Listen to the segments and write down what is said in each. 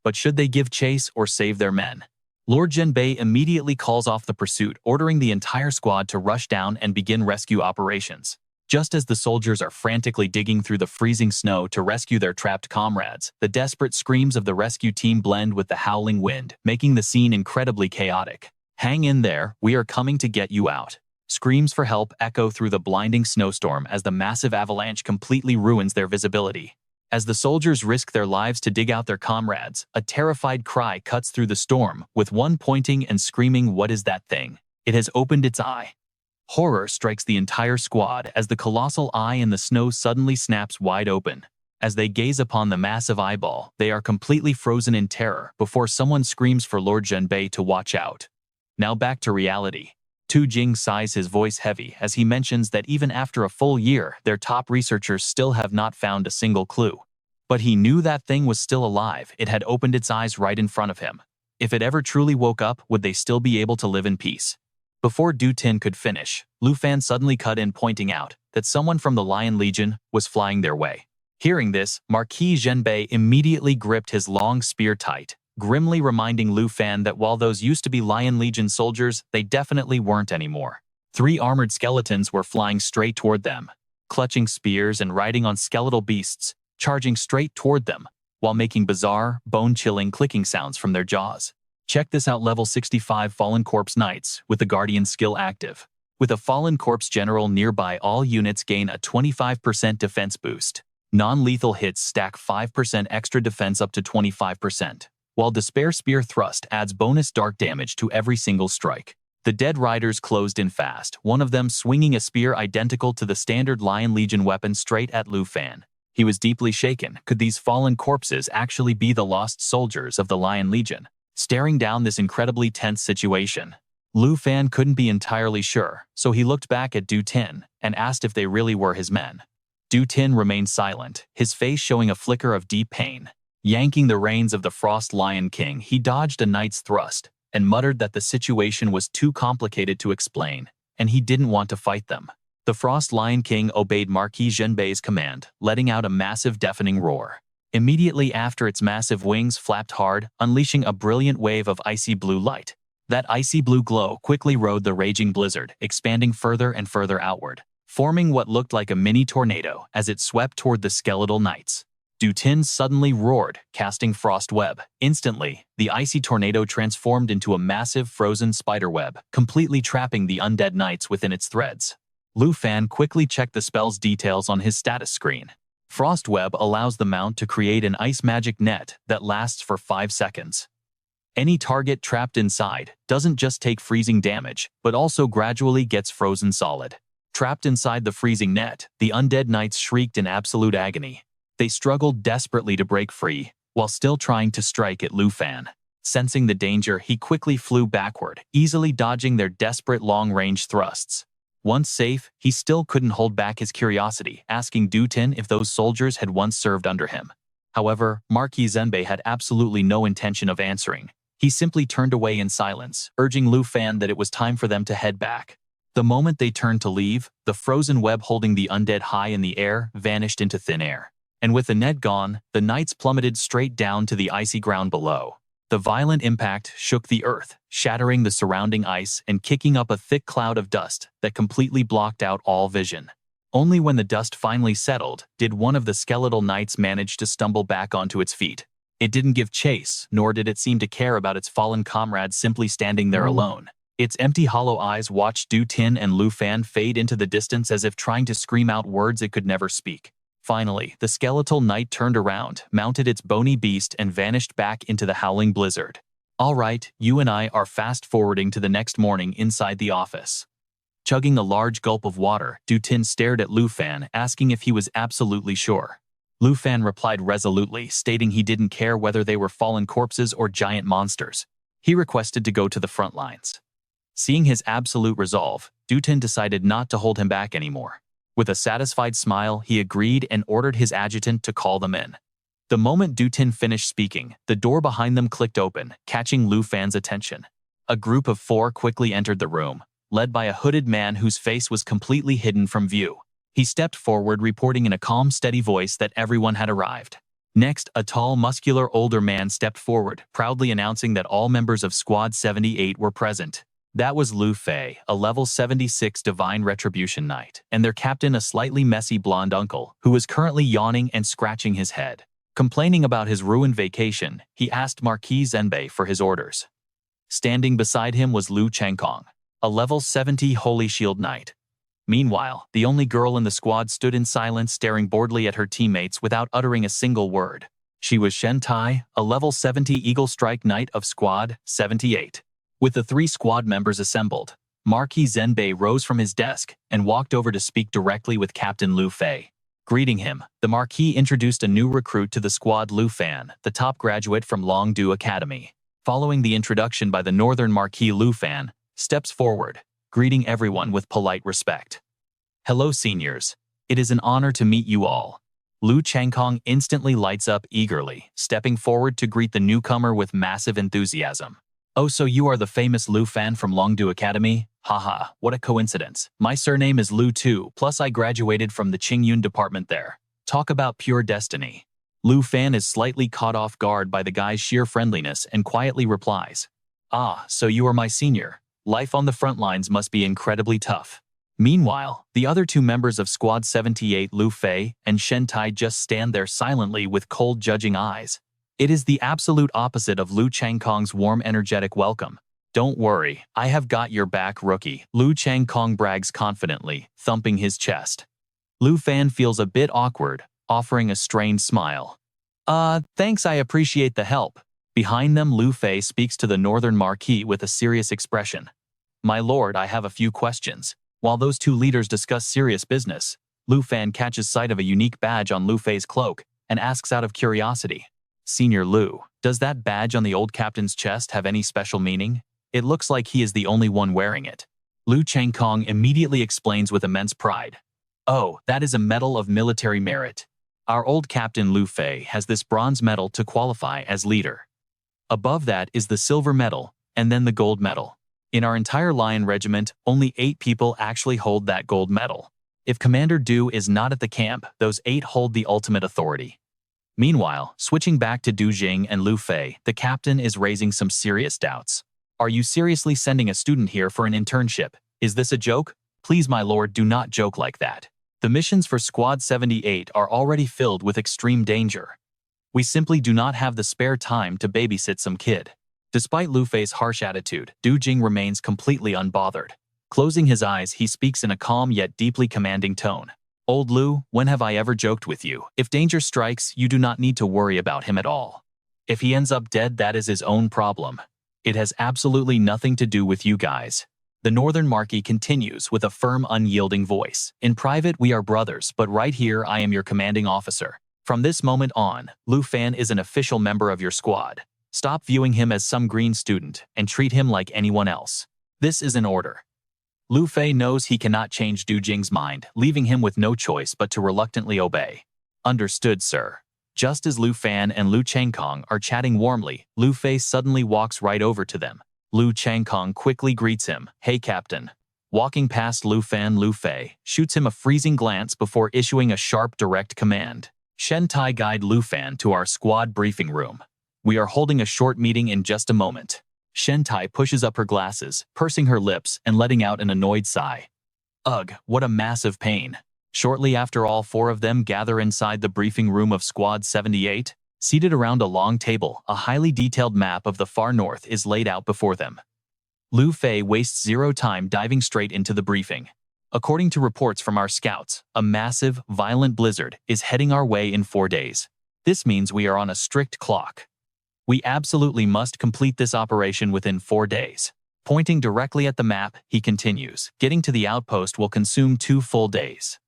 But should they give chase or save their men? Lord Zhenbei immediately calls off the pursuit, ordering the entire squad to rush down and begin rescue operations. Just as the soldiers are frantically digging through the freezing snow to rescue their trapped comrades, the desperate screams of the rescue team blend with the howling wind, making the scene incredibly chaotic. "Hang in there, we are coming to get you out." Screams for help echo through the blinding snowstorm as the massive avalanche completely ruins their visibility. As the soldiers risk their lives to dig out their comrades, a terrified cry cuts through the storm, with one pointing and screaming, "What is that thing? It has opened its eye." Horror strikes the entire squad as the colossal eye in the snow suddenly snaps wide open. As they gaze upon the massive eyeball, they are completely frozen in terror before someone screams for Lord Zhenbei to watch out. Now back to reality. Tu Jing sighs, his voice heavy, as he mentions that even after a full year, their top researchers still have not found a single clue. But he knew that thing was still alive. It had opened its eyes right in front of him. If it ever truly woke up, would they still be able to live in peace? Before Du Tin could finish, Lu Fan suddenly cut in, pointing out that someone from the Lion Legion was flying their way. Hearing this, Marquis Zhenbei immediately gripped his long spear tight, grimly reminding Lu Fan that while those used to be Lion Legion soldiers, they definitely weren't anymore. 3 armored skeletons were flying straight toward them, clutching spears and riding on skeletal beasts, charging straight toward them, while making bizarre, bone-chilling clicking sounds from their jaws. Check this out: level 65 Fallen Corpse Knights, with the Guardian skill active. With a Fallen Corpse General nearby, all units gain a 25% defense boost. Non-lethal hits stack 5% extra defense up to 25%, while Despair Spear Thrust adds bonus dark damage to every single strike. The dead riders closed in fast, one of them swinging a spear identical to the standard Lion Legion weapon straight at Lu Fan. He was deeply shaken. Could these fallen corpses actually be the lost soldiers of the Lion Legion? Staring down this incredibly tense situation, Lu Fan couldn't be entirely sure, so he looked back at Du Tin and asked if they really were his men. Du Tin remained silent, his face showing a flicker of deep pain. Yanking the reins of the Frost Lion King, he dodged a knight's thrust and muttered that the situation was too complicated to explain, and he didn't want to fight them. The Frost Lion King obeyed Marquis Zhenbei's command, letting out a massive deafening roar. Immediately after, its massive wings flapped hard, unleashing a brilliant wave of icy blue light. That icy blue glow quickly rode the raging blizzard, expanding further and further outward, forming what looked like a mini tornado as it swept toward the skeletal knights. Du Tin suddenly roared, casting Frost Web. Instantly, the icy tornado transformed into a massive frozen spiderweb, completely trapping the undead knights within its threads. Lu Fan quickly checked the spell's details on his status screen. Frost Web allows the mount to create an ice magic net that lasts for 5 seconds. Any target trapped inside doesn't just take freezing damage, but also gradually gets frozen solid. Trapped inside the freezing net, the undead knights shrieked in absolute agony. They struggled desperately to break free, while still trying to strike at Lu Fan. Sensing the danger, he quickly flew backward, easily dodging their desperate long-range thrusts. Once safe, he still couldn't hold back his curiosity, asking Du Tin if those soldiers had once served under him. However, Marquis Zhenbei had absolutely no intention of answering. He simply turned away in silence, urging Lu Fan that it was time for them to head back. The moment they turned to leave, the frozen web holding the undead high in the air vanished into thin air. And with the net gone, the knights plummeted straight down to the icy ground below. The violent impact shook the earth, shattering the surrounding ice and kicking up a thick cloud of dust that completely blocked out all vision. Only when the dust finally settled did one of the skeletal knights manage to stumble back onto its feet. It didn't give chase, nor did it seem to care about its fallen comrades simply standing there alone. Its empty hollow eyes watched Du Tin and Lu Fan fade into the distance as if trying to scream out words it could never speak. Finally, the skeletal knight turned around, mounted its bony beast, and vanished back into the howling blizzard. "All right, you and I are fast-forwarding to the next morning inside the office." Chugging a large gulp of water, Du Tin stared at Lu Fan, asking if he was absolutely sure. Lu Fan replied resolutely, stating he didn't care whether they were fallen corpses or giant monsters. He requested to go to the front lines. Seeing his absolute resolve, Du Tin decided not to hold him back anymore. With a satisfied smile, he agreed and ordered his adjutant to call them in. The moment Du Tin finished speaking, the door behind them clicked open, catching Lu Fan's attention. A group of 4 quickly entered the room, led by a hooded man whose face was completely hidden from view. He stepped forward, reporting in a calm, steady voice that everyone had arrived. Next, a tall, muscular older man stepped forward, proudly announcing that all members of Squad 78 were present. That was Lu Fei, a level 76 Divine Retribution Knight, and their captain, a slightly messy blonde uncle, who was currently yawning and scratching his head. Complaining about his ruined vacation, he asked Marquis Zenbei for his orders. Standing beside him was Lu Changkong, a level 70 Holy Shield Knight. Meanwhile, the only girl in the squad stood in silence, staring boredly at her teammates without uttering a single word. She was Shen Tai, a level 70 Eagle Strike Knight of Squad 78. With the 3 squad members assembled, Marquis Zenbei rose from his desk and walked over to speak directly with Captain Lu Fei. Greeting him, the Marquis introduced a new recruit to the squad, Lu Fan, the top graduate from Longdu Academy. Following the introduction by the Northern Marquis, Lu Fan steps forward, greeting everyone with polite respect. "Hello, seniors. It is an honor to meet you all." Lu Changkong instantly lights up eagerly, stepping forward to greet the newcomer with massive enthusiasm. "Oh, so you are the famous Lu Fan from Longdu Academy? Haha, what a coincidence. My surname is Lu too, plus I graduated from the Qingyun department there. Talk about pure destiny." Lu Fan is slightly caught off guard by the guy's sheer friendliness and quietly replies, "Ah, so you are my senior. Life on the front lines must be incredibly tough." Meanwhile, the other 2 members of Squad 78, Lu Fei and Shen Tai, just stand there silently with cold, judging eyes. It is the absolute opposite of Lu Changkong's warm, energetic welcome. "Don't worry, I have got your back, rookie," Lu Changkong brags confidently, thumping his chest. Lu Fan feels a bit awkward, offering a strained smile. Thanks, I appreciate the help." Behind them, Lu Fei speaks to the Northern Marquis with a serious expression. "My lord, I have a few questions." While those 2 leaders discuss serious business, Lu Fan catches sight of a unique badge on Lu Fei's cloak and asks out of curiosity, "Senior Lu, does that badge on the old captain's chest have any special meaning? It looks like he is the only one wearing it." Lu Changkong immediately explains with immense pride. "Oh, that is a medal of military merit. Our old captain Lu Fei has this bronze medal to qualify as leader. Above that is the silver medal, and then the gold medal. In our entire Lion regiment, only 8 people actually hold that gold medal. If Commander Du is not at the camp, those 8 hold the ultimate authority." Meanwhile, switching back to Du Jing and Lu Fei, the captain is raising some serious doubts. "Are you seriously sending a student here for an internship? Is this a joke? Please, my lord, do not joke like that. The missions for Squad 78 are already filled with extreme danger. We simply do not have the spare time to babysit some kid." Despite Lu Fei's harsh attitude, Du Jing remains completely unbothered. Closing his eyes, he speaks in a calm yet deeply commanding tone. "Old Lu, when have I ever joked with you? If danger strikes, you do not need to worry about him at all. If he ends up dead, that is his own problem. It has absolutely nothing to do with you guys." The Northern Marquis continues with a firm, unyielding voice. "In private, we are brothers, but right here, I am your commanding officer. From this moment on, Lu Fan is an official member of your squad. Stop viewing him as some green student and treat him like anyone else. This is an order." Lu Fei knows he cannot change Du Jing's mind, leaving him with no choice but to reluctantly obey. "Understood, sir." Just as Lu Fan and Lu Changkong are chatting warmly, Lu Fei suddenly walks right over to them. Lu Changkong quickly greets him, "Hey, Captain." Walking past Lu Fan, Lu Fei shoots him a freezing glance before issuing a sharp, direct command. "Shen Tai, guide Lu Fan to our squad briefing room. We are holding a short meeting in just a moment." Shen Tai pushes up her glasses, pursing her lips and letting out an annoyed sigh. Ugh, what a massive pain. Shortly after, all 4 of them gather inside the briefing room of Squad 78. Seated around a long table, a highly detailed map of the far north is laid out before them. Lu Fei wastes zero time diving straight into the briefing. "According to reports from our scouts, a massive, violent blizzard is heading our way in 4 days. This means we are on a strict clock. We absolutely must complete this operation within 4 days. Pointing directly at the map, he continues, "Getting to the outpost will consume 2 full days.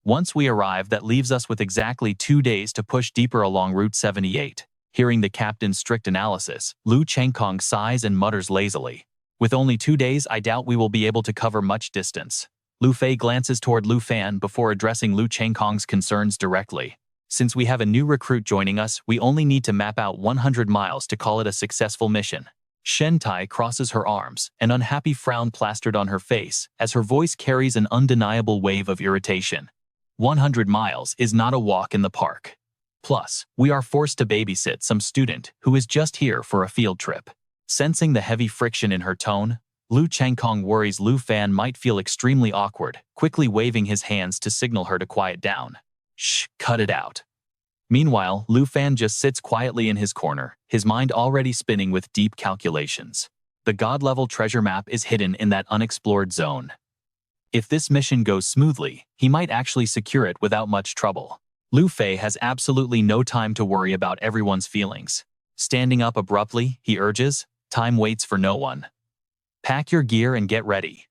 Once we arrive, that leaves us with exactly 2 days to push deeper along Route 78. Hearing the captain's strict analysis, Lu Changkong sighs and mutters lazily, "With only 2 days, I doubt we will be able to cover much distance." Lu Fei glances toward Lu Fan before addressing Lu Changkong's concerns directly. "Since we have a new recruit joining us, we only need to map out 100 miles to call it a successful mission." Shen Tai crosses her arms, an unhappy frown plastered on her face, as her voice carries an undeniable wave of irritation. 100 miles is not a walk in the park. Plus, we are forced to babysit some student who is just here for a field trip. Sensing the heavy friction in her tone, Lu Changkong worries Lu Fan might feel extremely awkward, quickly waving his hands to signal her to quiet down. Shh, cut it out. Meanwhile, Lu Fan just sits quietly in his corner, his mind already spinning with deep calculations. The god-level treasure map is hidden in that unexplored zone. If this mission goes smoothly, he might actually secure it without much trouble. Lu Fei has absolutely no time to worry about everyone's feelings. Standing up abruptly, he urges, time waits for no one. Pack your gear and get ready.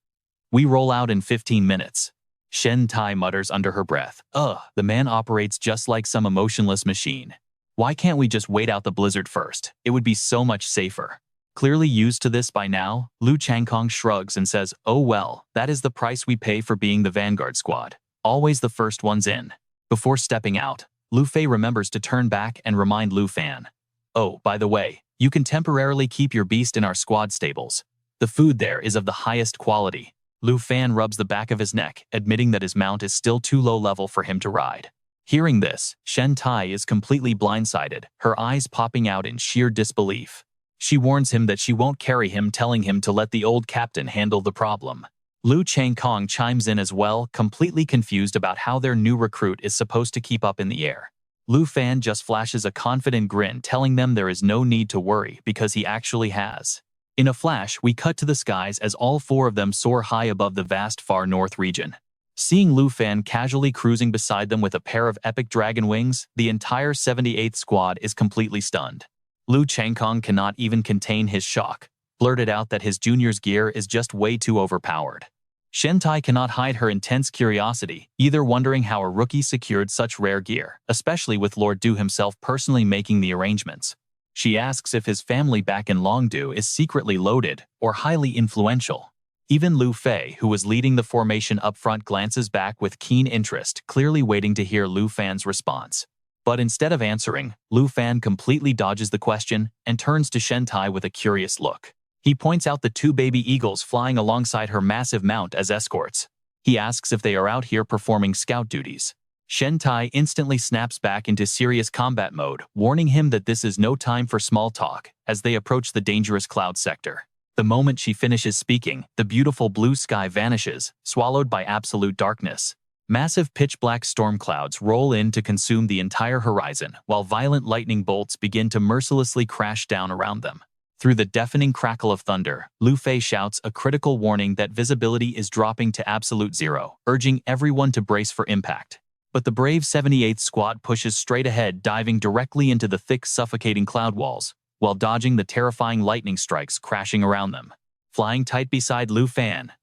We roll out in 15 minutes. Shen Tai mutters under her breath. Ugh, the man operates just like some emotionless machine. Why can't we just wait out the blizzard first? It would be so much safer. Clearly used to this by now, Lu Changkong shrugs and says, oh well, that is the price we pay for being the vanguard squad. Always the first ones in. Before stepping out, Lu Fei remembers to turn back and remind Lu Fan. Oh, by the way, you can temporarily keep your beast in our squad stables. The food there is of the highest quality. Lu Fan rubs the back of his neck, admitting that his mount is still too low level for him to ride. Hearing this, Shen Tai is completely blindsided, her eyes popping out in sheer disbelief. She warns him that she won't carry him, telling him to let the old captain handle the problem. Lu Changkong chimes in as well, completely confused about how their new recruit is supposed to keep up in the air. Lu Fan just flashes a confident grin, telling them there is no need to worry because he actually has. In a flash, we cut to the skies as all four of them soar high above the vast far north region. Seeing Lu Fan casually cruising beside them with a pair of epic dragon wings, the entire 78th squad is completely stunned. Lu Changkong cannot even contain his shock, blurted out that his junior's gear is just way too overpowered. Shen Tai cannot hide her intense curiosity, either wondering how a rookie secured such rare gear, especially with Lord Du himself personally making the arrangements. She asks if his family back in Longdu is secretly loaded or highly influential. Even Lu Fei, who was leading the formation up front, glances back with keen interest, clearly waiting to hear Lu Fan's response. But instead of answering, Lu Fan completely dodges the question and turns to Shen Tai with a curious look. He points out the two baby eagles flying alongside her massive mount as escorts. He asks if they are out here performing scout duties. Shen Tai instantly snaps back into serious combat mode, warning him that this is no time for small talk as they approach the dangerous cloud sector. The moment she finishes speaking, the beautiful blue sky vanishes, swallowed by absolute darkness. Massive pitch-black storm clouds roll in to consume the entire horizon, while violent lightning bolts begin to mercilessly crash down around them. Through the deafening crackle of thunder, Lu Fei shouts a critical warning that visibility is dropping to absolute zero, urging everyone to brace for impact. But the brave 78th squad pushes straight ahead, diving directly into the thick, suffocating cloud walls, while dodging the terrifying lightning strikes crashing around them. Flying tight beside Lu Fan,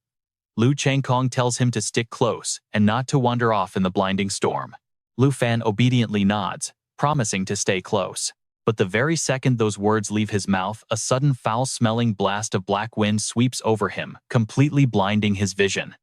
Lu Changkong tells him to stick close and not to wander off in the blinding storm. Lu Fan obediently nods, promising to stay close. But the very second those words leave his mouth, a sudden foul-smelling blast of black wind sweeps over him, completely blinding his vision.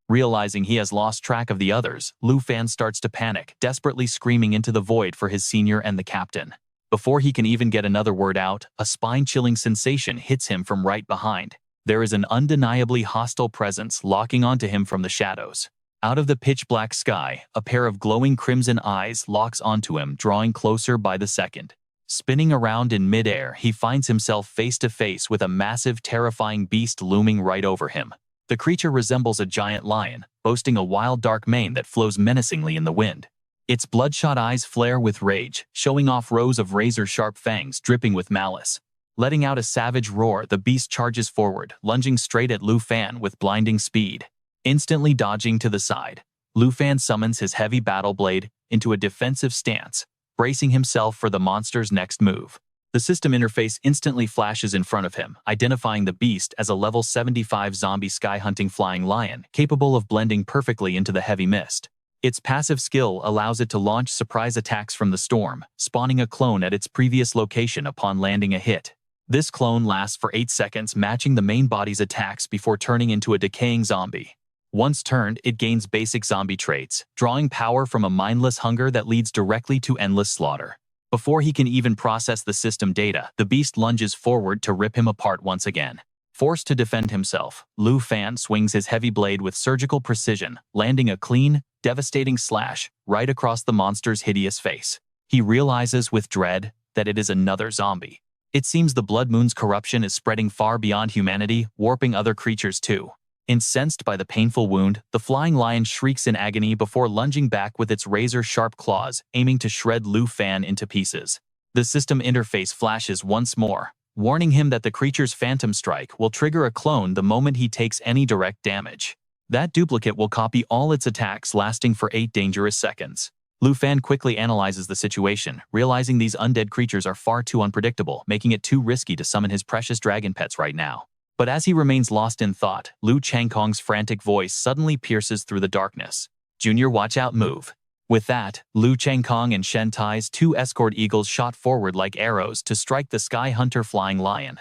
Realizing he has lost track of the others, Lu Fan starts to panic, desperately screaming into the void for his senior and the captain. Before he can even get another word out, a spine-chilling sensation hits him from right behind. There is an undeniably hostile presence locking onto him from the shadows. Out of the pitch-black sky, a pair of glowing crimson eyes locks onto him, drawing closer by the second. Spinning around in midair, he finds himself face to face with a massive, terrifying beast looming right over him. The creature resembles a giant lion, boasting a wild dark mane that flows menacingly in the wind. Its bloodshot eyes flare with rage, showing off rows of razor-sharp fangs dripping with malice. Letting out a savage roar, the beast charges forward, lunging straight at Lu Fan with blinding speed. Instantly dodging to the side, Lu Fan summons his heavy battle blade into a defensive stance, bracing himself for the monster's next move. The system interface instantly flashes in front of him, identifying the beast as a level 75 zombie sky-hunting flying lion, capable of blending perfectly into the heavy mist. Its passive skill allows it to launch surprise attacks from the storm, spawning a clone at its previous location upon landing a hit. This clone lasts for 8 seconds, matching the main body's attacks before turning into a decaying zombie. Once turned, it gains basic zombie traits, drawing power from a mindless hunger that leads directly to endless slaughter. Before he can even process the system data, the beast lunges forward to rip him apart once again. Forced to defend himself, Lu Fan swings his heavy blade with surgical precision, landing a clean, devastating slash right across the monster's hideous face. He realizes with dread that it is another zombie. It seems the Blood Moon's corruption is spreading far beyond humanity, warping other creatures too. Incensed by the painful wound, the flying lion shrieks in agony before lunging back with its razor-sharp claws, aiming to shred Lu Fan into pieces. The system interface flashes once more, warning him that the creature's phantom strike will trigger a clone the moment he takes any direct damage. That duplicate will copy all its attacks, lasting for 8 dangerous seconds. Lu Fan quickly analyzes the situation, realizing these undead creatures are far too unpredictable, making it too risky to summon his precious dragon pets right now. But as he remains lost in thought, Lu Changkong's frantic voice suddenly pierces through the darkness. "Junior, watch out, move." With that, Lu Changkong and Shen Tai's 2 escort eagles shot forward like arrows to strike the Sky Hunter flying lion.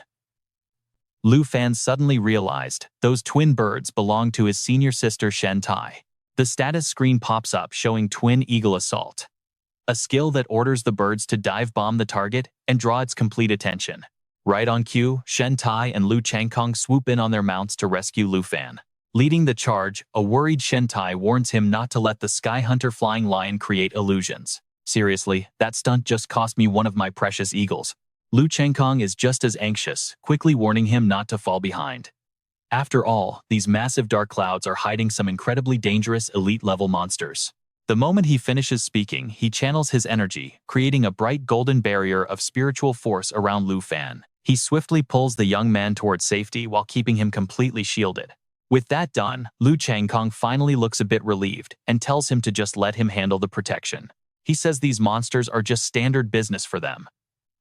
Lu Fan suddenly realized those twin birds belonged to his senior sister Shen Tai. The status screen pops up showing Twin Eagle Assault, a skill that orders the birds to dive bomb the target and draw its complete attention. Right on cue, Shen Tai and Lu Changkong swoop in on their mounts to rescue Lu Fan. Leading the charge, a worried Shen Tai warns him not to let the Sky Hunter flying lion create illusions. "Seriously, that stunt just cost me one of my precious eagles." Lu Changkong is just as anxious, quickly warning him not to fall behind. After all, these massive dark clouds are hiding some incredibly dangerous elite-level monsters. The moment he finishes speaking, he channels his energy, creating a bright golden barrier of spiritual force around Lu Fan. He swiftly pulls the young man towards safety while keeping him completely shielded. With that done, Lu Changkong finally looks a bit relieved and tells him to just let him handle the protection. He says these monsters are just standard business for them.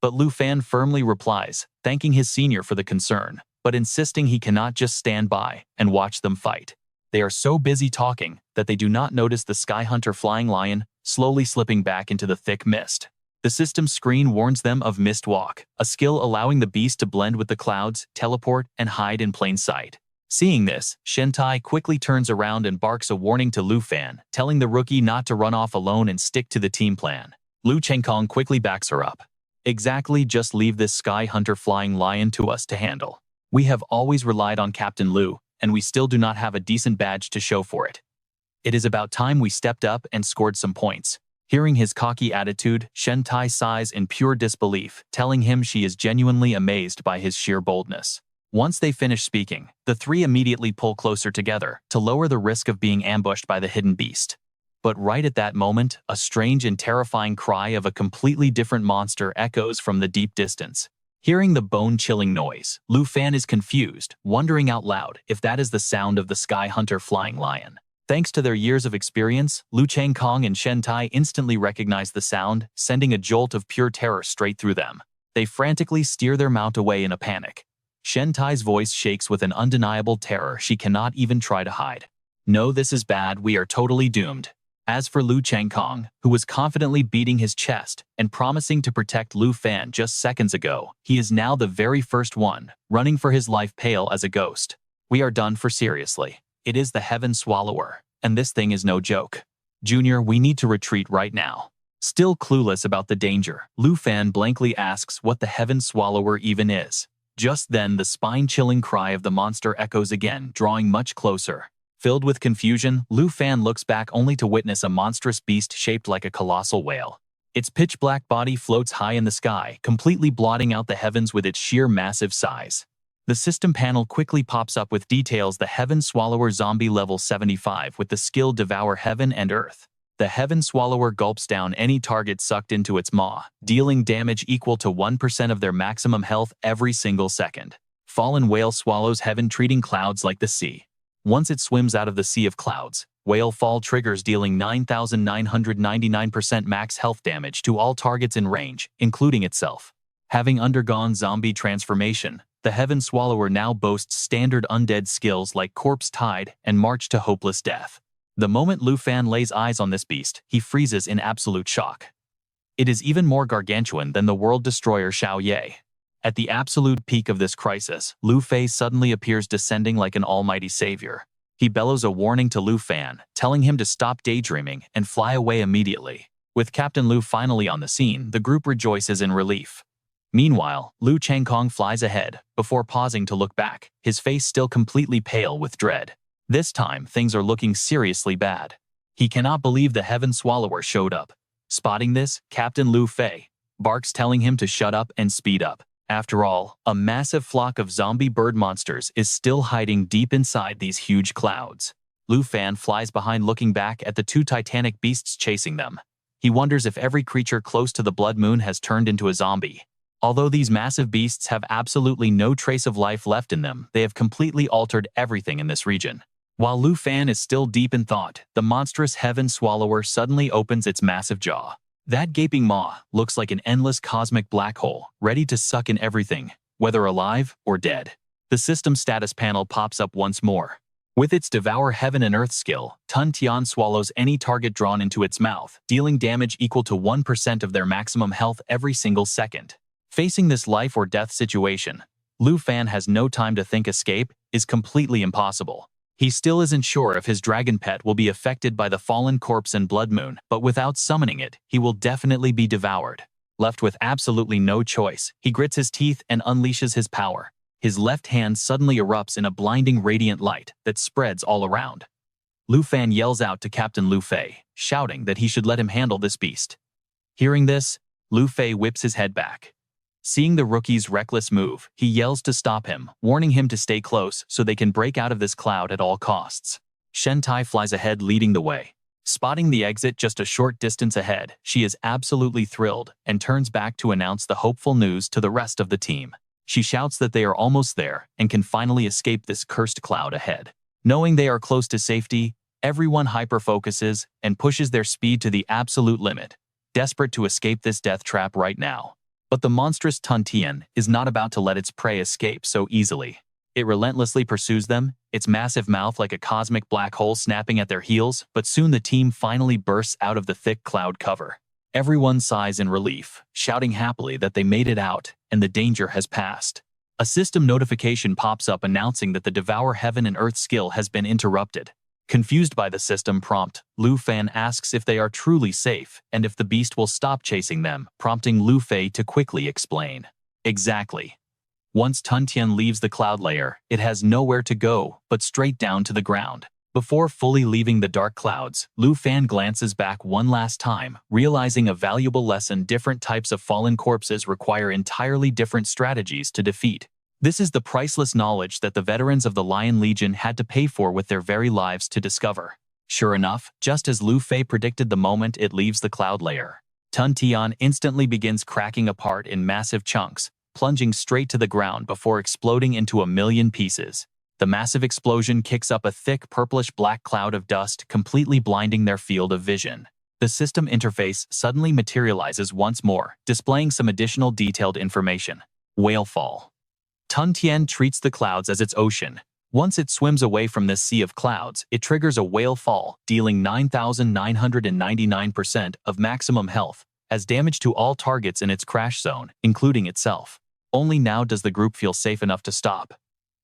But Lu Fan firmly replies, thanking his senior for the concern, but insisting he cannot just stand by and watch them fight. They are so busy talking that they do not notice the Sky Hunter flying lion slowly slipping back into the thick mist. The system screen warns them of Mist Walk, a skill allowing the beast to blend with the clouds, teleport, and hide in plain sight. Seeing this, Shen Tai quickly turns around and barks a warning to Lu Fan, telling the rookie not to run off alone and stick to the team plan. Lu Changkong quickly backs her up. "Exactly, just leave this Sky Hunter flying lion to us to handle. We have always relied on Captain Lu, and we still do not have a decent badge to show for it. It is about time we stepped up and scored some points." Hearing his cocky attitude, Shen Tai sighs in pure disbelief, telling him she is genuinely amazed by his sheer boldness. Once they finish speaking, the three immediately pull closer together to lower the risk of being ambushed by the hidden beast. But right at that moment, a strange and terrifying cry of a completely different monster echoes from the deep distance. Hearing the bone-chilling noise, Lu Fan is confused, wondering out loud if that is the sound of the Sky Hunter flying lion. Thanks to their years of experience, Lu Changkong and Shen Tai instantly recognize the sound, sending a jolt of pure terror straight through them. They frantically steer their mount away in a panic. Shen Tai's voice shakes with an undeniable terror she cannot even try to hide. "No, this is bad, we are totally doomed." As for Lu Changkong, who was confidently beating his chest and promising to protect Lu Fan just seconds ago, he is now the very first one, running for his life pale as a ghost. "We are done for, seriously. It is the Heaven Swallower, and this thing is no joke. Junior, we need to retreat right now." Still clueless about the danger, Lu Fan blankly asks what the Heaven Swallower even is. Just then, the spine-chilling cry of the monster echoes again, drawing much closer. Filled with confusion, Lu Fan looks back only to witness a monstrous beast shaped like a colossal whale. Its pitch-black body floats high in the sky, completely blotting out the heavens with its sheer massive size. The system panel quickly pops up with details: the Heaven Swallower zombie level 75 with the skill Devour Heaven and Earth. The Heaven Swallower gulps down any target sucked into its maw, dealing damage equal to 1% of their maximum health every single second. Fallen Whale swallows heaven, treating clouds like the sea. Once it swims out of the sea of clouds, Whale Fall triggers, dealing 9,999% max health damage to all targets in range, including itself. Having undergone zombie transformation, the Heaven Swallower now boasts standard undead skills like Corpse Tide and March to Hopeless Death. The moment Lu Fan lays eyes on this beast, he freezes in absolute shock. It is even more gargantuan than the world destroyer Xiao Ye. At the absolute peak of this crisis, Lu Fei suddenly appears descending like an almighty savior. He bellows a warning to Lu Fan, telling him to stop daydreaming and fly away immediately. With Captain Lu finally on the scene, the group rejoices in relief. Meanwhile, Lu Changkong flies ahead, before pausing to look back, his face still completely pale with dread. This time, things are looking seriously bad. He cannot believe the Heaven Swallower showed up. Spotting this, Captain Lu Fei barks, telling him to shut up and speed up. After all, a massive flock of zombie bird monsters is still hiding deep inside these huge clouds. Lu Fan flies behind, looking back at the two titanic beasts chasing them. He wonders if every creature close to the blood moon has turned into a zombie. Although these massive beasts have absolutely no trace of life left in them, they have completely altered everything in this region. While Lu Fan is still deep in thought, the monstrous heaven swallower suddenly opens its massive jaw. That gaping maw looks like an endless cosmic black hole, ready to suck in everything, whether alive or dead. The system status panel pops up once more. With its Devour Heaven and Earth skill, Tun Tian swallows any target drawn into its mouth, dealing damage equal to 1% of their maximum health every single second. Facing this life or death situation, Lu Fan has no time to think. Escape is completely impossible. He still isn't sure if his dragon pet will be affected by the fallen corpse and blood moon, but without summoning it, he will definitely be devoured. Left with absolutely no choice, he grits his teeth and unleashes his power. His left hand suddenly erupts in a blinding radiant light that spreads all around. Lu Fan yells out to Captain Lu Fei, shouting that he should let him handle this beast. Hearing this, Lu Fei whips his head back. Seeing the rookie's reckless move, he yells to stop him, warning him to stay close so they can break out of this cloud at all costs. Shen Tai flies ahead, leading the way. Spotting the exit just a short distance ahead, she is absolutely thrilled and turns back to announce the hopeful news to the rest of the team. She shouts that they are almost there and can finally escape this cursed cloud ahead. Knowing they are close to safety, everyone hyper-focuses and pushes their speed to the absolute limit, desperate to escape this death trap right now. But the monstrous Tun Tian is not about to let its prey escape so easily. It relentlessly pursues them, its massive mouth like a cosmic black hole snapping at their heels, but soon the team finally bursts out of the thick cloud cover. Everyone sighs in relief, shouting happily that they made it out and the danger has passed. A system notification pops up announcing that the Devour Heaven and Earth skill has been interrupted. Confused by the system prompt, Lu Fan asks if they are truly safe and if the beast will stop chasing them, prompting Lu Fei to quickly explain. Exactly. Once Tun Tian leaves the cloud layer, it has nowhere to go but straight down to the ground. Before fully leaving the dark clouds, Lu Fan glances back one last time, realizing a valuable lesson: different types of fallen corpses require entirely different strategies to defeat. This is the priceless knowledge that the veterans of the Lion Legion had to pay for with their very lives to discover. Sure enough, just as Lu Fei predicted, the moment it leaves the cloud layer, Tun Tian instantly begins cracking apart in massive chunks, plunging straight to the ground before exploding into a million pieces. The massive explosion kicks up a thick purplish-black cloud of dust, completely blinding their field of vision. The system interface suddenly materializes once more, displaying some additional detailed information. Whalefall. Tun Tian treats the clouds as its ocean. Once it swims away from this sea of clouds, it triggers a whale fall, dealing 9,999% of maximum health as damage to all targets in its crash zone, including itself. Only now does the group feel safe enough to stop.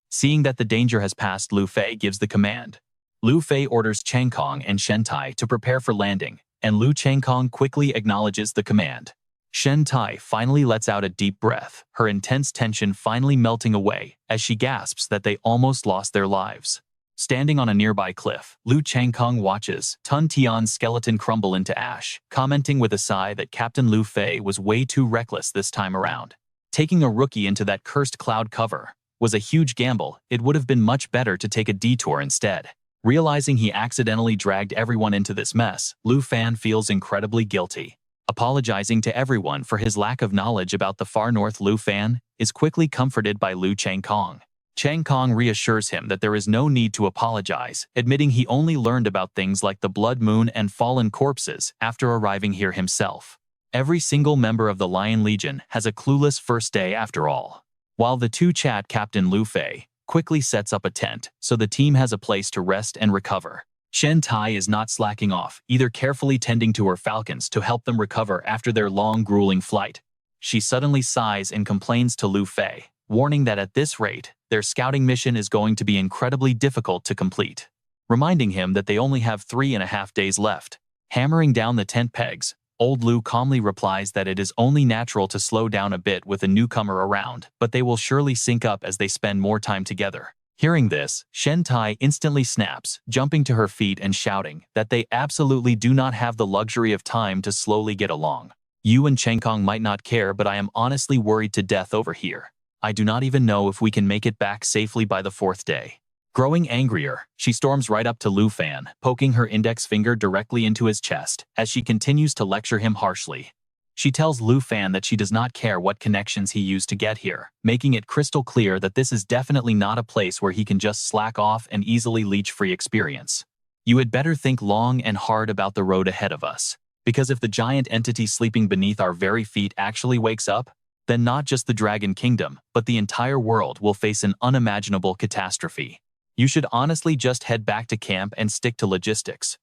Seeing that the danger has passed, Lu Fei gives the command. Lu Fei orders Chang Kong and Shen Tai to prepare for landing, and Lu Changkong quickly acknowledges the command. Shen Tai finally lets out a deep breath, her intense tension finally melting away as she gasps that they almost lost their lives. Standing on a nearby cliff, Lu Changkong watches Tun Tian's skeleton crumble into ash, commenting with a sigh that Captain Lu Fei was way too reckless this time around. Taking a rookie into that cursed cloud cover was a huge gamble. It would have been much better to take a detour instead. Realizing he accidentally dragged everyone into this mess, Lu Fan feels incredibly guilty. Apologizing to everyone for his lack of knowledge about the far north, Lu Fan is quickly comforted by Lu Changkong. Changkong reassures him that there is no need to apologize, admitting he only learned about things like the blood moon and fallen corpses after arriving here himself. Every single member of the Lion Legion has a clueless first day after all. While the two chat, Captain Lu Fei quickly sets up a tent so the team has a place to rest and recover. Shen Tai is not slacking off, either carefully tending to her falcons to help them recover after their long, grueling flight. She suddenly sighs and complains to Lu Fei, warning that at this rate, their scouting mission is going to be incredibly difficult to complete. Reminding him that they only have 3.5 days left. Hammering down the tent pegs, old Lu calmly replies that it is only natural to slow down a bit with a newcomer around, but they will surely sync up as they spend more time together. Hearing this, Shen Tai instantly snaps, jumping to her feet and shouting that they absolutely do not have the luxury of time to slowly get along. You and Chenkong might not care, but I am honestly worried to death over here. I do not even know if we can make it back safely by the 4th day. Growing angrier, she storms right up to Lu Fan, poking her index finger directly into his chest as she continues to lecture him harshly. She tells Lu Fan that she does not care what connections he used to get here, making it crystal clear that this is definitely not a place where he can just slack off and easily leech free experience. You had better think long and hard about the road ahead of us, because if the giant entity sleeping beneath our very feet actually wakes up, then not just the Dragon Kingdom, but the entire world will face an unimaginable catastrophe. You should honestly just head back to camp and stick to logistics.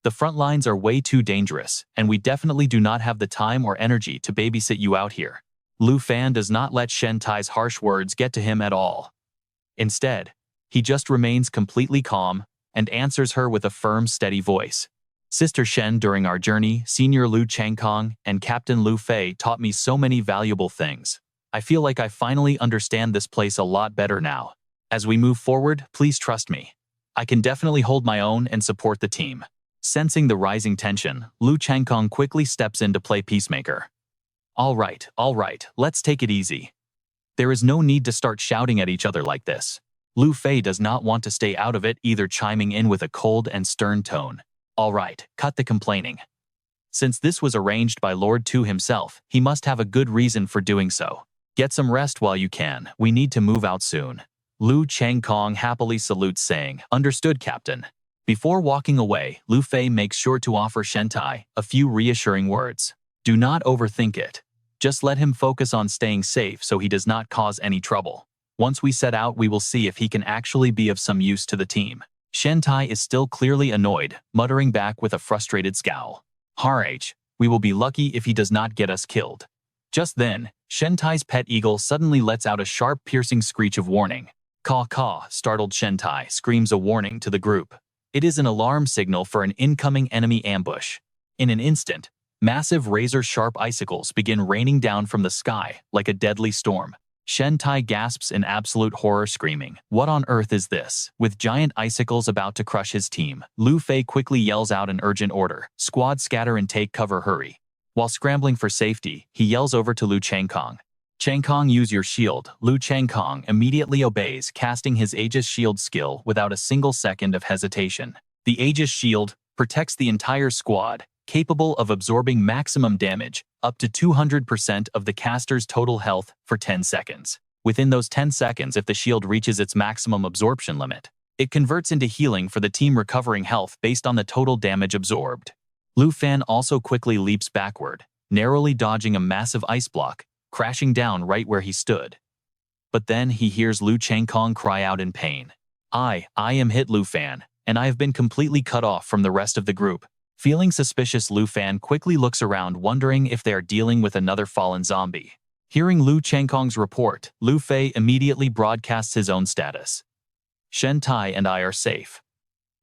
The front lines are way too dangerous, and we definitely do not have the time or energy to babysit you out here. Lu Fan does not let Shen Tai's harsh words get to him at all. Instead, he just remains completely calm and answers her with a firm, steady voice. Sister Shen, during our journey, Senior Lu Changkong and Captain Lu Fei taught me so many valuable things. I feel like I finally understand this place a lot better now. As we move forward, please trust me. I can definitely hold my own and support the team. Sensing the rising tension, Lu Changkong quickly steps in to play peacemaker. All right, let's take it easy. There is no need to start shouting at each other like this. Lu Fei does not want to stay out of it either, chiming in with a cold and stern tone. All right, cut the complaining. Since this was arranged by Lord Tu himself, he must have a good reason for doing so. Get some rest while you can, we need to move out soon. Lu Changkong happily salutes, saying, "Understood, Captain." Before walking away, Lu Fei makes sure to offer Shen Tai a few reassuring words. Do not overthink it. Just let him focus on staying safe so he does not cause any trouble. Once we set out, we will see if he can actually be of some use to the team. Shen Tai is still clearly annoyed, muttering back with a frustrated scowl. "Harh, we will be lucky if he does not get us killed." Just then, Shen Tai's pet eagle suddenly lets out a sharp, piercing screech of warning. "Caw caw," startled Shen Tai screams a warning to the group. It is an alarm signal for an incoming enemy ambush. In an instant, massive razor-sharp icicles begin raining down from the sky like a deadly storm. Shen Tai gasps in absolute horror, screaming, "What on earth is this?" With giant icicles about to crush his team, Lu Fei quickly yells out an urgent order. "Squad, scatter and take cover, hurry." While scrambling for safety, he yells over to Lu Changkong. "Changkong, use your shield." Lu Changkong immediately obeys, casting his Aegis shield skill without a single second of hesitation. The Aegis shield protects the entire squad, capable of absorbing maximum damage, up to 200% of the caster's total health for 10 seconds. Within those 10 seconds, if the shield reaches its maximum absorption limit, it converts into healing for the team, recovering health based on the total damage absorbed. Lu Fan also quickly leaps backward, narrowly dodging a massive ice block, crashing down right where he stood. But then he hears Lu Changkong cry out in pain. I am hit, Lu Fan, and I have been completely cut off from the rest of the group." Feeling suspicious, Lu Fan quickly looks around, wondering if they are dealing with another fallen zombie. Hearing Lu Changkong's report, Lu Fei immediately broadcasts his own status. "Shen Tai and I are safe."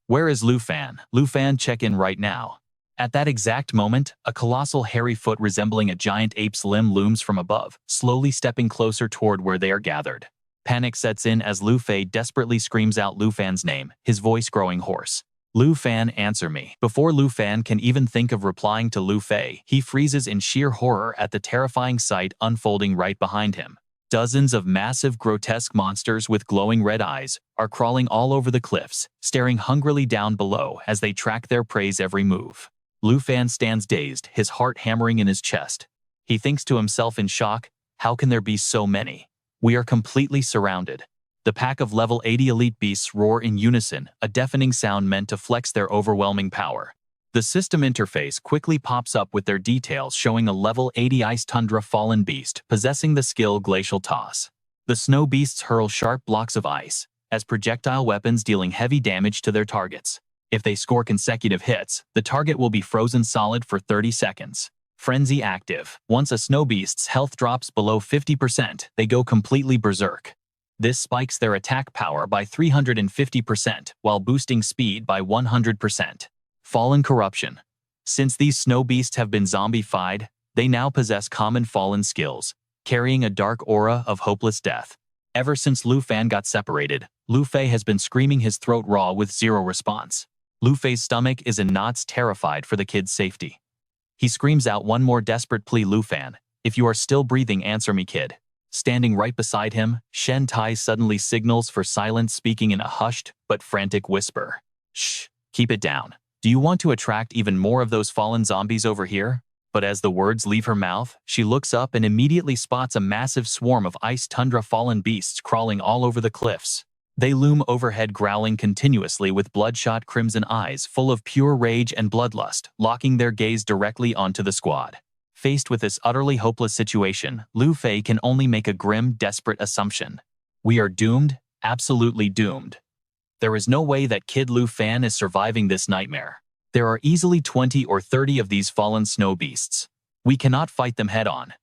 "Where is Lu Fan?" "Lu Fan, check in right now." At that exact moment, a colossal hairy foot resembling a giant ape's limb looms from above, slowly stepping closer toward where they are gathered. Panic sets in as Lu Fei desperately screams out Lu Fan's name, his voice growing hoarse. "Lu Fan, answer me." Before Lu Fan can even think of replying to Lu Fei, he freezes in sheer horror at the terrifying sight unfolding right behind him. Dozens of massive, grotesque monsters with glowing red eyes are crawling all over the cliffs, staring hungrily down below as they track their prey's every move. Lu Fan stands dazed, his heart hammering in his chest. He thinks to himself in shock, how can there be so many? We are completely surrounded. The pack of level 80 elite beasts roar in unison, a deafening sound meant to flex their overwhelming power. The system interface quickly pops up with their details, showing a level 80 Ice Tundra fallen beast possessing the skill Glacial Toss. The snow beasts hurl sharp blocks of ice as projectile weapons, dealing heavy damage to their targets. If they score consecutive hits, the target will be frozen solid for 30 seconds. Frenzy active. Once a snow beast's health drops below 50%, they go completely berserk. This spikes their attack power by 350% while boosting speed by 100%. Fallen corruption. Since these snow beasts have been zombified, they now possess common fallen skills, carrying a dark aura of hopeless death. Ever since Lu Fan got separated, Lu Fei has been screaming his throat raw with zero response. Lu Fei's stomach is in knots, terrified for the kid's safety. He screams out one more desperate plea. Lu Fan, if you are still breathing, answer me, kid. Standing right beside him, Shen Tai suddenly signals for silence, speaking in a hushed but frantic whisper. Shh, keep it down. Do you want to attract even more of those fallen zombies over here? But as the words leave her mouth, she looks up and immediately spots a massive swarm of ice tundra fallen beasts crawling all over the cliffs. They loom overhead, growling continuously with bloodshot crimson eyes full of pure rage and bloodlust, locking their gaze directly onto the squad. Faced with this utterly hopeless situation, Lu Fei can only make a grim, desperate assumption. We are doomed, absolutely doomed. There is no way that Kid Lu Fan is surviving this nightmare. There are easily 20 or 30 of these fallen snow beasts. We cannot fight them head-on.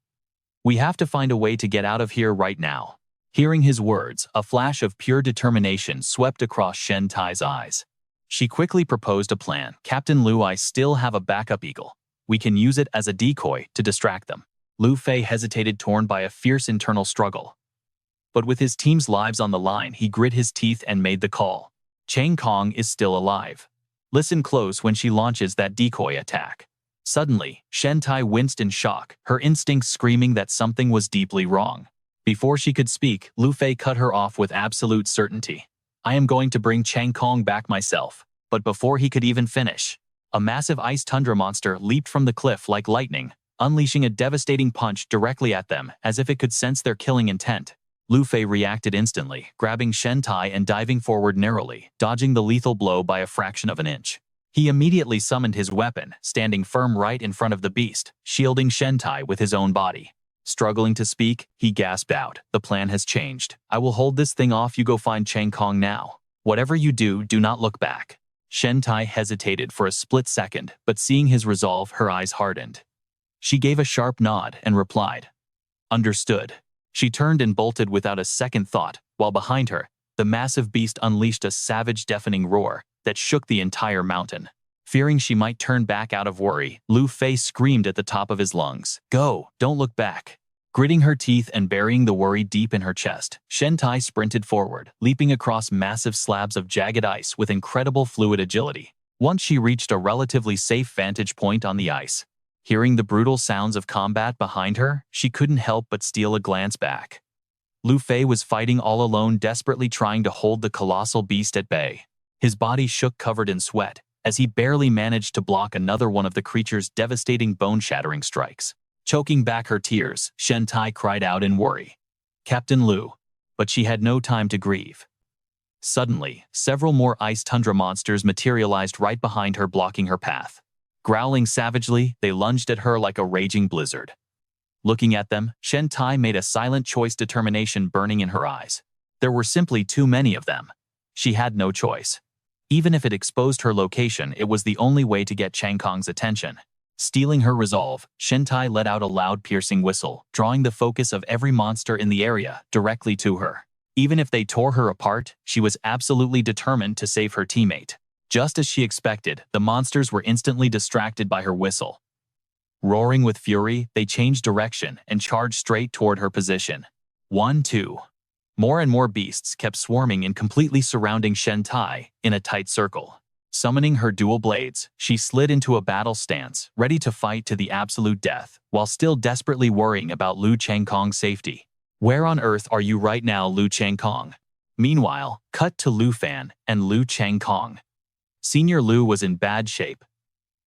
We have to find a way to get out of here right now. Hearing his words, a flash of pure determination swept across Shen Tai's eyes. She quickly proposed a plan. Captain Lu, I still have a backup eagle. We can use it as a decoy to distract them. Lu Fei hesitated, torn by a fierce internal struggle. But with his team's lives on the line, he grit his teeth and made the call. Chang Kong is still alive. Listen close when she launches that decoy attack. Suddenly, Shen Tai winced in shock, her instincts screaming that something was deeply wrong. Before she could speak, Lu Fei cut her off with absolute certainty. I am going to bring Chang Kong back myself. But before he could even finish, a massive ice tundra monster leaped from the cliff like lightning, unleashing a devastating punch directly at them as if it could sense their killing intent. Lu Fei reacted instantly, grabbing Shen Tai and diving forward narrowly, dodging the lethal blow by a fraction of an inch. He immediately summoned his weapon, standing firm right in front of the beast, shielding Shen Tai with his own body. Struggling to speak, he gasped out, the plan has changed. I will hold this thing off. You go find Chang Kong now. Whatever you do, do not look back. Shen Tai hesitated for a split second, but seeing his resolve, her eyes hardened. She gave a sharp nod and replied, Understood. She turned and bolted without a second thought, while behind her, the massive beast unleashed a savage, deafening roar that shook the entire mountain. Fearing she might turn back out of worry, Lu Fei screamed at the top of his lungs, Go, don't look back. Gritting her teeth and burying the worry deep in her chest, Shen Tai sprinted forward, leaping across massive slabs of jagged ice with incredible fluid agility. Once she reached a relatively safe vantage point on the ice, hearing the brutal sounds of combat behind her, she couldn't help but steal a glance back. Lu Fei was fighting all alone, desperately trying to hold the colossal beast at bay. His body shook, covered in sweat, as he barely managed to block another one of the creature's devastating, bone-shattering strikes. Choking back her tears, Shen Tai cried out in worry, Captain Lu. But she had no time to grieve. Suddenly, several more ice tundra monsters materialized right behind her, blocking her path. Growling savagely, they lunged at her like a raging blizzard. Looking at them, Shen Tai made a silent choice, determination burning in her eyes. There were simply too many of them. She had no choice. Even if it exposed her location, it was the only way to get Chang Kong's attention. Stealing her resolve, Shen Tai let out a loud, piercing whistle, drawing the focus of every monster in the area directly to her. Even if they tore her apart, she was absolutely determined to save her teammate. Just as she expected, the monsters were instantly distracted by her whistle. Roaring with fury, they changed direction and charged straight toward her position. 1, 2. More and more beasts kept swarming and completely surrounding Shen Tai in a tight circle. Summoning her dual blades, she slid into a battle stance, ready to fight to the absolute death, while still desperately worrying about Lu Chang Kong's safety. Where on earth are you right now, Lu Chang Kong? Meanwhile, cut to Lu Fan and Lu Chang Kong. Senior Lu was in bad shape.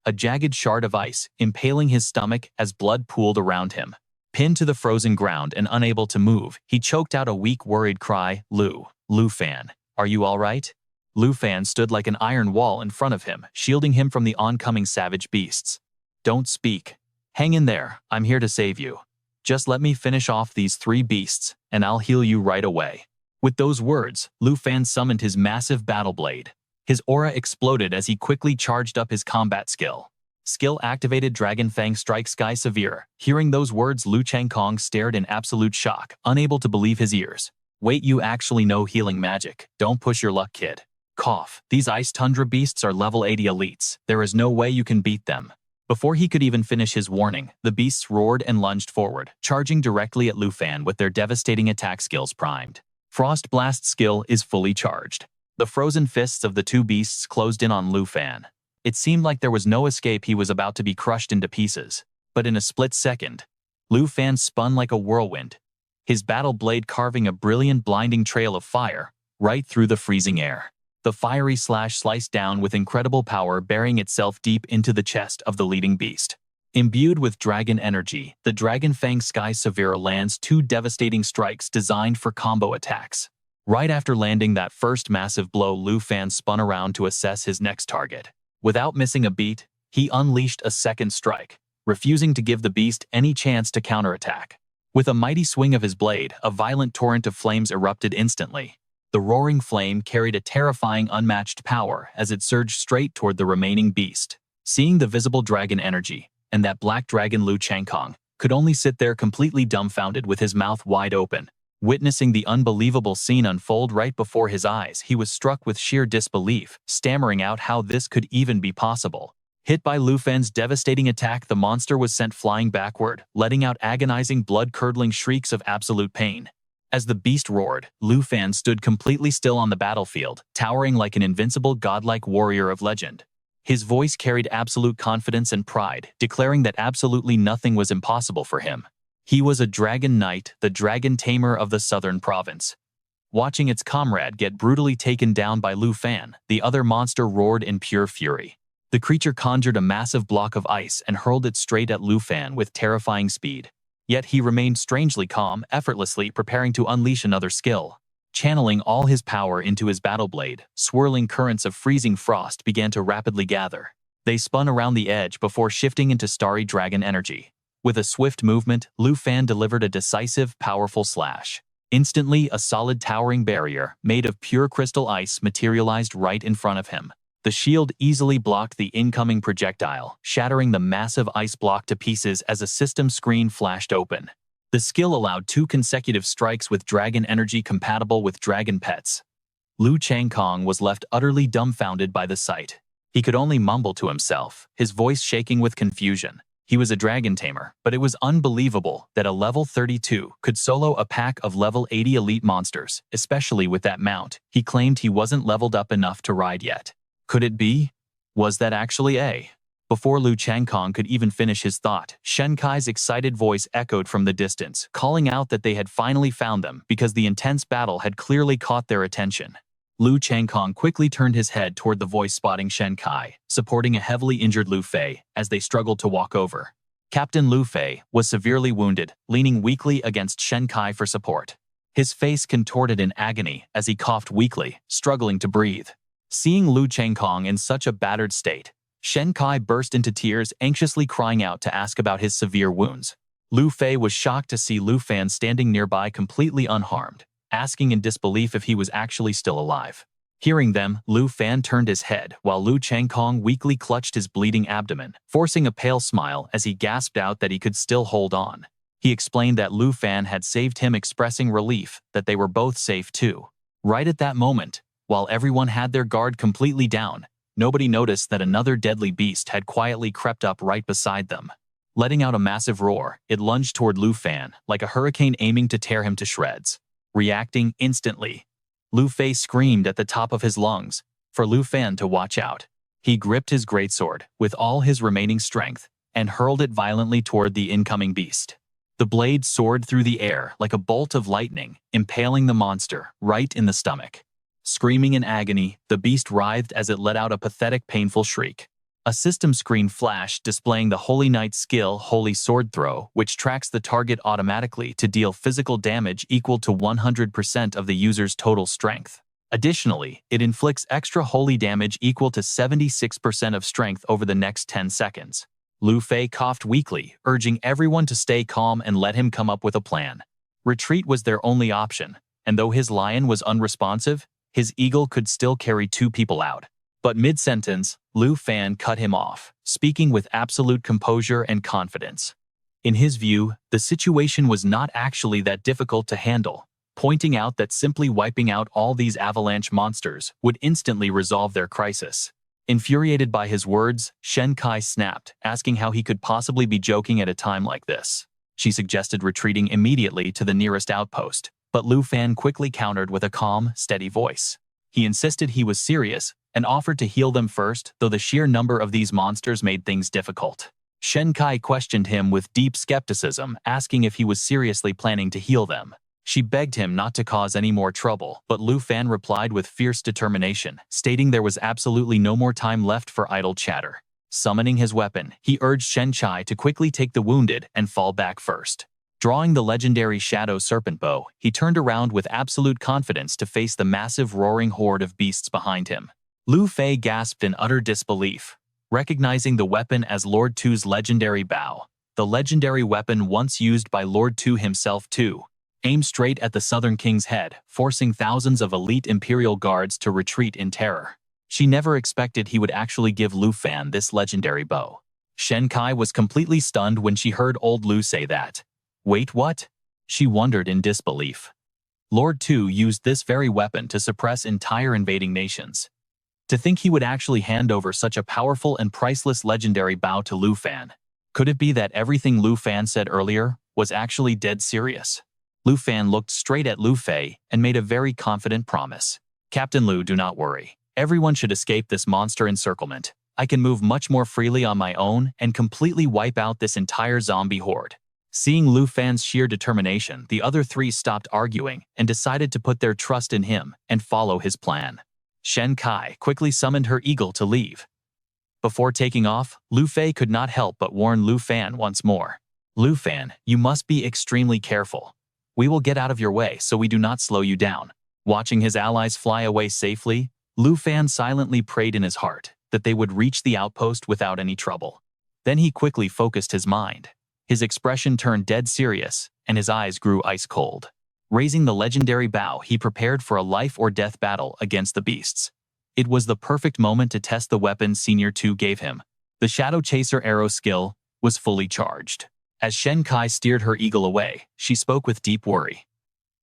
A jagged shard of ice impaling his stomach as blood pooled around him. Pinned to the frozen ground and unable to move, he choked out a weak, worried cry, Lu Fan, are you all right? Lu Fan stood like an iron wall in front of him, shielding him from the oncoming savage beasts. Don't speak. Hang in there, I'm here to save you. Just let me finish off these 3 beasts, and I'll heal you right away. With those words, Lu Fan summoned his massive battle blade. His aura exploded as he quickly charged up his combat skill. Skill activated, Dragon Fang Strike, Sky Severe. Hearing those words, Lu Chang Kong stared in absolute shock, unable to believe his ears. Wait, you actually know healing magic? Don't push your luck, kid. Cough. These ice tundra beasts are level 80 elites. There is no way you can beat them. Before he could even finish his warning, the beasts roared and lunged forward, charging directly at Lu Fan with their devastating attack skills primed. Frost Blast skill is fully charged. The frozen fists of the two beasts closed in on Lu Fan. It seemed like there was no escape. He was about to be crushed into pieces. But in a split second, Lu Fan spun like a whirlwind, his battle blade carving a brilliant blinding trail of fire right through the freezing air. The fiery slash sliced down with incredible power, burying itself deep into the chest of the leading beast. Imbued with dragon energy, the Dragon Fang Sky Severe lands two devastating strikes designed for combo attacks. Right after landing that first massive blow, Lu Fan spun around to assess his next target. Without missing a beat, he unleashed a second strike, refusing to give the beast any chance to counterattack. With a mighty swing of his blade, a violent torrent of flames erupted instantly. The roaring flame carried a terrifying, unmatched power as it surged straight toward the remaining beast. Seeing the visible dragon energy, and that black dragon, Lu Changkong could only sit there completely dumbfounded with his mouth wide open. Witnessing the unbelievable scene unfold right before his eyes, he was struck with sheer disbelief, stammering out how this could even be possible. Hit by Lu Fan's devastating attack, the monster was sent flying backward, letting out agonizing, blood-curdling shrieks of absolute pain. As the beast roared, Lu Fan stood completely still on the battlefield, towering like an invincible godlike warrior of legend. His voice carried absolute confidence and pride, declaring that absolutely nothing was impossible for him. He was a dragon knight, the dragon tamer of the southern province. Watching its comrade get brutally taken down by Lu Fan, the other monster roared in pure fury. The creature conjured a massive block of ice and hurled it straight at Lu Fan with terrifying speed. Yet he remained strangely calm, effortlessly preparing to unleash another skill. Channeling all his power into his battle blade, swirling currents of freezing frost began to rapidly gather. They spun around the edge before shifting into starry dragon energy. With a swift movement, Lu Fan delivered a decisive, powerful slash. Instantly, a solid towering barrier, made of pure crystal ice, materialized right in front of him. The shield easily blocked the incoming projectile, shattering the massive ice block to pieces as a system screen flashed open. The skill allowed 2 consecutive strikes with dragon energy compatible with dragon pets. Lu Changkong was left utterly dumbfounded by the sight. He could only mumble to himself, his voice shaking with confusion. He was a dragon tamer, but it was unbelievable that a level 32 could solo a pack of level 80 elite monsters, especially with that mount. He claimed he wasn't leveled up enough to ride yet. Could it be? Was that actually a? Before Lu Changkong could even finish his thought, Shen Kai's excited voice echoed from the distance, calling out that they had finally found them because the intense battle had clearly caught their attention. Lu Changkong quickly turned his head toward the voice, spotting Shen Kai, supporting a heavily injured Lu Fei as they struggled to walk over. Captain Lu Fei was severely wounded, leaning weakly against Shen Kai for support. His face contorted in agony as he coughed weakly, struggling to breathe. Seeing Lu Changkong in such a battered state, Shen Kai burst into tears, anxiously crying out to ask about his severe wounds. Lu Fei was shocked to see Lu Fan standing nearby completely unharmed, asking in disbelief if he was actually still alive. Hearing them, Lu Fan turned his head while Lu Changkong weakly clutched his bleeding abdomen, forcing a pale smile as he gasped out that he could still hold on. He explained that Lu Fan had saved him, expressing relief that they were both safe too. Right at that moment, while everyone had their guard completely down, nobody noticed that another deadly beast had quietly crept up right beside them. Letting out a massive roar, it lunged toward Lu Fan like a hurricane, aiming to tear him to shreds. Reacting instantly, Lu Fei screamed at the top of his lungs for Lu Fan to watch out. He gripped his greatsword with all his remaining strength and hurled it violently toward the incoming beast. The blade soared through the air like a bolt of lightning, impaling the monster right in the stomach. Screaming in agony, the beast writhed as it let out a pathetic, painful shriek. A system screen flashed displaying the Holy Knight skill Holy Sword Throw, which tracks the target automatically to deal physical damage equal to 100% of the user's total strength. Additionally, it inflicts extra holy damage equal to 76% of strength over the next 10 seconds. Lu Fei coughed weakly, urging everyone to stay calm and let him come up with a plan. Retreat was their only option, and though his lion was unresponsive, his eagle could still carry 2 people out. But mid-sentence, Lu Fan cut him off, speaking with absolute composure and confidence. In his view, the situation was not actually that difficult to handle, pointing out that simply wiping out all these avalanche monsters would instantly resolve their crisis. Infuriated by his words, Shen Kai snapped, asking how he could possibly be joking at a time like this. She suggested retreating immediately to the nearest outpost, But Lu Fan quickly countered with a calm, steady voice. He insisted he was serious and offered to heal them first, though the sheer number of these monsters made things difficult. Shen Kai questioned him with deep skepticism, asking if he was seriously planning to heal them. She begged him not to cause any more trouble, but Lu Fan replied with fierce determination, stating there was absolutely no more time left for idle chatter. Summoning his weapon, he urged Shen Kai to quickly take the wounded and fall back first. Drawing the legendary Shadow Serpent Bow, he turned around with absolute confidence to face the massive roaring horde of beasts behind him. Lu Fei gasped in utter disbelief, recognizing the weapon as Lord Tu's legendary bow. The legendary weapon once used by Lord Tu himself too, aimed straight at the Southern King's head, forcing thousands of elite Imperial guards to retreat in terror. She never expected he would actually give Lu Fan this legendary bow. Shen Kai was completely stunned when she heard old Lu say that. Wait, what? She wondered in disbelief. Lord Tu used this very weapon to suppress entire invading nations. To think he would actually hand over such a powerful and priceless legendary bow to Lu Fan. Could it be that everything Lu Fan said earlier was actually dead serious? Lu Fan looked straight at Lu Fei and made a very confident promise. Captain Lu, do not worry. Everyone should escape this monster encirclement. I can move much more freely on my own and completely wipe out this entire zombie horde. Seeing Lu Fan's sheer determination, the other three stopped arguing and decided to put their trust in him and follow his plan. Shen Kai quickly summoned her eagle to leave. Before taking off, Lu Fei could not help but warn Lu Fan once more. Lu Fan, you must be extremely careful. We will get out of your way so we do not slow you down. Watching his allies fly away safely, Lu Fan silently prayed in his heart that they would reach the outpost without any trouble. Then he quickly focused his mind. His expression turned dead serious, and his eyes grew ice cold. Raising the legendary bow, he prepared for a life-or-death battle against the beasts. It was the perfect moment to test the weapon Senior 2 gave him. The Shadow Chaser arrow skill was fully charged. As Shen Kai steered her eagle away, she spoke with deep worry.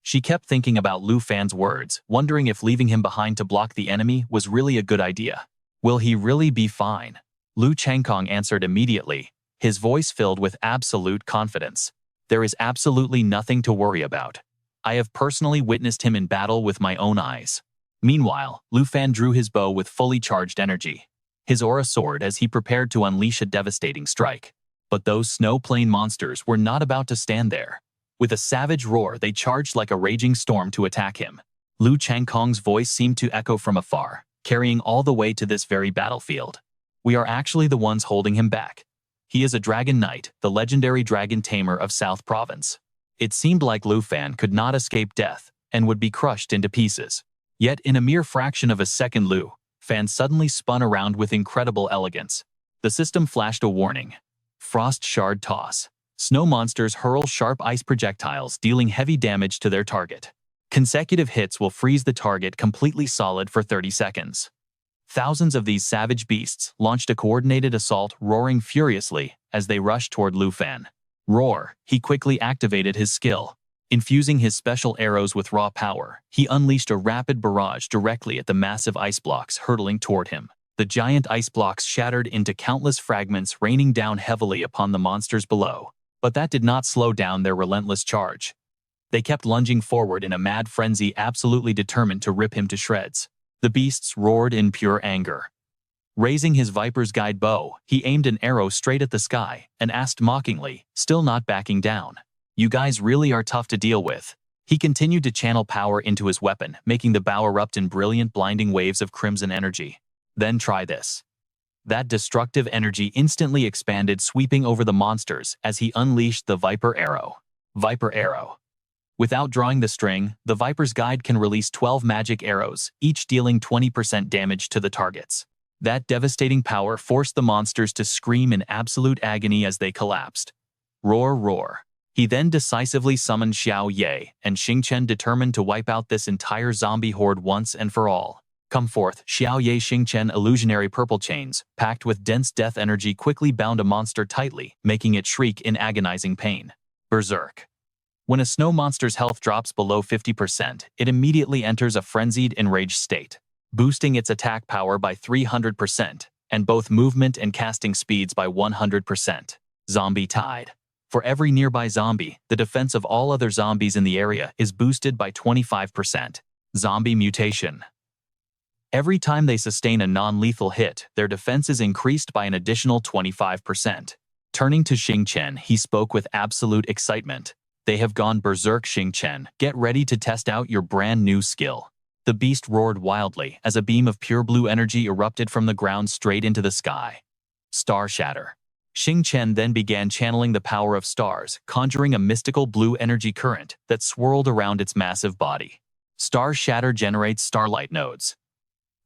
She kept thinking about Lu Fan's words, wondering if leaving him behind to block the enemy was really a good idea. Will he really be fine? Lu Changkong answered immediately, his voice filled with absolute confidence. There is absolutely nothing to worry about. I have personally witnessed him in battle with my own eyes. Meanwhile, Lu Fan drew his bow with fully charged energy. His aura soared as he prepared to unleash a devastating strike. But those snow plane monsters were not about to stand there. With a savage roar, they charged like a raging storm to attack him. Lu Changkong's voice seemed to echo from afar, carrying all the way to this very battlefield. We are actually the ones holding him back. He is a dragon knight, the legendary dragon tamer of South Province. It seemed like Lu Fan could not escape death and would be crushed into pieces. Yet in a mere fraction of a second, Lu Fan suddenly spun around with incredible elegance. The system flashed a warning. Frost Shard Toss. Snow monsters hurl sharp ice projectiles, dealing heavy damage to their target. Consecutive hits will freeze the target completely solid for 30 seconds. Thousands of these savage beasts launched a coordinated assault, roaring furiously as they rushed toward Lu Fan. Roar! He quickly activated his skill. Infusing his special arrows with raw power, he unleashed a rapid barrage directly at the massive ice blocks hurtling toward him. The giant ice blocks shattered into countless fragments, raining down heavily upon the monsters below. But that did not slow down their relentless charge. They kept lunging forward in a mad frenzy, absolutely determined to rip him to shreds. The beasts roared in pure anger. Raising his Viper's Guide bow, he aimed an arrow straight at the sky and asked mockingly, still not backing down, "You guys really are tough to deal with." He continued to channel power into his weapon, making the bow erupt in brilliant, blinding waves of crimson energy. Then try this. That destructive energy instantly expanded, sweeping over the monsters as he unleashed the Viper Arrow. Viper Arrow. Without drawing the string, the Viper's Guide can release 12 magic arrows, each dealing 20% damage to the targets. That devastating power forced the monsters to scream in absolute agony as they collapsed. Roar, roar. He then decisively summoned Xiao Ye and Xing Chen, determined to wipe out this entire zombie horde once and for all. Come forth. Xiao Ye Xing Chen illusionary purple chains, packed with dense death energy, quickly bound a monster tightly, making it shriek in agonizing pain. Berserk. When a snow monster's health drops below 50%, it immediately enters a frenzied, enraged state, boosting its attack power by 300% and both movement and casting speeds by 100%. Zombie Tide. For every nearby zombie, the defense of all other zombies in the area is boosted by 25%. Zombie mutation. Every time they sustain a non-lethal hit, their defense is increased by an additional 25%. Turning to Xing Chen, he spoke with absolute excitement. They have gone berserk, Xing Chen. Get ready to test out your brand new skill. The beast roared wildly as a beam of pure blue energy erupted from the ground straight into the sky. Star Shatter. Xing Chen then began channeling the power of stars, conjuring a mystical blue energy current that swirled around its massive body. Star Shatter generates starlight nodes.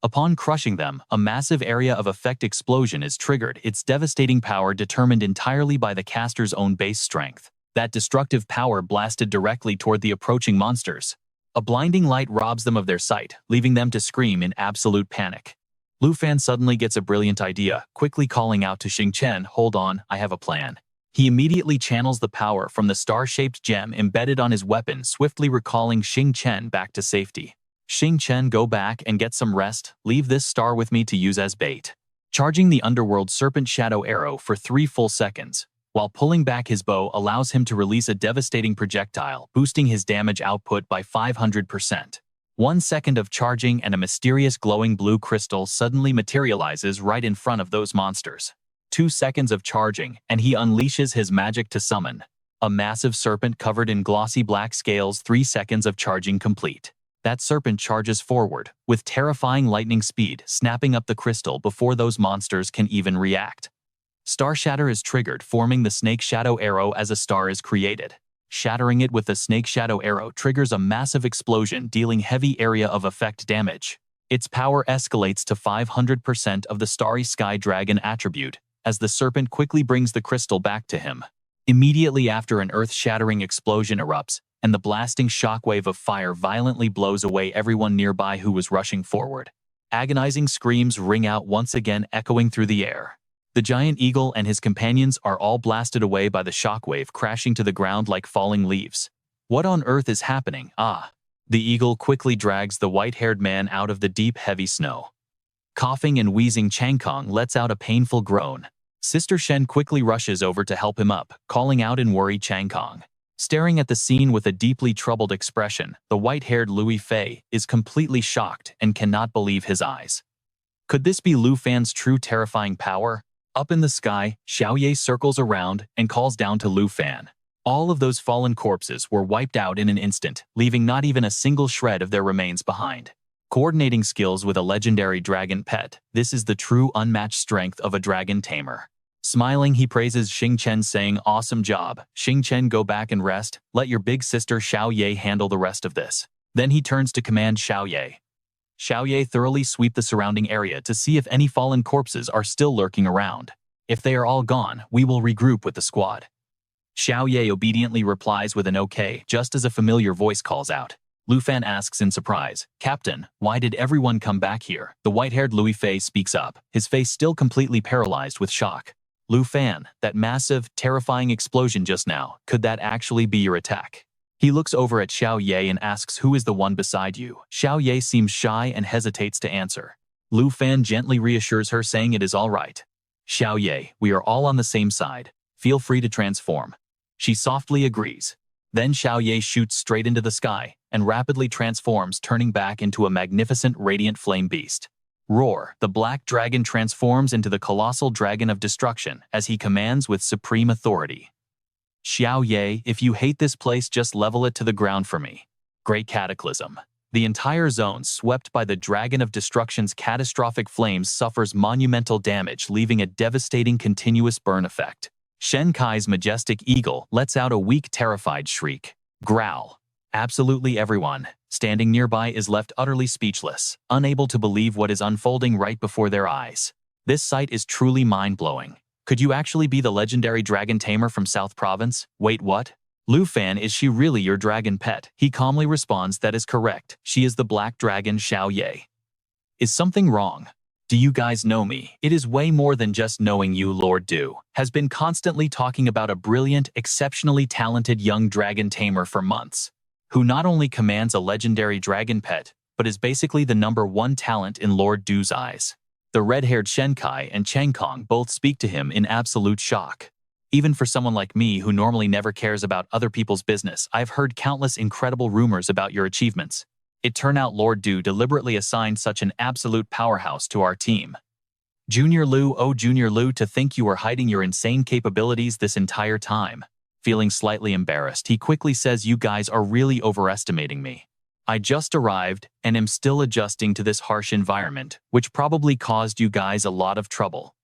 Upon crushing them, a massive area of effect explosion is triggered, its devastating power determined entirely by the caster's own base strength. That destructive power blasted directly toward the approaching monsters. A blinding light robs them of their sight, leaving them to scream in absolute panic. Lu Fan suddenly gets a brilliant idea, quickly calling out to Xing Chen, "Hold on, I have a plan." He immediately channels the power from the star-shaped gem embedded on his weapon, swiftly recalling Xing Chen back to safety. Xing Chen, go back and get some rest. Leave this star with me to use as bait. Charging the underworld serpent shadow arrow for 3 full seconds, while pulling back his bow allows him to release a devastating projectile, boosting his damage output by 500%. 1 second of charging and a mysterious glowing blue crystal suddenly materializes right in front of those monsters. 2 seconds of charging, and he unleashes his magic to summon a massive serpent covered in glossy black scales. 3 seconds of charging complete. That serpent charges forward, with terrifying lightning speed, snapping up the crystal before those monsters can even react. Star Shatter is triggered, forming the Snake Shadow Arrow as a star is created. Shattering it with the Snake Shadow Arrow triggers a massive explosion, dealing heavy area of effect damage. Its power escalates to 500% of the Starry Sky Dragon attribute, as the serpent quickly brings the crystal back to him. Immediately after, an earth-shattering explosion erupts, and the blasting shockwave of fire violently blows away everyone nearby who was rushing forward. Agonizing screams ring out once again, echoing through the air. The giant eagle and his companions are all blasted away by the shockwave, crashing to the ground like falling leaves. What on earth is happening? Ah! The eagle quickly drags the white-haired man out of the deep, heavy snow. Coughing and wheezing, Changkong lets out a painful groan. Sister Shen quickly rushes over to help him up, calling out in worry, "Changkong." Staring at the scene with a deeply troubled expression, the white-haired Louis Fei is completely shocked and cannot believe his eyes. Could this be Lu Fan's true terrifying power? Up in the sky, Xiaoye circles around and calls down to Lu Fan. All of those fallen corpses were wiped out in an instant, leaving not even a single shred of their remains behind. Coordinating skills with a legendary dragon pet, this is the true unmatched strength of a dragon tamer. Smiling, he praises Xing Chen, saying, "Awesome job. Xing Chen, go back and rest. Let your big sister Xiaoye handle the rest of this." Then he turns to command Xiaoye. Xiaoye, thoroughly sweep the surrounding area to see if any fallen corpses are still lurking around. If they are all gone, we will regroup with the squad. Xiaoye obediently replies with an okay, just as a familiar voice calls out. Lu Fan asks in surprise, "Captain, why did everyone come back here?" The white-haired Louis Fei speaks up, his face still completely paralyzed with shock. "Lu Fan, that massive, terrifying explosion just now, could that actually be your attack?" He looks over at Xiaoye and asks, "Who is the one beside you?" Xiaoye seems shy and hesitates to answer. Lu Fan gently reassures her, saying it is all right. "Xiaoye, we are all on the same side. Feel free to transform." She softly agrees. Then Xiaoye shoots straight into the sky and rapidly transforms, turning back into a magnificent radiant flame beast. Roar! The black dragon transforms into the colossal dragon of destruction as he commands with supreme authority. "Xiaoye, if you hate this place, just level it to the ground for me." Great cataclysm. The entire zone, swept by the dragon of destruction's catastrophic flames, suffers monumental damage, leaving a devastating continuous burn effect. Shen Kai's majestic eagle lets out a weak, terrified shriek. Growl. Absolutely everyone standing nearby is left utterly speechless, unable to believe what is unfolding right before their eyes. This sight is truly mind-blowing. Could you actually be the legendary dragon tamer from South Province? Wait, what? Lu Fan, is she really your dragon pet? He calmly responds, that is correct. She is the black dragon Xiaoye. Is something wrong? Do you guys know me? It is way more than just knowing you. Lord Du has been constantly talking about a brilliant, exceptionally talented young dragon tamer for months, who not only commands a legendary dragon pet, but is basically the #1 talent in Lord Du's eyes. The red-haired Shen Kai and Cheng Kong both speak to him in absolute shock. Even for someone like me who normally never cares about other people's business, I've heard countless incredible rumors about your achievements. It turned out Lord Du deliberately assigned such an absolute powerhouse to our team. Junior Lu, oh Junior Lu, to think you were hiding your insane capabilities this entire time. Feeling slightly embarrassed, he quickly says, you guys are really overestimating me. I just arrived and am still adjusting to this harsh environment, which probably caused you guys a lot of trouble.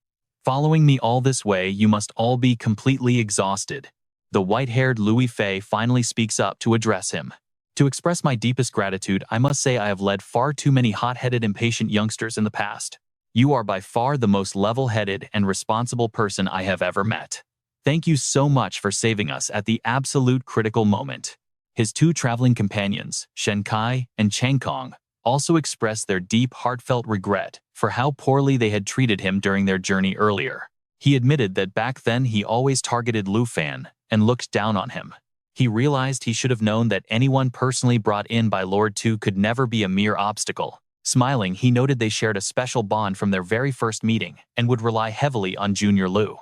Following me all this way, you must all be completely exhausted. The white-haired Louis Fei finally speaks up to address him. To express my deepest gratitude, I must say I have led far too many hot-headed, impatient youngsters in the past. You are by far the most level-headed and responsible person I have ever met. Thank you so much for saving us at the absolute critical moment. His two traveling companions, Shen Kai and Chang Kong, also expressed their deep, heartfelt regret for how poorly they had treated him during their journey earlier. He admitted that back then he always targeted Lu Fan and looked down on him. He realized he should have known that anyone personally brought in by Lord Tu could never be a mere obstacle. Smiling, he noted they shared a special bond from their very first meeting and would rely heavily on Junior Lu.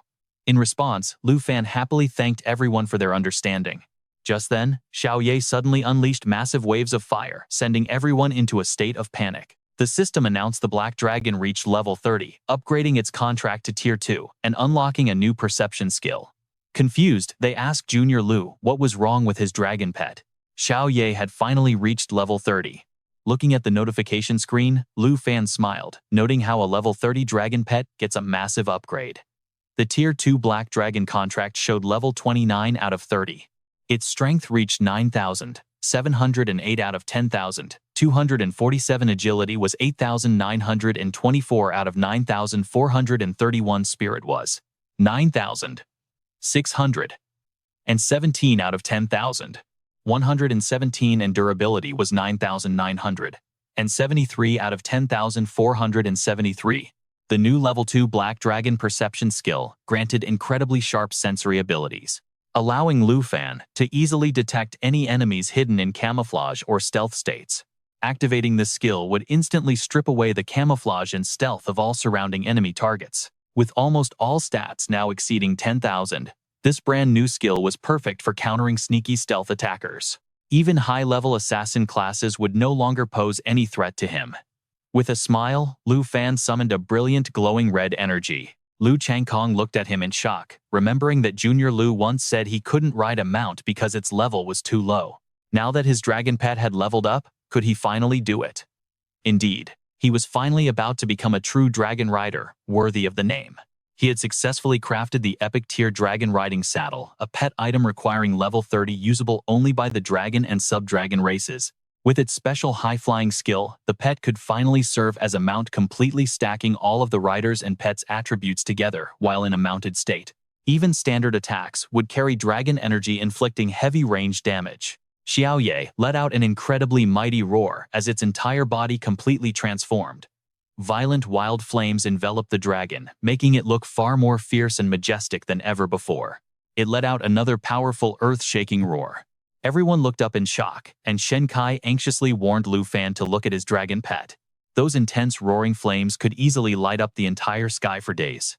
In response, Lu Fan happily thanked everyone for their understanding. Just then, Xiao Ye suddenly unleashed massive waves of fire, sending everyone into a state of panic. The system announced the Black Dragon reached level 30, upgrading its contract to Tier 2 and unlocking a new perception skill. Confused, they asked Junior Lu what was wrong with his dragon pet. Xiao Ye had finally reached level 30. Looking at the notification screen, Lu Fan smiled, noting how a level 30 dragon pet gets a massive upgrade. The Tier 2 Black Dragon contract showed level 29 out of 30. Its strength reached 9,708 out of 10,247. Agility was 8,924 out of 9,431. Spirit was 9,617 out of 10,117, and durability was 9,973 out of 10,473. The new level 2 Black Dragon perception skill granted incredibly sharp sensory abilities, allowing Lu Fan to easily detect any enemies hidden in camouflage or stealth states. Activating this skill would instantly strip away the camouflage and stealth of all surrounding enemy targets. With almost all stats now exceeding 10,000, this brand new skill was perfect for countering sneaky stealth attackers. Even high-level assassin classes would no longer pose any threat to him. With a smile, Lu Fan summoned a brilliant glowing red energy. Lu Changkong looked at him in shock, remembering that Junior Lu once said he couldn't ride a mount because its level was too low. Now that his dragon pet had leveled up, could he finally do it? Indeed, he was finally about to become a true dragon rider, worthy of the name. He had successfully crafted the epic tier dragon riding saddle, a pet item requiring level 30, usable only by the dragon and sub-dragon races. With its special high-flying skill, the pet could finally serve as a mount, completely stacking all of the rider's and pet's attributes together while in a mounted state. Even standard attacks would carry dragon energy, inflicting heavy range damage. Xiao Ye let out an incredibly mighty roar as its entire body completely transformed. Violent wild flames enveloped the dragon, making it look far more fierce and majestic than ever before. It let out another powerful earth-shaking roar. Everyone looked up in shock, and Shen Kai anxiously warned Lu Fan to look at his dragon pet. Those intense roaring flames could easily light up the entire sky for days.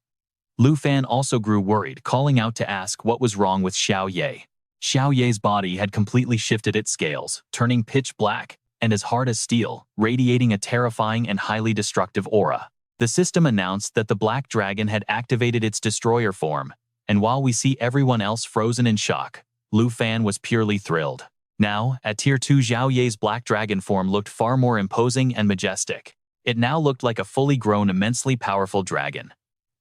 Lu Fan also grew worried, calling out to ask what was wrong with Xiao Ye. Xiao Ye's body had completely shifted its scales, turning pitch black and as hard as steel, radiating a terrifying and highly destructive aura. The system announced that the Black Dragon had activated its destroyer form, and while we see everyone else frozen in shock, Lu Fan was purely thrilled. Now, at Tier 2, Xiao Ye's Black Dragon form looked far more imposing and majestic. It now looked like a fully grown, immensely powerful dragon.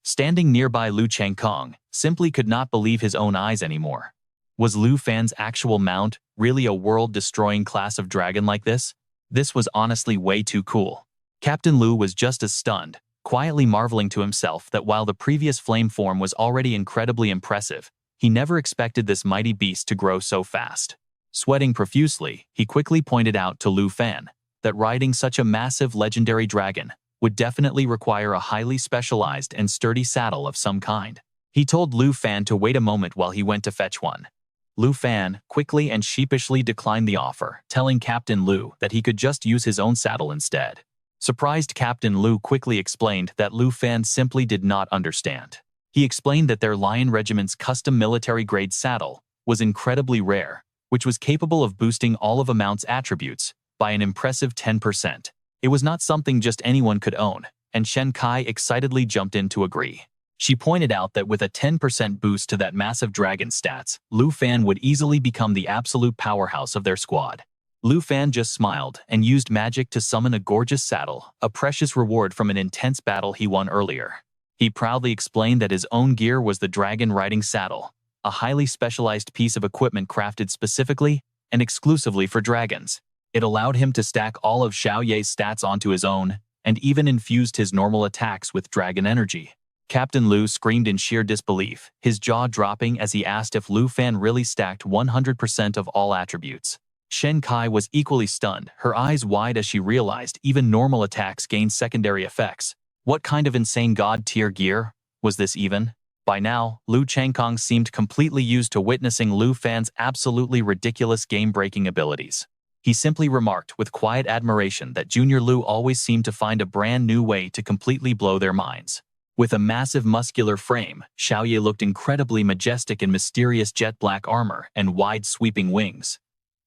Standing nearby, Lu Changkong simply could not believe his own eyes anymore. Was Lu Fan's actual mount really a world-destroying class of dragon like this? This was honestly way too cool. Captain Lu was just as stunned, quietly marveling to himself that while the previous flame form was already incredibly impressive, he never expected this mighty beast to grow so fast. Sweating profusely, he quickly pointed out to Lu Fan that riding such a massive legendary dragon would definitely require a highly specialized and sturdy saddle of some kind. He told Lu Fan to wait a moment while he went to fetch one. Lu Fan quickly and sheepishly declined the offer, telling Captain Lu that he could just use his own saddle instead. Surprised, Captain Lu quickly explained that Lu Fan simply did not understand. He explained that their Lion Regiment's custom military-grade saddle was incredibly rare, which was capable of boosting all of a mount's attributes by an impressive 10%. It was not something just anyone could own, and Shen Kai excitedly jumped in to agree. She pointed out that with a 10% boost to that massive dragon stats, Lu Fan would easily become the absolute powerhouse of their squad. Lu Fan just smiled and used magic to summon a gorgeous saddle, a precious reward from an intense battle he won earlier. He proudly explained that his own gear was the dragon riding saddle, a highly specialized piece of equipment crafted specifically and exclusively for dragons. It allowed him to stack all of Xiao Ye's stats onto his own, and even infused his normal attacks with dragon energy. Captain Lu screamed in sheer disbelief, his jaw dropping as he asked if Lu Fan really stacked 100% of all attributes. Shen Kai was equally stunned, her eyes wide as she realized even normal attacks gained secondary effects. What kind of insane god-tier gear was this even? By now, Lu Changkong seemed completely used to witnessing Lu Fan's absolutely ridiculous game-breaking abilities. He simply remarked with quiet admiration that Junior Lu always seemed to find a brand new way to completely blow their minds. With a massive muscular frame, Xiao Ye looked incredibly majestic in mysterious jet-black armor and wide sweeping wings.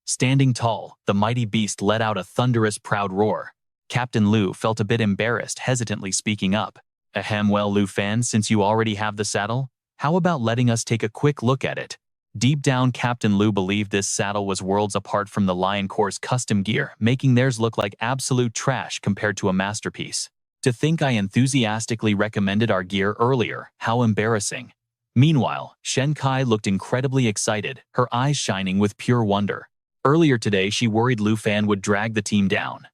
Standing tall, the mighty beast let out a thunderous proud roar. Captain Lu felt a bit embarrassed, hesitantly speaking up. Ahem, well, Lu Fan, since you already have the saddle, how about letting us take a quick look at it? Deep down, Captain Lu believed this saddle was worlds apart from the Lion Corps' custom gear, making theirs look like absolute trash compared to a masterpiece. To think I enthusiastically recommended our gear earlier, how embarrassing. Meanwhile, Shen Kai looked incredibly excited, her eyes shining with pure wonder. Earlier today, she worried Lu Fan would drag the team down.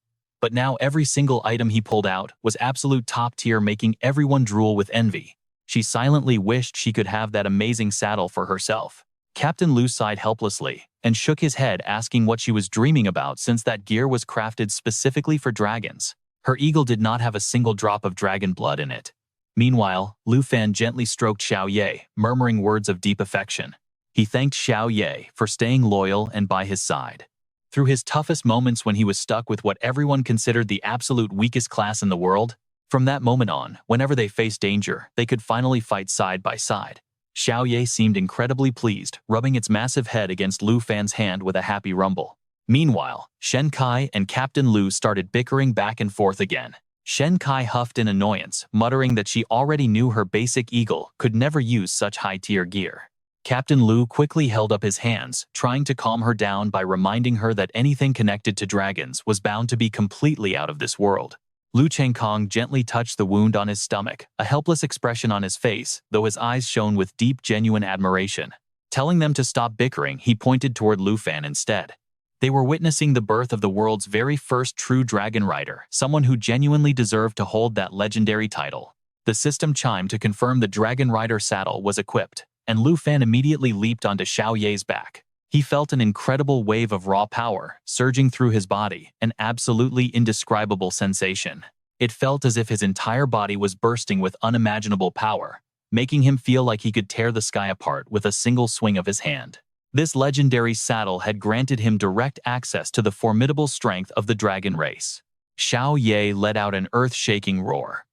But now every single item he pulled out was absolute top tier, making everyone drool with envy. She silently wished she could have that amazing saddle for herself. Captain Lu sighed helplessly and shook his head, asking what she was dreaming about since that gear was crafted specifically for dragons. Her eagle did not have a single drop of dragon blood in it. Meanwhile, Lu Fan gently stroked Xiao Ye, murmuring words of deep affection. He thanked Xiao Ye for staying loyal and by his side. Through his toughest moments when he was stuck with what everyone considered the absolute weakest class in the world, from that moment on, whenever they faced danger, they could finally fight side by side. Xiao Ye seemed incredibly pleased, rubbing its massive head against Lu Fan's hand with a happy rumble. Meanwhile, Shen Kai and Captain Lu started bickering back and forth again. Shen Kai huffed in annoyance, muttering that she already knew her basic eagle could never use such high-tier gear. Captain Lu quickly held up his hands, trying to calm her down by reminding her that anything connected to dragons was bound to be completely out of this world. Lu Changkong gently touched the wound on his stomach, a helpless expression on his face, though his eyes shone with deep, genuine admiration. Telling them to stop bickering, he pointed toward Lu Fan instead. They were witnessing the birth of the world's very first true dragon rider, someone who genuinely deserved to hold that legendary title. The system chimed to confirm the dragon rider saddle was equipped, and Lu Fan immediately leaped onto Xiao Ye's back. He felt an incredible wave of raw power surging through his body, an absolutely indescribable sensation. It felt as if his entire body was bursting with unimaginable power, making him feel like he could tear the sky apart with a single swing of his hand. This legendary saddle had granted him direct access to the formidable strength of the dragon race. Xiao Ye let out an earth-shaking roar.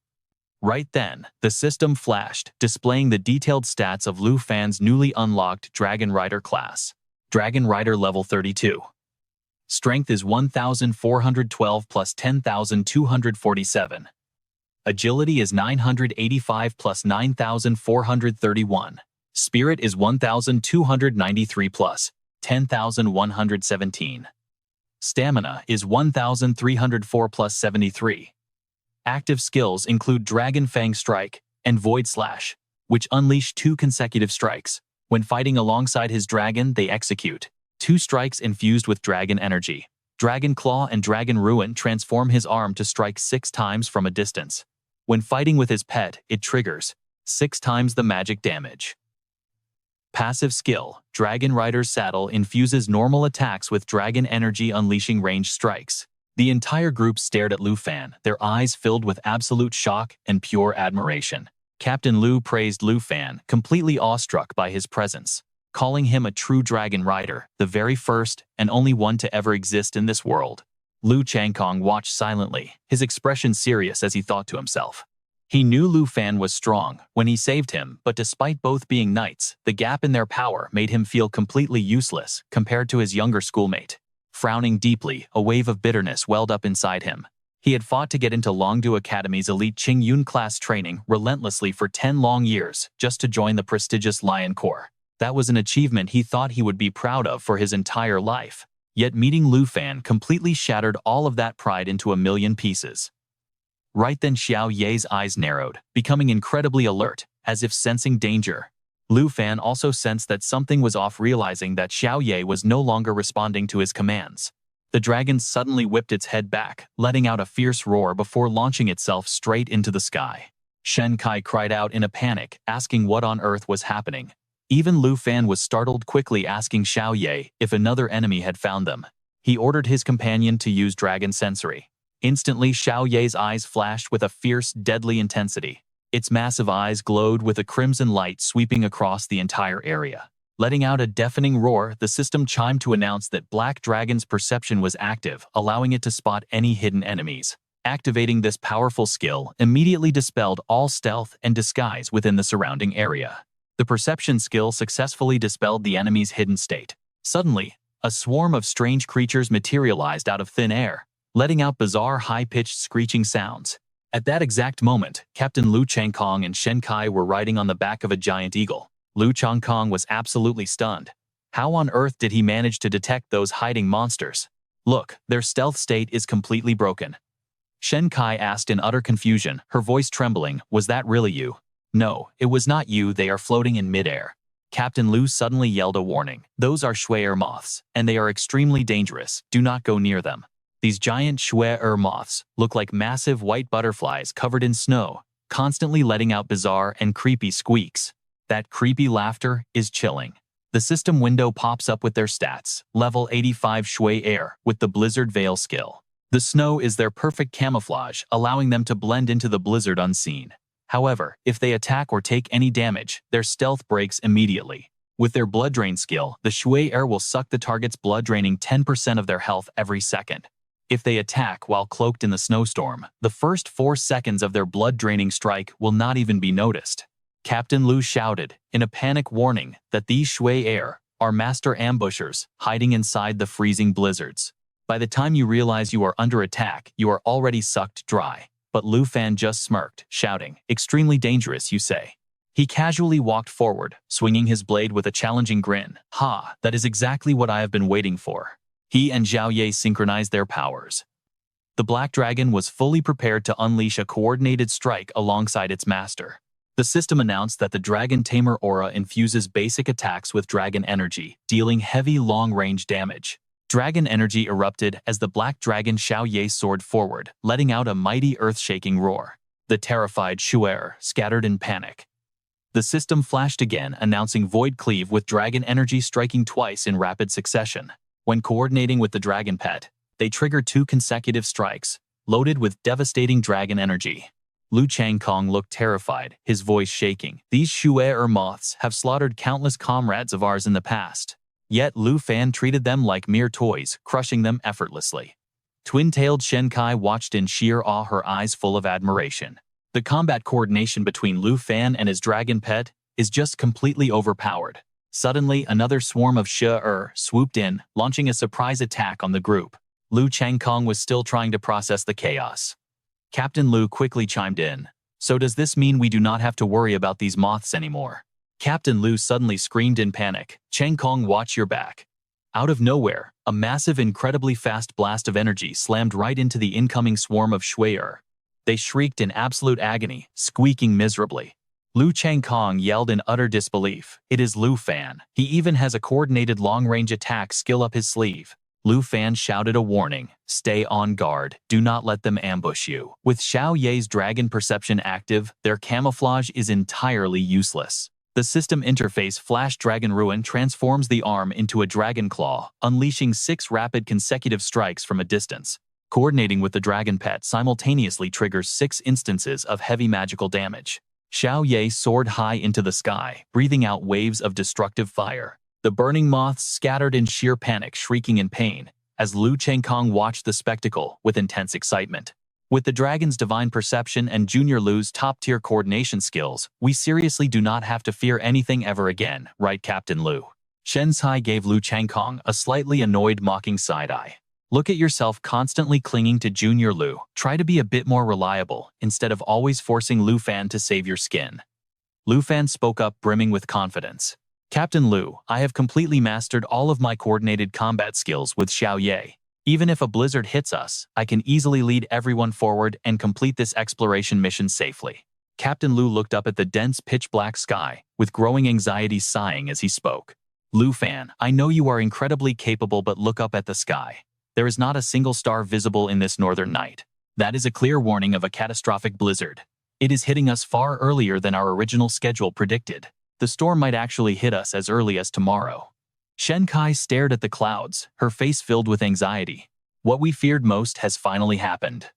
Right then, the system flashed, displaying the detailed stats of Lu Fan's newly unlocked Dragon Rider class. Dragon Rider level 32. Strength is 1,412 plus 10,247. Agility is 985 plus 9,431. Spirit is 1,293 plus 10,117. Stamina is 1,304 plus 73. Active skills include Dragon Fang Strike and Void Slash, which unleash 2 consecutive strikes. When fighting alongside his dragon, they execute 2 strikes infused with dragon energy. Dragon Claw and Dragon Ruin transform his arm to strike 6 times from a distance. When fighting with his pet, it triggers 6 times the magic damage. Passive skill, Dragon Rider's Saddle infuses normal attacks with dragon energy, unleashing ranged strikes. The entire group stared at Lu Fan, their eyes filled with absolute shock and pure admiration. Captain Lu praised Lu Fan, completely awestruck by his presence, calling him a true dragon rider, the very first and only one to ever exist in this world. Lu Changkong watched silently, his expression serious as he thought to himself. He knew Lu Fan was strong when he saved him, but despite both being knights, the gap in their power made him feel completely useless compared to his younger schoolmate. Frowning deeply, a wave of bitterness welled up inside him. He had fought to get into Longdu Academy's elite Qingyun class training relentlessly for 10 long years just to join the prestigious Lion Corps. That was an achievement he thought he would be proud of for his entire life. Yet meeting Lu Fan completely shattered all of that pride into a million pieces. Right then Xiao Ye's eyes narrowed, becoming incredibly alert, as if sensing danger. Lu Fan also sensed that something was off, realizing that Xiao Ye was no longer responding to his commands. The dragon suddenly whipped its head back, letting out a fierce roar before launching itself straight into the sky. Shen Kai cried out in a panic, asking what on earth was happening. Even Lu Fan was startled, quickly asking Xiao Ye if another enemy had found them. He ordered his companion to use Dragon Sensory. Instantly, Xiao Ye's eyes flashed with a fierce, deadly intensity. Its massive eyes glowed with a crimson light sweeping across the entire area. Letting out a deafening roar, the system chimed to announce that Black Dragon's perception was active, allowing it to spot any hidden enemies. Activating this powerful skill immediately dispelled all stealth and disguise within the surrounding area. The perception skill successfully dispelled the enemy's hidden state. Suddenly, a swarm of strange creatures materialized out of thin air, letting out bizarre high-pitched screeching sounds. At that exact moment, Captain Lu Changkong and Shen Kai were riding on the back of a giant eagle. Lu Changkong was absolutely stunned. How on earth did he manage to detect those hiding monsters? Look, their stealth state is completely broken. Shen Kai asked in utter confusion, her voice trembling, was that really you? No, it was not you, they are floating in midair. Captain Lu suddenly yelled a warning. Those are shui moths, and they are extremely dangerous, do not go near them. These giant shui moths look like massive white butterflies covered in snow, constantly letting out bizarre and creepy squeaks. That creepy laughter is chilling. The system window pops up with their stats, level 85 shui air with the Blizzard Veil skill. The snow is their perfect camouflage, allowing them to blend into the blizzard unseen. However, if they attack or take any damage, their stealth breaks immediately. With their blood drain skill, the shui air will suck the target's blood, draining 10% of their health every second. If they attack while cloaked in the snowstorm, the first 4 seconds of their blood-draining strike will not even be noticed. Captain Lu shouted, in a panic, warning that these shui air are master ambushers hiding inside the freezing blizzards. By the time you realize you are under attack, you are already sucked dry. But Lu Fan just smirked, shouting, extremely dangerous, you say? He casually walked forward, swinging his blade with a challenging grin. Ha, that is exactly what I have been waiting for. He and Xiao Ye synchronized their powers. The Black Dragon was fully prepared to unleash a coordinated strike alongside its master. The system announced that the Dragon Tamer aura infuses basic attacks with dragon energy, dealing heavy long-range damage. Dragon energy erupted as the Black Dragon Xiao Ye soared forward, letting out a mighty earth-shaking roar. The terrified Shu'er scattered in panic. The system flashed again, announcing Void Cleave with dragon energy striking twice in rapid succession. When coordinating with the dragon pet, they triggered 2 consecutive strikes, loaded with devastating dragon energy. Lu Changkong looked terrified, his voice shaking. These shui moths have slaughtered countless comrades of ours in the past. Yet Lu Fan treated them like mere toys, crushing them effortlessly. Twin-tailed Shen Kai watched in sheer awe, her eyes full of admiration. The combat coordination between Lu Fan and his dragon pet is just completely overpowered. Suddenly, another swarm of Shu'er swooped in, launching a surprise attack on the group. Lu Changkong was still trying to process the chaos. Captain Lu quickly chimed in. So does this mean we do not have to worry about these moths anymore? Captain Lu suddenly screamed in panic. Changkong, watch your back. Out of nowhere, a massive, incredibly fast blast of energy slammed right into the incoming swarm of Shu'er. They shrieked in absolute agony, squeaking miserably. Lu Changkong yelled in utter disbelief. It is Lu Fan. He even has a coordinated long-range attack skill up his sleeve. Lu Fan shouted a warning. Stay on guard. Do not let them ambush you. With Xiao Ye's dragon perception active, their camouflage is entirely useless. The system interface Flash Dragon Ruin transforms the arm into a dragon claw, unleashing 6 rapid consecutive strikes from a distance. Coordinating with the dragon pet simultaneously triggers 6 instances of heavy magical damage. Xiao Ye soared high into the sky, breathing out waves of destructive fire. The burning moths scattered in sheer panic, shrieking in pain, as Lu Changkong watched the spectacle with intense excitement. With the dragon's divine perception and Junior Lu's top-tier coordination skills, we seriously do not have to fear anything ever again, right, Captain Lu? Shen Cai gave Lu Changkong a slightly annoyed mocking side-eye. Look at yourself constantly clinging to Junior Lu. Try to be a bit more reliable, instead of always forcing Lu Fan to save your skin. Lu Fan spoke up, brimming with confidence. Captain Lu, I have completely mastered all of my coordinated combat skills with Xiao Ye. Even if a blizzard hits us, I can easily lead everyone forward and complete this exploration mission safely. Captain Lu looked up at the dense pitch-black sky, with growing anxiety sighing as he spoke. Lu Fan, I know you are incredibly capable, but look up at the sky. There is not a single star visible in this northern night. That is a clear warning of a catastrophic blizzard. It is hitting us far earlier than our original schedule predicted. The storm might actually hit us as early as tomorrow. Shen Cai stared at the clouds, her face filled with anxiety. What we feared most has finally happened.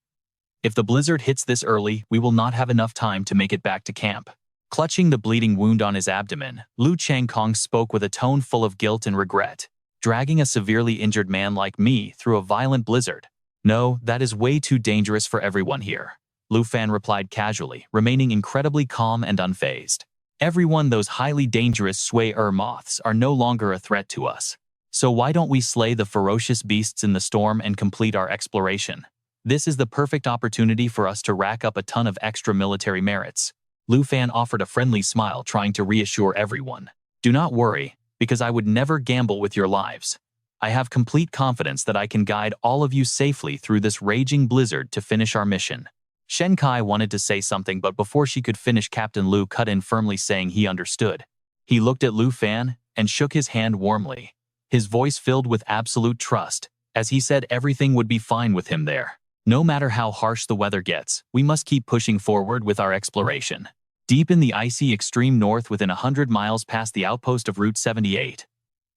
If the blizzard hits this early, we will not have enough time to make it back to camp. Clutching the bleeding wound on his abdomen, Lu Changkong spoke with a tone full of guilt and regret. Dragging a severely injured man like me through a violent blizzard. No, that is way too dangerous for everyone here. Lu Fan replied casually, remaining incredibly calm and unfazed. Everyone, those highly dangerous Sui-Er moths are no longer a threat to us. So why don't we slay the ferocious beasts in the storm and complete our exploration? This is the perfect opportunity for us to rack up a ton of extra military merits. Lu Fan offered a friendly smile, trying to reassure everyone. Do not worry, because I would never gamble with your lives. I have complete confidence that I can guide all of you safely through this raging blizzard to finish our mission. Shen Cai wanted to say something, but before she could finish, Captain Lu cut in firmly, saying he understood. He looked at Lu Fan and shook his hand warmly. His voice filled with absolute trust, as he said everything would be fine with him there. No matter how harsh the weather gets, we must keep pushing forward with our exploration. Deep in the icy extreme north, within 100 miles past the outpost of Route 78,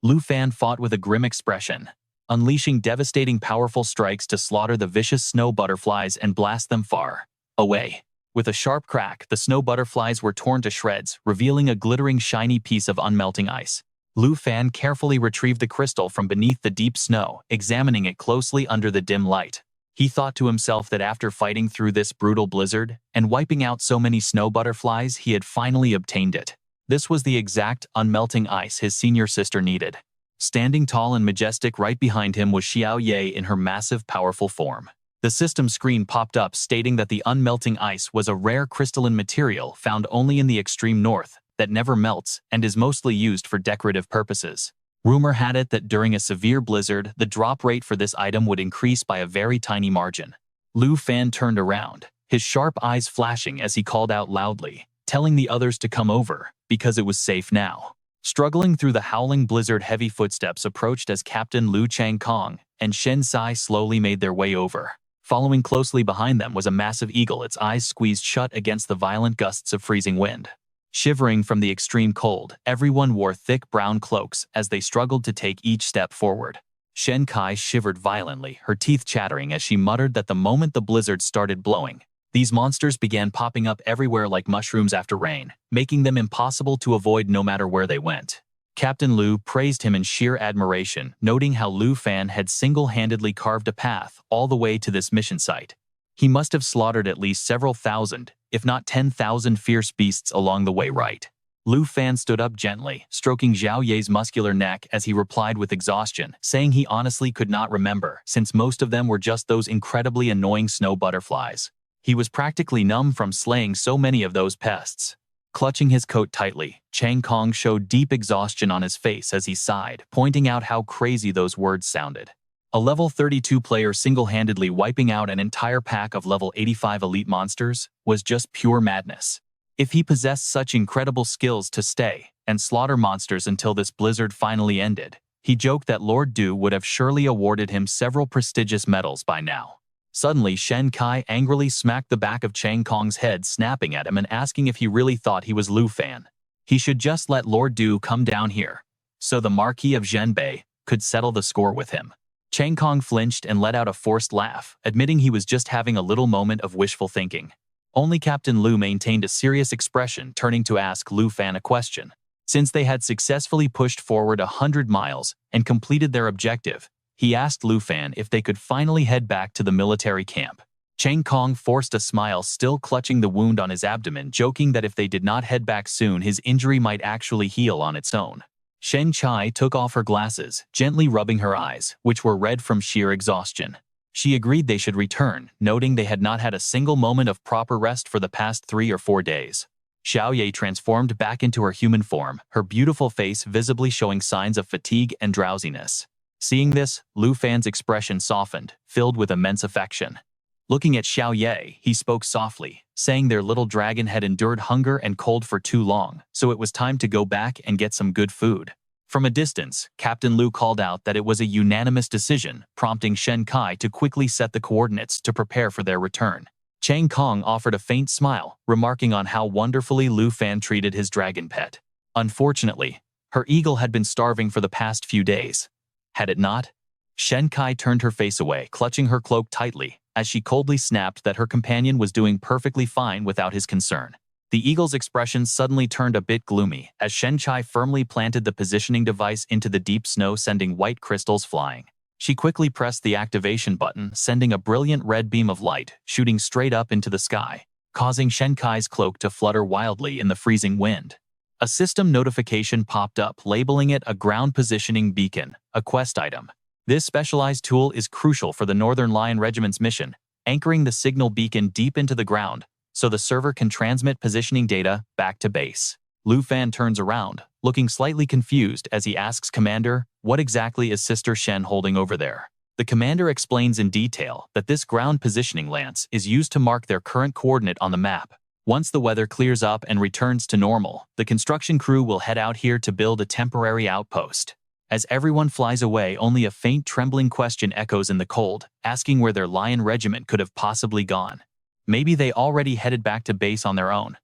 Lu Fan fought with a grim expression, unleashing devastating powerful strikes to slaughter the vicious snow butterflies and blast them far away. With a sharp crack, the snow butterflies were torn to shreds, revealing a glittering shiny piece of unmelting ice. Lu Fan carefully retrieved the crystal from beneath the deep snow, examining it closely under the dim light. He thought to himself that after fighting through this brutal blizzard and wiping out so many snow butterflies, he had finally obtained it. This was the exact unmelting ice his senior sister needed. Standing tall and majestic right behind him was Xiao Ye in her massive, powerful form. The system screen popped up stating that the unmelting ice was a rare crystalline material found only in the extreme north that never melts and is mostly used for decorative purposes. Rumor had it that during a severe blizzard, the drop rate for this item would increase by a very tiny margin. Lu Fan turned around, his sharp eyes flashing as he called out loudly, telling the others to come over, because it was safe now. Struggling through the howling blizzard, heavy footsteps approached as Captain Lu Changkong and Shen Cai slowly made their way over. Following closely behind them was a massive eagle, its eyes squeezed shut against the violent gusts of freezing wind. Shivering from the extreme cold, everyone wore thick brown cloaks as they struggled to take each step forward. Shen Cai shivered violently, her teeth chattering as she muttered that the moment the blizzard started blowing, these monsters began popping up everywhere like mushrooms after rain, making them impossible to avoid no matter where they went. Captain Lu praised him in sheer admiration, noting how Lu Fan had single-handedly carved a path all the way to this mission site. He must have slaughtered at least several thousand, if not 10,000 fierce beasts along the way, right? Lu Fan stood up gently, stroking Xiao Ye's muscular neck as he replied with exhaustion, saying he honestly could not remember, since most of them were just those incredibly annoying snow butterflies. He was practically numb from slaying so many of those pests. Clutching his coat tightly, Chang Kong showed deep exhaustion on his face as he sighed, pointing out how crazy those words sounded. A level 32 player single-handedly wiping out an entire pack of level 85 elite monsters was just pure madness. If he possessed such incredible skills to stay and slaughter monsters until this blizzard finally ended, he joked that Lord Du would have surely awarded him several prestigious medals by now. Suddenly, Shen Cai angrily smacked the back of Chang Kong's head, snapping at him and asking if he really thought he was Lu Fan. He should just let Lord Du come down here, so the Marquis of Zhenbei could settle the score with him. Chang Kong flinched and let out a forced laugh, admitting he was just having a little moment of wishful thinking. Only Captain Lu maintained a serious expression, turning to ask Lu Fan a question. Since they had successfully pushed forward 100 miles and completed their objective, he asked Lu Fan if they could finally head back to the military camp. Chang Kong forced a smile, still clutching the wound on his abdomen, joking that if they did not head back soon, his injury might actually heal on its own. Shen Chai took off her glasses, gently rubbing her eyes, which were red from sheer exhaustion. She agreed they should return, noting they had not had a single moment of proper rest for the past 3 or 4 days. Xiaoye transformed back into her human form, her beautiful face visibly showing signs of fatigue and drowsiness. Seeing this, Lu Fan's expression softened, filled with immense affection. Looking at Xiaoye, he spoke softly, saying their little dragon had endured hunger and cold for too long, so it was time to go back and get some good food. From a distance, Captain Lu called out that it was a unanimous decision, prompting Shen Kai to quickly set the coordinates to prepare for their return. Chang Kong offered a faint smile, remarking on how wonderfully Lu Fan treated his dragon pet. Unfortunately, her eagle had been starving for the past few days. Had it not? Shen Kai turned her face away, clutching her cloak tightly, as she coldly snapped that her companion was doing perfectly fine without his concern. The eagle's expression suddenly turned a bit gloomy as Shen Chai firmly planted the positioning device into the deep snow, sending white crystals flying. She quickly pressed the activation button, sending a brilliant red beam of light shooting straight up into the sky, causing Shen Kai's cloak to flutter wildly in the freezing wind. A system notification popped up, labeling it a ground positioning beacon, a quest item. This specialized tool is crucial for the Northern Lion Regiment's mission, anchoring the signal beacon deep into the ground, so the server can transmit positioning data back to base. Lu Fan turns around, looking slightly confused as he asks Commander, what exactly is Sister Shen holding over there? The commander explains in detail that this ground positioning lance is used to mark their current coordinate on the map. Once the weather clears up and returns to normal, the construction crew will head out here to build a temporary outpost. As everyone flies away, only a faint trembling question echoes in the cold, asking where their Lion Regiment could have possibly gone. Maybe they already headed back to base on their own.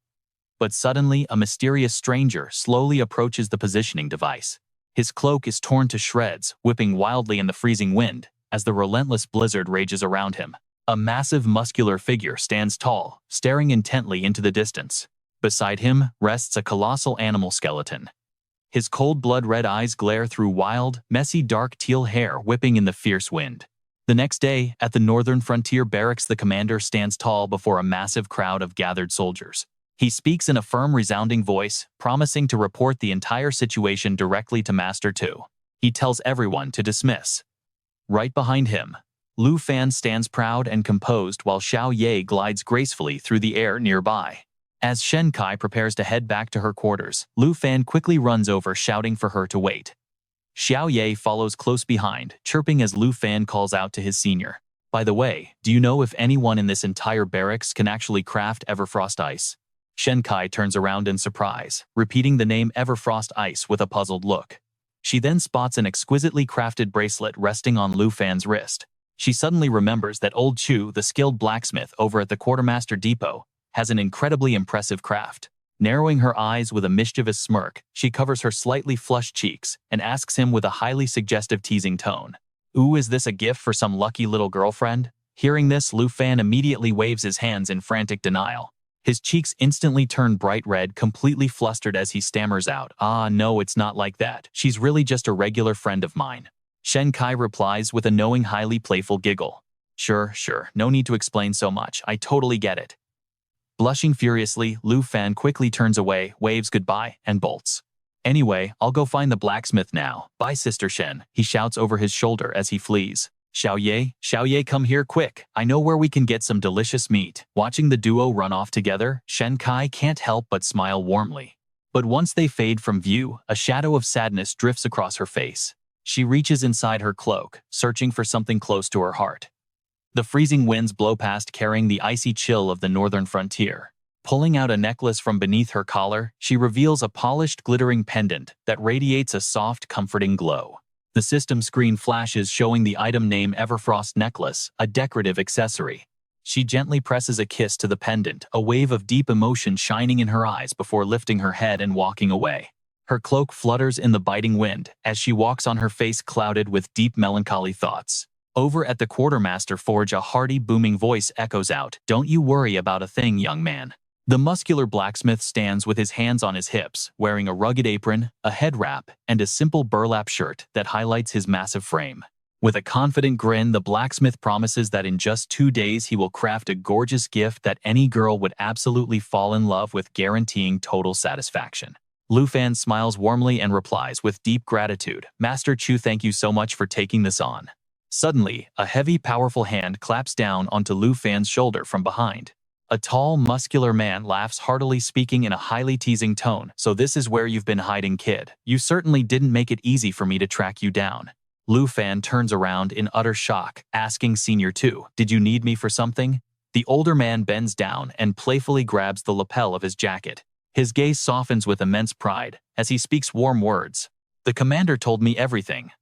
But suddenly, a mysterious stranger slowly approaches the positioning device. His cloak is torn to shreds, whipping wildly in the freezing wind, as the relentless blizzard rages around him. A massive muscular figure stands tall, staring intently into the distance. Beside him rests a colossal animal skeleton. His cold blood-red eyes glare through wild, messy dark teal hair whipping in the fierce wind. The next day, at the northern frontier barracks, the commander stands tall before a massive crowd of gathered soldiers. He speaks in a firm, resounding voice, promising to report the entire situation directly to Master 2. He tells everyone to dismiss. Right behind him, Lu Fan stands proud and composed while Xiao Ye glides gracefully through the air nearby. As Shen Kai prepares to head back to her quarters, Lu Fan quickly runs over, shouting for her to wait. Xiao Ye follows close behind, chirping as Lu Fan calls out to his senior. By the way, do you know if anyone in this entire barracks can actually craft Everfrost Ice? Shen Kai turns around in surprise, repeating the name Everfrost Ice with a puzzled look. She then spots an exquisitely crafted bracelet resting on Lu Fan's wrist. She suddenly remembers that old Chu, the skilled blacksmith over at the Quartermaster Depot, has an incredibly impressive craft. Narrowing her eyes with a mischievous smirk, she covers her slightly flushed cheeks and asks him with a highly suggestive teasing tone, "Ooh, is this a gift for some lucky little girlfriend?" Hearing this, Lu Fan immediately waves his hands in frantic denial. His cheeks instantly turn bright red, completely flustered as he stammers out, "Ah, no, it's not like that. She's really just a regular friend of mine." Shen Kai replies with a knowing, highly playful giggle. Sure, no need to explain so much. I totally get it." Blushing furiously, Lu Fan quickly turns away, waves goodbye, and bolts. "Anyway, I'll go find the blacksmith now. Bye, Sister Shen," he shouts over his shoulder as he flees. Xiao Ye, come here quick. I know where we can get some delicious meat." Watching the duo run off together, Shen Kai can't help but smile warmly. But once they fade from view, a shadow of sadness drifts across her face. She reaches inside her cloak, searching for something close to her heart. The freezing winds blow past, carrying the icy chill of the northern frontier. Pulling out a necklace from beneath her collar, she reveals a polished, glittering pendant that radiates a soft, comforting glow. The system screen flashes, showing the item name Everfrost Necklace, a decorative accessory. She gently presses a kiss to the pendant, a wave of deep emotion shining in her eyes before lifting her head and walking away. Her cloak flutters in the biting wind as she walks on, her face clouded with deep melancholy thoughts. Over at the Quartermaster Forge, a hearty, booming voice echoes out, "Don't you worry about a thing, young man." The muscular blacksmith stands with his hands on his hips, wearing a rugged apron, a head wrap, and a simple burlap shirt that highlights his massive frame. With a confident grin, the blacksmith promises that in just 2 days he will craft a gorgeous gift that any girl would absolutely fall in love with, guaranteeing total satisfaction. Lu Fan smiles warmly and replies with deep gratitude, "Master Chu, thank you so much for taking this on." Suddenly, a heavy, powerful hand claps down onto Lu Fan's shoulder from behind. A tall, muscular man laughs heartily, speaking in a highly teasing tone. "So this is where you've been hiding, kid. You certainly didn't make it easy for me to track you down." Lu Fan turns around in utter shock, asking Senior 2, "Did you need me for something?" The older man bends down and playfully grabs the lapel of his jacket. His gaze softens with immense pride as he speaks warm words. "The commander told me everything.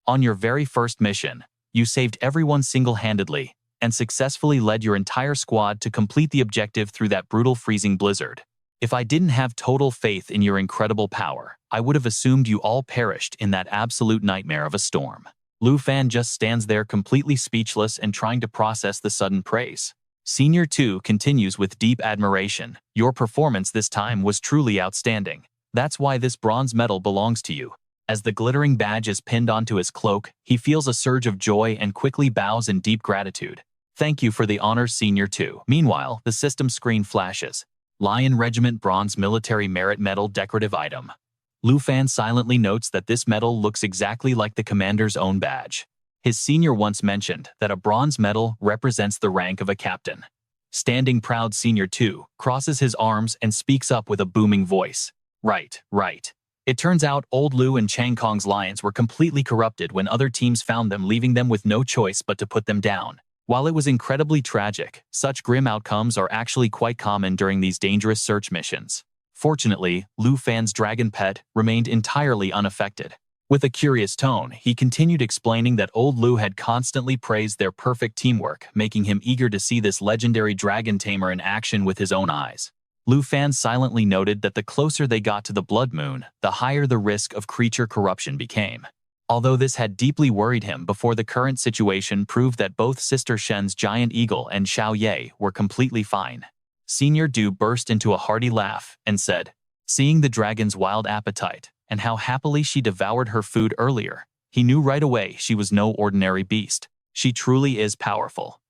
On your very first mission, you saved everyone single-handedly and successfully led your entire squad to complete the objective through that brutal freezing blizzard. If I didn't have total faith in your incredible power, I would have assumed you all perished in that absolute nightmare of a storm." Lu Fan just stands there completely speechless and trying to process the sudden praise. Senior 2 continues with deep admiration. "Your performance this time was truly outstanding. That's why this bronze medal belongs to you." As the glittering badge is pinned onto his cloak, he feels a surge of joy and quickly bows in deep gratitude. "Thank you for the honor, Senior 2. Meanwhile, the system screen flashes. Lion Regiment Bronze Military Merit Medal decorative item. Lu Fan silently notes that this medal looks exactly like the commander's own badge. His senior once mentioned that a bronze medal represents the rank of a captain. Standing proud, Senior 2 crosses his arms and speaks up with a booming voice. Right. It turns out old Lu and Chang Kong's lions were completely corrupted when other teams found them, leaving them with no choice but to put them down. While it was incredibly tragic, such grim outcomes are actually quite common during these dangerous search missions. Fortunately, Lu Fan's dragon pet remained entirely unaffected. With a curious tone, he continued explaining that old Lu had constantly praised their perfect teamwork, making him eager to see this legendary dragon tamer in action with his own eyes. Lu Fan silently noted that the closer they got to the Blood Moon, the higher the risk of creature corruption became. Although this had deeply worried him before, the current situation proved that both Sister Shen's giant eagle and Xiao Ye were completely fine. Senior Du burst into a hearty laugh and said, seeing the dragon's wild appetite and how happily she devoured her food earlier, he knew right away she was no ordinary beast. She truly is powerful.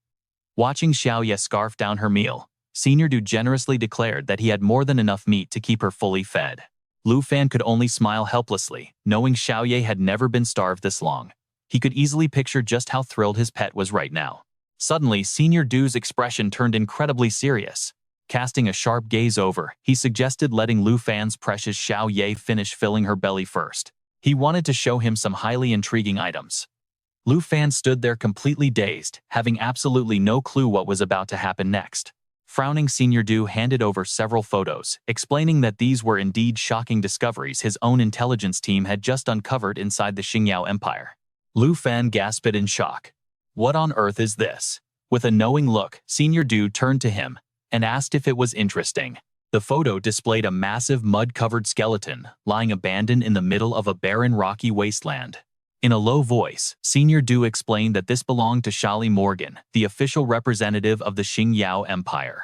Watching Xiao Ye scarf down her meal, Senior Du generously declared that he had more than enough meat to keep her fully fed. Lu Fan could only smile helplessly, knowing Xiao Ye had never been starved this long. He could easily picture just how thrilled his pet was right now. Suddenly, Senior Du's expression turned incredibly serious. Casting a sharp gaze over, he suggested letting Lu Fan's precious Xiao Ye finish filling her belly first. He wanted to show him some highly intriguing items. Lu Fan stood there completely dazed, having absolutely no clue what was about to happen next. Frowning, Senior Du handed over several photos, explaining that these were indeed shocking discoveries his own intelligence team had just uncovered inside the Xingyao Empire. Lu Fan gasped in shock. What on earth is this? With a knowing look, Senior Du turned to him and asked if it was interesting. The photo displayed a massive mud-covered skeleton lying abandoned in the middle of a barren rocky wasteland. In a low voice, Senior Du explained that this belonged to Shali Morgan, the official representative of the Xingyao Empire.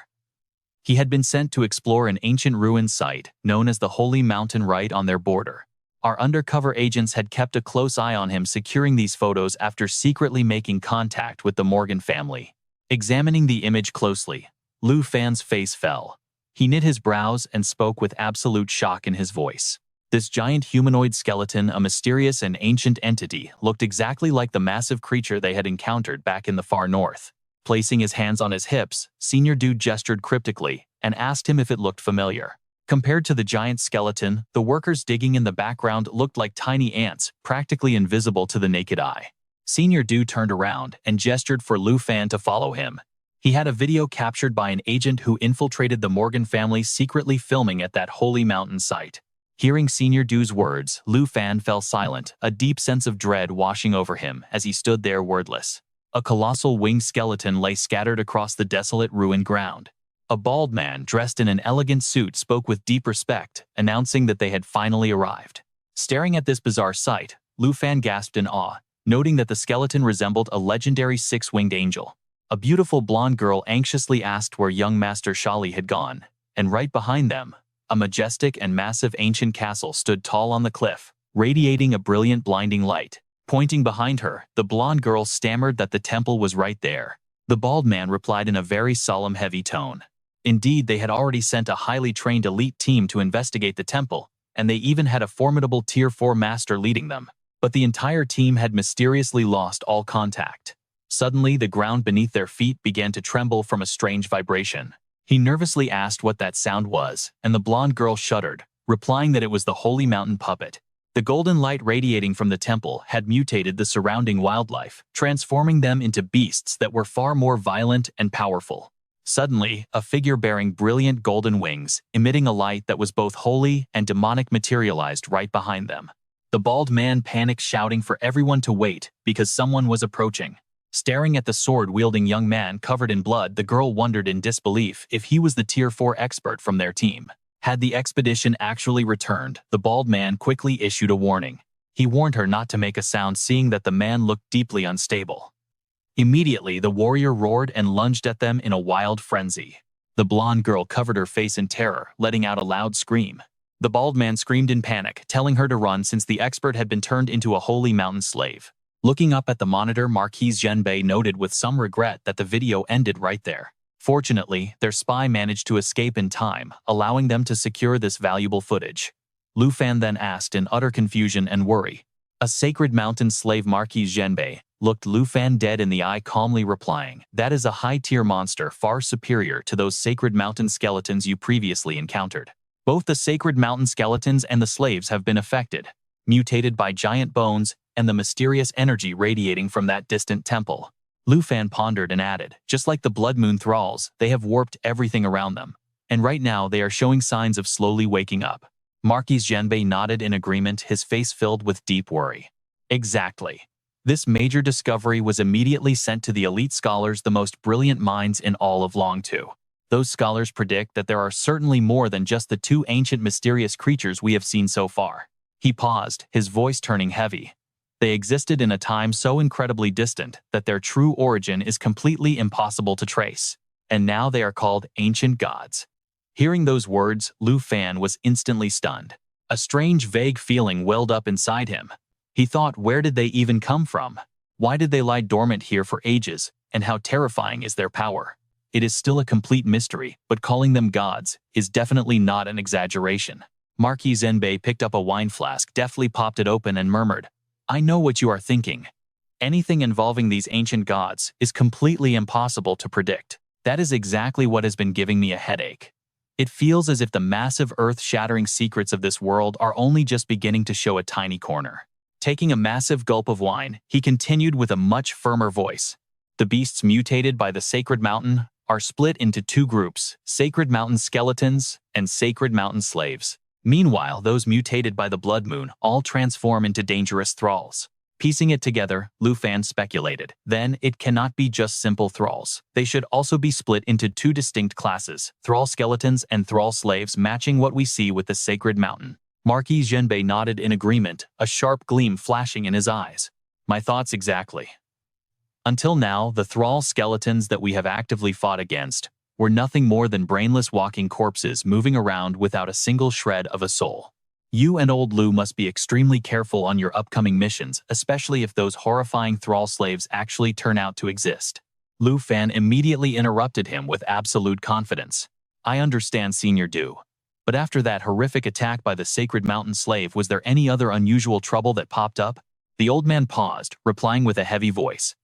He had been sent to explore an ancient ruin site known as the Holy Mountain right on their border. Our undercover agents had kept a close eye on him, securing these photos after secretly making contact with the Morgan family. Examining the image closely, Lu Fan's face fell. He knit his brows and spoke with absolute shock in his voice. This giant humanoid skeleton, a mysterious and ancient entity, looked exactly like the massive creature they had encountered back in the far north. Placing his hands on his hips, Senior Du gestured cryptically and asked him if it looked familiar. Compared to the giant skeleton, the workers digging in the background looked like tiny ants, practically invisible to the naked eye. Senior Du turned around and gestured for Lu Fan to follow him. He had a video captured by an agent who infiltrated the Morgan family, secretly filming at that holy mountain site. Hearing Senior Du's words, Lu Fan fell silent, a deep sense of dread washing over him as he stood there wordless. A colossal winged skeleton lay scattered across the desolate ruined ground. A bald man dressed in an elegant suit spoke with deep respect, announcing that they had finally arrived. Staring at this bizarre sight, Lu Fan gasped in awe, noting that the skeleton resembled a legendary six-winged angel. A beautiful blonde girl anxiously asked where young Master Shali had gone, and right behind them, a majestic and massive ancient castle stood tall on the cliff, radiating a brilliant blinding light. Pointing behind her, the blonde girl stammered that the temple was right there. The bald man replied in a very solemn, heavy tone. Indeed, they had already sent a highly trained elite team to investigate the temple, and they even had a formidable Tier 4 master leading them. But the entire team had mysteriously lost all contact. Suddenly, the ground beneath their feet began to tremble from a strange vibration. He nervously asked what that sound was, and the blonde girl shuddered, replying that it was the holy mountain puppet. The golden light radiating from the temple had mutated the surrounding wildlife, transforming them into beasts that were far more violent and powerful. Suddenly, a figure bearing brilliant golden wings, emitting a light that was both holy and demonic, materialized right behind them. The bald man panicked, shouting for everyone to wait because someone was approaching. Staring at the sword-wielding young man covered in blood, the girl wondered in disbelief if he was the Tier 4 expert from their team. Had the expedition actually returned, the bald man quickly issued a warning. He warned her not to make a sound, seeing that the man looked deeply unstable. Immediately, the warrior roared and lunged at them in a wild frenzy. The blonde girl covered her face in terror, letting out a loud scream. The bald man screamed in panic, telling her to run since the expert had been turned into a holy mountain slave. Looking up at the monitor, Marquise Zhenbei noted with some regret that the video ended right there. Fortunately, their spy managed to escape in time, allowing them to secure this valuable footage. Lu Fan then asked in utter confusion and worry. A sacred mountain slave, Marquise Zhenbei looked Lu Fan dead in the eye, calmly replying, "That is a high-tier monster far superior to those sacred mountain skeletons you previously encountered. Both the sacred mountain skeletons and the slaves have been affected, mutated by giant bones and the mysterious energy radiating from that distant temple." Lu Fan pondered and added, "Just like the Blood Moon thralls, they have warped everything around them, and right now they are showing signs of slowly waking up." Marquise Zhenbei nodded in agreement, his face filled with deep worry. Exactly. This major discovery was immediately sent to the elite scholars, the most brilliant minds in all of Longtu. Those scholars predict that there are certainly more than just the two ancient mysterious creatures we have seen so far. He paused, his voice turning heavy. They existed in a time so incredibly distant that their true origin is completely impossible to trace, and now they are called ancient gods. Hearing those words, Lu Fan was instantly stunned. A strange, vague feeling welled up inside him. He thought, where did they even come from? Why did they lie dormant here for ages, and how terrifying is their power? It is still a complete mystery, but calling them gods is definitely not an exaggeration. Marquis Zhenbei picked up a wine flask, deftly popped it open, and murmured, "I know what you are thinking. Anything involving these ancient gods is completely impossible to predict. That is exactly what has been giving me a headache. It feels as if the massive earth-shattering secrets of this world are only just beginning to show a tiny corner." Taking a massive gulp of wine, he continued with a much firmer voice. "The beasts mutated by the Sacred Mountain are split into two groups, Sacred Mountain skeletons and Sacred Mountain slaves. Meanwhile, those mutated by the Blood Moon all transform into dangerous thralls." Piecing it together, Lu Fan speculated, "Then it cannot be just simple thralls. They should also be split into two distinct classes, thrall skeletons and thrall slaves, matching what we see with the Sacred Mountain." Marquis Zhenbei nodded in agreement, a sharp gleam flashing in his eyes. "My thoughts exactly. Until now, the thrall skeletons that we have actively fought against were nothing more than brainless walking corpses moving around without a single shred of a soul. You and old Lu must be extremely careful on your upcoming missions, especially if those horrifying thrall slaves actually turn out to exist." Lu Fan immediately interrupted him with absolute confidence. "I understand, Senior Du. But after that horrific attack by the Sacred Mountain slave, was there any other unusual trouble that popped up?" The old man paused, replying with a heavy voice.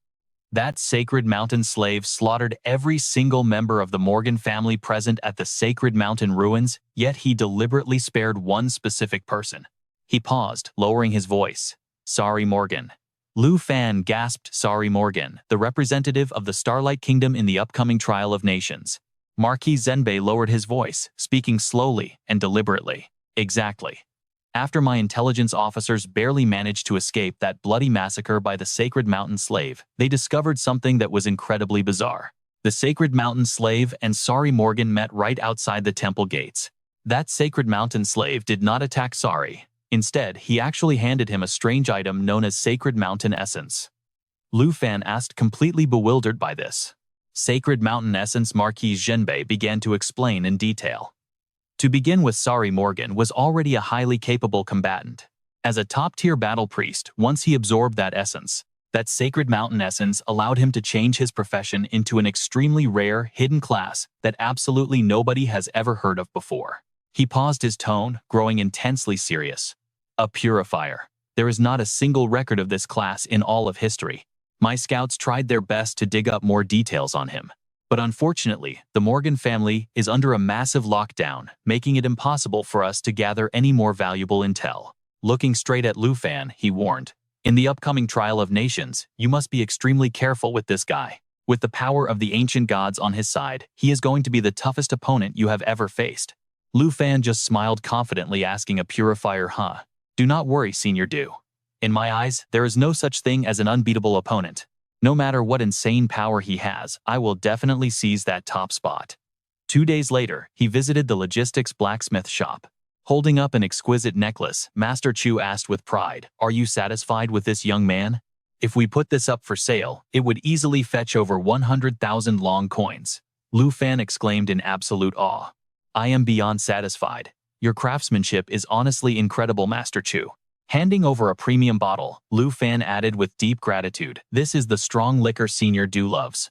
"That Sacred Mountain slave slaughtered every single member of the Morgan family present at the Sacred Mountain ruins, yet he deliberately spared one specific person." He paused, lowering his voice. "Sorry, Morgan." Lu Fan gasped, "Sorry, Morgan, the representative of the Starlight Kingdom in the upcoming trial of nations." Marquis Zhenbei lowered his voice, speaking slowly and deliberately. "Exactly. After my intelligence officers barely managed to escape that bloody massacre by the Sacred Mountain slave, they discovered something that was incredibly bizarre. The Sacred Mountain slave and Sari Morgan met right outside the temple gates. That Sacred Mountain slave did not attack Sari. Instead, he actually handed him a strange item known as Sacred Mountain Essence." Lu Fan asked, completely bewildered by this. Sacred Mountain Essence. Marquis Zhenbei began to explain in detail. To begin with, Sari Morgan was already a highly capable combatant. As a top-tier battle priest, once he absorbed that essence, that sacred mountain essence allowed him to change his profession into an extremely rare, hidden class that absolutely nobody has ever heard of before. He paused, his tone growing intensely serious. A purifier. There is not a single record of this class in all of history. My scouts tried their best to dig up more details on him. But unfortunately, the Morgan family is under a massive lockdown, making it impossible for us to gather any more valuable intel. Looking straight at Lu Fan, he warned, "In the upcoming trial of nations, you must be extremely careful with this guy. With the power of the ancient gods on his side, he is going to be the toughest opponent you have ever faced." Lu Fan just smiled confidently, asking, "A purifier, huh? Do not worry, Senior Du. In my eyes, there is no such thing as an unbeatable opponent. No matter what insane power he has, I will definitely seize that top spot." 2 days later, he visited the logistics blacksmith shop. Holding up an exquisite necklace, Master Chu asked with pride, "Are you satisfied with this, young man? If we put this up for sale, it would easily fetch over 100,000 long coins." Lu Fan exclaimed in absolute awe. "I am beyond satisfied. Your craftsmanship is honestly incredible, Master Chu." Handing over a premium bottle, Lu Fan added with deep gratitude, "This is the strong liquor Senior Du loves.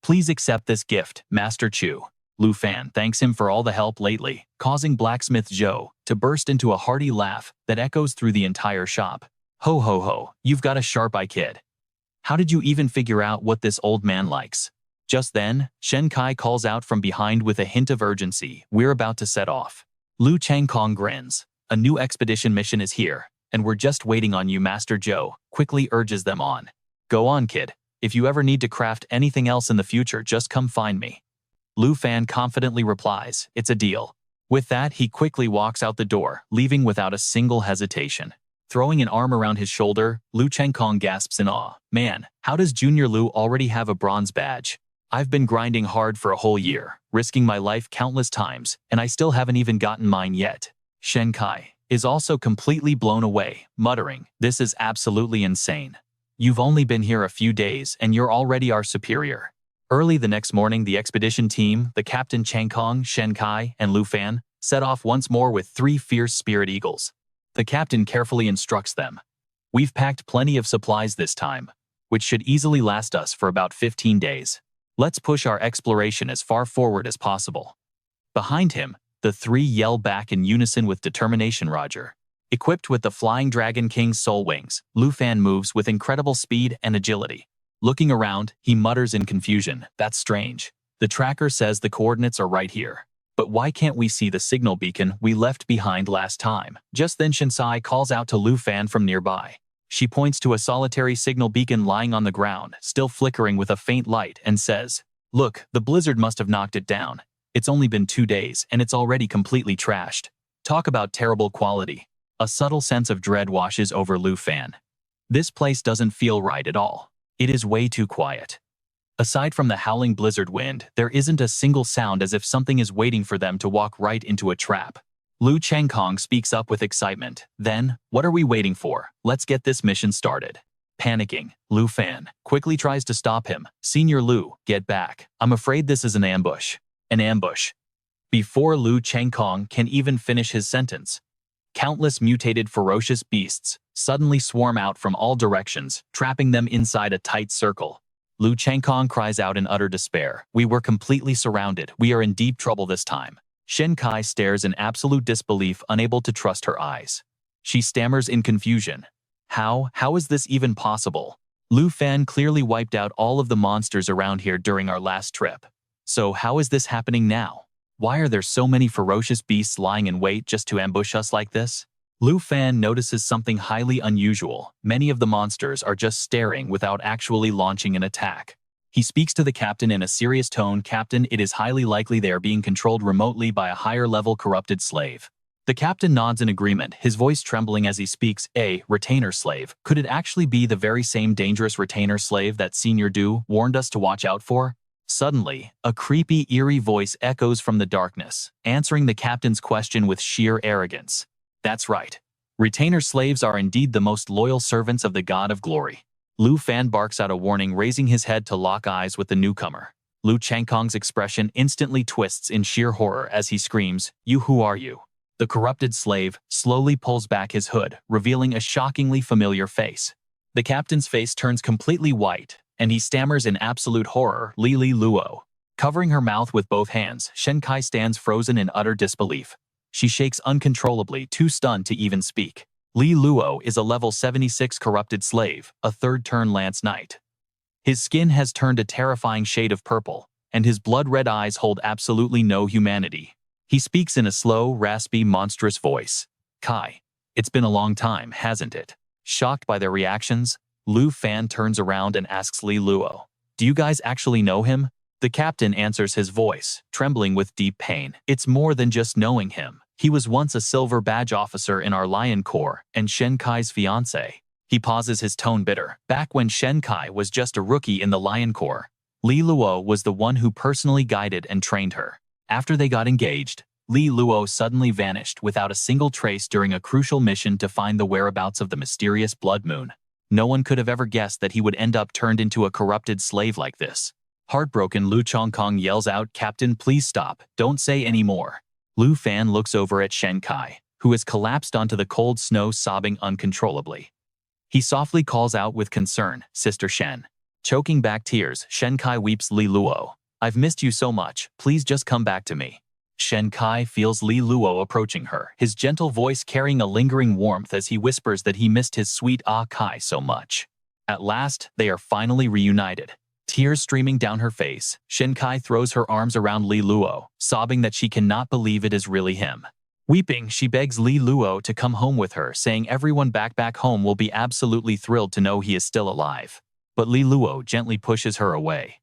Please accept this gift, Master Chu." Lu Fan thanks him for all the help lately, causing Blacksmith Zhou to burst into a hearty laugh that echoes through the entire shop. "Ho ho ho, you've got a sharp eye, kid. How did you even figure out what this old man likes?" Just then, Shen Kai calls out from behind with a hint of urgency, "We're about to set off." Lu Changkong grins. "A new expedition mission is here, and we're just waiting on you." Master Zhou quickly urges them on. "Go on, kid. If you ever need to craft anything else in the future, just come find me." Lu Fan confidently replies, "It's a deal." With that, he quickly walks out the door, leaving without a single hesitation. Throwing an arm around his shoulder, Lu Chengkong gasps in awe. "Man, how does Junior Lu already have a bronze badge? I've been grinding hard for a whole year, risking my life countless times, and I still haven't even gotten mine yet." Shen Kai is also completely blown away, muttering, "This is absolutely insane. You've only been here a few days and you're already our superior." Early the next morning, the expedition team, the Captain Changkong, Shen Kai, and Lu Fan, set off once more with 3 fierce spirit eagles. The captain carefully instructs them, "We've packed plenty of supplies this time, which should easily last us for about 15 days. Let's push our exploration as far forward as possible." Behind him, the 3 yell back in unison with determination, "Roger." Equipped with the Flying Dragon King's soul wings, Lu Fan moves with incredible speed and agility. Looking around, he mutters in confusion, "That's strange. The tracker says the coordinates are right here. But why can't we see the signal beacon we left behind last time?" Just then Shinsai calls out to Lu Fan from nearby. She points to a solitary signal beacon lying on the ground, still flickering with a faint light, and says, "Look, the blizzard must have knocked it down. It's only been 2 days, and it's already completely trashed. Talk about terrible quality." A subtle sense of dread washes over Lu Fan. This place doesn't feel right at all. It is way too quiet. Aside from the howling blizzard wind, there isn't a single sound, as if something is waiting for them to walk right into a trap. Lu Chengkong speaks up with excitement. "Then, what are we waiting for? Let's get this mission started." Panicking, Lu Fan quickly tries to stop him. "Senior Lu, get back. I'm afraid this is an ambush." An ambush. Before Lu Chengkong can even finish his sentence, countless mutated ferocious beasts suddenly swarm out from all directions, trapping them inside a tight circle. Lu Chengkong cries out in utter despair, "We were completely surrounded. We are in deep trouble this time." Shen Kai stares in absolute disbelief, unable to trust her eyes. She stammers in confusion. How is this even possible? Lu Fan clearly wiped out all of the monsters around here during our last trip. So how is this happening now? Why are there so many ferocious beasts lying in wait just to ambush us like this? Lu Fan notices something highly unusual. Many of the monsters are just staring without actually launching an attack. He speaks to the captain in a serious tone. "Captain, it is highly likely they are being controlled remotely by a higher-level corrupted slave." The captain nods in agreement, his voice trembling as he speaks. "A retainer slave? Could it actually be the very same dangerous retainer slave that Senior Du warned us to watch out for?" Suddenly, a creepy, eerie voice echoes from the darkness, answering the captain's question with sheer arrogance. "That's right. Retainer slaves are indeed the most loyal servants of the God of Glory." Lu Fan barks out a warning, raising his head to lock eyes with the newcomer. Lu Changkong's expression instantly twists in sheer horror as he screams, "You, who are you?" The corrupted slave slowly pulls back his hood, revealing a shockingly familiar face. The captain's face turns completely white, and he stammers in absolute horror, Li Luo. Covering her mouth with both hands, Shen Kai stands frozen in utter disbelief. She shakes uncontrollably, too stunned to even speak. Li Luo is a level 76 corrupted slave, a third-turn lance knight. His skin has turned a terrifying shade of purple, and his blood-red eyes hold absolutely no humanity. He speaks in a slow, raspy, monstrous voice. Kai, it's been a long time, hasn't it? Shocked by their reactions, Lu Fan turns around and asks Li Luo, "Do you guys actually know him?" The captain answers his voice, trembling with deep pain. "It's more than just knowing him. He was once a silver badge officer in our Lion Corps and Shen Kai's fiancé." He pauses, his tone bitter. Back when Shen Kai was just a rookie in the Lion Corps, Li Luo was the one who personally guided and trained her. After they got engaged, Li Luo suddenly vanished without a single trace during a crucial mission to find the whereabouts of the mysterious Blood Moon. No one could have ever guessed that he would end up turned into a corrupted slave like this. Heartbroken, Lu Chongkong yells out, "Captain, please stop. Don't say any more." Lu Fan looks over at Shen Kai, who has collapsed onto the cold snow, sobbing uncontrollably. He softly calls out with concern, "Sister Shen." Choking back tears, Shen Kai weeps, "Li Luo, I've missed you so much. Please just come back to me." Shen Kai feels Li Luo approaching her, his gentle voice carrying a lingering warmth as he whispers that he missed his sweet Kai so much. At last, they are finally reunited. Tears streaming down her face, Shen Kai throws her arms around Li Luo, sobbing that she cannot believe it is really him. Weeping, she begs Li Luo to come home with her, saying everyone back home will be absolutely thrilled to know he is still alive. But Li Luo gently pushes her away.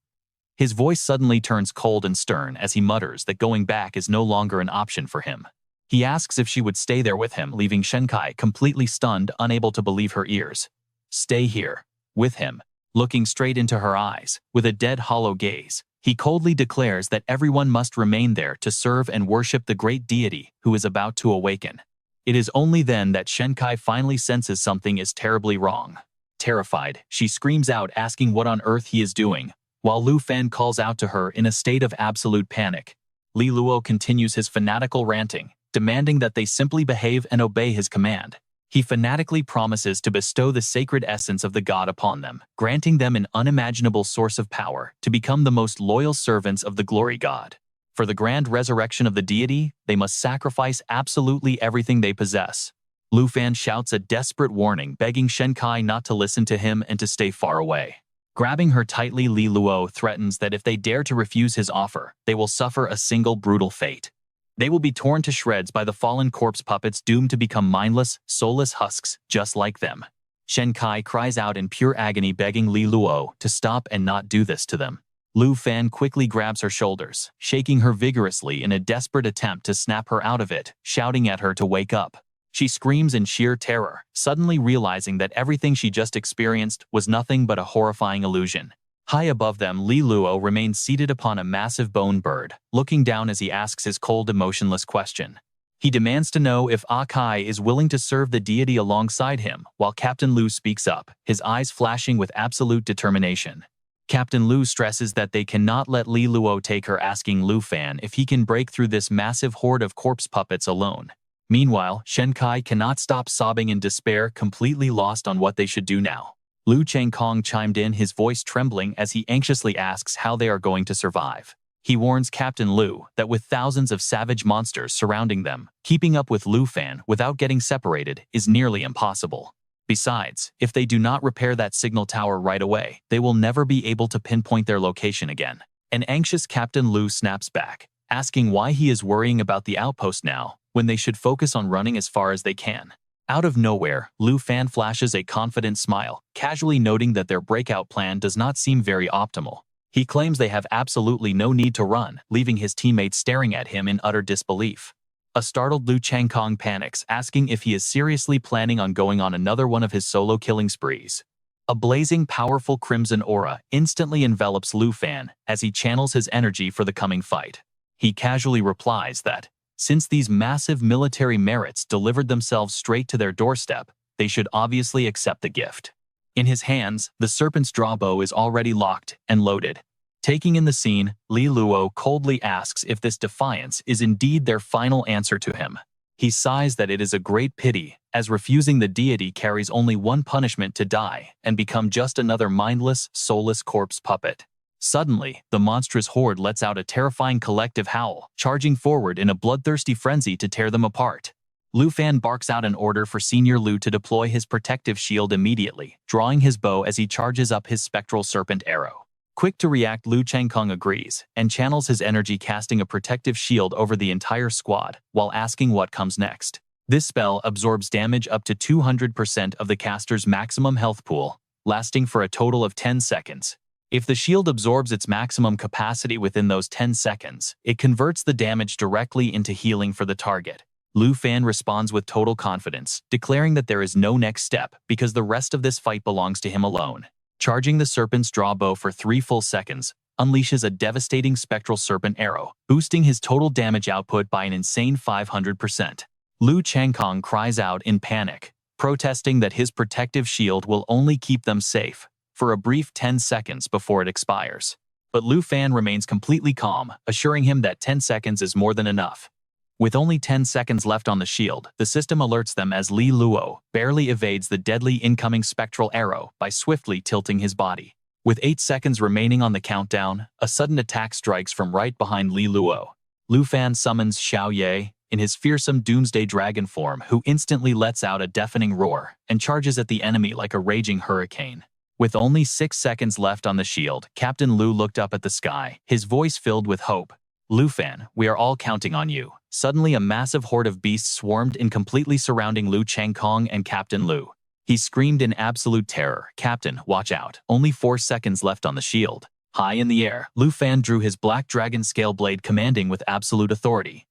His voice suddenly turns cold and stern as he mutters that going back is no longer an option for him. He asks if she would stay there with him, leaving Shen Kai completely stunned, unable to believe her ears. "Stay here, with him." Looking straight into her eyes, with a dead, hollow gaze, he coldly declares that everyone must remain there to serve and worship the great deity who is about to awaken. It is only then that Shen Kai finally senses something is terribly wrong. Terrified, she screams out, asking what on earth he is doing, while Lu Fan calls out to her in a state of absolute panic. Li Luo continues his fanatical ranting, demanding that they simply behave and obey his command. He fanatically promises to bestow the sacred essence of the god upon them, granting them an unimaginable source of power to become the most loyal servants of the glory god. For the grand resurrection of the deity, they must sacrifice absolutely everything they possess. Lu Fan shouts a desperate warning, begging Shen Kai not to listen to him and to stay far away. Grabbing her tightly, Li Luo threatens that if they dare to refuse his offer, they will suffer a single brutal fate. They will be torn to shreds by the fallen corpse puppets, doomed to become mindless, soulless husks just like them. Shen Kai cries out in pure agony, begging Li Luo to stop and not do this to them. Lu Fan quickly grabs her shoulders, shaking her vigorously in a desperate attempt to snap her out of it, shouting at her to wake up. She screams in sheer terror, suddenly realizing that everything she just experienced was nothing but a horrifying illusion. High above them, Li Luo remains seated upon a massive bone bird, looking down as he asks his cold, emotionless question. He demands to know if Kai is willing to serve the deity alongside him, while Captain Lu speaks up, his eyes flashing with absolute determination. Captain Lu stresses that they cannot let Li Luo take her, asking Lu Fan if he can break through this massive horde of corpse puppets alone. Meanwhile, Shen Kai cannot stop sobbing in despair, completely lost on what they should do now. Lu Changkong chimed in, his voice trembling as he anxiously asks how they are going to survive. He warns Captain Lu that with thousands of savage monsters surrounding them, keeping up with Lu Fan without getting separated is nearly impossible. Besides, if they do not repair that signal tower right away, they will never be able to pinpoint their location again. An anxious Captain Lu snaps back, asking why he is worrying about the outpost now, when they should focus on running as far as they can. Out of nowhere, Lu Fan flashes a confident smile, casually noting that their breakout plan does not seem very optimal. He claims they have absolutely no need to run, leaving his teammates staring at him in utter disbelief. A startled Lu Changkong panics, asking if he is seriously planning on going on another one of his solo killing sprees. A blazing, powerful crimson aura instantly envelops Lu Fan as he channels his energy for the coming fight. He casually replies that, since these massive military merits delivered themselves straight to their doorstep, they should obviously accept the gift. In his hands, the serpent's drawbow is already locked and loaded. Taking in the scene, Li Luo coldly asks if this defiance is indeed their final answer to him. He sighs that it is a great pity, as refusing the deity carries only one punishment to die and become just another mindless, soulless corpse puppet. Suddenly, the monstrous horde lets out a terrifying collective howl, charging forward in a bloodthirsty frenzy to tear them apart. Lu Fan barks out an order for Senior Lu to deploy his protective shield immediately, drawing his bow as he charges up his spectral serpent arrow. Quick to react, Lu Changkong agrees, and channels his energy, casting a protective shield over the entire squad, while asking what comes next. This spell absorbs damage up to 200% of the caster's maximum health pool, lasting for a total of 10 seconds. If the shield absorbs its maximum capacity within those 10 seconds, it converts the damage directly into healing for the target. Lu Fan responds with total confidence, declaring that there is no next step because the rest of this fight belongs to him alone. Charging the serpent's draw bow for 3 full seconds, unleashes a devastating spectral serpent arrow, boosting his total damage output by an insane 500%. Lu Changkong cries out in panic, protesting that his protective shield will only keep them safe for a brief 10 seconds before it expires. But Lu Fan remains completely calm, assuring him that 10 seconds is more than enough. With only 10 seconds left on the shield, the system alerts them as Li Luo barely evades the deadly incoming spectral arrow by swiftly tilting his body. With 8 seconds remaining on the countdown, a sudden attack strikes from right behind Li Luo. Lu Fan summons Xiao Ye in his fearsome doomsday dragon form, who instantly lets out a deafening roar and charges at the enemy like a raging hurricane. With only 6 seconds left on the shield, Captain Lu looked up at the sky, his voice filled with hope. Lu Fan, we are all counting on you. Suddenly, a massive horde of beasts swarmed in, completely surrounding Lu Changkong and Captain Lu. He screamed in absolute terror, "Captain, watch out. Only 4 seconds left on the shield." High in the air, Lu Fan drew his black dragon scale blade, commanding with absolute authority.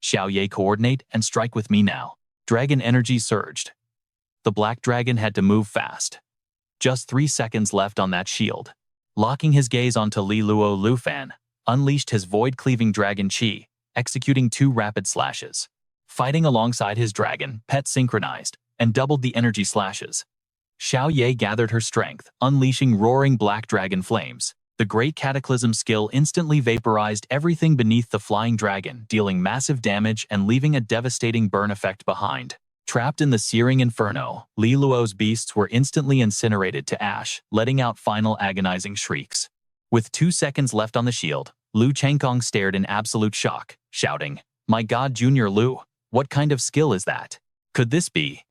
"Xiao Ye, coordinate and strike with me now." Dragon energy surged. The black dragon had to move fast. Just 3 seconds left on that shield. Locking his gaze onto Li Luo, Lu Fan unleashed his void-cleaving dragon chi, executing 2 rapid slashes. Fighting alongside his dragon, Pet synchronized, and doubled the energy slashes. Xiao Ye gathered her strength, unleashing roaring black dragon flames. The Great Cataclysm skill instantly vaporized everything beneath the flying dragon, dealing massive damage and leaving a devastating burn effect behind. Trapped in the searing inferno, Li Luo's beasts were instantly incinerated to ash, letting out final agonizing shrieks. With 2 seconds left on the shield, Lu Changkong stared in absolute shock, shouting, "My God, Junior Lu, what kind of skill is that? Could this be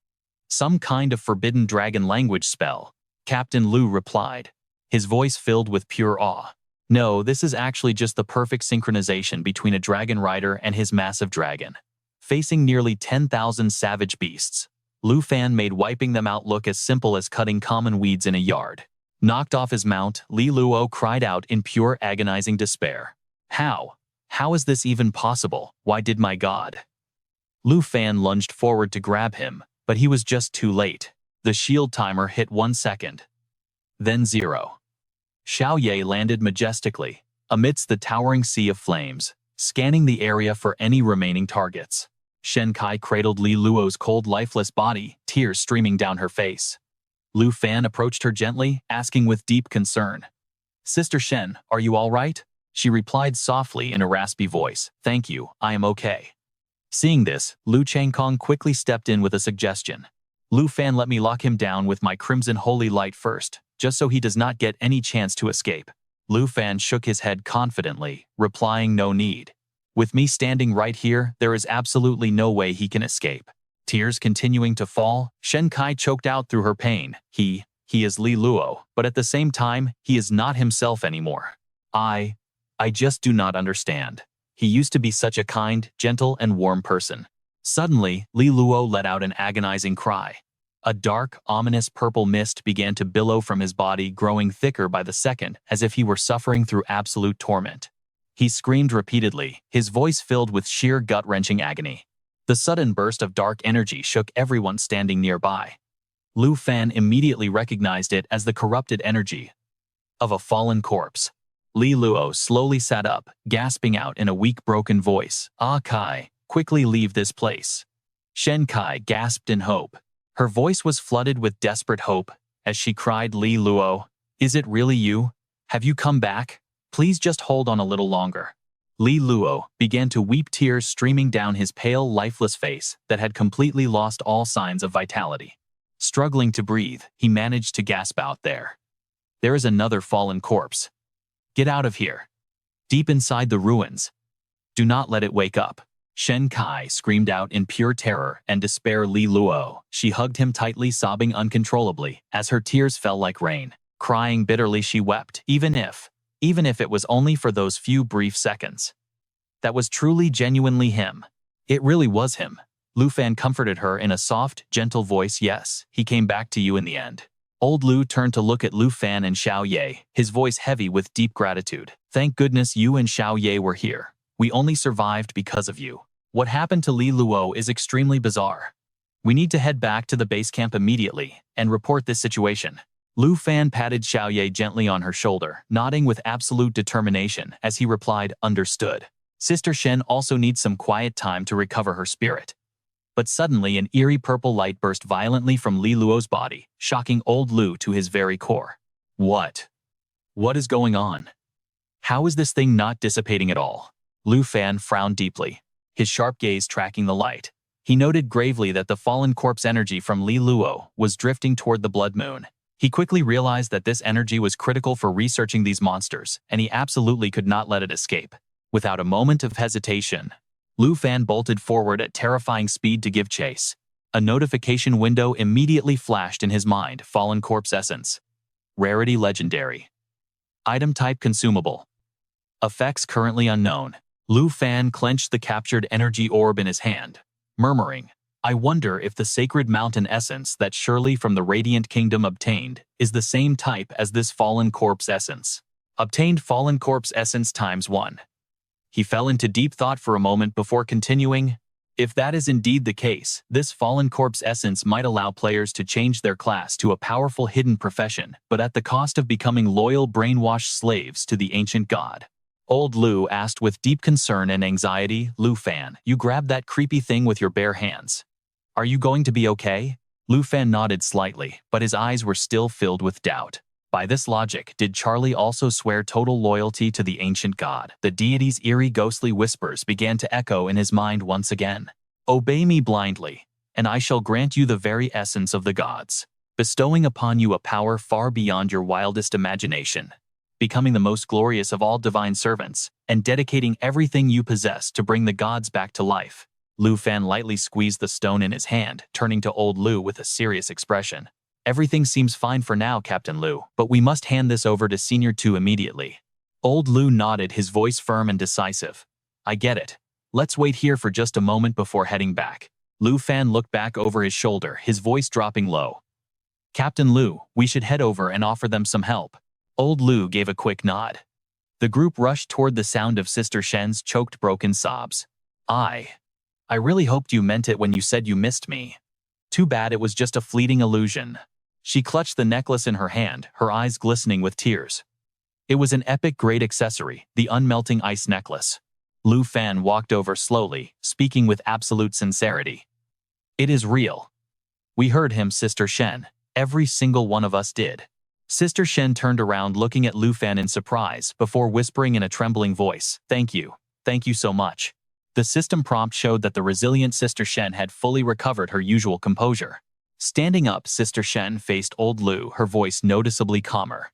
some kind of forbidden dragon language spell?" Captain Lu replied, his voice filled with pure awe. "No, this is actually just the perfect synchronization between a dragon rider and his massive dragon." Facing nearly 10,000 savage beasts, Lu Fan made wiping them out look as simple as cutting common weeds in a yard. Knocked off his mount, Li Luo cried out in pure agonizing despair. How? How is this even possible? Why did my God?" Lu Fan lunged forward to grab him, but he was just too late. The shield timer hit 1 second. Then 0. Xiao Ye landed majestically, amidst the towering sea of flames, scanning the area for any remaining targets. Shen Kai cradled Li Luo's cold, lifeless body, tears streaming down her face. Lu Fan approached her gently, asking with deep concern, "Sister Shen, are you all right?" She replied softly in a raspy voice, "Thank you, I am okay." Seeing this, Lu Changkong quickly stepped in with a suggestion. "Lu Fan, let me lock him down with my crimson holy light first, just so he does not get any chance to escape." Lu Fan shook his head confidently, replying, "No need. With me standing right here, there is absolutely no way he can escape." Tears continuing to fall, Shen Kai choked out through her pain. He is Li Luo, but at the same time, he is not himself anymore. I just do not understand. He used to be such a kind, gentle, and warm person. Suddenly, Li Luo let out an agonizing cry. A dark, ominous purple mist began to billow from his body, growing thicker by the second, as if he were suffering through absolute torment. He screamed repeatedly, his voice filled with sheer gut-wrenching agony. The sudden burst of dark energy shook everyone standing nearby. Lu Fan immediately recognized it as the corrupted energy of a fallen corpse. Li Luo slowly sat up, gasping out in a weak, broken voice, "Ah Kai, quickly leave this place." Shen Kai gasped in hope. Her voice was flooded with desperate hope as she cried, "Li Luo, is it really you? Have you come back? Please just hold on a little longer." Li Luo began to weep, tears streaming down his pale, lifeless face that had completely lost all signs of vitality. Struggling to breathe, he managed to gasp out, There is another fallen corpse. Get out of here. Deep inside the ruins. Do not let it wake up. Shen Kai screamed out in pure terror and despair. Li Luo. She hugged him tightly, sobbing uncontrollably as her tears fell like rain. Crying bitterly, she wept, even if it was only for those few brief seconds. That was truly, genuinely him. It really was him. Lu Fan comforted her in a soft, gentle voice. Yes, he came back to you in the end. Old Lu turned to look at Lu Fan and Xiao Ye, his voice heavy with deep gratitude. Thank goodness you and Xiao Ye were here. We only survived because of you. What happened to Li Luo is extremely bizarre. We need to head back to the base camp immediately and report this situation. Lu Fan patted Xiao Ye gently on her shoulder, nodding with absolute determination as he replied, understood. Sister Shen also needs some quiet time to recover her spirit. But suddenly an eerie purple light burst violently from Li Luo's body, shocking old Lu to his very core. What? What is going on? How is this thing not dissipating at all? Lu Fan frowned deeply, his sharp gaze tracking the light. He noted gravely that the fallen corpse energy from Li Luo was drifting toward the blood moon. He quickly realized that this energy was critical for researching these monsters, and he absolutely could not let it escape. Without a moment of hesitation, Lu Fan bolted forward at terrifying speed to give chase. A notification window immediately flashed in his mind. Fallen corpse essence. Rarity legendary. Item type consumable. Effects currently unknown. Lu Fan clenched the captured energy orb in his hand, murmuring, I wonder if the sacred mountain essence that Shirley from the Radiant Kingdom obtained is the same type as this fallen corpse essence. Obtained fallen corpse essence ×1. He fell into deep thought for a moment before continuing. If that is indeed the case, this fallen corpse essence might allow players to change their class to a powerful hidden profession, but at the cost of becoming loyal brainwashed slaves to the ancient god. Old Lu asked with deep concern and anxiety, Lu Fan, you grabbed that creepy thing with your bare hands. Are you going to be okay? Lu Fan nodded slightly, but his eyes were still filled with doubt. By this logic, did Charlie also swear total loyalty to the ancient god? The deity's eerie ghostly whispers began to echo in his mind once again. Obey me blindly, and I shall grant you the very essence of the gods, bestowing upon you a power far beyond your wildest imagination, becoming the most glorious of all divine servants, and dedicating everything you possess to bring the gods back to life. Lu Fan lightly squeezed the stone in his hand, turning to old Lu with a serious expression. Everything seems fine for now, Captain Lu, but we must hand this over to Senior 2 immediately. Old Lu nodded, his voice firm and decisive. I get it. Let's wait here for just a moment before heading back. Lu Fan looked back over his shoulder, his voice dropping low. Captain Lu, we should head over and offer them some help. Old Lu gave a quick nod. The group rushed toward the sound of Sister Shen's choked, broken sobs. I really hoped you meant it when you said you missed me. Too bad it was just a fleeting illusion. She clutched the necklace in her hand, her eyes glistening with tears. It was an epic great accessory, the unmelting ice necklace. Lu Fan walked over slowly, speaking with absolute sincerity. It is real. We heard him, Sister Shen. Every single one of us did. Sister Shen turned around looking at Lu Fan in surprise before whispering in a trembling voice, Thank you so much. The system prompt showed that the resilient Sister Shen had fully recovered her usual composure. Standing up, Sister Shen faced old Lu, her voice noticeably calmer.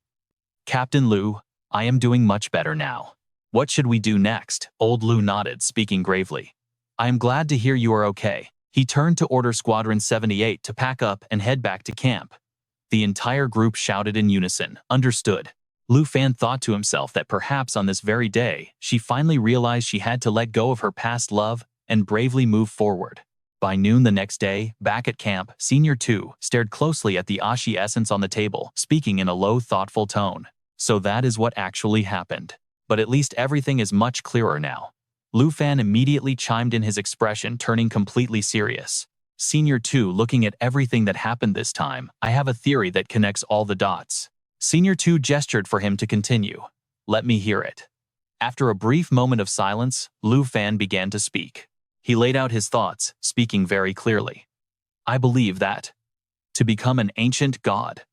Captain Lu, I am doing much better now. What should we do next? Old Lu nodded, speaking gravely. I am glad to hear you are okay. He turned to order Squadron 78 to pack up and head back to camp. The entire group shouted in unison, understood. Lu Fan thought to himself that perhaps on this very day, she finally realized she had to let go of her past love and bravely move forward. By noon the next day, back at camp, Senior 2 stared closely at the Ashi essence on the table, speaking in a low, thoughtful tone. So that is what actually happened. But at least everything is much clearer now. Lu Fan immediately chimed in, his expression turning completely serious. Senior 2, looking at everything that happened this time, I have a theory that connects all the dots. Senior 2 gestured for him to continue. Let me hear it. After a brief moment of silence, Lu Fan began to speak. He laid out his thoughts, speaking very clearly. I believe that, to become an ancient god,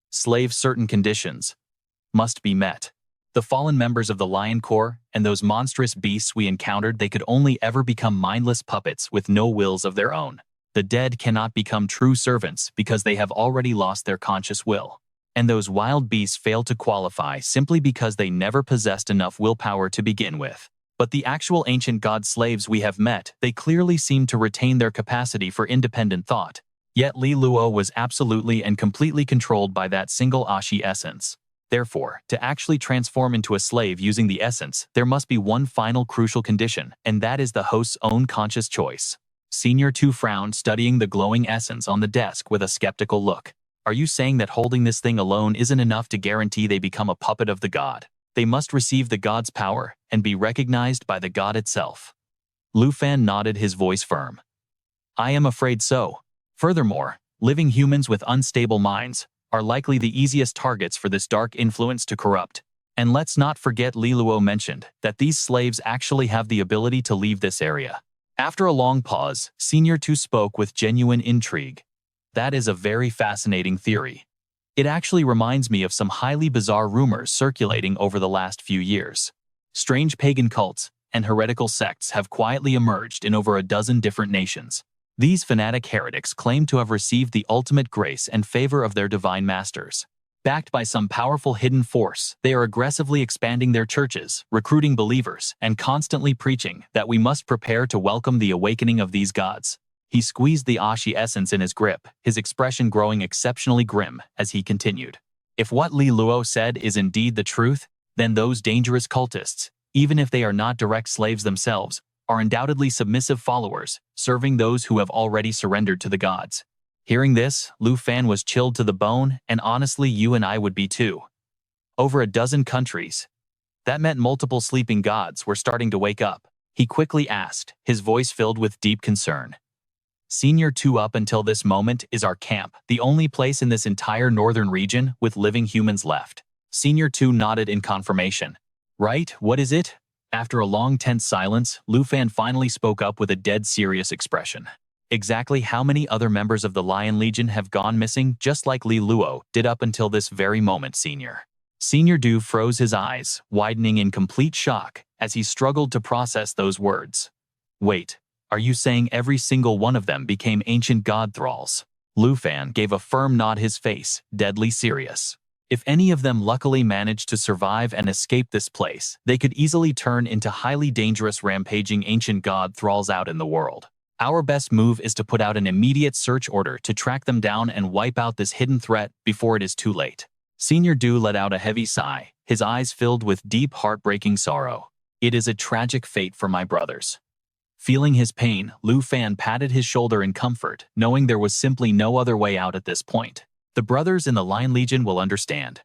certain conditions must be met. The fallen members of the Lion Corps and those monstrous beasts we encountered, they could only ever become mindless puppets with no wills of their own. The dead cannot become true servants because they have already lost their conscious will. And those wild beasts fail to qualify simply because they never possessed enough willpower to begin with. But the actual ancient god slaves we have met, they clearly seem to retain their capacity for independent thought. Yet Li Luo was absolutely and completely controlled by that single Ashi essence. Therefore, to actually transform into a slave using the essence, there must be one final crucial condition, and that is the host's own conscious choice. Senior 2 frowned, studying the glowing essence on the desk with a skeptical look. Are you saying that holding this thing alone isn't enough to guarantee they become a puppet of the god? They must receive the god's power and be recognized by the god itself. Lu Fan nodded, his voice firm. I am afraid so. Furthermore, living humans with unstable minds are likely the easiest targets for this dark influence to corrupt. And let's not forget, Li Luo mentioned that these slaves actually have the ability to leave this area. After a long pause, Senior 2 spoke with genuine intrigue. That is a very fascinating theory. It actually reminds me of some highly bizarre rumors circulating over the last few years. Strange pagan cults and heretical sects have quietly emerged in over a dozen different nations. These fanatic heretics claim to have received the ultimate grace and favor of their divine masters. Backed by some powerful hidden force, they are aggressively expanding their churches, recruiting believers, and constantly preaching that we must prepare to welcome the awakening of these gods. He squeezed the Ashi essence in his grip, his expression growing exceptionally grim as he continued. If what Li Luo said is indeed the truth, then those dangerous cultists, even if they are not direct slaves themselves, are undoubtedly submissive followers, serving those who have already surrendered to the gods. Hearing this, Lu Fan was chilled to the bone, and honestly, you and I would be too. Over a dozen countries. That meant multiple sleeping gods were starting to wake up. He quickly asked, his voice filled with deep concern. Senior 2, up until this moment is our camp, the only place in this entire northern region with living humans left. Senior 2 nodded in confirmation. Right, what is it? After a long tense silence, Lu Fan finally spoke up with a dead serious expression. Exactly how many other members of the Lion Legion have gone missing, just like Li Luo did up until this very moment, Senior? Senior Du froze, his eyes, widening in complete shock as he struggled to process those words. Wait. Are you saying every single one of them became ancient god thralls? Lu Fan gave a firm nod, his face deadly serious. If any of them luckily managed to survive and escape this place, they could easily turn into highly dangerous rampaging ancient god thralls out in the world. Our best move is to put out an immediate search order to track them down and wipe out this hidden threat before it is too late. Senior Du let out a heavy sigh, his eyes filled with deep, heartbreaking sorrow. It is a tragic fate for my brothers. Feeling his pain, Lu Fan patted his shoulder in comfort, knowing there was simply no other way out at this point. The brothers in the Lion Legion will understand.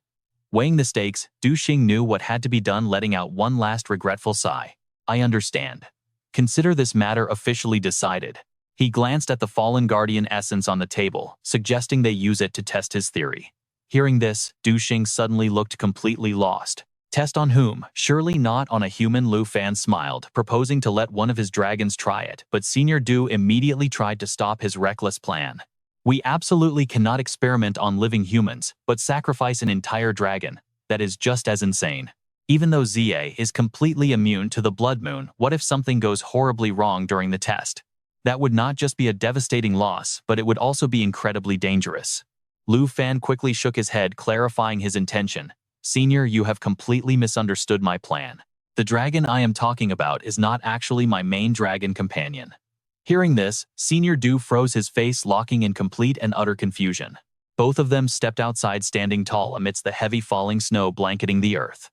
Weighing the stakes, Du Xing knew what had to be done, letting out one last regretful sigh. I understand. Consider this matter officially decided. He glanced at the fallen guardian essence on the table, suggesting they use it to test his theory. Hearing this, Du Xing suddenly looked completely lost. Test on whom? Surely not on a human. Lu Fan smiled, proposing to let one of his dragons try it, but Senior Du immediately tried to stop his reckless plan. We absolutely cannot experiment on living humans, but sacrifice an entire dragon. That is just as insane. Even though Zia is completely immune to the blood moon, what if something goes horribly wrong during the test? That would not just be a devastating loss, but it would also be incredibly dangerous. Lu Fan quickly shook his head, clarifying his intention. Senior, you have completely misunderstood my plan. The dragon I am talking about is not actually my main dragon companion. Hearing this, Senior Du froze, his face locking in complete and utter confusion. Both of them stepped outside, standing tall amidst the heavy falling snow blanketing the earth.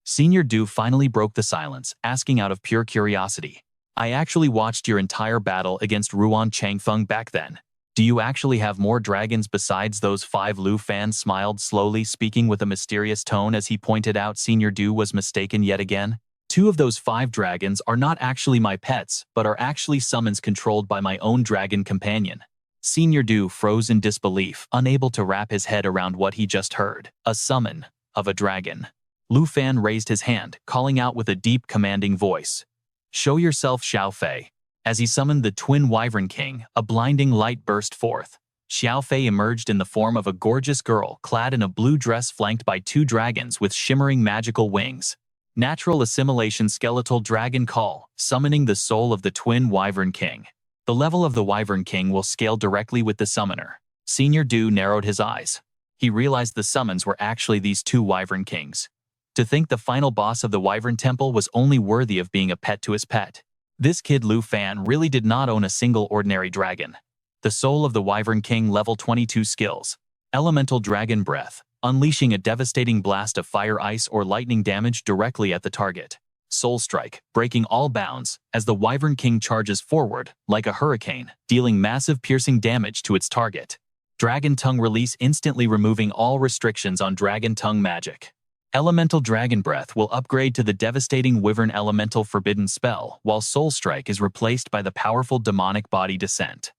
Senior Du finally broke the silence, asking out of pure curiosity. I actually watched your entire battle against Ruan Changfeng back then. Do you actually have more dragons besides those 5? Lu Fan smiled slowly, speaking with a mysterious tone as he pointed out Senior Du was mistaken yet again. 2 of those 5 dragons are not actually my pets, but are actually summons controlled by my own dragon companion. Senior Du froze in disbelief, unable to wrap his head around what he just heard. A summon of a dragon. Lu Fan raised his hand, calling out with a deep, commanding voice. Show yourself, Xiao Fei. As he summoned the twin Wyvern King, a blinding light burst forth. Xiao Fei emerged in the form of a gorgeous girl clad in a blue dress flanked by two dragons with shimmering magical wings. Natural assimilation skeletal dragon call, summoning the soul of the twin Wyvern King. The level of the Wyvern King will scale directly with the summoner. Senior Du narrowed his eyes. He realized the summons were actually these two Wyvern Kings. To think the final boss of the Wyvern Temple was only worthy of being a pet to his pet. This kid Lu Fan really did not own a single ordinary dragon. The soul of the Wyvern King level 22 skills. Elemental Dragon Breath, unleashing a devastating blast of fire, ice, or lightning damage directly at the target. Soul Strike, breaking all bounds, as the Wyvern King charges forward, like a hurricane, dealing massive piercing damage to its target. Dragon Tongue Release, instantly removing all restrictions on Dragon Tongue magic. Elemental Dragon Breath will upgrade to the devastating Wyvern Elemental Forbidden spell, while Soul Strike is replaced by the powerful Demonic Body Descent.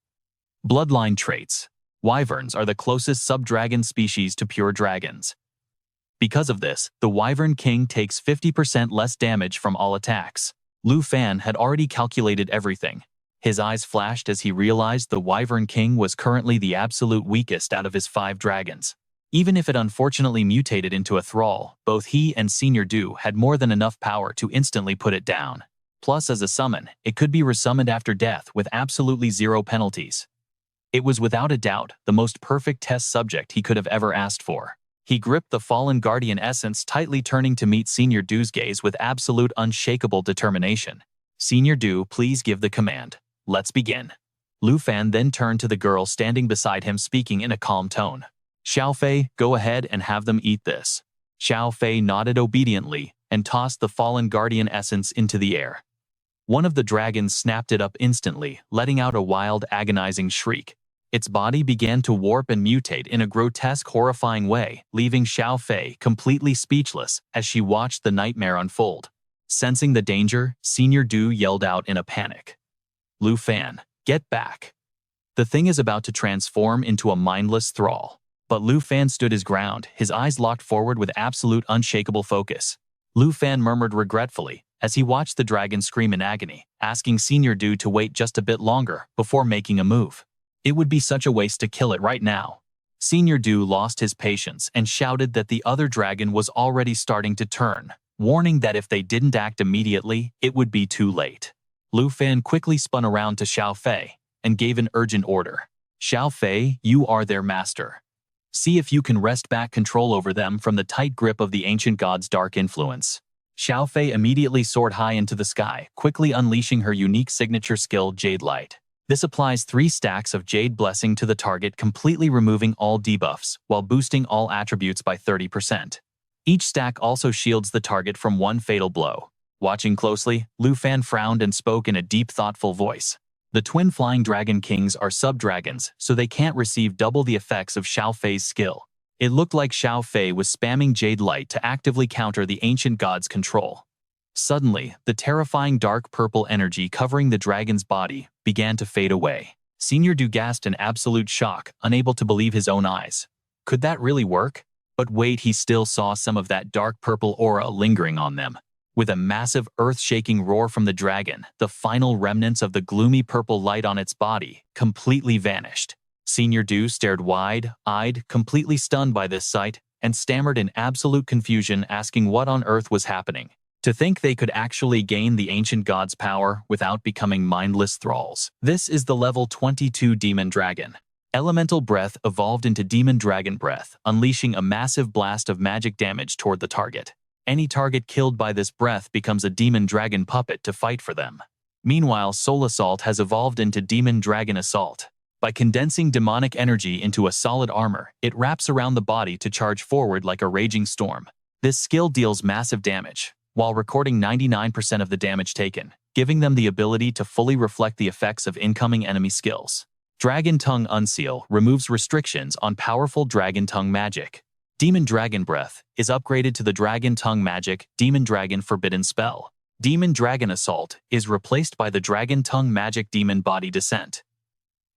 Bloodline traits. Wyverns are the closest sub-dragon species to pure dragons. Because of this, the Wyvern King takes 50% less damage from all attacks. Lu Fan had already calculated everything. His eyes flashed as he realized the Wyvern King was currently the absolute weakest out of his 5 dragons. Even if it unfortunately mutated into a thrall, both he and Senior Du had more than enough power to instantly put it down. Plus, as a summon, it could be resummoned after death with absolutely zero penalties. It was without a doubt the most perfect test subject he could have ever asked for. He gripped the Fallen Guardian essence tightly, turning to meet Senior Du's gaze with absolute unshakable determination. Senior Du, please give the command. Let's begin. Lu Fan then turned to the girl standing beside him, speaking in a calm tone. Xiao Fei, go ahead and have them eat this. Xiao Fei nodded obediently and tossed the Fallen Guardian essence into the air. One of the dragons snapped it up instantly, letting out a wild, agonizing shriek. Its body began to warp and mutate in a grotesque, horrifying way, leaving Xiao Fei completely speechless as she watched the nightmare unfold. Sensing the danger, Senior Du yelled out in a panic. Lu Fan, get back. The thing is about to transform into a mindless thrall. But Lu Fan stood his ground, his eyes locked forward with absolute unshakable focus. Lu Fan murmured regretfully as he watched the dragon scream in agony, asking Senior Du to wait just a bit longer before making a move. It would be such a waste to kill it right now. Senior Du lost his patience and shouted that the other dragon was already starting to turn, warning that if they didn't act immediately, it would be too late. Lu Fan quickly spun around to Xiao Fei and gave an urgent order. Xiao Fei, you are their master. See if you can wrest back control over them from the tight grip of the ancient god's dark influence. Xiao Fei immediately soared high into the sky, quickly unleashing her unique signature skill, Jade Light. This applies 3 stacks of Jade Blessing to the target, completely removing all debuffs, while boosting all attributes by 30%. Each stack also shields the target from one fatal blow. Watching closely, Lu Fan frowned and spoke in a deep, thoughtful voice. The twin Flying Dragon Kings are sub-dragons, so they can't receive double the effects of Xiao Fei's skill. It looked like Xiao Fei was spamming Jade Light to actively counter the ancient god's control. Suddenly, the terrifying dark purple energy covering the dragon's body began to fade away. Senior Du gasped in absolute shock, unable to believe his own eyes. Could that really work? But wait, he still saw some of that dark purple aura lingering on them. With a massive earth-shaking roar from the dragon, the final remnants of the gloomy purple light on its body completely vanished. Senior Du stared wide-eyed, completely stunned by this sight, and stammered in absolute confusion, asking what on earth was happening. To think they could actually gain the ancient god's power without becoming mindless thralls. This is the level 22 Demon Dragon. Elemental Breath evolved into Demon Dragon Breath, unleashing a massive blast of magic damage toward the target. Any target killed by this breath becomes a Demon Dragon puppet to fight for them. Meanwhile, Soul Assault has evolved into Demon Dragon Assault. By condensing demonic energy into a solid armor, it wraps around the body to charge forward like a raging storm. This skill deals massive damage, while recording 99% of the damage taken, giving them the ability to fully reflect the effects of incoming enemy skills. Dragon Tongue Unseal removes restrictions on powerful Dragon Tongue magic. Demon Dragon Breath is upgraded to the Dragon Tongue magic Demon Dragon Forbidden spell. Demon Dragon Assault is replaced by the Dragon Tongue magic Demon Body Descent.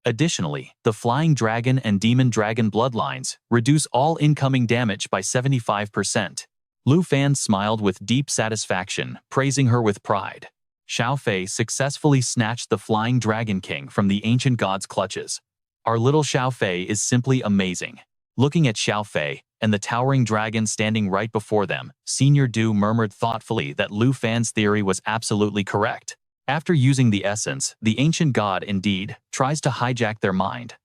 Additionally, the Flying Dragon and Demon Dragon bloodlines reduce all incoming damage by 75%. Lu Fan smiled with deep satisfaction, praising her with pride. Xiao Fei successfully snatched the Flying Dragon King from the ancient god's clutches. Our little Xiao Fei is simply amazing. Looking at Xiao Fei and the towering dragon standing right before them, Senior Du murmured thoughtfully that Lu Fan's theory was absolutely correct. After using the essence, the ancient god indeed tries to hijack their mind.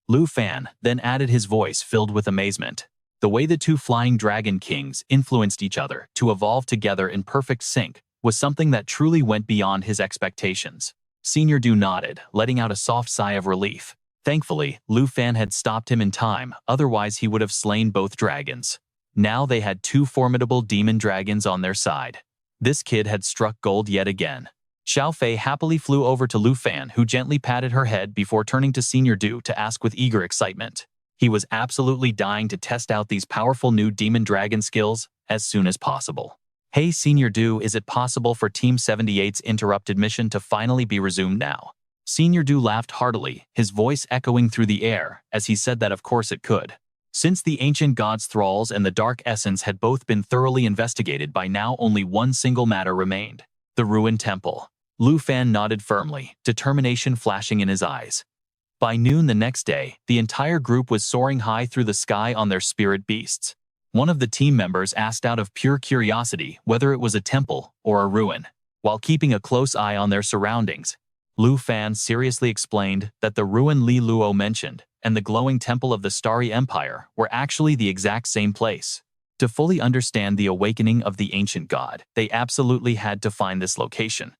Lu Fan then added his voice filled with amazement. The way the two flying dragon kings influenced each other to evolve together in perfect sync was something that truly went beyond his expectations. Senior Du nodded, letting out a soft sigh of relief. Thankfully, Lu Fan had stopped him in time, otherwise he would have slain both dragons. Now they had two formidable demon dragons on their side. This kid had struck gold yet again. Xiao Fei happily flew over to Lu Fan, who gently patted her head before turning to Senior Du to ask with eager excitement. He was absolutely dying to test out these powerful new demon dragon skills as soon as possible. Hey Senior Du, is it possible for Team 78's interrupted mission to finally be resumed now? Senior Du laughed heartily, his voice echoing through the air as he said that of course it could. Since the ancient god's thralls and the dark essence had both been thoroughly investigated, by now only one single matter remained: the ruined temple. Lu Fan nodded firmly, determination flashing in his eyes. By noon the next day, the entire group was soaring high through the sky on their spirit beasts. One of the team members asked out of pure curiosity whether it was a temple or a ruin. While keeping a close eye on their surroundings, Lu Fan seriously explained that the ruin Li Luo mentioned and the glowing temple of the Starry Empire were actually the exact same place. To fully understand the awakening of the ancient god, they absolutely had to find this location.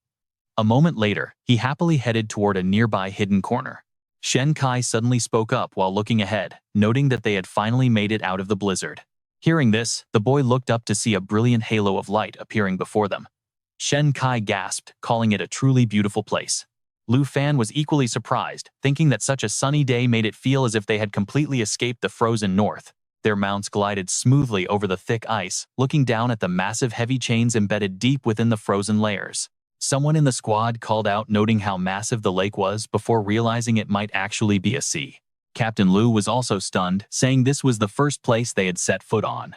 A moment later, he happily headed toward a nearby hidden corner. Shen Kai suddenly spoke up while looking ahead, noting that they had finally made it out of the blizzard. Hearing this, the boy looked up to see a brilliant halo of light appearing before them. Shen Kai gasped, calling it a truly beautiful place. Lu Fan was equally surprised, thinking that such a sunny day made it feel as if they had completely escaped the frozen north. Their mounts glided smoothly over the thick ice, looking down at the massive heavy chains embedded deep within the frozen layers. Someone in the squad called out, noting how massive the lake was before realizing it might actually be a sea. Captain Lu was also stunned, saying this was the first place they had set foot on.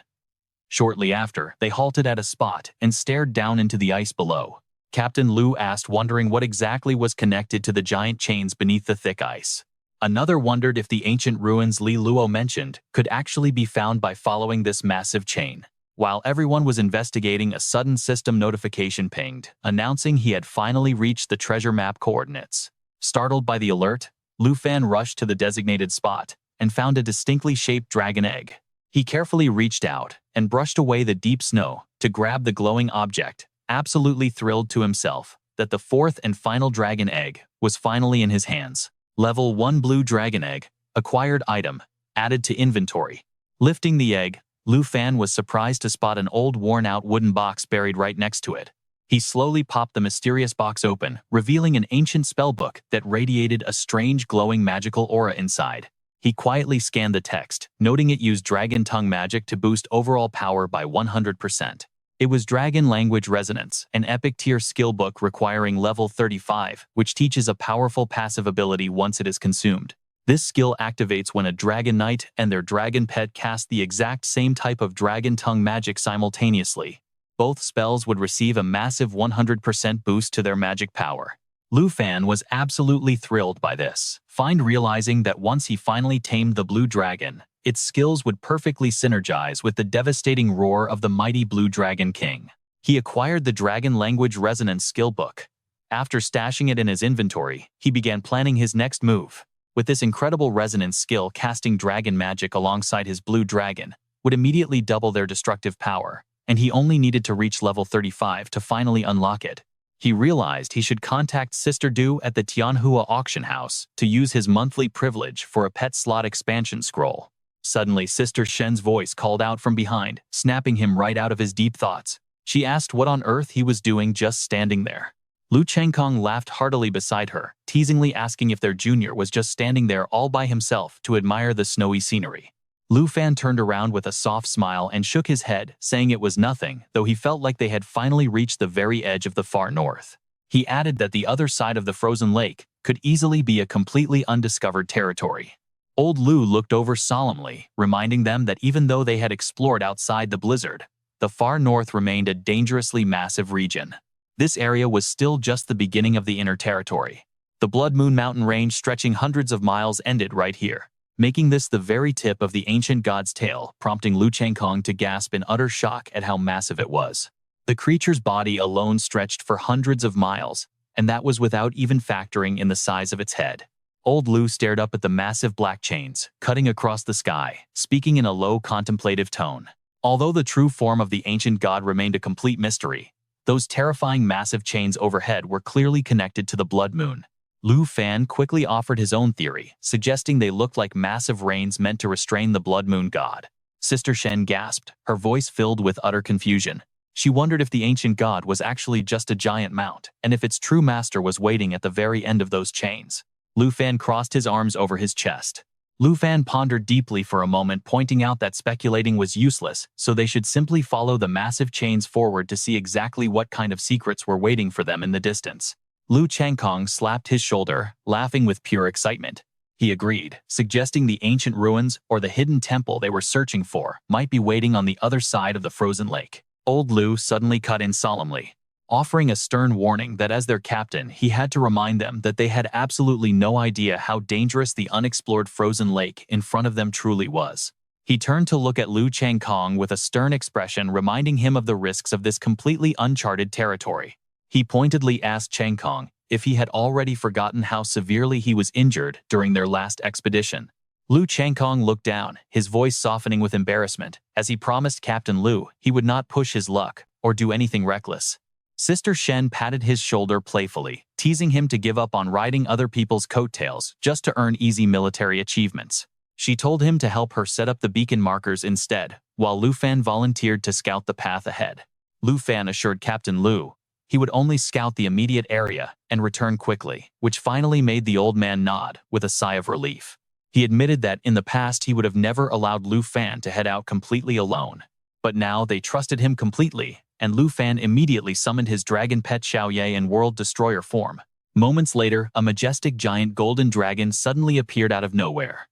Shortly after, they halted at a spot and stared down into the ice below. Captain Lu asked, wondering what exactly was connected to the giant chains beneath the thick ice. Another wondered if the ancient ruins Li Luo mentioned could actually be found by following this massive chain. While everyone was investigating, a sudden system notification pinged, announcing he had finally reached the treasure map coordinates. Startled by the alert, Lu Fan rushed to the designated spot and found a distinctly shaped dragon egg. He carefully reached out and brushed away the deep snow to grab the glowing object, absolutely thrilled to himself that the fourth and final dragon egg was finally in his hands. Level 1 blue dragon egg, acquired item, added to inventory. Lifting the egg, Lu Fan was surprised to spot an old worn-out wooden box buried right next to it. He slowly popped the mysterious box open, revealing an ancient spellbook that radiated a strange glowing magical aura inside. He quietly scanned the text, noting it used dragon tongue magic to boost overall power by 100%. It was Dragon Language Resonance, an epic tier skill book requiring level 35, which teaches a powerful passive ability once it is consumed. This skill activates when a dragon knight and their dragon pet cast the exact same type of dragon tongue magic simultaneously. Both spells would receive a massive 100% boost to their magic power. Lu Fan was absolutely thrilled by this, realizing that once he finally tamed the blue dragon, its skills would perfectly synergize with the devastating roar of the mighty Blue Dragon King. He acquired the Dragon Language Resonance skill book. After stashing it in his inventory, he began planning his next move. With this incredible resonance skill, casting dragon magic alongside his blue dragon would immediately double their destructive power, and he only needed to reach level 35 to finally unlock it. He realized he should contact Sister Du at the Tianhua auction house to use his monthly privilege for a pet slot expansion scroll. Suddenly, Sister Shen's voice called out from behind, snapping him right out of his deep thoughts. She asked what on earth he was doing just standing there. Lu Chengkong laughed heartily beside her, teasingly asking if their junior was just standing there all by himself to admire the snowy scenery. Lu Fan turned around with a soft smile and shook his head, saying it was nothing, though he felt like they had finally reached the very edge of the far north. He added that the other side of the frozen lake could easily be a completely undiscovered territory. Old Lu looked over solemnly, reminding them that even though they had explored outside the blizzard, the far north remained a dangerously massive region. This area was still just the beginning of the inner territory. The Blood Moon mountain range stretching hundreds of miles ended right here, making this the very tip of the ancient god's tail, prompting Lu Changkong to gasp in utter shock at how massive it was. The creature's body alone stretched for hundreds of miles, and that was without even factoring in the size of its head. Old Lu stared up at the massive black chains, cutting across the sky, speaking in a low contemplative tone. Although the true form of the ancient god remained a complete mystery, those terrifying massive chains overhead were clearly connected to the Blood Moon. Lu Fan quickly offered his own theory, suggesting they looked like massive reins meant to restrain the Blood Moon god. Sister Shen gasped, her voice filled with utter confusion. She wondered if the ancient god was actually just a giant mount, and if its true master was waiting at the very end of those chains. Lu Fan crossed his arms over his chest. Lu Fan pondered deeply for a moment, pointing out that speculating was useless, so they should simply follow the massive chains forward to see exactly what kind of secrets were waiting for them in the distance. Lu Changkong slapped his shoulder, laughing with pure excitement. He agreed, suggesting the ancient ruins or the hidden temple they were searching for might be waiting on the other side of the frozen lake. Old Lu suddenly cut in solemnly, offering a stern warning that as their captain he had to remind them that they had absolutely no idea how dangerous the unexplored frozen lake in front of them truly was. He turned to look at Lu Changkong with a stern expression, reminding him of the risks of this completely uncharted territory. He pointedly asked Changkong if he had already forgotten how severely he was injured during their last expedition. Lu Changkong looked down, his voice softening with embarrassment, as he promised Captain Lu he would not push his luck or do anything reckless. Sister Shen patted his shoulder playfully, teasing him to give up on riding other people's coattails just to earn easy military achievements. She told him to help her set up the beacon markers instead, while Lu Fan volunteered to scout the path ahead. Lu Fan assured Captain Lu he would only scout the immediate area and return quickly, which finally made the old man nod with a sigh of relief. He admitted that in the past he would have never allowed Lu Fan to head out completely alone, but now they trusted him completely, and Lu Fan immediately summoned his dragon pet Xiaoye in World Destroyer form. Moments later, a majestic giant golden dragon suddenly appeared out of nowhere.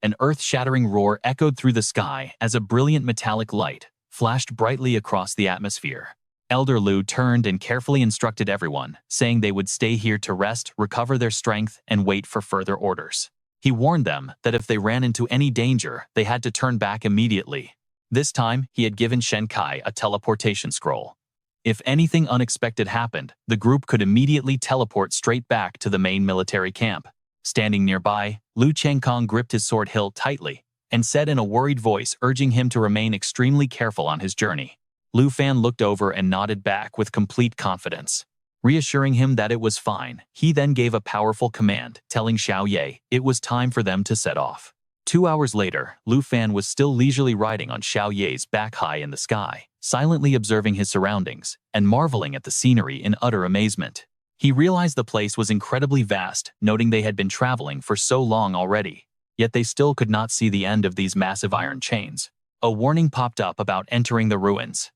An earth-shattering roar echoed through the sky as a brilliant metallic light flashed brightly across the atmosphere. Elder Lu turned and carefully instructed everyone, saying they would stay here to rest, recover their strength, and wait for further orders. He warned them that if they ran into any danger, they had to turn back immediately. This time, he had given Shen Kai a teleportation scroll. If anything unexpected happened, the group could immediately teleport straight back to the main military camp. Standing nearby, Lu Changkong gripped his sword hilt tightly and said in a worried voice, urging him to remain extremely careful on his journey. Lu Fan looked over and nodded back with complete confidence. Reassuring him that it was fine, he then gave a powerful command, telling Xiaoye it was time for them to set off. 2 hours later, Lu Fan was still leisurely riding on Xiaoye's back high in the sky, silently observing his surroundings and marveling at the scenery in utter amazement. He realized the place was incredibly vast, noting they had been traveling for so long already, yet they still could not see the end of these massive iron chains. A warning popped up about entering the ruins.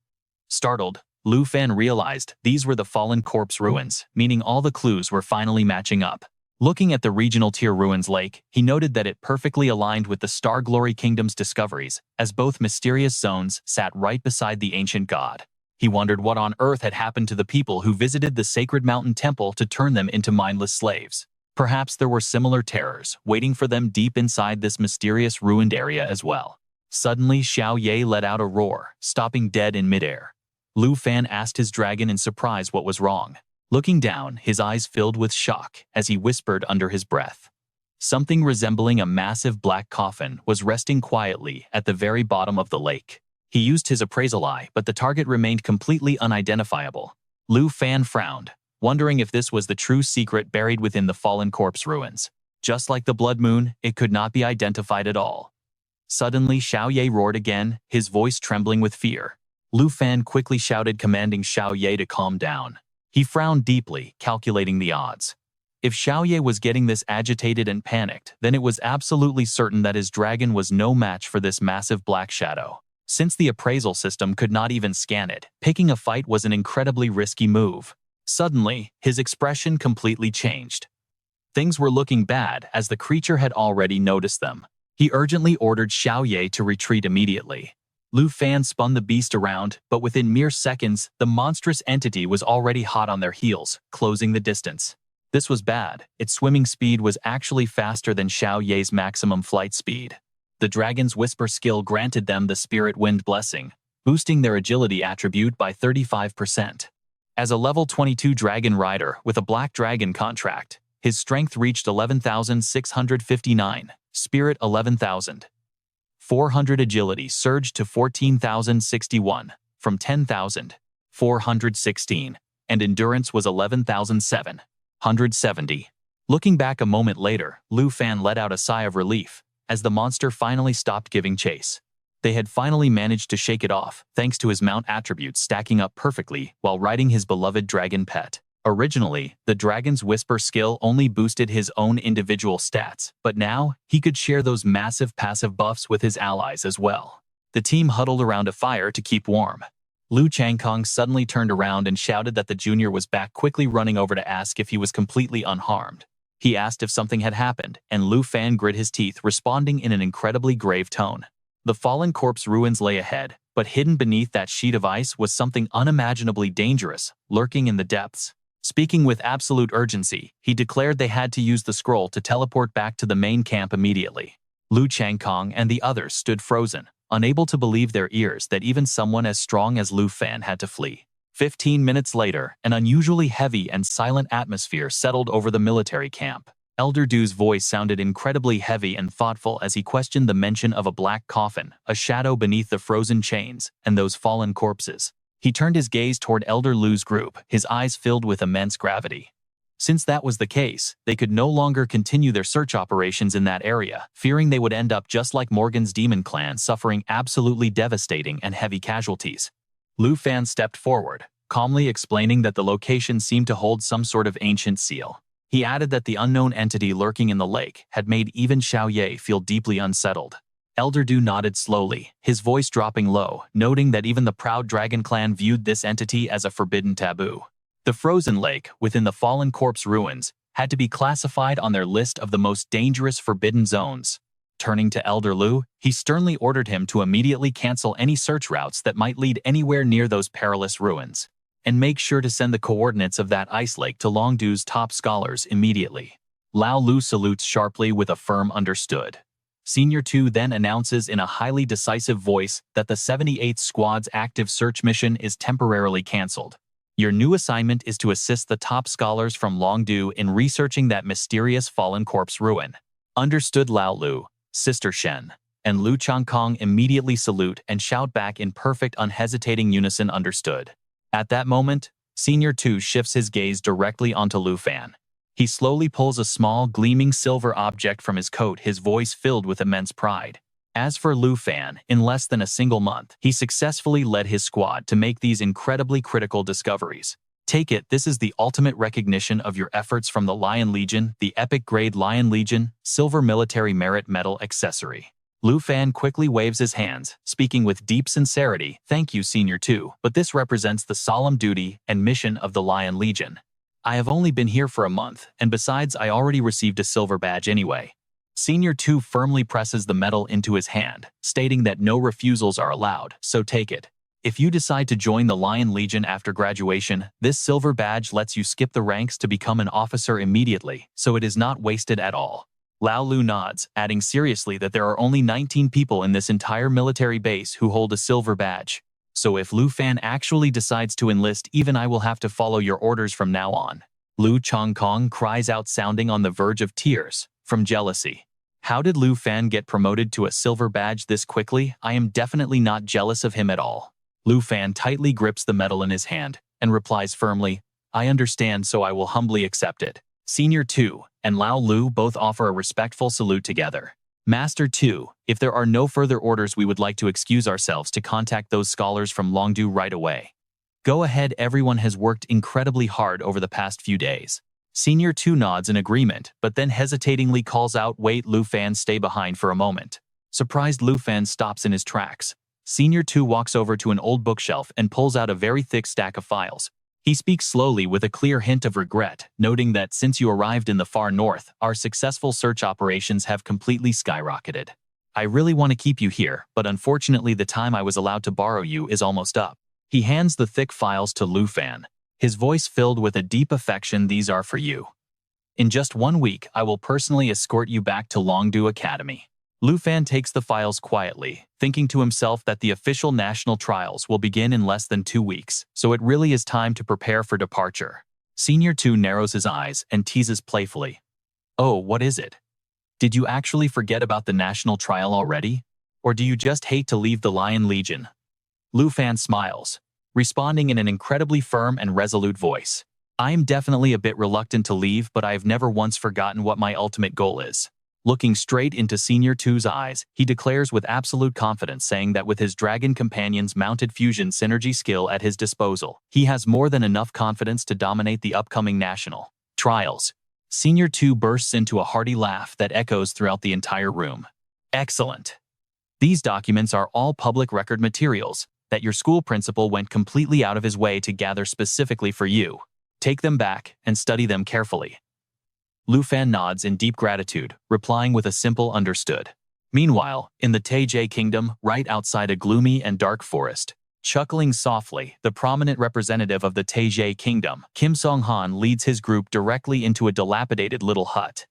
Startled, Lu Fan realized these were the fallen corpse ruins, meaning all the clues were finally matching up. Looking at the regional tier ruins lake, he noted that it perfectly aligned with the Star Glory Kingdom's discoveries, as both mysterious zones sat right beside the ancient god. He wondered what on earth had happened to the people who visited the sacred mountain temple to turn them into mindless slaves. Perhaps there were similar terrors waiting for them deep inside this mysterious ruined area as well. Suddenly, Xiaoye let out a roar, stopping dead in midair. Lu Fan asked his dragon in surprise what was wrong. Looking down, his eyes filled with shock as he whispered under his breath. Something resembling a massive black coffin was resting quietly at the very bottom of the lake. He used his appraisal eye, but the target remained completely unidentifiable. Lu Fan frowned, wondering if this was the true secret buried within the fallen corpse ruins. Just like the Blood Moon, it could not be identified at all. Suddenly, Xiaoye roared again, his voice trembling with fear. Lu Fan quickly shouted, commanding Xiaoye to calm down. He frowned deeply, calculating the odds. If Xiaoye was getting this agitated and panicked, then it was absolutely certain that his dragon was no match for this massive black shadow. Since the appraisal system could not even scan it, picking a fight was an incredibly risky move. Suddenly, his expression completely changed. Things were looking bad as the creature had already noticed them. He urgently ordered Xiaoye to retreat immediately. Lu Fan spun the beast around, but within mere seconds, the monstrous entity was already hot on their heels, closing the distance. This was bad. Its swimming speed was actually faster than Xiao Ye's maximum flight speed. The dragon's whisper skill granted them the spirit wind blessing, boosting their agility attribute by 35%. As a level 22 dragon rider with a black dragon contract, his strength reached 11,659, spirit 11,400, agility surged to 14,061 from 10,416, and endurance was 11,770. Looking back a moment later, Lu Fan let out a sigh of relief as the monster finally stopped giving chase. They had finally managed to shake it off, thanks to his mount attributes stacking up perfectly while riding his beloved dragon pet. Originally, the dragon's whisper skill only boosted his own individual stats, but now he could share those massive passive buffs with his allies as well. The team huddled around a fire to keep warm. Lu Changkong suddenly turned around and shouted that the junior was back, quickly running over to ask if he was completely unharmed. He asked if something had happened, and Lu Fan grit his teeth, responding in an incredibly grave tone. The fallen corpse ruins lay ahead, but hidden beneath that sheet of ice was something unimaginably dangerous, lurking in the depths. Speaking with absolute urgency, he declared they had to use the scroll to teleport back to the main camp immediately. Lu Changkong and the others stood frozen, unable to believe their ears that even someone as strong as Lu Fan had to flee. 15 minutes later, an unusually heavy and silent atmosphere settled over the military camp. Elder Du's voice sounded incredibly heavy and thoughtful as he questioned the mention of a black coffin, a shadow beneath the frozen chains, and those fallen corpses. He turned his gaze toward Elder Lu's group, his eyes filled with immense gravity. Since that was the case, they could no longer continue their search operations in that area, fearing they would end up just like Morgan's demon clan, suffering absolutely devastating and heavy casualties. Lu Fan stepped forward, calmly explaining that the location seemed to hold some sort of ancient seal. He added that the unknown entity lurking in the lake had made even Xiao Ye feel deeply unsettled. Elder Du nodded slowly, his voice dropping low, noting that even the proud dragon clan viewed this entity as a forbidden taboo. The frozen lake, within the fallen corpse ruins, had to be classified on their list of the most dangerous forbidden zones. Turning to Elder Lu, he sternly ordered him to immediately cancel any search routes that might lead anywhere near those perilous ruins, and make sure to send the coordinates of that ice lake to Longdu's top scholars immediately. Lao Lu salutes sharply with a firm understood. Senior 2 then announces in a highly decisive voice that the 78th Squad's active search mission is temporarily cancelled. Your new assignment is to assist the top scholars from Longdu in researching that mysterious fallen corpse ruin. Understood. Lao Lu, Sister Shen, and Lu Changkong immediately salute and shout back in perfect unhesitating unison. Understood. At that moment, Senior 2 shifts his gaze directly onto Lu Fan. He slowly pulls a small, gleaming silver object from his coat, his voice filled with immense pride. As for Lu Fan, in less than a single month, he successfully led his squad to make these incredibly critical discoveries. Take it, this is the ultimate recognition of your efforts from the Lion Legion, the epic grade Lion Legion, Silver Military Merit Medal accessory. Lu Fan quickly waves his hands, speaking with deep sincerity. Thank you, Senior 2, but this represents the solemn duty and mission of the Lion Legion. I have only been here for a month, and besides I already received a silver badge anyway. Senior 2 firmly presses the medal into his hand, stating that no refusals are allowed, so take it. If you decide to join the Lion Legion after graduation, this silver badge lets you skip the ranks to become an officer immediately, so it is not wasted at all. Lao Lu nods, adding seriously that there are only 19 people in this entire military base who hold a silver badge. So if Lu Fan actually decides to enlist, even I will have to follow your orders from now on. Lu Changkong cries out, sounding on the verge of tears from jealousy. How did Lu Fan get promoted to a silver badge this quickly? I am definitely not jealous of him at all. Lu Fan tightly grips the medal in his hand and replies firmly, I understand, so I will humbly accept it. Senior 2 and Lao Lu both offer a respectful salute together. Master 2, if there are no further orders, we would like to excuse ourselves to contact those scholars from Longdu right away. Go ahead, everyone has worked incredibly hard over the past few days. Senior 2 nods in agreement, but then hesitatingly calls out, wait, Lu Fan, stay behind for a moment. Surprised, Lu Fan stops in his tracks. Senior 2 walks over to an old bookshelf and pulls out a very thick stack of files. He speaks slowly with a clear hint of regret, noting that since you arrived in the far north, our successful search operations have completely skyrocketed. I really want to keep you here, but unfortunately the time I was allowed to borrow you is almost up. He hands the thick files to Lu Fan, his voice filled with a deep affection. These are for you. In just 1 week, I will personally escort you back to Longdu Academy. Lu Fan takes the files quietly, thinking to himself that the official national trials will begin in less than 2 weeks, so it really is time to prepare for departure. Senior 2 narrows his eyes and teases playfully. Oh, what is it? Did you actually forget about the national trial already? Or do you just hate to leave the Lion Legion? Lu Fan smiles, responding in an incredibly firm and resolute voice. I am definitely a bit reluctant to leave, but I have never once forgotten what my ultimate goal is. Looking straight into Senior 2's eyes, he declares with absolute confidence, saying that with his dragon companion's mounted fusion synergy skill at his disposal, he has more than enough confidence to dominate the upcoming national trials. Senior 2 bursts into a hearty laugh that echoes throughout the entire room. Excellent. These documents are all public record materials that your school principal went completely out of his way to gather specifically for you. Take them back and study them carefully. Lu Fan nods in deep gratitude, replying with a simple understood. Meanwhile, in the Taijie Kingdom, right outside a gloomy and dark forest, chuckling softly, the prominent representative of the Taijie Kingdom, Kim Song-han, leads his group directly into a dilapidated little hut.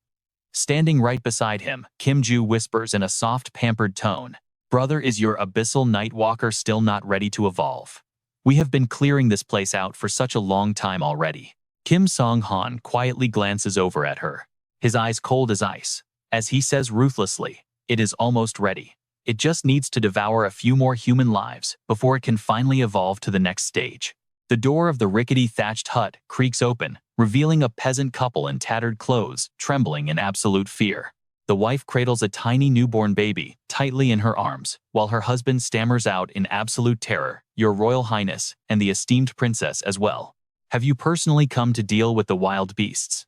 Standing right beside him, Kim Ju whispers in a soft, pampered tone, "Brother, is your abyssal Nightwalker still not ready to evolve? We have been clearing this place out for such a long time already." Kim Song-han quietly glances over at her, his eyes cold as ice, as he says ruthlessly, "It is almost ready. It just needs to devour a few more human lives before it can finally evolve to the next stage." The door of the rickety thatched hut creaks open, revealing a peasant couple in tattered clothes, trembling in absolute fear. The wife cradles a tiny newborn baby tightly in her arms, while her husband stammers out in absolute terror, "Your Royal Highness, and the esteemed princess as well. Have you personally come to deal with the wild beasts?"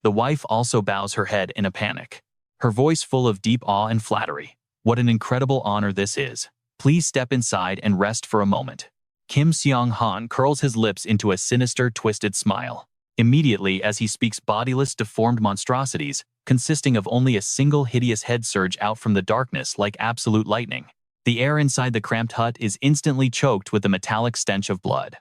The wife also bows her head in a panic, her voice full of deep awe and flattery. "What an incredible honor this is. Please step inside and rest for a moment." Kim Seong-han curls his lips into a sinister, twisted smile. Immediately, as he speaks, bodiless, deformed monstrosities, consisting of only a single hideous head, surge out from the darkness like absolute lightning. The air inside the cramped hut is instantly choked with the metallic stench of blood.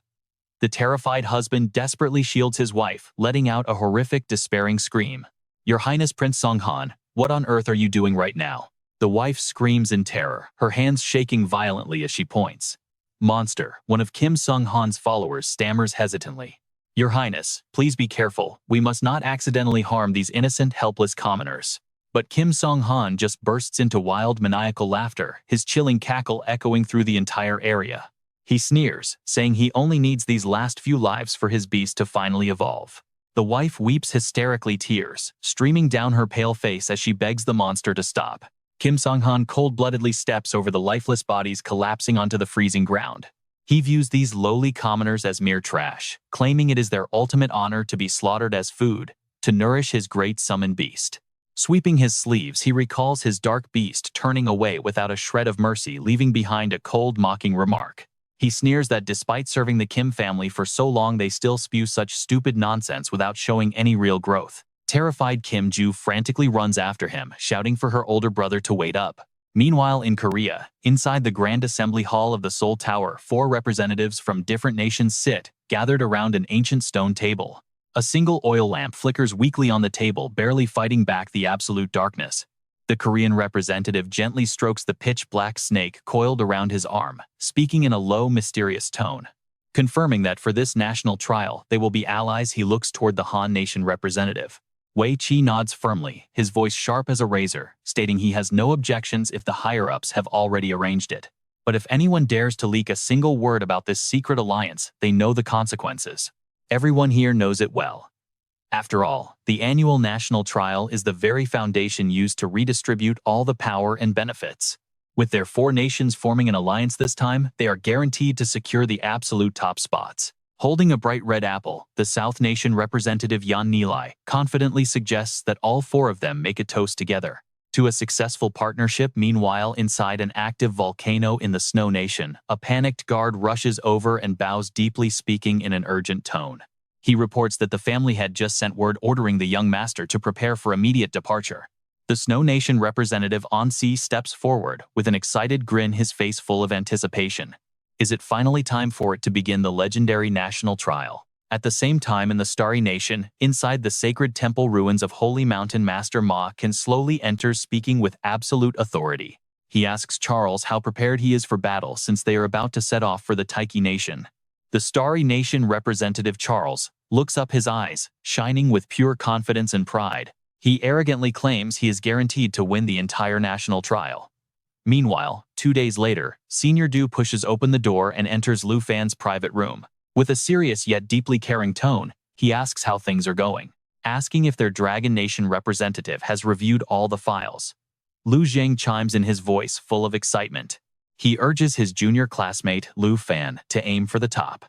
The terrified husband desperately shields his wife, letting out a horrific, despairing scream. "Your Highness Prince Song-han, what on earth are you doing right now?" The wife screams in terror, her hands shaking violently as she points. "Monster," one of Kim Song-han's followers stammers hesitantly. "Your Highness, please be careful. We must not accidentally harm these innocent, helpless commoners." But Kim Song-han just bursts into wild, maniacal laughter, his chilling cackle echoing through the entire area. He sneers, saying he only needs these last few lives for his beast to finally evolve. The wife weeps hysterically, tears streaming down her pale face as she begs the monster to stop. Kim Song-han cold-bloodedly steps over the lifeless bodies collapsing onto the freezing ground. He views these lowly commoners as mere trash, claiming it is their ultimate honor to be slaughtered as food, to nourish his great summoned beast. Sweeping his sleeves, he recalls his dark beast turning away without a shred of mercy, leaving behind a cold, mocking remark. He sneers that despite serving the Kim family for so long, they still spew such stupid nonsense without showing any real growth. Terrified Kim Ju frantically runs after him, shouting for her older brother to wait up. Meanwhile, in Korea, inside the Grand Assembly Hall of the Seoul Tower, 4 representatives from different nations sit, gathered around an ancient stone table. A single oil lamp flickers weakly on the table, barely fighting back the absolute darkness. The Korean representative gently strokes the pitch-black snake coiled around his arm, speaking in a low, mysterious tone. Confirming that for this national trial, they will be allies, he looks toward the Han Nation representative. Wei Chi nods firmly, his voice sharp as a razor, stating he has no objections if the higher-ups have already arranged it. But if anyone dares to leak a single word about this secret alliance, they know the consequences. Everyone here knows it well. After all, the annual national trial is the very foundation used to redistribute all the power and benefits. With their 4 nations forming an alliance this time, they are guaranteed to secure the absolute top spots. Holding a bright red apple, the South Nation representative Yan Nilai confidently suggests that all 4 of them make a toast together to a successful partnership. Meanwhile, inside an active volcano in the Snow Nation, a panicked guard rushes over and bows deeply, speaking in an urgent tone. He reports that the family had just sent word ordering the young master to prepare for immediate departure. The Snow Nation representative On-Si steps forward with an excited grin, his face full of anticipation. Is it finally time for it to begin, the legendary national trial? At the same time in the Starry Nation, inside the sacred temple ruins of Holy Mountain, Master Ma can slowly enters speaking with absolute authority. He asks Charles how prepared he is for battle since they are about to set off for the Taiki Nation. The Starry Nation representative Charles looks up, his eyes shining with pure confidence and pride. He arrogantly claims he is guaranteed to win the entire national trial. Meanwhile, 2 days later, Senior Du pushes open the door and enters Lu Fan's private room. With a serious yet deeply caring tone, he asks how things are going, asking if their Dragon Nation representative has reviewed all the files. Lu Zheng chimes in, his voice full of excitement. He urges his junior classmate, Lu Fan, to aim for the top.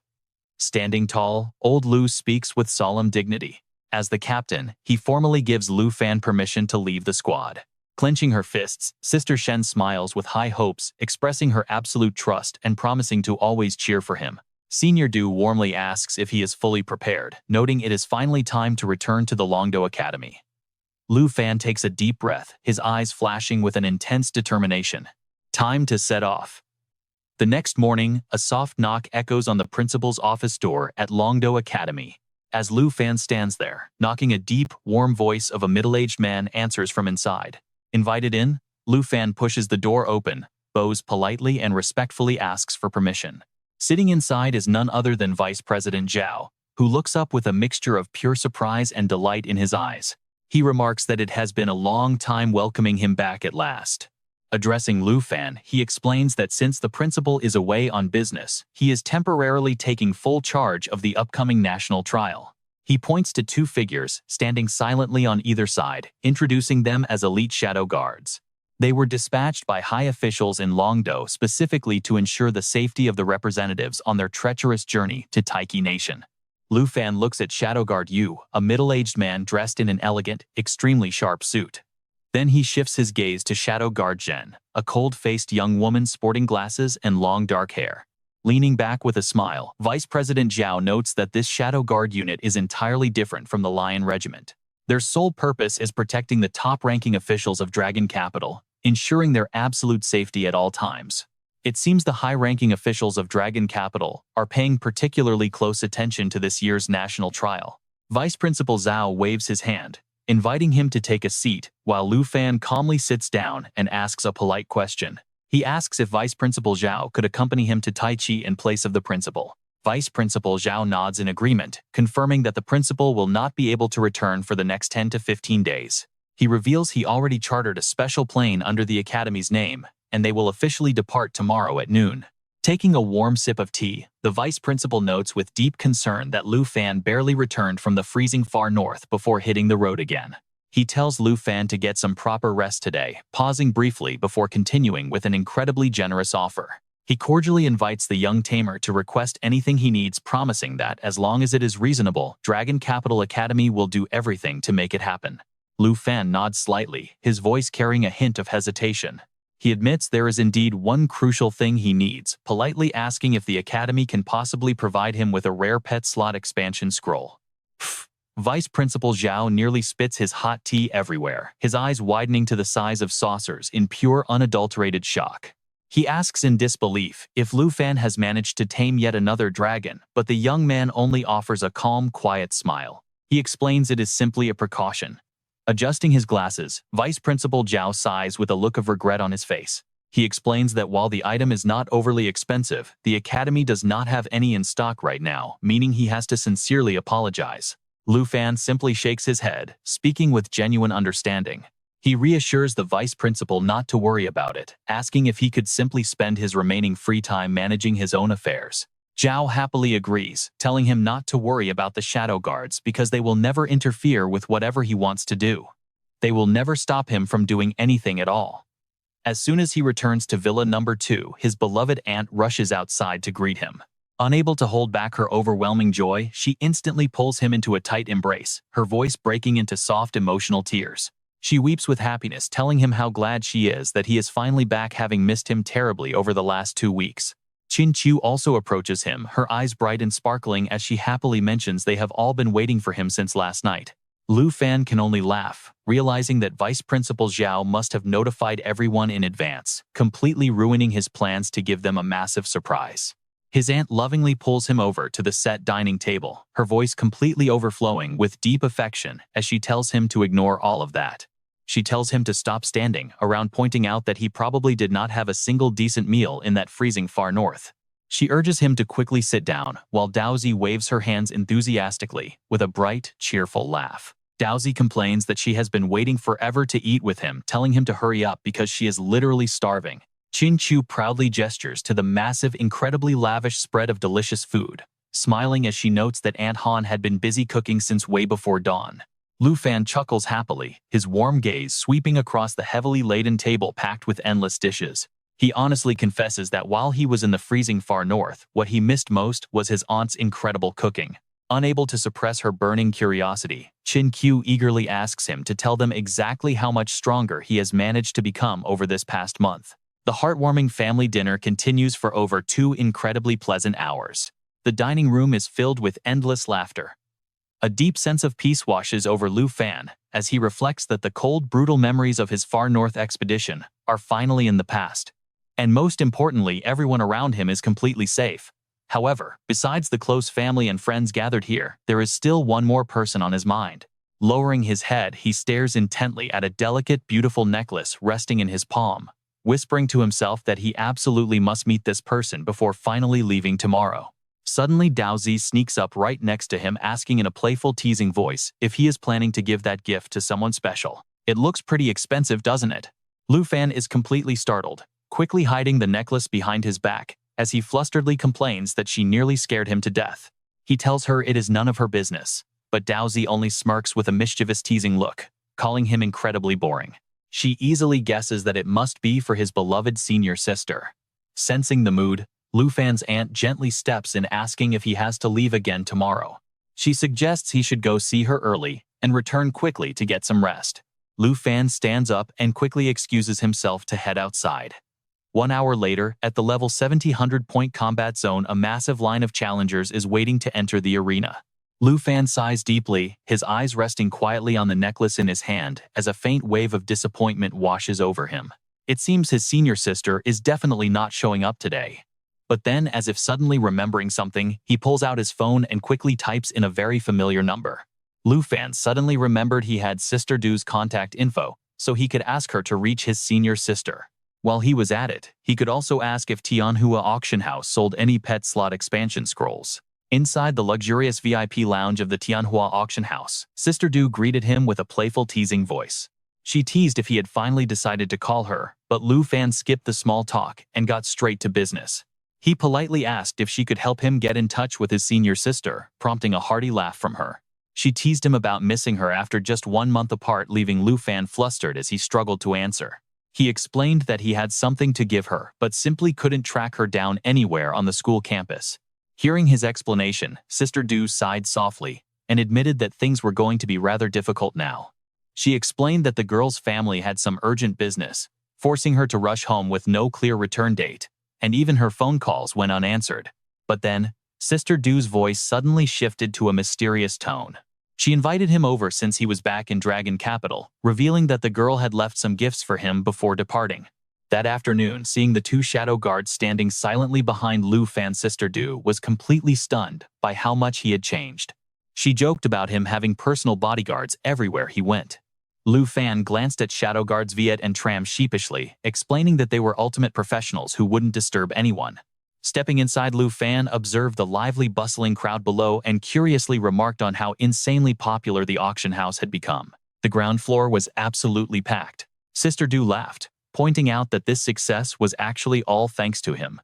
Standing tall, old Lu speaks with solemn dignity. As the captain, he formally gives Lu Fan permission to leave the squad. Clenching her fists, Sister Shen smiles with high hopes, expressing her absolute trust and promising to always cheer for him. Senior Du warmly asks if he is fully prepared, noting it is finally time to return to the Longdo Academy. Lu Fan takes a deep breath, his eyes flashing with an intense determination. Time to set off. The next morning, a soft knock echoes on the principal's office door at Longdo Academy. As Lu Fan stands there, knocking, a deep, warm voice of a middle-aged man answers from inside. Invited in, Lu Fan pushes the door open, bows politely and respectfully asks for permission. Sitting inside is none other than Vice President Zhao, who looks up with a mixture of pure surprise and delight in his eyes. He remarks that it has been a long time welcoming him back at last. Addressing Lu Fan, he explains that since the principal is away on business, he is temporarily taking full charge of the upcoming national trial. He points to 2 figures, standing silently on either side, introducing them as elite shadow guards. They were dispatched by high officials in Longdo specifically to ensure the safety of the representatives on their treacherous journey to Taiki Nation. Lu Fan looks at Shadow Guard Yu, a middle-aged man dressed in an elegant, extremely sharp suit. Then he shifts his gaze to Shadow Guard Zhen, a cold-faced young woman sporting glasses and long dark hair. Leaning back with a smile, Vice President Zhao notes that this Shadow Guard unit is entirely different from the Lion Regiment. Their sole purpose is protecting the top-ranking officials of Dragon Capital, ensuring their absolute safety at all times. It seems the high-ranking officials of Dragon Capital are paying particularly close attention to this year's national trial. Vice Principal Zhao waves his hand, inviting him to take a seat, while Lu Fan calmly sits down and asks a polite question. He asks if Vice Principal Zhao could accompany him to Tai Chi in place of the principal. Vice Principal Zhao nods in agreement, confirming that the principal will not be able to return for the next 10 to 15 days. He reveals he already chartered a special plane under the Academy's name, and they will officially depart tomorrow at noon. Taking a warm sip of tea, the Vice Principal notes with deep concern that Lu Fan barely returned from the freezing far north before hitting the road again. He tells Lu Fan to get some proper rest today, pausing briefly before continuing with an incredibly generous offer. He cordially invites the young Tamer to request anything he needs, promising that, as long as it is reasonable, Dragon Capital Academy will do everything to make it happen. Lu Fan nods slightly, his voice carrying a hint of hesitation. He admits there is indeed one crucial thing he needs, politely asking if the Academy can possibly provide him with a rare pet slot expansion scroll. Pfft. Vice Principal Zhao nearly spits his hot tea everywhere, his eyes widening to the size of saucers in pure unadulterated shock. He asks in disbelief if Lu Fan has managed to tame yet another dragon, but the young man only offers a calm, quiet smile. He explains it is simply a precaution. Adjusting his glasses, Vice Principal Zhao sighs with a look of regret on his face. He explains that while the item is not overly expensive, the Academy does not have any in stock right now, meaning he has to sincerely apologize. Lu Fan simply shakes his head, speaking with genuine understanding. He reassures the Vice Principal not to worry about it, asking if he could simply spend his remaining free time managing his own affairs. Zhao happily agrees, telling him not to worry about the Shadow Guards because they will never interfere with whatever he wants to do. They will never stop him from doing anything at all. As soon as he returns to Villa Number 2, his beloved aunt rushes outside to greet him. Unable to hold back her overwhelming joy, she instantly pulls him into a tight embrace, her voice breaking into soft emotional tears. She weeps with happiness, telling him how glad she is that he is finally back, having missed him terribly over the last 2 weeks. Qin Chu also approaches him, her eyes bright and sparkling as she happily mentions they have all been waiting for him since last night. Lu Fan can only laugh, realizing that Vice Principal Zhao must have notified everyone in advance, completely ruining his plans to give them a massive surprise. His aunt lovingly pulls him over to the set dining table, her voice completely overflowing with deep affection as she tells him to ignore all of that. She tells him to stop standing around, pointing out that he probably did not have a single decent meal in that freezing far north. She urges him to quickly sit down, while Daozi waves her hands enthusiastically with a bright, cheerful laugh. Daozi complains that she has been waiting forever to eat with him, telling him to hurry up because she is literally starving. Qin Chu proudly gestures to the massive, incredibly lavish spread of delicious food, smiling as she notes that Aunt Han had been busy cooking since way before dawn. Lu Fan chuckles happily, his warm gaze sweeping across the heavily laden table packed with endless dishes. He honestly confesses that while he was in the freezing far north, what he missed most was his aunt's incredible cooking. Unable to suppress her burning curiosity, Qin Q eagerly asks him to tell them exactly how much stronger he has managed to become over this past month. The heartwarming family dinner continues for over 2 incredibly pleasant hours. The dining room is filled with endless laughter. A deep sense of peace washes over Lu Fan as he reflects that the cold, brutal memories of his far north expedition are finally in the past. And most importantly, everyone around him is completely safe. However, besides the close family and friends gathered here, there is still one more person on his mind. Lowering his head, he stares intently at a delicate, beautiful necklace resting in his palm, whispering to himself that he absolutely must meet this person before finally leaving tomorrow. Suddenly, Daozi sneaks up right next to him, asking in a playful, teasing voice if he is planning to give that gift to someone special. It looks pretty expensive, doesn't it? Lu Fan is completely startled, quickly hiding the necklace behind his back, as he flusteredly complains that she nearly scared him to death. He tells her it is none of her business, but Daozi only smirks with a mischievous, teasing look, calling him incredibly boring. She easily guesses that it must be for his beloved senior sister. Sensing the mood, Lu Fan's aunt gently steps in, asking if he has to leave again tomorrow. She suggests he should go see her early and return quickly to get some rest. Lu Fan stands up and quickly excuses himself to head outside. 1 hour later, at the level 700-point combat zone, a massive line of challengers is waiting to enter the arena. Lu Fan sighs deeply, his eyes resting quietly on the necklace in his hand as a faint wave of disappointment washes over him. It seems his senior sister is definitely not showing up today. But then, as if suddenly remembering something, he pulls out his phone and quickly types in a very familiar number. Lu Fan suddenly remembered he had Sister Du's contact info, so he could ask her to reach his senior sister. While he was at it, he could also ask if Tianhua Auction House sold any pet slot expansion scrolls. Inside the luxurious VIP lounge of the Tianhua Auction House, Sister Du greeted him with a playful, teasing voice. She teased if he had finally decided to call her, but Lu Fan skipped the small talk and got straight to business. He politely asked if she could help him get in touch with his senior sister, prompting a hearty laugh from her. She teased him about missing her after just 1 month apart, leaving Lu Fan flustered as he struggled to answer. He explained that he had something to give her, but simply couldn't track her down anywhere on the school campus. Hearing his explanation, Sister Du sighed softly and admitted that things were going to be rather difficult now. She explained that the girl's family had some urgent business, forcing her to rush home with no clear return date, and even her phone calls went unanswered. But then, Sister Du's voice suddenly shifted to a mysterious tone. She invited him over since he was back in Dragon Capital, revealing that the girl had left some gifts for him before departing. That afternoon, seeing the 2 shadow guards standing silently behind Lu Fan, Sister Du was completely stunned by how much he had changed. She joked about him having personal bodyguards everywhere he went. Lu Fan glanced at shadow guards Viet and Tram sheepishly, explaining that they were ultimate professionals who wouldn't disturb anyone. Stepping inside, Lu Fan observed the lively, bustling crowd below and curiously remarked on how insanely popular the auction house had become. The ground floor was absolutely packed. Sister Du laughed, pointing out that this success was actually all thanks to him.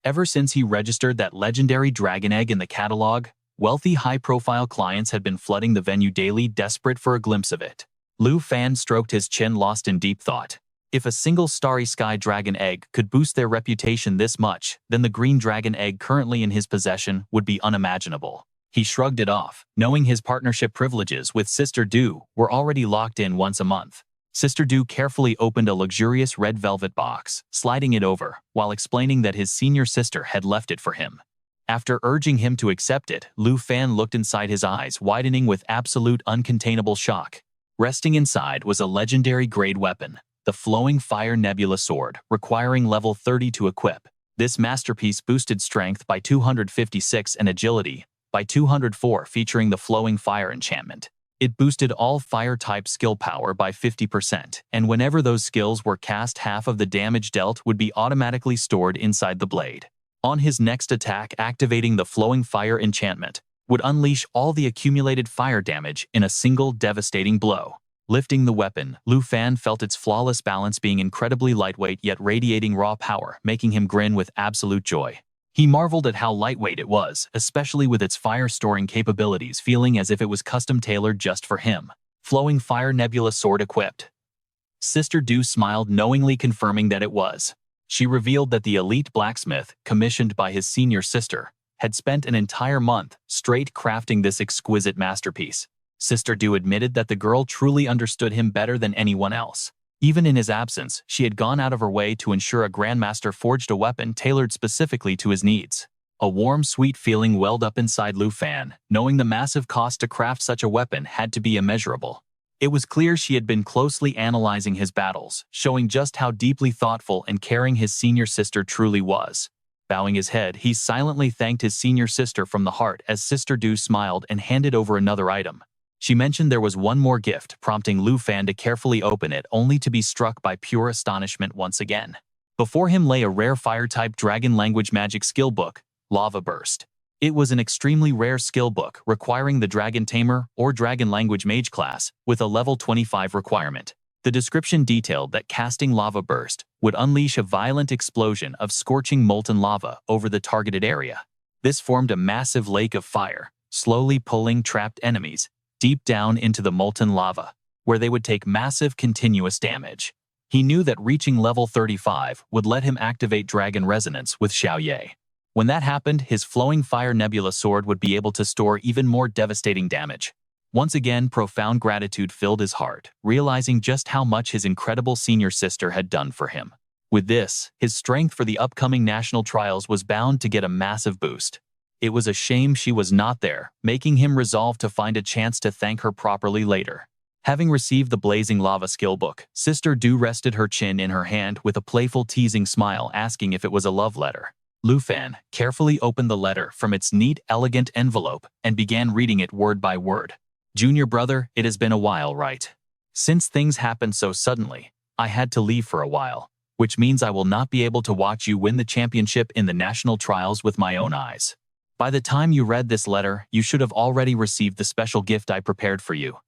Ever since he registered that legendary dragon egg in the catalog, wealthy, high-profile clients had been flooding the venue daily, desperate for a glimpse of it. Lu Fan stroked his chin, lost in deep thought. If a single starry sky dragon egg could boost their reputation this much, then the green dragon egg currently in his possession would be unimaginable. He shrugged it off, knowing his partnership privileges with Sister Du were already locked in once a month. Sister Du carefully opened a luxurious red velvet box, sliding it over, while explaining that his senior sister had left it for him. After urging him to accept it, Lu Fan looked inside, his eyes widening with absolute uncontainable shock. Resting inside was a legendary grade weapon, the Flowing Fire Nebula Sword, requiring level 30 to equip. This masterpiece boosted strength by 256 and agility by 204, featuring the flowing fire enchantment. It boosted all fire-type skill power by 50%, and whenever those skills were cast, half of the damage dealt would be automatically stored inside the blade. On his next attack, activating the flowing fire enchantment would unleash all the accumulated fire damage in a single devastating blow. Lifting the weapon, Lu Fan felt its flawless balance, being incredibly lightweight yet radiating raw power, making him grin with absolute joy. He marveled at how lightweight it was, especially with its fire-storing capabilities, feeling as if it was custom-tailored just for him. Flowing Fire Nebula Sword equipped. Sister Du smiled knowingly, confirming that it was. She revealed that the elite blacksmith, commissioned by his senior sister, had spent an entire month straight crafting this exquisite masterpiece. Sister Du admitted that the girl truly understood him better than anyone else. Even in his absence, she had gone out of her way to ensure a grandmaster forged a weapon tailored specifically to his needs. A warm, sweet feeling welled up inside Lu Fan, knowing the massive cost to craft such a weapon had to be immeasurable. It was clear she had been closely analyzing his battles, showing just how deeply thoughtful and caring his senior sister truly was. Bowing his head, he silently thanked his senior sister from the heart as Sister Du smiled and handed over another item. She mentioned there was one more gift, prompting Lu Fan to carefully open it, only to be struck by pure astonishment once again. Before him lay a rare fire-type dragon language magic skill book, Lava Burst. It was an extremely rare skill book, requiring the Dragon Tamer or Dragon Language Mage class, with a level 25 requirement. The description detailed that casting Lava Burst would unleash a violent explosion of scorching molten lava over the targeted area. This formed a massive lake of fire, slowly pulling trapped enemies deep down into the molten lava, where they would take massive continuous damage. He knew that reaching level 35 would let him activate Dragon Resonance with Xiaoye. When that happened, his Flowing Fire Nebula Sword would be able to store even more devastating damage. Once again, profound gratitude filled his heart, realizing just how much his incredible senior sister had done for him. With this, his strength for the upcoming national trials was bound to get a massive boost. It was a shame she was not there, making him resolve to find a chance to thank her properly later. Having received the Blazing Lava skill book, Sister Du rested her chin in her hand with a playful, teasing smile, asking if it was a love letter. Lu Fan carefully opened the letter from its neat, elegant envelope and began reading it word by word. Junior brother, it has been a while, right? Since things happened so suddenly, I had to leave for a while, which means I will not be able to watch you win the championship in the national trials with my own eyes. By the time you read this letter, you should have already received the special gift I prepared for you.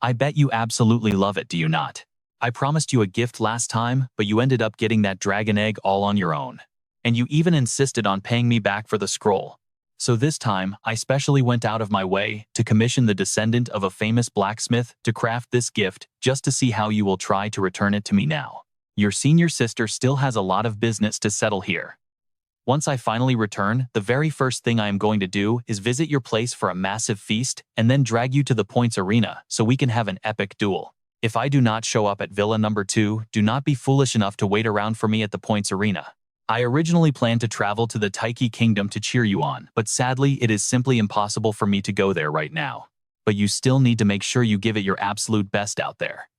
I bet you absolutely love it, do you not? I promised you a gift last time, but you ended up getting that dragon egg all on your own. And you even insisted on paying me back for the scroll. So this time, I specially went out of my way to commission the descendant of a famous blacksmith to craft this gift just to see how you will try to return it to me now. Your senior sister still has a lot of business to settle here. Once I finally return, the very first thing I am going to do is visit your place for a massive feast and then drag you to the Points Arena so we can have an epic duel. If I do not show up at Villa number 2, do not be foolish enough to wait around for me at the Points Arena. I originally planned to travel to the Taiki Kingdom to cheer you on, but sadly it is simply impossible for me to go there right now. But you still need to make sure you give it your absolute best out there.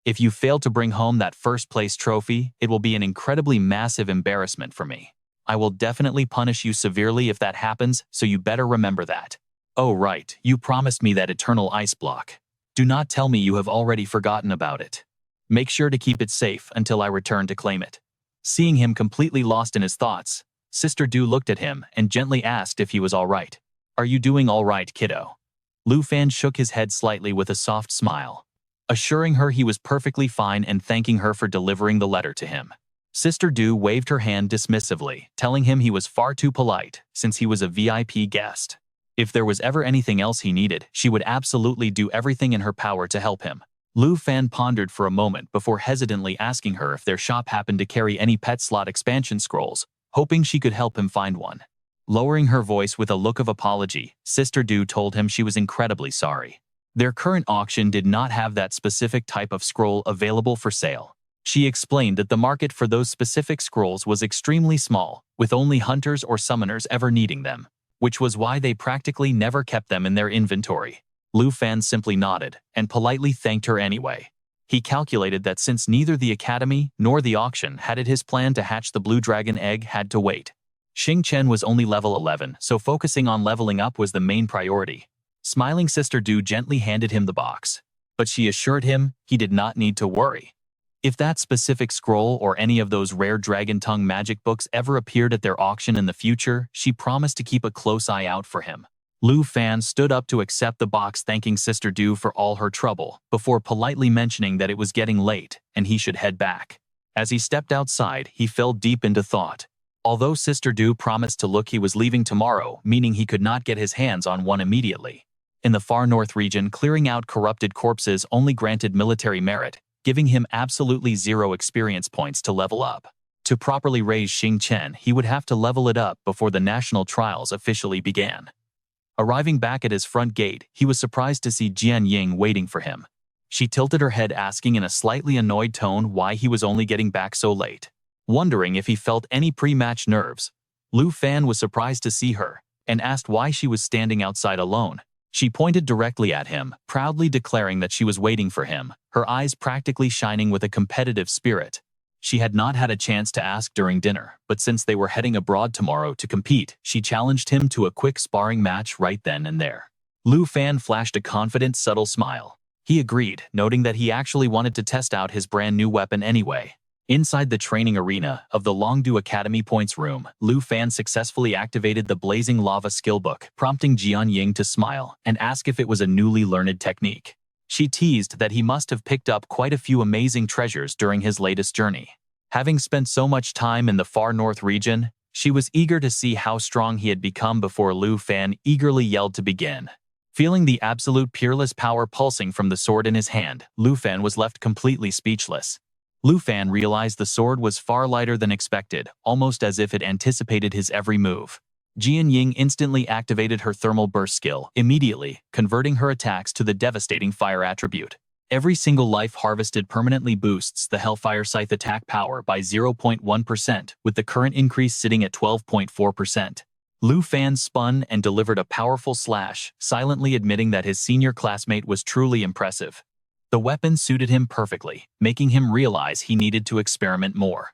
If you fail to bring home that first place trophy, it will be an incredibly massive embarrassment for me. I will definitely punish you severely if that happens, so you better remember that. Oh right, you promised me that eternal ice block. Do not tell me you have already forgotten about it. Make sure to keep it safe until I return to claim it. Seeing him completely lost in his thoughts, Sister Du looked at him and gently asked if he was all right. Are you doing all right, kiddo? Lu Fan shook his head slightly with a soft smile, assuring her he was perfectly fine and thanking her for delivering the letter to him. Sister Du waved her hand dismissively, telling him he was far too polite since he was a VIP guest. If there was ever anything else he needed, she would absolutely do everything in her power to help him. Lu Fan pondered for a moment before hesitantly asking her if their shop happened to carry any pet slot expansion scrolls, hoping she could help him find one. Lowering her voice with a look of apology, Sister Du told him she was incredibly sorry. Their current auction did not have that specific type of scroll available for sale. She explained that the market for those specific scrolls was extremely small, with only hunters or summoners ever needing them, which was why they practically never kept them in their inventory. Lu Fan simply nodded and politely thanked her anyway. He calculated that since neither the academy nor the auction had it his plan to hatch the blue dragon egg had to wait. Xing Chen was only level 11, so focusing on leveling up was the main priority. Smiling Sister Du gently handed him the box, but she assured him he did not need to worry. If that specific scroll or any of those rare dragon tongue magic books ever appeared at their auction in the future, she promised to keep a close eye out for him. Lu Fan stood up to accept the box, thanking Sister Du for all her trouble, before politely mentioning that it was getting late and he should head back. As he stepped outside, he fell deep into thought. Although Sister Du promised to look, he was leaving tomorrow, meaning he could not get his hands on one immediately. In the far north region, clearing out corrupted corpses only granted military merit, giving him absolutely 0 experience points to level up. To properly raise Xing Chen, he would have to level it up before the national trials officially began. Arriving back at his front gate, he was surprised to see Jian Ying waiting for him. She tilted her head, asking in a slightly annoyed tone why he was only getting back so late. Wondering if he felt any pre-match nerves, Lu Fan was surprised to see her and asked why she was standing outside alone. She pointed directly at him, proudly declaring that she was waiting for him, her eyes practically shining with a competitive spirit. She had not had a chance to ask during dinner, but since they were heading abroad tomorrow to compete, she challenged him to a quick sparring match right then and there. Lu Fan flashed a confident, subtle smile. He agreed, noting that he actually wanted to test out his brand new weapon anyway. Inside the training arena of the Longdu Academy Points room, Lu Fan successfully activated the Blazing Lava skillbook, prompting Jian Ying to smile and ask if it was a newly learned technique. She teased that he must have picked up quite a few amazing treasures during his latest journey. Having spent so much time in the far north region, she was eager to see how strong he had become before Lu Fan eagerly yelled to begin. Feeling the absolute peerless power pulsing from the sword in his hand, Lu Fan was left completely speechless. Lu Fan realized the sword was far lighter than expected, almost as if it anticipated his every move. Jian Ying instantly activated her thermal burst skill, immediately converting her attacks to the devastating fire attribute. Every single life harvested permanently boosts the Hellfire Scythe attack power by 0.1%, with the current increase sitting at 12.4%. Lu Fan spun and delivered a powerful slash, silently admitting that his senior classmate was truly impressive. The weapon suited him perfectly, making him realize he needed to experiment more.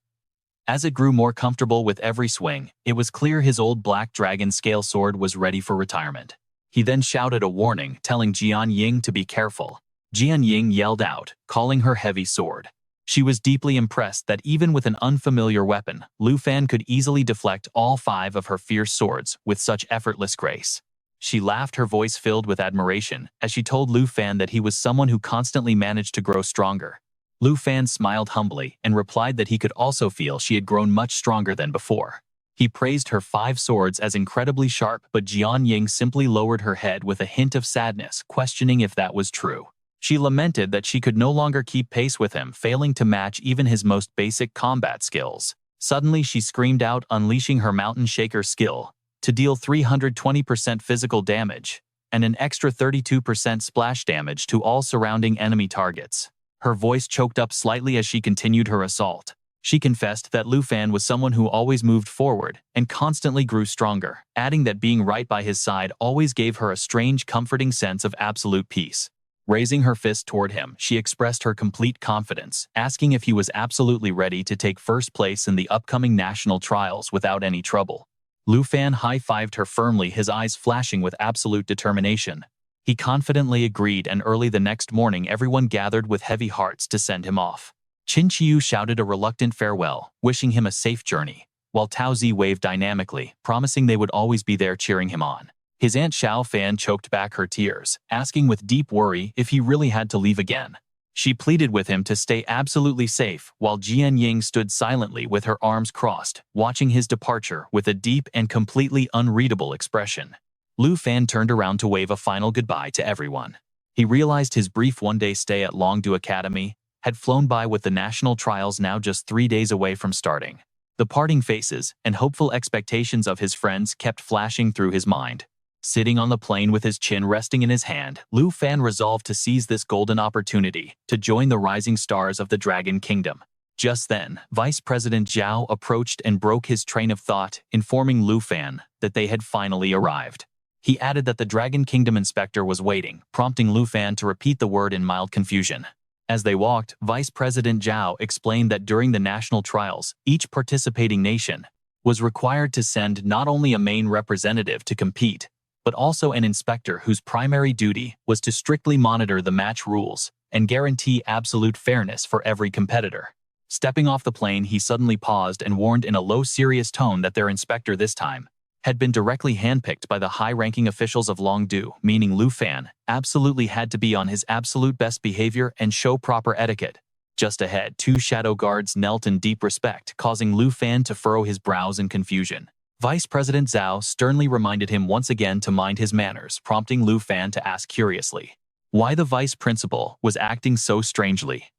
As it grew more comfortable with every swing, it was clear his old black dragon scale sword was ready for retirement. He then shouted a warning, telling Jian Ying to be careful. Jian Ying yelled out, calling her heavy sword. She was deeply impressed that even with an unfamiliar weapon, Lu Fan could easily deflect all 5 of her fierce swords with such effortless grace. She laughed, her voice filled with admiration, as she told Lu Fan that he was someone who constantly managed to grow stronger. Lu Fan smiled humbly and replied that he could also feel she had grown much stronger than before. He praised her 5 swords as incredibly sharp, but Jian Ying simply lowered her head with a hint of sadness, questioning if that was true. She lamented that she could no longer keep pace with him, failing to match even his most basic combat skills. Suddenly she screamed out, unleashing her Mountain Shaker skill to deal 320% physical damage and an extra 32% splash damage to all surrounding enemy targets. Her voice choked up slightly as she continued her assault. She confessed that Lu Fan was someone who always moved forward and constantly grew stronger, adding that being right by his side always gave her a strange, comforting sense of absolute peace. Raising her fist toward him, she expressed her complete confidence, asking if he was absolutely ready to take first place in the upcoming national trials without any trouble. Lu Fan high-fived her firmly, his eyes flashing with absolute determination. He confidently agreed, and early the next morning everyone gathered with heavy hearts to send him off. Qin Qiu shouted a reluctant farewell, wishing him a safe journey, while Tao Zi waved dynamically, promising they would always be there cheering him on. His Aunt Xiao Fan choked back her tears, asking with deep worry if he really had to leave again. She pleaded with him to stay absolutely safe, while Jian Ying stood silently with her arms crossed, watching his departure with a deep and completely unreadable expression. Lu Fan turned around to wave a final goodbye to everyone. He realized his brief one-day stay at Longdu Academy had flown by, with the national trials now just 3 days away from starting. The parting faces and hopeful expectations of his friends kept flashing through his mind. Sitting on the plane with his chin resting in his hand, Lu Fan resolved to seize this golden opportunity to join the rising stars of the Dragon Kingdom. Just then, Vice President Zhao approached and broke his train of thought, informing Lu Fan that they had finally arrived. He added that the Dragon Kingdom inspector was waiting, prompting Lu Fan to repeat the word in mild confusion. As they walked, Vice President Zhao explained that during the national trials, each participating nation was required to send not only a main representative to compete, but also an inspector whose primary duty was to strictly monitor the match rules and guarantee absolute fairness for every competitor. Stepping off the plane, he suddenly paused and warned in a low, serious tone that their inspector this time had been directly handpicked by the high-ranking officials of Longdu, meaning Lu Fan absolutely had to be on his absolute best behavior and show proper etiquette. Just ahead, two shadow guards knelt in deep respect, causing Lu Fan to furrow his brows in confusion. Vice President Zhao sternly reminded him once again to mind his manners, prompting Lu Fan to ask curiously why the vice principal was acting so strangely.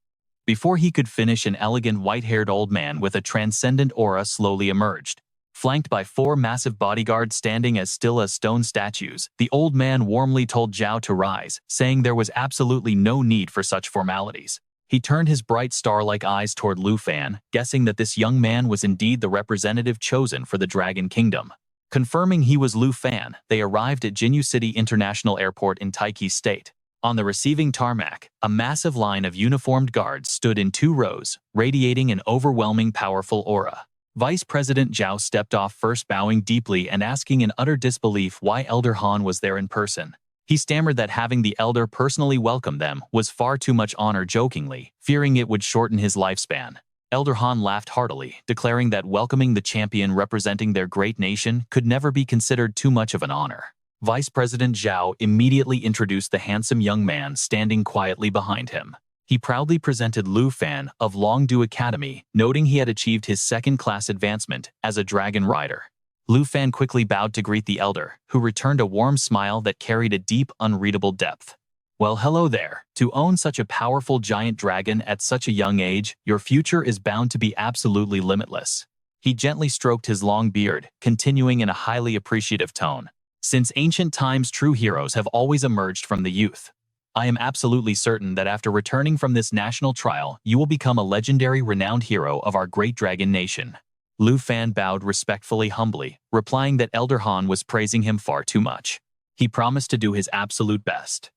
Before he could finish, an elegant white-haired old man with a transcendent aura slowly emerged. Flanked by 4 massive bodyguards standing as still as stone statues, the old man warmly told Zhao to rise, saying there was absolutely no need for such formalities. He turned his bright star-like eyes toward Lu Fan, guessing that this young man was indeed the representative chosen for the Dragon Kingdom. Confirming he was Lu Fan, they arrived at Jinyu City International Airport in Taiki State. On the receiving tarmac, a massive line of uniformed guards stood in 2 rows, radiating an overwhelming powerful aura. Vice President Zhao stepped off first, bowing deeply and asking in utter disbelief why Elder Han was there in person. He stammered that having the elder personally welcome them was far too much honor, jokingly, fearing it would shorten his lifespan. Elder Han laughed heartily, declaring that welcoming the champion representing their great nation could never be considered too much of an honor. Vice President Zhao immediately introduced the handsome young man standing quietly behind him. He proudly presented Lu Fan of Longdu Academy, noting he had achieved his 2nd-class advancement as a dragon rider. Lu Fan quickly bowed to greet the elder, who returned a warm smile that carried a deep, unreadable depth. Well, hello there. To own such a powerful giant dragon at such a young age, your future is bound to be absolutely limitless. He gently stroked his long beard, continuing in a highly appreciative tone. Since ancient times, true heroes have always emerged from the youth. I am absolutely certain that after returning from this national trial, you will become a legendary, renowned hero of our great dragon nation. Lu Fan bowed respectfully, humbly, replying that Elder Han was praising him far too much. He promised to do his absolute best.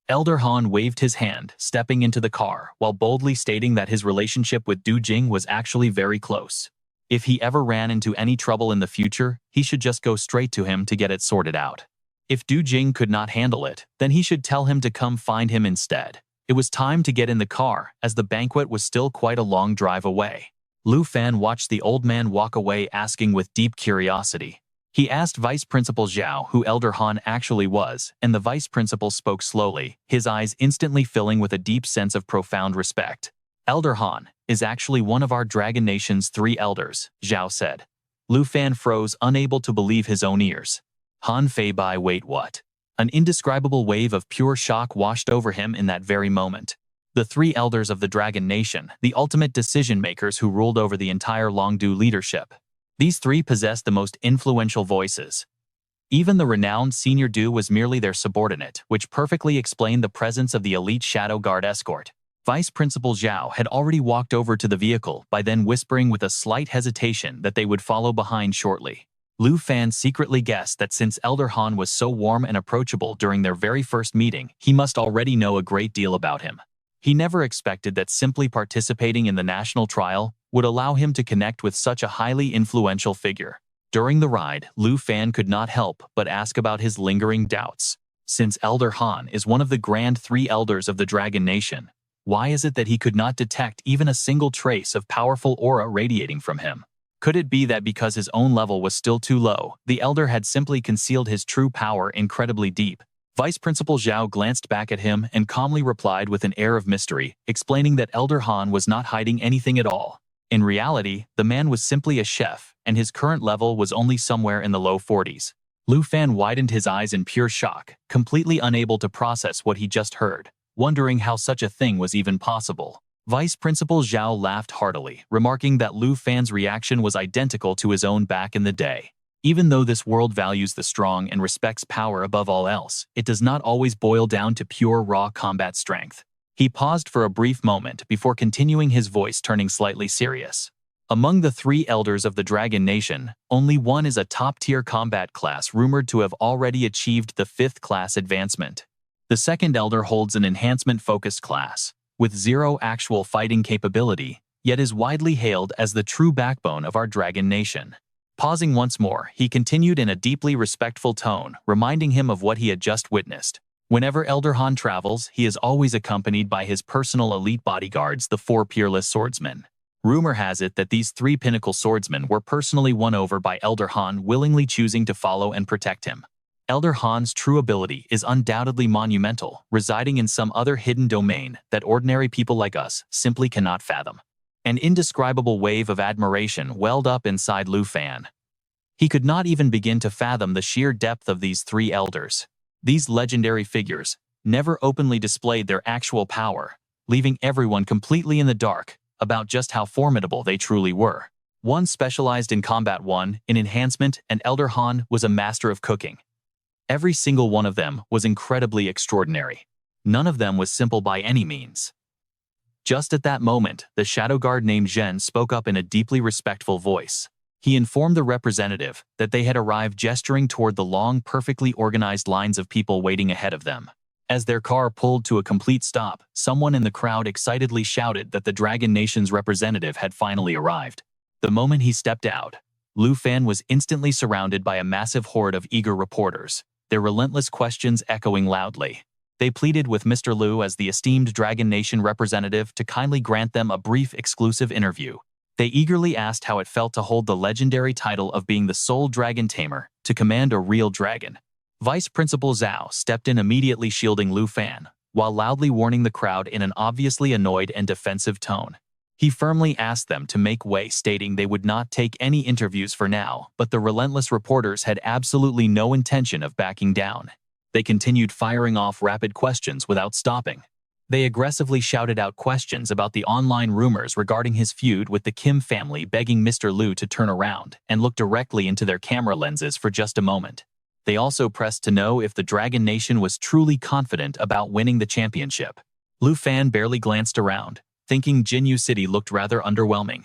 Elder Han waved his hand, stepping into the car, while boldly stating that his relationship with Du Jing was actually very close. If he ever ran into any trouble in the future, he should just go straight to him to get it sorted out. If Du Jing could not handle it, then he should tell him to come find him instead. It was time to get in the car, as the banquet was still quite a long drive away. Lu Fan watched the old man walk away, asking with deep curiosity. He asked Vice Principal Zhao who Elder Han actually was, and the Vice Principal spoke slowly, his eyes instantly filling with a deep sense of profound respect. Elder Han is actually one of our Dragon Nation's 3 elders, Zhao said. Lu Fan froze, unable to believe his own ears. Han Fei Bai, wait, what? An indescribable wave of pure shock washed over him in that very moment. The 3 elders of the Dragon Nation, the ultimate decision-makers who ruled over the entire Longdu leadership. These 3 possessed the most influential voices. Even the renowned Senior Du was merely their subordinate, which perfectly explained the presence of the elite Shadow Guard escort. Vice Principal Zhao had already walked over to the vehicle, by then whispering with a slight hesitation that they would follow behind shortly. Lu Fan secretly guessed that since Elder Han was so warm and approachable during their very first meeting, he must already know a great deal about him. He never expected that simply participating in the national trial would allow him to connect with such a highly influential figure. During the ride, Lu Fan could not help but ask about his lingering doubts. Since Elder Han is one of the Grand 3 Elders of the Dragon Nation, why is it that he could not detect even a single trace of powerful aura radiating from him? Could it be that because his own level was still too low, the elder had simply concealed his true power incredibly deep? Vice Principal Zhao glanced back at him and calmly replied with an air of mystery, explaining that Elder Han was not hiding anything at all. In reality, the man was simply a chef, and his current level was only somewhere in the low 40s. Lu Fan widened his eyes in pure shock, completely unable to process what he just heard, wondering how such a thing was even possible. Vice Principal Zhao laughed heartily, remarking that Lu Fan's reaction was identical to his own back in the day. Even though this world values the strong and respects power above all else, it does not always boil down to pure raw combat strength. He paused for a brief moment before continuing, his voice turning slightly serious. Among the 3 elders of the Dragon Nation, only one is a top-tier combat class rumored to have already achieved the 5th class advancement. The 2nd elder holds an enhancement-focused class. with zero actual fighting capability, yet is widely hailed as the true backbone of our dragon nation. Pausing once more, he continued in a deeply respectful tone, reminding him of what he had just witnessed. Whenever Elder Han travels, he is always accompanied by his personal elite bodyguards, the 4 peerless swordsmen. Rumor has it that these 3 pinnacle swordsmen were personally won over by Elder Han, willingly choosing to follow and protect him. Elder Han's true ability is undoubtedly monumental, residing in some other hidden domain that ordinary people like us simply cannot fathom. An indescribable wave of admiration welled up inside Lu Fan. He could not even begin to fathom the sheer depth of these 3 elders. These legendary figures never openly displayed their actual power, leaving everyone completely in the dark about just how formidable they truly were. One specialized in combat, one in enhancement, and Elder Han was a master of cooking. Every single one of them was incredibly extraordinary. None of them was simple by any means. Just at that moment, the shadow guard named Zhen spoke up in a deeply respectful voice. He informed the representative that they had arrived, gesturing toward the long, perfectly organized lines of people waiting ahead of them. As their car pulled to a complete stop, someone in the crowd excitedly shouted that the Dragon Nation's representative had finally arrived. The moment he stepped out, Lu Fan was instantly surrounded by a massive horde of eager reporters, their relentless questions echoing loudly. They pleaded with Mr. Lu as the esteemed Dragon Nation representative to kindly grant them a brief exclusive interview. They eagerly asked how it felt to hold the legendary title of being the sole dragon tamer, to command a real dragon. Vice Principal Zhao stepped in, immediately shielding Lu Fan, while loudly warning the crowd in an obviously annoyed and defensive tone. He firmly asked them to make way, stating they would not take any interviews for now, but the relentless reporters had absolutely no intention of backing down. They continued firing off rapid questions without stopping. They aggressively shouted out questions about the online rumors regarding his feud with the Kim family, begging Mr. Lu to turn around and look directly into their camera lenses for just a moment. They also pressed to know if the Dragon Nation was truly confident about winning the championship. Lu Fan barely glanced around, thinking Jinyu City looked rather underwhelming.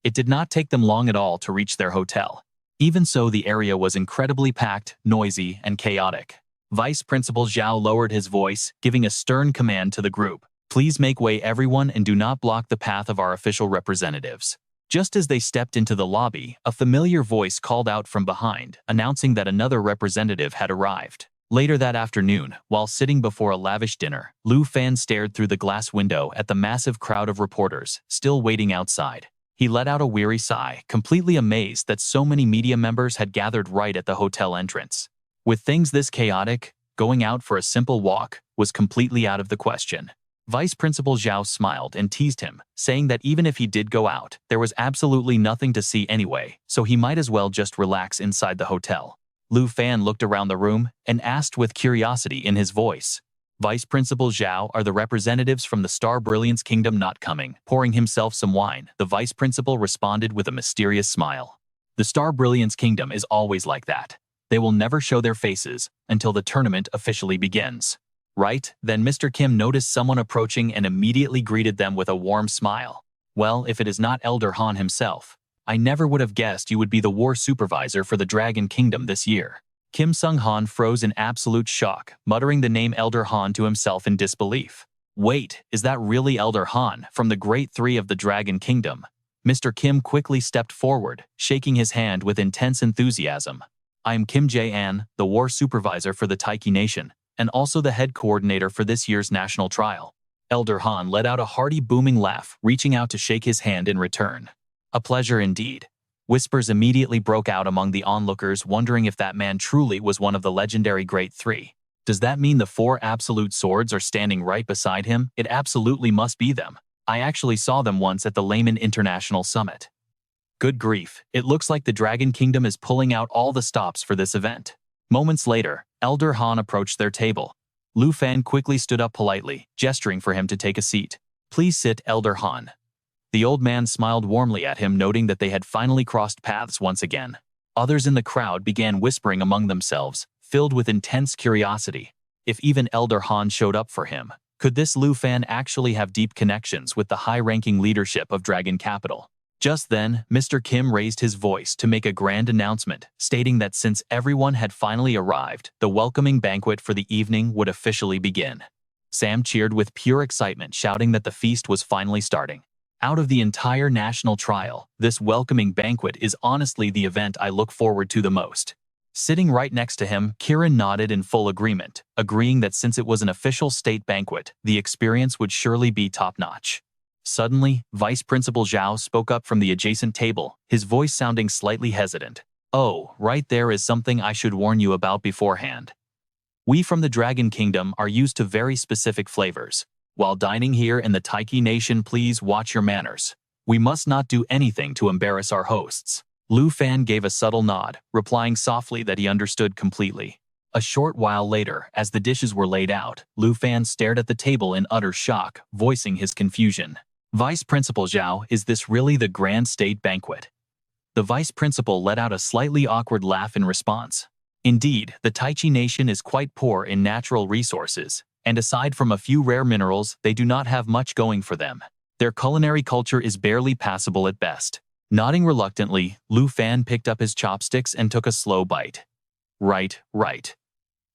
It did not take them long at all to reach their hotel. Even so, the area was incredibly packed, noisy, and chaotic. Vice Principal Zhao lowered his voice, giving a stern command to the group. Please make way, everyone, and do not block the path of our official representatives. Just as they stepped into the lobby, a familiar voice called out from behind, announcing that another representative had arrived. Later that afternoon, while sitting before a lavish dinner, Lu Fan stared through the glass window at the massive crowd of reporters, still waiting outside. He let out a weary sigh, completely amazed that so many media members had gathered right at the hotel entrance. With things this chaotic, going out for a simple walk was completely out of the question. Vice Principal Zhao smiled and teased him, saying that even if he did go out, there was absolutely nothing to see anyway, so he might as well just relax inside the hotel. Lu Fan looked around the room and asked with curiosity in his voice, Vice Principal Zhao, are the representatives from the Star Brilliance Kingdom not coming? Pouring himself some wine, the Vice Principal responded with a mysterious smile. The Star Brilliance Kingdom is always like that. They will never show their faces until the tournament officially begins. Right then, Mr. Kim noticed someone approaching and immediately greeted them with a warm smile. Well, if it is not Elder Han himself, I never would have guessed you would be the war supervisor for the Dragon Kingdom this year. Kim Sung-han froze in absolute shock, muttering the name Elder Han to himself in disbelief. Wait, is that really Elder Han from the Great Three of the Dragon Kingdom? Mr. Kim quickly stepped forward, shaking his hand with intense enthusiasm. I am Kim Jae-an, the war supervisor for the Taiki Nation, and also the head coordinator for this year's national trial. Elder Han let out a hearty booming laugh, reaching out to shake his hand in return. A pleasure indeed. Whispers immediately broke out among the onlookers, wondering if that man truly was one of the legendary Great Three. Does that mean the 4 absolute swords are standing right beside him? It absolutely must be them. I actually saw them once at the Layman International Summit. Good grief, it looks like the Dragon Kingdom is pulling out all the stops for this event. Moments later, Elder Han approached their table. Lu Fan quickly stood up politely, gesturing for him to take a seat. Please sit, Elder Han. The old man smiled warmly at him, noting that they had finally crossed paths once again. Others in the crowd began whispering among themselves, filled with intense curiosity. If even Elder Han showed up for him, could this Lu Fan actually have deep connections with the high-ranking leadership of Dragon Capital? Just then, Mr. Kim raised his voice to make a grand announcement, stating that since everyone had finally arrived, the welcoming banquet for the evening would officially begin. Sam cheered with pure excitement, shouting that the feast was finally starting. Out of the entire national trial, this welcoming banquet is honestly the event I look forward to the most. Sitting right next to him, Kieran nodded in full agreement, agreeing that since it was an official state banquet, the experience would surely be top-notch. Suddenly, Vice Principal Zhao spoke up from the adjacent table, his voice sounding slightly hesitant. "Oh, right, there is something I should warn you about beforehand. We from the Dragon Kingdom are used to very specific flavors. While dining here in the Taiki Nation, please watch your manners. We must not do anything to embarrass our hosts." Lu Fan gave a subtle nod, replying softly that he understood completely. A short while later, as the dishes were laid out, Lu Fan stared at the table in utter shock, voicing his confusion. "Vice Principal Zhao, is this really the grand state banquet?" The vice principal let out a slightly awkward laugh in response. Indeed, the Taichi Nation is quite poor in natural resources, and aside from a few rare minerals, they do not have much going for them. Their culinary culture is barely passable at best. Nodding reluctantly, Lu Fan picked up his chopsticks and took a slow bite. Right.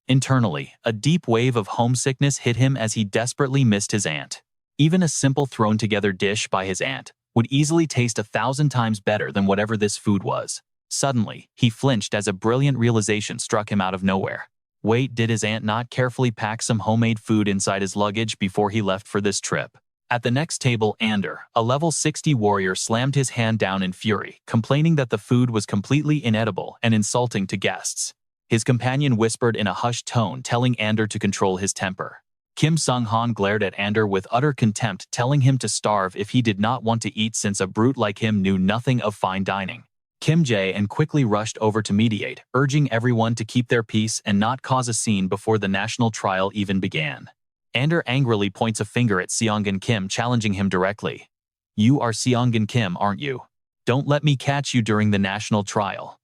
Internally, a deep wave of homesickness hit him as he desperately missed his aunt. Even a simple thrown-together dish by his aunt would easily taste 1,000 times better than whatever this food was. Suddenly, he flinched as a brilliant realization struck him out of nowhere. Wait, did his aunt not carefully pack some homemade food inside his luggage before he left for this trip? At the next table, Ander, a level 60 warrior, slammed his hand down in fury, complaining that the food was completely inedible and insulting to guests. His companion whispered in a hushed tone, telling Ander to control his temper. Kim Sung-han glared at Ander with utter contempt, telling him to starve if he did not want to eat since a brute like him knew nothing of fine dining. Kim Jae-in quickly rushed over to mediate, urging everyone to keep their peace and not cause a scene before the national trial even began. Ander angrily points a finger at Seongan Kim, challenging him directly. "You are Seongan Kim, aren't you? Don't let me catch you during the national trial."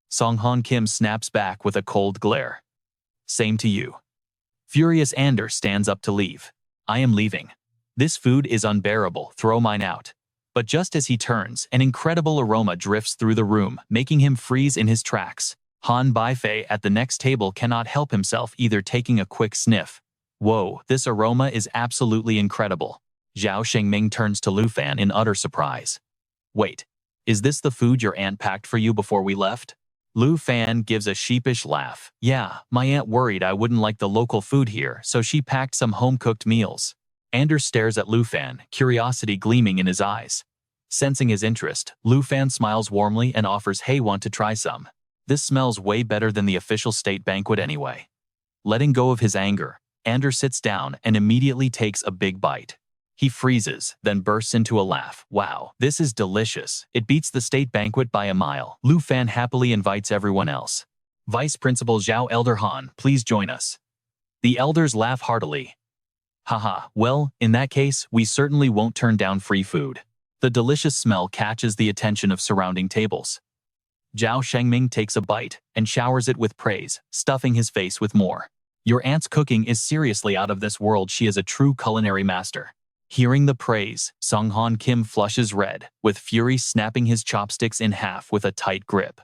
Song-han Kim snaps back with a cold glare. "Same to you." Furious Ander stands up to leave. "I am leaving. This food is unbearable, throw mine out." But just as he turns, an incredible aroma drifts through the room, making him freeze in his tracks. Han Baifei at the next table cannot help himself, either taking a quick sniff. "Whoa, this aroma is absolutely incredible." Zhao Shengming turns to Lu Fan in utter surprise. "Wait, is this the food your aunt packed for you before we left?" Lu Fan gives a sheepish laugh. "Yeah, my aunt worried I wouldn't like the local food here, so she packed some home-cooked meals." Ander stares at Lu Fan, curiosity gleaming in his eyes. Sensing his interest, Lu Fan smiles warmly and offers, "Hey, want to try some? This smells way better than the official state banquet anyway." Letting go of his anger, Ander sits down and immediately takes a big bite. He freezes, then bursts into a laugh. "Wow, this is delicious. It beats the state banquet by a mile." Lu Fan happily invites everyone else. "Vice Principal Zhao Elder Han, please join us." The elders laugh heartily. "Haha, well, in that case, we certainly won't turn down free food." The delicious smell catches the attention of surrounding tables. Zhao Shengming takes a bite and showers it with praise, stuffing his face with more. "Your aunt's cooking is seriously out of this world. She is a true culinary master." Hearing the praise, Song-han Kim flushes red, with fury snapping his chopsticks in half with a tight grip.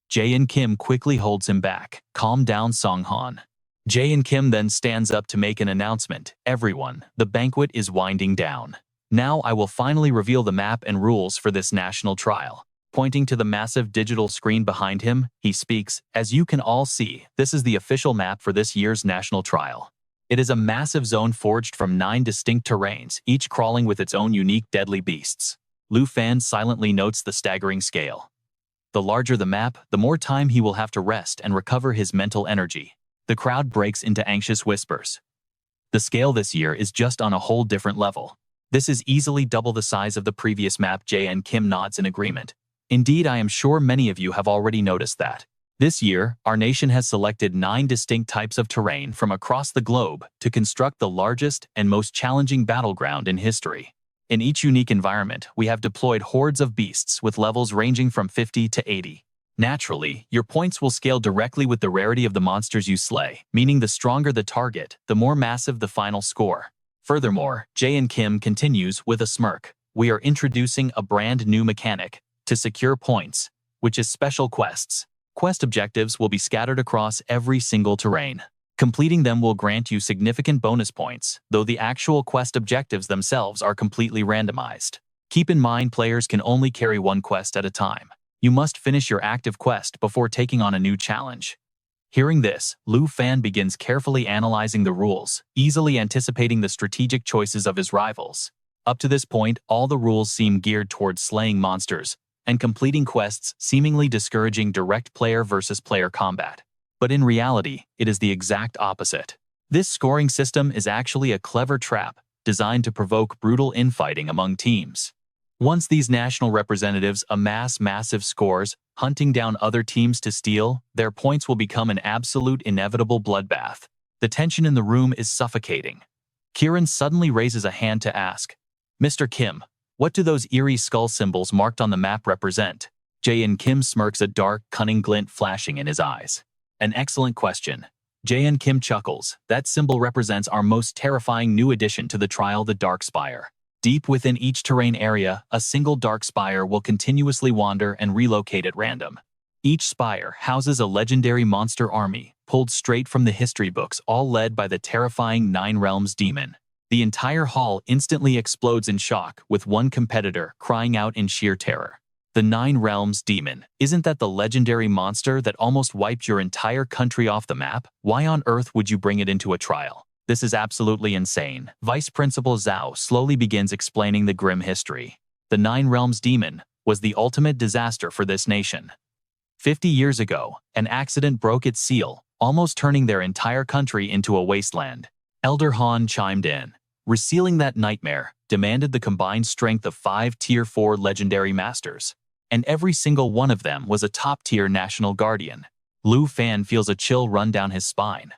Jae-in Kim quickly holds him back. "Calm down, Song-han." Jae-in Kim then stands up to make an announcement. "Everyone, the banquet is winding down. Now I will finally reveal the map and rules for this national trial." Pointing to the massive digital screen behind him, he speaks, "As you can all see, this is the official map for this year's national trial. It is a massive zone forged from 9 distinct terrains, each crawling with its own unique deadly beasts." Lu Fan silently notes the staggering scale. The larger the map, the more time he will have to rest and recover his mental energy. The crowd breaks into anxious whispers. The scale this year is just on a whole different level. This is easily double the size of the previous map. Jae-in Kim nods in agreement. "Indeed, I am sure many of you have already noticed that. This year, our nation has selected 9 distinct types of terrain from across the globe to construct the largest and most challenging battleground in history. In each unique environment, we have deployed hordes of beasts with levels ranging from 50 to 80. Naturally, your points will scale directly with the rarity of the monsters you slay, meaning the stronger the target, the more massive the final score." Furthermore, Jae-in Kim continues with a smirk, "We are introducing a brand new mechanic to secure points, which is special quests. Quest objectives will be scattered across every single terrain. Completing them will grant you significant bonus points, though the actual quest objectives themselves are completely randomized. Keep in mind players can only carry one quest at a time. You must finish your active quest before taking on a new challenge. Hearing this, Lu Fan begins carefully analyzing the rules, easily anticipating the strategic choices of his rivals. Up to this point, all the rules seem geared towards slaying monsters and completing quests, seemingly discouraging direct player versus player combat. But in reality, it is the exact opposite. This scoring system is actually a clever trap designed to provoke brutal infighting among teams. Once these national representatives amass massive scores, hunting down other teams to steal, their points will become an absolute inevitable bloodbath. The tension in the room is suffocating. Kieran suddenly raises a hand to ask, "Mr. Kim, what do those eerie skull symbols marked on the map represent?" Jae-in Kim smirks, a dark, cunning glint flashing in his eyes. "An excellent question." Jae-in Kim chuckles. "That symbol represents our most terrifying new addition to the trial, the Dark Spire. Deep within each terrain area, a single Dark Spire will continuously wander and relocate at random. Each spire houses a legendary monster army, pulled straight from the history books, all led by the terrifying Nine Realms demon. The entire hall instantly explodes in shock, with one competitor crying out in sheer terror. The Nine Realms demon, isn't that the legendary monster that almost wiped your entire country off the map? Why on earth would you bring it into a trial? This is absolutely insane." Vice Principal Zhao slowly begins explaining the grim history. The Nine Realms demon was the ultimate disaster for this nation. 50 years ago, an accident broke its seal, almost turning their entire country into a wasteland. Elder Han chimed in. Resealing that nightmare demanded the combined strength of 5 Tier 4 legendary masters, and every single one of them was a top-tier national guardian. Lu Fan feels a chill run down his spine.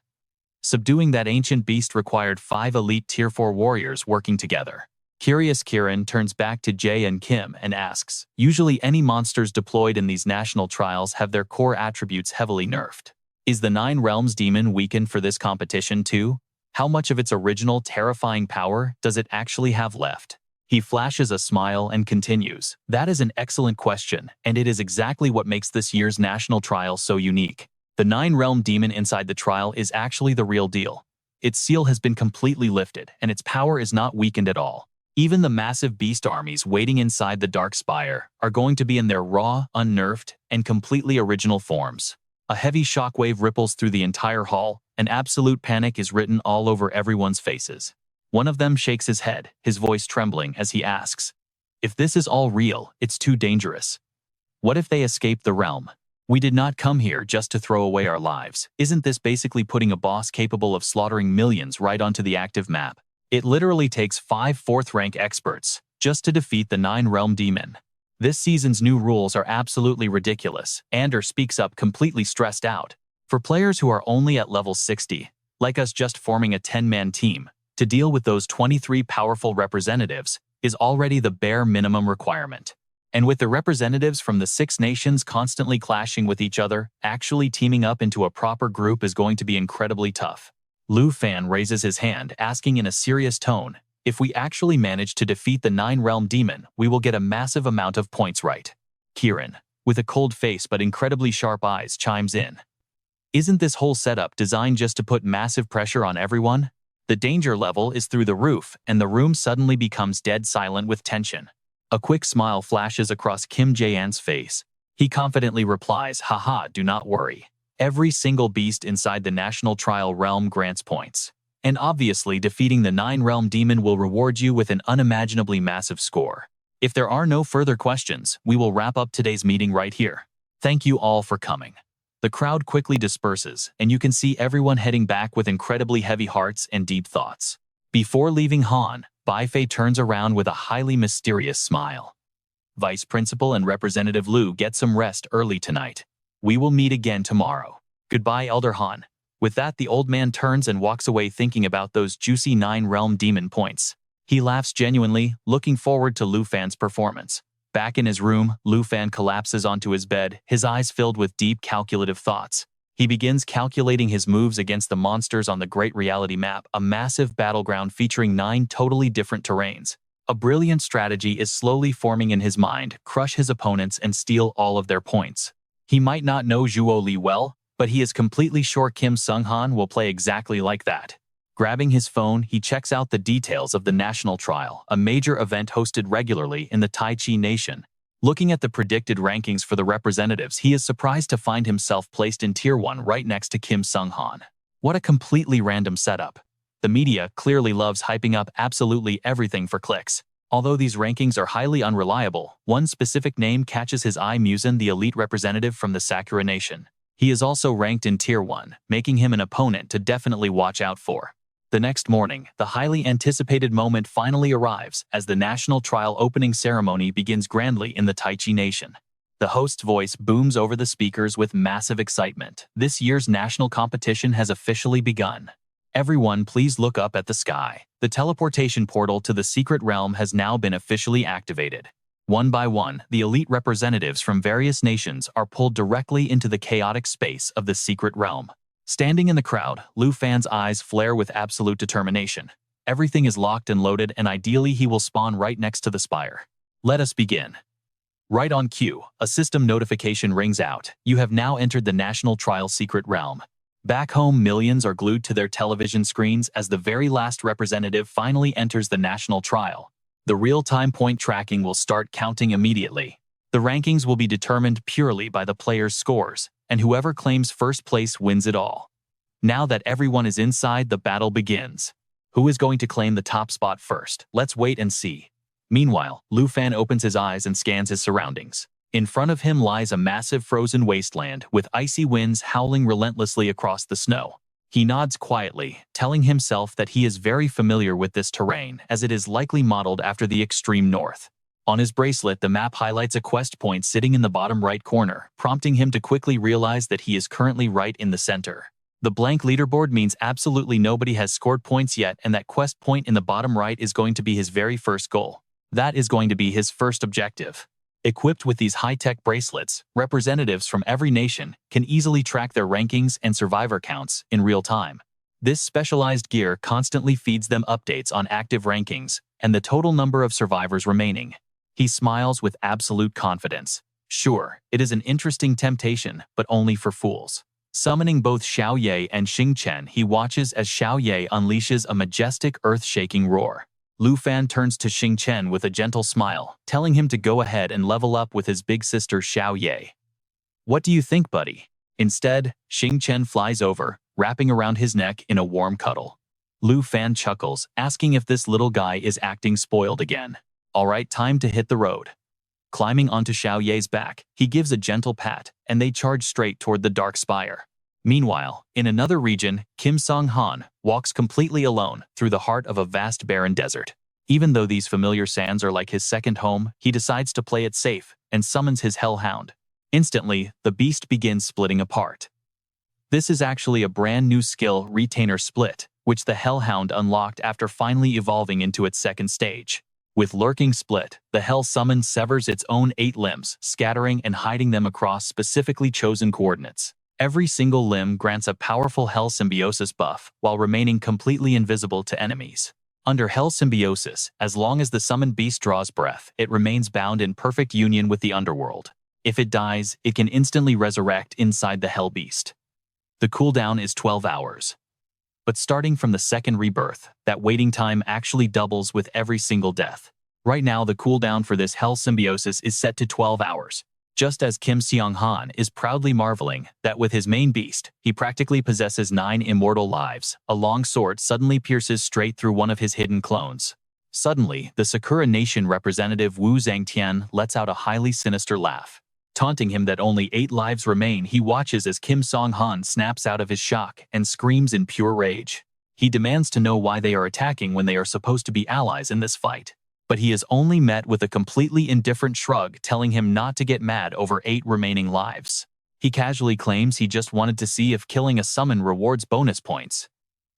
Subduing that ancient beast required 5 elite Tier 4 warriors working together. Curious Kieran turns back to Jae-in Kim and asks, "Usually any monsters deployed in these national trials have their core attributes heavily nerfed. Is the Nine Realms demon weakened for this competition too? How much of its original terrifying power does it actually have left?" He flashes a smile and continues, "That is an excellent question, and it is exactly what makes this year's national trial so unique. The Nine-Realm demon inside the trial is actually the real deal. Its seal has been completely lifted, and its power is not weakened at all. Even the massive beast armies waiting inside the Dark Spire are going to be in their raw, unnerved, and completely original forms." A heavy shockwave ripples through the entire hall, and absolute panic is written all over everyone's faces. One of them shakes his head, his voice trembling as he asks, "If this is all real, it's too dangerous. What if they escape the realm? We did not come here just to throw away our lives. Isn't this basically putting a boss capable of slaughtering millions right onto the active map? It literally takes 5 4th-rank experts just to defeat the Nine-Realm demon. This season's new rules are absolutely ridiculous." Ander speaks up, completely stressed out. "For players who are only at level 60, like us, just forming a 10-man team to deal with those 23 powerful representatives is already the bare minimum requirement. And with the representatives from the 6 nations constantly clashing with each other, actually teaming up into a proper group is going to be incredibly tough." Lu Fan raises his hand, asking in a serious tone, "If we actually manage to defeat the Nine-Realm demon, we will get a massive amount of points, right?" Kieran, with a cold face but incredibly sharp eyes, chimes in. "Isn't this whole setup designed just to put massive pressure on everyone?" The danger level is through the roof, and the room suddenly becomes dead silent with tension. A quick smile flashes across Kim Jae-an's face. He confidently replies, "Haha, do not worry. Every single beast inside the national trial realm grants points. And obviously defeating the Nine-Realm demon will reward you with an unimaginably massive score. If there are no further questions, we will wrap up today's meeting right here. Thank you all for coming." The crowd quickly disperses, and you can see everyone heading back with incredibly heavy hearts and deep thoughts. Before leaving Han, Baifei turns around with a highly mysterious smile. "Vice Principal and Representative Lu, get some rest early tonight. We will meet again tomorrow. Goodbye, Elder Han." With that, the old man turns and walks away, thinking about those juicy Nine-Realm demon points. He laughs genuinely, looking forward to Lu Fan's performance. Back in his room, Lu Fan collapses onto his bed, his eyes filled with deep calculative thoughts. He begins calculating his moves against the monsters on the Great Reality map, a massive battleground featuring 9 totally different terrains. A brilliant strategy is slowly forming in his mind: crush his opponents and steal all of their points. He might not know Zhuo Li well, But he is completely sure Kim Sung-han will play exactly like that. Grabbing his phone, he checks out the details of the national trial, a major event hosted regularly in the Tai Chi nation. Looking at the predicted rankings for the representatives, he is surprised to find himself placed in Tier 1 right next to Kim Sung-han. What a completely random setup. The media clearly loves hyping up absolutely everything for clicks. Although these rankings are highly unreliable, one specific name catches his eye: Musin, the elite representative from the Sakura nation. He is also ranked in Tier 1, making him an opponent to definitely watch out for. The next morning, the highly anticipated moment finally arrives as the national trial opening ceremony begins grandly in the Tai Chi nation. The host's voice booms over the speakers with massive excitement. This year's national competition has officially begun. Everyone, please look up at the sky. The teleportation portal to the secret realm has now been officially activated. One by one, the elite representatives from various nations are pulled directly into the chaotic space of the secret realm. Standing in the crowd, Lu Fan's eyes flare with absolute determination. Everything is locked and loaded, and ideally he will spawn right next to the spire. Let us begin. Right on cue, a system notification rings out. You have now entered the national trial secret realm. Back home, millions are glued to their television screens as the very last representative finally enters the national trial. The real-time point tracking will start counting immediately. The rankings will be determined purely by the players' scores, and whoever claims first place wins it all. Now that everyone is inside, the battle begins. Who is going to claim the top spot first? Let's wait and see. Meanwhile, Lu Fan opens his eyes and scans his surroundings. In front of him lies a massive frozen wasteland with icy winds howling relentlessly across the snow. He nods quietly, telling himself that he is very familiar with this terrain as it is likely modeled after the extreme north. On his bracelet, the map highlights a quest point sitting in the bottom right corner, prompting him to quickly realize that he is currently right in the center. The blank leaderboard means absolutely nobody has scored points yet, and that quest point in the bottom right is going to be his very first goal. That is going to be his first objective. Equipped with these high-tech bracelets, representatives from every nation can easily track their rankings and survivor counts in real time. This specialized gear constantly feeds them updates on active rankings and the total number of survivors remaining. He smiles with absolute confidence. Sure, it is an interesting temptation, but only for fools. Summoning both Xiao Ye and Xing Chen, he watches as Xiao Ye unleashes a majestic, earth-shaking roar. Lu Fan turns to Xing Chen with a gentle smile, telling him to go ahead and level up with his big sister Xiao Ye. What do you think, buddy? Instead, Xing Chen flies over, wrapping around his neck in a warm cuddle. Lu Fan chuckles, asking if this little guy is acting spoiled again. All right, time to hit the road. Climbing onto Xiao Ye's back, he gives a gentle pat, and they charge straight toward the dark spire. Meanwhile, in another region, Kim Sung-han walks completely alone through the heart of a vast barren desert. Even though these familiar sands are like his second home, he decides to play it safe and summons his hellhound. Instantly, the beast begins splitting apart. This is actually a brand new skill, Retainer Split, which the hellhound unlocked after finally evolving into its second stage. With Lurking Split, the Hell Summon severs its own 8 limbs, scattering and hiding them across specifically chosen coordinates. Every single limb grants a powerful Hell Symbiosis buff, while remaining completely invisible to enemies. Under Hell Symbiosis, as long as the summoned beast draws breath, it remains bound in perfect union with the underworld. If it dies, it can instantly resurrect inside the Hell Beast. The cooldown is 12 hours. But starting from the second rebirth, that waiting time actually doubles with every single death. Right now, the cooldown for this Hell Symbiosis is set to 12 hours. Just as Kim Sung-han is proudly marveling that with his main beast, he practically possesses 9 immortal lives, a long sword suddenly pierces straight through one of his hidden clones. Suddenly, the Sakura Nation representative Wu Zhangtian lets out a highly sinister laugh. Taunting him that only 8 lives remain, he watches as Kim Sung-han snaps out of his shock and screams in pure rage. He demands to know why they are attacking when they are supposed to be allies in this fight. But he is only met with a completely indifferent shrug telling him not to get mad over 8 remaining lives. He casually claims he just wanted to see if killing a summon rewards bonus points.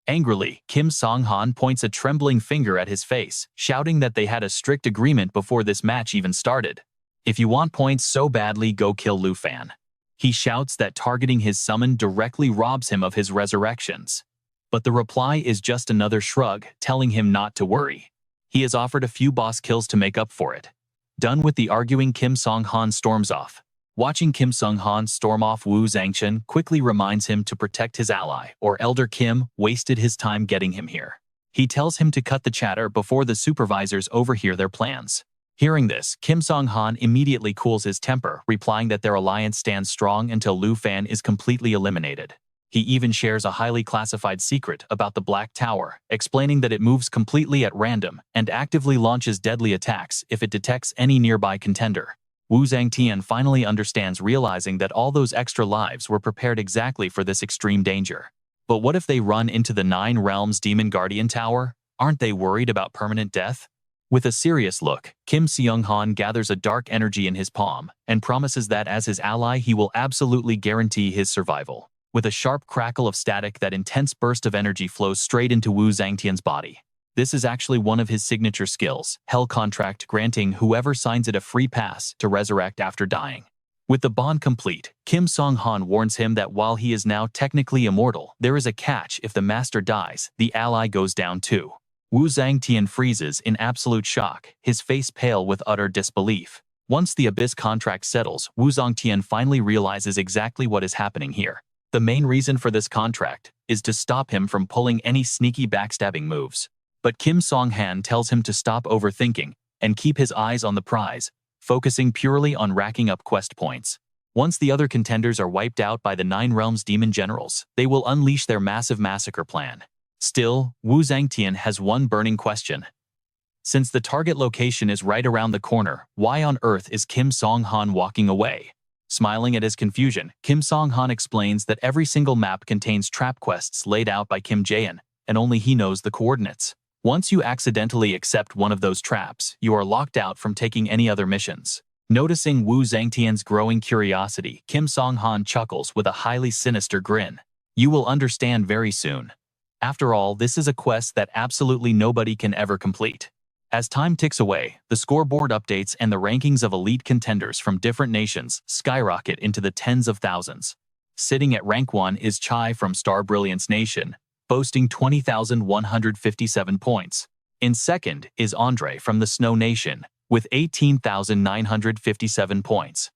Angrily, Kim Sung-han points a trembling finger at his face, shouting that they had a strict agreement before this match even started. If you want points so badly, go kill Lu Fan. He shouts that targeting his summon directly robs him of his resurrections. But the reply is just another shrug, telling him not to worry. He has offered a few boss kills to make up for it. Done with the arguing, Kim Sung-han storms off. Watching Kim Sung-han storm off Wu Zhangchen quickly reminds him to protect his ally, or Elder Kim wasted his time getting him here. He tells him to cut the chatter before the supervisors overhear their plans. Hearing this, Kim Song-han immediately cools his temper, replying that their alliance stands strong until Lu Fan is completely eliminated. He even shares a highly classified secret about the Black Tower, explaining that it moves completely at random and actively launches deadly attacks if it detects any nearby contender. Wu Zhangtian finally understands, realizing that all those extra lives were prepared exactly for this extreme danger. But what if they run into the Nine Realms Demon Guardian Tower? Aren't they worried about permanent death? With a serious look, Kim Seung-han gathers a dark energy in his palm and promises that as his ally he will absolutely guarantee his survival. With a sharp crackle of static, that intense burst of energy flows straight into Wu Zhangtian's body. This is actually one of his signature skills, Hell Contract, granting whoever signs it a free pass to resurrect after dying. With the bond complete, Kim Song-han warns him that while he is now technically immortal, there is a catch: if the master dies, the ally goes down too. Wu Zhangtian freezes in absolute shock, his face pale with utter disbelief. Once the Abyss contract settles, Wu Zhangtian finally realizes exactly what is happening here. The main reason for this contract is to stop him from pulling any sneaky backstabbing moves. But Kim Song-han tells him to stop overthinking and keep his eyes on the prize, focusing purely on racking up quest points. Once the other contenders are wiped out by the Nine Realms Demon Generals, they will unleash their massive massacre plan. Still, Wu Zhangtian has one burning question. Since the target location is right around the corner, why on earth is Kim Song-han walking away? Smiling at his confusion, Kim Song-han explains that every single map contains trap quests laid out by Kim Jae-in, and only he knows the coordinates. Once you accidentally accept one of those traps, you are locked out from taking any other missions. Noticing Wu Zhangtian's growing curiosity, Kim Song-han chuckles with a highly sinister grin. You will understand very soon. After all, this is a quest that absolutely nobody can ever complete. As time ticks away, the scoreboard updates and the rankings of elite contenders from different nations skyrocket into the tens of thousands. Sitting at rank 1 is Chai from Star Brilliance Nation, boasting 20,157 points. In second is Andre from the Snow Nation, with 18,957 points.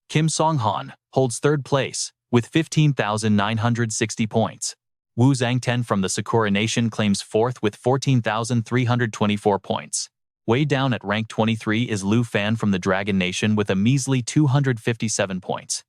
Kim Song-han holds third place, with 15,960 points. Wu Zhangtian from the Sakura Nation claims fourth with 14,324 points. Way down at rank 23 is Lu Fan from the Dragon Nation with a measly 257 points.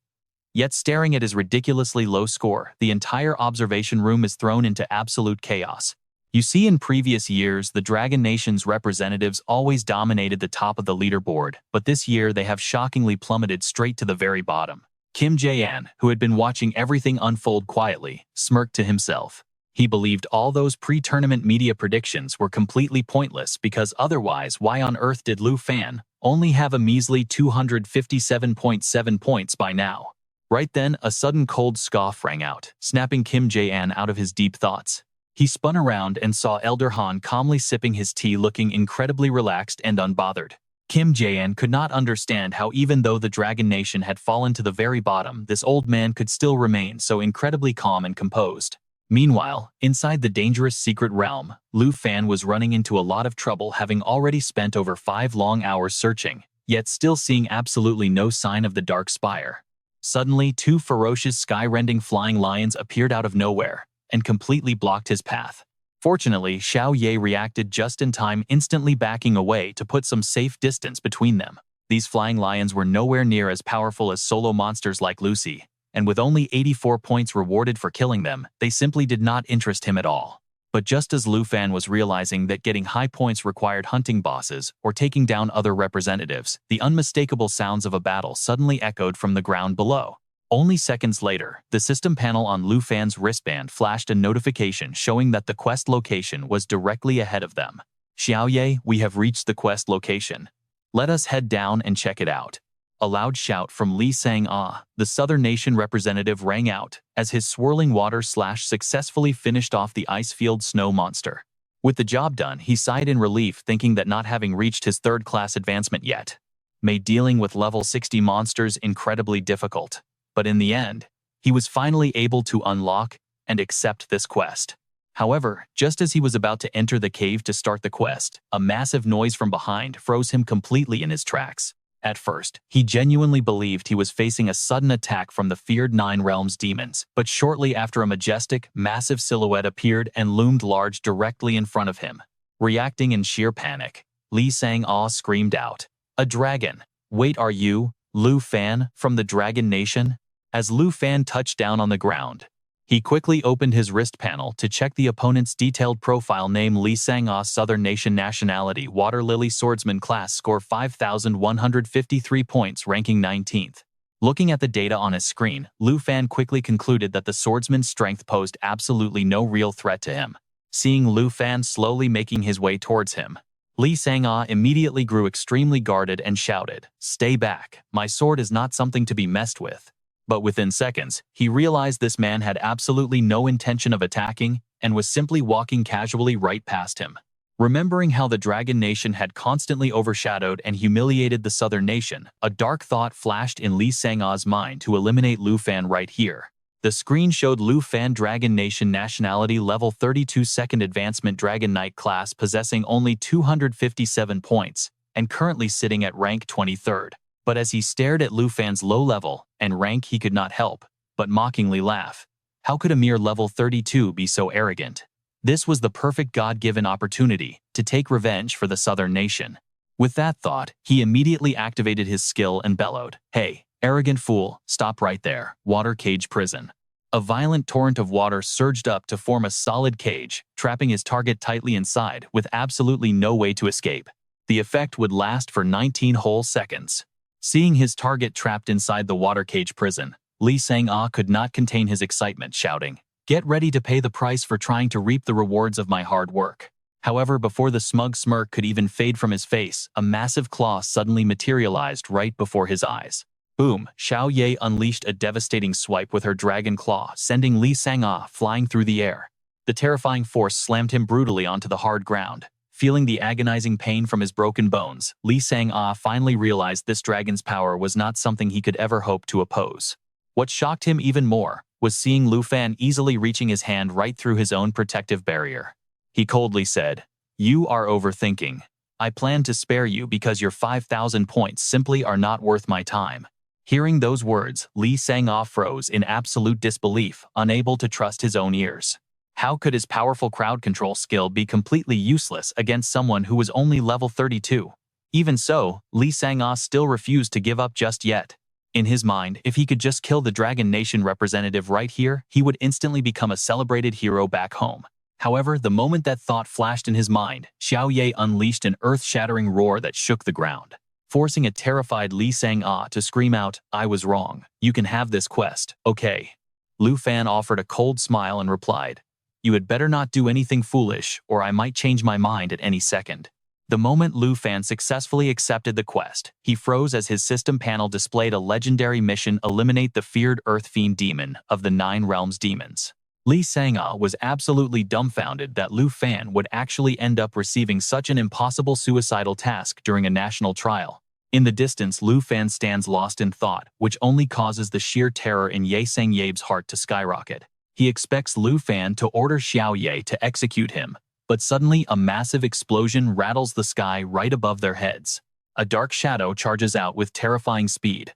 Yet staring at his ridiculously low score, the entire observation room is thrown into absolute chaos. You see, in previous years, the Dragon Nation's representatives always dominated the top of the leaderboard, but this year they have shockingly plummeted straight to the very bottom. Kim Jae-in, who had been watching everything unfold quietly, smirked to himself. He believed all those pre-tournament media predictions were completely pointless, because otherwise why on earth did Lu Fan only have a measly 257.7 points by now? Right then, a sudden cold scoff rang out, snapping Kim Jae-in out of his deep thoughts. He spun around and saw Elder Han calmly sipping his tea, looking incredibly relaxed and unbothered. Kim Jae-in could not understand how, even though the Dragon Nation had fallen to the very bottom, this old man could still remain so incredibly calm and composed. Meanwhile, inside the dangerous secret realm, Lu Fan was running into a lot of trouble, having already spent over 5 long hours searching, yet still seeing absolutely no sign of the Dark Spire. Suddenly, 2 ferocious sky-rending flying lions appeared out of nowhere and completely blocked his path. Fortunately, Xiao Ye reacted just in time, instantly backing away to put some safe distance between them. These flying lions were nowhere near as powerful as solo monsters like Lucy, and with only 84 points rewarded for killing them, they simply did not interest him at all. But just as Lu Fan was realizing that getting high points required hunting bosses or taking down other representatives, the unmistakable sounds of a battle suddenly echoed from the ground below. Only seconds later, the system panel on Lu Fan's wristband flashed a notification showing that the quest location was directly ahead of them. Xiao Ye, we have reached the quest location. Let us head down and check it out. A loud shout from Li Sang-ah, the Southern Nation representative, rang out as his swirling water slash successfully finished off the ice-field snow monster. With the job done, he sighed in relief, thinking that not having reached his third-class advancement yet made dealing with level 60 monsters incredibly difficult. But in the end, he was finally able to unlock and accept this quest. However, just as he was about to enter the cave to start the quest, a massive noise from behind froze him completely in his tracks. At first, he genuinely believed he was facing a sudden attack from the feared Nine Realms demons, but shortly after a majestic, massive silhouette appeared and loomed large directly in front of him. Reacting in sheer panic, Lee Sang-ah screamed out, "A dragon! Wait, are you, Lu Fan, from the Dragon Nation?" As Lu Fan touched down on the ground, he quickly opened his wrist panel to check the opponent's detailed profile name: Lee Sang-ah, Southern Nation, nationality, Water Lily Swordsman, class, score 5,153 points, ranking 19th. Looking at the data on his screen, Lu Fan quickly concluded that the swordsman's strength posed absolutely no real threat to him. Seeing Lu Fan slowly making his way towards him, Lee Sang-ah immediately grew extremely guarded and shouted, "Stay back, my sword is not something to be messed with." But within seconds, he realized this man had absolutely no intention of attacking and was simply walking casually right past him. Remembering how the Dragon Nation had constantly overshadowed and humiliated the Southern Nation, a dark thought flashed in Lee Sang-ah's mind to eliminate Lu Fan right here. The screen showed Lu Fan, Dragon Nation, nationality, level 32, second advancement, Dragon Knight class, possessing only 257 points, and currently sitting at rank 23rd. But as he stared at Lu Fan's low level and rank, he could not help but mockingly laugh. How could a mere level 32 be so arrogant? This was the perfect God-given opportunity to take revenge for the Southern Nation. With that thought, he immediately activated his skill and bellowed, "Hey, arrogant fool, stop right there, water cage prison." A violent torrent of water surged up to form a solid cage, trapping his target tightly inside with absolutely no way to escape. The effect would last for 19 whole seconds. Seeing his target trapped inside the water cage prison, Lee Sang-ah could not contain his excitement, shouting, "Get ready to pay the price for trying to reap the rewards of my hard work." However, before the smug smirk could even fade from his face, a massive claw suddenly materialized right before his eyes. Boom! Xiao Ye unleashed a devastating swipe with her dragon claw, sending Lee Sang-ah flying through the air. The terrifying force slammed him brutally onto the hard ground. Feeling the agonizing pain from his broken bones, Lee Sang-ah finally realized this dragon's power was not something he could ever hope to oppose. What shocked him even more was seeing Lu Fan easily reaching his hand right through his own protective barrier. He coldly said, "You are overthinking. I plan to spare you because your 5,000 points simply are not worth my time." Hearing those words, Lee Sang-ah froze in absolute disbelief, unable to trust his own ears. How could his powerful crowd control skill be completely useless against someone who was only level 32? Even so, Lee Sang-ah still refused to give up just yet. In his mind, if he could just kill the Dragon Nation representative right here, he would instantly become a celebrated hero back home. However, the moment that thought flashed in his mind, Xiao Ye unleashed an earth-shattering roar that shook the ground, forcing a terrified Lee Sang-ah to scream out, "I was wrong. You can have this quest, okay?" Lu Fan offered a cold smile and replied, "You had better not do anything foolish, or I might change my mind at any second." The moment Lu Fan successfully accepted the quest, he froze as his system panel displayed a legendary mission: eliminate the feared Earth Fiend Demon of the Nine Realms Demons. Lee Sang-ah was absolutely dumbfounded that Lu Fan would actually end up receiving such an impossible suicidal task during a national trial. In the distance, Lu Fan stands lost in thought, which only causes the sheer terror in Ye Sang Ye's heart to skyrocket. He expects Lu Fan to order Xiao Ye to execute him, but suddenly a massive explosion rattles the sky right above their heads. A dark shadow charges out with terrifying speed.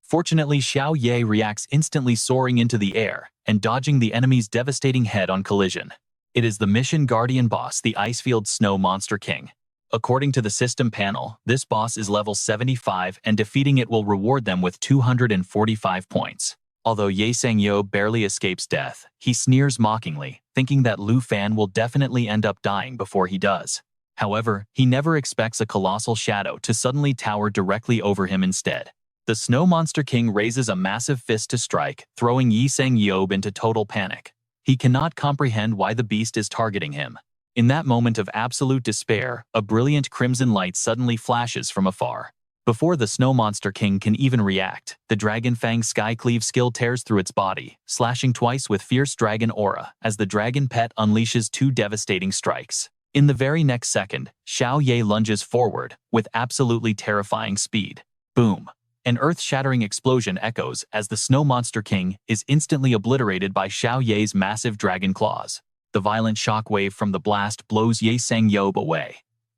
Fortunately, Xiao Ye reacts instantly, soaring into the air and dodging the enemy's devastating head-on collision. It is the mission guardian boss, the Icefield Snow Monster King. According to the system panel, this boss is level 75 and defeating it will reward them with 245 points. Although Ye Sang-yo barely escapes death, he sneers mockingly, thinking that Lu Fan will definitely end up dying before he does. However, he never expects a colossal shadow to suddenly tower directly over him instead. The Snow Monster King raises a massive fist to strike, throwing Ye Sang-yo into total panic. He cannot comprehend why the beast is targeting him. In that moment of absolute despair, a brilliant crimson light suddenly flashes from afar. Before the Snow Monster King can even react, the Dragon Fang Skycleave skill tears through its body, slashing twice with fierce dragon aura as the dragon pet unleashes two devastating strikes. In the very next second, Xiao Ye lunges forward with absolutely terrifying speed. Boom! An earth-shattering explosion echoes as the Snow Monster King is instantly obliterated by Xiao Ye's massive dragon claws. The violent shockwave from the blast blows Ye Sang-yo away.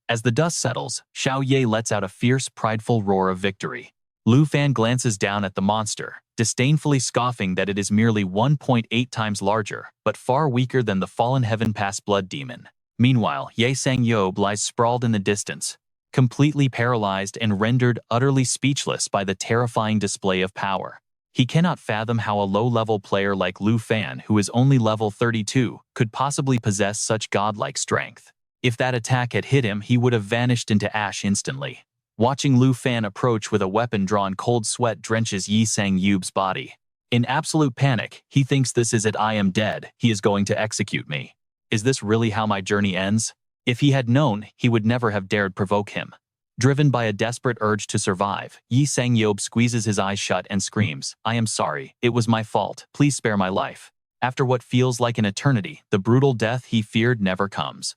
As the dust settles, Xiao Ye lets out a fierce, prideful roar of victory. Lu Fan glances down at the monster, disdainfully scoffing that it is merely 1.8 times larger, but far weaker than the fallen Heaven Pass blood demon. Meanwhile, Ye Sang Yob lies sprawled in the distance, completely paralyzed and rendered utterly speechless by the terrifying display of power. He cannot fathom how a low-level player like Lu Fan, who is only level 32, could possibly possess such godlike strength. If that attack had hit him, he would have vanished into ash instantly. Watching Lu Fan approach with a weapon drawn, cold sweat drenches Yi Sang Yub's body. In absolute panic, he thinks this is it. I am dead. He is going to execute me. Is this really how my journey ends? If he had known, he would never have dared provoke him. Driven by a desperate urge to survive, Yi Sang Yob squeezes his eyes shut and screams, "I am sorry. It was my fault. Please spare my life." After what feels like an eternity, the brutal death he feared never comes.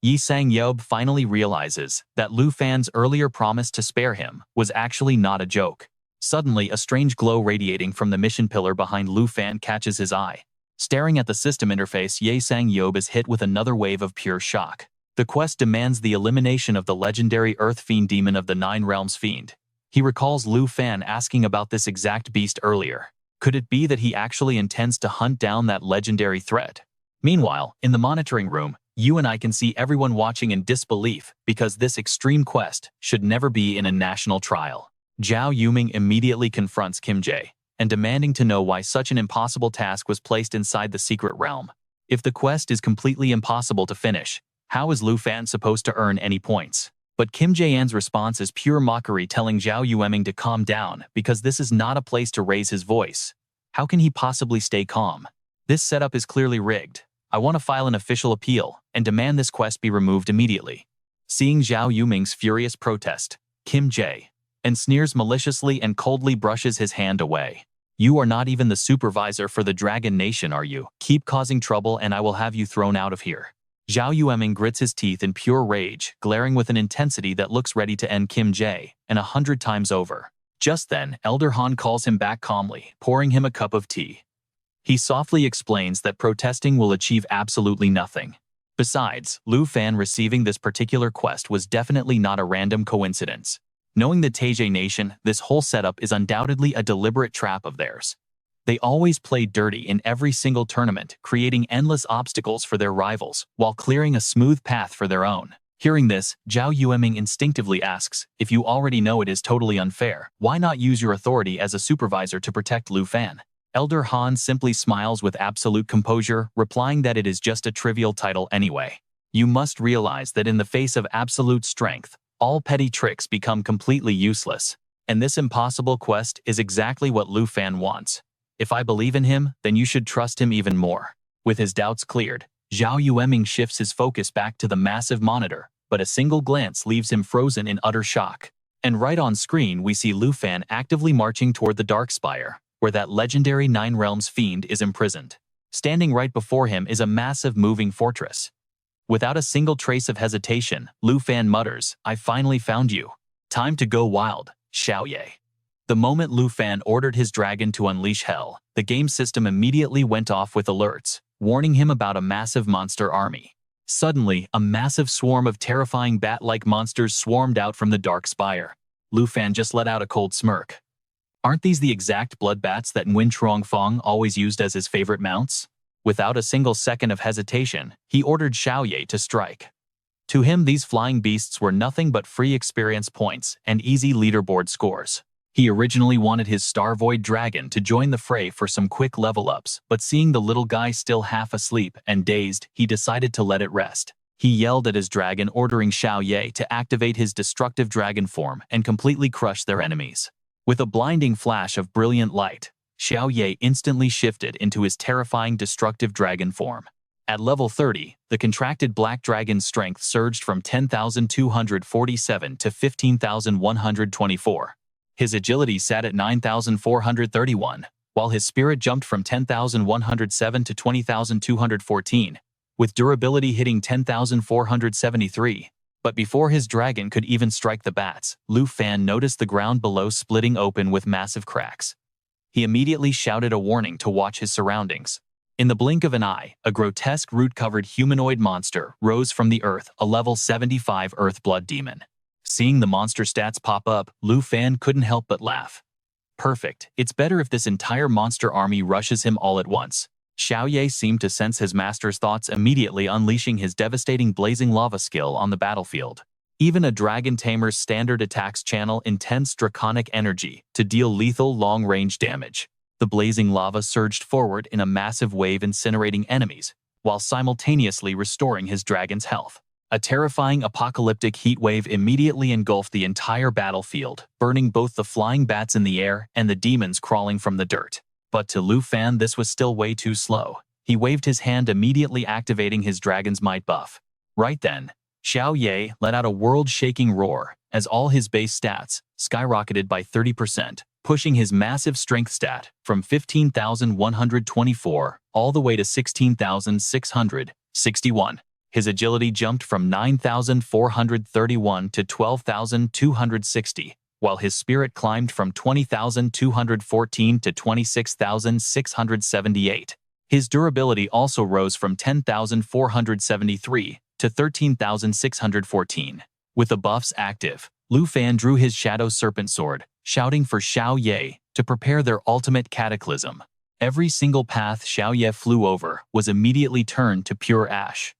Yi Sang Yob finally realizes that Lu Fan's earlier promise to spare him was actually not a joke. Suddenly, a strange glow radiating from the mission pillar behind Lu Fan catches his eye. Staring at the system interface, Yi Sang Yob is hit with another wave of pure shock. The quest demands the elimination of the legendary Earth Fiend demon of the Nine Realms Fiend. He recalls Lu Fan asking about this exact beast earlier. Could it be that he actually intends to hunt down that legendary threat? Meanwhile, in the monitoring room, you and I can see everyone watching in disbelief because this extreme quest should never be in a national trial. Zhao Yuming immediately confronts Kim Jae, and demanding to know why such an impossible task was placed inside the secret realm. If the quest is completely impossible to finish, how is Lu Fan supposed to earn any points? But Kim Jae-an's response is pure mockery, telling Zhao Yuming to calm down because this is not a place to raise his voice. How can he possibly stay calm? This setup is clearly rigged. I want to file an official appeal and demand this quest be removed immediately. Seeing Zhao Yuming's furious protest, Kim Jae and sneers maliciously and coldly brushes his hand away. You are not even the supervisor for the Dragon Nation, are you? Keep causing trouble and I will have you thrown out of here. Zhao Yuming grits his teeth in pure rage, glaring with an intensity that looks ready to end Kim Jae, and 100 times over. Just then, Elder Han calls him back calmly, pouring him a cup of tea. He softly explains that protesting will achieve absolutely nothing. Besides, Lu Fan receiving this particular quest was definitely not a random coincidence. Knowing the Taiji Nation, this whole setup is undoubtedly a deliberate trap of theirs. They always play dirty in every single tournament, creating endless obstacles for their rivals, while clearing a smooth path for their own. Hearing this, Zhao Yuming instinctively asks, if you already know it is totally unfair, why not use your authority as a supervisor to protect Lu Fan? Elder Han simply smiles with absolute composure, replying that it is just a trivial title anyway. You must realize that in the face of absolute strength, all petty tricks become completely useless. And this impossible quest is exactly what Lu Fan wants. If I believe in him, then you should trust him even more. With his doubts cleared, Zhao Yuming shifts his focus back to the massive monitor, but a single glance leaves him frozen in utter shock. And right on screen we see Lu Fan actively marching toward the Dark Spire, where that legendary Nine Realms Fiend is imprisoned. Standing right before him is a massive moving fortress. Without a single trace of hesitation, Lu Fan mutters, I finally found you. Time to go wild, Xiao Ye. The moment Lu Fan ordered his dragon to unleash hell, the game system immediately went off with alerts, warning him about a massive monster army. Suddenly, a massive swarm of terrifying bat-like monsters swarmed out from the Dark Spire. Lu Fan just let out a cold smirk. Aren't these the exact blood bats that Nguyen Truong-Fong always used as his favorite mounts? Without a single second of hesitation, he ordered Xiao Ye to strike. To him, these flying beasts were nothing but free experience points and easy leaderboard scores. He originally wanted his Star Void dragon to join the fray for some quick level-ups, but seeing the little guy still half asleep and dazed, he decided to let it rest. He yelled at his dragon, ordering Xiao Ye to activate his destructive dragon form and completely crush their enemies. With a blinding flash of brilliant light, Xiao Ye instantly shifted into his terrifying destructive dragon form. At level 30, the contracted black dragon's strength surged from 10,247 to 15,124. His agility sat at 9,431, while his spirit jumped from 10,107 to 20,214, with durability hitting 10,473. But before his dragon could even strike the bats, Lu Fan noticed the ground below splitting open with massive cracks. He immediately shouted a warning to watch his surroundings. In the blink of an eye, a grotesque root-covered humanoid monster rose from the earth, a level 75 Earth Blood Demon. Seeing the monster stats pop up, Lu Fan couldn't help but laugh. Perfect. It's better if this entire monster army rushes him all at once. Xiao Ye seemed to sense his master's thoughts, immediately unleashing his devastating blazing lava skill on the battlefield. Even a dragon tamer's standard attacks channel intense draconic energy to deal lethal long-range damage. The blazing lava surged forward in a massive wave, incinerating enemies, while simultaneously restoring his dragon's health. A terrifying apocalyptic heat wave immediately engulfed the entire battlefield, burning both the flying bats in the air and the demons crawling from the dirt. But to Lu Fan, this was still way too slow. He waved his hand, immediately activating his dragon's might buff. Right then, Xiao Ye let out a world-shaking roar as all his base stats skyrocketed by 30%, pushing his massive strength stat from 15,124 all the way to 16,661. His agility jumped from 9,431 to 12,260, while his spirit climbed from 20,214 to 26,678. His durability also rose from 10,473 to 13,614. With the buffs active, Lu Fan drew his Shadow Serpent Sword, shouting for Xiao Ye to prepare their ultimate cataclysm. Every single path Xiao Ye flew over was immediately turned to pure ash.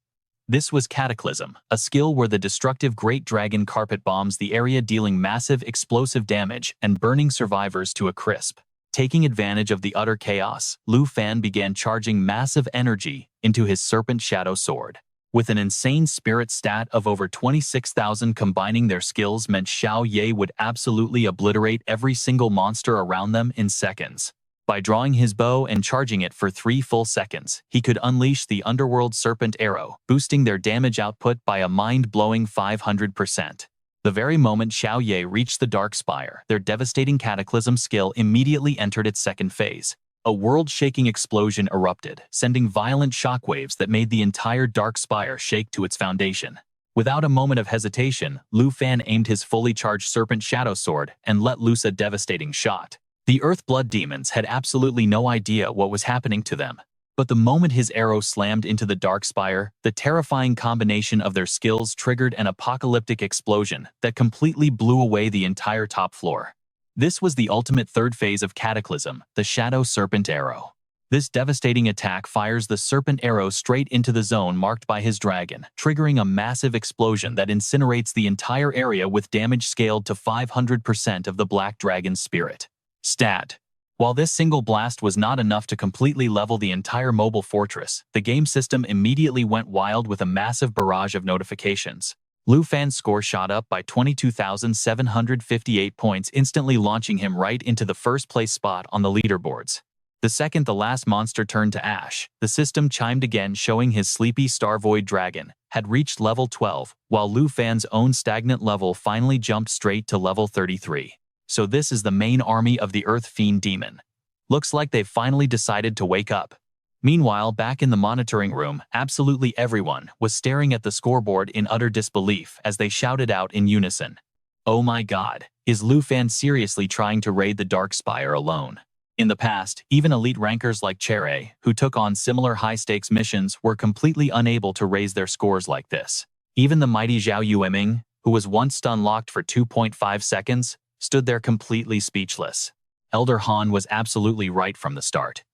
This was Cataclysm, a skill where the destructive Great Dragon carpet bombs the area, dealing massive explosive damage and burning survivors to a crisp. Taking advantage of the utter chaos, Lu Fan began charging massive energy into his Serpent Shadow Sword. With an insane spirit stat of over 26,000, combining their skills meant Xiao Ye would absolutely obliterate every single monster around them in seconds. By drawing his bow and charging it for 3 full seconds, he could unleash the Underworld Serpent Arrow, boosting their damage output by a mind-blowing 500%. The very moment Xiao Ye reached the Dark Spire, their devastating Cataclysm skill immediately entered its second phase. A world-shaking explosion erupted, sending violent shockwaves that made the entire Dark Spire shake to its foundation. Without a moment of hesitation, Lu Fan aimed his fully charged Serpent Shadow Sword and let loose a devastating shot. The Earth Blood Demons had absolutely no idea what was happening to them. But the moment his arrow slammed into the Dark Spire, the terrifying combination of their skills triggered an apocalyptic explosion that completely blew away the entire top floor. This was the ultimate third phase of Cataclysm, the Shadow Serpent Arrow. This devastating attack fires the Serpent Arrow straight into the zone marked by his dragon, triggering a massive explosion that incinerates the entire area with damage scaled to 500% of the Black Dragon's spirit. Stat. While this single blast was not enough to completely level the entire mobile fortress, the game system immediately went wild with a massive barrage of notifications. Lu Fan's score shot up by 22,758 points, instantly launching him right into the first-place spot on the leaderboards. The second the last monster turned to ash, the system chimed again, showing his sleepy Starvoid Dragon had reached level 12, while Lu Fan's own stagnant level finally jumped straight to level 33. So this is the main army of the Earth Fiend Demon. Looks like they've finally decided to wake up. Meanwhile, back in the monitoring room, absolutely everyone was staring at the scoreboard in utter disbelief as they shouted out in unison. Oh my god, is Lu Fan seriously trying to raid the Dark Spire alone? In the past, even elite rankers like Cherry, who took on similar high-stakes missions, were completely unable to raise their scores like this. Even the mighty Zhao Yueming, who was once stun-locked for 2.5 seconds, stood there completely speechless. Elder Han was absolutely right from the start.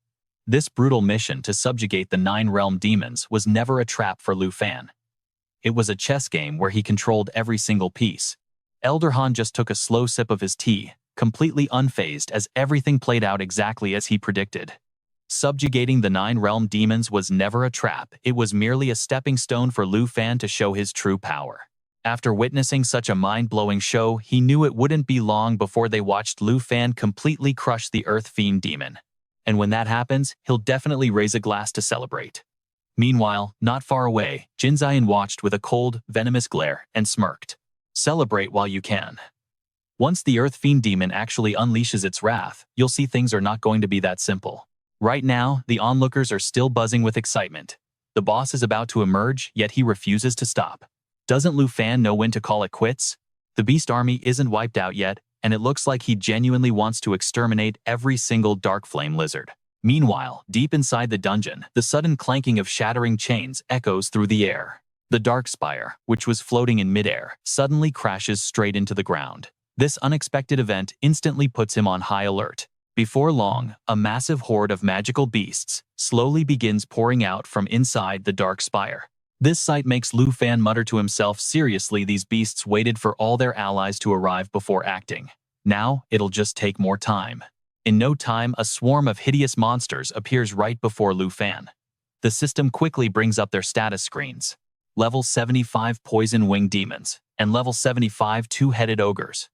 This brutal mission to subjugate the 9 realm demons was never a trap for Lu Fan. It was a chess game where he controlled every single piece. Elder Han just took a slow sip of his tea, completely unfazed as everything played out exactly as he predicted. Subjugating the 9 realm demons was never a trap, it was merely a stepping stone for Lu Fan to show his true power. After witnessing such a mind-blowing show, he knew it wouldn't be long before they watched Lu Fan completely crush the Earth Fiend Demon. And when that happens, he'll definitely raise a glass to celebrate. Meanwhile, not far away, Jin Zion watched with a cold, venomous glare and smirked. Celebrate while you can. Once the Earth Fiend Demon actually unleashes its wrath, you'll see things are not going to be that simple. Right now, the onlookers are still buzzing with excitement. The boss is about to emerge, yet he refuses to stop. Doesn't Lu Fan know when to call it quits? The Beast Army isn't wiped out yet, and it looks like he genuinely wants to exterminate every single Dark Flame Lizard. Meanwhile, deep inside the dungeon, the sudden clanking of shattering chains echoes through the air. The Dark Spire, which was floating in midair, suddenly crashes straight into the ground. This unexpected event instantly puts him on high alert. Before long, a massive horde of magical beasts slowly begins pouring out from inside the Dark Spire. This sight makes Lu Fan mutter to himself, seriously, these beasts waited for all their allies to arrive before acting. Now, it'll just take more time. In no time, a swarm of hideous monsters appears right before Lu Fan. The system quickly brings up their status screens. Level 75 Poison Wing Demons, and Level 75 Two-Headed Ogres.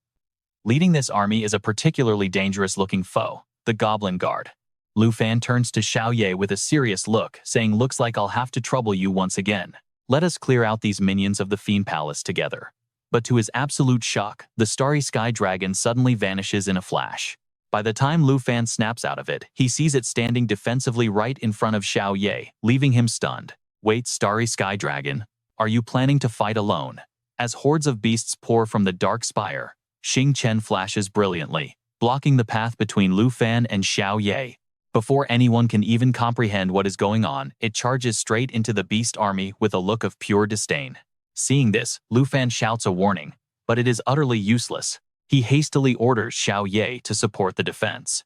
Leading this army is a particularly dangerous-looking foe, the Goblin Guard. Lu Fan turns to Xiao Ye with a serious look, saying, looks like I'll have to trouble you once again. Let us clear out these minions of the Fiend Palace together. But to his absolute shock, the Starry Sky Dragon suddenly vanishes in a flash. By the time Lu Fan snaps out of it, he sees it standing defensively right in front of Xiao Ye, leaving him stunned. Wait, Starry Sky Dragon, are you planning to fight alone? As hordes of beasts pour from the Dark Spire, Xing Chen flashes brilliantly, blocking the path between Lu Fan and Xiao Ye. Before anyone can even comprehend what is going on, it charges straight into the beast army with a look of pure disdain. Seeing this, Lu Fan shouts a warning, but it is utterly useless. He hastily orders Xiao Ye to support the defense.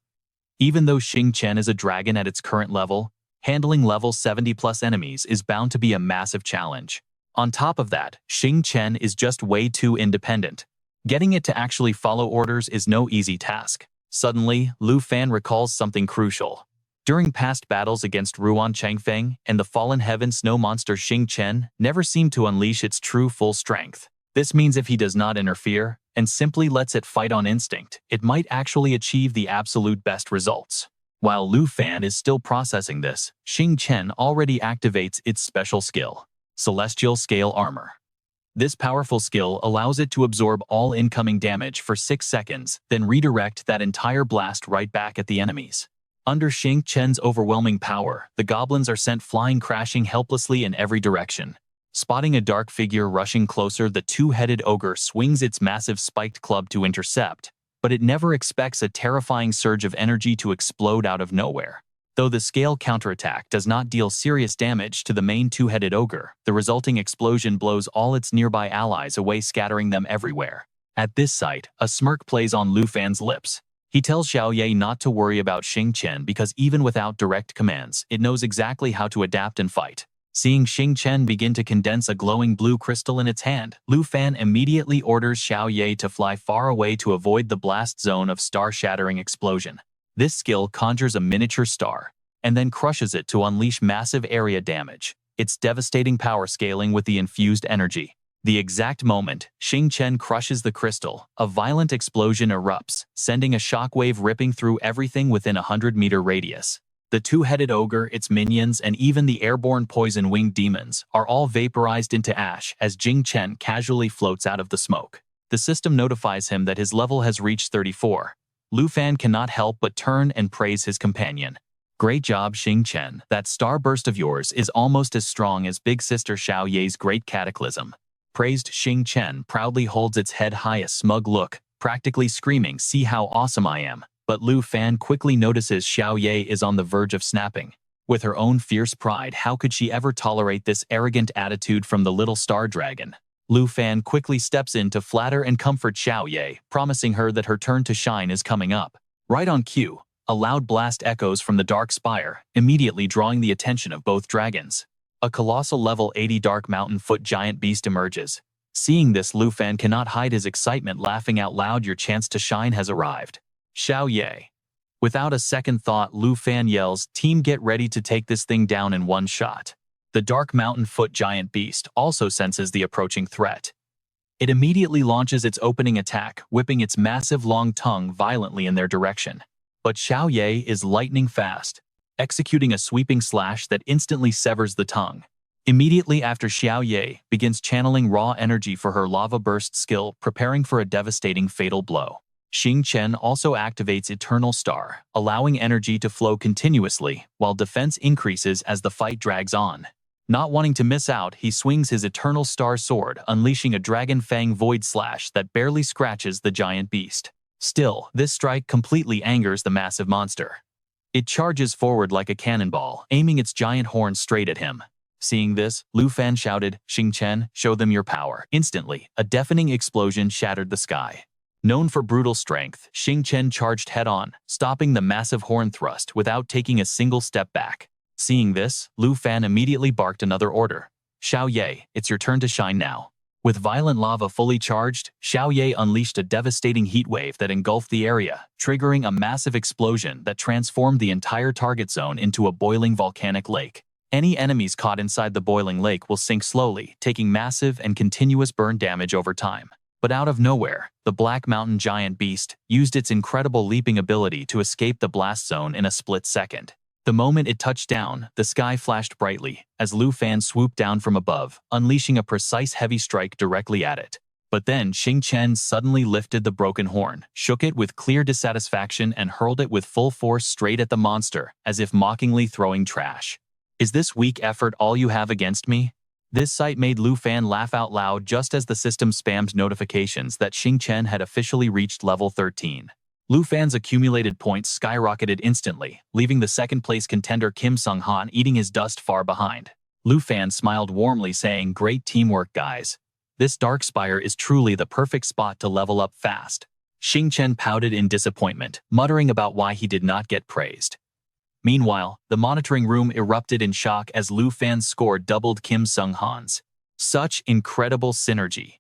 Even though Xing Chen is a dragon at its current level, handling level 70+ enemies is bound to be a massive challenge. On top of that, Xing Chen is just way too independent. Getting it to actually follow orders is no easy task. Suddenly, Lu Fan recalls something crucial. During past battles against Ruan Changfeng and the Fallen Heaven snow monster Xing Chen never seemed to unleash its true full strength. This means if he does not interfere and simply lets it fight on instinct, it might actually achieve the absolute best results. While Lu Fan is still processing this, Xing Chen already activates its special skill, Celestial Scale Armor. This powerful skill allows it to absorb all incoming damage for 6 seconds, then redirect that entire blast right back at the enemies. Under Xing Chen's overwhelming power, the goblins are sent flying, crashing helplessly in every direction. Spotting a dark figure rushing closer, the two-headed ogre swings its massive spiked club to intercept, but it never expects a terrifying surge of energy to explode out of nowhere. Though the scale counterattack does not deal serious damage to the main two-headed ogre, the resulting explosion blows all its nearby allies away, scattering them everywhere. At this sight, a smirk plays on Lu Fan's lips. He tells Xiao Ye not to worry about Xing Chen because even without direct commands, it knows exactly how to adapt and fight. Seeing Xing Chen begin to condense a glowing blue crystal in its hand, Lu Fan immediately orders Xiao Ye to fly far away to avoid the blast zone of star-shattering explosion. This skill conjures a miniature star, and then crushes it to unleash massive area damage, its devastating power scaling with the infused energy. The exact moment Xing Chen crushes the crystal, a violent explosion erupts, sending a shockwave ripping through everything within a 100-meter radius. The two-headed ogre, its minions, and even the airborne poison-winged demons are all vaporized into ash as Xing Chen casually floats out of the smoke. The system notifies him that his level has reached 34. Lu Fan cannot help but turn and praise his companion. Great job, Xing Chen. That starburst of yours is almost as strong as big sister Xiao Ye's great cataclysm. Praised Xing Chen proudly holds its head high, a smug look, practically screaming, see how awesome I am. But Lu Fan quickly notices Xiao Ye is on the verge of snapping. With her own fierce pride, how could she ever tolerate this arrogant attitude from the little star dragon? Lu Fan quickly steps in to flatter and comfort Xiao Ye, promising her that her turn to shine is coming up. Right on cue, a loud blast echoes from the Dark Spire, immediately drawing the attention of both dragons. A colossal level 80 Dark Mountain Foot giant beast emerges. Seeing this, Lu Fan cannot hide his excitement, laughing out loud, your chance to shine has arrived. Xiao Ye. Without a second thought, Lu Fan yells, team, get ready to take this thing down in one shot. The Dark Mountain Foot giant beast also senses the approaching threat. It immediately launches its opening attack, whipping its massive long tongue violently in their direction. But Xiao Ye is lightning fast, executing a sweeping slash that instantly severs the tongue. Immediately after, Xiao Ye begins channeling raw energy for her lava burst skill, preparing for a devastating fatal blow. Xing Chen also activates Eternal Star, allowing energy to flow continuously, while defense increases as the fight drags on. Not wanting to miss out, he swings his Eternal Star sword, unleashing a Dragon Fang Void Slash that barely scratches the giant beast. Still, this strike completely angers the massive monster. It charges forward like a cannonball, aiming its giant horn straight at him. Seeing this, Lu Fan shouted, "Xing Chen, show them your power." Instantly, a deafening explosion shattered the sky. Known for brutal strength, Xing Chen charged head-on, stopping the massive horn thrust without taking a single step back. Seeing this, Lu Fan immediately barked another order. "Xiao Ye, it's your turn to shine now." With violent lava fully charged, Xiao Ye unleashed a devastating heat wave that engulfed the area, triggering a massive explosion that transformed the entire target zone into a boiling volcanic lake. Any enemies caught inside the boiling lake will sink slowly, taking massive and continuous burn damage over time. But out of nowhere, the Black Mountain Giant Beast used its incredible leaping ability to escape the blast zone in a split second. The moment it touched down, the sky flashed brightly as Lu Fan swooped down from above, unleashing a precise heavy strike directly at it. But then Xing Chen suddenly lifted the broken horn, shook it with clear dissatisfaction and hurled it with full force straight at the monster, as if mockingly throwing trash. "Is this weak effort all you have against me?" This sight made Lu Fan laugh out loud just as the system spammed notifications that Xing Chen had officially reached level 13. Lu Fan's accumulated points skyrocketed instantly, leaving the second-place contender Kim Sung-han eating his dust far behind. Lu Fan smiled warmly saying, "Great teamwork, guys. This Dark Spire is truly the perfect spot to level up fast." Xing Chen pouted in disappointment, muttering about why he did not get praised. Meanwhile, the monitoring room erupted in shock as Lu Fan's score doubled Kim Sung-han's. Such incredible synergy.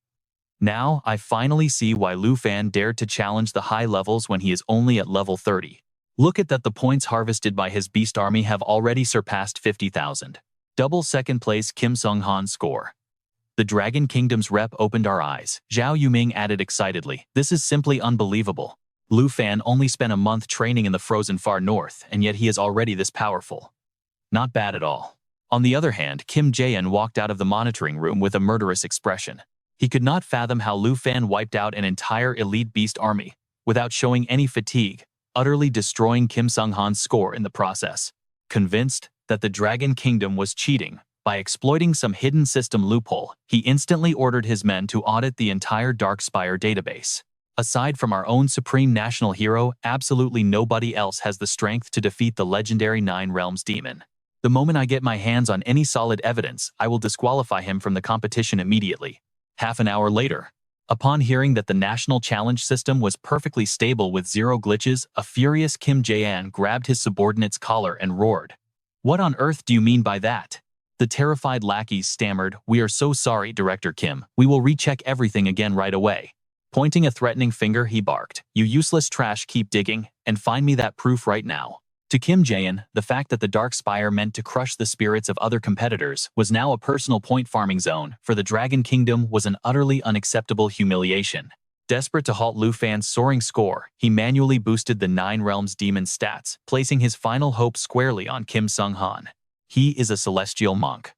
Now, I finally see why Lu Fan dared to challenge the high levels when he is only at level 30. Look at that, the points harvested by his beast army have already surpassed 50,000. Double second place Kim Sung-han's score. The Dragon Kingdom's rep opened our eyes. Zhao Yuming added excitedly, "This is simply unbelievable. Lu Fan only spent a month training in the frozen far north, and yet he is already this powerful. Not bad at all." On the other hand, Kim Jae-in walked out of the monitoring room with a murderous expression. He could not fathom how Lu Fan wiped out an entire elite beast army without showing any fatigue, utterly destroying Kim Sung-han's score in the process. Convinced that the Dragon Kingdom was cheating by exploiting some hidden system loophole, he instantly ordered his men to audit the entire Dark Spire database. Aside from our own supreme national hero, absolutely nobody else has the strength to defeat the legendary Nine Realms demon. The moment I get my hands on any solid evidence, I will disqualify him from the competition immediately. Half an hour later, upon hearing that the national challenge system was perfectly stable with zero glitches, a furious Kim Jae-in grabbed his subordinate's collar and roared, "What on earth do you mean by that?" The terrified lackeys stammered, "We are so sorry, Director Kim. We will recheck everything again right away." Pointing a threatening finger, he barked, "You useless trash, keep digging, and find me that proof right now." To Kim Jae-in, the fact that the Dark Spire meant to crush the spirits of other competitors was now a personal point farming zone for the Dragon Kingdom was an utterly unacceptable humiliation. Desperate to halt Lu Fan's soaring score, he manually boosted the Nine Realms demon stats, placing his final hope squarely on Kim Sung-han. He is a celestial monk.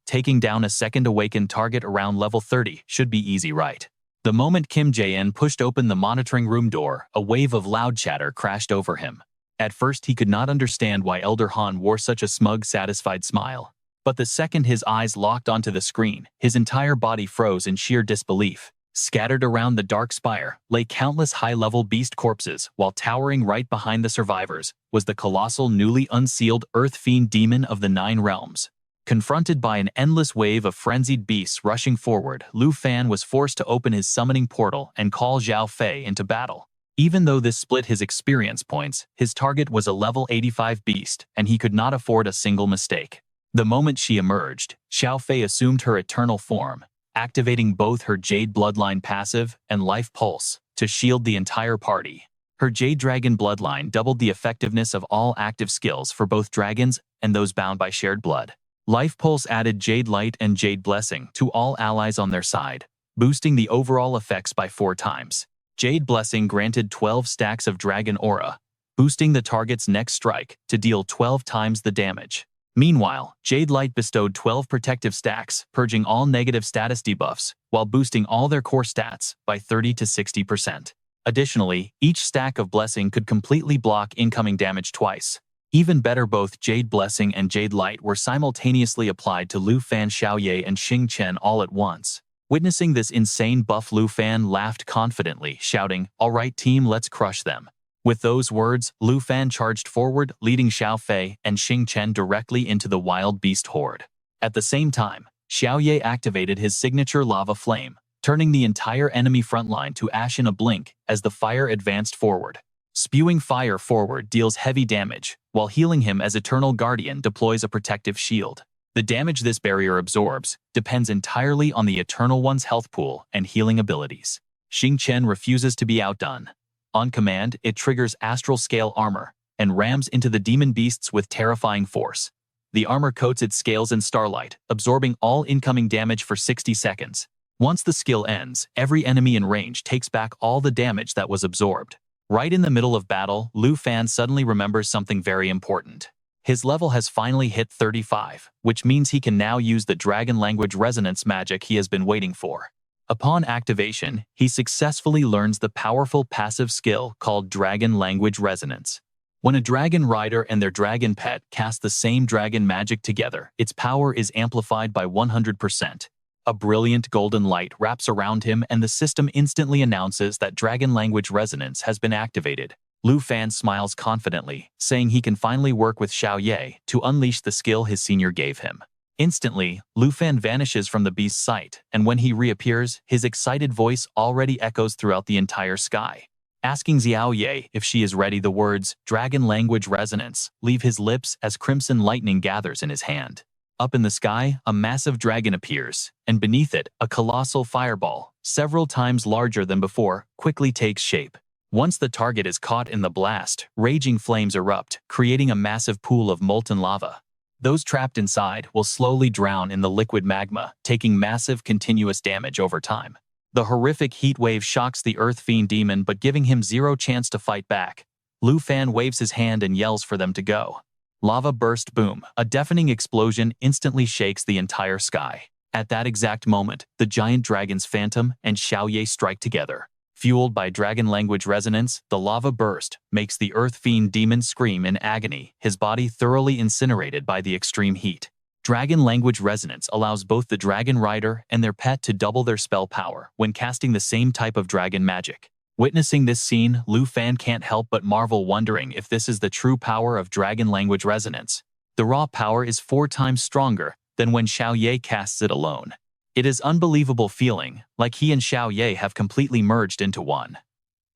Taking down a second awakened target around level 30 should be easy, right? The moment Kim Jae-in pushed open the monitoring room door, a wave of loud chatter crashed over him. At first, he could not understand why Elder Han wore such a smug, satisfied smile. But the second his eyes locked onto the screen, his entire body froze in sheer disbelief. Scattered around the Dark Spire lay countless high-level beast corpses, while towering right behind the survivors was the colossal, newly unsealed Earth Fiend Demon of the Nine Realms. Confronted by an endless wave of frenzied beasts rushing forward, Lu Fan was forced to open his summoning portal and call Zhao Fei into battle. Even though this split his experience points, his target was a level 85 beast, and he could not afford a single mistake. The moment she emerged, Xiao Fei assumed her eternal form, activating both her Jade Bloodline passive and Life Pulse to shield the entire party. Her Jade Dragon Bloodline doubled the effectiveness of all active skills for both dragons and those bound by shared blood. Life Pulse added Jade Light and Jade Blessing to all allies on their side, boosting the overall effects by 4 times. Jade Blessing granted 12 stacks of Dragon Aura, boosting the target's next strike to deal 12 times the damage. Meanwhile, Jade Light bestowed 12 protective stacks, purging all negative status debuffs, while boosting all their core stats by 30 to 60%. Additionally, each stack of Blessing could completely block incoming damage twice. Even better, both Jade Blessing and Jade Light were simultaneously applied to Lu Fan, Xiao Ye, and Xing Chen all at once. Witnessing this insane buff, Lu Fan laughed confidently, shouting, "All right, team, let's crush them." With those words, Lu Fan charged forward, leading Xiao Fei and Xing Chen directly into the wild beast horde. At the same time, Xiao Ye activated his signature lava flame, turning the entire enemy front line to ash in a blink as the fire advanced forward. Spewing fire forward deals heavy damage, while healing him as Eternal Guardian deploys a protective shield. The damage this barrier absorbs depends entirely on the Eternal One's health pool and healing abilities. Xing Chen refuses to be outdone. On command, it triggers Astral Scale Armor and rams into the demon beasts with terrifying force. The armor coats its scales in starlight, absorbing all incoming damage for 60 seconds. Once the skill ends, every enemy in range takes back all the damage that was absorbed. Right in the middle of battle, Lu Fan suddenly remembers something very important. His level has finally hit 35, which means he can now use the Dragon Language Resonance magic he has been waiting for. Upon activation, he successfully learns the powerful passive skill called Dragon Language Resonance. When a dragon rider and their dragon pet cast the same dragon magic together, its power is amplified by 100%. A brilliant golden light wraps around him and the system instantly announces that Dragon Language Resonance has been activated. Lu Fan smiles confidently, saying he can finally work with Xiao Ye to unleash the skill his senior gave him. Instantly, Lu Fan vanishes from the beast's sight, and when he reappears, his excited voice already echoes throughout the entire sky. Asking Xiao Ye if she is ready, the words, Dragon Language Resonance, leave his lips as crimson lightning gathers in his hand. Up in the sky, a massive dragon appears, and beneath it, a colossal fireball, several times larger than before, quickly takes shape. Once the target is caught in the blast, raging flames erupt, creating a massive pool of molten lava. Those trapped inside will slowly drown in the liquid magma, taking massive continuous damage over time. The horrific heat wave shocks the Earth Fiend demon but giving him zero chance to fight back. Lu Fan waves his hand and yells for them to go. Lava burst boom, a deafening explosion instantly shakes the entire sky. At that exact moment, the giant dragon's phantom and Xiao Ye strike together. Fueled by Dragon Language Resonance, the lava burst makes the Earth Fiend demon scream in agony, his body thoroughly incinerated by the extreme heat. Dragon Language Resonance allows both the dragon rider and their pet to double their spell power when casting the same type of dragon magic. Witnessing this scene, Lu Fan can't help but marvel, wondering if this is the true power of Dragon Language Resonance. The raw power is 4 times stronger than when Xiao Ye casts it alone. It is unbelievable feeling, like he and Xiao Ye have completely merged into one.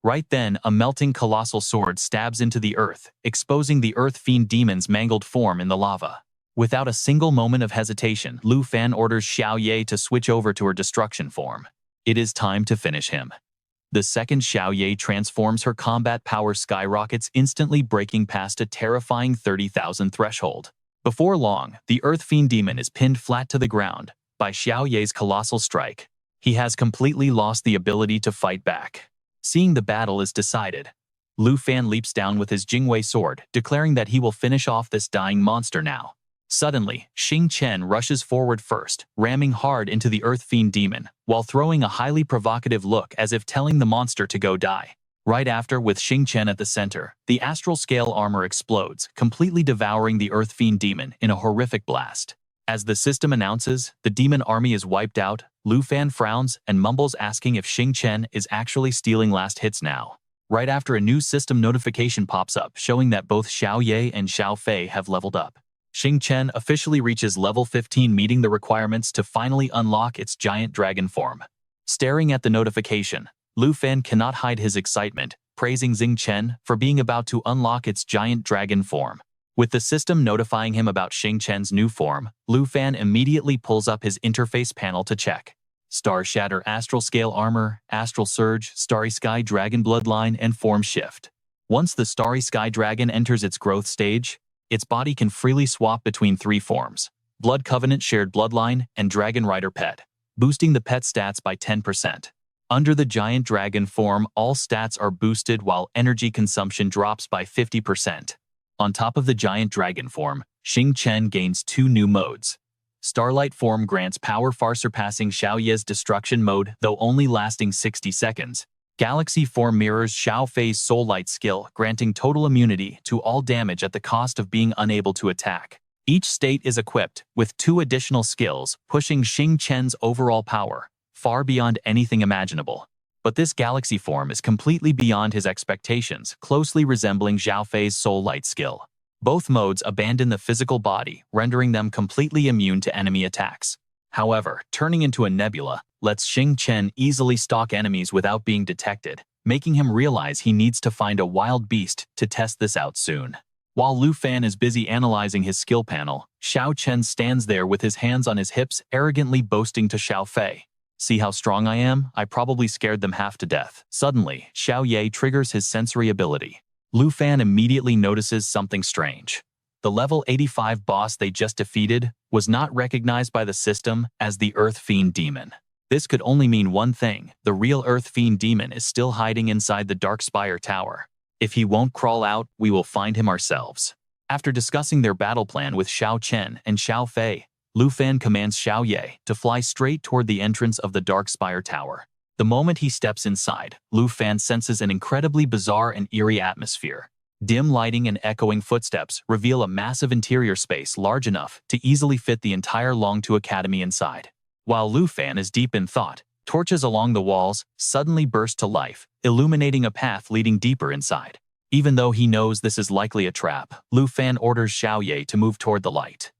Right then, a melting colossal sword stabs into the earth, exposing the Earth Fiend demon's mangled form in the lava. Without a single moment of hesitation, Lu Fan orders Xiao Ye to switch over to her destruction form. It is time to finish him. The second Xiao Ye transforms, her combat power skyrockets, instantly breaking past a terrifying 30,000 threshold. Before long, the Earth Fiend demon is pinned flat to the ground by Xiao Ye's colossal strike. He has completely lost the ability to fight back. Seeing the battle is decided, Lu Fan leaps down with his Jingwei sword, declaring that he will finish off this dying monster now. Suddenly, Xing Chen rushes forward first, ramming hard into the Earth Fiend demon, while throwing a highly provocative look as if telling the monster to go die. Right after, with Xing Chen at the center, the Astral Scale armor explodes, completely devouring the Earth Fiend demon in a horrific blast. As the system announces, the demon army is wiped out, Lu Fan frowns and mumbles, asking if Xing Chen is actually stealing last hits now. Right after, a new system notification pops up, showing that both Xiao Ye and Xiao Fei have leveled up. Xing Chen officially reaches level 15, meeting the requirements to finally unlock its giant dragon form. Staring at the notification, Lu Fan cannot hide his excitement, praising Xing Chen for being about to unlock its giant dragon form. With the system notifying him about Xing Chen's new form, Lu Fan immediately pulls up his interface panel to check. Star Shatter Astral Scale Armor, Astral Surge, Starry Sky Dragon Bloodline, and Form Shift. Once the Starry Sky Dragon enters its growth stage, its body can freely swap between 3 forms: Blood Covenant Shared Bloodline and Dragon Rider Pet, boosting the pet stats by 10%. Under the giant dragon form, all stats are boosted while energy consumption drops by 50%. On top of the giant dragon form, Xing Chen gains 2 new modes. Starlight form grants power far surpassing Xiao Ye's destruction mode, though only lasting 60 seconds. Galaxy form mirrors Xiao Fei's Soul Light skill, granting total immunity to all damage at the cost of being unable to attack. Each state is equipped with 2 additional skills, pushing Xing Chen's overall power far beyond anything imaginable. But this galaxy form is completely beyond his expectations, closely resembling Zhao Fei's soul light skill. Both modes abandon the physical body, rendering them completely immune to enemy attacks. However, turning into a nebula lets Xing Chen easily stalk enemies without being detected, making him realize he needs to find a wild beast to test this out soon. While Lu Fan is busy analyzing his skill panel, Xiao Chen stands there with his hands on his hips, arrogantly boasting to Xiao Fei. "See how strong I am? I probably scared them half to death." Suddenly, Xiao Ye triggers his sensory ability. Lu Fan immediately notices something strange. The level 85 boss they just defeated was not recognized by the system as the Earth Fiend Demon. This could only mean one thing: the real Earth Fiend Demon is still hiding inside the Dark Spire Tower. If he won't crawl out, we will find him ourselves. After discussing their battle plan with Xiao Chen and Xiao Fei, Lu Fan commands Xiao Ye to fly straight toward the entrance of the Dark Spire Tower. The moment he steps inside, Lu Fan senses an incredibly bizarre and eerie atmosphere. Dim lighting and echoing footsteps reveal a massive interior space large enough to easily fit the entire Longtu Academy inside. While Lu Fan is deep in thought, torches along the walls suddenly burst to life, illuminating a path leading deeper inside. Even though he knows this is likely a trap, Lu Fan orders Xiao Ye to move toward the light.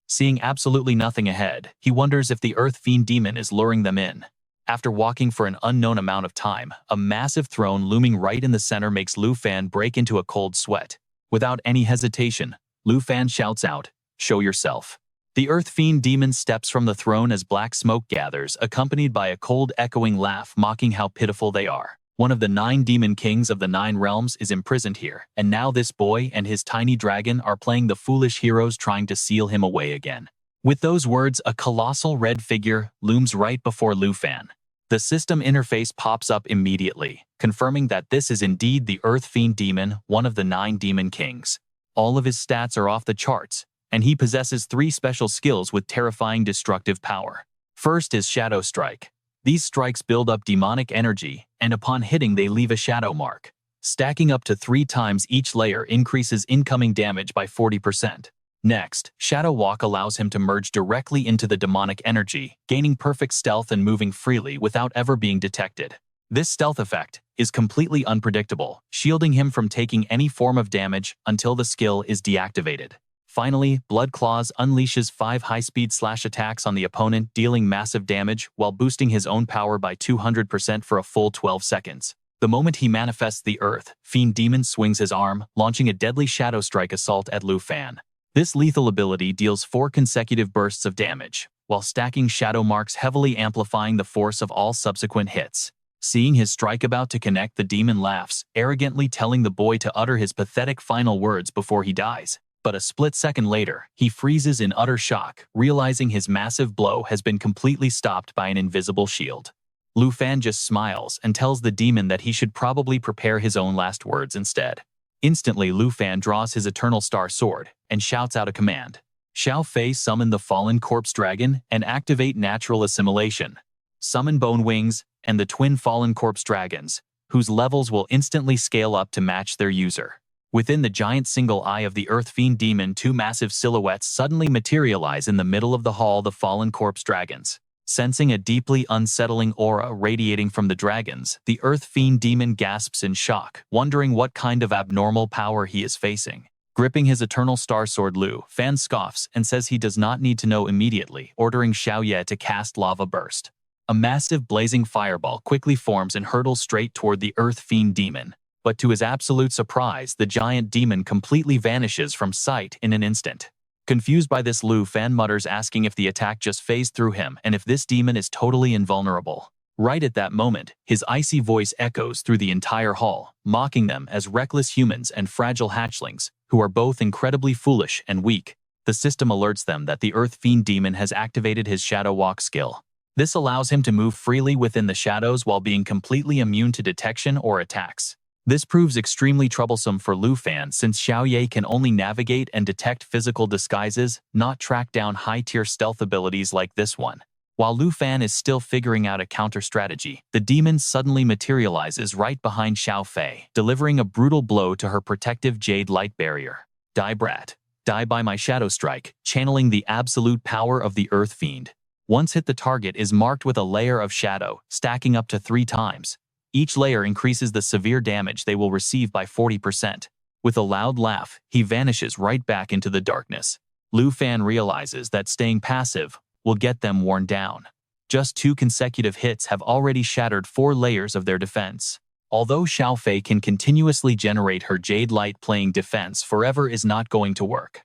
Seeing absolutely nothing ahead, he wonders if the Earth Fiend Demon is luring them in. After walking for an unknown amount of time, a massive throne looming right in the center makes Lu Fan break into a cold sweat. Without any hesitation, Lu Fan shouts out, "Show yourself." The Earth Fiend Demon steps from the throne as black smoke gathers, accompanied by a cold echoing laugh mocking how pitiful they are. One of the 9 demon kings of the 9 realms is imprisoned here, and now this boy and his tiny dragon are playing the foolish heroes trying to seal him away again. With those words, a colossal red figure looms right before Lu Fan. The system interface pops up immediately, confirming that this is indeed the Earth Fiend Demon, one of the 9 demon kings. All of his stats are off the charts, and he possesses 3 special skills with terrifying destructive power. First is Shadow Strike. These strikes build up demonic energy, and upon hitting they leave a shadow mark. Stacking up to 3 times each layer increases incoming damage by 40%. Next, Shadow Walk allows him to merge directly into the demonic energy, gaining perfect stealth and moving freely without ever being detected. This stealth effect is completely unpredictable, shielding him from taking any form of damage until the skill is deactivated. Finally, Blood Claws unleashes 5 high-speed slash attacks on the opponent, dealing massive damage while boosting his own power by 200% for a full 12 seconds. The moment he manifests the Earth Fiend Demon swings his arm, launching a deadly Shadow Strike assault at Lu Fan. This lethal ability deals 4 consecutive bursts of damage, while stacking shadow marks, heavily amplifying the force of all subsequent hits. Seeing his strike about to connect, the demon laughs, arrogantly telling the boy to utter his pathetic final words before he dies. But a split second later, he freezes in utter shock, realizing his massive blow has been completely stopped by an invisible shield. Lu Fan just smiles and tells the demon that he should probably prepare his own last words instead. Instantly, Lu Fan draws his Eternal Star Sword and shouts out a command. Xiao Fei summon the Fallen Corpse Dragon and activate Natural Assimilation. Summon Bone Wings and the twin Fallen Corpse Dragons, whose levels will instantly scale up to match their user. Within the giant single eye of the Earth Fiend Demon, 2 massive silhouettes suddenly materialize in the middle of the hall, the Fallen Corpse Dragons. Sensing a deeply unsettling aura radiating from the dragons, the Earth Fiend Demon gasps in shock, wondering what kind of abnormal power he is facing. Gripping his Eternal Star Sword, Lu Fan scoffs and says he does not need to know immediately, ordering Xiao Ye to cast Lava Burst. A massive blazing fireball quickly forms and hurtles straight toward the Earth Fiend Demon. But to his absolute surprise, the giant demon completely vanishes from sight in an instant. Confused by this, Lu Fan mutters, asking if the attack just phased through him and if this demon is totally invulnerable. Right at that moment, his icy voice echoes through the entire hall, mocking them as reckless humans and fragile hatchlings, who are both incredibly foolish and weak. The system alerts them that the Earth Fiend Demon has activated his Shadow Walk skill. This allows him to move freely within the shadows while being completely immune to detection or attacks. This proves extremely troublesome for Lu Fan, since Xiao Ye can only navigate and detect physical disguises, not track down high-tier stealth abilities like this one. While Lu Fan is still figuring out a counter-strategy, the demon suddenly materializes right behind Xiao Fei, delivering a brutal blow to her protective jade light barrier. Die, brat. Die by my Shadow Strike, channeling the absolute power of the Earth Fiend. Once hit, the target is marked with a layer of shadow, stacking up to 3 times. Each layer increases the severe damage they will receive by 40%. With a loud laugh, he vanishes right back into the darkness. Lu Fan realizes that staying passive will get them worn down. Just 2 consecutive hits have already shattered 4 layers of their defense. Although Xiao Fei can continuously generate her Jade Light, playing defense forever is not going to work.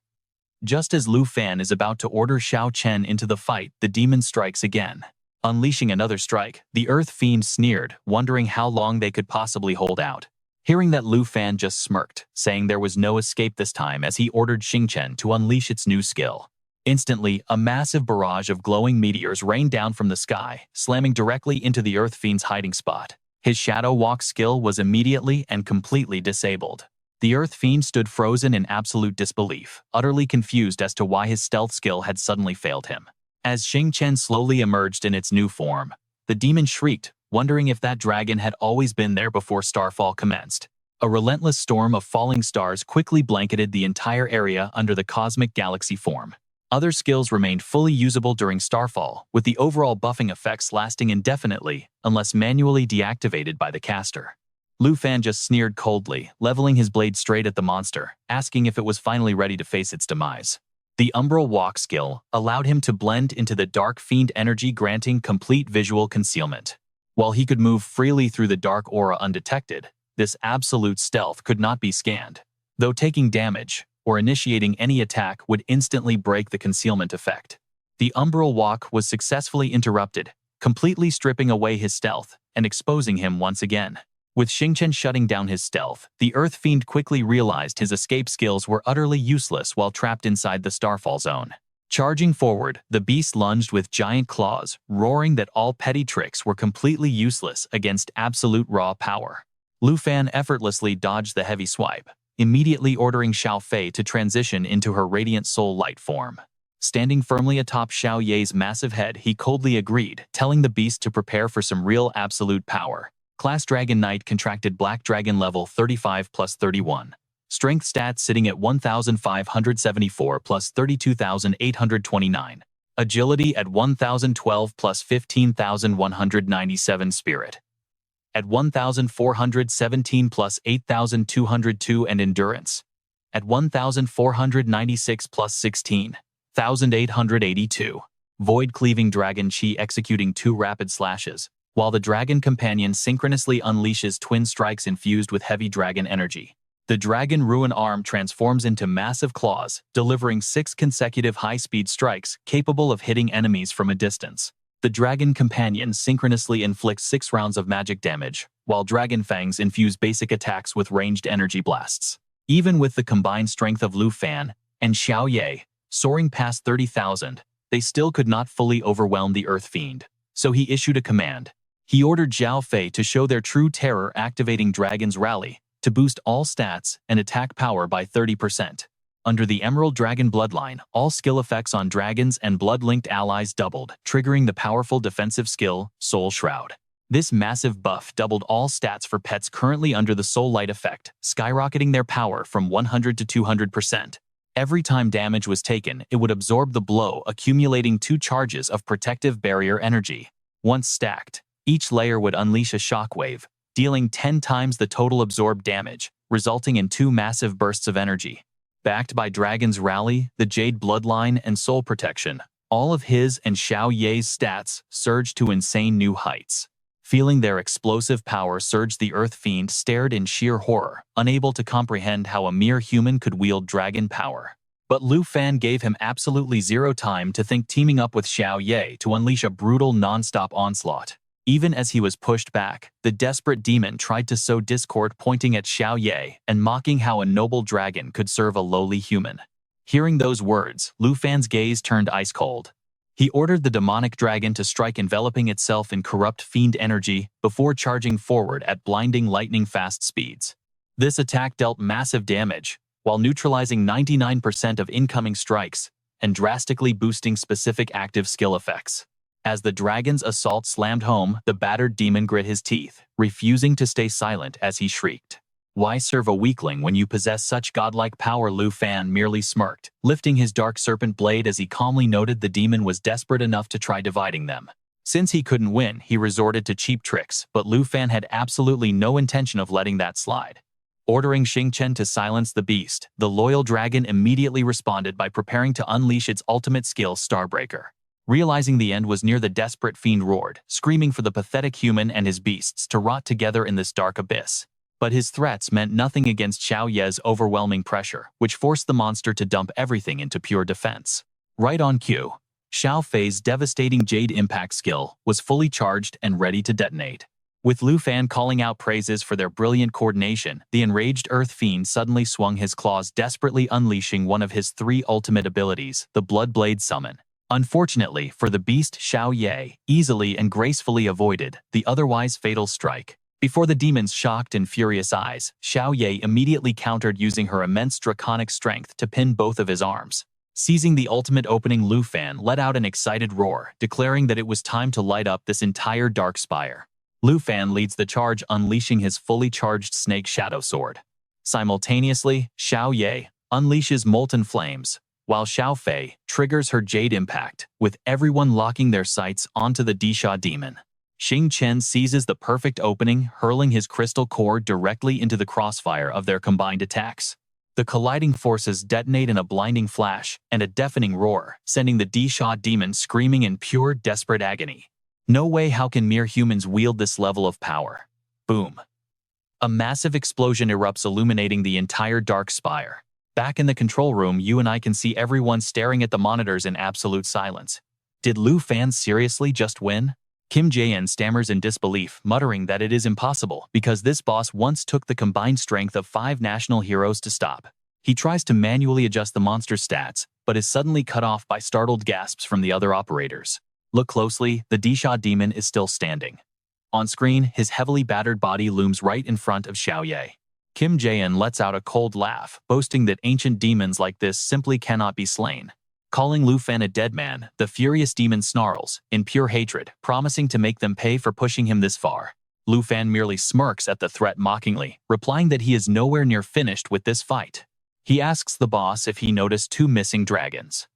Just as Lu Fan is about to order Xiao Chen into the fight, the demon strikes again. Unleashing another strike, the Earth Fiend sneered, wondering how long they could possibly hold out. Hearing that, Lu Fan just smirked, saying there was no escape this time as he ordered Xingchen to unleash its new skill. Instantly, a massive barrage of glowing meteors rained down from the sky, slamming directly into the Earth Fiend's hiding spot. His Shadow Walk skill was immediately and completely disabled. The Earth Fiend stood frozen in absolute disbelief, utterly confused as to why his stealth skill had suddenly failed him. As Xingchen slowly emerged in its new form, the demon shrieked, wondering if that dragon had always been there before Starfall commenced. A relentless storm of falling stars quickly blanketed the entire area under the cosmic galaxy form. Other skills remained fully usable during Starfall, with the overall buffing effects lasting indefinitely unless manually deactivated by the caster. Lu Fan just sneered coldly, leveling his blade straight at the monster, asking if it was finally ready to face its demise. The Umbral Walk skill allowed him to blend into the Dark Fiend energy, granting complete visual concealment. While he could move freely through the dark aura undetected, this absolute stealth could not be scanned. Though taking damage or initiating any attack would instantly break the concealment effect. The Umbral Walk was successfully interrupted, completely stripping away his stealth and exposing him once again. With Xingchen shutting down his stealth, the Earth Fiend quickly realized his escape skills were utterly useless while trapped inside the Starfall zone. Charging forward, the beast lunged with giant claws, roaring that all petty tricks were completely useless against absolute raw power. Lu Fan effortlessly dodged the heavy swipe, immediately ordering Xiao Fei to transition into her Radiant Soul Light form. Standing firmly atop Xiao Ye's massive head, he coldly agreed, telling the beast to prepare for some real absolute power. Class Dragon Knight contracted Black Dragon level 35 plus 31. Strength stats sitting at 1,574 plus 32,829. Agility at 1,012 plus 15,197. Spirit at 1,417 plus 8,202, and Endurance at 1,496 plus 16,882. Void Cleaving Dragon Chi executing 2 rapid slashes, while the Dragon Companion synchronously unleashes twin strikes infused with heavy dragon energy. The Dragon Ruin Arm transforms into massive claws, delivering 6 consecutive high-speed strikes capable of hitting enemies from a distance. The Dragon Companion synchronously inflicts 6 rounds of magic damage, while Dragon Fangs infuse basic attacks with ranged energy blasts. Even with the combined strength of Lu Fan and Xiao Ye, soaring past 30,000, they still could not fully overwhelm the Earth Fiend. So he issued a command. He ordered Xiao Fei to show their true terror, activating Dragon's Rally to boost all stats and attack power by 30%. Under the Emerald Dragon bloodline, all skill effects on dragons and blood-linked allies doubled, triggering the powerful defensive skill, Soul Shroud. This massive buff doubled all stats for pets currently under the Soul Light effect, skyrocketing their power from 100 to 200%. Every time damage was taken, it would absorb the blow, accumulating 2 charges of protective barrier energy. Once stacked, each layer would unleash a shockwave, dealing 10 times the total absorbed damage, resulting in 2 massive bursts of energy. Backed by Dragon's Rally, the Jade Bloodline, and Soul Protection, all of his and Xiao Ye's stats surged to insane new heights. Feeling their explosive power surge, the Earth Fiend stared in sheer horror, unable to comprehend how a mere human could wield dragon power. But Lu Fan gave him absolutely zero time to think, teaming up with Xiao Ye to unleash a brutal non-stop onslaught. Even as he was pushed back, the desperate demon tried to sow discord, pointing at Xiao Ye and mocking how a noble dragon could serve a lowly human. Hearing those words, Lu Fan's gaze turned ice cold. He ordered the demonic dragon to strike, enveloping itself in corrupt fiend energy before charging forward at blinding lightning-fast speeds. This attack dealt massive damage, while neutralizing 99% of incoming strikes and drastically boosting specific active skill effects. As the dragon's assault slammed home, the battered demon grit his teeth, refusing to stay silent as he shrieked. "Why serve a weakling when you possess such godlike power?" Lu Fan merely smirked, lifting his dark serpent blade as he calmly noted the demon was desperate enough to try dividing them. Since he couldn't win, he resorted to cheap tricks, but Lu Fan had absolutely no intention of letting that slide. Ordering Xing Chen to silence the beast, the loyal dragon immediately responded by preparing to unleash its ultimate skill, Starbreaker. Realizing the end was near, the desperate fiend roared, screaming for the pathetic human and his beasts to rot together in this dark abyss. But his threats meant nothing against Xiao Ye's overwhelming pressure, which forced the monster to dump everything into pure defense. Right on cue, Xiao Fei's devastating Jade Impact skill was fully charged and ready to detonate. With Lu Fan calling out praises for their brilliant coordination, the enraged Earth Fiend suddenly swung his claws, desperately unleashing one of his 3 ultimate abilities, the Bloodblade Summon. Unfortunately for the beast, Xiao Ye easily and gracefully avoided the otherwise fatal strike. Before the demon's shocked and furious eyes, Xiao Ye immediately countered using her immense draconic strength to pin both of his arms. Seizing the ultimate opening, Lu Fan let out an excited roar, declaring that it was time to light up this entire dark spire. Lu Fan leads the charge, unleashing his fully charged Snake Shadow Sword. Simultaneously, Xiao Ye unleashes Molten Flames, while Xiao Fei triggers her Jade Impact, with everyone locking their sights onto the Disha demon. Xing Chen seizes the perfect opening, hurling his crystal core directly into the crossfire of their combined attacks. The colliding forces detonate in a blinding flash and a deafening roar, sending the Disha demon screaming in pure, desperate agony. No way, how can mere humans wield this level of power? Boom. A massive explosion erupts, illuminating the entire dark spire. Back in the control room, you and I can see everyone staring at the monitors in absolute silence. Did Lu Fan seriously just win? Kim Jae-in stammers in disbelief, muttering that it is impossible because this boss once took the combined strength of 5 national heroes to stop. He tries to manually adjust the monster's stats, but is suddenly cut off by startled gasps from the other operators. Look closely, the Disha demon is still standing. On screen, his heavily battered body looms right in front of Xiao Ye. Kim Jae-in lets out a cold laugh, boasting that ancient demons like this simply cannot be slain. Calling Lu Fan a dead man, the furious demon snarls, in pure hatred, promising to make them pay for pushing him this far. Lu Fan merely smirks at the threat mockingly, replying that he is nowhere near finished with this fight. He asks the boss if he noticed 2 missing dragons.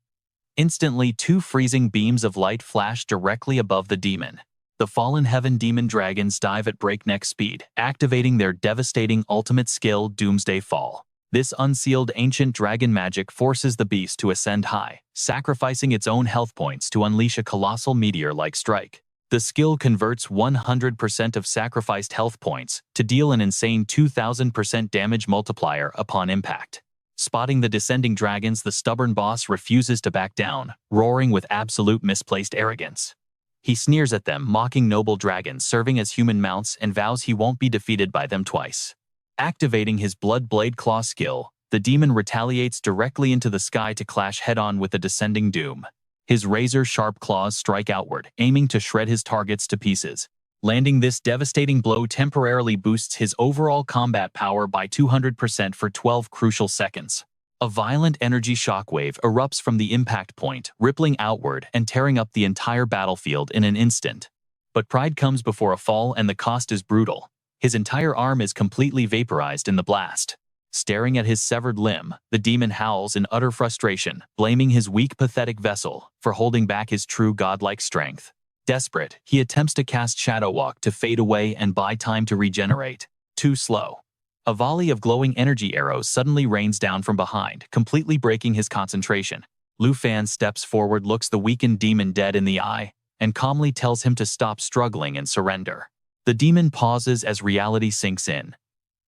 Instantly, 2 freezing beams of light flash directly above the demon. The fallen heaven demon dragons dive at breakneck speed, activating their devastating ultimate skill, Doomsday Fall. This unsealed ancient dragon magic forces the beast to ascend high, sacrificing its own health points to unleash a colossal meteor-like strike. The skill converts 100% of sacrificed health points to deal an insane 2000% damage multiplier upon impact. Spotting the descending dragons, the stubborn boss refuses to back down, roaring with absolute misplaced arrogance. He sneers at them, mocking noble dragons serving as human mounts, and vows he won't be defeated by them twice. Activating his Blood Blade Claw skill, the demon retaliates directly into the sky to clash head-on with the descending doom. His razor-sharp claws strike outward, aiming to shred his targets to pieces. Landing this devastating blow temporarily boosts his overall combat power by 200% for 12 crucial seconds. A violent energy shockwave erupts from the impact point, rippling outward and tearing up the entire battlefield in an instant. But pride comes before a fall, and the cost is brutal. His entire arm is completely vaporized in the blast. Staring at his severed limb, the demon howls in utter frustration, blaming his weak, pathetic vessel for holding back his true godlike strength. Desperate, he attempts to cast Shadow Walk to fade away and buy time to regenerate. Too slow. A volley of glowing energy arrows suddenly rains down from behind, completely breaking his concentration. Lu Fan steps forward, looks the weakened demon dead in the eye, and calmly tells him to stop struggling and surrender. The demon pauses as reality sinks in.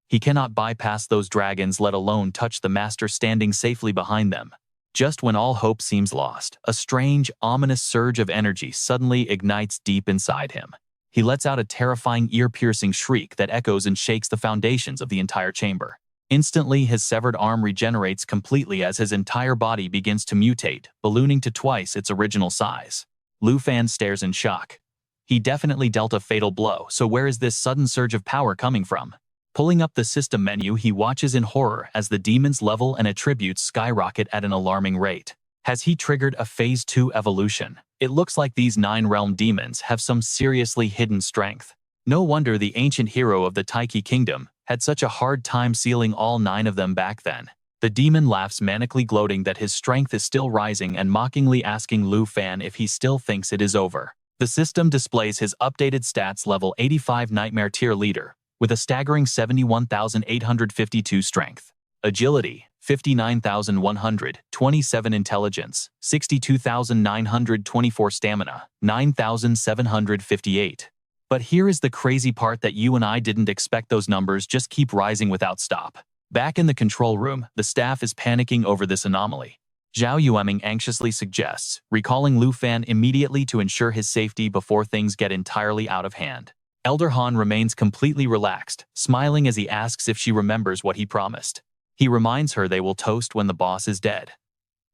He cannot bypass those dragons, let alone touch the master standing safely behind them. Just when all hope seems lost, a strange, ominous surge of energy suddenly ignites deep inside him. He lets out a terrifying, ear-piercing shriek that echoes and shakes the foundations of the entire chamber. Instantly, his severed arm regenerates completely as his entire body begins to mutate, ballooning to twice its original size. Lu Fan stares in shock. He definitely dealt a fatal blow, so where is this sudden surge of power coming from? Pulling up the system menu, he watches in horror as the demon's level and attributes skyrocket at an alarming rate. Has he triggered a Phase 2 evolution? It looks like these 9-realm demons have some seriously hidden strength. No wonder the ancient hero of the Taiki Kingdom had such a hard time sealing all 9 of them back then. The demon laughs manically, gloating that his strength is still rising and mockingly asking Lu Fan if he still thinks it is over. The system displays his updated stats level 85 Nightmare Tier Leader, with a staggering 71,852 strength, agility, 59,127 intelligence, 62,924 stamina, 9,758. But here is the crazy part that you and I didn't expect. Those numbers just keep rising without stop. Back in the control room, the staff is panicking over this anomaly. Zhao Yueming anxiously suggests recalling Lu Fan immediately to ensure his safety before things get entirely out of hand. Elder Han remains completely relaxed, smiling as he asks if she remembers what he promised. He reminds her they will toast when the boss is dead.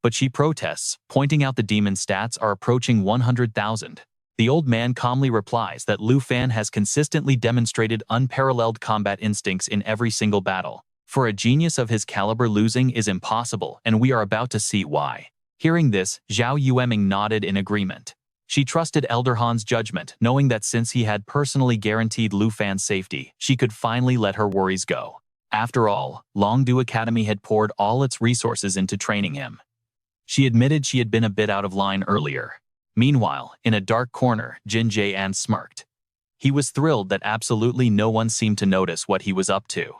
But she protests, pointing out the demon stats are approaching 100,000. The old man calmly replies that Lu Fan has consistently demonstrated unparalleled combat instincts in every single battle. For a genius of his caliber, losing is impossible, and we are about to see why. Hearing this, Zhao Yueming nodded in agreement. She trusted Elder Han's judgment, knowing that since he had personally guaranteed Lu Fan's safety, she could finally let her worries go. After all, Longdu Academy had poured all its resources into training him. She admitted she had been a bit out of line earlier. Meanwhile, in a dark corner, Jin Jae-an smirked. He was thrilled that absolutely no one seemed to notice what he was up to.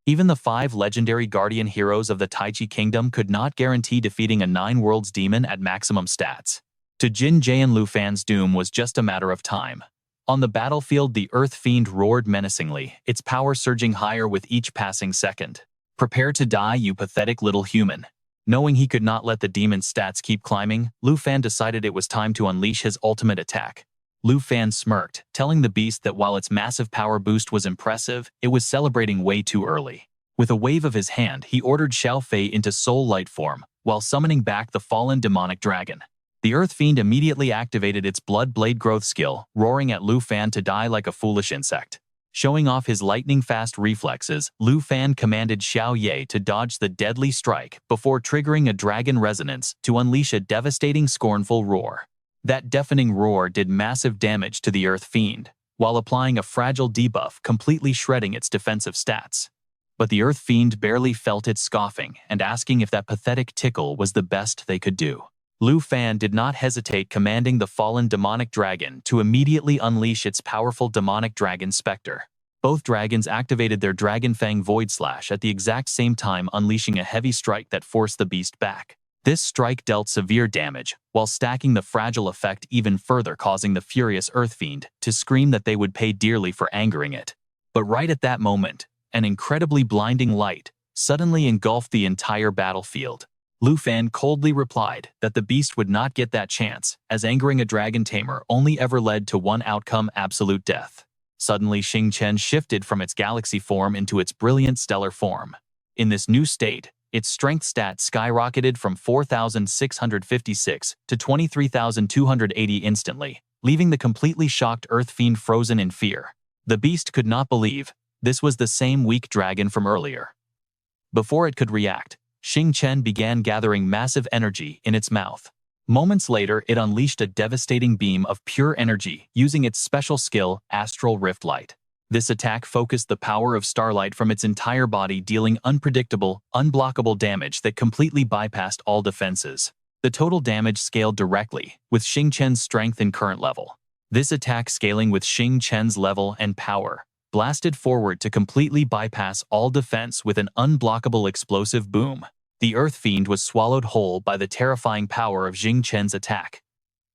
Even the 5 legendary guardian heroes of the Taichi Kingdom could not guarantee defeating a 9 worlds demon at maximum stats. To Jin Jae-an, Lu Fan's doom was just a matter of time. On the battlefield, the Earth Fiend roared menacingly, its power surging higher with each passing second. Prepare to die, you pathetic little human. Knowing he could not let the demon's stats keep climbing, Lu Fan decided it was time to unleash his ultimate attack. Lu Fan smirked, telling the beast that while its massive power boost was impressive, it was celebrating way too early. With a wave of his hand, he ordered Xiao Fei into soul light form, while summoning back the fallen demonic dragon. The Earth Fiend immediately activated its blood blade growth skill, roaring at Lu Fan to die like a foolish insect. Showing off his lightning-fast reflexes, Lu Fan commanded Xiao Ye to dodge the deadly strike before triggering a dragon resonance to unleash a devastating scornful roar. That deafening roar did massive damage to the Earth Fiend, while applying a fragile debuff, completely shredding its defensive stats. But the Earth Fiend barely felt it, scoffing and asking if that pathetic tickle was the best they could do. Lu Fan did not hesitate, commanding the fallen demonic dragon to immediately unleash its powerful demonic dragon specter. Both dragons activated their Dragon Fang Void Slash at the exact same time, unleashing a heavy strike that forced the beast back. This strike dealt severe damage, while stacking the fragile effect even further, causing the furious Earth Fiend to scream that they would pay dearly for angering it. But right at that moment, an incredibly blinding light suddenly engulfed the entire battlefield. Lu Fan coldly replied that the beast would not get that chance, as angering a dragon tamer only ever led to one outcome: absolute death. Suddenly, Xing Chen shifted from its galaxy form into its brilliant stellar form. In this new state, its strength stat skyrocketed from 4,656 to 23,280 instantly, leaving the completely shocked Earth Fiend frozen in fear. The beast could not believe this was the same weak dragon from earlier. Before it could react, Xing Chen began gathering massive energy in its mouth. Moments later, it unleashed a devastating beam of pure energy using its special skill, Astral Rift Light. This attack focused the power of starlight from its entire body, dealing unpredictable, unblockable damage that completely bypassed all defenses. The total damage scaled directly with Xing Chen's strength and current level. This attack, scaling with Xing Chen's level and power, blasted forward to completely bypass all defense with an unblockable explosive boom. The Earth Fiend was swallowed whole by the terrifying power of Xing Chen's attack.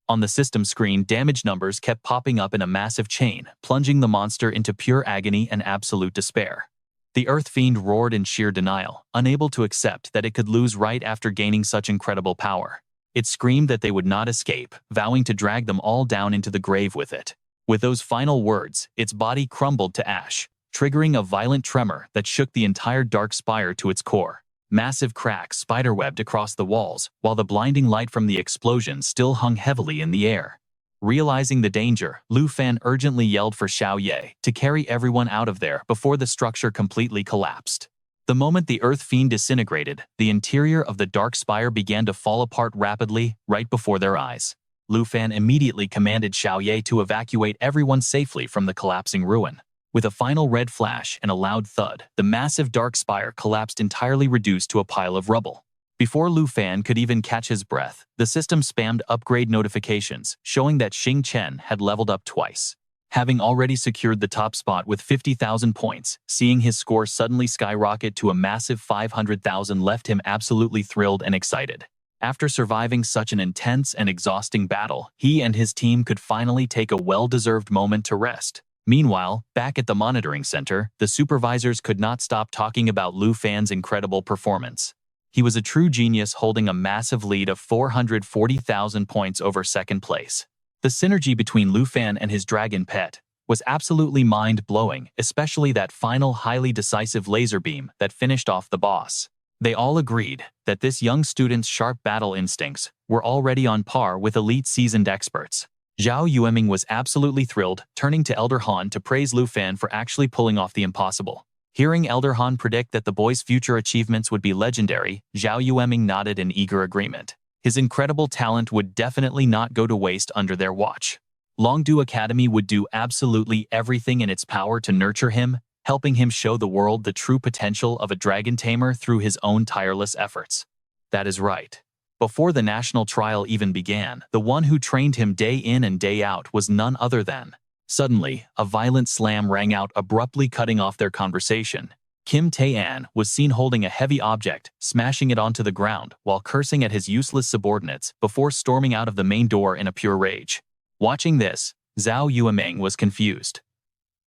On the system screen, damage numbers kept popping up in a massive chain, plunging the monster into pure agony and absolute despair. The Earth Fiend roared in sheer denial, unable to accept that it could lose right after gaining such incredible power. It screamed that they would not escape, vowing to drag them all down into the grave with it. With those final words, its body crumbled to ash, triggering a violent tremor that shook the entire dark spire to its core. Massive cracks spiderwebbed across the walls, while the blinding light from the explosion still hung heavily in the air. Realizing the danger, Lu Fan urgently yelled for Xiao Ye to carry everyone out of there before the structure completely collapsed. The moment the Earth Fiend disintegrated, the interior of the dark spire began to fall apart rapidly, right before their eyes. Lu Fan immediately commanded Xiao Ye to evacuate everyone safely from the collapsing ruin. With a final red flash and a loud thud, the massive dark spire collapsed entirely, reduced to a pile of rubble. Before Lu Fan could even catch his breath, the system spammed upgrade notifications, showing that Xing Chen had leveled up twice. Having already secured the top spot with 50,000 points, seeing his score suddenly skyrocket to a massive 500,000 left him absolutely thrilled and excited. After surviving such an intense and exhausting battle, he and his team could finally take a well-deserved moment to rest. Meanwhile, back at the monitoring center, the supervisors could not stop talking about Lu Fan's incredible performance. He was a true genius, holding a massive lead of 440,000 points over second place. The synergy between Lu Fan and his dragon pet was absolutely mind-blowing, especially that final highly decisive laser beam that finished off the boss. They all agreed that this young student's sharp battle instincts were already on par with elite seasoned experts. Zhao Yueming was absolutely thrilled, turning to Elder Han to praise Lu Fan for actually pulling off the impossible. Hearing Elder Han predict that the boy's future achievements would be legendary, Zhao Yueming nodded in eager agreement. His incredible talent would definitely not go to waste under their watch. Longdu Academy would do absolutely everything in its power to nurture him, helping him show the world the true potential of a dragon tamer through his own tireless efforts. That is right. Before the national trial even began, the one who trained him day in and day out was none other than. Suddenly, a violent slam rang out, abruptly cutting off their conversation. Kim Tae-an was seen holding a heavy object, smashing it onto the ground, while cursing at his useless subordinates before storming out of the main door in a pure rage. Watching this, Zhao Yueming was confused.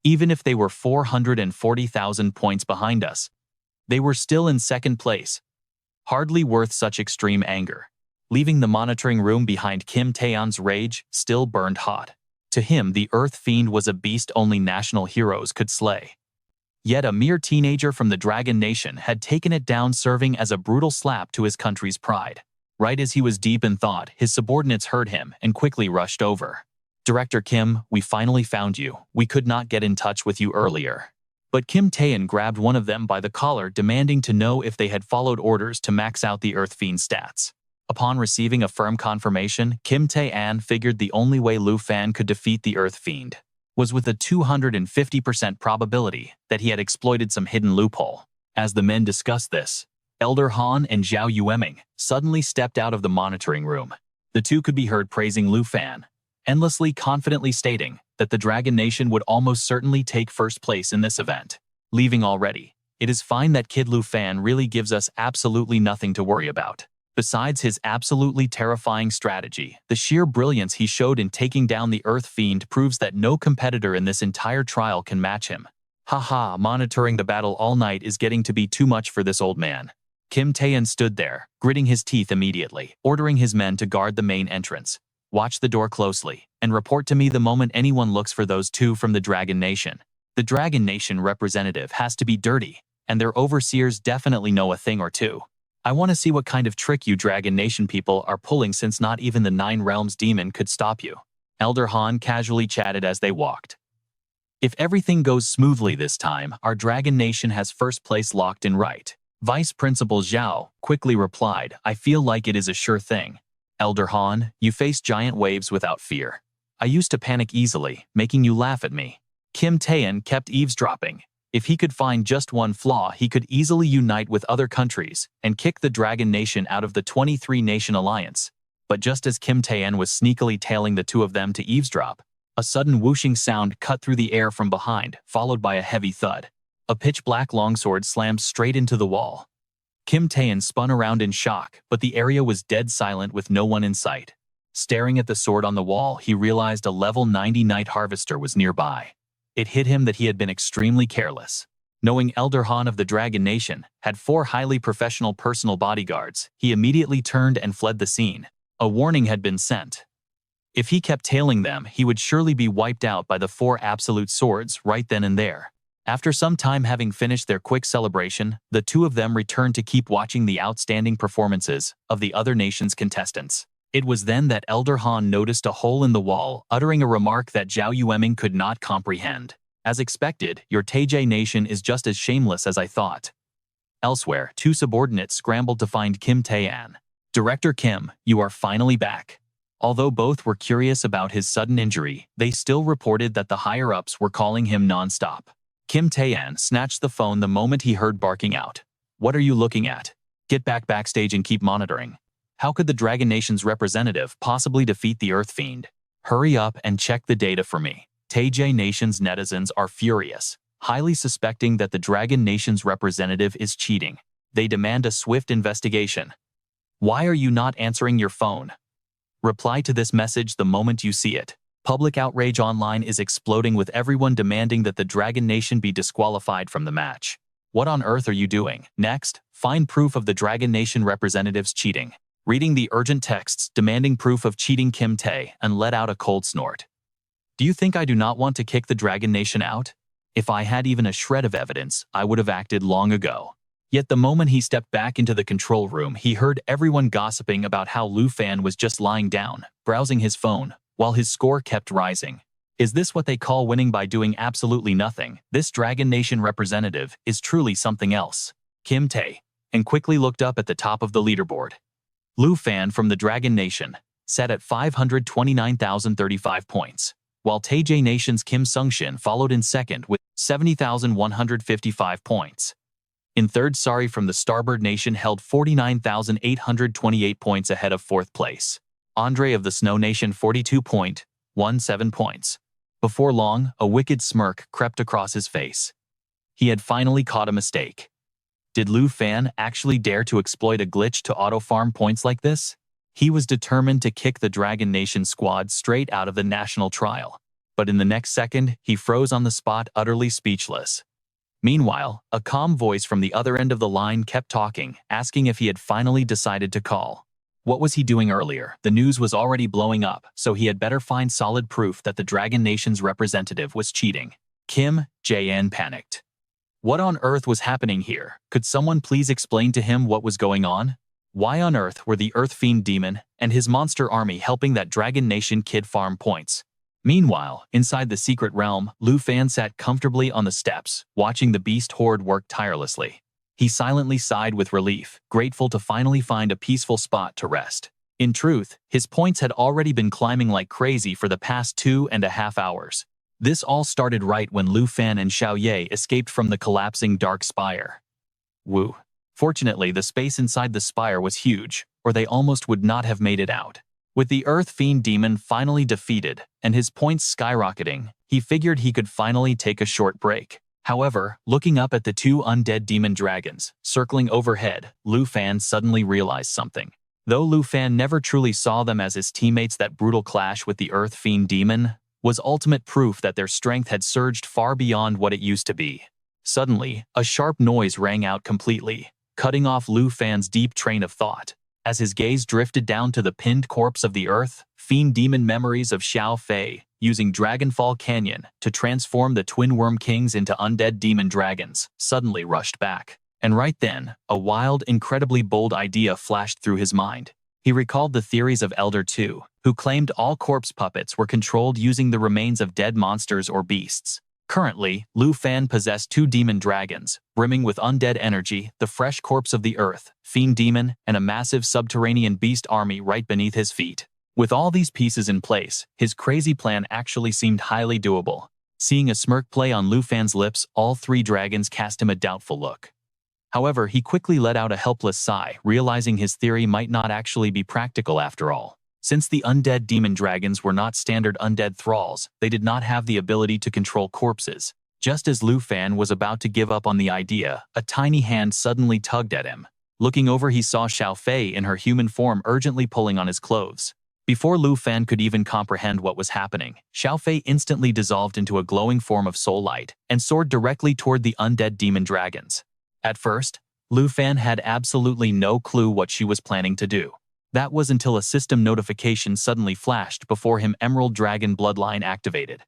Even if they were 440,000 points behind us, they were still in second place. Hardly worth such extreme anger. Leaving the monitoring room behind, Kim Taeyeon's rage still burned hot. To him, the Earth Fiend was a beast only national heroes could slay. Yet a mere teenager from the Dragon Nation had taken it down, serving as a brutal slap to his country's pride. Right as he was deep in thought, his subordinates heard him and quickly rushed over. "Director Kim, we finally found you. We could not get in touch with you earlier." But Kim Tae-an grabbed one of them by the collar, demanding to know if they had followed orders to max out the Earth Fiend stats. Upon receiving a firm confirmation, Kim Tae-an figured the only way Lu Fan could defeat the Earth Fiend was with a 250% probability that he had exploited some hidden loophole. As the men discussed this, Elder Han and Zhao Yueming suddenly stepped out of the monitoring room. The two could be heard praising Lu Fan, endlessly confidently stating that the Dragon Nation would almost certainly take first place in this event. "Leaving already. It is fine. That kid Lu Fan really gives us absolutely nothing to worry about. Besides his absolutely terrifying strategy, the sheer brilliance he showed in taking down the Earth Fiend proves that no competitor in this entire trial can match him. Haha, monitoring the battle all night is getting to be too much for this old man." Kim Tae-an stood there, gritting his teeth immediately, ordering his men to guard the main entrance. "Watch the door closely, and report to me the moment anyone looks for those two from the Dragon Nation. The Dragon Nation representative has to be dirty, and their overseers definitely know a thing or two. I want to see what kind of trick you Dragon Nation people are pulling, since not even the Nine Realms demon could stop you." Elder Han casually chatted as they walked. "If everything goes smoothly this time, our Dragon Nation has first place locked in, right?" Vice Principal Zhao quickly replied, "I feel like it is a sure thing." "Elder Han, you face giant waves without fear. I used to panic easily, making you laugh at me." Kim Tae-an kept eavesdropping. If he could find just one flaw, he could easily unite with other countries and kick the Dragon Nation out of the 23-nation alliance. But just as Kim Tae-an was sneakily tailing the two of them to eavesdrop, a sudden whooshing sound cut through the air from behind, followed by a heavy thud. A pitch-black longsword slammed straight into the wall. Kim Tae-an spun around in shock, but the area was dead silent with no one in sight. Staring at the sword on the wall, he realized a level 90 Night Harvester was nearby. It hit him that he had been extremely careless. Knowing Elder Han of the Dragon Nation had 4 highly professional personal bodyguards, he immediately turned and fled the scene. A warning had been sent. If he kept tailing them, he would surely be wiped out by the 4 absolute swords right then and there. After some time having finished their quick celebration, the two of them returned to keep watching the outstanding performances of the other nation's contestants. It was then that Elder Han noticed a hole in the wall, uttering a remark that Zhao Yueming could not comprehend. "As expected, your Taejay nation is just as shameless as I thought." Elsewhere, 2 subordinates scrambled to find Kim Tae-an. "Director Kim, you are finally back." Although both were curious about his sudden injury, they still reported that the higher-ups were calling him non-stop. Kim Tae-an snatched the phone the moment he heard barking out. "What are you looking at?" Get backstage and keep monitoring. How could the Dragon Nation's representative possibly defeat the Earth Fiend? Hurry up and check the data for me. Tae Nation's netizens are furious, highly suspecting that the Dragon Nation's representative is cheating. They demand a swift investigation. Why are you not answering your phone? Reply to this message the moment you see it. Public outrage online is exploding with everyone demanding that the Dragon Nation be disqualified from the match. What on earth are you doing? Next, find proof of the Dragon Nation representatives cheating. Reading the urgent texts demanding proof of cheating Kim Tae and let out a cold snort. Do you think I do not want to kick the Dragon Nation out? If I had even a shred of evidence, I would have acted long ago. Yet the moment he stepped back into the control room, he heard everyone gossiping about how Lu Fan was just lying down, browsing his phone, while his score kept rising. Is this what they call winning by doing absolutely nothing? This Dragon Nation representative is truly something else. Kim Tae, and quickly looked up at the top of the leaderboard. Lu Fan from the Dragon Nation sat at 529,035 points, while Tae Nation's Kim Sung-shin followed in second with 70,155 points. In third, Sari from the Starbird Nation held 49,828 points ahead of fourth place. Andre of the Snow Nation 42.17 points. Before long, a wicked smirk crept across his face. He had finally caught a mistake. Did Lu Fan actually dare to exploit a glitch to auto-farm points like this? He was determined to kick the Dragon Nation squad straight out of the national trial. But in the next second, he froze on the spot, utterly speechless. Meanwhile, a calm voice from the other end of the line kept talking, asking if he had finally decided to call. What was he doing earlier? The news was already blowing up, so he had better find solid proof that the Dragon Nation's representative was cheating. Kim Jae-in panicked. What on earth was happening here? Could someone please explain to him what was going on? Why on earth were the Earth Fiend Demon and his monster army helping that Dragon Nation kid farm points? Meanwhile, inside the secret realm, Lu Fan sat comfortably on the steps, watching the beast horde work tirelessly. He silently sighed with relief, grateful to finally find a peaceful spot to rest. In truth, his points had already been climbing like crazy for the past 2.5 hours. This all started right when Lu Fan and Xiao Ye escaped from the collapsing Dark Spire. Woo. Fortunately, the space inside the spire was huge, or they almost would not have made it out. With the Earth Fiend Demon finally defeated and his points skyrocketing, he figured he could finally take a short break. However, looking up at the two undead demon dragons circling overhead, Lu Fan suddenly realized something. Though Lu Fan never truly saw them as his teammates, that brutal clash with the Earth Fiend Demon was ultimate proof that their strength had surged far beyond what it used to be. Suddenly, a sharp noise rang out completely, cutting off Lu Fan's deep train of thought. As his gaze drifted down to the pinned corpse of the Earth Fiend Demon, memories of Xiao Fei using Dragonfall Canyon to transform the Twin Worm Kings into undead demon dragons suddenly rushed back. And right then, a wild, incredibly bold idea flashed through his mind. He recalled the theories of Elder II, who claimed all corpse puppets were controlled using the remains of dead monsters or beasts. Currently, Lu Fan possessed two demon dragons, brimming with undead energy, the fresh corpse of the Earth Fiend Demon, and a massive subterranean beast army right beneath his feet. With all these pieces in place, his crazy plan actually seemed highly doable. Seeing a smirk play on Lu Fan's lips, all three dragons cast him a doubtful look. However, he quickly let out a helpless sigh, realizing his theory might not actually be practical after all. Since the undead demon dragons were not standard undead thralls, they did not have the ability to control corpses. Just as Lu Fan was about to give up on the idea, a tiny hand suddenly tugged at him. Looking over, he saw Xiao Fei in her human form urgently pulling on his clothes. Before Lu Fan could even comprehend what was happening, Xiao Fei instantly dissolved into a glowing form of soul light and soared directly toward the undead demon dragons. At first, Lu Fan had absolutely no clue what she was planning to do. That was until a system notification suddenly flashed before him. Emerald Dragon Bloodline activated.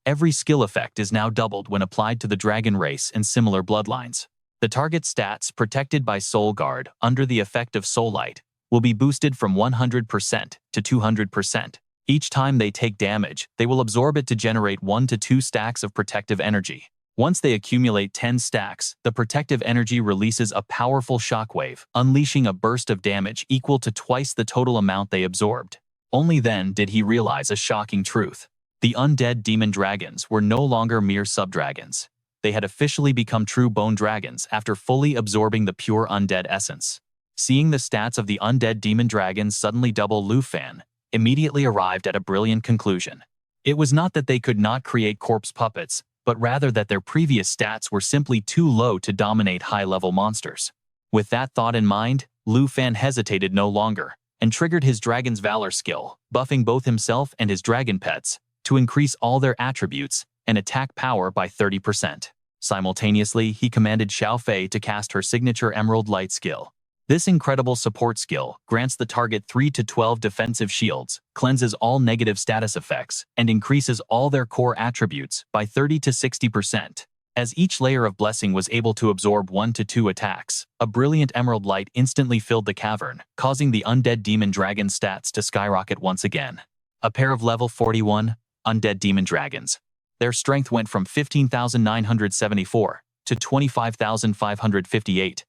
Every skill effect is now doubled when applied to the dragon race and similar bloodlines. The target stats protected by Soul Guard under the effect of Soul Light will be boosted from 100% to 200%. Each time they take damage, they will absorb it to generate 1 to 2 stacks of protective energy. Once they accumulate 10 stacks, the protective energy releases a powerful shockwave, unleashing a burst of damage equal to twice the total amount they absorbed. Only then did he realize a shocking truth. The undead demon dragons were no longer mere subdragons. They had officially become true bone dragons after fully absorbing the pure undead essence. Seeing the stats of the undead demon dragons suddenly double, Lu Fan immediately arrived at a brilliant conclusion. It was not that they could not create corpse puppets, but rather that their previous stats were simply too low to dominate high-level monsters. With that thought in mind, Lu Fan hesitated no longer and triggered his Dragon's Valor skill, buffing both himself and his dragon pets to increase all their attributes and attack power by 30%. Simultaneously, he commanded Xiao Fei to cast her signature Emerald Light skill. This incredible support skill grants the target 3 to 12 defensive shields, cleanses all negative status effects, and increases all their core attributes by 30 to 60%. As each layer of blessing was able to absorb 1 to 2 attacks, a brilliant emerald light instantly filled the cavern, causing the undead demon dragon stats to skyrocket once again. A pair of level 41 undead demon dragons. Their strength went from 15,974 to 25,558.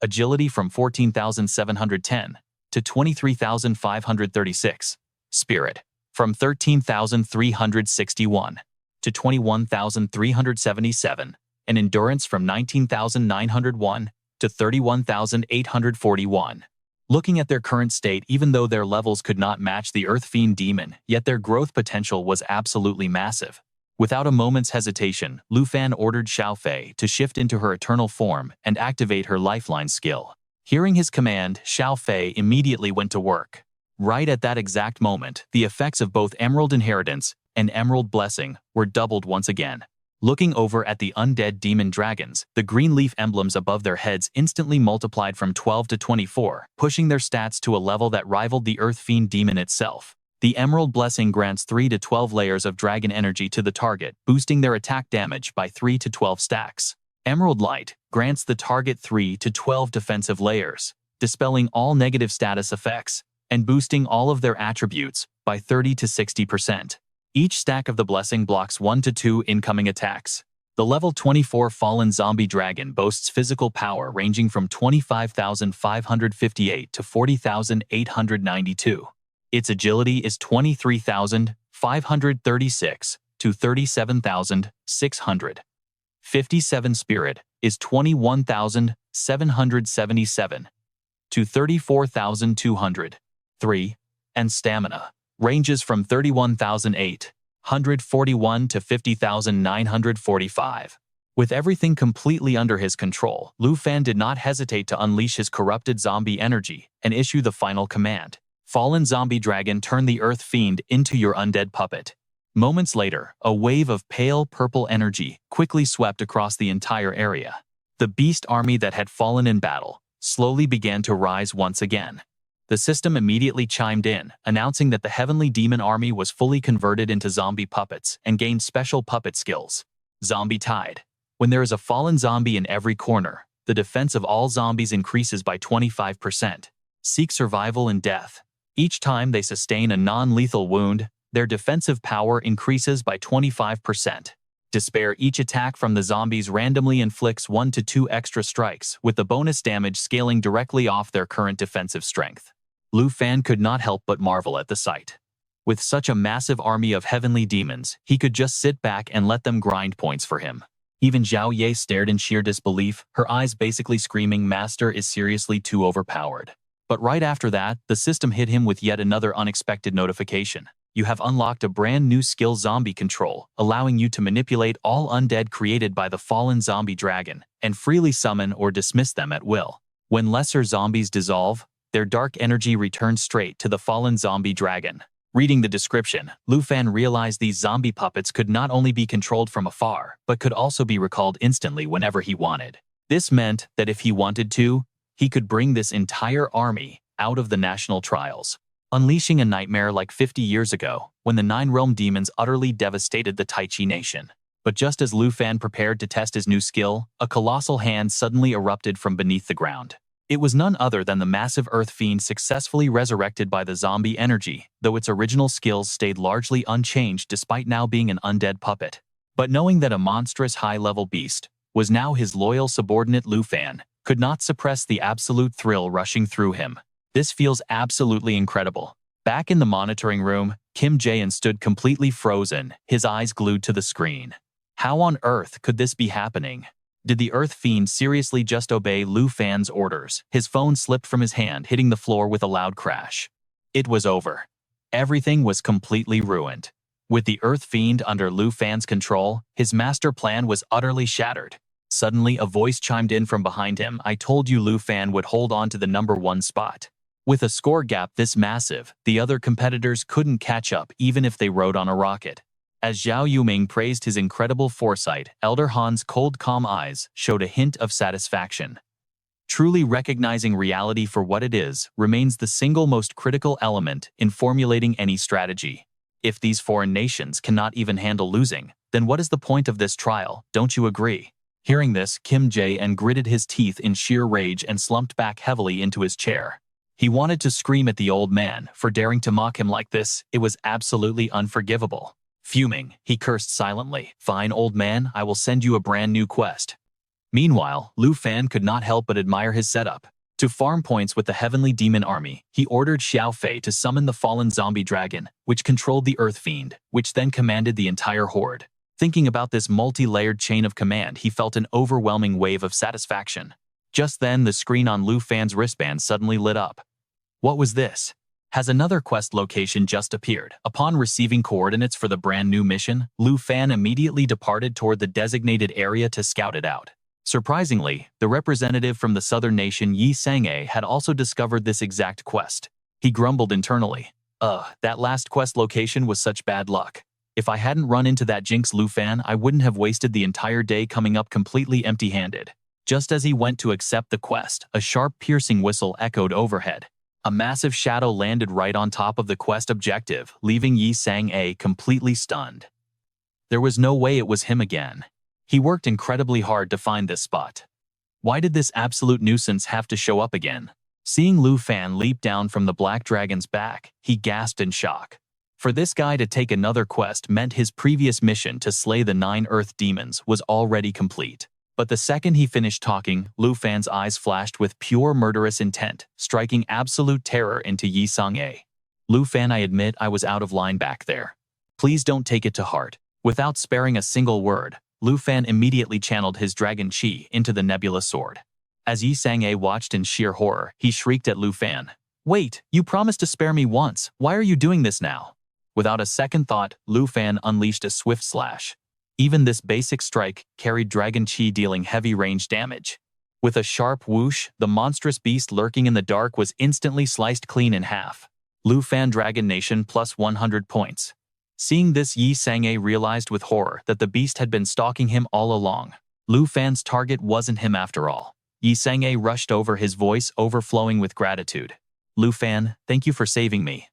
Agility from 14,710 to 23,536. Spirit from 13,361 to 21,377, and endurance from 19,901 to 31,841. Looking at their current state, even though their levels could not match the Earth Fiend demon, yet their growth potential was absolutely massive. Without a moment's hesitation, Lu Fan ordered Xiao Fei to shift into her eternal form and activate her lifeline skill. Hearing his command, Xiao Fei immediately went to work. Right at that exact moment, the effects of both Emerald Inheritance and Emerald Blessing were doubled once again. Looking over at the undead demon dragons, the green leaf emblems above their heads instantly multiplied from 12 to 24, pushing their stats to a level that rivaled the Earth Fiend demon itself. The Emerald Blessing grants 3 to 12 layers of dragon energy to the target, boosting their attack damage by 3 to 12 stacks. Emerald Light grants the target 3 to 12 defensive layers, dispelling all negative status effects, and boosting all of their attributes by 30 to 60%. Each stack of the blessing blocks 1 to 2 incoming attacks. The level 24 Fallen Zombie Dragon boasts physical power ranging from 25,558 to 40,892. Its agility is 23,536 to 37,600. 57 Spirit is 21,777 to 34,200. 3. And Stamina ranges from 31,841 to 50,945. With everything completely under his control, Lu Fan did not hesitate to unleash his corrupted zombie energy and issue the final command. Fallen Zombie Dragon, turn the Earth Fiend into your undead puppet. Moments later, a wave of pale purple energy quickly swept across the entire area. The beast army that had fallen in battle slowly began to rise once again. The system immediately chimed in, announcing that the heavenly demon army was fully converted into zombie puppets and gained special puppet skills. Zombie Tide. When there is a fallen zombie in every corner, the defense of all zombies increases by 25%. Seek survival and death. Each time they sustain a non-lethal wound, their defensive power increases by 25%. Despair. Each attack from the zombies randomly inflicts 1 to 2 extra strikes, with the bonus damage scaling directly off their current defensive strength. Lu Fan could not help but marvel at the sight. With such a massive army of heavenly demons, he could just sit back and let them grind points for him. Even Zhao Ye stared in sheer disbelief, her eyes basically screaming, "Master is seriously too overpowered." But right after that, the system hit him with yet another unexpected notification. You have unlocked a brand new skill, Zombie Control, allowing you to manipulate all undead created by the fallen zombie dragon and freely summon or dismiss them at will. When lesser zombies dissolve, their dark energy returns straight to the fallen zombie dragon. Reading the description, Lu Fan realized these zombie puppets could not only be controlled from afar, but could also be recalled instantly whenever he wanted. This meant that if he wanted to, he could bring this entire army out of the national trials, unleashing a nightmare like 50 years ago, when the 9 realm demons utterly devastated the Tai Chi nation. But just as Lu Fan prepared to test his new skill, a colossal hand suddenly erupted from beneath the ground. It was none other than the massive Earth Fiend, successfully resurrected by the zombie energy, though its original skills stayed largely unchanged despite now being an undead puppet. But knowing that a monstrous high-level beast was now his loyal subordinate, Lu Fan could not suppress the absolute thrill rushing through him. This feels absolutely incredible. Back in the monitoring room, Kim Jae-in stood completely frozen, his eyes glued to the screen. How on earth could this be happening? Did the Earth Fiend seriously just obey Lu Fan's orders? His phone slipped from his hand, hitting the floor with a loud crash. It was over. Everything was completely ruined. With the Earth Fiend under Lu Fan's control, his master plan was utterly shattered. Suddenly, a voice chimed in from behind him. I told you Lu Fan would hold on to the #1 spot. With a score gap this massive, the other competitors couldn't catch up even if they rode on a rocket. As Zhao Yuming praised his incredible foresight, Elder Han's cold, calm eyes showed a hint of satisfaction. Truly recognizing reality for what it is remains the single most critical element in formulating any strategy. If these foreign nations cannot even handle losing, then what is the point of this trial, don't you agree? Hearing this, Kim Jae-en gritted his teeth in sheer rage and slumped back heavily into his chair. He wanted to scream at the old man for daring to mock him like this. It was absolutely unforgivable. Fuming, he cursed silently. Fine, old man, I will send you a brand new quest. Meanwhile, Lu Fan could not help but admire his setup. To farm points with the Heavenly Demon Army, he ordered Xiao Fei to summon the fallen zombie dragon, which controlled the Earth Fiend, which then commanded the entire horde. Thinking about this multi-layered chain of command, he felt an overwhelming wave of satisfaction. Just then, the screen on Lu Fan's wristband suddenly lit up. What was this? Has another quest location just appeared? Upon receiving coordinates for the brand new mission, Lu Fan immediately departed toward the designated area to scout it out. Surprisingly, the representative from the southern nation Yi Sang-a had also discovered this exact quest. He grumbled internally. That last quest location was such bad luck. If I hadn't run into that jinx Lu Fan, I wouldn't have wasted the entire day coming up completely empty-handed. Just as he went to accept the quest, a sharp piercing whistle echoed overhead. A massive shadow landed right on top of the quest objective, leaving Yi Sang-a completely stunned. There was no way it was him again. He worked incredibly hard to find this spot. Why did this absolute nuisance have to show up again? Seeing Lu Fan leap down from the Black Dragon's back, he gasped in shock. For this guy to take another quest meant his previous mission to slay the 9 Earth Demons was already complete. But the second he finished talking, Lu Fan's eyes flashed with pure murderous intent, striking absolute terror into Yi Sang-a. Lu Fan, I admit I was out of line back there. Please don't take it to heart. Without sparing a single word, Lu Fan immediately channeled his dragon chi into the nebula sword. As Yi Sang-a watched in sheer horror, he shrieked at Lu Fan. Wait, you promised to spare me once. Why are you doing this now? Without a second thought, Lu Fan unleashed a swift slash. Even this basic strike carried dragon chi, dealing heavy range damage. With a sharp whoosh, the monstrous beast lurking in the dark was instantly sliced clean in half. Lu Fan Dragon Nation plus 100 points. Seeing this, Yi Sang-a realized with horror that the beast had been stalking him all along. Lu Fan's target wasn't him after all. Yi Sang-a rushed over, his voice overflowing with gratitude. Lu Fan, thank you for saving me.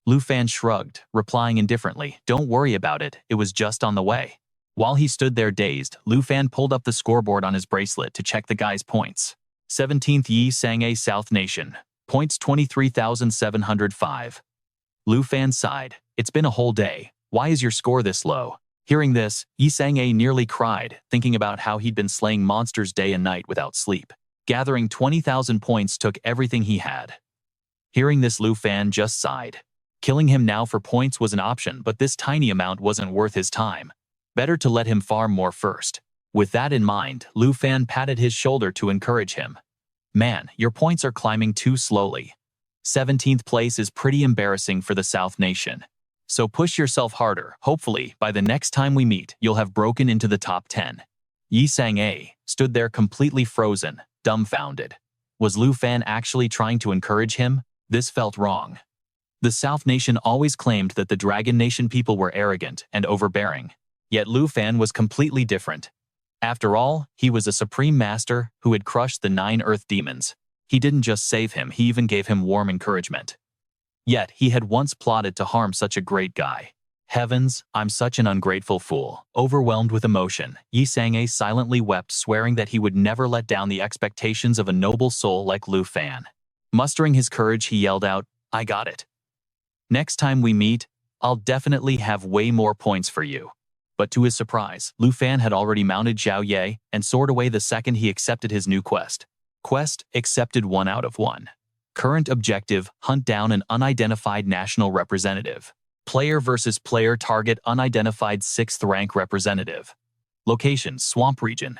Lu Fan shrugged, replying indifferently, don't worry about it, it was just on the way. While he stood there dazed, Lu Fan pulled up the scoreboard on his bracelet to check the guy's points. 17th Yi Sang-a South Nation. Points 23,705. Lu Fan sighed. It's been a whole day. Why is your score this low? Hearing this, Yi Sang-a nearly cried, thinking about how he'd been slaying monsters day and night without sleep. Gathering 20,000 points took everything he had. Hearing this, Lu Fan just sighed. Killing him now for points was an option, but this tiny amount wasn't worth his time. Better to let him farm more first. With that in mind, Lu Fan patted his shoulder to encourage him. Man, your points are climbing too slowly. 17th place is pretty embarrassing for the South Nation. So push yourself harder. Hopefully, by the next time we meet, you'll have broken into the top 10. Yi Sang-a stood there completely frozen, dumbfounded. Was Lu Fan actually trying to encourage him? This felt wrong. The South Nation always claimed that the Dragon Nation people were arrogant and overbearing. Yet Lu Fan was completely different. After all, he was a supreme master who had crushed the 9 Earth Demons. He didn't just save him, he even gave him warm encouragement. Yet he had once plotted to harm such a great guy. Heavens, I'm such an ungrateful fool. Overwhelmed with emotion, Yi Sang-a silently wept, swearing that he would never let down the expectations of a noble soul like Lu Fan. Mustering his courage, he yelled out, I got it. Next time we meet, I'll definitely have way more points for you. But to his surprise, Lu Fan had already mounted Zhao Ye and soared away the second he accepted his new quest. Quest accepted 1 out of 1. Current objective, hunt down an unidentified national representative. Player versus player, target unidentified 6th rank representative. Location, Swamp Region.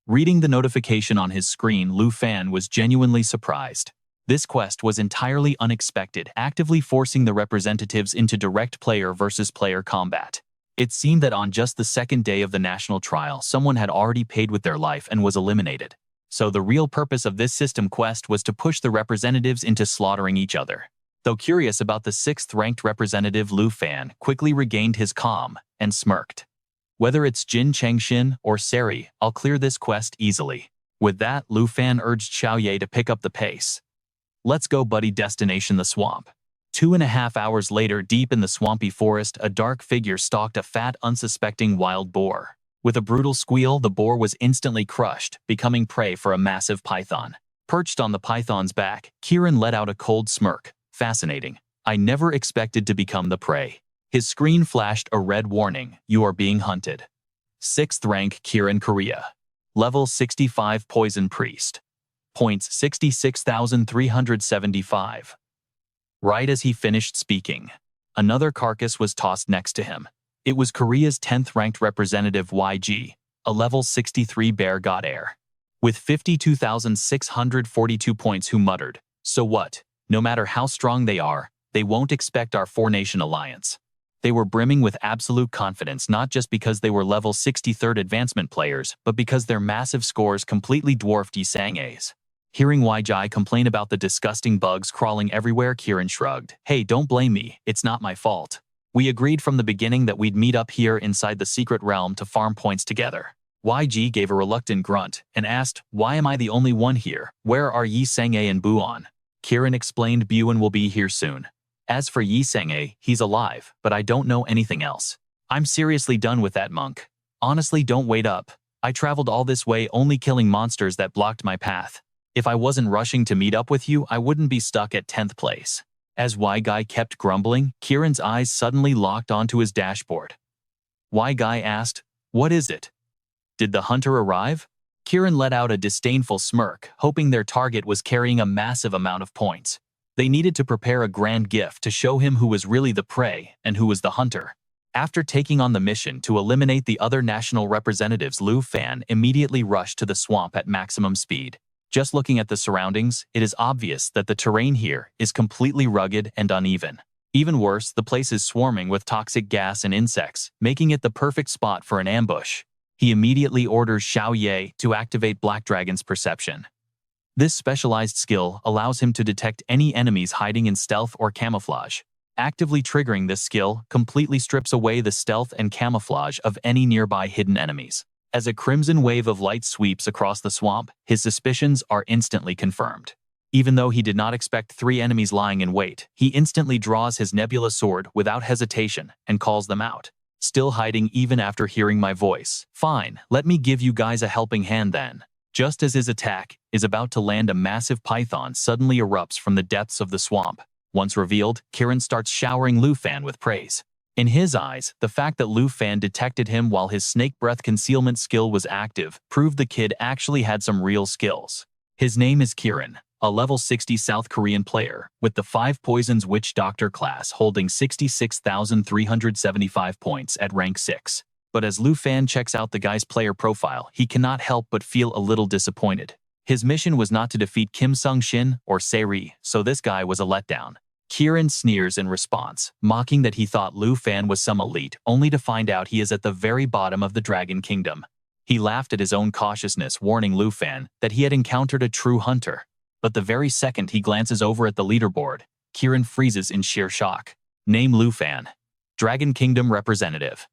Reading the notification on his screen, Lu Fan was genuinely surprised. This quest was entirely unexpected, actively forcing the representatives into direct player versus player combat. It seemed that on just the second day of the national trial, someone had already paid with their life and was eliminated. So the real purpose of this system quest was to push the representatives into slaughtering each other. Though curious about the 6th-ranked representative, Lu Fan quickly regained his calm and smirked. Whether it's Jin Changshin or Seri, I'll clear this quest easily. With that, Lu Fan urged Xiao Ye to pick up the pace. Let's go, buddy. Destination: the swamp. 2.5 hours later, deep in the swampy forest, a dark figure stalked a fat, unsuspecting wild boar. With a brutal squeal, the boar was instantly crushed, becoming prey for a massive python. Perched on the python's back, Kieran let out a cold smirk. Fascinating. I never expected to become the prey. His screen flashed a red warning. You are being hunted. 6th rank Kieran, Korea. Level 65 Poison Priest. Points 66,375. Right as he finished speaking, another carcass was tossed next to him. It was Korea's 10th-ranked representative YG, a level 63 bear god heir. With 52,642 points, who muttered, "So what? No matter how strong they are, they won't expect our 4-nation alliance." They were brimming with absolute confidence, not just because they were level 63rd advancement players, but because their massive scores completely dwarfed Yi Sang-a's. Hearing YG complain about the disgusting bugs crawling everywhere, Kieran shrugged. Hey, don't blame me, it's not my fault. We agreed from the beginning that we'd meet up here inside the secret realm to farm points together. YG gave a reluctant grunt and asked, why am I the only one here? Where are Yi Sang-a and Buon? Kieran explained Buon will be here soon. As for Yi Sang-a, he's alive, but I don't know anything else. I'm seriously done with that monk. Honestly, don't wait up. I traveled all this way only killing monsters that blocked my path. If I wasn't rushing to meet up with you, I wouldn't be stuck at 10th place. As YG kept grumbling, Kieran's eyes suddenly locked onto his dashboard. YG asked, what is it? Did the hunter arrive? Kieran let out a disdainful smirk, hoping their target was carrying a massive amount of points. They needed to prepare a grand gift to show him who was really the prey and who was the hunter. After taking on the mission to eliminate the other national representatives, Lu Fan immediately rushed to the swamp at maximum speed. Just looking at the surroundings, it is obvious that the terrain here is completely rugged and uneven. Even worse, the place is swarming with toxic gas and insects, making it the perfect spot for an ambush. He immediately orders Xiao Ye to activate Black Dragon's perception. This specialized skill allows him to detect any enemies hiding in stealth or camouflage. Actively triggering this skill completely strips away the stealth and camouflage of any nearby hidden enemies. As a crimson wave of light sweeps across the swamp, his suspicions are instantly confirmed. Even though he did not expect 3 enemies lying in wait, he instantly draws his nebula sword without hesitation and calls them out. Still hiding even after hearing my voice. Fine, let me give you guys a helping hand then. Just as his attack is about to land, a massive python suddenly erupts from the depths of the swamp. Once revealed, Kieran starts showering Lu Fan with praise. In his eyes, the fact that Lu Fan detected him while his snake breath concealment skill was active proved the kid actually had some real skills. His name is Kieran, a level 60 South Korean player, with the 5 Poisons Witch Doctor class holding 66,375 points at rank 6. But as Lu Fan checks out the guy's player profile, he cannot help but feel a little disappointed. His mission was not to defeat Kim Sung-shin or Seri, so this guy was a letdown. Kieran sneers in response, mocking that he thought Lu Fan was some elite, only to find out he is at the very bottom of the Dragon Kingdom. He laughed at his own cautiousness, warning Lu Fan that he had encountered a true hunter. But the very second he glances over at the leaderboard, Kieran freezes in sheer shock. Name: Lu Fan. Dragon Kingdom representative.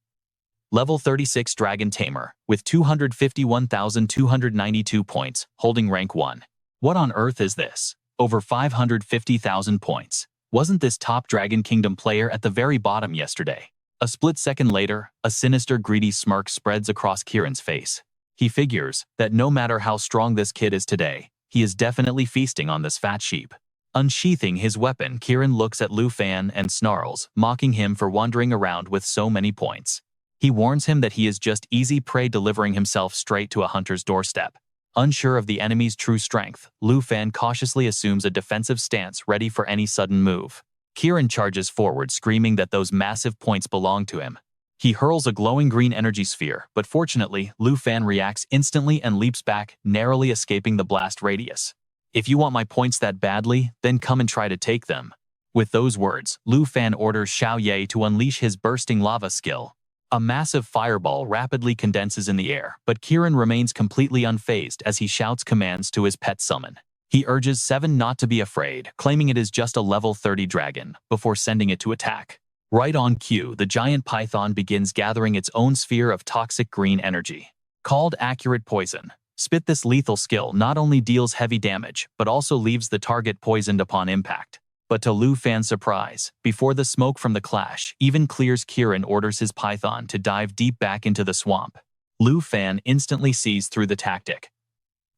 Level 36 Dragon Tamer, with 251,292 points, holding rank 1. What on earth is this? Over 550,000 points. Wasn't this top Dragon Kingdom player at the very bottom yesterday? A split second later, a sinister, greedy smirk spreads across Kieran's face. He figures that no matter how strong this kid is today, he is definitely feasting on this fat sheep. Unsheathing his weapon, Kieran looks at Lu Fan and snarls, mocking him for wandering around with so many points. He warns him that he is just easy prey, delivering himself straight to a hunter's doorstep. Unsure of the enemy's true strength, Lu Fan cautiously assumes a defensive stance, ready for any sudden move. Kieran charges forward, screaming that those massive points belong to him. He hurls a glowing green energy sphere, but fortunately, Lu Fan reacts instantly and leaps back, narrowly escaping the blast radius. If you want my points that badly, then come and try to take them. With those words, Lu Fan orders Xiao Ye to unleash his bursting lava skill. A massive fireball rapidly condenses in the air, but Kirin remains completely unfazed as he shouts commands to his pet summon. He urges Seven not to be afraid, claiming it is just a level 30 dragon, before sending it to attack. Right on cue, the giant python begins gathering its own sphere of toxic green energy. Called Accurate Poison. Spit this lethal skill not only deals heavy damage, but also leaves the target poisoned upon impact. But to Lu Fan's surprise, before the smoke from the clash even clears, Kirin orders his python to dive deep back into the swamp. Lu Fan instantly sees through the tactic.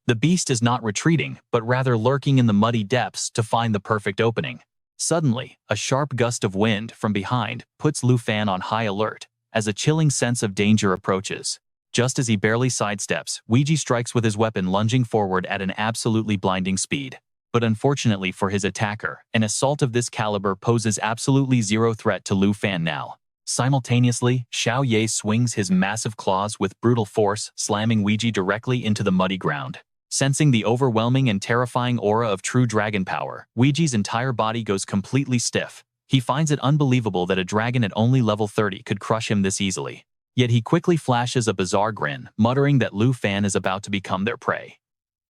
The beast is not retreating, but rather lurking in the muddy depths to find the perfect opening. Suddenly, a sharp gust of wind from behind puts Lu Fan on high alert as a chilling sense of danger approaches. Just as he barely sidesteps, Ouija strikes with his weapon, lunging forward at an absolutely blinding speed. But unfortunately for his attacker, an assault of this caliber poses absolutely zero threat to Lu Fan now. Simultaneously, Xiao Ye swings his massive claws with brutal force, slamming Ouija directly into the muddy ground. Sensing the overwhelming and terrifying aura of true dragon power, Ouija's entire body goes completely stiff. He finds it unbelievable that a dragon at only level 30 could crush him this easily. Yet he quickly flashes a bizarre grin, muttering that Lu Fan is about to become their prey.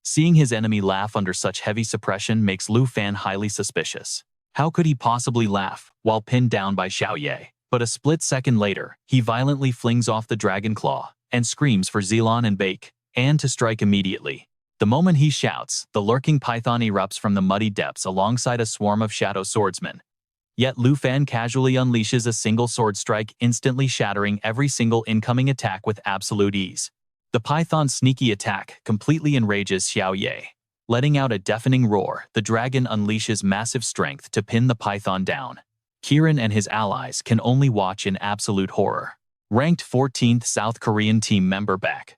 Seeing his enemy laugh under such heavy suppression makes Lu Fan highly suspicious. How could he possibly laugh while pinned down by Xiao Ye? But a split second later, he violently flings off the dragon claw and screams for Zelon and Bake, and to strike immediately. The moment he shouts, the lurking python erupts from the muddy depths alongside a swarm of shadow swordsmen. Yet Lu Fan casually unleashes a single sword strike, instantly shattering every single incoming attack with absolute ease. The python's sneaky attack completely enrages Xiao Ye. Letting out a deafening roar, the dragon unleashes massive strength to pin the python down. Kirin and his allies can only watch in absolute horror. Ranked 14th South Korean team member back.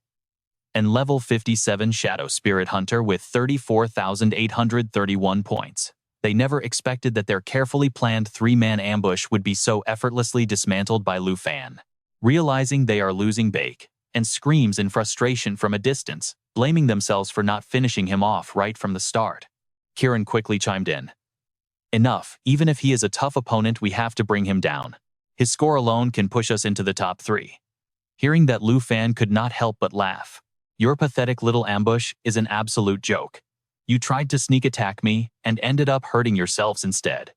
And level 57 Shadow Spirit Hunter with 34,831 points. They never expected that their carefully planned three-man ambush would be so effortlessly dismantled by Lu Fan. Realizing they are losing, Bake and screams in frustration from a distance, blaming themselves for not finishing him off right from the start. Kirin quickly chimed in. Enough, even if he is a tough opponent, we have to bring him down. His score alone can push us into the top 3. Hearing that, Lu Fan could not help but laugh. Your pathetic little ambush is an absolute joke. You tried to sneak attack me and ended up hurting yourselves instead.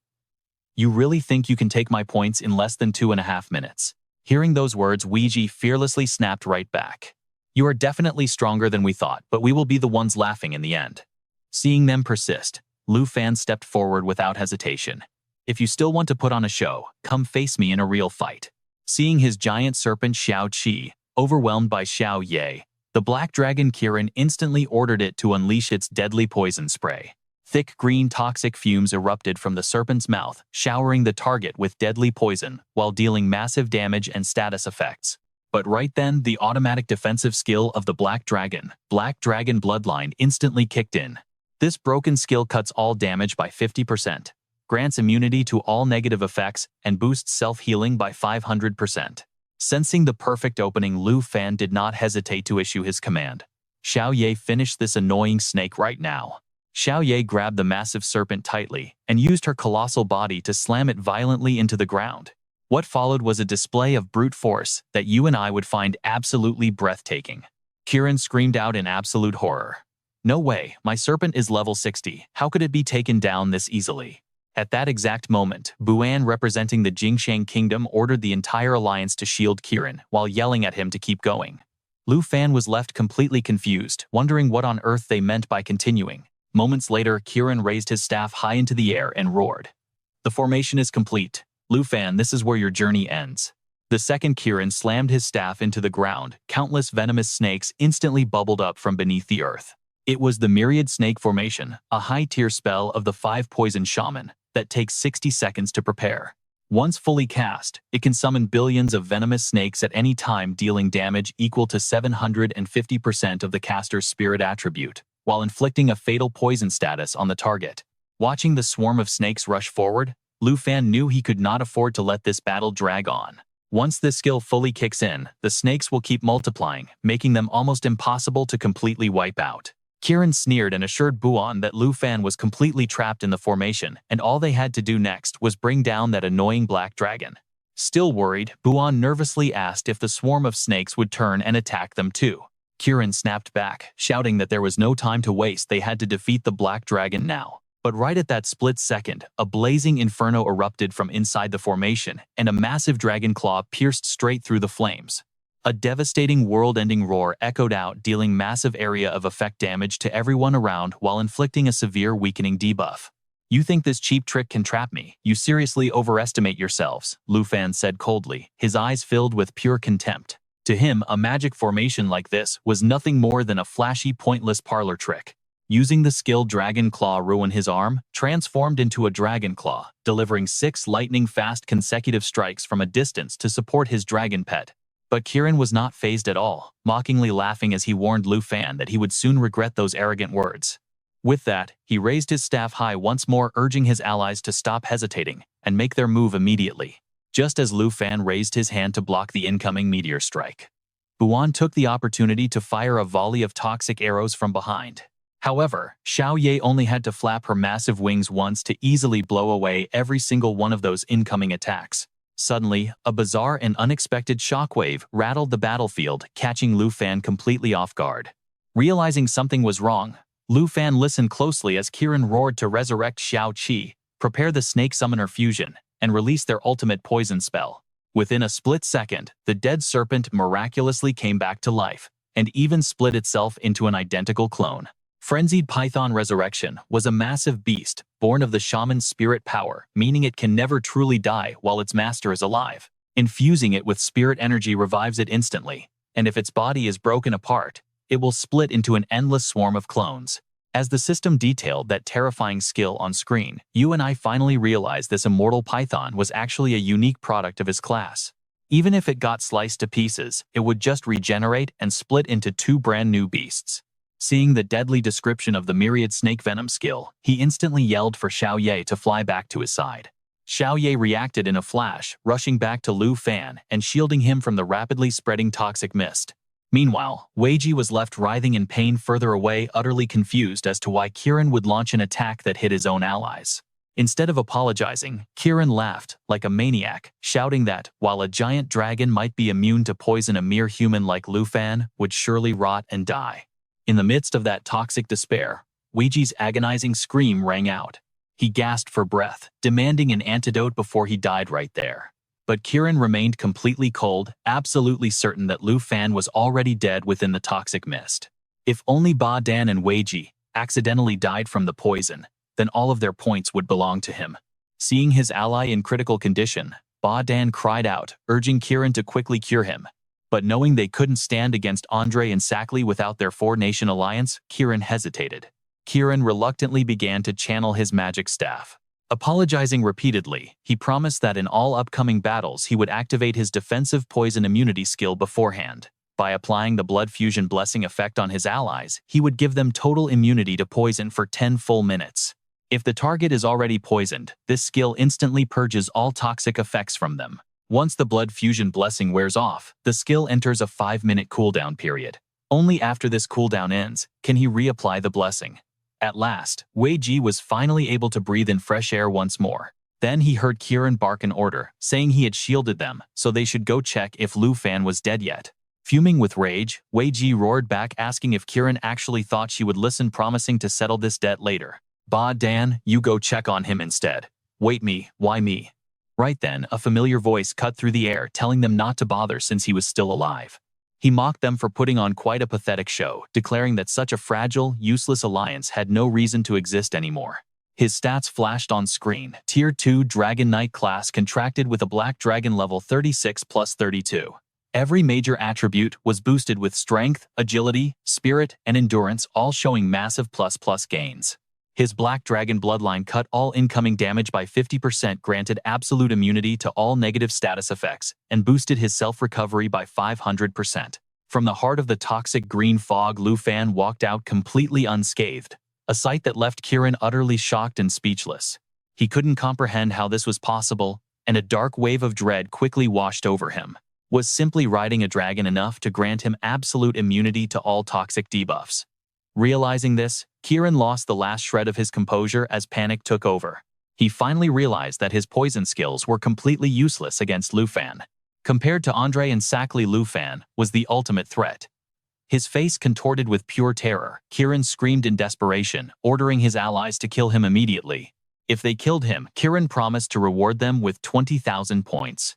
You really think you can take my points in less than 2.5 minutes? Hearing those words, Ouija fearlessly snapped right back. You are definitely stronger than we thought, but we will be the ones laughing in the end. Seeing them persist, Lu Fan stepped forward without hesitation. If you still want to put on a show, come face me in a real fight. Seeing his giant serpent Xiao Qi, overwhelmed by Xiao Ye, the black dragon Kirin instantly ordered it to unleash its deadly poison spray. Thick green toxic fumes erupted from the serpent's mouth, showering the target with deadly poison while dealing massive damage and status effects. But right then, the automatic defensive skill of the Black Dragon Bloodline, instantly kicked in. This broken skill cuts all damage by 50%, grants immunity to all negative effects, and boosts self-healing by 500%. Sensing the perfect opening, Lu Fan did not hesitate to issue his command. Xiao Ye, finish this annoying snake right now. Xiao Ye grabbed the massive serpent tightly and used her colossal body to slam it violently into the ground. What followed was a display of brute force that you and I would find absolutely breathtaking. Kirin screamed out in absolute horror. No way, my serpent is level 60, how could it be taken down this easily? At that exact moment, Buan, representing the Jingshang Kingdom, ordered the entire alliance to shield Kirin while yelling at him to keep going. Lu Fan was left completely confused, wondering what on earth they meant by continuing. Moments later, Kirin raised his staff high into the air and roared. The formation is complete. Lu Fan, this is where your journey ends. The second Kirin slammed his staff into the ground, countless venomous snakes instantly bubbled up from beneath the earth. It was the Myriad Snake Formation, a high-tier spell of the 5 Poison Shaman that takes 60 seconds to prepare. Once fully cast, it can summon billions of venomous snakes at any time, dealing damage equal to 750% of the caster's spirit attribute, while inflicting a fatal poison status on the target. Watching the swarm of snakes rush forward, Lu Fan knew he could not afford to let this battle drag on. Once this skill fully kicks in, the snakes will keep multiplying, making them almost impossible to completely wipe out. Kirin sneered and assured Buon that Lu Fan was completely trapped in the formation, and all they had to do next was bring down that annoying black dragon. Still worried, Buon nervously asked if the swarm of snakes would turn and attack them too. Kirin snapped back, shouting that there was no time to waste, they had to defeat the black dragon now. But right at that split second, a blazing inferno erupted from inside the formation, and a massive dragon claw pierced straight through the flames. A devastating world-ending roar echoed out, dealing massive area of effect damage to everyone around while inflicting a severe weakening debuff. "You think this cheap trick can trap me? You seriously overestimate yourselves," Lu Fan said coldly, his eyes filled with pure contempt. To him, a magic formation like this was nothing more than a flashy, pointless parlor trick. Using the skill Dragon Claw ruin his arm, transformed into a Dragon Claw, delivering 6 lightning-fast consecutive strikes from a distance to support his dragon pet. But Kirin was not fazed at all, mockingly laughing as he warned Lu Fan that he would soon regret those arrogant words. With that, he raised his staff high once more, urging his allies to stop hesitating and make their move immediately. Just as Lu Fan raised his hand to block the incoming meteor strike, Buon took the opportunity to fire a volley of toxic arrows from behind. However, Xiao Ye only had to flap her massive wings once to easily blow away every single one of those incoming attacks. Suddenly, a bizarre and unexpected shockwave rattled the battlefield, catching Lu Fan completely off guard. Realizing something was wrong, Lu Fan listened closely as Kirin roared to resurrect Xiao Qi, prepare the Snake Summoner Fusion, and release their ultimate poison spell. Within a split second, the dead serpent miraculously came back to life, and even split itself into an identical clone. Frenzied Python Resurrection was a massive beast, born of the shaman's spirit power, meaning it can never truly die while its master is alive. Infusing it with spirit energy revives it instantly, and if its body is broken apart, it will split into an endless swarm of clones. As the system detailed that terrifying skill on screen, you and I finally realized this immortal python was actually a unique product of his class. Even if it got sliced to pieces, it would just regenerate and split into 2 brand new beasts. Seeing the deadly description of the myriad snake venom skill, he instantly yelled for Xiao Ye to fly back to his side. Xiao Ye reacted in a flash, rushing back to Lu Fan and shielding him from the rapidly spreading toxic mist. Meanwhile, Weiji was left writhing in pain further away, utterly confused as to why Kirin would launch an attack that hit his own allies. Instead of apologizing, Kirin laughed, like a maniac, shouting that, while a giant dragon might be immune to poison, a mere human like Lu Fan would surely rot and die. In the midst of that toxic despair, Weiji's agonizing scream rang out. He gasped for breath, demanding an antidote before he died right there. But Kirin remained completely cold, absolutely certain that Lu Fan was already dead within the toxic mist. If only Ba Dan and Weiji accidentally died from the poison, then all of their points would belong to him. Seeing his ally in critical condition, Ba Dan cried out, urging Kirin to quickly cure him. But knowing they couldn't stand against Andre and Sakli without their 4-nation alliance, Kirin hesitated. Kirin reluctantly began to channel his magic staff. Apologizing repeatedly, he promised that in all upcoming battles he would activate his defensive poison immunity skill beforehand. By applying the blood fusion blessing effect on his allies, he would give them total immunity to poison for 10 full minutes. If the target is already poisoned, this skill instantly purges all toxic effects from them. Once the blood fusion blessing wears off, the skill enters a 5-minute cooldown period. Only after this cooldown ends can he reapply the blessing. At last, Wei Ji was finally able to breathe in fresh air once more. Then he heard Kirin bark an order, saying he had shielded them, so they should go check if Lu Fan was dead yet. Fuming with rage, Wei Ji roared back, asking if Kirin actually thought she would listen, promising to settle this debt later. Ba Dan, you go check on him instead. Wait, me, why me? Right then, a familiar voice cut through the air, telling them not to bother since he was still alive. He mocked them for putting on quite a pathetic show, declaring that such a fragile, useless alliance had no reason to exist anymore. His stats flashed on screen. Tier 2 Dragon Knight class contracted with a Black Dragon level 36 plus 32. Every major attribute was boosted with strength, agility, spirit, and endurance, all showing massive plus gains. His Black Dragon bloodline cut all incoming damage by 50%, granted absolute immunity to all negative status effects, and boosted his self-recovery by 500%. From the heart of the toxic green fog, Lu Fan walked out completely unscathed, a sight that left Kirin utterly shocked and speechless. He couldn't comprehend how this was possible, and a dark wave of dread quickly washed over him. Was simply riding a dragon enough to grant him absolute immunity to all toxic debuffs? Realizing this, Kieran lost the last shred of his composure as panic took over. He finally realized that his poison skills were completely useless against Lufan. Compared to Andre and Sackley, Lufan was the ultimate threat. His face contorted with pure terror, Kieran screamed in desperation, ordering his allies to kill him immediately. If they killed him, Kieran promised to reward them with 20,000 points.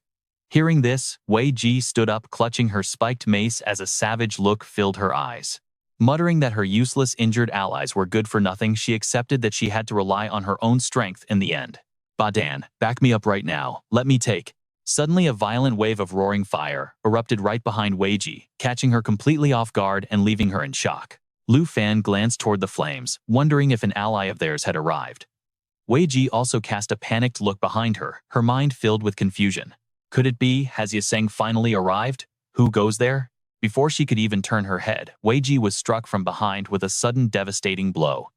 Hearing this, Wei Ji stood up, clutching her spiked mace as a savage look filled her eyes. Muttering that her useless injured allies were good for nothing, she accepted that she had to rely on her own strength in the end. Badan, back me up right now, let me take. Suddenly a violent wave of roaring fire erupted right behind Wei Ji, catching her completely off guard and leaving her in shock. Lu Fan glanced toward the flames, wondering if an ally of theirs had arrived. Wei Ji also cast a panicked look behind her, her mind filled with confusion. Could it be, has Yaseng finally arrived? Who goes there? Before she could even turn her head, Wei Ji was struck from behind with a sudden devastating blow.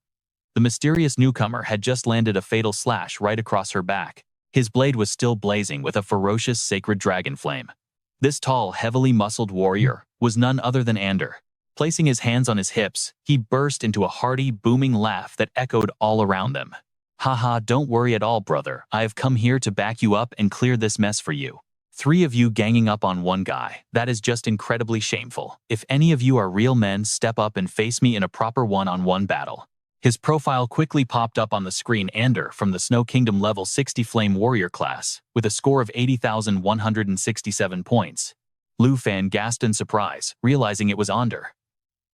The mysterious newcomer had just landed a fatal slash right across her back. His blade was still blazing with a ferocious sacred dragon flame. This tall, heavily muscled warrior was none other than Ander. Placing his hands on his hips, he burst into a hearty, booming laugh that echoed all around them. Haha, don't worry at all, brother. I have come here to back you up and clear this mess for you. 3 of you ganging up on one guy. That is just incredibly shameful. If any of you are real men, step up and face me in a proper one-on-one battle. His profile quickly popped up on the screen. Ander from the Snow Kingdom level 60 Flame Warrior class, with a score of 80,167 points. Lu Fan gasped in surprise, realizing it was Ander.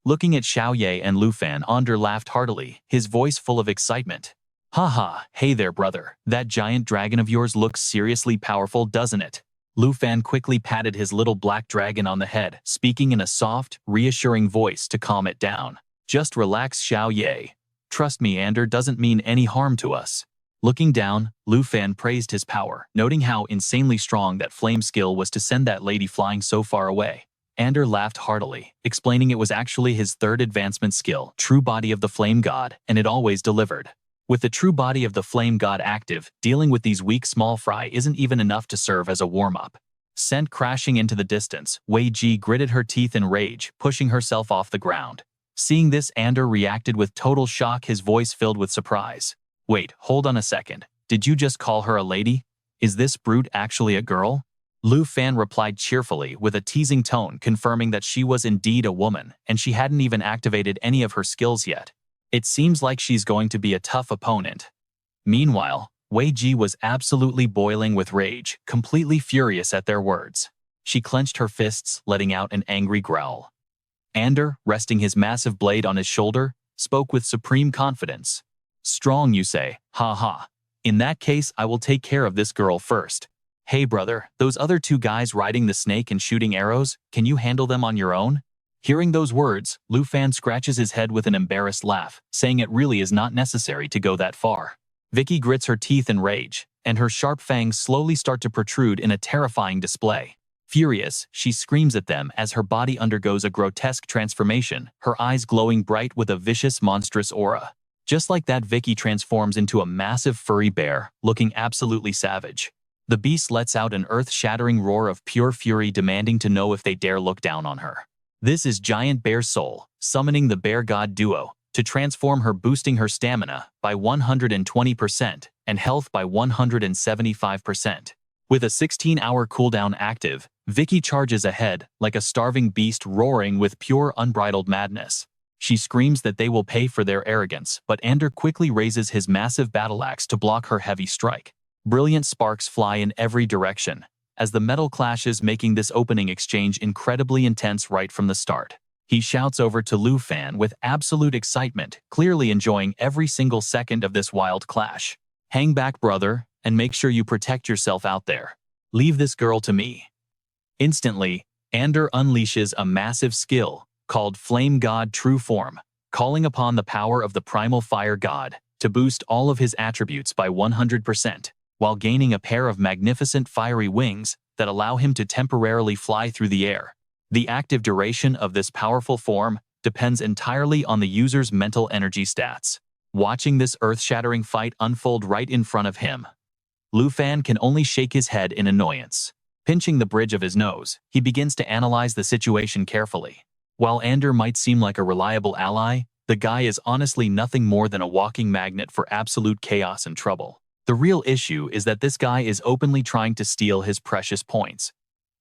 Looking at Xiao Ye and Lu Fan, Ander laughed heartily, his voice full of excitement. Haha, hey there brother, that giant dragon of yours looks seriously powerful, doesn't it? Lu Fan quickly patted his little black dragon on the head, speaking in a soft, reassuring voice to calm it down. Just relax, Xiao Ye. Trust me, Ander doesn't mean any harm to us. Looking down, Lu Fan praised his power, noting how insanely strong that flame skill was to send that lady flying so far away. Ander laughed heartily, explaining it was actually his 3rd advancement skill, True Body of the Flame God, and it always delivered. With the True Body of the Flame God active, dealing with these weak small fry isn't even enough to serve as a warm-up. Sent crashing into the distance, Wei Ji gritted her teeth in rage, pushing herself off the ground. Seeing this, Ander reacted with total shock, his voice filled with surprise. Wait, hold on a second. Did you just call her a lady? Is this brute actually a girl? Lu Fan replied cheerfully with a teasing tone, confirming that she was indeed a woman, and she hadn't even activated any of her skills yet. It seems like she's going to be a tough opponent. Meanwhile, Wei Ji was absolutely boiling with rage, completely furious at their words. She clenched her fists, letting out an angry growl. Ander, resting his massive blade on his shoulder, spoke with supreme confidence. Strong, you say? Ha ha. In that case, I will take care of this girl first. Hey brother, those other 2 guys riding the snake and shooting arrows, can you handle them on your own? Hearing those words, Lu Fan scratches his head with an embarrassed laugh, saying it really is not necessary to go that far. Vicky grits her teeth in rage, and her sharp fangs slowly start to protrude in a terrifying display. Furious, she screams at them as her body undergoes a grotesque transformation, her eyes glowing bright with a vicious, monstrous aura. Just like that, Vicky transforms into a massive furry bear, looking absolutely savage. The beast lets out an earth-shattering roar of pure fury, demanding to know if they dare look down on her. This is Giant Bear Soul, summoning the Bear God duo to transform her, boosting her stamina by 120% and health by 175%. With a 16-hour cooldown active, Vicky charges ahead like a starving beast, roaring with pure unbridled madness. She screams that they will pay for their arrogance, but Ander quickly raises his massive battle axe to block her heavy strike. Brilliant sparks fly in every direction as the metal clashes, making this opening exchange incredibly intense right from the start. He shouts over to Lu Fan with absolute excitement, clearly enjoying every single second of this wild clash. Hang back, brother, and make sure you protect yourself out there. Leave this girl to me. Instantly, Ander unleashes a massive skill called Flame God True Form, calling upon the power of the primal fire god to boost all of his attributes by 100%, while gaining a pair of magnificent fiery wings that allow him to temporarily fly through the air. The active duration of this powerful form depends entirely on the user's mental energy stats. Watching this earth-shattering fight unfold right in front of him, Lu Fan can only shake his head in annoyance. Pinching the bridge of his nose, he begins to analyze the situation carefully. While Ander might seem like a reliable ally, the guy is honestly nothing more than a walking magnet for absolute chaos and trouble. The real issue is that this guy is openly trying to steal his precious points.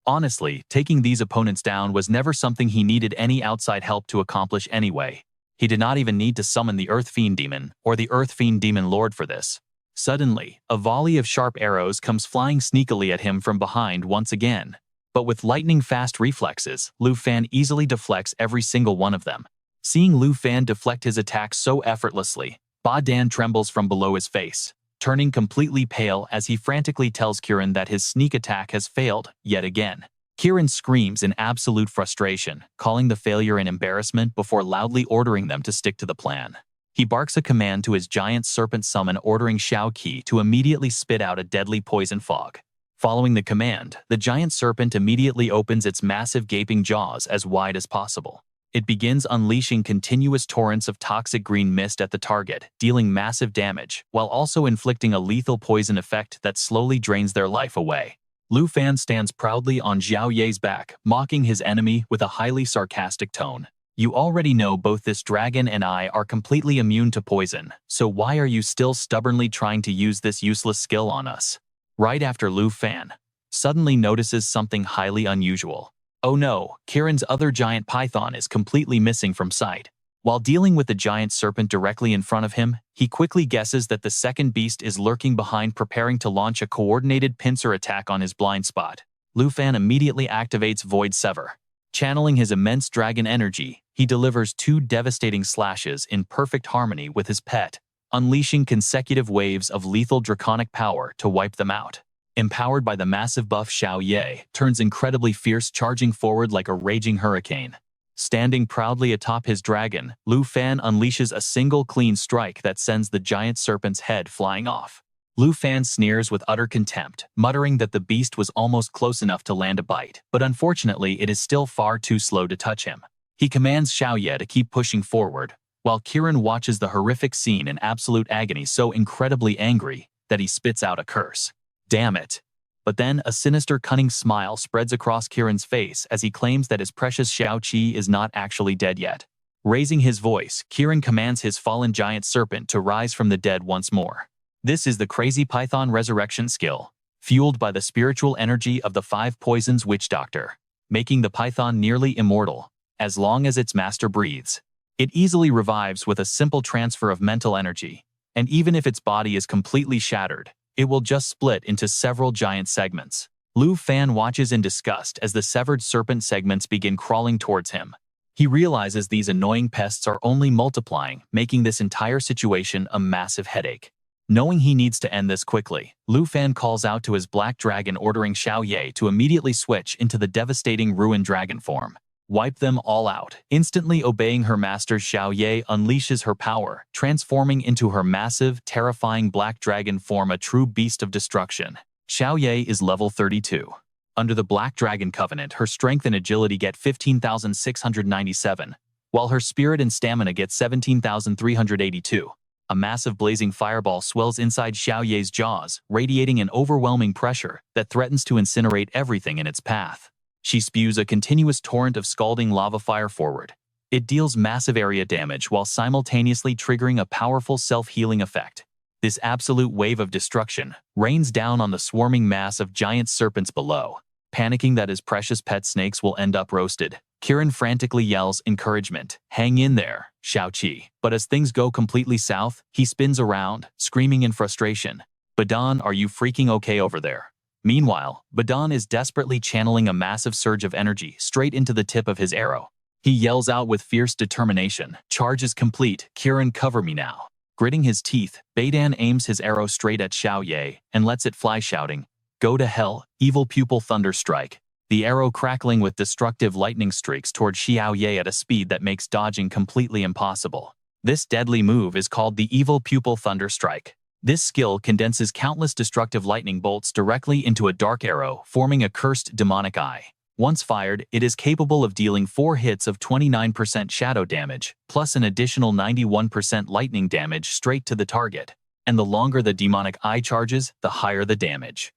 Honestly, taking these opponents down was never something he needed any outside help to accomplish anyway. He did not even need to summon the Earth Fiend Demon or the Earth Fiend Demon Lord for this. Suddenly, a volley of sharp arrows comes flying sneakily at him from behind once again. But with lightning-fast reflexes, Lu Fan easily deflects every single one of them. Seeing Lu Fan deflect his attacks so effortlessly, Ba Dan trembles from below his face, turning completely pale as he frantically tells Kirin that his sneak attack has failed yet again. Kirin screams in absolute frustration, calling the failure an embarrassment before loudly ordering them to stick to the plan. He barks a command to his giant serpent summon, ordering Xiao Qi to immediately spit out a deadly poison fog. Following the command, the giant serpent immediately opens its massive gaping jaws as wide as possible. It begins unleashing continuous torrents of toxic green mist at the target, dealing massive damage, while also inflicting a lethal poison effect that slowly drains their life away. Lu Fan stands proudly on Xiao Ye's back, mocking his enemy with a highly sarcastic tone. You already know both this dragon and I are completely immune to poison, so why are you still stubbornly trying to use this useless skill on us? Right after Lu Fan suddenly notices something highly unusual. Oh no, Kirin's other giant python is completely missing from sight. While dealing with the giant serpent directly in front of him, he quickly guesses that the second beast is lurking behind, preparing to launch a coordinated pincer attack on his blind spot. Lu Fan immediately activates Void Sever. Channeling his immense dragon energy, he delivers 2 devastating slashes in perfect harmony with his pet, unleashing consecutive waves of lethal draconic power to wipe them out. Empowered by the massive buff, Xiao Ye turns incredibly fierce, charging forward like a raging hurricane. Standing proudly atop his dragon, Lu Fan unleashes a single clean strike that sends the giant serpent's head flying off. Lu Fan sneers with utter contempt, muttering that the beast was almost close enough to land a bite, but unfortunately it is still far too slow to touch him. He commands Xiao Ye to keep pushing forward, while Kirin watches the horrific scene in absolute agony, so incredibly angry that he spits out a curse. Damn it. But then a sinister, cunning smile spreads across Kirin's face as he claims that his precious Xiao Qi is not actually dead yet. Raising his voice, Kirin commands his fallen giant serpent to rise from the dead once more. This is the crazy Python resurrection skill, fueled by the spiritual energy of the 5 poisons witch doctor, making the python nearly immortal. As long as its master breathes, it easily revives with a simple transfer of mental energy, and even if its body is completely shattered, it will just split into several giant segments. Lu Fan watches in disgust as the severed serpent segments begin crawling towards him. He realizes these annoying pests are only multiplying, making this entire situation a massive headache. Knowing he needs to end this quickly, Lu Fan calls out to his black dragon, ordering Xiao Ye to immediately switch into the devastating ruined dragon form. Wipe them all out. Instantly obeying her master, Xiao Ye unleashes her power, transforming into her massive, terrifying black dragon form, a true beast of destruction. Xiao Ye is level 32. Under the Black Dragon Covenant, her strength and agility get 15,697, while her spirit and stamina get 17,382. A massive blazing fireball swells inside Xiao Ye's jaws, radiating an overwhelming pressure that threatens to incinerate everything in its path. She spews a continuous torrent of scalding lava fire forward. It deals massive area damage while simultaneously triggering a powerful self-healing effect. This absolute wave of destruction rains down on the swarming mass of giant serpents below. Panicking that his precious pet snakes will end up roasted, Kirin frantically yells encouragement, "Hang in there, Xiao Qi." But as things go completely south, he spins around, screaming in frustration, "Badan, are you freaking okay over there?" Meanwhile, Badan is desperately channeling a massive surge of energy straight into the tip of his arrow. He yells out with fierce determination, "Charge is complete, Kirin, cover me now." Gritting his teeth, Badan aims his arrow straight at Xiao Ye and lets it fly, shouting, "Go to hell, evil pupil, thunder strike." The arrow crackling with destructive lightning streaks toward Xiao Ye at a speed that makes dodging completely impossible. This deadly move is called the Evil Pupil Thunder Strike. This skill condenses countless destructive lightning bolts directly into a dark arrow, forming a cursed demonic eye. Once fired, it is capable of dealing 4 hits of 29% shadow damage, plus an additional 91% lightning damage straight to the target. and the longer the demonic eye charges, the higher the damage.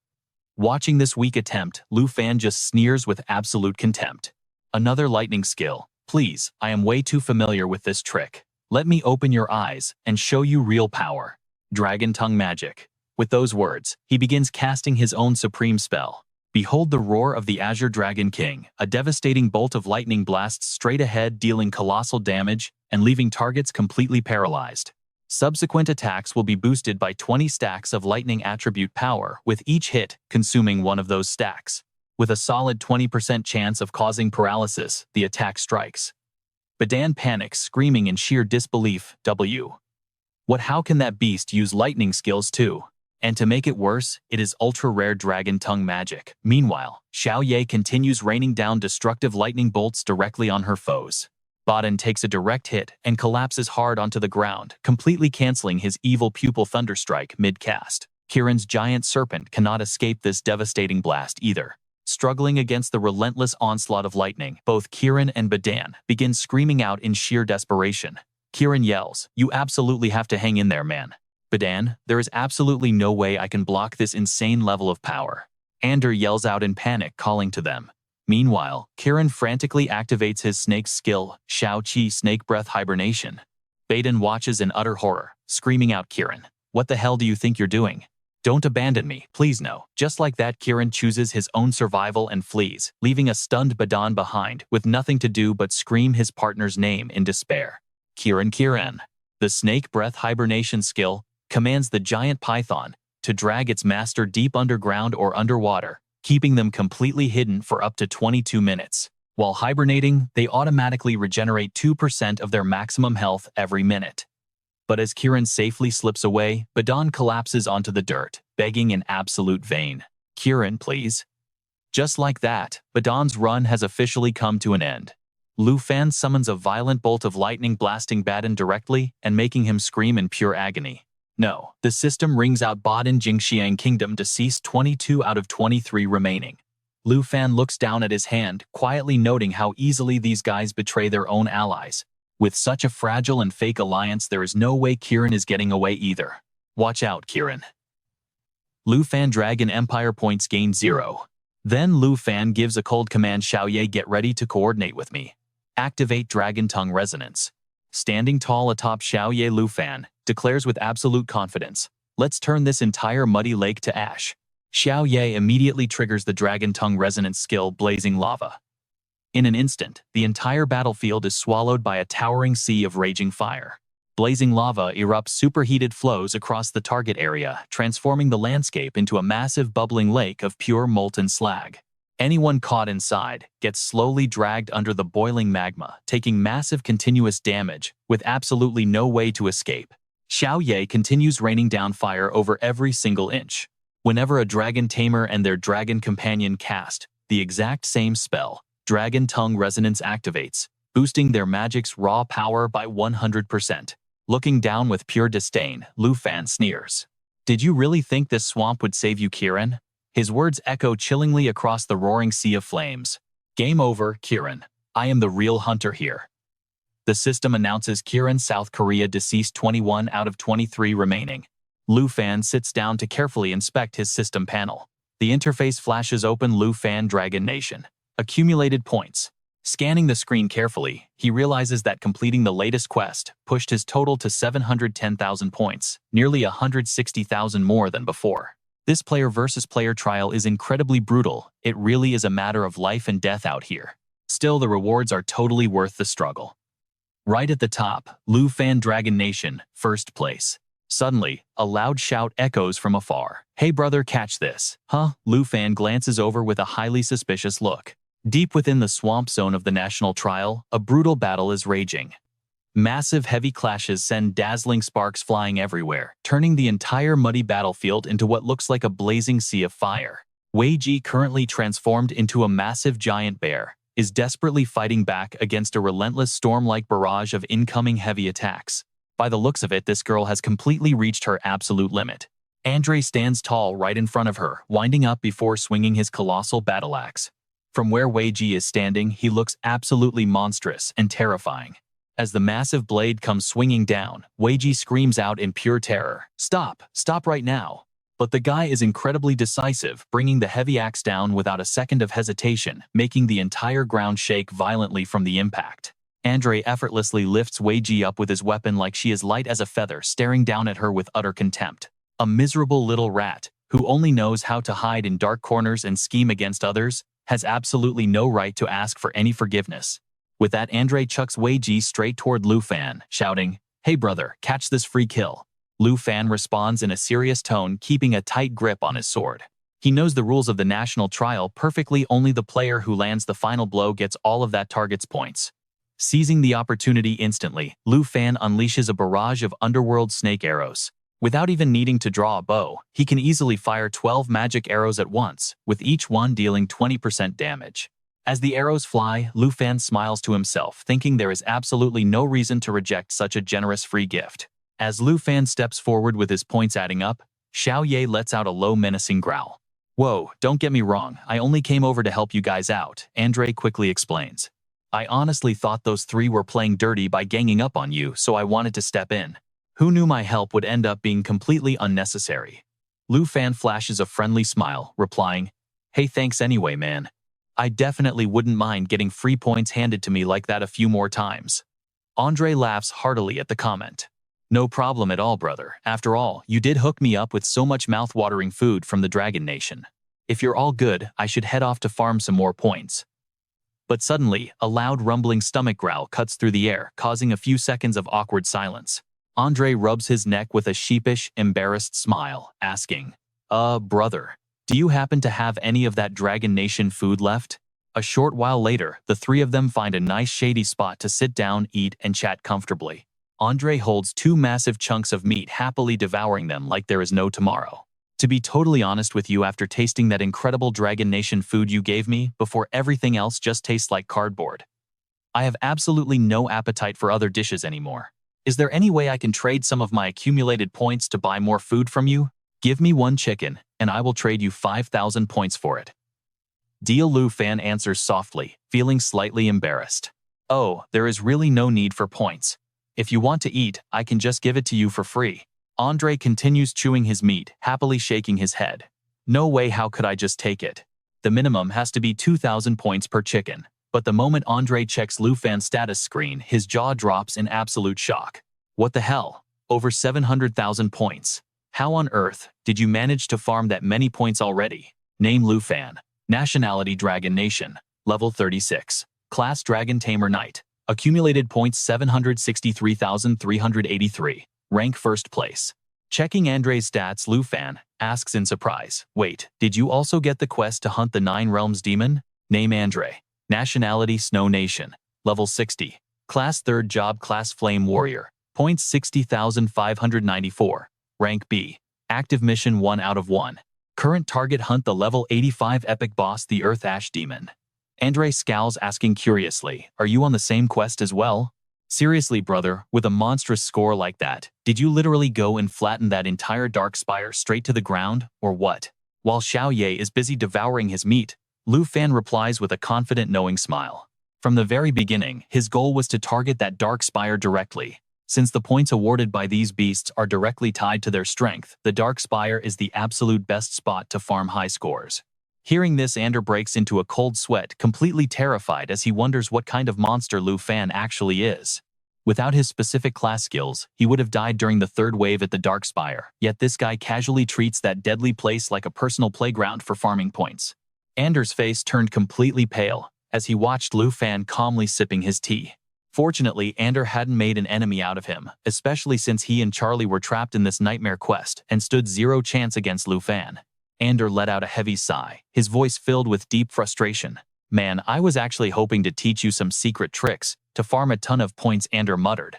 Watching this weak attempt, Lu Fan just sneers with absolute contempt. Another lightning skill. Please, I am way too familiar with this trick. Let me open your eyes and show you real power. Dragon Tongue Magic. With those words, he begins casting his own supreme spell. Behold the roar of the Azure Dragon King, a devastating bolt of lightning blasts straight ahead, dealing colossal damage and leaving targets completely paralyzed. Subsequent attacks will be boosted by 20 stacks of lightning attribute power, with each hit consuming one of those stacks. With a solid 20% chance of causing paralysis, the attack strikes. Badan panics, screaming in sheer disbelief, How can that beast use lightning skills too? And to make it worse, it is ultra-rare Dragon Tongue magic. Meanwhile, Xiao Ye continues raining down destructive lightning bolts directly on her foes. Badan takes a direct hit and collapses hard onto the ground, completely canceling his evil pupil thunderstrike mid-cast. Kiran's giant serpent cannot escape this devastating blast either. Struggling against the relentless onslaught of lightning, both Kiran and Badan begin screaming out in sheer desperation. Kiran yells, "You absolutely have to hang in there, man." Badan, "There is absolutely no way I can block this insane level of power." Ander yells out in panic, calling to them. Meanwhile, Kiran frantically activates his snake skill, Shao Qi Snake Breath Hibernation. Badan watches in utter horror, screaming out, "Kiran, what the hell do you think you're doing? Don't abandon me, please no." Just like that, Kiran chooses his own survival and flees, leaving a stunned Badan behind with nothing to do but scream his partner's name in despair. Kiran. The Snake Breath Hibernation skill commands the giant python to drag its master deep underground or underwater, keeping them completely hidden for up to 22 minutes. While hibernating, they automatically regenerate 2% of their maximum health every minute. But as Kiran safely slips away, Badan collapses onto the dirt, begging in absolute vain. "Kiran, please." Just like that, Badan's run has officially come to an end. Lu Fan summons a violent bolt of lightning, blasting Badan directly and making him scream in pure agony. No, the system rings out Badan Jingxiang Kingdom, deceased 22 out of 23 remaining. Lu Fan looks down at his hand, quietly noting how easily these guys betray their own allies. With such a fragile and fake alliance, there is no way Kiran is getting away either. Watch out, Kiran. Lu Fan Dragon Empire points gained 0. Then Lu Fan gives a cold command, "Xiao Ye, get ready to coordinate with me. Activate Dragon Tongue Resonance." Standing tall atop Xiao Ye, Lu Fan declares with absolute confidence, "Let's turn this entire muddy lake to ash." Xiao Ye immediately triggers the Dragon Tongue Resonance skill, Blazing Lava. In an instant, the entire battlefield is swallowed by a towering sea of raging fire. Blazing lava erupts superheated flows across the target area, transforming the landscape into a massive bubbling lake of pure molten slag. Anyone caught inside gets slowly dragged under the boiling magma, taking massive continuous damage with absolutely no way to escape. Xiao Ye continues raining down fire over every single inch. Whenever a dragon tamer and their dragon companion cast the exact same spell, Dragon Tongue Resonance activates, boosting their magic's raw power by 100%. Looking down with pure disdain, Lu Fan sneers. "Did you really think this swamp would save you, Kiran?" His words echo chillingly across the roaring sea of flames. "Game over, Kiran. I am the real hunter here." The system announces Kiran, South Korea, deceased 21 out of 23 remaining. Lu Fan sits down to carefully inspect his system panel. The interface flashes open, Lu Fan Dragon Nation. Accumulated points. Scanning the screen carefully, he realizes that completing the latest quest pushed his total to 710,000 points, nearly 160,000 more than before. This player versus player trial is incredibly brutal. It really is a matter of life and death out here. Still, the rewards are totally worth the struggle. Right at the top, Lu Fan Dragon Nation, first place. Suddenly, a loud shout echoes from afar. "Hey brother, catch this." "Huh?" Lu Fan glances over with a highly suspicious look. Deep within the swamp zone of the national trial, a brutal battle is raging. Massive heavy clashes send dazzling sparks flying everywhere, turning the entire muddy battlefield into what looks like a blazing sea of fire. Wei Ji, currently transformed into a massive giant bear, is desperately fighting back against a relentless storm-like barrage of incoming heavy attacks. By the looks of it, this girl has completely reached her absolute limit. Andre stands tall right in front of her, winding up before swinging his colossal battle axe. From where Wei Ji is standing, he looks absolutely monstrous and terrifying. As the massive blade comes swinging down, Weiji screams out in pure terror, "Stop! Stop right now!" But the guy is incredibly decisive, bringing the heavy axe down without a second of hesitation, making the entire ground shake violently from the impact. Andre effortlessly lifts Weiji up with his weapon like she is light as a feather, staring down at her with utter contempt. A miserable little rat, who only knows how to hide in dark corners and scheme against others, has absolutely no right to ask for any forgiveness. With that, Andre chucks Weiji straight toward Lu Fan, shouting, "Hey brother, catch this free kill." Lu Fan responds in a serious tone, keeping a tight grip on his sword. He knows the rules of the national trial perfectly. Only the player who lands the final blow gets all of that target's points. Seizing the opportunity instantly, Lu Fan unleashes a barrage of underworld snake arrows. Without even needing to draw a bow, he can easily fire 12 magic arrows at once, with each one dealing 20% damage. As the arrows fly, Lu Fan smiles to himself, thinking there is absolutely no reason to reject such a generous free gift. As Lu Fan steps forward with his points adding up, Xiao Ye lets out a low menacing growl. "Whoa, don't get me wrong, I only came over to help you guys out," Andre quickly explains. "I honestly thought those three were playing dirty by ganging up on you, so I wanted to step in. Who knew my help would end up being completely unnecessary?" Lu Fan flashes a friendly smile, replying, "Hey, thanks anyway, man. I definitely wouldn't mind getting free points handed to me like that a few more times." Andre laughs heartily at the comment. "No problem at all, brother. After all, you did hook me up with so much mouth-watering food from the Dragon Nation. If you're all good, I should head off to farm some more points." But suddenly, a loud rumbling stomach growl cuts through the air, causing a few seconds of awkward silence. Andre rubs his neck with a sheepish, embarrassed smile, asking, Brother, do you happen to have any of that Dragon Nation food left?" A short while later, the three of them find a nice shady spot to sit down, eat, and chat comfortably. Andre holds 2 massive chunks of meat, happily devouring them like there is no tomorrow. "To be totally honest with you, after tasting that incredible Dragon Nation food you gave me, before everything else just tastes like cardboard, I have absolutely no appetite for other dishes anymore. Is there any way I can trade some of my accumulated points to buy more food from you? Give me 1 chicken, and I will trade you 5,000 points for it." Deal. Lu Fan answers softly, feeling slightly embarrassed. "Oh, there is really no need for points. If you want to eat, I can just give it to you for free." Andre continues chewing his meat, happily shaking his head. "No way, how could I just take it? The minimum has to be 2,000 points per chicken." But the moment Andre checks Lu Fan's status screen, his jaw drops in absolute shock. "What the hell? Over 700,000 points. How on earth did you manage to farm that many points already?" Name: Lu Fan. Nationality: Dragon Nation. Level 36. Class: Dragon Tamer Knight. Accumulated points: 763,383. Rank: first place. Checking Andre's stats, Lu Fan asks in surprise, "Wait, did you also get the quest to hunt the 9 Realms demon?" Name: Andre. Nationality: Snow Nation. Level 60. Class: third job class: Flame Warrior. Points: 60,594. Rank: B. Active mission: 1 out of 1. Current target: hunt the level 85 epic boss, the Earth Ash Demon. Andre scowls, asking curiously, "Are you on the same quest as well?" "Seriously, brother, with a monstrous score like that, did you literally go and flatten that entire Dark Spire straight to the ground, or what?" While Xiao Ye is busy devouring his meat, Lu Fan replies with a confident, knowing smile. From the very beginning, his goal was to target that Dark Spire directly. Since the points awarded by these beasts are directly tied to their strength, the Dark Spire is the absolute best spot to farm high scores. Hearing this, Andre breaks into a cold sweat, completely terrified as he wonders what kind of monster Lu Fan actually is. Without his specific class skills, he would have died during the 3rd wave at the Dark Spire, yet this guy casually treats that deadly place like a personal playground for farming points. Andre's face turned completely pale as he watched Lu Fan calmly sipping his tea. Fortunately, Andre hadn't made an enemy out of him, especially since he and Charlie were trapped in this nightmare quest and stood 0 chance against Lu Fan. Andre let out a heavy sigh, his voice filled with deep frustration. "Man, I was actually hoping to teach you some secret tricks to farm a ton of points," Andre muttered.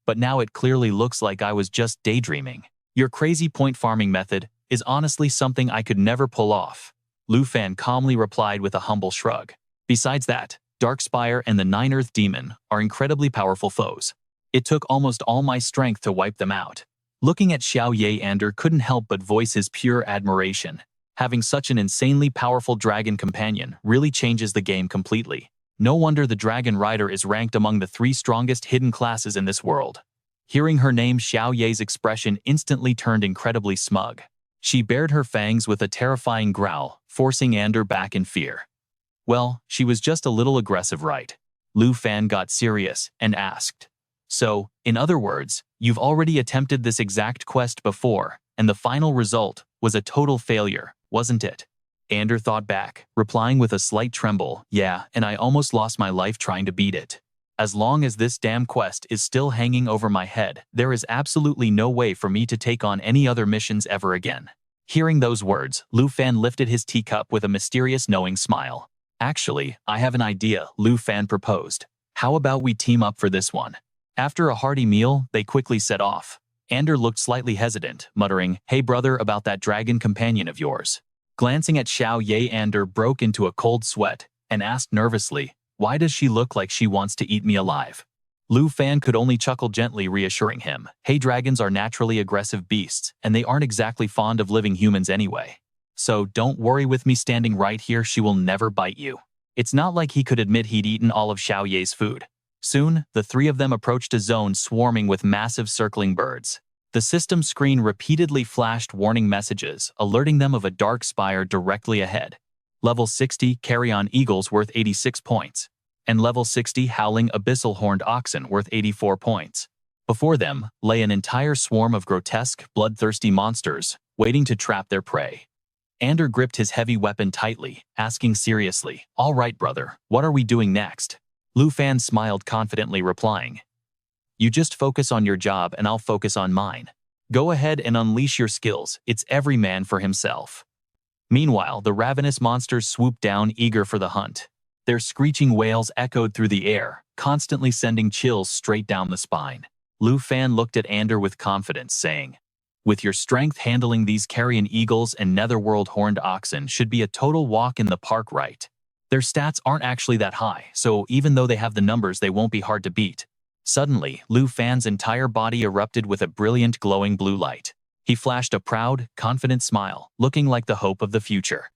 "But now it clearly looks like I was just daydreaming. Your crazy point farming method is honestly something I could never pull off." Lu Fan calmly replied with a humble shrug. "Besides that, Darkspire and the 9 Earth Demon are incredibly powerful foes. It took almost all my strength to wipe them out." Looking at Xiao Ye, Andre couldn't help but voice his pure admiration. Having such an insanely powerful dragon companion really changes the game completely. No wonder the Dragon Rider is ranked among the 3 strongest hidden classes in this world. Hearing her name, Xiao Ye's expression instantly turned incredibly smug. She bared her fangs with a terrifying growl, forcing Ander back in fear. Well, she was just a little aggressive, right? Lu Fan got serious and asked. So, in other words, you've already attempted this exact quest before, and the final result was a total failure, wasn't it? Ander thought back, replying with a slight tremble, yeah, and I almost lost my life trying to beat it. As long as this damn quest is still hanging over my head, there is absolutely no way for me to take on any other missions ever again. Hearing those words, Lu Fan lifted his teacup with a mysterious knowing smile. Actually, I have an idea, Lu Fan proposed. How about we team up for this one? After a hearty meal, they quickly set off. Ander looked slightly hesitant, muttering, "Hey brother, about that dragon companion of yours." Glancing at Xiao Ye, Ander broke into a cold sweat and asked nervously, "Why does she look like she wants to eat me alive?" Lu Fan could only chuckle gently, reassuring him, "Hey, dragons are naturally aggressive beasts, and they aren't exactly fond of living humans anyway. So don't worry, with me standing right here, she will never bite you." It's not like he could admit he'd eaten all of Xiao Ye's food. Soon, the 3 of them approached a zone swarming with massive circling birds. The system screen repeatedly flashed warning messages, alerting them of a dark spire directly ahead. Level 60 carrion eagles worth 86 points, and level 60 howling abyssal horned oxen worth 84 points. Before them lay an entire swarm of grotesque, bloodthirsty monsters, waiting to trap their prey. Ander gripped his heavy weapon tightly, asking seriously, "All right, brother, what are we doing next?" Lu Fan smiled confidently, replying, "You just focus on your job and I'll focus on mine. Go ahead and unleash your skills, it's every man for himself." Meanwhile, the ravenous monsters swooped down, eager for the hunt. Their screeching wails echoed through the air, constantly sending chills straight down the spine. Lu Fan looked at Ander with confidence, saying, "With your strength, handling these carrion eagles and netherworld horned oxen should be a total walk in the park, right? Their stats aren't actually that high, so even though they have the numbers, they won't be hard to beat." Suddenly, Lu Fan's entire body erupted with a brilliant glowing blue light. He flashed a proud, confident smile, looking like the hope of the future.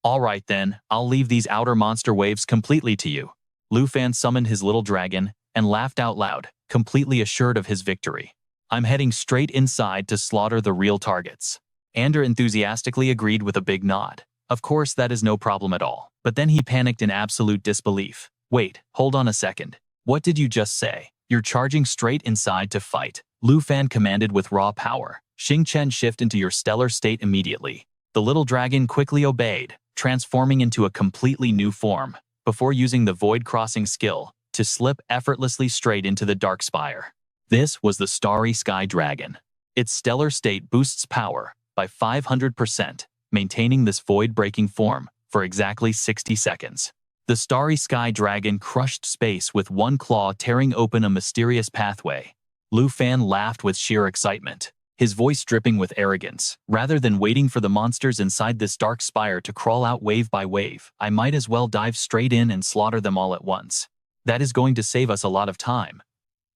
"All right then, I'll leave these outer monster waves completely to you." Lu Fan summoned his little dragon and laughed out loud, completely assured of his victory. "I'm heading straight inside to slaughter the real targets." Ander enthusiastically agreed with a big nod. Of course, that is no problem at all. But then he panicked in absolute disbelief. "Wait, hold on a second. What did you just say? You're charging straight inside to fight?" Lu Fan commanded with raw power. "Xing Chen, shift into your stellar state immediately." The little dragon quickly obeyed, transforming into a completely new form, before using the Void Crossing skill to slip effortlessly straight into the Dark Spire. This was the Starry Sky Dragon. Its stellar state boosts power by 500%, maintaining this void-breaking form for exactly 60 seconds. The Starry Sky Dragon crushed space with one claw, tearing open a mysterious pathway. Lu Fan laughed with sheer excitement, his voice dripping with arrogance. "Rather than waiting for the monsters inside this dark spire to crawl out wave by wave, I might as well dive straight in and slaughter them all at once. That is going to save us a lot of time."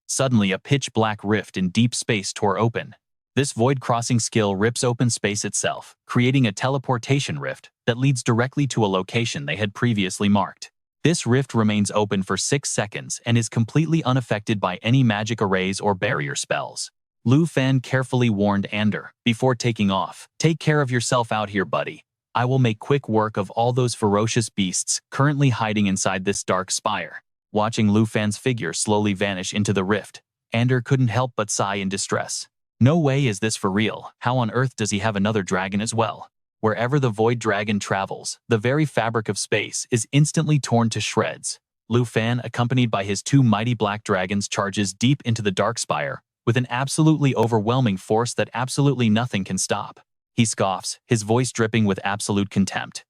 Suddenly, a pitch-black rift in deep space tore open. This void crossing skill rips open space itself, creating a teleportation rift that leads directly to a location they had previously marked. This rift remains open for 6 seconds and is completely unaffected by any magic arrays or barrier spells. Lu Fan carefully warned Ander before taking off, "Take care of yourself out here, buddy. I will make quick work of all those ferocious beasts currently hiding inside this dark spire." Watching Lu Fan's figure slowly vanish into the rift, Ander couldn't help but sigh in distress. No way is this for real. How on earth does he have another dragon as well? Wherever the Void Dragon travels, the very fabric of space is instantly torn to shreds. Lu Fan, accompanied by his 2 mighty black dragons, charges deep into the Dark Spire with an absolutely overwhelming force that absolutely nothing can stop. He scoffs, his voice dripping with absolute contempt.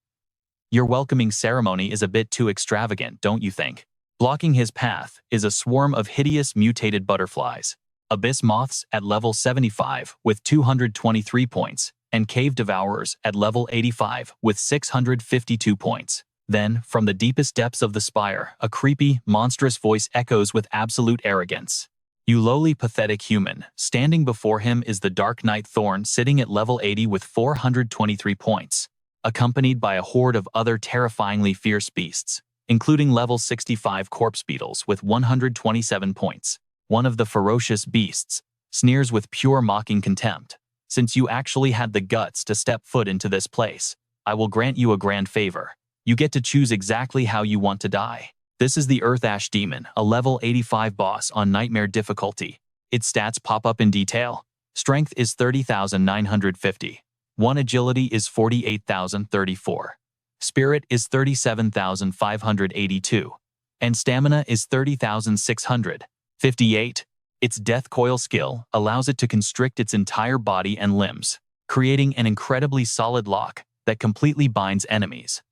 "Your welcoming ceremony is a bit too extravagant, don't you think?" Blocking his path is a swarm of hideous mutated butterflies. Abyss Moths at level 75 with 223 points, and Cave Devourers at level 85 with 652 points. Then, from the deepest depths of the spire, a creepy, monstrous voice echoes with absolute arrogance. "You lowly, pathetic human." Standing before him is the Dark Knight Thorn, sitting at level 80 with 423 points, accompanied by a horde of other terrifyingly fierce beasts. including level 65 corpse beetles with 127 points. One of the ferocious beasts sneers with pure mocking contempt. Since you actually had the guts to step foot into this place, I will grant you a grand favor. You get to choose exactly how you want to die. This is the Earth Ash Demon, a level 85 boss on Nightmare difficulty. Its stats pop up in detail. Strength is 30,950. 1 Agility is 48,034. Spirit is 37,582. And Stamina is 30,658. Its Death Coil skill allows it to constrict its entire body and limbs, creating an incredibly solid lock that completely binds enemies.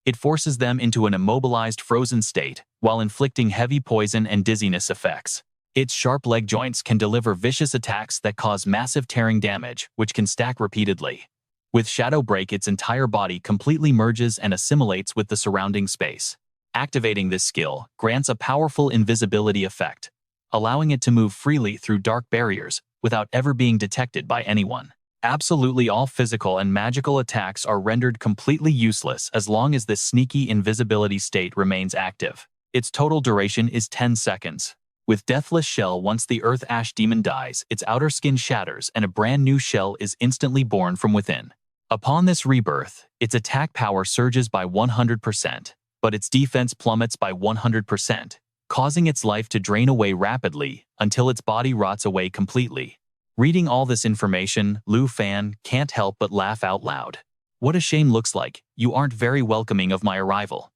It forces them into an immobilized frozen state while inflicting heavy poison and dizziness effects. Its sharp leg joints can deliver vicious attacks that cause massive tearing damage, which can stack repeatedly. With Shadow Break, its entire body completely merges and assimilates with the surrounding space. Activating this skill grants a powerful invisibility effect, allowing it to move freely through dark barriers without ever being detected by anyone. Absolutely all physical and magical attacks are rendered completely useless as long as this sneaky invisibility state remains active. Its total duration is 10 seconds. With Deathless Shell, once the Earth Ash Demon dies, its outer skin shatters and a brand new shell is instantly born from within. Upon this rebirth, its attack power surges by 100%, but its defense plummets by 100%, causing its life to drain away rapidly until its body rots away completely. Reading all this information, Lu Fan can't help but laugh out loud. What a shame. Looks like you aren't very welcoming of my arrival.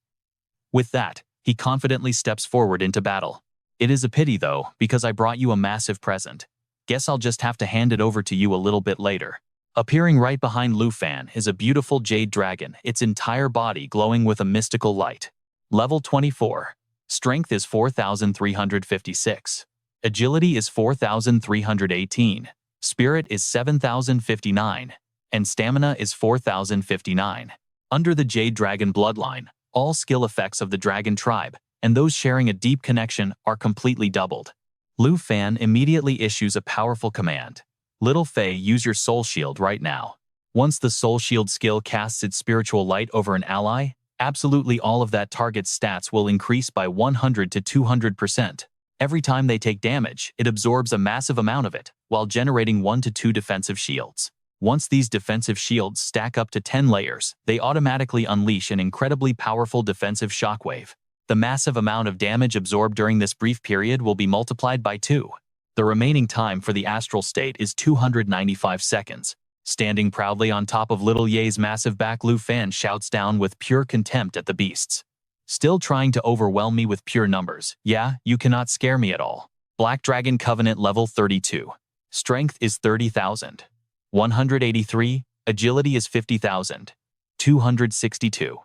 With that, he confidently steps forward into battle. It is a pity though, because I brought you a massive present. Guess I'll just have to hand it over to you a little bit later. Appearing right behind Lu Fan is a beautiful jade dragon, its entire body glowing with a mystical light. Level 24. Strength is 4,356. Agility is 4,318. Spirit is 7,059. And Stamina is 4,059. Under the Jade Dragon bloodline, all skill effects of the Dragon tribe, and those sharing a deep connection, are completely doubled. Lu Fan immediately issues a powerful command. Little Fei, use your Soul Shield right now. Once the Soul Shield skill casts its spiritual light over an ally, absolutely all of that target's stats will increase by 100 to 200%. Every time they take damage, it absorbs a massive amount of it, while generating 1 to 2 defensive shields. Once these defensive shields stack up to 10 layers, they automatically unleash an incredibly powerful defensive shockwave. The massive amount of damage absorbed during this brief period will be multiplied by 2. The remaining time for the astral state is 295 seconds. Standing proudly on top of Little Ye's massive back, Lu Fan shouts down with pure contempt at the beasts. Still trying to overwhelm me with pure numbers. Yeah, you cannot scare me at all. Black Dragon Covenant level 32. Strength is 30,000. 183. Agility is 50,000. 262.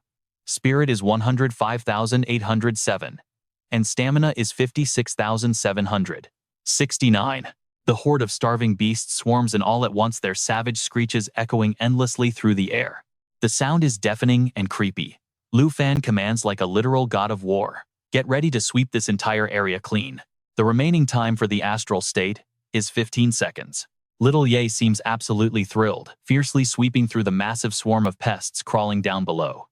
Spirit is 105,807. And Stamina is 56,769. The horde of starving beasts swarms, and all at once their savage screeches echoing endlessly through the air. The sound is deafening and creepy. Lu Fan commands like a literal god of war. Get ready to sweep this entire area clean. The remaining time for the astral state is 15 seconds. Little Ye seems absolutely thrilled, fiercely sweeping through the massive swarm of pests crawling down below.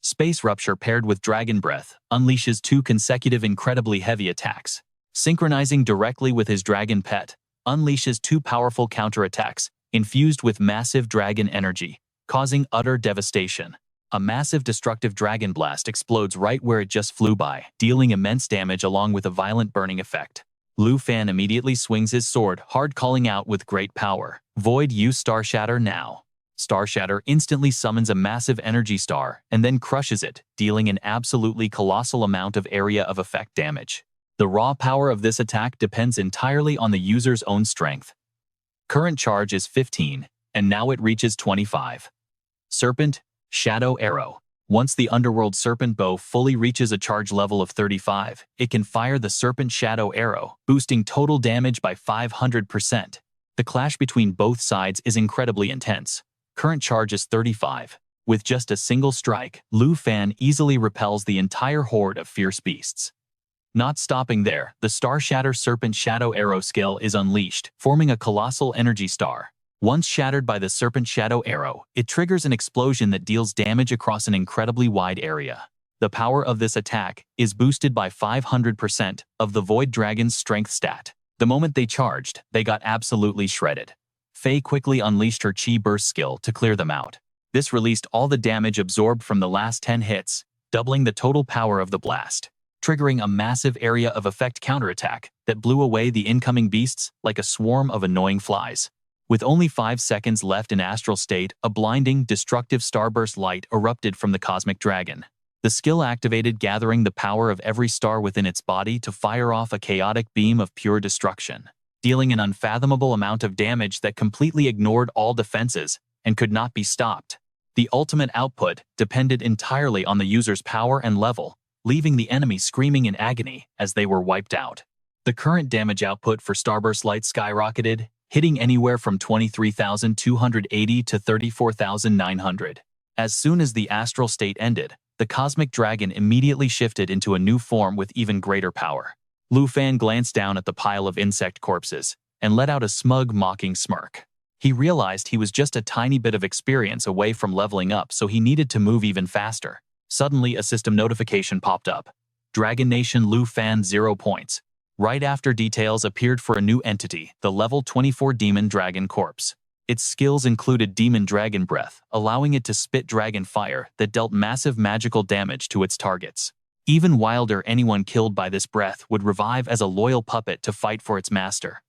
Space Rupture paired with Dragon Breath unleashes 2 consecutive incredibly heavy attacks. Synchronizing directly with his dragon pet, unleashes 2 powerful counterattacks infused with massive dragon energy, causing utter devastation. A massive destructive dragon blast explodes right where it just flew by, dealing immense damage along with a violent burning effect. Lu Fan immediately swings his sword, hard, calling out with great power, "Void, use Star Shatter now." Star Shatter instantly summons a massive energy star and then crushes it, dealing an absolutely colossal amount of area of effect damage. The raw power of this attack depends entirely on the user's own strength. Current charge is 15, and now it reaches 25. Serpent Shadow Arrow. Once the Underworld Serpent Bow fully reaches a charge level of 35, it can fire the Serpent Shadow Arrow, boosting total damage by 500%. The clash between both sides is incredibly intense. Current charge is 35. With just a single strike, Lu Fan easily repels the entire horde of fierce beasts. Not stopping there, the Star Shatter Serpent Shadow Arrow skill is unleashed, forming a colossal energy star. Once shattered by the Serpent Shadow Arrow, it triggers an explosion that deals damage across an incredibly wide area. The power of this attack is boosted by 500% of the Void Dragon's strength stat. The moment they charged, they got absolutely shredded. Faye quickly unleashed her Chi Burst skill to clear them out. This released all the damage absorbed from the last 10 hits, doubling the total power of the blast, triggering a massive area of effect counterattack that blew away the incoming beasts like a swarm of annoying flies. With only 5 seconds left in astral state, a blinding, destructive starburst light erupted from the cosmic dragon. The skill activated, gathering the power of every star within its body to fire off a chaotic beam of pure destruction, dealing an unfathomable amount of damage that completely ignored all defenses and could not be stopped. The ultimate output depended entirely on the user's power and level, leaving the enemy screaming in agony as they were wiped out. The current damage output for Starburst Light skyrocketed, hitting anywhere from 23,280 to 34,900. As soon as the astral state ended, the cosmic dragon immediately shifted into a new form with even greater power. Lu Fan glanced down at the pile of insect corpses and let out a smug, mocking smirk. He realized he was just a tiny bit of experience away from leveling up, so he needed to move even faster. Suddenly, a system notification popped up. Dragon Nation Lu Fan 0 points. Right after details appeared for a new entity, the level 24 Demon Dragon Corpse. Its skills included Demon Dragon Breath, allowing it to spit dragon fire that dealt massive magical damage to its targets. Even wilder, anyone killed by this breath would revive as a loyal puppet to fight for its master.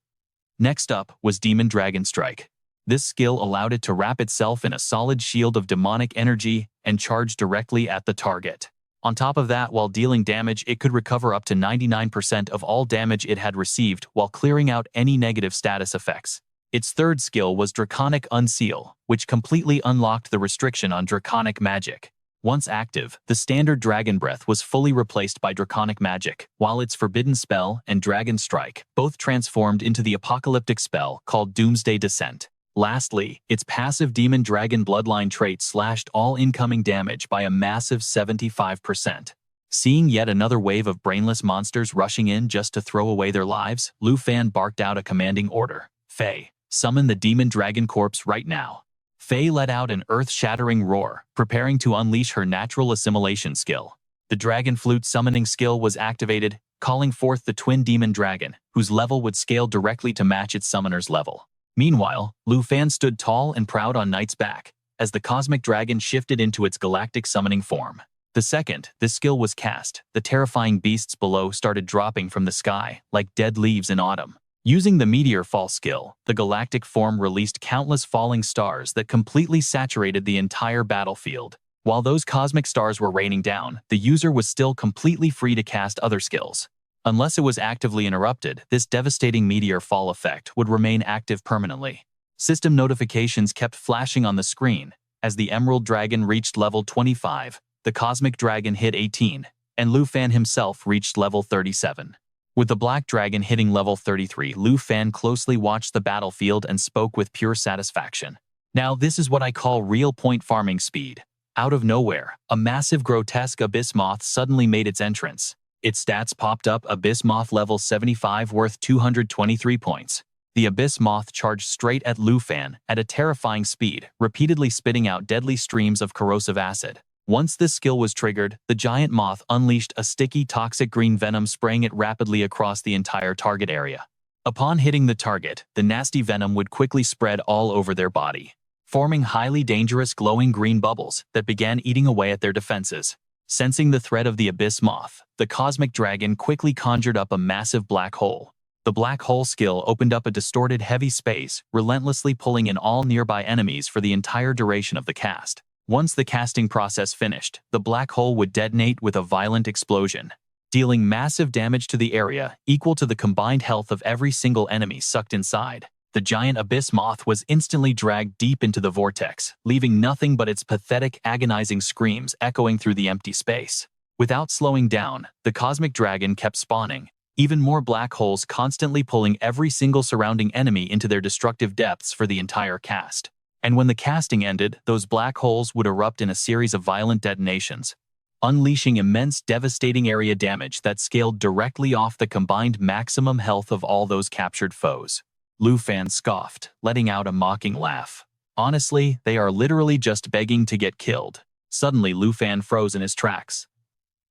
Next up was Demon Dragon Strike. This skill allowed it to wrap itself in a solid shield of demonic energy and charge directly at the target. On top of that, while dealing damage, it could recover up to 99% of all damage it had received while clearing out any negative status effects. Its third skill was Draconic Unseal, which completely unlocked the restriction on draconic magic. Once active, the standard Dragon Breath was fully replaced by Draconic Magic, while its Forbidden Spell and Dragon Strike both transformed into the apocalyptic spell called Doomsday Descent. Lastly, its passive Demon Dragon Bloodline trait slashed all incoming damage by a massive 75%. Seeing yet another wave of brainless monsters rushing in just to throw away their lives, Lu Fan barked out a commanding order. Faye, summon the Demon Dragon Corpse right now. Faye let out an earth-shattering roar, preparing to unleash her natural assimilation skill. The Dragon Flute summoning skill was activated, calling forth the twin Demon Dragon, whose level would scale directly to match its summoner's level. Meanwhile, Lu Fan stood tall and proud on Knight's back, as the cosmic dragon shifted into its galactic summoning form. The second this skill was cast, the terrifying beasts below started dropping from the sky like dead leaves in autumn. Using the Meteor Fall skill, the galactic form released countless falling stars that completely saturated the entire battlefield. While those cosmic stars were raining down, the user was still completely free to cast other skills. Unless it was actively interrupted, this devastating meteor fall effect would remain active permanently. System notifications kept flashing on the screen. As the Emerald Dragon reached level 25, the Cosmic Dragon hit 18, and Lu Fan himself reached level 37. With the Black Dragon hitting level 33, Lu Fan closely watched the battlefield and spoke with pure satisfaction. Now this is what I call real point farming speed. Out of nowhere, a massive grotesque Abyss Moth suddenly made its entrance. Its stats popped up: Abyss Moth level 75 worth 223 points. The Abyss Moth charged straight at Lu Fan at a terrifying speed, repeatedly spitting out deadly streams of corrosive acid. Once this skill was triggered, the giant moth unleashed a sticky, toxic green venom, spraying it rapidly across the entire target area. Upon hitting the target, the nasty venom would quickly spread all over their body, forming highly dangerous glowing green bubbles that began eating away at their defenses. Sensing the threat of the Abyss Moth, the Cosmic Dragon quickly conjured up a massive black hole. The black hole skill opened up a distorted heavy space, relentlessly pulling in all nearby enemies for the entire duration of the cast. Once the casting process finished, the black hole would detonate with a violent explosion, dealing massive damage to the area equal to the combined health of every single enemy sucked inside. The giant Abyss Moth was instantly dragged deep into the vortex, leaving nothing but its pathetic, agonizing screams echoing through the empty space. Without slowing down, the Cosmic Dragon kept spawning, even more black holes constantly pulling every single surrounding enemy into their destructive depths for the entire cast. And when the casting ended, those black holes would erupt in a series of violent detonations, unleashing immense, devastating area damage that scaled directly off the combined maximum health of all those captured foes. Lu Fan scoffed, letting out a mocking laugh. Honestly, they are literally just begging to get killed. Suddenly, Lu Fan froze in his tracks.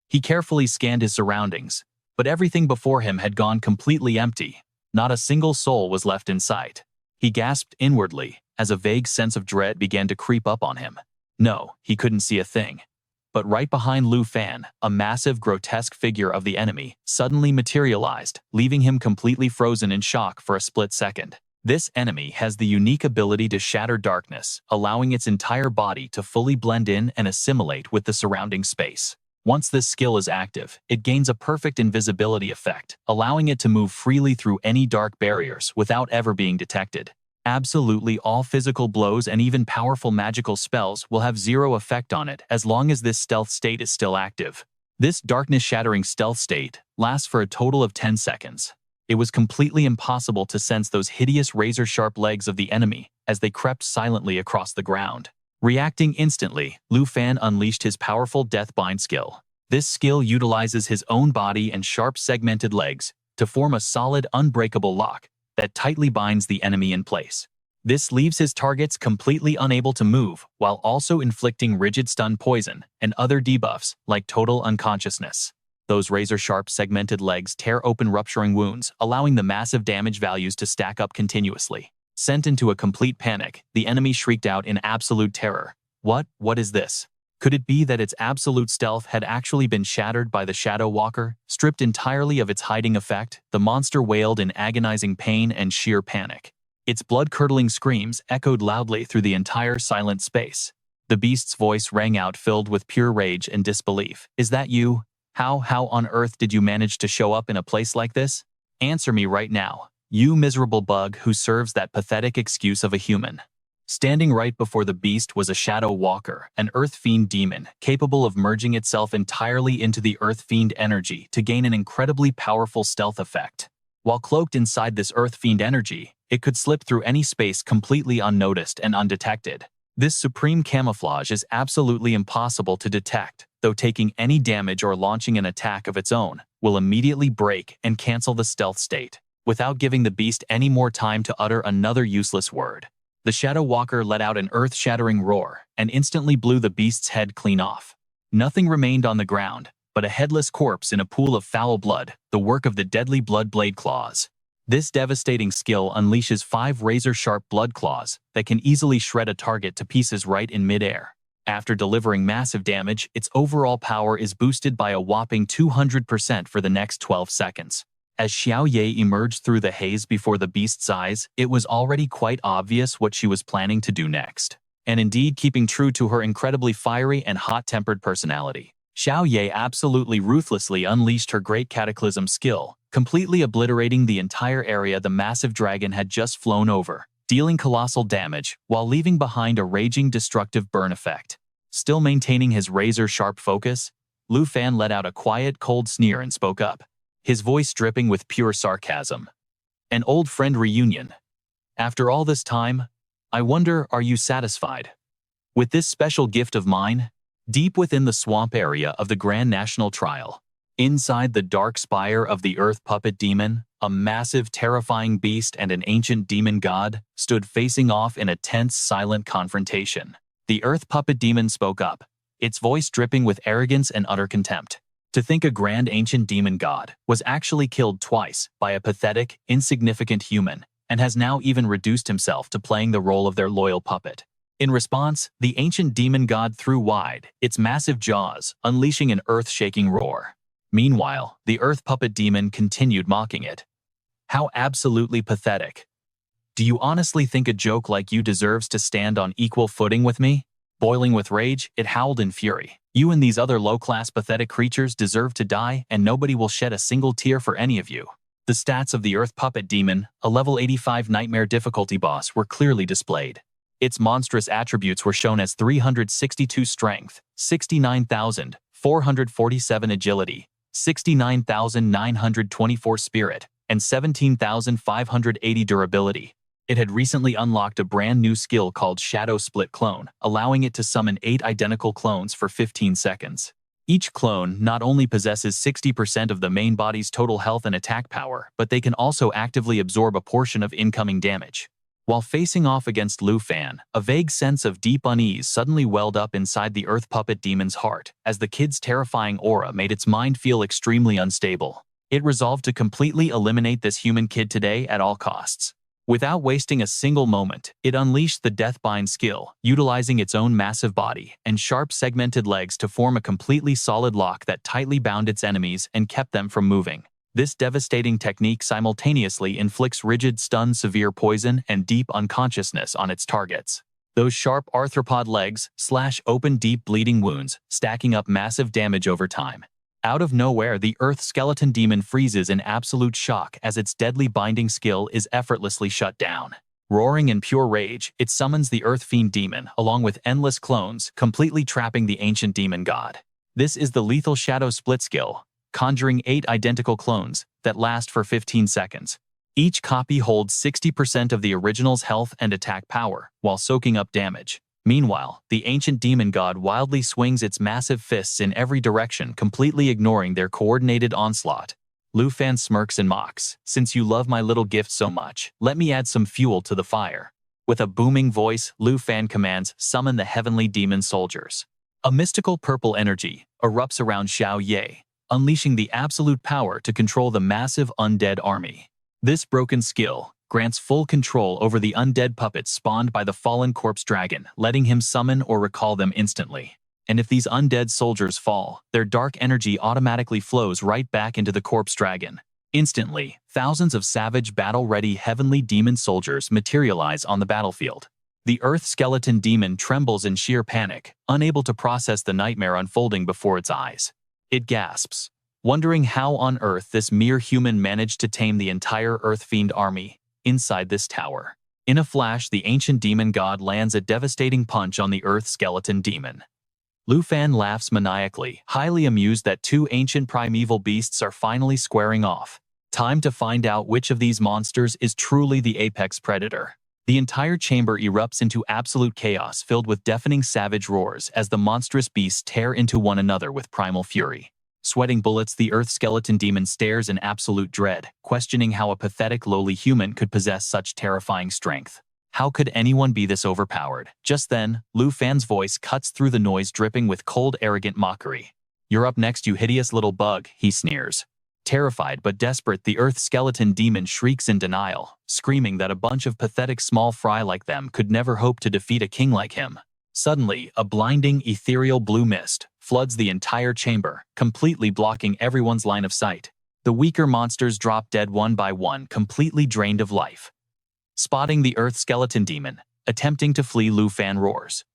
He carefully scanned his surroundings, but everything before him had gone completely empty. Not a single soul was left in sight. He gasped inwardly as a vague sense of dread began to creep up on him. No, he couldn't see a thing. But right behind Lu Fan, a massive, grotesque figure of the enemy suddenly materialized, leaving him completely frozen in shock for a split second. This enemy has the unique ability to shatter darkness, allowing its entire body to fully blend in and assimilate with the surrounding space. Once this skill is active, it gains a perfect invisibility effect, allowing it to move freely through any dark barriers without ever being detected. Absolutely all physical blows and even powerful magical spells will have zero effect on it as long as this stealth state is still active. This darkness-shattering stealth state lasts for a total of 10 seconds. It was completely impossible to sense those hideous razor-sharp legs of the enemy as they crept silently across the ground. Reacting instantly, Lu Fan unleashed his powerful Deathbind skill. This skill utilizes his own body and sharp segmented legs to form a solid, unbreakable lock that tightly binds the enemy in place. This leaves his targets completely unable to move, while also inflicting rigid stun poison and other debuffs like total unconsciousness. Those razor-sharp segmented legs tear open rupturing wounds, allowing the massive damage values to stack up continuously. Sent into a complete panic, the enemy shrieked out in absolute terror. What is this? Could it be that its absolute stealth had actually been shattered by the Shadow Walker? Stripped entirely of its hiding effect, the monster wailed in agonizing pain and sheer panic. Its blood-curdling screams echoed loudly through the entire silent space. The beast's voice rang out filled with pure rage and disbelief. Is that you? How on earth did you manage to show up in a place like this? Answer me right now, you miserable bug who serves that pathetic excuse of a human. Standing right before the beast was a Shadow Walker, an Earth Fiend demon, capable of merging itself entirely into the Earth Fiend energy to gain an incredibly powerful stealth effect. While cloaked inside this Earth Fiend energy, it could slip through any space completely unnoticed and undetected. This supreme camouflage is absolutely impossible to detect, though taking any damage or launching an attack of its own will immediately break and cancel the stealth state, without giving the beast any more time to utter another useless word. The Shadow Walker let out an earth-shattering roar and instantly blew the beast's head clean off. Nothing remained on the ground but a headless corpse in a pool of foul blood, the work of the deadly blood blade claws. This devastating skill unleashes 5 razor-sharp blood claws that can easily shred a target to pieces right in midair. After delivering massive damage, its overall power is boosted by a whopping 200% for the next 12 seconds. As Xiao Ye emerged through the haze before the beast's eyes, it was already quite obvious what she was planning to do next. And indeed, keeping true to her incredibly fiery and hot-tempered personality, Xiao Ye absolutely ruthlessly unleashed her Great Cataclysm skill, completely obliterating the entire area the massive dragon had just flown over, dealing colossal damage while leaving behind a raging destructive burn effect. Still maintaining his razor-sharp focus, Lu Fan let out a quiet, cold sneer and spoke up, his voice dripping with pure sarcasm. An old friend reunion. After all this time, I wonder, are you satisfied with this special gift of mine? Deep within the swamp area of the Grand National Trial, inside the dark spire of the Earth Puppet Demon, a massive, terrifying beast and an ancient demon god stood facing off in a tense, silent confrontation. The Earth Puppet Demon spoke up, its voice dripping with arrogance and utter contempt. To think a grand ancient demon god was actually killed twice by a pathetic, insignificant human, and has now even reduced himself to playing the role of their loyal puppet. In response, the ancient demon god threw wide its massive jaws, unleashing an earth-shaking roar. Meanwhile, the Earth Puppet Demon continued mocking it. How absolutely pathetic. Do you honestly think a joke like you deserves to stand on equal footing with me? Boiling with rage, it howled in fury. You and these other low-class pathetic creatures deserve to die, and nobody will shed a single tear for any of you. The stats of the Earth Puppet Demon, a level 85 Nightmare difficulty boss, were clearly displayed. Its monstrous attributes were shown as 362 strength, 69,447 agility, 69,924 spirit, and 17,580 durability. It had recently unlocked a brand new skill called Shadow Split Clone, allowing it to summon 8 identical clones for 15 seconds. Each clone not only possesses 60% of the main body's total health and attack power, but they can also actively absorb a portion of incoming damage. While facing off against Lu Fan, a vague sense of deep unease suddenly welled up inside the Earth Puppet Demon's heart as the kid's terrifying aura made its mind feel extremely unstable. It resolved to completely eliminate this human kid today at all costs. Without wasting a single moment, it unleashed the Deathbind skill, utilizing its own massive body and sharp segmented legs to form a completely solid lock that tightly bound its enemies and kept them from moving. This devastating technique simultaneously inflicts rigid stun, severe poison, and deep unconsciousness on its targets. Those sharp arthropod legs slash open deep bleeding wounds, stacking up massive damage over time. Out of nowhere, the Earth Skeleton Demon freezes in absolute shock as its deadly binding skill is effortlessly shut down. Roaring in pure rage, it summons the Earth Fiend Demon along with endless clones, completely trapping the ancient demon god. This is the lethal Shadow Split skill, conjuring 8 identical clones that last for 15 seconds. Each copy holds 60% of the original's health and attack power, while soaking up damage. Meanwhile, the ancient demon god wildly swings its massive fists in every direction, completely ignoring their coordinated onslaught. Lu Fan smirks and mocks, "Since you love my little gift so much, let me add some fuel to the fire." With a booming voice, Lu Fan commands, "Summon the heavenly demon soldiers." A mystical purple energy erupts around Xiao Ye, unleashing the absolute power to control the massive undead army. This broken skill grants full control over the undead puppets spawned by the fallen corpse dragon, letting him summon or recall them instantly. And if these undead soldiers fall, their dark energy automatically flows right back into the corpse dragon. Instantly, thousands of savage, battle-ready heavenly demon soldiers materialize on the battlefield. The Earth Skeleton Demon trembles in sheer panic, unable to process the nightmare unfolding before its eyes. It gasps, wondering how on earth this mere human managed to tame the entire Earth Fiend army inside this tower. In a flash, the ancient demon god lands a devastating punch on the Earth Skeleton Demon. Lu Fan laughs maniacally, highly amused that 2 ancient primeval beasts are finally squaring off. Time to find out which of these monsters is truly the apex predator. The entire chamber erupts into absolute chaos, filled with deafening savage roars as the monstrous beasts tear into one another with primal fury. Sweating bullets, the Earth Skeleton Demon stares in absolute dread, questioning how a pathetic lowly human could possess such terrifying strength. How could anyone be this overpowered? Just then, Lu Fan's voice cuts through the noise, dripping with cold, arrogant mockery. "You're up next, you hideous little bug," he sneers. Terrified but desperate, the Earth Skeleton Demon shrieks in denial, screaming that a bunch of pathetic small fry like them could never hope to defeat a king like him. Suddenly, a blinding, ethereal blue mist floods the entire chamber, completely blocking everyone's line of sight. The weaker monsters drop dead one by one, completely drained of life. Spotting the Earth Skeleton Demon, attempting to flee, Lu Fan roars,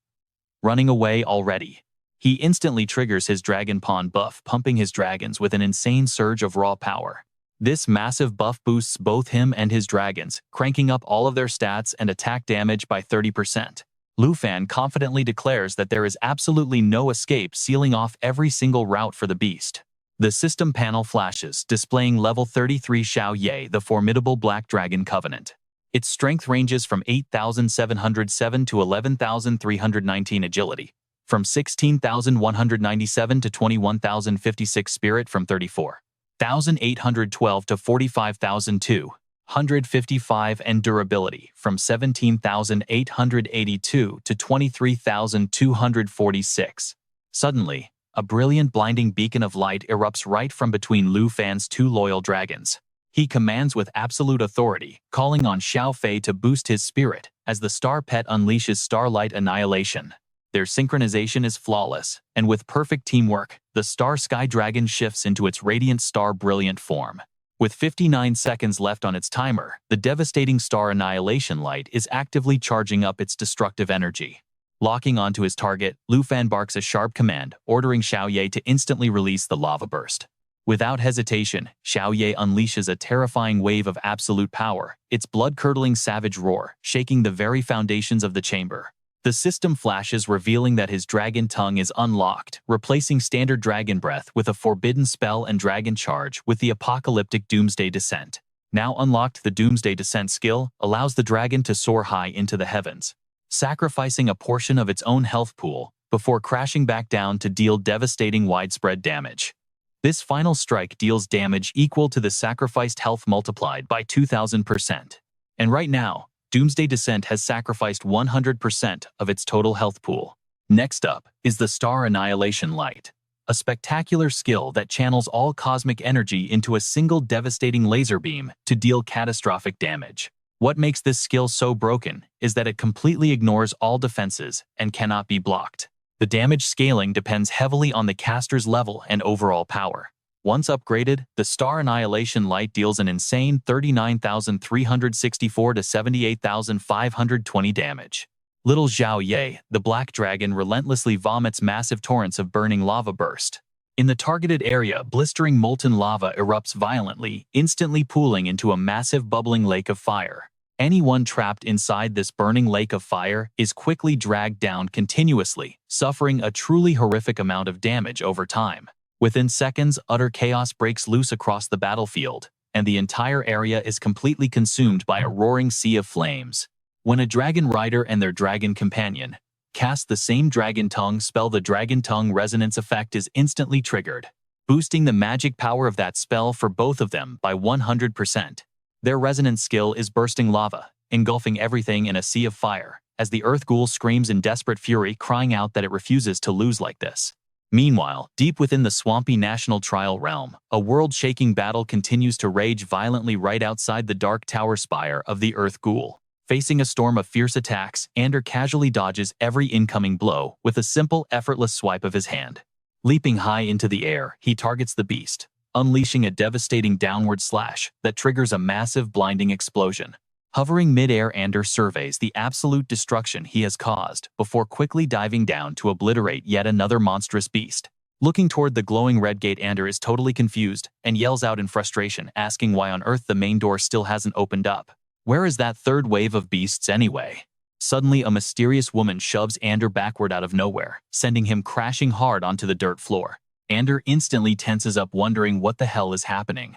"Running away already." He instantly triggers his Dragon Pawn buff, pumping his dragons with an insane surge of raw power. This massive buff boosts both him and his dragons, cranking up all of their stats and attack damage by 30%. Lu Fan confidently declares that there is absolutely no escape, sealing off every single route for the beast. The system panel flashes, displaying level 33 Xiao Ye, the formidable Black Dragon Covenant. Its strength ranges from 8,707 to 11,319 agility, from 16,197 to 21,056 spirit, from 34,812 to 45,255, and durability from 17,882 to 23,246. Suddenly, a brilliant blinding beacon of light erupts right from between Lu Fan's 2 loyal dragons. He commands with absolute authority, calling on Xiao Fei to boost his spirit as the star pet unleashes Starlight Annihilation. Their synchronization is flawless, and with perfect teamwork, the Star Sky Dragon shifts into its radiant star brilliant form. With 59 seconds left on its timer, the devastating Star Annihilation light is actively charging up its destructive energy. Locking onto his target, Lu Fan barks a sharp command, ordering Xiao Ye to instantly release the lava burst. Without hesitation, Xiao Ye unleashes a terrifying wave of absolute power, its blood-curdling savage roar shaking the very foundations of the chamber. The system flashes, revealing that his dragon tongue is unlocked, replacing standard dragon breath with a forbidden spell and dragon charge with the apocalyptic Doomsday Descent. Now unlocked, the Doomsday Descent skill allows the dragon to soar high into the heavens, sacrificing a portion of its own health pool before crashing back down to deal devastating widespread damage. This final strike deals damage equal to the sacrificed health multiplied by 2,000%. And right now, Doomsday Descent has sacrificed 100% of its total health pool. Next up is the Star Annihilation Light, a spectacular skill that channels all cosmic energy into a single devastating laser beam to deal catastrophic damage. What makes this skill so broken is that it completely ignores all defenses and cannot be blocked. The damage scaling depends heavily on the caster's level and overall power. Once upgraded, the Star Annihilation Light deals an insane 39,364 to 78,520 damage. Little Zhao Ye, the Black Dragon, relentlessly vomits massive torrents of burning lava burst. In the targeted area, blistering molten lava erupts violently, instantly pooling into a massive bubbling lake of fire. Anyone trapped inside this burning lake of fire is quickly dragged down continuously, suffering a truly horrific amount of damage over time. Within seconds, utter chaos breaks loose across the battlefield, and the entire area is completely consumed by a roaring sea of flames. When a dragon rider and their dragon companion cast the same dragon tongue spell, the dragon tongue resonance effect is instantly triggered, boosting the magic power of that spell for both of them by 100%. Their resonance skill is bursting lava, engulfing everything in a sea of fire, as the Earth Ghoul screams in desperate fury, crying out that it refuses to lose like this. Meanwhile, deep within the swampy National Trial realm, a world-shaking battle continues to rage violently right outside the Dark Tower spire of the Earth Ghoul. Facing a storm of fierce attacks, Ander casually dodges every incoming blow with a simple, effortless swipe of his hand. Leaping high into the air, he targets the beast, unleashing a devastating downward slash that triggers a massive, blinding explosion. Hovering mid-air, Ander surveys the absolute destruction he has caused before quickly diving down to obliterate yet another monstrous beast. Looking toward the glowing red gate, Ander is totally confused and yells out in frustration, asking why on earth the main door still hasn't opened up. Where is that third wave of beasts anyway? Suddenly, a mysterious woman shoves Ander backward out of nowhere, sending him crashing hard onto the dirt floor. Ander instantly tenses up, wondering what the hell is happening.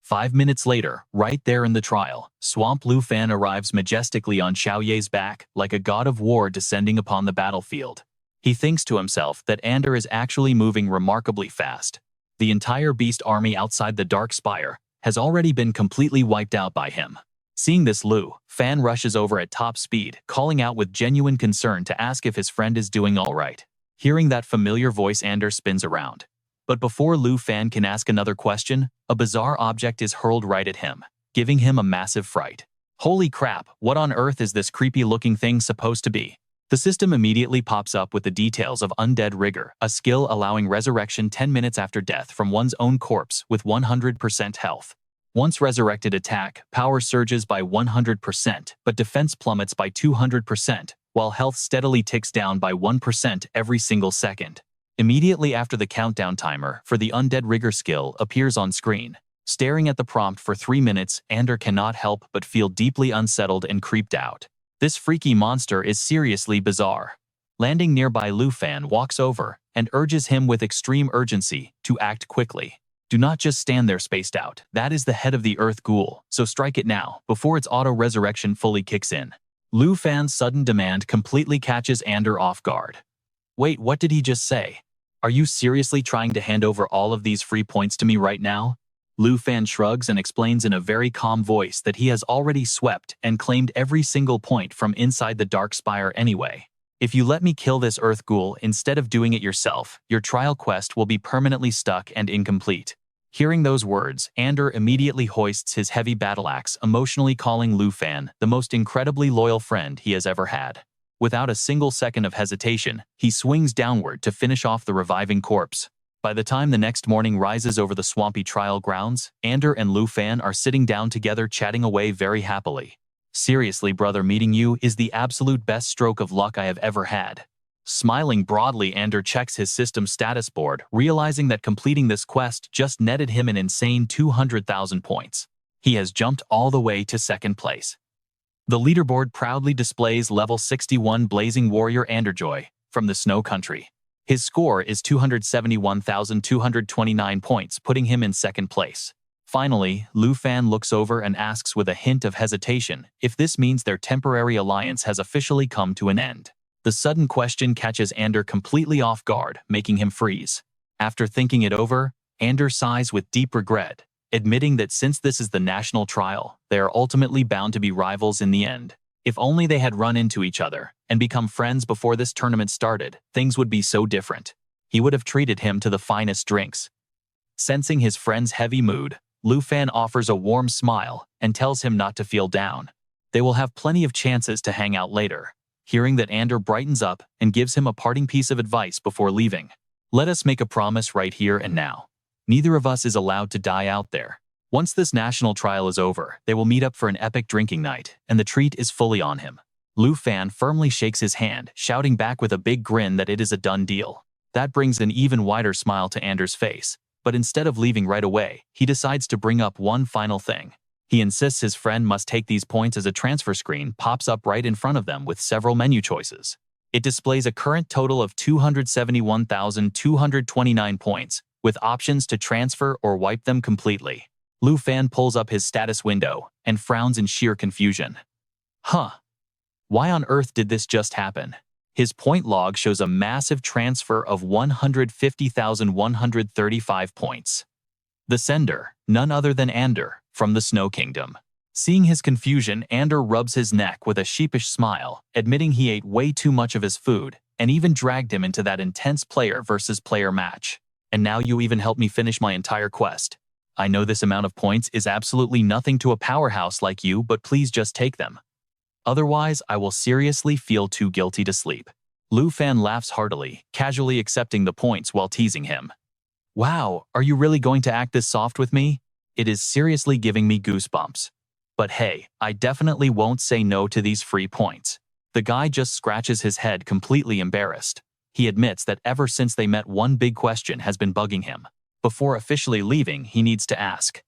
5 minutes later, right there in the trial, Swamp Lu Fan arrives majestically on Xiao Ye's back, like a god of war descending upon the battlefield. He thinks to himself that Ander is actually moving remarkably fast. The entire beast army outside the Dark Spire has already been completely wiped out by him. Seeing this, Lu Fan rushes over at top speed, calling out with genuine concern to ask if his friend is doing all right. Hearing that familiar voice, Ander spins around. But before Lu Fan can ask another question, a bizarre object is hurled right at him, giving him a massive fright. Holy crap, what on earth is this creepy-looking thing supposed to be? The system immediately pops up with the details of Undead Rigor, a skill allowing resurrection 10 minutes after death from one's own corpse with 100% health. Once resurrected, attack power surges by 100%, but defense plummets by 200%, while health steadily ticks down by 1% every single second. Immediately after, the countdown timer for the Undead Rigor skill appears on screen. Staring at the prompt for 3 minutes, Ander cannot help but feel deeply unsettled and creeped out. This freaky monster is seriously bizarre. Landing nearby, Lu Fan walks over and urges him with extreme urgency to act quickly. Do not just stand there spaced out. That is the head of the Earth Ghoul, so strike it now, before its auto-resurrection fully kicks in. Lu Fan's sudden demand completely catches Ander off guard. Wait, what did he just say? Are you seriously trying to hand over all of these free points to me right now? Lu Fan shrugs and explains in a very calm voice that he has already swept and claimed every single point from inside the Dark Spire anyway. If you let me kill this Earth Ghoul instead of doing it yourself, your trial quest will be permanently stuck and incomplete. Hearing those words, Ander immediately hoists his heavy battle axe, emotionally calling Lu Fan the most incredibly loyal friend he has ever had. Without a single second of hesitation, he swings downward to finish off the reviving corpse. By the time the next morning rises over the swampy trial grounds, Ander and Lu Fan are sitting down together, chatting away very happily. Seriously, brother, meeting you is the absolute best stroke of luck I have ever had. Smiling broadly, Ander checks his system status board, realizing that completing this quest just netted him an insane 200,000 points. He has jumped all the way to second place. The leaderboard proudly displays level 61 Blazing Warrior Anderjoy from the Snow Country. His score is 271,229 points, putting him in second place. Finally, Lu Fan looks over and asks with a hint of hesitation if this means their temporary alliance has officially come to an end. The sudden question catches Ander completely off guard, making him freeze. After thinking it over, Ander sighs with deep regret, admitting that since this is the national trial, they are ultimately bound to be rivals in the end. If only they had run into each other and become friends before this tournament started, things would be so different. He would have treated him to the finest drinks. Sensing his friend's heavy mood, Lu Fan offers a warm smile and tells him not to feel down. They will have plenty of chances to hang out later. Hearing that, Ander brightens up and gives him a parting piece of advice before leaving. Let us make a promise right here and now. Neither of us is allowed to die out there. Once this national trial is over, they will meet up for an epic drinking night, and the treat is fully on him. Lu Fan firmly shakes his hand, shouting back with a big grin that it is a done deal. That brings an even wider smile to Ander's face, but instead of leaving right away, he decides to bring up one final thing. He insists his friend must take these points as a transfer screen pops up right in front of them with several menu choices. It displays a current total of 271,229 points, with options to transfer or wipe them completely. Lu Fan pulls up his status window and frowns in sheer confusion. Huh. Why on earth did this just happen? His point log shows a massive transfer of 150,135 points. The sender, none other than Ander, from the Snow Kingdom. Seeing his confusion, Ander rubs his neck with a sheepish smile, admitting he ate way too much of his food, and even dragged him into that intense player versus player match. And now you even helped me finish my entire quest. I know this amount of points is absolutely nothing to a powerhouse like you, but please just take them. Otherwise, I will seriously feel too guilty to sleep. Lu Fan laughs heartily, casually accepting the points while teasing him. Wow, are you really going to act this soft with me? It is seriously giving me goosebumps. But hey, I definitely won't say no to these free points. The guy just scratches his head, completely embarrassed. He admits that ever since they met, one big question has been bugging him. Before officially leaving, he needs to ask.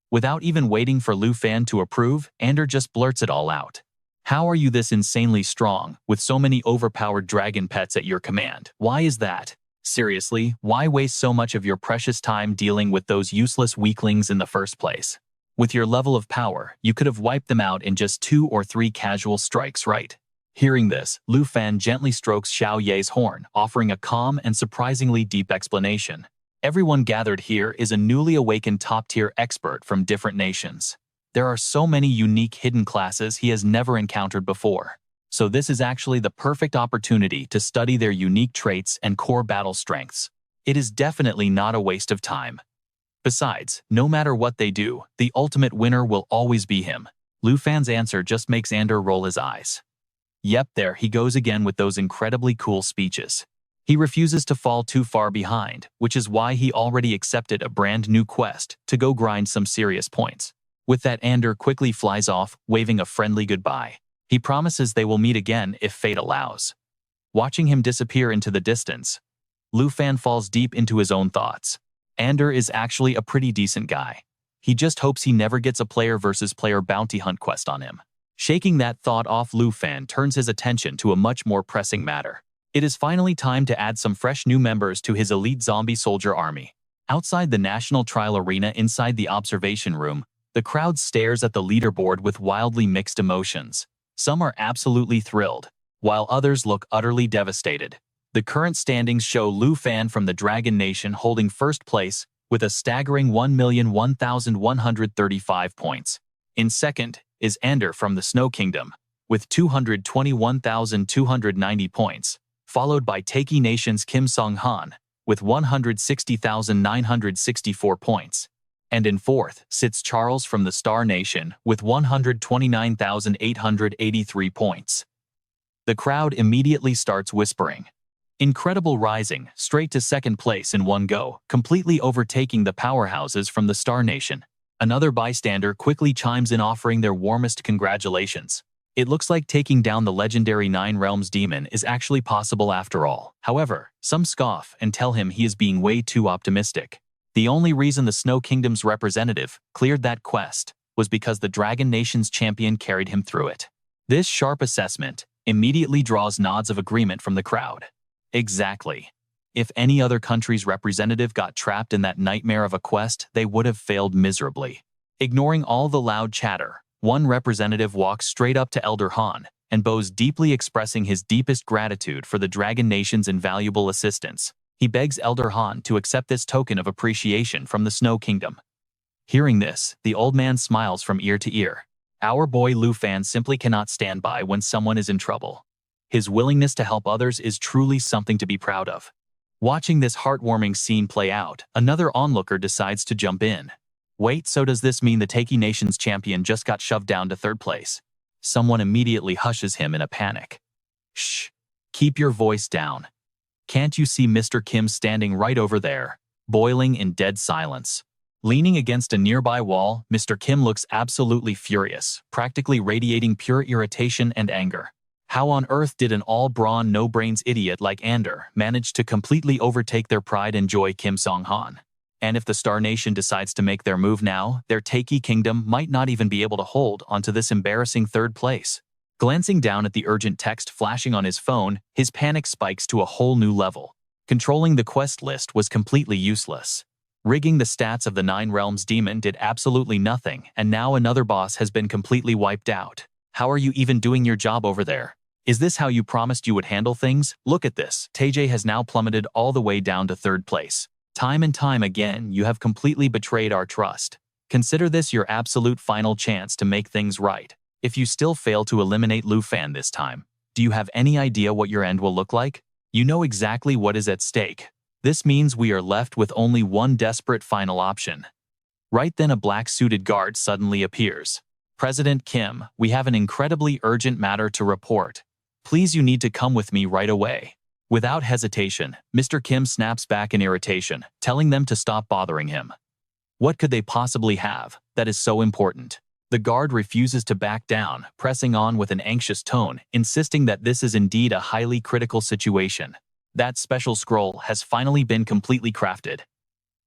Without even waiting for Lu Fan to approve, Ander just blurts it all out. How are you this insanely strong, with so many overpowered dragon pets at your command? Why is that? Seriously, why waste so much of your precious time dealing with those useless weaklings in the first place? With your level of power, you could have wiped them out in just 2 or 3 casual strikes, right? Hearing this, Lu Fan gently strokes Xiao Ye's horn, offering a calm and surprisingly deep explanation. Everyone gathered here is a newly awakened top-tier expert from different nations. There are so many unique hidden classes he has never encountered before. So this is actually the perfect opportunity to study their unique traits and core battle strengths. It is definitely not a waste of time. Besides, no matter what they do, the ultimate winner will always be him. Lu Fan's answer just makes Ander roll his eyes. Yep, there he goes again with those incredibly cool speeches. He refuses to fall too far behind, which is why he already accepted a brand new quest to go grind some serious points. With that, Ander quickly flies off, waving a friendly goodbye. He promises they will meet again if fate allows. Watching him disappear into the distance, Lu Fan falls deep into his own thoughts. Ander is actually a pretty decent guy. He just hopes he never gets a player versus player bounty hunt quest on him. Shaking that thought off, Lu Fan turns his attention to a much more pressing matter. It is finally time to add some fresh new members to his elite zombie soldier army. Outside the national trial arena, inside the observation room, the crowd stares at the leaderboard with wildly mixed emotions. Some are absolutely thrilled, while others look utterly devastated. The current standings show Lu Fan from the Dragon Nation holding first place with a staggering 1,001,135 points. In second is Ander from the Snow Kingdom with 221,290 points, followed by Taiki Nation's Kim Song-han with 160,964 points. And in fourth sits Charles from the Star Nation with 129,883 points. The crowd immediately starts whispering. Incredible, rising straight to second place in one go, completely overtaking the powerhouses from the Star Nation. Another bystander quickly chimes in, offering their warmest congratulations. It looks like taking down the legendary Nine Realms demon is actually possible after all. However, some scoff and tell him he is being way too optimistic. The only reason the Snow Kingdom's representative cleared that quest was because the Dragon Nation's champion carried him through it. This sharp assessment immediately draws nods of agreement from the crowd. Exactly. If any other country's representative got trapped in that nightmare of a quest, they would have failed miserably. Ignoring all the loud chatter, one representative walks straight up to Elder Han and bows deeply, expressing his deepest gratitude for the Dragon Nation's invaluable assistance. He begs Elder Han to accept this token of appreciation from the Snow Kingdom. Hearing this, the old man smiles from ear to ear. Our boy Lu Fan simply cannot stand by when someone is in trouble. His willingness to help others is truly something to be proud of. Watching this heartwarming scene play out, another onlooker decides to jump in. Wait, so does this mean the Taiki Nation's champion just got shoved down to third place? Someone immediately hushes him in a panic. Shh. Keep your voice down. Can't you see Mr. Kim standing right over there, boiling in dead silence? Leaning against a nearby wall, Mr. Kim looks absolutely furious, practically radiating pure irritation and anger. How on earth did an all-brawn, no-brains idiot like Ander manage to completely overtake their pride and joy Kim Song-han? And if the Star Nation decides to make their move now, their Taiki Kingdom might not even be able to hold onto this embarrassing third place. Glancing down at the urgent text flashing on his phone, his panic spikes to a whole new level. Controlling the quest list was completely useless. Rigging the stats of the Nine Realms demon did absolutely nothing, and now another boss has been completely wiped out. How are you even doing your job over there? Is this how you promised you would handle things? Look at this. Tae has now plummeted all the way down to third place. Time and time again, you have completely betrayed our trust. Consider this your absolute final chance to make things right. If you still fail to eliminate Lu Fan this time, do you have any idea what your end will look like? You know exactly what is at stake. This means we are left with only one desperate final option. Right then a black-suited guard suddenly appears. President Kim, we have an incredibly urgent matter to report. Please, you need to come with me right away. Without hesitation, Mr. Kim snaps back in irritation, telling them to stop bothering him. What could they possibly have that is so important? The guard refuses to back down, pressing on with an anxious tone, insisting that this is indeed a highly critical situation. That special scroll has finally been completely crafted.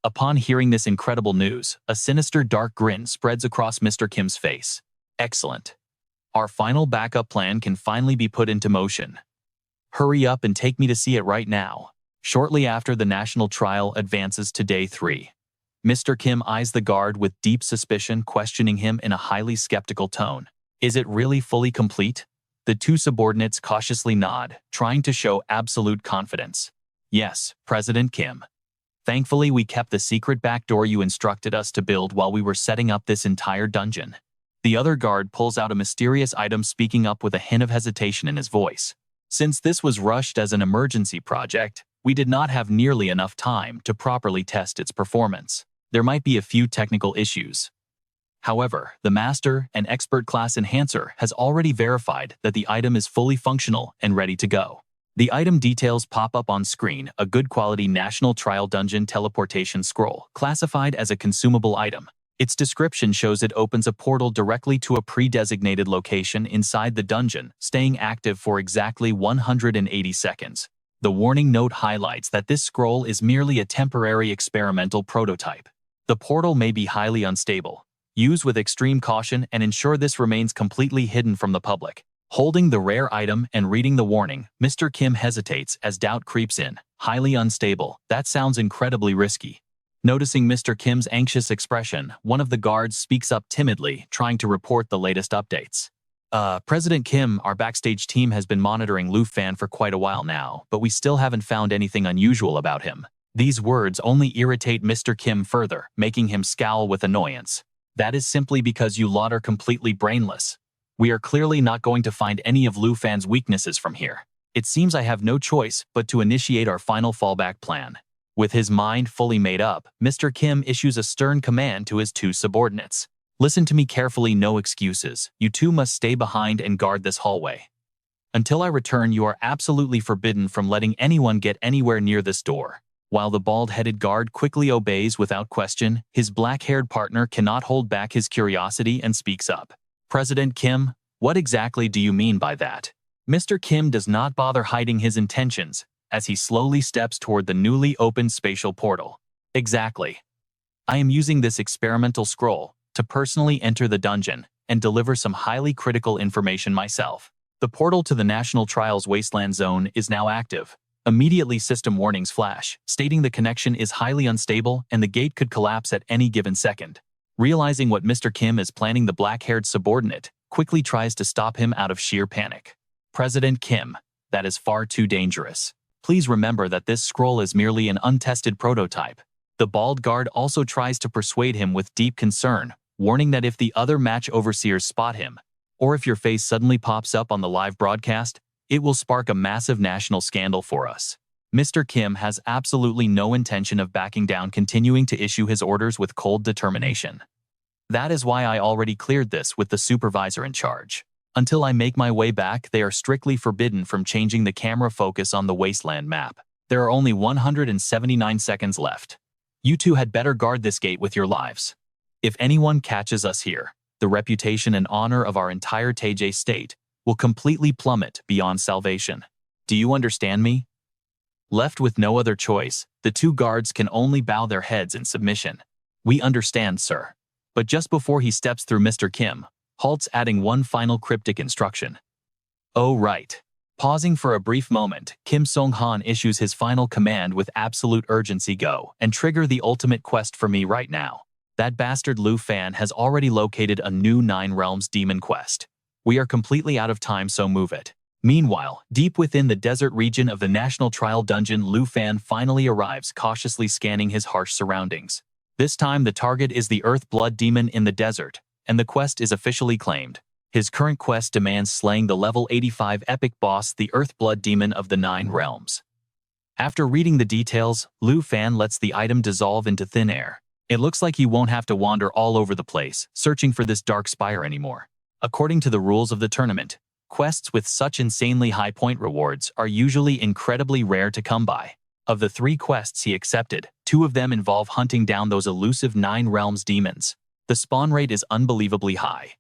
Upon hearing this incredible news, a sinister dark grin spreads across Mr. Kim's face. Excellent. Our final backup plan can finally be put into motion. Hurry up and take me to see it right now. Shortly after the national trial advances to day 3. Mr. Kim eyes the guard with deep suspicion, questioning him in a highly skeptical tone. Is it really fully complete? The two subordinates cautiously nod, trying to show absolute confidence. Yes, President Kim. Thankfully, we kept the secret backdoor you instructed us to build while we were setting up this entire dungeon. The other guard pulls out a mysterious item, speaking up with a hint of hesitation in his voice. Since this was rushed as an emergency project, we did not have nearly enough time to properly test its performance. There might be a few technical issues. However, the Master and Expert Class Enhancer has already verified that the item is fully functional and ready to go. The item details pop up on screen: a good quality National Trial Dungeon teleportation scroll, classified as a consumable item. Its description shows it opens a portal directly to a pre-designated location inside the dungeon, staying active for exactly 180 seconds. The warning note highlights that this scroll is merely a temporary experimental prototype. The portal may be highly unstable. Use with extreme caution and ensure this remains completely hidden from the public. Holding the rare item and reading the warning, Mr. Kim hesitates as doubt creeps in. Highly unstable. That sounds incredibly risky. Noticing Mr. Kim's anxious expression, one of the guards speaks up timidly, trying to report the latest updates. President Kim, our backstage team has been monitoring Lu Fan for quite a while now, but we still haven't found anything unusual about him. These words only irritate Mr. Kim further, making him scowl with annoyance. That is simply because you lot are completely brainless. We are clearly not going to find any of Lu Fan's weaknesses from here. It seems I have no choice but to initiate our final fallback plan. With his mind fully made up, Mr. Kim issues a stern command to his two subordinates. Listen to me carefully, no excuses. You two must stay behind and guard this hallway. Until I return, you are absolutely forbidden from letting anyone get anywhere near this door. While the bald-headed guard quickly obeys without question, his black-haired partner cannot hold back his curiosity and speaks up. President Kim, what exactly do you mean by that? Mr. Kim does not bother hiding his intentions as he slowly steps toward the newly opened spatial portal. Exactly. I am using this experimental scroll to personally enter the dungeon and deliver some highly critical information myself. The portal to the National Trials Wasteland Zone is now active. Immediately, system warnings flash, stating the connection is highly unstable and the gate could collapse at any given second. Realizing what Mr. Kim is planning, the black-haired subordinate quickly tries to stop him out of sheer panic. President Kim, that is far too dangerous. Please remember that this scroll is merely an untested prototype. The bald guard also tries to persuade him with deep concern, warning that if the other match overseers spot him, or if your face suddenly pops up on the live broadcast, it will spark a massive national scandal for us. Mr. Kim has absolutely no intention of backing down, continuing to issue his orders with cold determination. That is why I already cleared this with the supervisor in charge. Until I make my way back, they are strictly forbidden from changing the camera focus on the wasteland map. There are only 179 seconds left. You two had better guard this gate with your lives. If anyone catches us here, the reputation and honor of our entire Taejae state will completely plummet beyond salvation. Do you understand me? Left with no other choice, the two guards can only bow their heads in submission. We understand, sir. But just before he steps through, Mr. Kim halts, adding one final cryptic instruction. Oh right. Pausing for a brief moment, Kim Song-han issues his final command with absolute urgency. Go and trigger the ultimate quest for me right now. That bastard Lu Fan has already located a new 9 Realms demon quest. We are completely out of time, so move it. Meanwhile, deep within the desert region of the National Trial Dungeon, Lu Fan finally arrives, cautiously scanning his harsh surroundings. This time the target is the Earth Blood Demon in the desert, and the quest is officially claimed. His current quest demands slaying the level 85 epic boss, the Earth Blood Demon of the 9 Realms. After reading the details, Lu Fan lets the item dissolve into thin air. It looks like he won't have to wander all over the place, searching for this dark spire anymore. According to the rules of the tournament, quests with such insanely high point rewards are usually incredibly rare to come by. Of the 3 quests he accepted, 2 of them involve hunting down those elusive 9 Realms demons. The spawn rate is unbelievably high.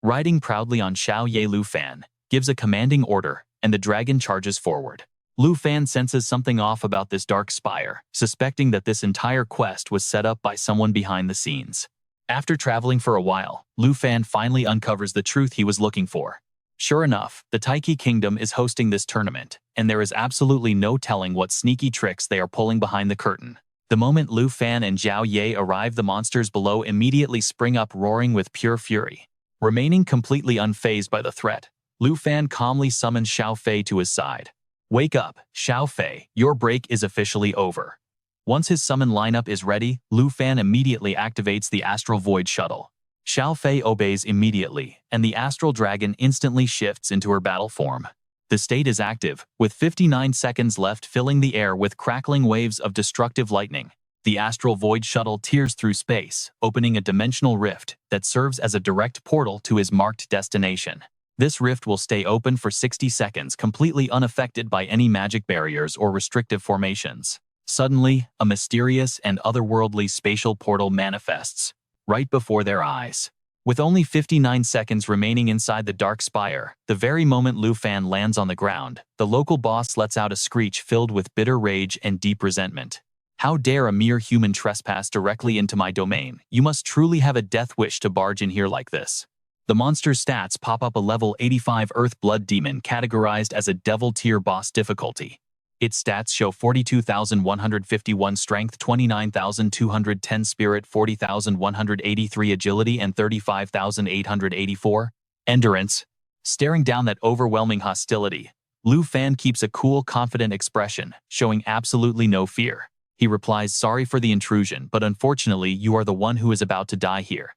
Riding proudly on Xiao Ye, Lu Fan gives a commanding order, and the dragon charges forward. Lu Fan senses something off about this dark spire, suspecting that this entire quest was set up by someone behind the scenes. After traveling for a while, Lu Fan finally uncovers the truth he was looking for. Sure enough, the Taiki Kingdom is hosting this tournament, and there is absolutely no telling what sneaky tricks they are pulling behind the curtain. The moment Lu Fan and Xiao Ye arrive, the monsters below immediately spring up, roaring with pure fury. Remaining completely unfazed by the threat, Lu Fan calmly summons Xiao Fei to his side. Wake up, Xiao Fei, your break is officially over. Once his summon lineup is ready, Lu Fan immediately activates the Astral Void Shuttle. Xiao Fei obeys immediately, and the Astral Dragon instantly shifts into her battle form. The state is active, with 59 seconds left, filling the air with crackling waves of destructive lightning. The Astral Void Shuttle tears through space, opening a dimensional rift that serves as a direct portal to his marked destination. This rift will stay open for 60 seconds, completely unaffected by any magic barriers or restrictive formations. Suddenly, a mysterious and otherworldly spatial portal manifests right before their eyes. With only 59 seconds remaining inside the dark spire, the very moment Lu Fan lands on the ground, the local boss lets out a screech filled with bitter rage and deep resentment. How dare a mere human trespass directly into my domain? You must truly have a death wish to barge in here like this. The monster's stats pop up: a level 85 Earth Blood Demon categorized as a Devil Tier boss difficulty. Its stats show 42,151 Strength, 29,210 Spirit, 40,183 Agility, and 35,884 Endurance. Staring down that overwhelming hostility, Lu Fan keeps a cool, confident expression, showing absolutely no fear. He replies, "Sorry for the intrusion, but unfortunately you are the one who is about to die here."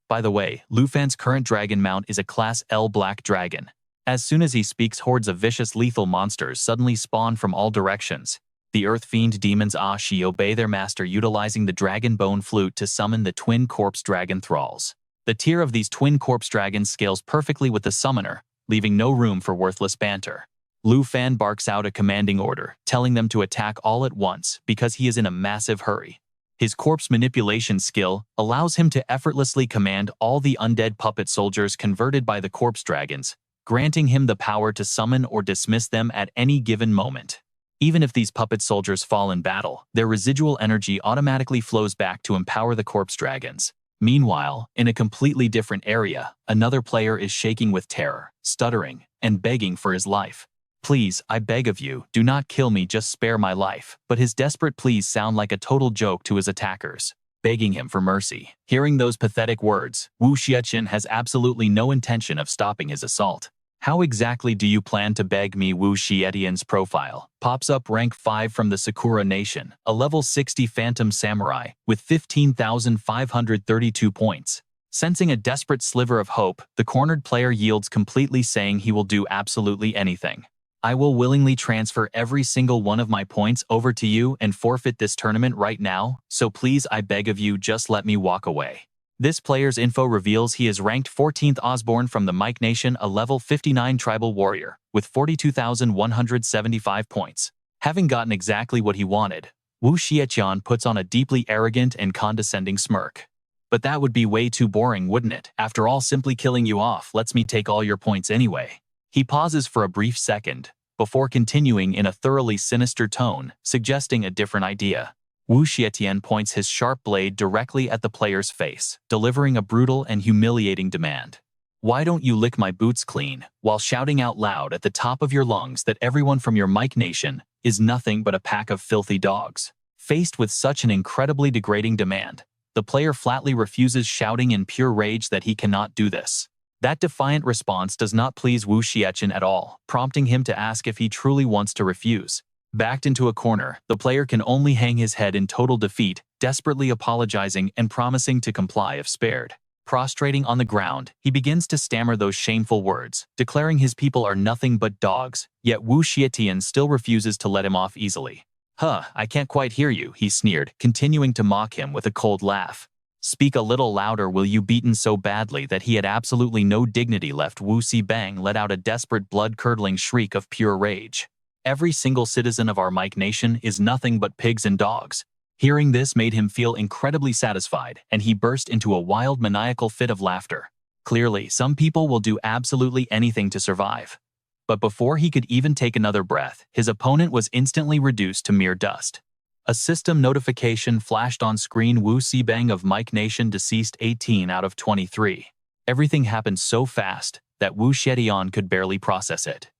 By the way, Lu Fan's current dragon mount is a Class L Black Dragon. As soon as he speaks, hordes of vicious, lethal monsters suddenly spawn from all directions. The Earth Fiend demons Shi obey their master, utilizing the Dragon Bone Flute to summon the Twin Corpse Dragon Thralls. The tier of these Twin Corpse Dragons scales perfectly with the summoner, leaving no room for worthless banter. Lu Fan barks out a commanding order, telling them to attack all at once because he is in a massive hurry. His corpse manipulation skill allows him to effortlessly command all the undead puppet soldiers converted by the corpse dragons, granting him the power to summon or dismiss them at any given moment. Even if these puppet soldiers fall in battle, their residual energy automatically flows back to empower the corpse dragons. Meanwhile, in a completely different area, another player is shaking with terror, stuttering, and begging for his life. "Please, I beg of you, do not kill me, just spare my life." But his desperate pleas sound like a total joke to his attackers, begging him for mercy. Hearing those pathetic words, Wu Xiaoqin has absolutely no intention of stopping his assault. "How exactly do you plan to beg me?" Wu Xiaoqian's profile pops up: rank 5 from the Sakura Nation, a level 60 Phantom Samurai with 15,532 points. Sensing a desperate sliver of hope, the cornered player yields completely, saying he will do absolutely anything. I will willingly transfer every single one of my points over to you and forfeit this tournament right now, so please, I beg of you, just let me walk away. This player's info reveals he is ranked 14th Osborne from the Mike Nation, a level 59 tribal warrior, with 42,175 points. Having gotten exactly what he wanted, Wu Xietian puts on a deeply arrogant and condescending smirk. But that would be way too boring, wouldn't it? After all, simply killing you off lets me take all your points anyway. He pauses for a brief second, before continuing in a thoroughly sinister tone, suggesting a different idea. Wu Xietian points his sharp blade directly at the player's face, delivering a brutal and humiliating demand. Why don't you lick my boots clean, while shouting out loud at the top of your lungs that everyone from your Mike Nation is nothing but a pack of filthy dogs? Faced with such an incredibly degrading demand, the player flatly refuses, shouting in pure rage that he cannot do this. That defiant response does not please Wu Xietian at all, prompting him to ask if he truly wants to refuse. Backed into a corner, the player can only hang his head in total defeat, desperately apologizing and promising to comply if spared. Prostrating on the ground, he begins to stammer those shameful words, declaring his people are nothing but dogs, yet Wu Xietian still refuses to let him off easily. Huh, I can't quite hear you, he sneered, continuing to mock him with a cold laugh. Speak a little louder, will you? Beaten so badly that he had absolutely no dignity left, Wu Xibang let out a desperate, blood-curdling shriek of pure rage. Every single citizen of our Mike Nation is nothing but pigs and dogs. Hearing this made him feel incredibly satisfied, and he burst into a wild, maniacal fit of laughter. Clearly, some people will do absolutely anything to survive. But before he could even take another breath, his opponent was instantly reduced to mere dust. A system notification flashed on screen: Wu Xibang of Mike Nation deceased, 18 out of 23. Everything happened so fast that Wu Xietian could barely process it.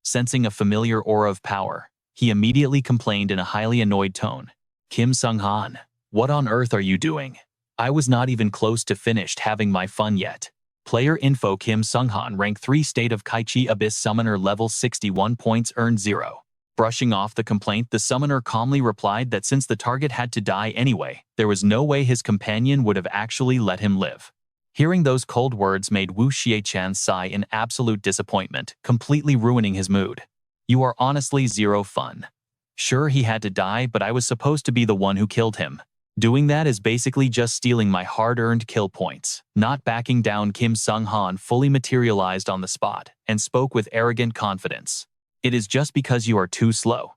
Sensing a familiar aura of power, he immediately complained in a highly annoyed tone. Kim Sung-han, what on earth are you doing? I was not even close to finished having my fun yet. Player info: Kim Sung-han, rank 3, state of Kaichi Abyss Summoner, level 61, points earned 0. Brushing off the complaint, the summoner calmly replied that since the target had to die anyway, there was no way his companion would have actually let him live. Hearing those cold words made Wu Xietian sigh in absolute disappointment, completely ruining his mood. You are honestly zero fun. Sure, he had to die, but I was supposed to be the one who killed him. Doing that is basically just stealing my hard-earned kill points. Not backing down, Kim Sung-han fully materialized on the spot and spoke with arrogant confidence. It is just because you are too slow.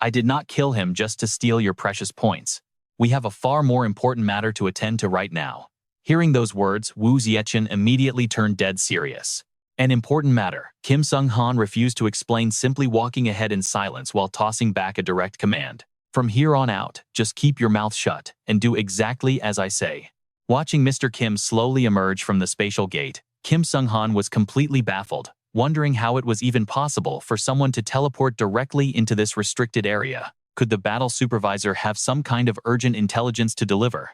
I did not kill him just to steal your precious points. We have a far more important matter to attend to right now. Hearing those words, Wu Xietian immediately turned dead serious. An important matter, Kim Sung-han refused to explain, simply walking ahead in silence while tossing back a direct command. From here on out, just keep your mouth shut and do exactly as I say. Watching Mr. Kim slowly emerge from the spatial gate, Kim Sung-han was completely baffled, wondering how it was even possible for someone to teleport directly into this restricted area. Could the battle supervisor have some kind of urgent intelligence to deliver?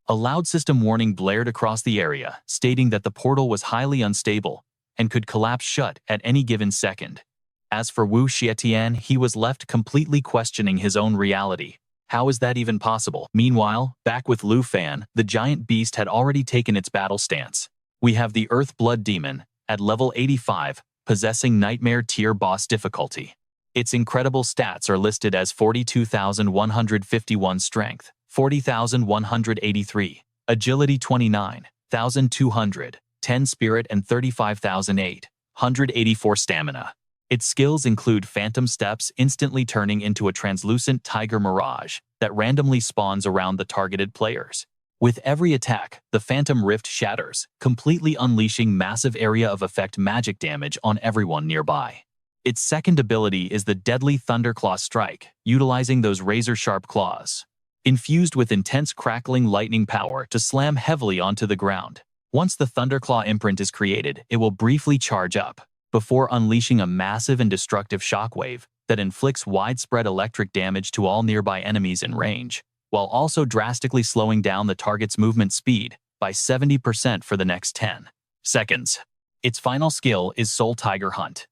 A loud system warning blared across the area, stating that the portal was highly unstable and could collapse shut at any given second. As for Wu Xietian, he was left completely questioning his own reality. How is that even possible? Meanwhile, back with Lu Fan, the giant beast had already taken its battle stance. We have the Earth Blood Demon, at level 85, possessing Nightmare tier boss difficulty. Its incredible stats are listed as 42,151 strength, 40,183, agility 29,200, 10 spirit and 35,884 stamina. Its skills include Phantom Steps, instantly turning into a translucent tiger mirage that randomly spawns around the targeted players. With every attack, the Phantom Rift shatters, completely unleashing massive area of effect magic damage on everyone nearby. Its second ability is the deadly Thunderclaw strike, utilizing those razor-sharp claws, infused with intense crackling lightning power to slam heavily onto the ground. Once the Thunderclaw imprint is created, it will briefly charge up, before unleashing a massive and destructive shockwave that inflicts widespread electric damage to all nearby enemies in range, while also drastically slowing down the target's movement speed by 70% for the next 10 seconds. Its final skill is Soul Tiger Hunt.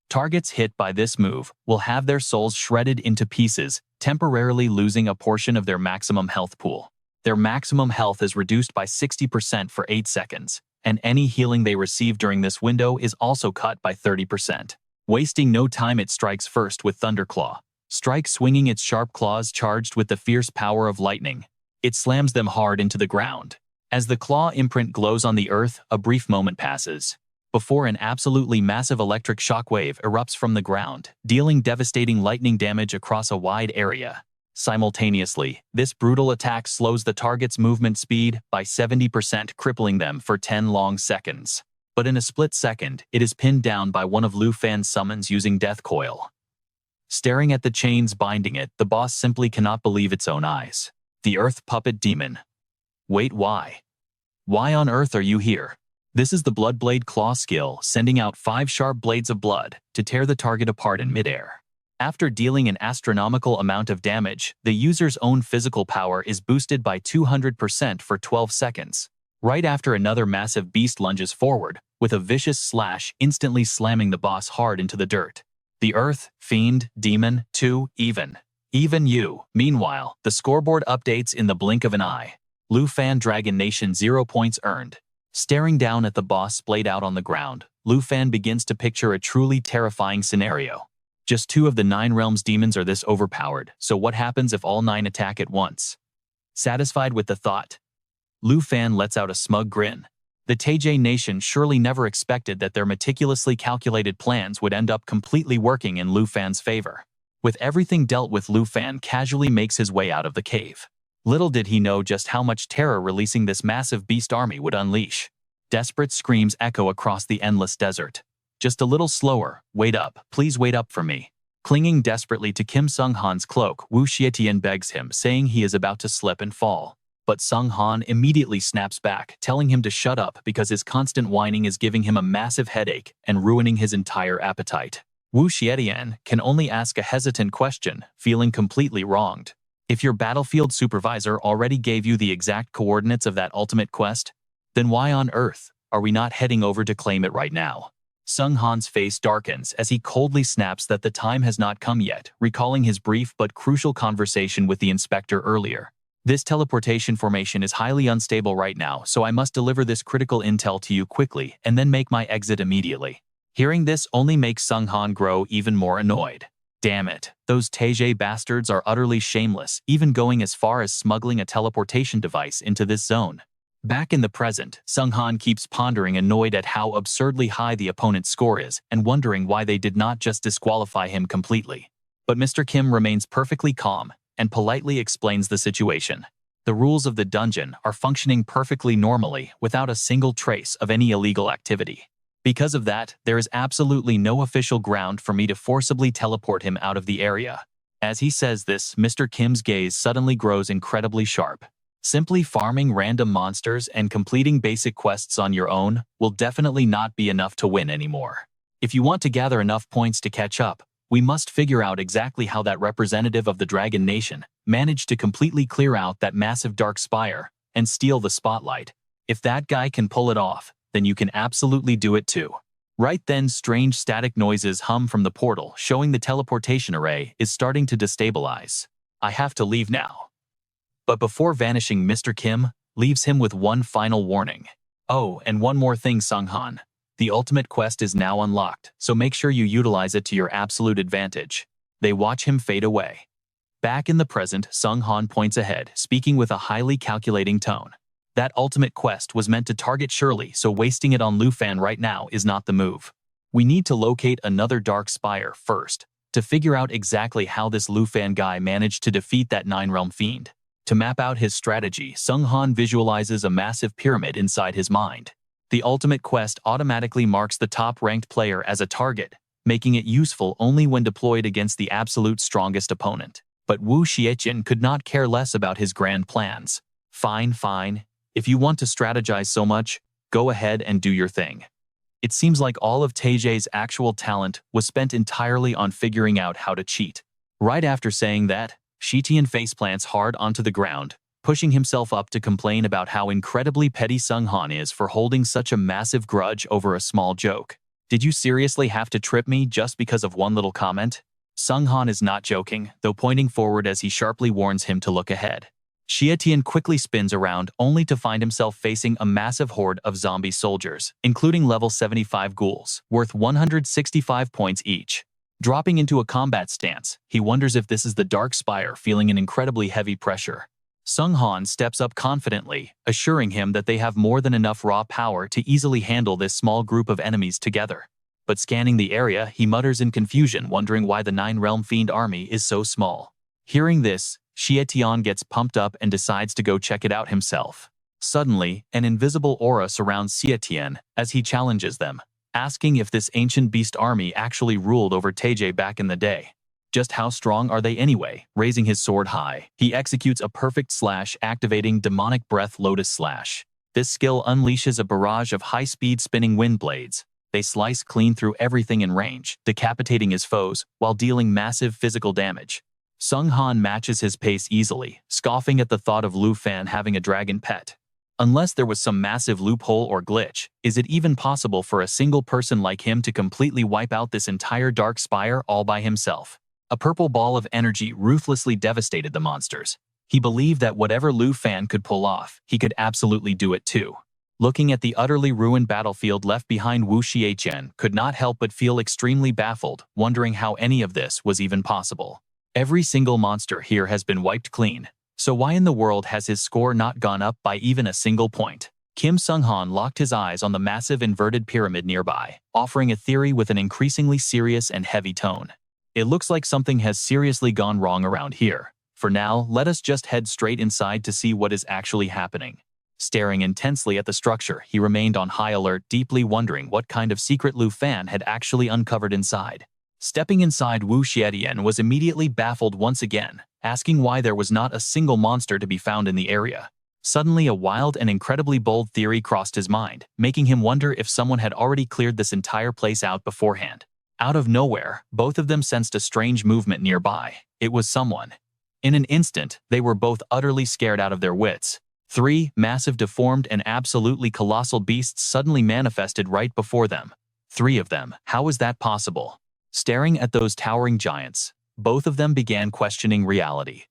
Targets hit by this move will have their souls shredded into pieces, temporarily losing a portion of their maximum health pool. Their maximum health is reduced by 60% for 8 seconds, and any healing they receive during this window is also cut by 30%. Wasting no time, it strikes first with Thunderclaw. Strike swinging its sharp claws charged with the fierce power of lightning. It slams them hard into the ground. As the claw imprint glows on the earth, a brief moment passes before an absolutely massive electric shockwave erupts from the ground, dealing devastating lightning damage across a wide area. Simultaneously, this brutal attack slows the target's movement speed by 70%, crippling them for 10 long seconds. But in a split second, it is pinned down by one of Lu Fan's summons using Death Coil. Staring at the chains binding it, the boss simply cannot believe its own eyes. The Earth Puppet Demon. Wait, why? Why on earth are you here? This is the Bloodblade Claw skill, sending out 5 sharp blades of blood to tear the target apart in midair. After dealing an astronomical amount of damage, the user's own physical power is boosted by 200% for 12 seconds. Right after another massive beast lunges forward, with a vicious slash instantly slamming the boss hard into the dirt. The Earth, Fiend, Demon, 2, even you. Meanwhile, the scoreboard updates in the blink of an eye. Lu Fan Dragon Nation 0 points earned. Staring down at the boss splayed out on the ground, Lu Fan begins to picture a truly terrifying scenario. Just 2 of the 9 realms demons are this overpowered, so what happens if all 9 attack at once? Satisfied with the thought, Lu Fan lets out a smug grin. The Taijie Nation surely never expected that their meticulously calculated plans would end up completely working in Lu Fan's favor. With everything dealt with, Lu Fan casually makes his way out of the cave. Little did he know just how much terror releasing this massive beast army would unleash. Desperate screams echo across the endless desert. Just a little slower, wait up, please wait up for me. Clinging desperately to Kim Sung-han's cloak, Wu Xietian begs him, saying he is about to slip and fall. But Sung-han immediately snaps back, telling him to shut up because his constant whining is giving him a massive headache and ruining his entire appetite. Wu Xietian can only ask a hesitant question, feeling completely wronged. If your battlefield supervisor already gave you the exact coordinates of that ultimate quest, then why on earth are we not heading over to claim it right now? Sung-han's face darkens as he coldly snaps that the time has not come yet, recalling his brief but crucial conversation with the inspector earlier. This teleportation formation is highly unstable right now, so I must deliver this critical intel to you quickly and then make my exit immediately. Hearing this only makes Sung-han grow even more annoyed. Damn it, those Taijie bastards are utterly shameless, even going as far as smuggling a teleportation device into this zone. Back in the present, Sung-han keeps pondering, annoyed at how absurdly high the opponent's score is and wondering why they did not just disqualify him completely. But Mr. Kim remains perfectly calm and politely explains the situation. The rules of the dungeon are functioning perfectly normally without a single trace of any illegal activity. Because of that, there is absolutely no official ground for me to forcibly teleport him out of the area. As he says this, Mr. Kim's gaze suddenly grows incredibly sharp. Simply farming random monsters and completing basic quests on your own will definitely not be enough to win anymore. If you want to gather enough points to catch up, we must figure out exactly how that representative of the Dragon Nation managed to completely clear out that massive dark spire and steal the spotlight. If that guy can pull it off, then you can absolutely do it too. Right then, strange static noises hum from the portal, showing the teleportation array is starting to destabilize. I have to leave now. But before vanishing, Mr. Kim leaves him with one final warning. Oh, and one more thing, Sung-han. The ultimate quest is now unlocked, so make sure you utilize it to your absolute advantage. They watch him fade away. Back in the present, Sung-han points ahead, speaking with a highly calculating tone. That ultimate quest was meant to target Shirley, so wasting it on Lu Fan right now is not the move. We need to locate another dark spire first, to figure out exactly how this Lu Fan guy managed to defeat that 9-realm fiend. To map out his strategy, Sung-han visualizes a massive pyramid inside his mind. The ultimate quest automatically marks the top-ranked player as a target, making it useful only when deployed against the absolute strongest opponent. But Wu Xietian could not care less about his grand plans. Fine. If you want to strategize so much, go ahead and do your thing. It seems like all of Taijie's actual talent was spent entirely on figuring out how to cheat. Right after saying that, Xietian faceplants hard onto the ground, pushing himself up to complain about how incredibly petty Sung-han is for holding such a massive grudge over a small joke. Did you seriously have to trip me just because of one little comment? Sung-han is not joking, though pointing forward as he sharply warns him to look ahead. Xietian quickly spins around only to find himself facing a massive horde of zombie soldiers, including level 75 ghouls, worth 165 points each. Dropping into a combat stance, he wonders if this is the Dark Spire feeling an incredibly heavy pressure. Sung Han steps up confidently, assuring him that they have more than enough raw power to easily handle this small group of enemies together. But scanning the area, he mutters in confusion, wondering why the Nine-Realm Fiend army is so small. Hearing this, Xietian gets pumped up and decides to go check it out himself. Suddenly, an invisible aura surrounds Xietian as he challenges them, asking if this ancient beast army actually ruled over Taiji back in the day. Just how strong are they anyway? Raising his sword high, he executes a perfect slash, activating Demonic Breath Lotus Slash. This skill unleashes a barrage of high-speed spinning wind blades. They slice clean through everything in range, decapitating his foes while dealing massive physical damage. Sung Han matches his pace easily, scoffing at the thought of Lu Fan having a dragon pet. Unless there was some massive loophole or glitch, is it even possible for a single person like him to completely wipe out this entire Dark Spire all by himself? A purple ball of energy ruthlessly devastated the monsters. He believed that whatever Lu Fan could pull off, he could absolutely do it too. Looking at the utterly ruined battlefield left behind, Wu Xietian could not help but feel extremely baffled, wondering how any of this was even possible. Every single monster here has been wiped clean, so why in the world has his score not gone up by even a single point? Kim Sung-han locked his eyes on the massive inverted pyramid nearby, offering a theory with an increasingly serious and heavy tone. It looks like something has seriously gone wrong around here. For now, let us just head straight inside to see what is actually happening. Staring intensely at the structure, he remained on high alert, deeply wondering what kind of secret Lu Fan had actually uncovered inside. Stepping inside, Wu Xietian was immediately baffled once again, asking why there was not a single monster to be found in the area. Suddenly, a wild and incredibly bold theory crossed his mind, making him wonder if someone had already cleared this entire place out beforehand. Out of nowhere, both of them sensed a strange movement nearby. It was someone. In an instant, they were both utterly scared out of their wits. 3 massive, deformed, and absolutely colossal beasts suddenly manifested right before them. 3 of them. How was that possible? Staring at those towering giants, both of them began questioning reality.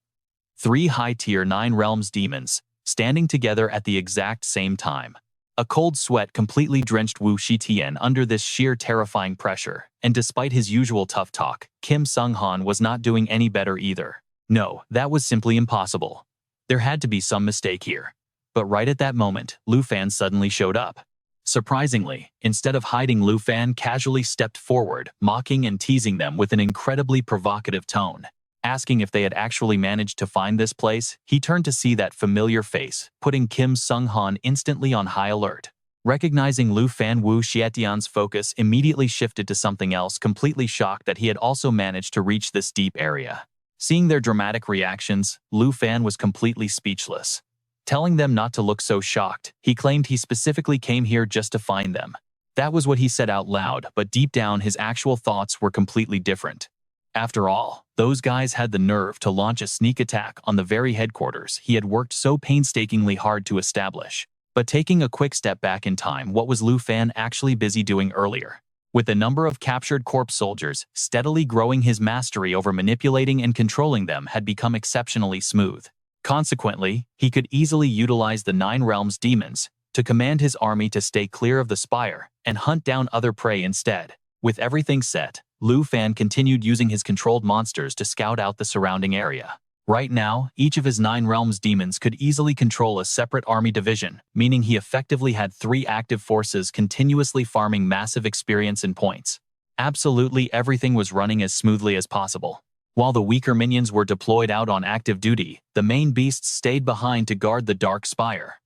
3 high-tier 9 realms demons, standing together at the exact same time. A cold sweat completely drenched Wu Xietian under this sheer terrifying pressure, and despite his usual tough talk, Kim Sung-han was not doing any better either. No, that was simply impossible. There had to be some mistake here. But right at that moment, Lu Fan suddenly showed up. Surprisingly, instead of hiding, Lu Fan casually stepped forward, mocking and teasing them with an incredibly provocative tone. Asking if they had actually managed to find this place, he turned to see that familiar face, putting Kim Sung-han instantly on high alert. Recognizing Lu Fan, Wu Xietian's focus immediately shifted to something else, completely shocked that he had also managed to reach this deep area. Seeing their dramatic reactions, Lu Fan was completely speechless. Telling them not to look so shocked, he claimed he specifically came here just to find them. That was what he said out loud, but deep down his actual thoughts were completely different. After all, those guys had the nerve to launch a sneak attack on the very headquarters he had worked so painstakingly hard to establish. But taking a quick step back in time, what was Lu Fan actually busy doing earlier? With the number of captured corpse soldiers steadily growing, his mastery over manipulating and controlling them had become exceptionally smooth. Consequently, he could easily utilize the 9 realms demons to command his army to stay clear of the spire and hunt down other prey instead. With everything set, Lu Fan continued using his controlled monsters to scout out the surrounding area. Right now, each of his 9 realms demons could easily control a separate army division, meaning he effectively had 3 active forces continuously farming massive experience and points. Absolutely everything was running as smoothly as possible. While the weaker minions were deployed out on active duty, the main beasts stayed behind to guard the Dark Spire.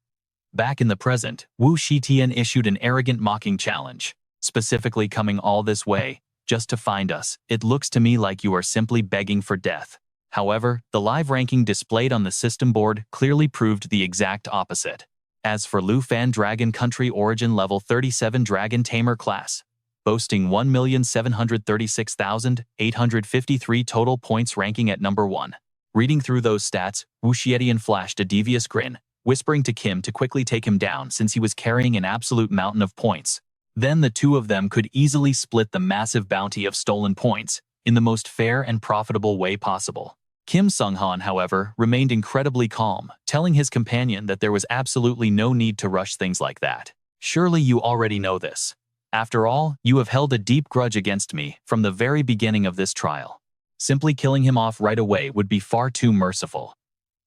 Back in the present, Wu Xietian issued an arrogant mocking challenge, specifically coming all this way, just to find us. It looks to me like you are simply begging for death. However, the live ranking displayed on the system board clearly proved the exact opposite. As for Lu Fan, Dragon Country Origin Level 37 Dragon Tamer class, boasting 1,736,853 total points, ranking at number 1. Reading through those stats, Wu Xietian flashed a devious grin, whispering to Kim to quickly take him down since he was carrying an absolute mountain of points. Then the two of them could easily split the massive bounty of stolen points in the most fair and profitable way possible. Kim Sung-han, however, remained incredibly calm, telling his companion that there was absolutely no need to rush things like that. Surely you already know this. After all, you have held a deep grudge against me from the very beginning of this trial. Simply killing him off right away would be far too merciful.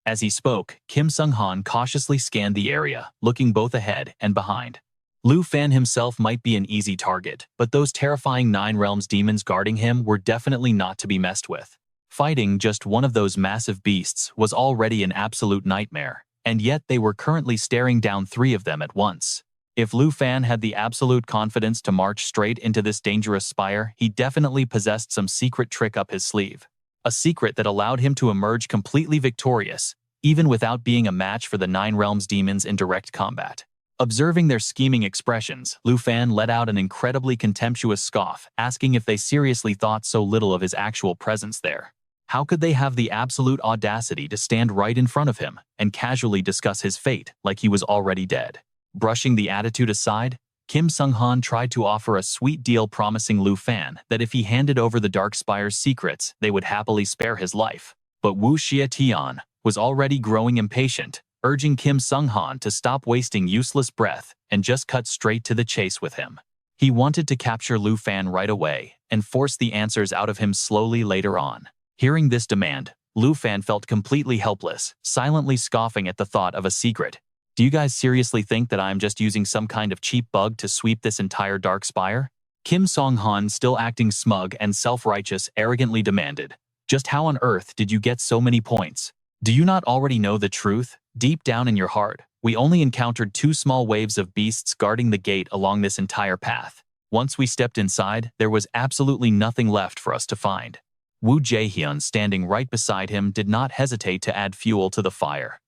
As he spoke, Kim Sung-han cautiously scanned the area, looking both ahead and behind. Lu Fan himself might be an easy target, but those terrifying Nine Realms demons guarding him were definitely not to be messed with. Fighting just one of those massive beasts was already an absolute nightmare, and yet they were currently staring down three of them at once. If Lu Fan had the absolute confidence to march straight into this dangerous spire, he definitely possessed some secret trick up his sleeve. A secret that allowed him to emerge completely victorious, even without being a match for the Nine Realms demons in direct combat. Observing their scheming expressions, Lu Fan let out an incredibly contemptuous scoff, asking if they seriously thought so little of his actual presence there. How could they have the absolute audacity to stand right in front of him and casually discuss his fate like he was already dead? Brushing the attitude aside, Kim Sung-han tried to offer a sweet deal, promising Lu Fan that if he handed over the Dark Spire's secrets, they would happily spare his life. But Wu Xietian was already growing impatient, urging Kim Sung-han to stop wasting useless breath and just cut straight to the chase with him. He wanted to capture Lu Fan right away and force the answers out of him slowly later on. Hearing this demand, Lu Fan felt completely helpless, silently scoffing at the thought of a secret. Do you guys seriously think that I'm just using some kind of cheap bug to sweep this entire Dark Spire? Kim Sung-han, still acting smug and self-righteous, arrogantly demanded. Just how on earth did you get so many points? Do you not already know the truth? Deep down in your heart, we only encountered two small waves of beasts guarding the gate along this entire path. Once we stepped inside, there was absolutely nothing left for us to find. Wu Jaehyun, standing right beside him, did not hesitate to add fuel to the fire.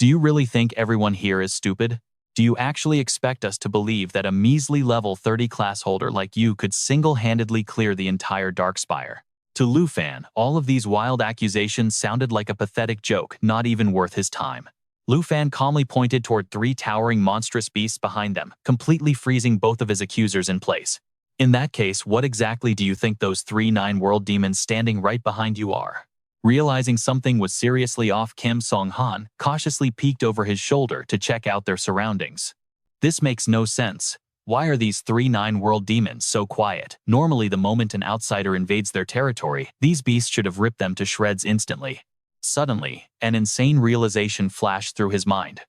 Do you really think everyone here is stupid? Do you actually expect us to believe that a measly level 30 class holder like you could single-handedly clear the entire Dark Spire? To Lu Fan, all of these wild accusations sounded like a pathetic joke, not even worth his time. Lu Fan calmly pointed toward three towering monstrous beasts behind them, completely freezing both of his accusers in place. In that case, what exactly do you think those three nine-world demons standing right behind you are? Realizing something was seriously off, Kim Sung-han cautiously peeked over his shoulder to check out their surroundings. This makes no sense. Why are these three nine-world demons so quiet? Normally, the moment an outsider invades their territory, these beasts should have ripped them to shreds instantly. Suddenly, an insane realization flashed through his mind.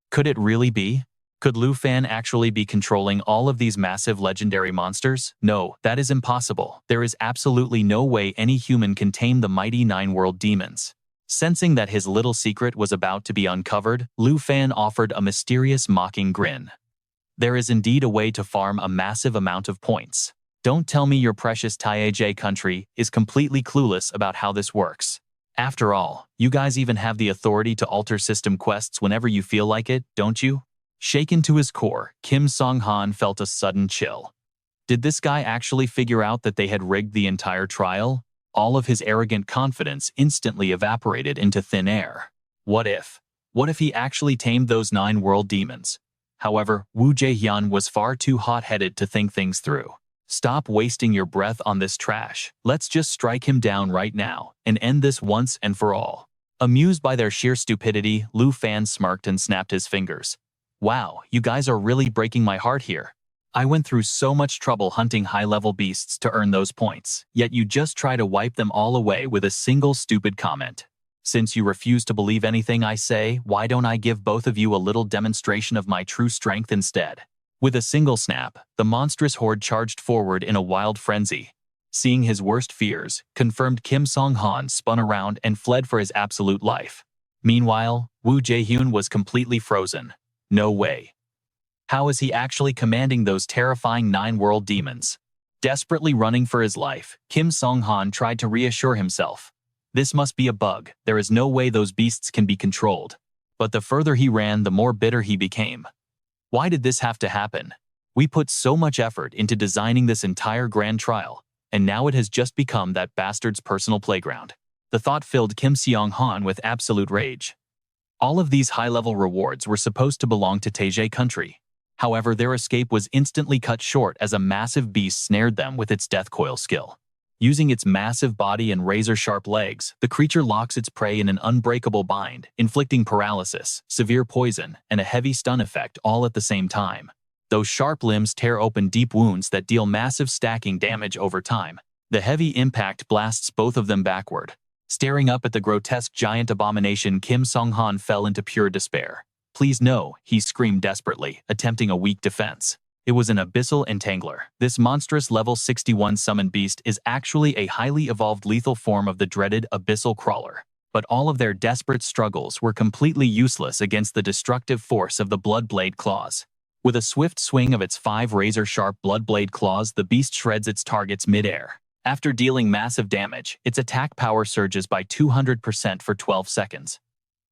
Could it really be? Could Lu Fan actually be controlling all of these massive legendary monsters? No, that is impossible. There is absolutely no way any human can tame the mighty nine-world demons. Sensing that his little secret was about to be uncovered, Lu Fan offered a mysterious, mocking grin. There is indeed a way to farm a massive amount of points. Don't tell me your precious Taeja country is completely clueless about how this works. After all, you guys even have the authority to alter system quests whenever you feel like it, don't you? Shaken to his core, Kim Sung-han felt a sudden chill. Did this guy actually figure out that they had rigged the entire trial? All of his arrogant confidence instantly evaporated into thin air. What if? What if he actually tamed those nine-world demons? However, Wu Jaehyun was far too hot-headed to think things through. Stop wasting your breath on this trash. Let's just strike him down right now and end this once and for all. Amused by their sheer stupidity, Lu Fan smirked and snapped his fingers. Wow, you guys are really breaking my heart here. I went through so much trouble hunting high-level beasts to earn those points, yet you just try to wipe them all away with a single stupid comment. Since you refuse to believe anything I say, why don't I give both of you a little demonstration of my true strength instead? With a single snap, the monstrous horde charged forward in a wild frenzy. Seeing his worst fears, confirmed, Kim Sung-han spun around and fled for his absolute life. Meanwhile, Wu Jaehyun was completely frozen. No way. How is he actually commanding those terrifying nine-world demons? Desperately running for his life, Kim Sung-han tried to reassure himself. This must be a bug. There is no way those beasts can be controlled. But the further he ran, the more bitter he became. Why did this have to happen? We put so much effort into designing this entire grand trial, and now it has just become that bastard's personal playground. The thought filled Kim Sung-han with absolute rage. All of these high-level rewards were supposed to belong to Taeja country. However, their escape was instantly cut short as a massive beast snared them with its death coil skill. Using its massive body and razor-sharp legs, the creature locks its prey in an unbreakable bind, inflicting paralysis, severe poison, and a heavy stun effect all at the same time. Those sharp limbs tear open deep wounds that deal massive stacking damage over time. The heavy impact blasts both of them backward. Staring up at the grotesque giant abomination, Kim Sung-han fell into pure despair. "Please no," he screamed desperately, attempting a weak defense. It was an abyssal entangler. This monstrous level 61 summon beast is actually a highly evolved lethal form of the dreaded abyssal crawler. But all of their desperate struggles were completely useless against the destructive force of the Bloodblade claws. With a swift swing of its 5 razor-sharp Bloodblade claws, the beast shreds its targets mid-air. After dealing massive damage, its attack power surges by 200% for 12 seconds.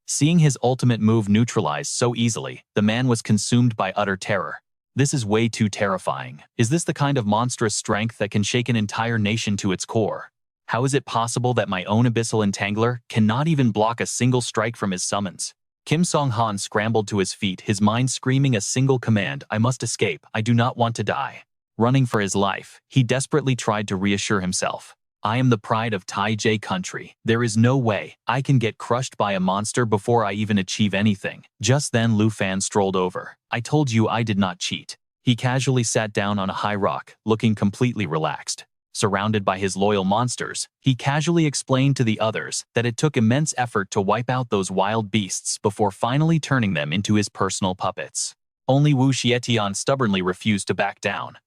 Seeing his ultimate move neutralized so easily, the man was consumed by utter terror. "This is way too terrifying. Is this the kind of monstrous strength that can shake an entire nation to its core? How is it possible that my own abyssal entangler cannot even block a single strike from his summons?" Kim Sung-han scrambled to his feet, his mind screaming a single command: "I must escape. I do not want to die." Running for his life, he desperately tried to reassure himself. "I am the pride of Taijie country. There is no way I can get crushed by a monster before I even achieve anything." Just then Lu Fan strolled over. "I told you I did not cheat." He casually sat down on a high rock, looking completely relaxed. Surrounded by his loyal monsters, he casually explained to the others that it took immense effort to wipe out those wild beasts before finally turning them into his personal puppets. Only Wu Xietian stubbornly refused to back down.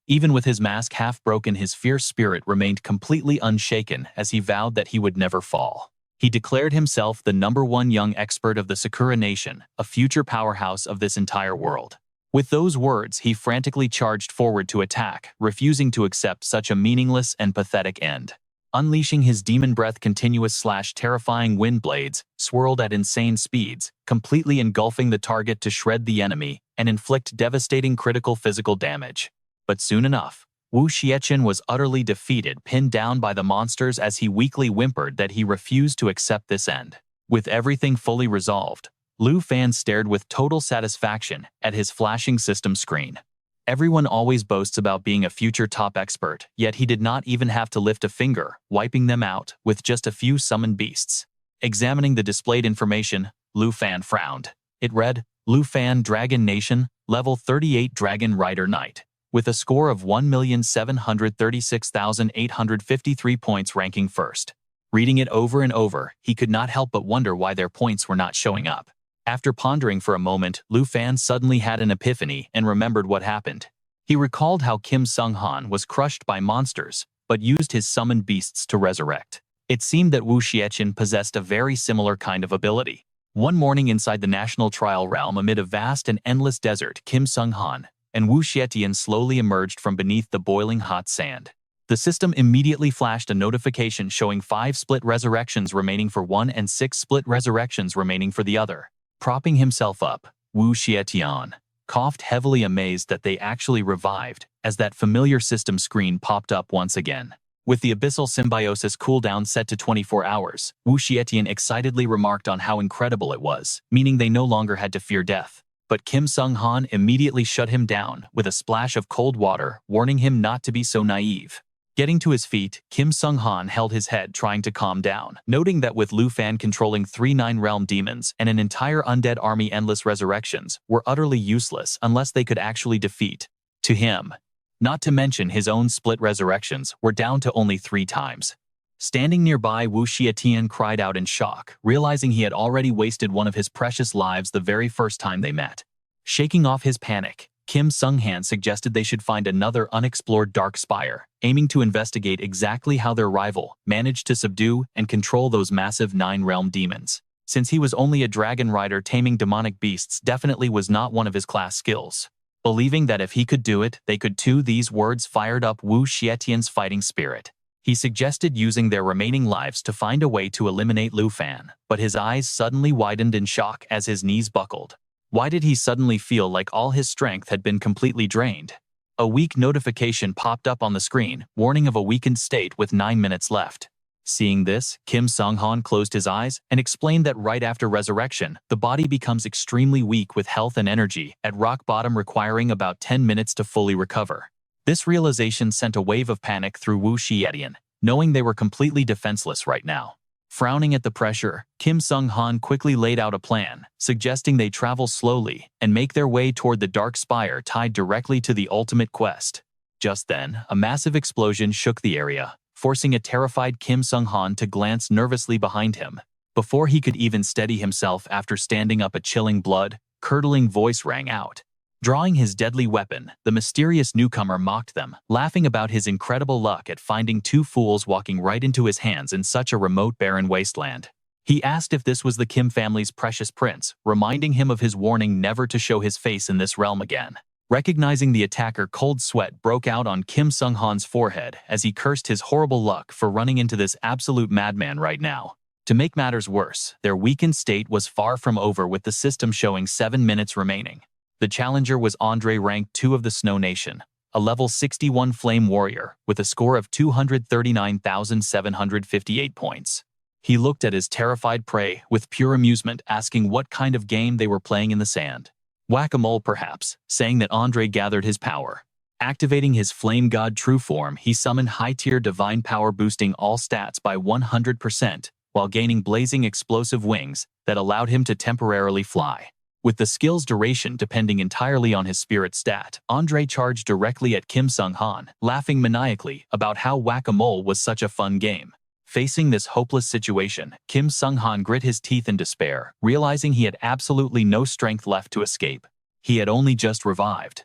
Even with his mask half broken, his fierce spirit remained completely unshaken as he vowed that he would never fall. He declared himself the #1 young expert of the Sakura Nation, a future powerhouse of this entire world. With those words, he frantically charged forward to attack, refusing to accept such a meaningless and pathetic end. Unleashing his demon breath, continuous/terrifying wind blades swirled at insane speeds, completely engulfing the target to shred the enemy and inflict devastating critical physical damage. But soon enough, Wu Xietian was utterly defeated, pinned down by the monsters as he weakly whimpered that he refused to accept this end. With everything fully resolved, Lu Fan stared with total satisfaction at his flashing system screen. Everyone always boasts about being a future top expert, yet he did not even have to lift a finger, wiping them out with just a few summoned beasts. Examining the displayed information, Lu Fan frowned. It read, "Lu Fan Dragon Nation, level 38 Dragon Rider Knight, with a score of 1,736,853 points, ranking first." Reading it over and over, he could not help but wonder why their points were not showing up. After pondering for a moment, Lu Fan suddenly had an epiphany and remembered what happened. He recalled how Kim Sung-han was crushed by monsters, but used his summoned beasts to resurrect. It seemed that Wu Xietian possessed a very similar kind of ability. One morning inside the National Trial Realm, amid a vast and endless desert, Kim Sung-han and Wu Xietian slowly emerged from beneath the boiling hot sand. The system immediately flashed a notification showing 5 split resurrections remaining for one and 6 split resurrections remaining for the other. Propping himself up, Wu Xietian coughed heavily, amazed that they actually revived, as that familiar system screen popped up once again. With the abyssal symbiosis cooldown set to 24 hours, Wu Xietian excitedly remarked on how incredible it was, meaning they no longer had to fear death. But Kim Sung-han immediately shut him down with a splash of cold water, warning him not to be so naive. Getting to his feet, Kim Sung-han held his head, trying to calm down, noting that with Lu Fan controlling 3 9-realm demons and an entire undead army, endless resurrections were utterly useless unless they could actually defeat to him. Not to mention his own split resurrections were down to only 3 times. Standing nearby, Wu Xietian cried out in shock, realizing he had already wasted one of his precious lives the very first time they met. Shaking off his panic, Kim Sung-han suggested they should find another unexplored dark spire, aiming to investigate exactly how their rival managed to subdue and control those massive 9-realm demons. Since he was only a dragon rider, taming demonic beasts definitely was not one of his class skills. Believing that if he could do it, they could too, these words fired up Wu Xietian's fighting spirit. He suggested using their remaining lives to find a way to eliminate Lu Fan, but his eyes suddenly widened in shock as his knees buckled. Why did he suddenly feel like all his strength had been completely drained? A weak notification popped up on the screen, warning of a weakened state with 9 minutes left. Seeing this, Kim Sung-han closed his eyes and explained that right after resurrection, the body becomes extremely weak with health and energy at rock bottom, requiring about 10 minutes to fully recover. This realization sent a wave of panic through Wu Xietian. knowing they were completely defenseless right now. Frowning at the pressure, Kim Sung-han quickly laid out a plan, suggesting they travel slowly and make their way toward the dark spire tied directly to the ultimate quest. Just then, a massive explosion shook the area, forcing a terrified Kim Sung-han to glance nervously behind him. Before he could even steady himself after standing up, a chilling blood-curdling voice rang out. Drawing his deadly weapon, the mysterious newcomer mocked them, laughing about his incredible luck at finding two fools walking right into his hands in such a remote, barren wasteland. He asked if this was the Kim family's precious prince, reminding him of his warning never to show his face in this realm again. Recognizing the attacker, cold sweat broke out on Kim Sung-han's forehead as he cursed his horrible luck for running into this absolute madman right now. To make matters worse, their weakened state was far from over, with the system showing 7 minutes remaining. The challenger was Andre, rank 2 of the Snow Nation, a level 61 flame warrior with a score of 239,758 points. He looked at his terrified prey with pure amusement, asking what kind of game they were playing in the sand. Whack-a-mole perhaps, saying that Andre gathered his power. Activating his Flame God true form, he summoned high-tier divine power, boosting all stats by 100%, while gaining blazing explosive wings that allowed him to temporarily fly. With the skill's duration depending entirely on his spirit stat, Andre charged directly at Kim Sung-han, laughing maniacally about how whack-a-mole was such a fun game. Facing this hopeless situation, Kim Sung-han grit his teeth in despair, realizing he had absolutely no strength left to escape. He had only just revived.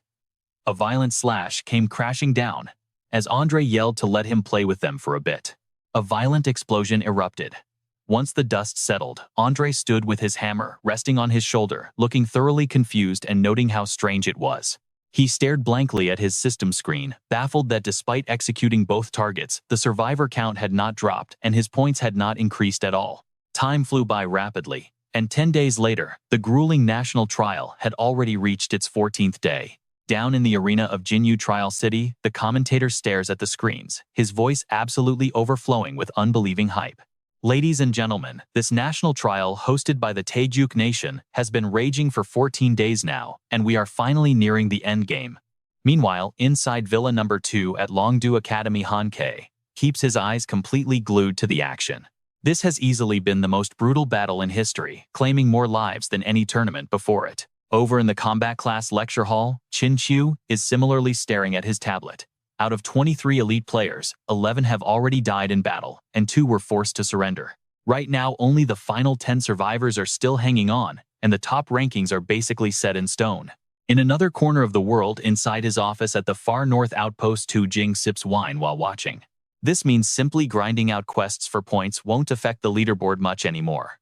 A violent slash came crashing down, as Andre yelled to let him play with them for a bit. A violent explosion erupted. Once the dust settled, Andre stood with his hammer resting on his shoulder, looking thoroughly confused and noting how strange it was. He stared blankly at his system screen, baffled that despite executing both targets, the survivor count had not dropped and his points had not increased at all. Time flew by rapidly, and 10 days later, the grueling national trial had already reached its 14th day. Down in the arena of Jinyu Trial City, the commentator stares at the screens, his voice absolutely overflowing with unbelieving hype. Ladies and gentlemen, this national trial hosted by the Taejuk Nation has been raging for 14 days now, and we are finally nearing the end game. Meanwhile, inside Villa Number 2 at Longdu Academy, Han Kei keeps his eyes completely glued to the action. This has easily been the most brutal battle in history, claiming more lives than any tournament before it. Over in the combat class lecture hall, Chin Chiu is similarly staring at his tablet. Out of 23 elite players, 11 have already died in battle, and 2 were forced to surrender. Right now, only the final 10 survivors are still hanging on, and the top rankings are basically set in stone. In another corner of the world, inside his office at the far north outpost, Tu Jing sips wine while watching. This means simply grinding out quests for points won't affect the leaderboard much anymore.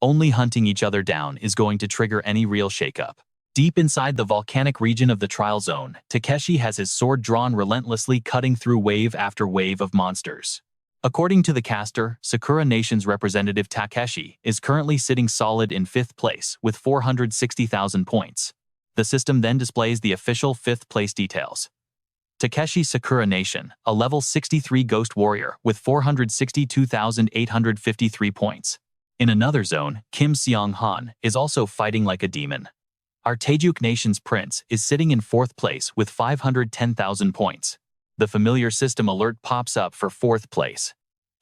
Only hunting each other down is going to trigger any real shakeup. Deep inside the volcanic region of the trial zone, Takeshi has his sword drawn, relentlessly cutting through wave after wave of monsters. According to the caster, Sakura Nation's representative Takeshi is currently sitting solid in 5th place with 460,000 points. The system then displays the official 5th place details. Takeshi Sakura Nation, a level 63 ghost warrior with 462,853 points. In another zone, Kim Seong-han is also fighting like a demon. Our Taejuk Nation's prince is sitting in 4th place with 510,000 points. The familiar system alert pops up for 4th place.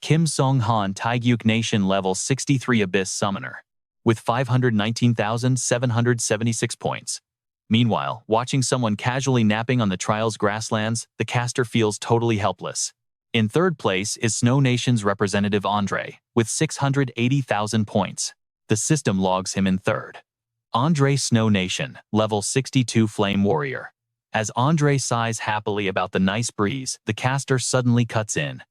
Kim Sung-han, Taejuk Nation level 63 Abyss Summoner, with 519,776 points. Meanwhile, watching someone casually napping on the trial's grasslands, the caster feels totally helpless. In 3rd place is Snow Nation's representative Andre, with 680,000 points. The system logs him in 3rd. Andre, Snow Nation, level 62 Flame Warrior. As Andre sighs happily about the nice breeze, the caster suddenly cuts in.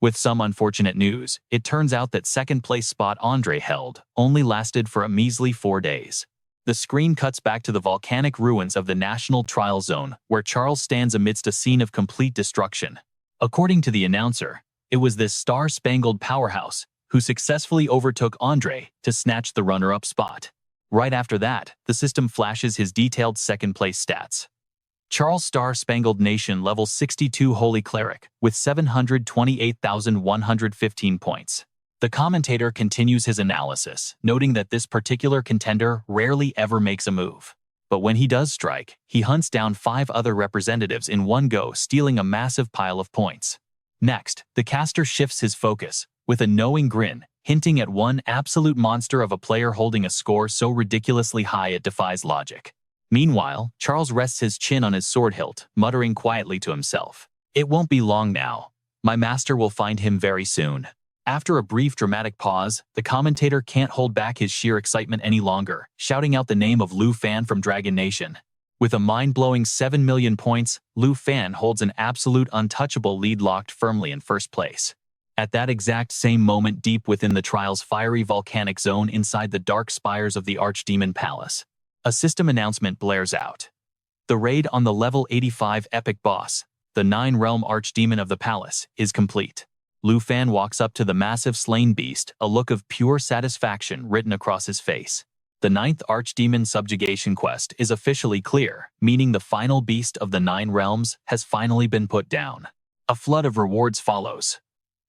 With some unfortunate news, it turns out that 2nd place spot Andre held only lasted for a measly 4 days. The screen cuts back to the volcanic ruins of the National Trial Zone, where Charles stands amidst a scene of complete destruction. According to the announcer, it was this star-spangled powerhouse who successfully overtook Andre to snatch the runner-up spot. Right after that, the system flashes his detailed 2nd place stats. Charles Star-Spangled Nation level 62 Holy Cleric with 728,115 points. The commentator continues his analysis, noting that this particular contender rarely ever makes a move. But when he does strike, he hunts down 5 other representatives in one go, stealing a massive pile of points. Next, the caster shifts his focus, with a knowing grin, hinting at one absolute monster of a player holding a score so ridiculously high it defies logic. Meanwhile, Charles rests his chin on his sword hilt, muttering quietly to himself. It won't be long now. My master will find him very soon. After a brief dramatic pause, the commentator can't hold back his sheer excitement any longer, shouting out the name of Lu Fan from Dragon Nation. With a mind-blowing 7 million points, Lu Fan holds an absolute untouchable lead, locked firmly in first place. At that exact same moment, deep within the trial's fiery volcanic zone inside the dark spires of the Archdemon Palace, a system announcement blares out. The raid on the level 85 epic boss, the 9-realm Archdemon of the palace, is complete. Lu Fan walks up to the massive slain beast, a look of pure satisfaction written across his face. The 9th Archdemon subjugation quest is officially clear, meaning the final beast of the 9 realms has finally been put down. A flood of rewards follows.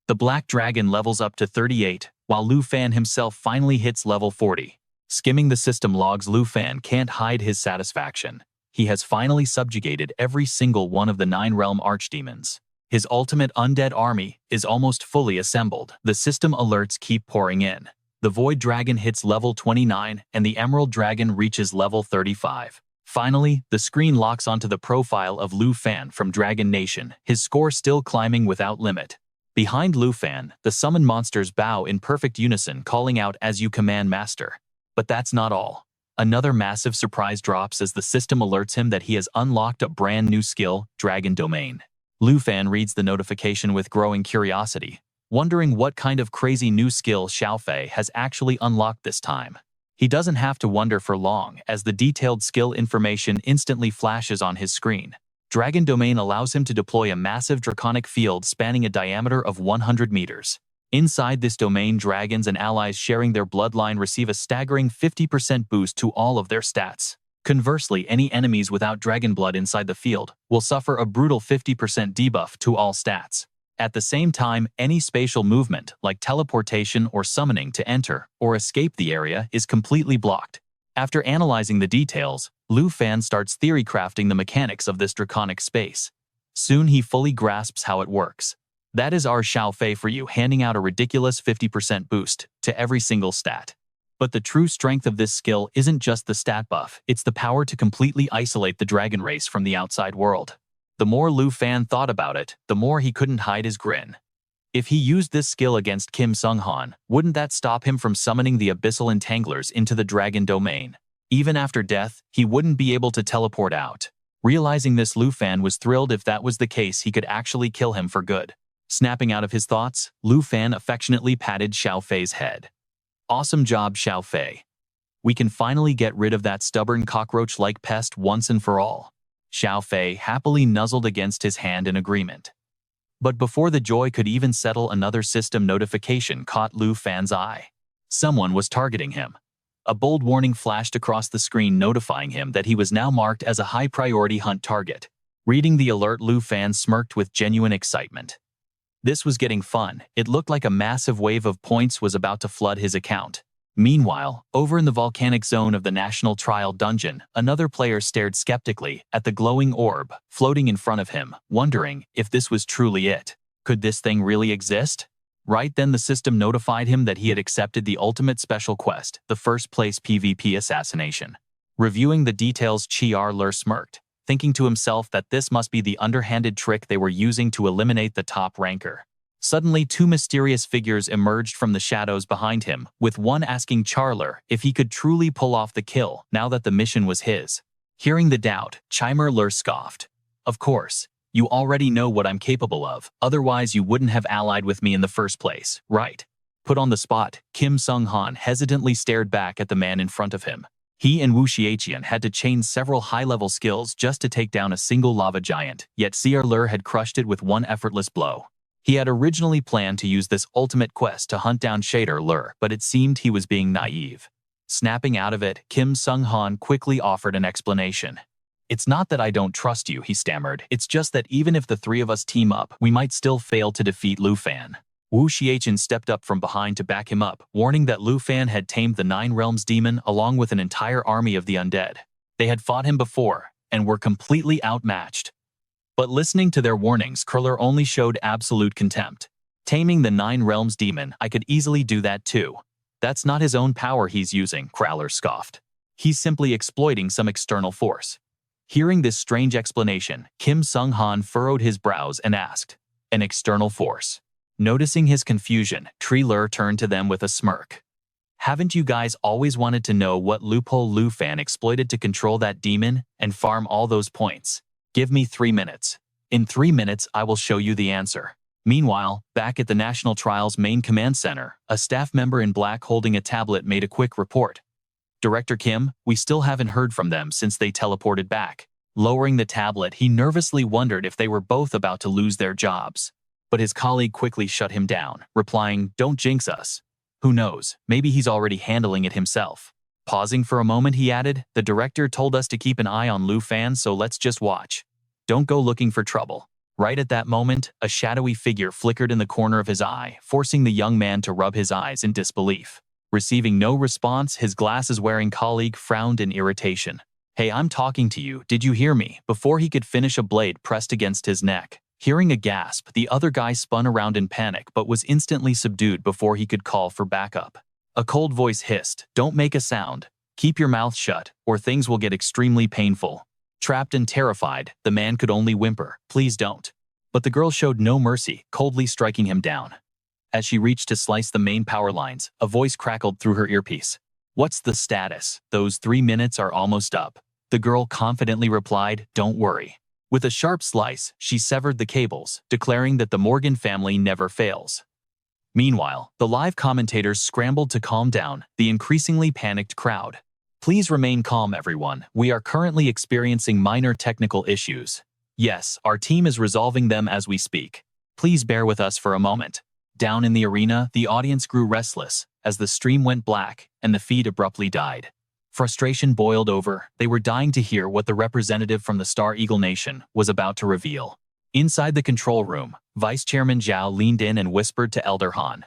The Black Dragon levels up to 38, while Lu Fan himself finally hits level 40. Skimming the system logs, Lu Fan can't hide his satisfaction. He has finally subjugated every single one of the 9-realm archdemons. His ultimate undead army is almost fully assembled. The system alerts keep pouring in. The Void Dragon hits level 29 and the Emerald Dragon reaches level 35. Finally, the screen locks onto the profile of Lu Fan from Dragon Nation, his score still climbing without limit. Behind Lu Fan, the summoned monsters bow in perfect unison, calling out "As you command, master." But that's not all. Another massive surprise drops as the system alerts him that he has unlocked a brand new skill, Dragon Domain. Lu Fan reads the notification with growing curiosity, wondering what kind of crazy new skill Xiao Fei has actually unlocked this time. He doesn't have to wonder for long, as the detailed skill information instantly flashes on his screen. Dragon Domain allows him to deploy a massive draconic field spanning a diameter of 100 meters. Inside this domain, dragons and allies sharing their bloodline receive a staggering 50% boost to all of their stats. Conversely, any enemies without dragon blood inside the field will suffer a brutal 50% debuff to all stats. At the same time, any spatial movement, like teleportation or summoning to enter or escape the area, is completely blocked. After analyzing the details, Lu Fan starts theory crafting the mechanics of this draconic space. Soon he fully grasps how it works. That is our Xiao Fei for you, handing out a ridiculous 50% boost to every single stat. But the true strength of this skill isn't just the stat buff, it's the power to completely isolate the dragon race from the outside world. The more Lu Fan thought about it, the more he couldn't hide his grin. If he used this skill against Kim Sung-han, wouldn't that stop him from summoning the Abyssal Entanglers into the Dragon Domain? Even after death, he wouldn't be able to teleport out. Realizing this, Lu Fan was thrilled. If that was the case, he could actually kill him for good. Snapping out of his thoughts, Lu Fan affectionately patted Xiao Fei's head. Awesome job, Xiao Fei. We can finally get rid of that stubborn cockroach-like pest once and for all. Xiao Fei happily nuzzled against his hand in agreement. But before the joy could even settle, another system notification caught Lu Fan's eye. Someone was targeting him. A bold warning flashed across the screen, notifying him that he was now marked as a high-priority hunt target. Reading the alert, Lu Fan smirked with genuine excitement. This was getting fun. It looked like a massive wave of points was about to flood his account. Meanwhile, over in the volcanic zone of the National Trial Dungeon, another player stared skeptically at the glowing orb floating in front of him, wondering if this was truly it. Could this thing really exist? Right then, the system notified him that he had accepted the ultimate special quest, the first place PvP assassination. Reviewing the details, Chiar Lur smirked, thinking to himself that this must be the underhanded trick they were using to eliminate the top ranker. Suddenly, two mysterious figures emerged from the shadows behind him, with one asking Charler if he could truly pull off the kill now that the mission was his. Hearing the doubt, Chimer Lur scoffed. Of course, you already know what I'm capable of, otherwise you wouldn't have allied with me in the first place, right? Put on the spot, Kim Sung-han hesitantly stared back at the man in front of him. He and Wu Xiaqian had to chain several high-level skills just to take down a single lava giant, yet Chiar Lur had crushed it with one effortless blow. He had originally planned to use this ultimate quest to hunt down Chiar Lur, but it seemed he was being naive. Snapping out of it, Kim Sung-han quickly offered an explanation. It's not that I don't trust you, he stammered. It's just that even if the three of us team up, we might still fail to defeat Lu Fan. Wu Xiaqian stepped up from behind to back him up, warning that Lu Fan had tamed the 9 Realms demon along with an entire army of the undead. They had fought him before, and were completely outmatched. But listening to their warnings, Kriller only showed absolute contempt. Taming the Nine Realms demon, I could easily do that too. That's not his own power he's using, Kriller scoffed. He's simply exploiting some external force. Hearing this strange explanation, Kim Sung-han furrowed his brows and asked, "An external force?" Noticing his confusion, Kriller turned to them with a smirk. "Haven't you guys always wanted to know what loophole Lu Fan exploited to control that demon and farm all those points? Give me 3 minutes. In 3 minutes, I will show you the answer." Meanwhile, back at the National Trials Main Command Center, a staff member in black holding a tablet made a quick report. "Director Kim, we still haven't heard from them since they teleported back." Lowering the tablet, he nervously wondered if they were both about to lose their jobs. But his colleague quickly shut him down, replying, "Don't jinx us. Who knows, maybe he's already handling it himself." Pausing for a moment, he added, "The director told us to keep an eye on Lu Fan, so let's just watch. Don't go looking for trouble." Right at that moment, a shadowy figure flickered in the corner of his eye, forcing the young man to rub his eyes in disbelief. Receiving no response, his glasses-wearing colleague frowned in irritation. "Hey, I'm talking to you, did you hear me?" Before he could finish, a blade pressed against his neck. Hearing a gasp, the other guy spun around in panic but was instantly subdued before he could call for backup. A cold voice hissed, "Don't make a sound. Keep your mouth shut, or things will get extremely painful." Trapped and terrified, the man could only whimper, "Please don't." But the girl showed no mercy, coldly striking him down. As she reached to slice the main power lines, a voice crackled through her earpiece. "What's the status? Those 3 minutes are almost up." The girl confidently replied, "Don't worry." With a sharp slice, she severed the cables, declaring that the Morgan family never fails. Meanwhile, the live commentators scrambled to calm down the increasingly panicked crowd. "Please remain calm, everyone. We are currently experiencing minor technical issues. Yes, our team is resolving them as we speak. Please bear with us for a moment." Down in the arena, the audience grew restless as the stream went black and the feed abruptly died. Frustration boiled over. They were dying to hear what the representative from the Star Eagle Nation was about to reveal. Inside the control room, Vice Chairman Zhao leaned in and whispered to Elder Han,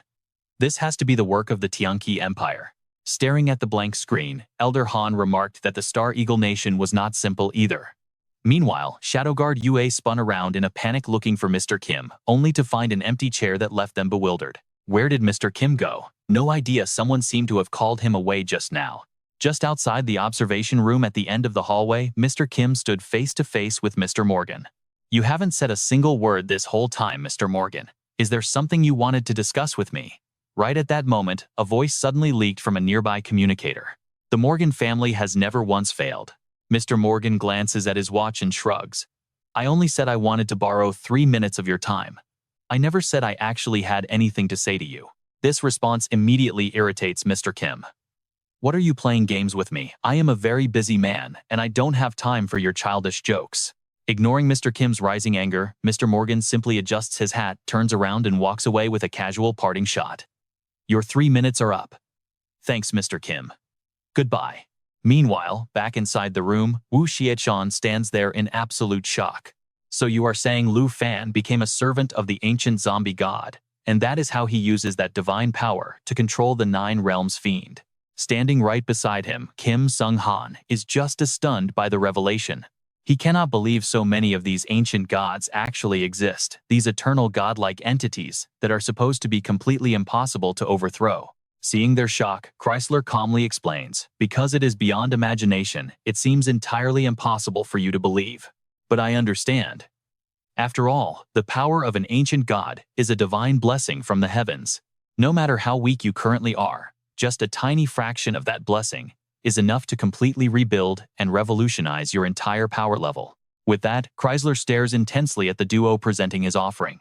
"This has to be the work of the Tianqi Empire." Staring at the blank screen, Elder Han remarked that the Star Eagle Nation was not simple either. Meanwhile, Shadowguard UA spun around in a panic looking for Mr. Kim, only to find an empty chair that left them bewildered. Where did Mr. Kim go? No idea. Someone seemed to have called him away just now. Just outside the observation room at the end of the hallway, Mr. Kim stood face to face with Mr. Morgan. "You haven't said a single word this whole time, Mr. Morgan. Is there something you wanted to discuss with me?" Right at that moment, a voice suddenly leaked from a nearby communicator. "The Morgan family has never once failed." Mr. Morgan glances at his watch and shrugs. "I only said I wanted to borrow 3 minutes of your time. I never said I actually had anything to say to you." This response immediately irritates Mr. Kim. "What are you playing games with me? I am a very busy man, and I don't have time for your childish jokes." Ignoring Mr. Kim's rising anger, Mr. Morgan simply adjusts his hat, turns around and walks away with a casual parting shot. "Your 3 minutes are up." "Thanks, Mr. Kim. Goodbye." Meanwhile, back inside the room, Wu Xiechan stands there in absolute shock. "So you are saying Lu Fan became a servant of the ancient zombie god, and that is how he uses that divine power to control the Nine Realms fiend?" Standing right beside him, Kim Sung-han is just as stunned by the revelation. He cannot believe so many of these ancient gods actually exist, these eternal godlike entities that are supposed to be completely impossible to overthrow. Seeing their shock, Chrysler calmly explains, "Because it is beyond imagination, it seems entirely impossible for you to believe. But I understand. After all, the power of an ancient god is a divine blessing from the heavens. No matter how weak you currently are, just a tiny fraction of that blessing is enough to completely rebuild and revolutionize your entire power level." With that, Chrysler stares intensely at the duo presenting his offering.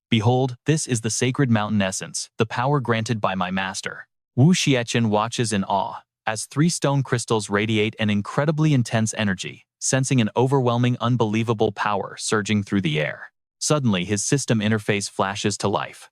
"Behold, this is the sacred mountain essence, the power granted by my master." Wu Xiechan watches in awe as 3 stone crystals radiate an incredibly intense energy, sensing an overwhelming, unbelievable power surging through the air. Suddenly, his system interface flashes to life.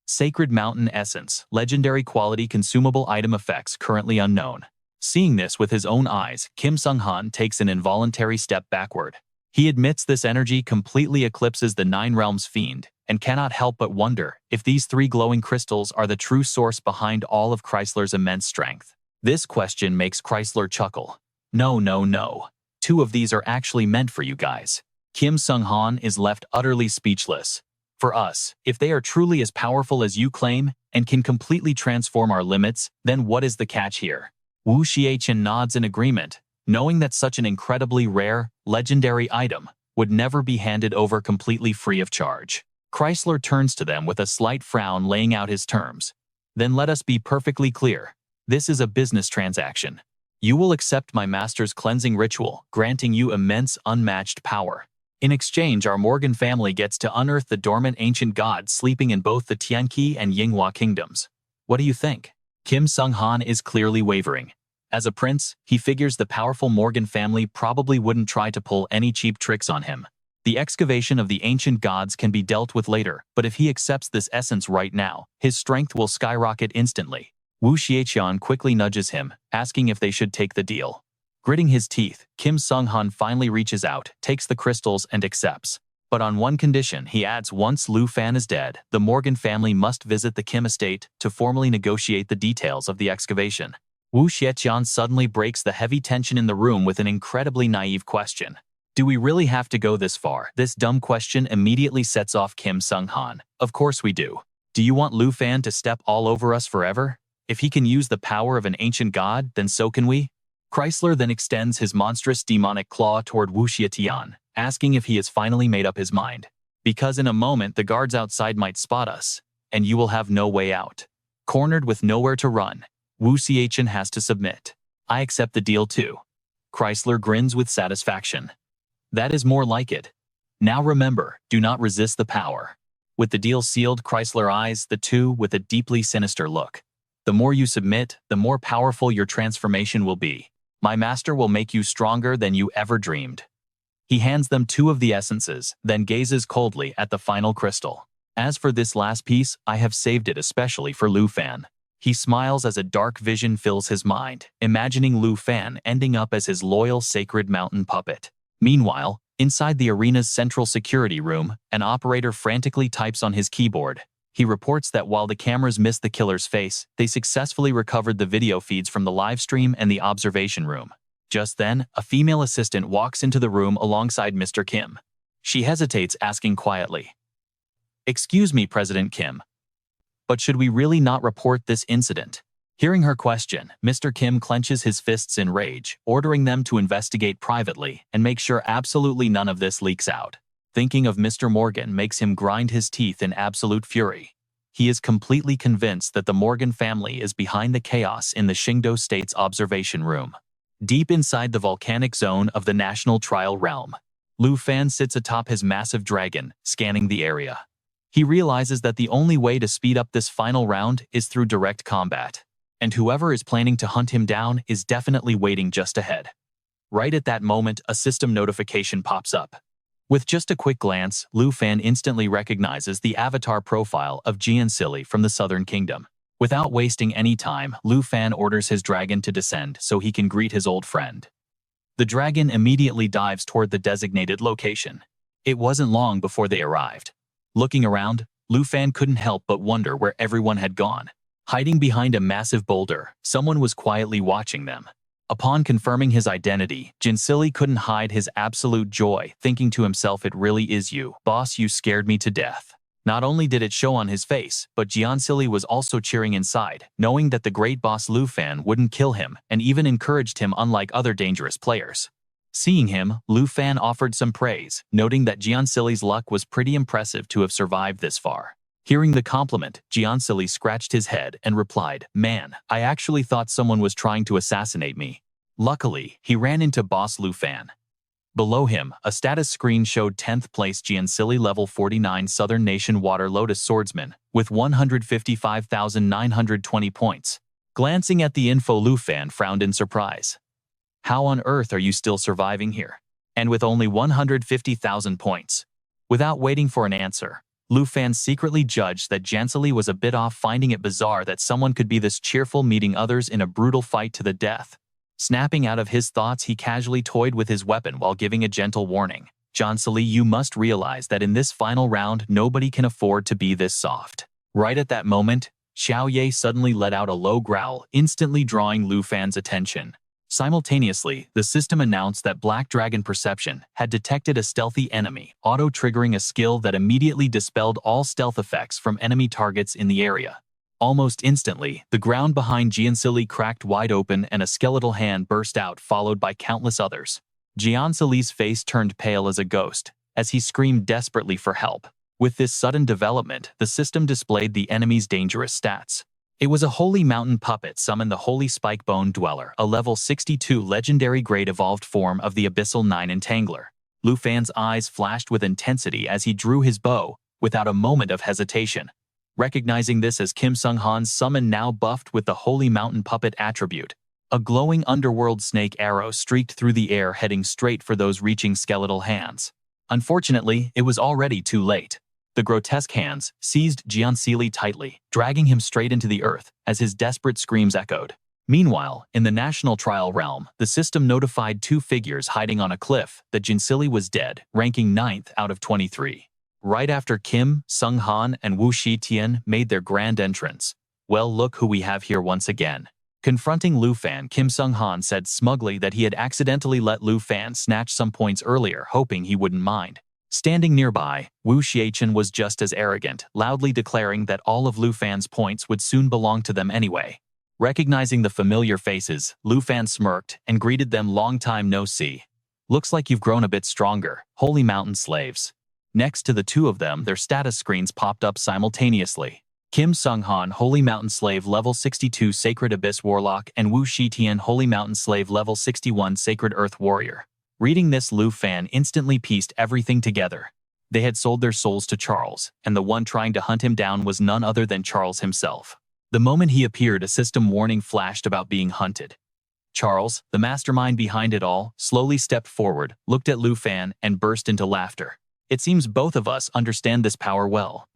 "Sacred Mountain Essence, legendary quality consumable item effects currently unknown." Seeing this with his own eyes, Kim Sung-han takes an involuntary step backward. He admits this energy completely eclipses the Nine Realms fiend, and cannot help but wonder if these 3 glowing crystals are the true source behind all of Chrysler's immense strength. This question makes Chrysler chuckle. "No, no, no. 2 of these are actually meant for you guys. Kim Sung-han is left utterly speechless. For us, if they are truly as powerful as you claim and can completely transform our limits, then what is the catch here? Wu Xiaqian nods in agreement, knowing that such an incredibly rare, legendary item would never be handed over completely free of charge. Chrysler turns to them with a slight frown, laying out his terms. Then let us be perfectly clear. This is a business transaction. You will accept my master's cleansing ritual, granting you immense, unmatched power. In exchange, our Morgan family gets to unearth the dormant ancient gods sleeping in both the Tianqi and Yinghua kingdoms. What do you think? Kim Sung-han is clearly wavering. As a prince, he figures the powerful Morgan family probably wouldn't try to pull any cheap tricks on him. The excavation of the ancient gods can be dealt with later, but if he accepts this essence right now, his strength will skyrocket instantly. Wu Xiaqian quickly nudges him, asking if they should take the deal. Gritting his teeth, Kim Sung-han finally reaches out, takes the crystals, and accepts. But on one condition, he adds: once Lu Fan is dead, the Morgan family must visit the Kim estate to formally negotiate the details of the excavation. Wu Xiaqian suddenly breaks the heavy tension in the room with an incredibly naive question. Do we really have to go this far? This dumb question immediately sets off Kim Sung-han. Of course we do. Do you want Lu Fan to step all over us forever? If he can use the power of an ancient god, then so can we. Chrysler then extends his monstrous demonic claw toward Wu Xiaqian, asking if he has finally made up his mind. Because in a moment the guards outside might spot us, and you will have no way out. Cornered with nowhere to run, Wu Xiaqian has to submit. I accept the deal too. Chrysler grins with satisfaction. That is more like it. Now remember, do not resist the power. With the deal sealed, Chrysler eyes the two with a deeply sinister look. The more you submit, the more powerful your transformation will be. My master will make you stronger than you ever dreamed. He hands them two of the essences, then gazes coldly at the final crystal. As for this last piece, I have saved it especially for Lu Fan. He smiles as a dark vision fills his mind, imagining Lu Fan ending up as his loyal sacred mountain puppet. Meanwhile, inside the arena's central security room, an operator frantically types on his keyboard. He reports that while the cameras missed the killer's face, they successfully recovered the video feeds from the live stream and the observation room. Just then, a female assistant walks into the room alongside Mr. Kim. She hesitates, asking quietly, "Excuse me, President Kim, but should we really not report this incident?" Hearing her question, Mr. Kim clenches his fists in rage, ordering them to investigate privately and make sure absolutely none of this leaks out. Thinking of Mr. Morgan makes him grind his teeth in absolute fury. He is completely convinced that the Morgan family is behind the chaos in the Qingdao State's observation room. Deep inside the volcanic zone of the National Trial Realm, Lu Fan sits atop his massive dragon, scanning the area. He realizes that the only way to speed up this final round is through direct combat, and whoever is planning to hunt him down is definitely waiting just ahead. Right at that moment, a system notification pops up. With just a quick glance, Lu Fan instantly recognizes the avatar profile of Jiansili from the Southern Kingdom. Without wasting any time, Lu Fan orders his dragon to descend so he can greet his old friend. The dragon immediately dives toward the designated location. It wasn't long before they arrived. Looking around, Lu Fan couldn't help but wonder where everyone had gone. Hiding behind a massive boulder, someone was quietly watching them. Upon confirming his identity, Jinsili couldn't hide his absolute joy, thinking to himself, "It really is you, boss, you scared me to death." Not only did it show on his face, but Jiansili was also cheering inside, knowing that the great boss Lu Fan wouldn't kill him and even encouraged him, unlike other dangerous players. Seeing him, Lu Fan offered some praise, noting that Jiansili's luck was pretty impressive to have survived this far. Hearing the compliment, Jiansili scratched his head and replied, "Man, I actually thought someone was trying to assassinate me." Luckily, he ran into boss Lu Fan. Below him, a status screen showed 10th place Jiansili level 49 Southern Nation Water Lotus Swordsman, with 155,920 points. Glancing at the info, Lu Fan frowned in surprise. How on earth are you still surviving here? And with only 150,000 points? Without waiting for an answer, Lu Fan secretly judged that Jiansili was a bit off, finding it bizarre that someone could be this cheerful, meeting others in a brutal fight to the death. Snapping out of his thoughts, he casually toyed with his weapon while giving a gentle warning. "Jiansili, you must realize that in this final round, nobody can afford to be this soft." Right at that moment, Xiao Ye suddenly let out a low growl, instantly drawing Lu Fan's attention. Simultaneously, the system announced that Black Dragon Perception had detected a stealthy enemy, auto-triggering a skill that immediately dispelled all stealth effects from enemy targets in the area. Almost instantly, the ground behind Jiansili cracked wide open and a skeletal hand burst out, followed by countless others. Jiansili's face turned pale as a ghost, as he screamed desperately for help. With this sudden development, the system displayed the enemy's dangerous stats. It was a Holy Mountain Puppet summoned the Holy Spike Bone Dweller, a level 62 legendary grade evolved form of the Abyssal 9 Entangler. Lu Fan's eyes flashed with intensity as he drew his bow, without a moment of hesitation. Recognizing this as Kim Sung-han's summon now buffed with the Holy Mountain Puppet attribute, a glowing underworld snake arrow streaked through the air heading straight for those reaching skeletal hands. Unfortunately, it was already too late. The grotesque hands seized Jiansili tightly, dragging him straight into the earth as his desperate screams echoed. Meanwhile, in the national trial realm, the system notified two figures hiding on a cliff that Jiansili was dead, ranking 9th out of 23. Right after Kim Sung-han and Wu Shitian made their grand entrance. "Well, look who we have here once again." Confronting Lu Fan, Kim Sung-han said smugly that he had accidentally let Lu Fan snatch some points earlier, hoping he wouldn't mind. Standing nearby, Wu Xiachen was just as arrogant, loudly declaring that all of Lu Fan's points would soon belong to them anyway. Recognizing the familiar faces, Lu Fan smirked and greeted them, "Long time no see. Looks like you've grown a bit stronger, Holy Mountain slaves." Next to the two of them, their status screens popped up simultaneously. Kim Sung-han, Holy Mountain Slave level 62 Sacred Abyss Warlock, and Wu Shitian, Holy Mountain Slave level 61 Sacred Earth Warrior. Reading this, Lu Fan instantly pieced everything together. They had sold their souls to Charles, and the one trying to hunt him down was none other than Charles himself. The moment he appeared, a system warning flashed about being hunted. Charles, the mastermind behind it all, slowly stepped forward, looked at Lu Fan, and burst into laughter. "It seems both of us understand this power well.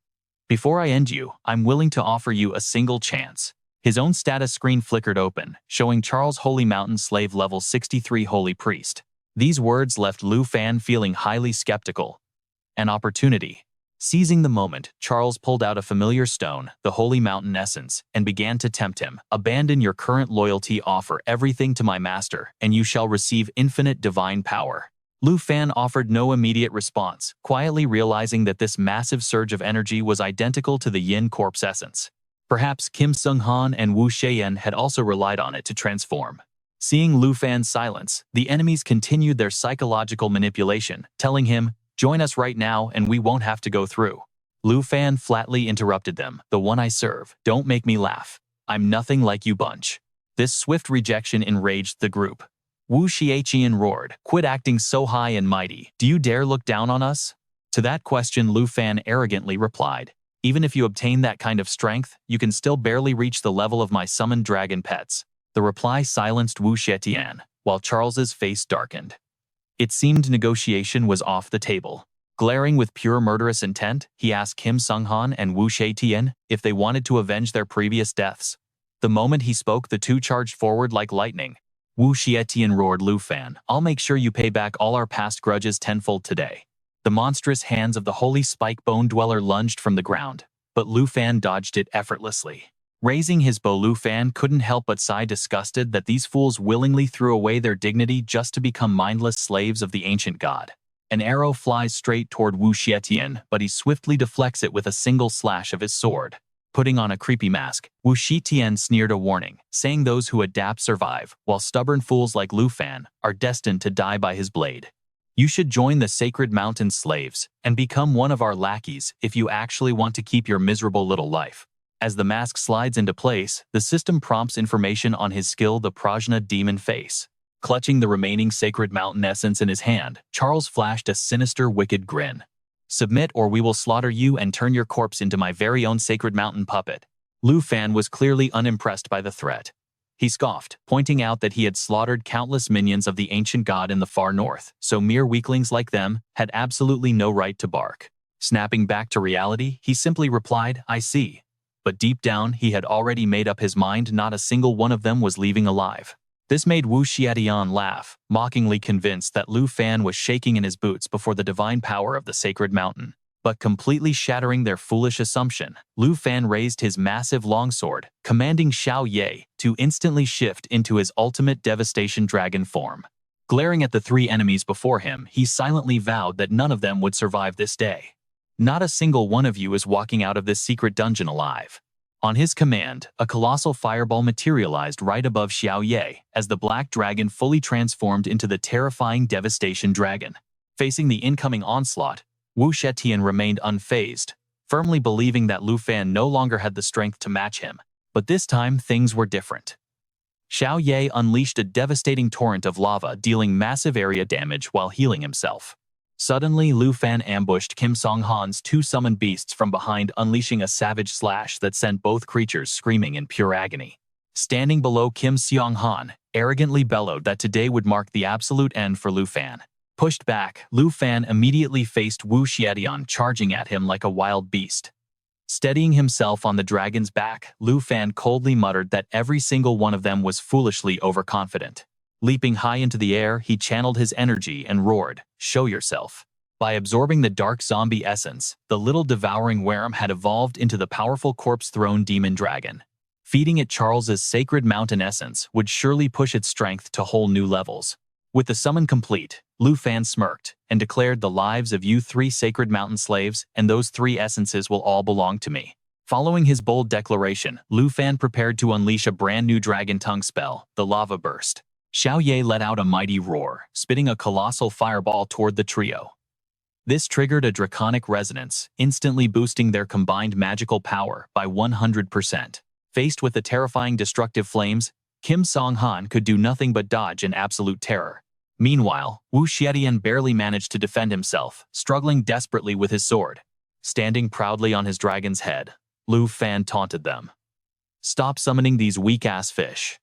Before I end you, I'm willing to offer you a single chance." His own status screen flickered open, showing Charles, Holy Mountain Slave level 63 Holy Priest. These words left Lu Fan feeling highly skeptical. An opportunity. Seizing the moment, Charles pulled out a familiar stone, the Holy Mountain Essence, and began to tempt him. "Abandon your current loyalty, offer everything to my master, and you shall receive infinite divine power." Lu Fan offered no immediate response, quietly realizing that this massive surge of energy was identical to the Yin Corpse essence. Perhaps Kim Sung-han and Wu Xiayan had also relied on it to transform. Seeing Lu Fan's silence, the enemies continued their psychological manipulation, telling him, "Join us right now and we won't have to go through." Lu Fan flatly interrupted them, "The one I serve, don't make me laugh. I'm nothing like you bunch." This swift rejection enraged the group. Wu Xiaqian roared, "Quit acting so high and mighty. Do you dare look down on us?" To that question, Lu Fan arrogantly replied, "Even if you obtain that kind of strength, you can still barely reach the level of my summoned dragon pets." The reply silenced Wu Shetian, while Charles's face darkened. It seemed negotiation was off the table. Glaring with pure murderous intent, he asked Kim Sung-han and Wu Shetian if they wanted to avenge their previous deaths. The moment he spoke, the two charged forward like lightning. Wu Xietian roared, "Lu Fan, I'll make sure you pay back all our past grudges tenfold today." The monstrous hands of the Holy Spike Bone Dweller lunged from the ground, but Lu Fan dodged it effortlessly. Raising his bow, Lu Fan couldn't help but sigh, disgusted that these fools willingly threw away their dignity just to become mindless slaves of the ancient god. An arrow flies straight toward Wu Xietian, but he swiftly deflects it with a single slash of his sword. Putting on a creepy mask, Wu Xietian sneered a warning, saying those who adapt survive, while stubborn fools like Lu Fan are destined to die by his blade. "You should join the Sacred Mountain Slaves and become one of our lackeys if you actually want to keep your miserable little life." As the mask slides into place, the system prompts information on his skill, the Prajna Demon Face. Clutching the remaining Sacred Mountain Essence in his hand, Charles flashed a sinister, wicked grin. "Submit or we will slaughter you and turn your corpse into my very own Sacred Mountain puppet." Lu Fan was clearly unimpressed by the threat. He scoffed, pointing out that he had slaughtered countless minions of the ancient god in the far north, so mere weaklings like them had absolutely no right to bark. Snapping back to reality, he simply replied, "I see." But deep down, he had already made up his mind not a single one of them was leaving alive. This made Wu Xietian laugh, mockingly convinced that Lu Fan was shaking in his boots before the divine power of the Sacred Mountain. But completely shattering their foolish assumption, Lu Fan raised his massive longsword, commanding Xiao Ye to instantly shift into his ultimate devastation dragon form. Glaring at the three enemies before him, he silently vowed that none of them would survive this day. Not a single one of you is walking out of this secret dungeon alive. On his command, a colossal fireball materialized right above Xiao Ye as the black dragon fully transformed into the terrifying devastation dragon. Facing the incoming onslaught, Wu Shetian remained unfazed, firmly believing that Lu Fan no longer had the strength to match him. But this time, things were different. Xiao Ye unleashed a devastating torrent of lava, dealing massive area damage while healing himself. Suddenly, Lu Fan ambushed Kim Song-han's two summoned beasts from behind, unleashing a savage slash that sent both creatures screaming in pure agony. Standing below, Kim Song-han arrogantly bellowed that today would mark the absolute end for Lu Fan. Pushed back, Lu Fan immediately faced Wu Xietian, charging at him like a wild beast. Steadying himself on the dragon's back, Lu Fan coldly muttered that every single one of them was foolishly overconfident. Leaping high into the air, he channeled his energy and roared, "Show yourself." By absorbing the dark zombie essence, the little devouring worm had evolved into the powerful corpse-thrown demon dragon. Feeding it Charles's sacred mountain essence would surely push its strength to whole new levels. With the summon complete, Lu Fan smirked and declared, "The lives of you three sacred mountain slaves and those three essences will all belong to me." Following his bold declaration, Lu Fan prepared to unleash a brand new dragon tongue spell, the Lava Burst. Xiao Ye let out a mighty roar, spitting a colossal fireball toward the trio. This triggered a draconic resonance, instantly boosting their combined magical power by 100%. Faced with the terrifying destructive flames, Kim Song-han could do nothing but dodge in absolute terror. Meanwhile, Wu Xietian barely managed to defend himself, struggling desperately with his sword. Standing proudly on his dragon's head, Lu Fan taunted them. "Stop summoning these weak-ass fish.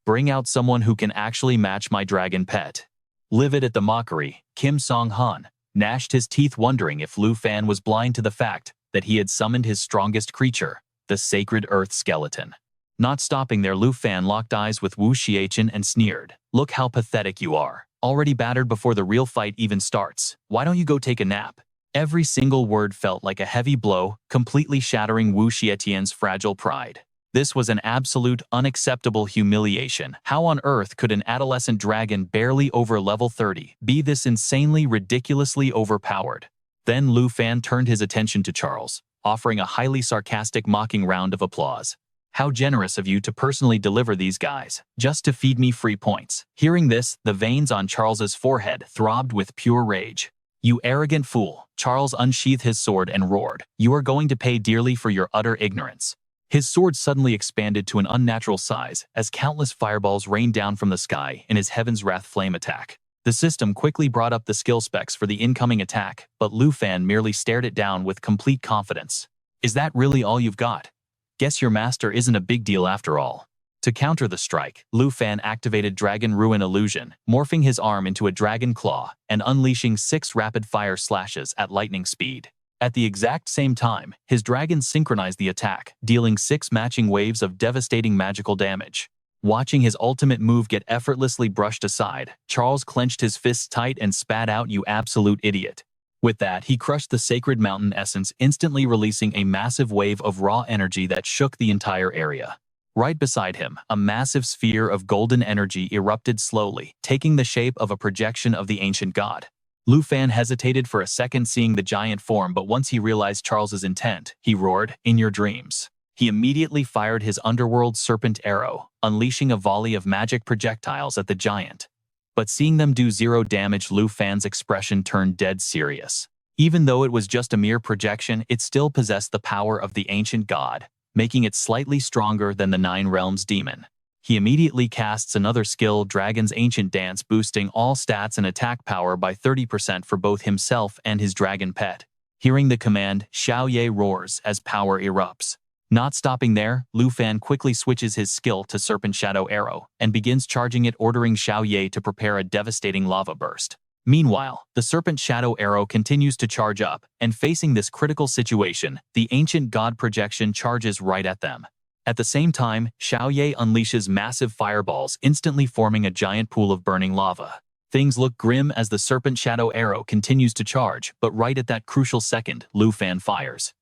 Bring out someone who can actually match my dragon pet." Livid at the mockery, Kim Song-han gnashed his teeth, wondering if Lu Fan was blind to the fact that he had summoned his strongest creature, the sacred earth skeleton. Not stopping there, Lu Fan locked eyes with Wu Xietian and sneered, "Look how pathetic you are. Already battered before the real fight even starts. Why don't you go take a nap?" Every single word felt like a heavy blow, completely shattering Wu Xietian's fragile pride. This was an absolute, unacceptable humiliation. How on earth could an adolescent dragon barely over level 30 be this insanely, ridiculously overpowered? Then Lu Fan turned his attention to Charles, offering a highly sarcastic, mocking round of applause. "How generous of you to personally deliver these guys, just to feed me free points." Hearing this, the veins on Charles's forehead throbbed with pure rage. "You arrogant fool!" Charles unsheathed his sword and roared, "You are going to pay dearly for your utter ignorance." His sword suddenly expanded to an unnatural size as countless fireballs rained down from the sky in his Heaven's Wrath flame attack. The system quickly brought up the skill specs for the incoming attack, but Lu Fan merely stared it down with complete confidence. "Is that really all you've got? Guess your master isn't a big deal after all." To counter the strike, Lu Fan activated Dragon Ruin Illusion, morphing his arm into a dragon claw and unleashing 6 rapid-fire slashes at lightning speed. At the exact same time, his dragon synchronized the attack, dealing 6 matching waves of devastating magical damage. Watching his ultimate move get effortlessly brushed aside, Charles clenched his fists tight and spat out, "You absolute idiot." With that, he crushed the sacred mountain essence, instantly releasing a massive wave of raw energy that shook the entire area. Right beside him, a massive sphere of golden energy erupted slowly, taking the shape of a projection of the ancient god. Lu Fan hesitated for a second seeing the giant form, but once he realized Charles's intent, he roared, "In your dreams." He immediately fired his underworld serpent arrow, unleashing a volley of magic projectiles at the giant. But seeing them do 0 damage, Lu Fan's expression turned dead serious. Even though it was just a mere projection, it still possessed the power of the ancient god, making it slightly stronger than the 9 Realms demon. He immediately casts another skill, Dragon's Ancient Dance, boosting all stats and attack power by 30% for both himself and his dragon pet. Hearing the command, Xiao Ye roars as power erupts. Not stopping there, Lu Fan quickly switches his skill to Serpent Shadow Arrow and begins charging it, ordering Xiao Ye to prepare a devastating lava burst. Meanwhile, the Serpent Shadow Arrow continues to charge up, and facing this critical situation, the ancient god projection charges right at them. At the same time, Xiao Ye unleashes massive fireballs, instantly forming a giant pool of burning lava. Things look grim as the Serpent Shadow arrow continues to charge, but right at that crucial second, Lu Fan fires.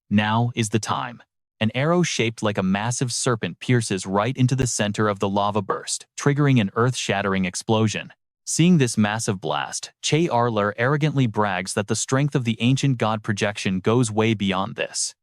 Now is the time. An arrow shaped like a massive serpent pierces right into the center of the lava burst, triggering an earth-shattering explosion. Seeing this massive blast, Che Arler arrogantly brags that the strength of the ancient god projection goes way beyond this.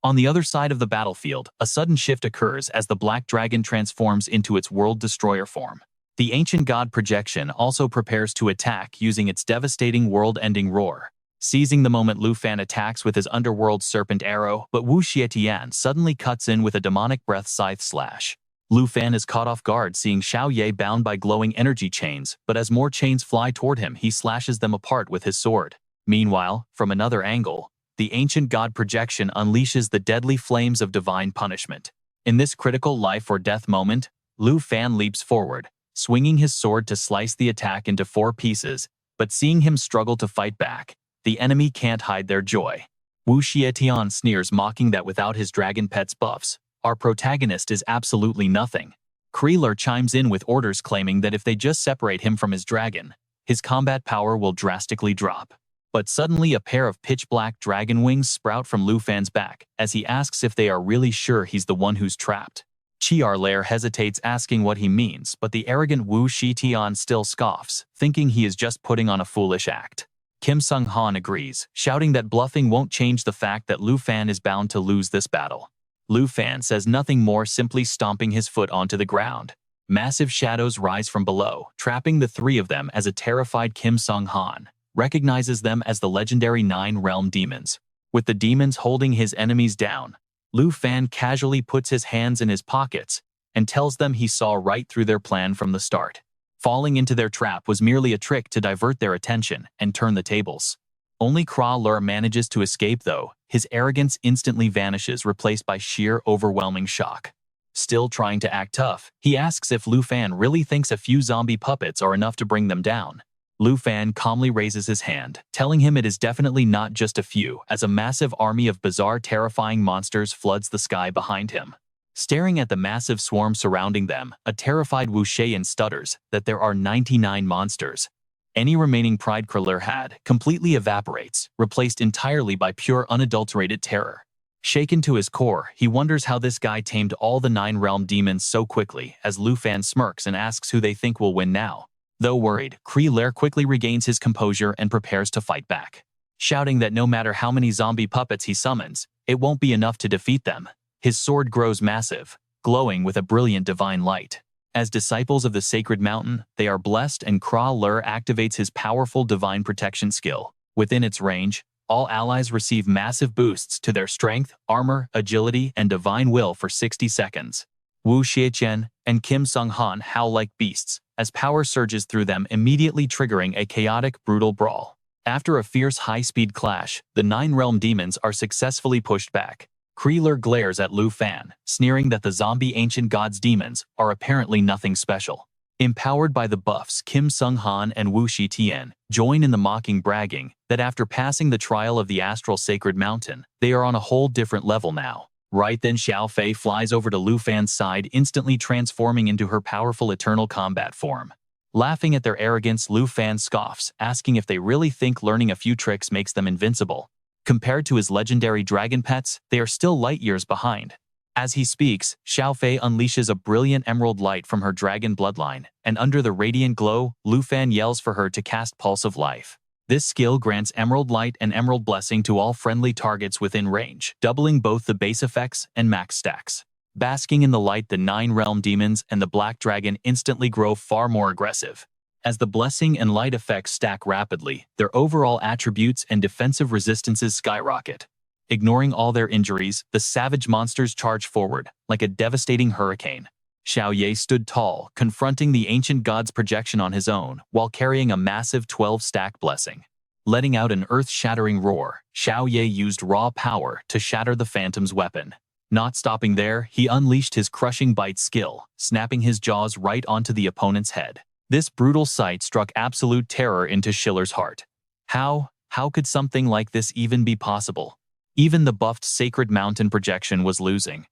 On the other side of the battlefield, a sudden shift occurs as the Black Dragon transforms into its World Destroyer form. The ancient god projection also prepares to attack using its devastating world-ending roar. Seizing the moment, Lu Fan attacks with his underworld serpent arrow, but Wu Xietian suddenly cuts in with a demonic breath scythe slash. Lu Fan is caught off guard seeing Xiao Ye bound by glowing energy chains, but as more chains fly toward him, he slashes them apart with his sword. Meanwhile, from another angle, the ancient god projection unleashes the deadly flames of divine punishment. In this critical life or death moment, Lu Fan leaps forward, swinging his sword to slice the attack into 4 pieces, but seeing him struggle to fight back, the enemy can't hide their joy. Wu Xietian sneers, mocking that without his dragon pet's buffs, our protagonist is absolutely nothing. Kreeler chimes in with orders claiming that if they just separate him from his dragon, his combat power will drastically drop. But suddenly a pair of pitch-black dragon wings sprout from Lu Fan's back as he asks if they are really sure he's the one who's trapped. Chi Arlair hesitates, asking what he means, but the arrogant Wu Xietian still scoffs, thinking he is just putting on a foolish act. Kim Sung-han agrees, shouting that bluffing won't change the fact that Lu Fan is bound to lose this battle. Lu Fan says nothing more, simply stomping his foot onto the ground. Massive shadows rise from below, trapping the 3 of them as a terrified Kim Sung-han recognizes them as the legendary 9 realm demons. With the demons holding his enemies down, Lu Fan casually puts his hands in his pockets and tells them he saw right through their plan from the start. Falling into their trap was merely a trick to divert their attention and turn the tables. Only Kra Lur manages to escape though. His arrogance instantly vanishes, replaced by sheer overwhelming shock. Still trying to act tough, he asks if Lu Fan really thinks a few zombie puppets are enough to bring them down. Lu Fan calmly raises his hand, telling him it is definitely not just a few, as a massive army of bizarre, terrifying monsters floods the sky behind him. Staring at the massive swarm surrounding them, a terrified Wu Xian stutters that there are 99 monsters. Any remaining pride Kriller had completely evaporates, replaced entirely by pure unadulterated terror. Shaken to his core, he wonders how this guy tamed all the 9 realm demons so quickly, as Lu Fan smirks and asks who they think will win now. Though worried, Kriller quickly regains his composure and prepares to fight back, shouting that no matter how many zombie puppets he summons, it won't be enough to defeat them. His sword grows massive, glowing with a brilliant divine light. As disciples of the sacred mountain, they are blessed, and Kra Lur activates his powerful divine protection skill. Within its range, all allies receive massive boosts to their strength, armor, agility, and divine will for 60 seconds. Wu Xietian and Kim Sung-han howl like beasts, as power surges through them, immediately triggering a chaotic, brutal brawl. After a fierce high-speed clash, the 9 realm demons are successfully pushed back. Kreeler glares at Lu Fan, sneering that the zombie ancient gods demons are apparently nothing special. Empowered by the buffs, Kim Sung-han and Wu Xietian join in the mocking, bragging that after passing the trial of the astral sacred mountain, they are on a whole different level now. Right then, Xiao Fei flies over to Lu Fan's side, instantly transforming into her powerful eternal combat form. Laughing at their arrogance, Lu Fan scoffs, asking if they really think learning a few tricks makes them invincible. Compared to his legendary dragon pets, they are still light years behind. As he speaks, Xiao Fei unleashes a brilliant emerald light from her dragon bloodline, and under the radiant glow, Lu Fan yells for her to cast Pulse of Life. This skill grants Emerald Light and Emerald Blessing to all friendly targets within range, doubling both the base effects and max stacks. Basking in the light, the 9 realm demons and the Black Dragon instantly grow far more aggressive. As the blessing and light effects stack rapidly, their overall attributes and defensive resistances skyrocket. Ignoring all their injuries, the savage monsters charge forward, like a devastating hurricane. Xiao Ye stood tall, confronting the ancient god's projection on his own, while carrying a massive 12-stack blessing. Letting out an earth-shattering roar, Xiao Ye used raw power to shatter the phantom's weapon. Not stopping there, he unleashed his crushing bite skill, snapping his jaws right onto the opponent's head. This brutal sight struck absolute terror into Schiller's heart. How could something like this even be possible? Even the buffed sacred mountain projection was losing.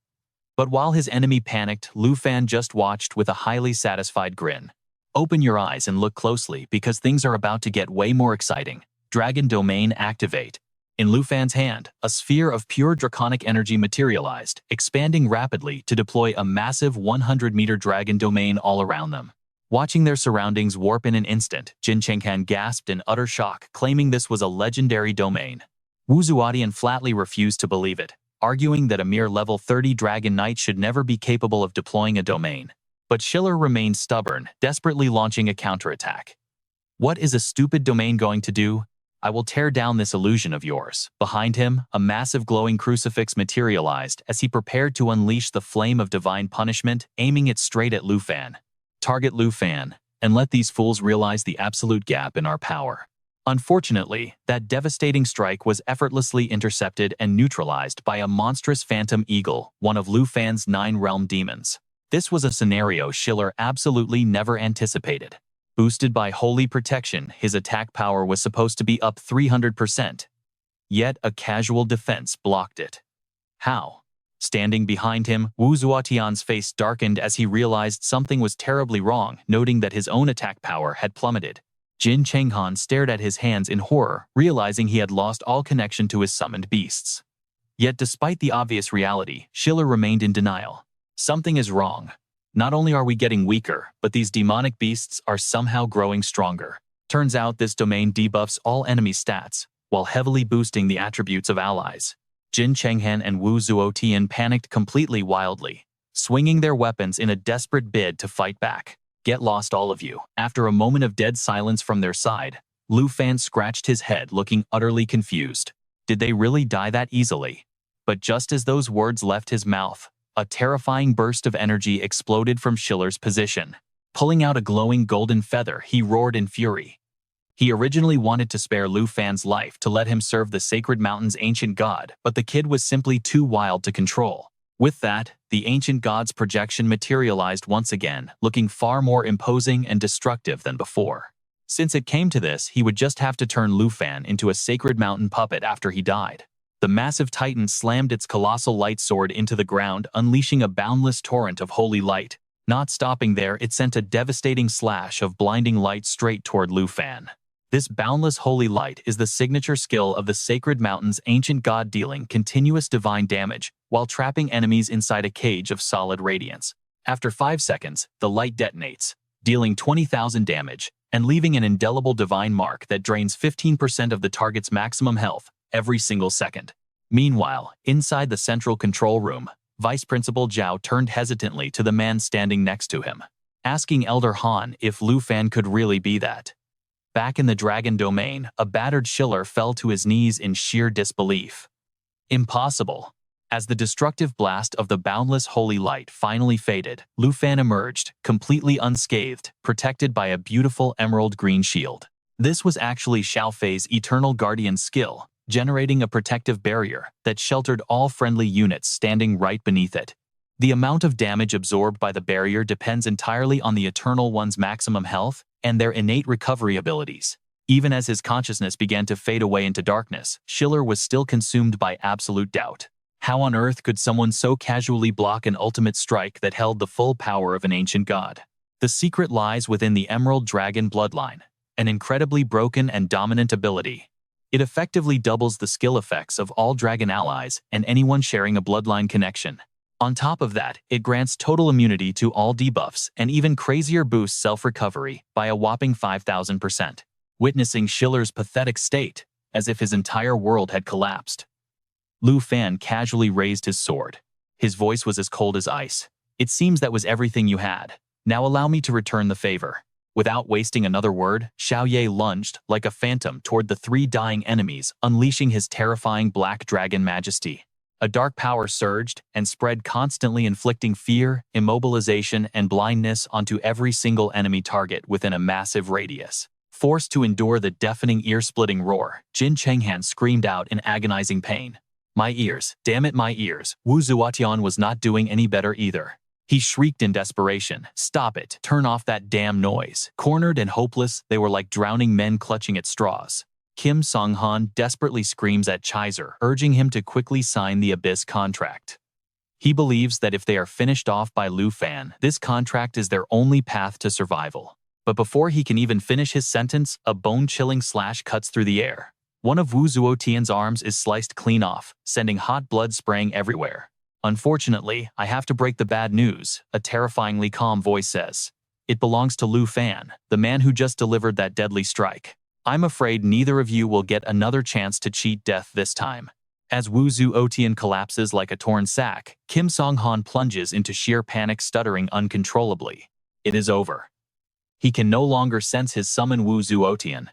But while his enemy panicked, Lu Fan just watched with a highly satisfied grin. Open your eyes and look closely because things are about to get way more exciting. Dragon Domain activate. In Lu Fan's hand, a sphere of pure draconic energy materialized, expanding rapidly to deploy a massive 100-meter dragon domain all around them. Watching their surroundings warp in an instant, Jin Chenghan gasped in utter shock, claiming this was a legendary domain. Wu Zuotian flatly refused to believe it, arguing that a mere level 30 Dragon Knight should never be capable of deploying a domain. But Schiller remained stubborn, desperately launching a counterattack. What is a stupid domain going to do? I will tear down this illusion of yours. Behind him, a massive glowing crucifix materialized as he prepared to unleash the flame of divine punishment, aiming it straight at Lu Fan. Target Lu Fan, and let these fools realize the absolute gap in our power. Unfortunately, that devastating strike was effortlessly intercepted and neutralized by a monstrous phantom eagle, one of Lu Fan's 9 realm demons. This was a scenario Schiller absolutely never anticipated. Boosted by holy protection, his attack power was supposed to be up 300%. Yet a casual defense blocked it. How? Standing behind him, Wu Zuotian's face darkened as he realized something was terribly wrong, noting that his own attack power had plummeted. Jin Chenghan stared at his hands in horror, realizing he had lost all connection to his summoned beasts. Yet despite the obvious reality, Schiller remained in denial. Something is wrong. Not only are we getting weaker, but these demonic beasts are somehow growing stronger. Turns out this domain debuffs all enemy stats, while heavily boosting the attributes of allies. Jin Chenghan and Wu Zuotian panicked completely wildly, swinging their weapons in a desperate bid to fight back. Get lost all of you. After a moment of dead silence from their side, Lu Fan scratched his head looking utterly confused. Did they really die that easily? But just as those words left his mouth, a terrifying burst of energy exploded from Schiller's position. Pulling out a glowing golden feather, he roared in fury. He originally wanted to spare Lu Fan's life to let him serve the Sacred Mountain's ancient god, but the kid was simply too wild to control. With that, the ancient god's projection materialized once again, looking far more imposing and destructive than before. Since it came to this, he would just have to turn Lu Fan into a Sacred Mountain puppet after he died. The massive titan slammed its colossal light sword into the ground, unleashing a boundless torrent of holy light. Not stopping there, it sent a devastating slash of blinding light straight toward Lu Fan. This boundless holy light is the signature skill of the Sacred Mountain's ancient god, dealing continuous divine damage while trapping enemies inside a cage of solid radiance. After 5 seconds, the light detonates, dealing 20,000 damage and leaving an indelible divine mark that drains 15% of the target's maximum health every single second. Meanwhile, inside the central control room, Vice Principal Zhao turned hesitantly to the man standing next to him, asking Elder Han if Lu Fan could really be that. Back in the Dragon Domain, a battered Schiller fell to his knees in sheer disbelief. Impossible. As the destructive blast of the boundless holy light finally faded, Lu Fan emerged, completely unscathed, protected by a beautiful emerald green shield. This was actually Xiao Fei's Eternal Guardian skill, generating a protective barrier that sheltered all friendly units standing right beneath it. The amount of damage absorbed by the barrier depends entirely on the Eternal One's maximum health and their innate recovery abilities. Even as his consciousness began to fade away into darkness, Schiller was still consumed by absolute doubt. How on earth could someone so casually block an ultimate strike that held the full power of an ancient god? The secret lies within the Emerald Dragon bloodline, an incredibly broken and dominant ability. It effectively doubles the skill effects of all dragon allies and anyone sharing a bloodline connection. On top of that, it grants total immunity to all debuffs and even crazier boosts self-recovery by a whopping 5,000%. Witnessing Schiller's pathetic state, as if his entire world had collapsed, Lu Fan casually raised his sword. His voice was as cold as ice. It seems that was everything you had. Now allow me to return the favor. Without wasting another word, Xiao Ye lunged like a phantom toward the 3 dying enemies, unleashing his terrifying black dragon majesty. A dark power surged and spread, constantly inflicting fear, immobilization, and blindness onto every single enemy target within a massive radius. Forced to endure the deafening ear-splitting roar, Jin Chenghan screamed out in agonizing pain. My ears, damn it, my ears. Wu Zuotian was not doing any better either. He shrieked in desperation, "Stop it, turn off that damn noise." Cornered and hopeless, they were like drowning men clutching at straws. Kim Song-han desperately screams at Chizer, urging him to quickly sign the Abyss contract. He believes that if they are finished off by Lu Fan, this contract is their only path to survival. But before he can even finish his sentence, a bone-chilling slash cuts through the air. One of Wu Zuotian's arms is sliced clean off, sending hot blood spraying everywhere. Unfortunately, I have to break the bad news, a terrifyingly calm voice says. It belongs to Lu Fan, the man who just delivered that deadly strike. I'm afraid neither of you will get another chance to cheat death this time. As Wu Zuotian collapses like a torn sack, Kim Song-han plunges into sheer panic, stuttering uncontrollably. It is over. He can no longer sense his summon Wu Zuotian.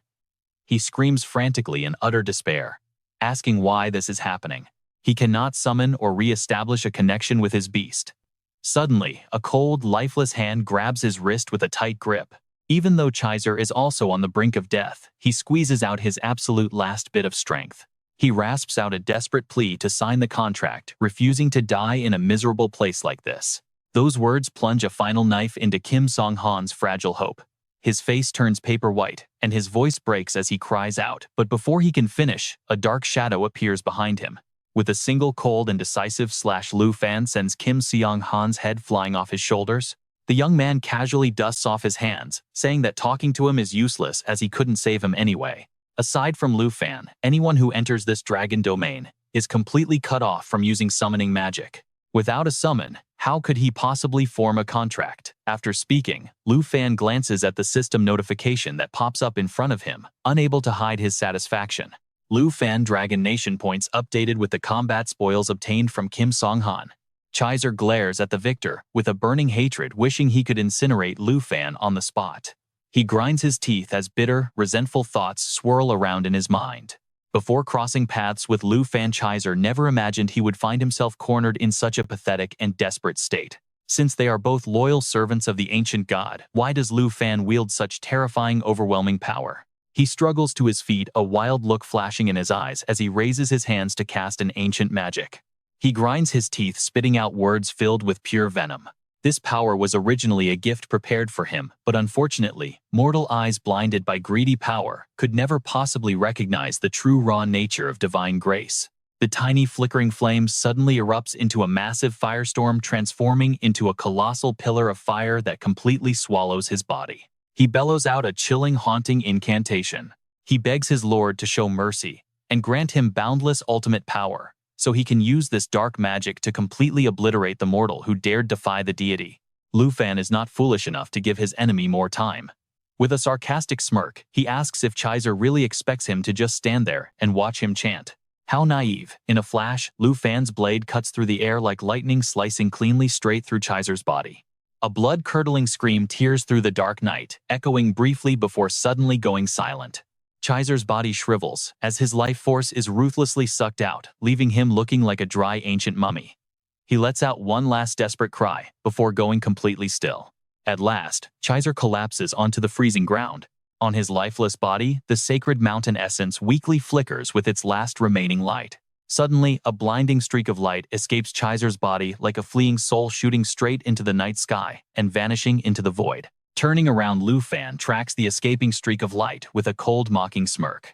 He screams frantically in utter despair, asking why this is happening. He cannot summon or re-establish a connection with his beast. Suddenly, a cold, lifeless hand grabs his wrist with a tight grip. Even though Chaiser is also on the brink of death, he squeezes out his absolute last bit of strength. He rasps out a desperate plea to sign the contract, refusing to die in a miserable place like this. Those words plunge a final knife into Kim Song-han's fragile hope. His face turns paper white, and his voice breaks as he cries out, but before he can finish, a dark shadow appears behind him. With a single cold and decisive slash, Lu Fan sends Kim Song-han's head flying off his shoulders. The young man casually dusts off his hands, saying that talking to him is useless as he couldn't save him anyway. Aside from Lu Fan, anyone who enters this dragon domain is completely cut off from using summoning magic. Without a summon, how could he possibly form a contract? After speaking, Lu Fan glances at the system notification that pops up in front of him, unable to hide his satisfaction. Lu Fan Dragon Nation points updated with the combat spoils obtained from Kim Song-han. Chaiser glares at the victor with a burning hatred, wishing he could incinerate Lu Fan on the spot. He grinds his teeth as bitter, resentful thoughts swirl around in his mind. Before crossing paths with Lu Fan, Chaiser never imagined he would find himself cornered in such a pathetic and desperate state. Since they are both loyal servants of the ancient god, why does Lu Fan wield such terrifying, overwhelming power? He struggles to his feet, a wild look flashing in his eyes as he raises his hands to cast an ancient magic. He grinds his teeth, spitting out words filled with pure venom. This power was originally a gift prepared for him, but unfortunately, mortal eyes blinded by greedy power could never possibly recognize the true raw nature of divine grace. The tiny flickering flame suddenly erupts into a massive firestorm, transforming into a colossal pillar of fire that completely swallows his body. He bellows out a chilling, haunting incantation. He begs his lord to show mercy and grant him boundless ultimate power, so he can use this dark magic to completely obliterate the mortal who dared defy the deity. Lu Fan is not foolish enough to give his enemy more time. With a sarcastic smirk, he asks if Chaiser really expects him to just stand there and watch him chant. How naive. In a flash, Lu Fan's blade cuts through the air like lightning, slicing cleanly straight through Chaiser's body. A blood-curdling scream tears through the dark night, echoing briefly before suddenly going silent. Chaiser's body shrivels as his life force is ruthlessly sucked out, leaving him looking like a dry ancient mummy. He lets out one last desperate cry before going completely still. At last, Chaiser collapses onto the freezing ground. On his lifeless body, the sacred mountain essence weakly flickers with its last remaining light. Suddenly, a blinding streak of light escapes Chaiser's body like a fleeing soul, shooting straight into the night sky and vanishing into the void. Turning around, Lu Fan tracks the escaping streak of light with a cold, mocking smirk.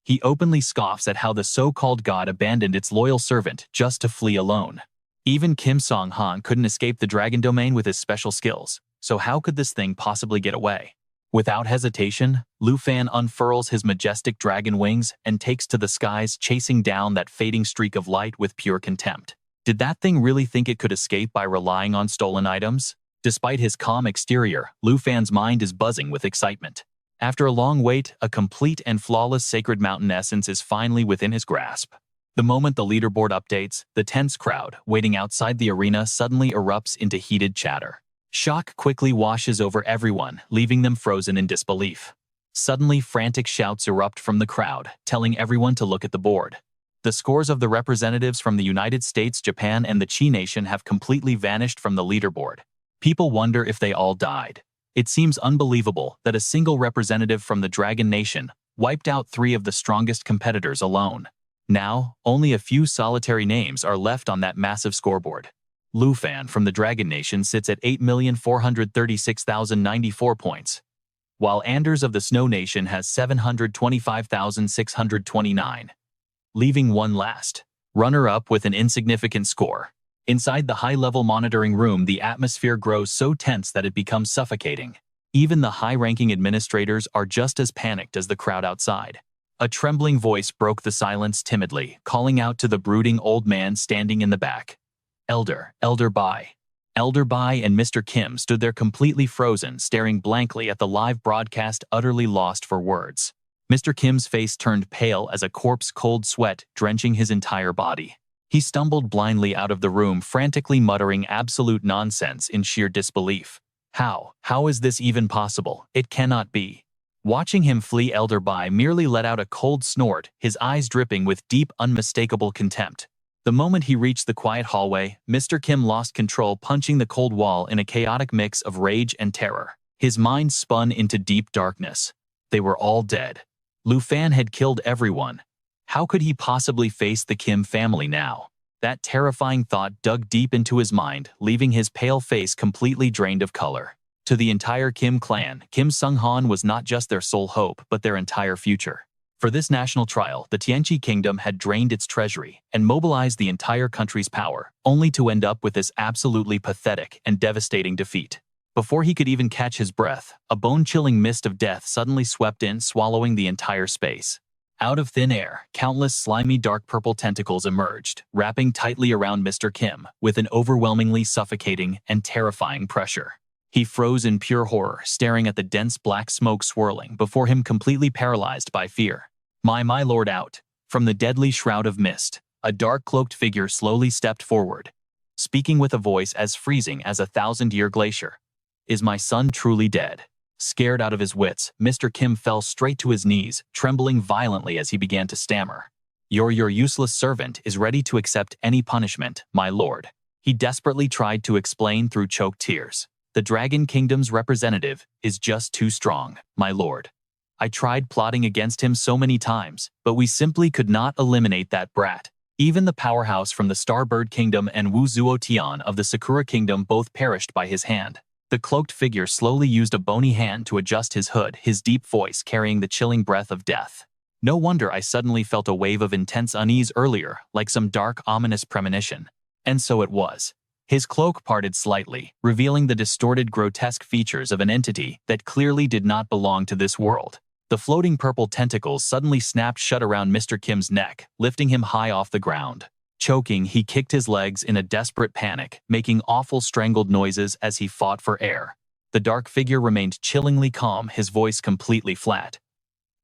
He openly scoffs at how the so-called god abandoned its loyal servant just to flee alone. Even Kim Song-han couldn't escape the dragon domain with his special skills, so how could this thing possibly get away? Without hesitation, Lu Fan unfurls his majestic dragon wings and takes to the skies, chasing down that fading streak of light with pure contempt. Did that thing really think it could escape by relying on stolen items? Despite his calm exterior, Lu Fan's mind is buzzing with excitement. After a long wait, a complete and flawless sacred mountain essence is finally within his grasp. The moment the leaderboard updates, the tense crowd waiting outside the arena suddenly erupts into heated chatter. Shock quickly washes over everyone, leaving them frozen in disbelief. Suddenly, frantic shouts erupt from the crowd, telling everyone to look at the board. The scores of the representatives from the United States, Japan, and the Qi Nation have completely vanished from the leaderboard. People wonder if they all died. It seems unbelievable that a single representative from the Dragon Nation wiped out 3 of the strongest competitors alone. Now, only a few solitary names are left on that massive scoreboard. Lu Fan from the Dragon Nation sits at 8,436,094 points, while Anders of the Snow Nation has 725,629, leaving one last runner-up with an insignificant score. Inside the high-level monitoring room, the atmosphere grows so tense that it becomes suffocating. Even the high-ranking administrators are just as panicked as the crowd outside. A trembling voice broke the silence timidly, calling out to the brooding old man standing in the back. Elder Bai. Elder Bai and Mr. Kim stood there completely frozen, staring blankly at the live broadcast, utterly lost for words. Mr. Kim's face turned pale as a corpse's cold sweat drenching his entire body. He stumbled blindly out of the room, frantically muttering absolute nonsense in sheer disbelief. How is this even possible? It cannot be. Watching him flee, Elder Bai merely let out a cold snort, his eyes dripping with deep, unmistakable contempt. The moment he reached the quiet hallway, Mr. Kim lost control, punching the cold wall in a chaotic mix of rage and terror. His mind spun into deep darkness. They were all dead. Lu Fan had killed everyone. How could he possibly face the Kim family now? That terrifying thought dug deep into his mind, leaving his pale face completely drained of color. To the entire Kim clan, Kim Sung-han was not just their sole hope, but their entire future. For this national trial, the Tianqi kingdom had drained its treasury and mobilized the entire country's power, only to end up with this absolutely pathetic and devastating defeat. Before he could even catch his breath, a bone-chilling mist of death suddenly swept in, swallowing the entire space. Out of thin air, countless slimy dark purple tentacles emerged, wrapping tightly around Mr. Kim with an overwhelmingly suffocating and terrifying pressure. He froze in pure horror, staring at the dense black smoke swirling before him, completely paralyzed by fear. My lord! Out from the deadly shroud of mist, a dark-cloaked figure slowly stepped forward, speaking with a voice as freezing as a 1,000-year glacier. Is my son truly dead? Scared out of his wits, Mr. Kim fell straight to his knees, trembling violently as he began to stammer. Your useless servant is ready to accept any punishment, my lord. He desperately tried to explain through choked tears. The Dragon Kingdom's representative is just too strong, my lord. I tried plotting against him so many times, but we simply could not eliminate that brat. Even the powerhouse from the Starbird Kingdom and Wu Zuo Tian of the Sakura Kingdom both perished by his hand. The cloaked figure slowly used a bony hand to adjust his hood, his deep voice carrying the chilling breath of death. No wonder I suddenly felt a wave of intense unease earlier, like some dark, ominous premonition. And so it was. His cloak parted slightly, revealing the distorted, grotesque features of an entity that clearly did not belong to this world. The floating purple tentacles suddenly snapped shut around Mr. Kim's neck, lifting him high off the ground. Choking, he kicked his legs in a desperate panic, making awful strangled noises as he fought for air. The dark figure remained chillingly calm, his voice completely flat.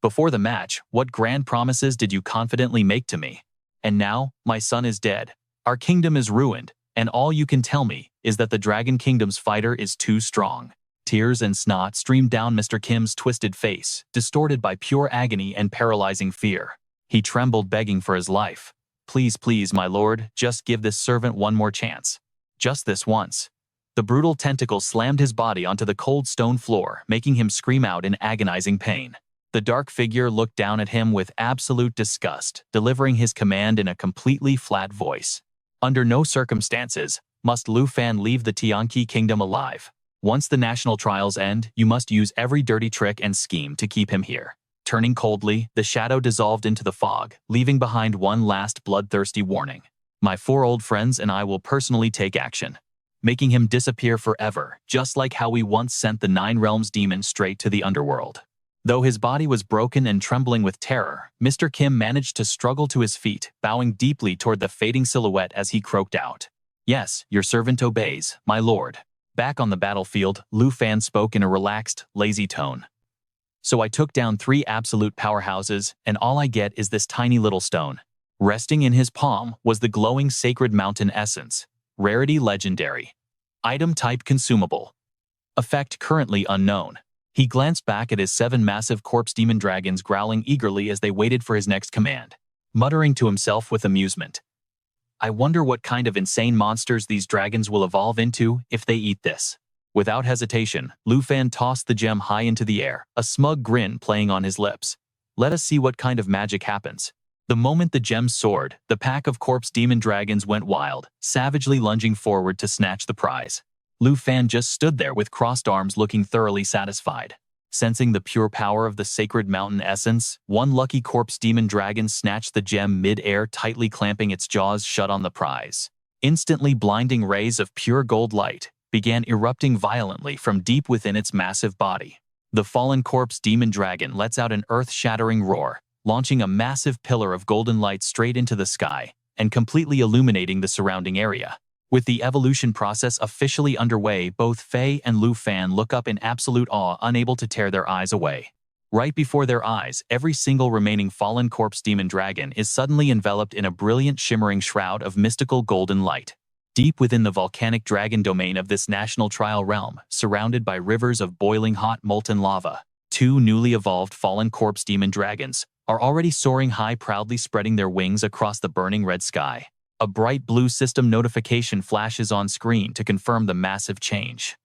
Before the match, what grand promises did you confidently make to me? And now, my son is dead. Our kingdom is ruined, and all you can tell me is that the Dragon Kingdom's fighter is too strong. Tears and snot streamed down Mr. Kim's twisted face, distorted by pure agony and paralyzing fear. He trembled, begging for his life. Please, my lord, just give this servant one more chance. Just this once. The brutal tentacle slammed his body onto the cold stone floor, making him scream out in agonizing pain. The dark figure looked down at him with absolute disgust, delivering his command in a completely flat voice. Under no circumstances must Lu Fan leave the Tianqi kingdom alive. Once the national trials end, you must use every dirty trick and scheme to keep him here. Turning coldly, the shadow dissolved into the fog, leaving behind one last bloodthirsty warning. My 4 old friends and I will personally take action, making him disappear forever, just like how we once sent the 9 Realms demon straight to the underworld. Though his body was broken and trembling with terror, Mr. Kim managed to struggle to his feet, bowing deeply toward the fading silhouette as he croaked out. Yes, your servant obeys, my lord. Back on the battlefield, Lu Fan spoke in a relaxed, lazy tone. So I took down 3 absolute powerhouses, and all I get is this tiny little stone. Resting in his palm was the glowing sacred mountain essence. Rarity legendary. Item type consumable. Effect currently unknown. He glanced back at his 7 massive corpse demon dragons, growling eagerly as they waited for his next command, muttering to himself with amusement. I wonder what kind of insane monsters these dragons will evolve into if they eat this. Without hesitation, Lu Fan tossed the gem high into the air, a smug grin playing on his lips. Let us see what kind of magic happens. The moment the gem soared, the pack of corpse demon dragons went wild, savagely lunging forward to snatch the prize. Lu Fan just stood there with crossed arms, looking thoroughly satisfied. Sensing the pure power of the sacred mountain essence, one lucky corpse demon dragon snatched the gem mid-air, tightly clamping its jaws shut on the prize. Instantly, blinding rays of pure gold light began erupting violently from deep within its massive body. The fallen corpse demon dragon lets out an earth-shattering roar, launching a massive pillar of golden light straight into the sky and completely illuminating the surrounding area. With the evolution process officially underway, both Faye and Lu Fan look up in absolute awe, unable to tear their eyes away. Right before their eyes, every single remaining fallen corpse demon dragon is suddenly enveloped in a brilliant shimmering shroud of mystical golden light. Deep within the volcanic dragon domain of this national trial realm, surrounded by rivers of boiling hot molten lava, two newly evolved fallen corpse demon dragons are already soaring high, proudly spreading their wings across the burning red sky. A bright blue system notification flashes on screen to confirm the massive change.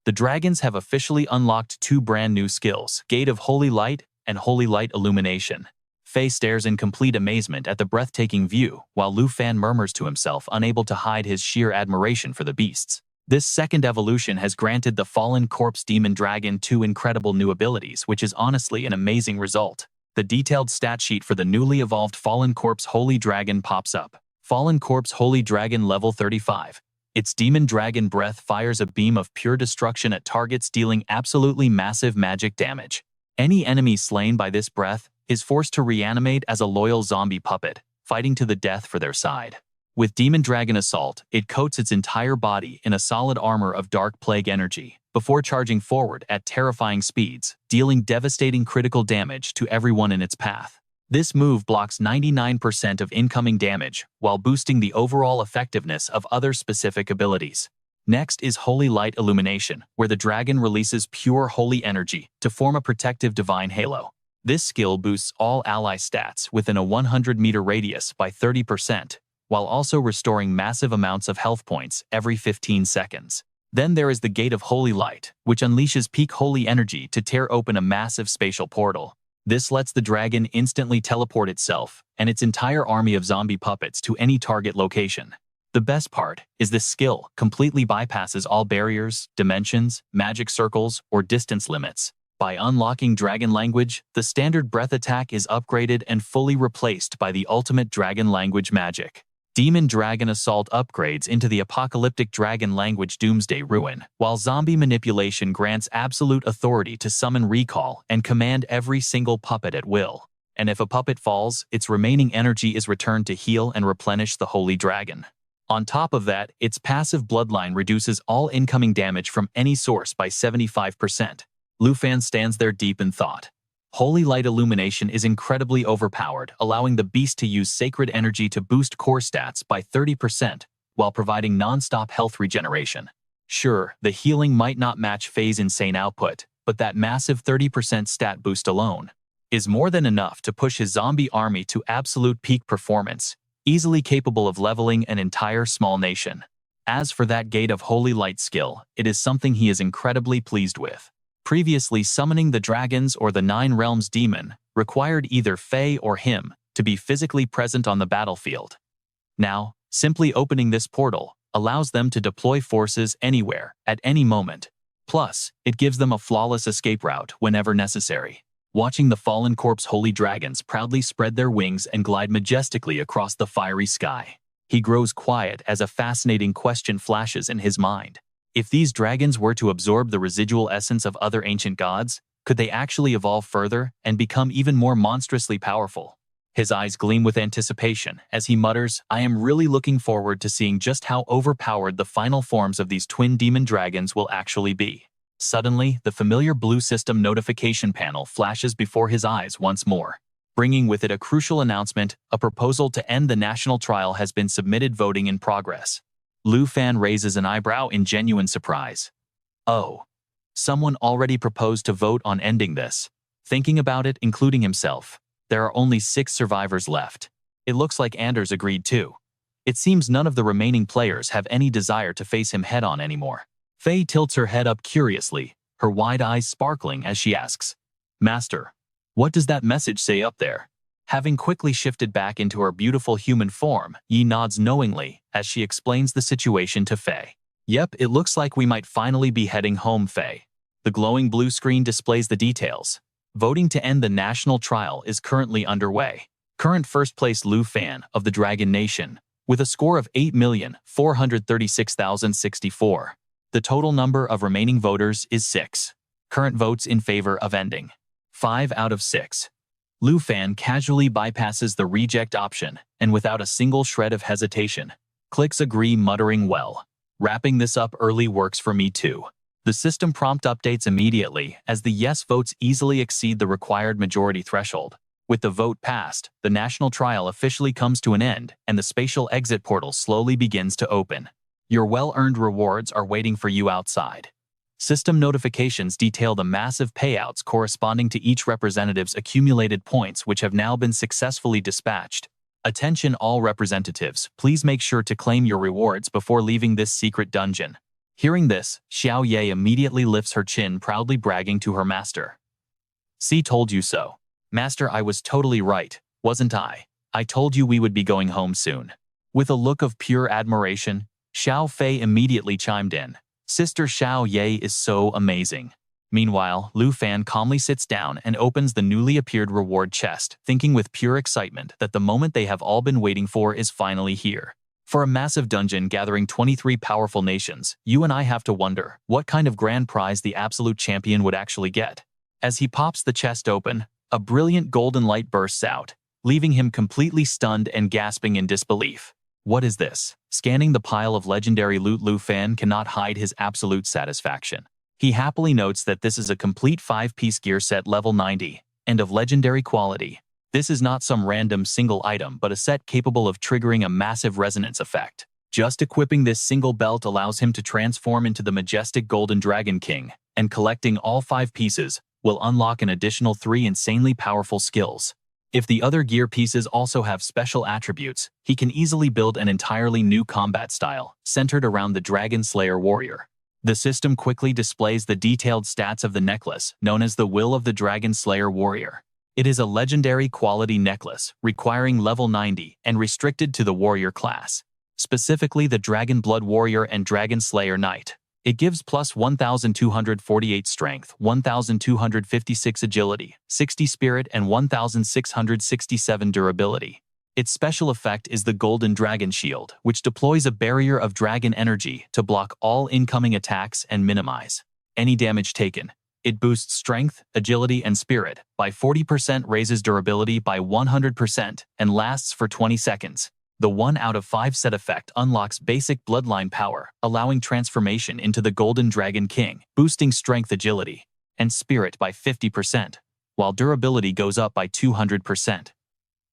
The dragons have officially unlocked two brand new skills, Gate of Holy Light and Holy Light Illumination. Faye stares in complete amazement at the breathtaking view, while Lu Fan murmurs to himself, unable to hide his sheer admiration for the beasts. This second evolution has granted the fallen corpse demon dragon two incredible new abilities, which is honestly an amazing result. The detailed stat sheet for the newly evolved fallen corpse holy dragon pops up. Fallen corpse holy dragon level 35. Its demon dragon breath fires a beam of pure destruction at targets, dealing absolutely massive magic damage. Any enemy slain by this breath is forced to reanimate as a loyal zombie puppet, fighting to the death for their side. With Demon Dragon Assault, it coats its entire body in a solid armor of Dark Plague energy, before charging forward at terrifying speeds, dealing devastating critical damage to everyone in its path. This move blocks 99% of incoming damage, while boosting the overall effectiveness of other specific abilities. Next is Holy Light Illumination, where the dragon releases pure holy energy to form a protective divine halo. This skill boosts all ally stats within a 100-meter radius by 30%, while also restoring massive amounts of health points every 15 seconds. Then there is the Gate of Holy Light, which unleashes peak holy energy to tear open a massive spatial portal. This lets the dragon instantly teleport itself and its entire army of zombie puppets to any target location. The best part is this skill completely bypasses all barriers, dimensions, magic circles, or distance limits. By unlocking Dragon Language, the standard breath attack is upgraded and fully replaced by the ultimate Dragon Language magic. Demon Dragon Assault upgrades into the apocalyptic Dragon Language Doomsday Ruin, while Zombie Manipulation grants absolute authority to summon recall and command every single puppet at will. And if a puppet falls, its remaining energy is returned to heal and replenish the Holy Dragon. On top of that, its passive Bloodline reduces all incoming damage from any source by 75%. Lu Fan stands there deep in thought. Holy Light Illumination is incredibly overpowered, allowing the beast to use sacred energy to boost core stats by 30%, while providing non-stop health regeneration. Sure, the healing might not match Faye's insane output, but that massive 30% stat boost alone is more than enough to push his zombie army to absolute peak performance, easily capable of leveling an entire small nation. As for that Gate of Holy Light skill, it is something he is incredibly pleased with. Previously, summoning the dragons or the Nine Realms demon required either Faye or him to be physically present on the battlefield. Now, simply opening this portal allows them to deploy forces anywhere, at any moment. Plus, it gives them a flawless escape route whenever necessary. Watching the fallen corpse holy dragons proudly spread their wings and glide majestically across the fiery sky, he grows quiet as a fascinating question flashes in his mind. If these dragons were to absorb the residual essence of other ancient gods, could they actually evolve further and become even more monstrously powerful? His eyes gleam with anticipation as he mutters, "I am really looking forward to seeing just how overpowered the final forms of these twin demon dragons will actually be." Suddenly, the familiar blue system notification panel flashes before his eyes once more, bringing with it a crucial announcement: a proposal to end the national trial has been submitted, voting in progress. Lu Fan raises an eyebrow in genuine surprise. Oh, someone already proposed to vote on ending this. Thinking about it, including himself, there are only 6 survivors left. It looks like Anders agreed too. It seems none of the remaining players have any desire to face him head-on anymore. Faye tilts her head up curiously, her wide eyes sparkling as she asks, "Master, what does that message say up there?" Having quickly shifted back into her beautiful human form, Yi nods knowingly as she explains the situation to Faye. "Yep, it looks like we might finally be heading home, Faye." The glowing blue screen displays the details. Voting to end the national trial is currently underway. Current first place Lu Fan of the Dragon Nation, with a score of 8,436,064. The total number of remaining voters is 6. Current votes in favor of ending. 5 out of 6. Lu Fan casually bypasses the reject option and without a single shred of hesitation, clicks agree, muttering, "Well, wrapping this up early works for me too." The system prompt updates immediately as the yes votes easily exceed the required majority threshold. With the vote passed, the national trial officially comes to an end and the spatial exit portal slowly begins to open. Your well-earned rewards are waiting for you outside. System notifications detail the massive payouts corresponding to each representative's accumulated points which have now been successfully dispatched. Attention all representatives, please make sure to claim your rewards before leaving this secret dungeon. Hearing this, Xiao Ye immediately lifts her chin, proudly bragging to her master. "See, told you so. Master, I was totally right, wasn't I? I told you we would be going home soon." With a look of pure admiration, Xiao Fei immediately chimed in. "Sister Xiao Ye is so amazing." Meanwhile, Lu Fan calmly sits down and opens the newly appeared reward chest, thinking with pure excitement that the moment they have all been waiting for is finally here. For a massive dungeon gathering 23 powerful nations, you and I have to wonder what kind of grand prize the absolute champion would actually get. As he pops the chest open, a brilliant golden light bursts out, leaving him completely stunned and gasping in disbelief. What is this? Scanning the pile of legendary loot, Lu Fan cannot hide his absolute satisfaction. He happily notes that this is a complete 5-piece gear set level 90, and of legendary quality. This is not some random single item but a set capable of triggering a massive resonance effect. Just equipping this single belt allows him to transform into the majestic Golden Dragon King, and collecting all 5 pieces will unlock an additional 3 insanely powerful skills. If the other gear pieces also have special attributes, he can easily build an entirely new combat style, centered around the Dragon Slayer Warrior. The system quickly displays the detailed stats of the necklace, known as the Will of the Dragon Slayer Warrior. It is a legendary quality necklace, requiring level 90 and restricted to the warrior class, specifically the Dragon Blood Warrior and Dragon Slayer Knight. It gives plus 1,248 strength, 1,256 agility, 60 spirit, and 1,667 durability. Its special effect is the Golden Dragon Shield, which deploys a barrier of dragon energy to block all incoming attacks and minimize any damage taken. It boosts strength, agility, and spirit by 40%, raises durability by 100%, and lasts for 20 seconds. The 1 out of 5 set effect unlocks basic bloodline power, allowing transformation into the Golden Dragon King, boosting strength, agility, and spirit by 50%, while durability goes up by 200%.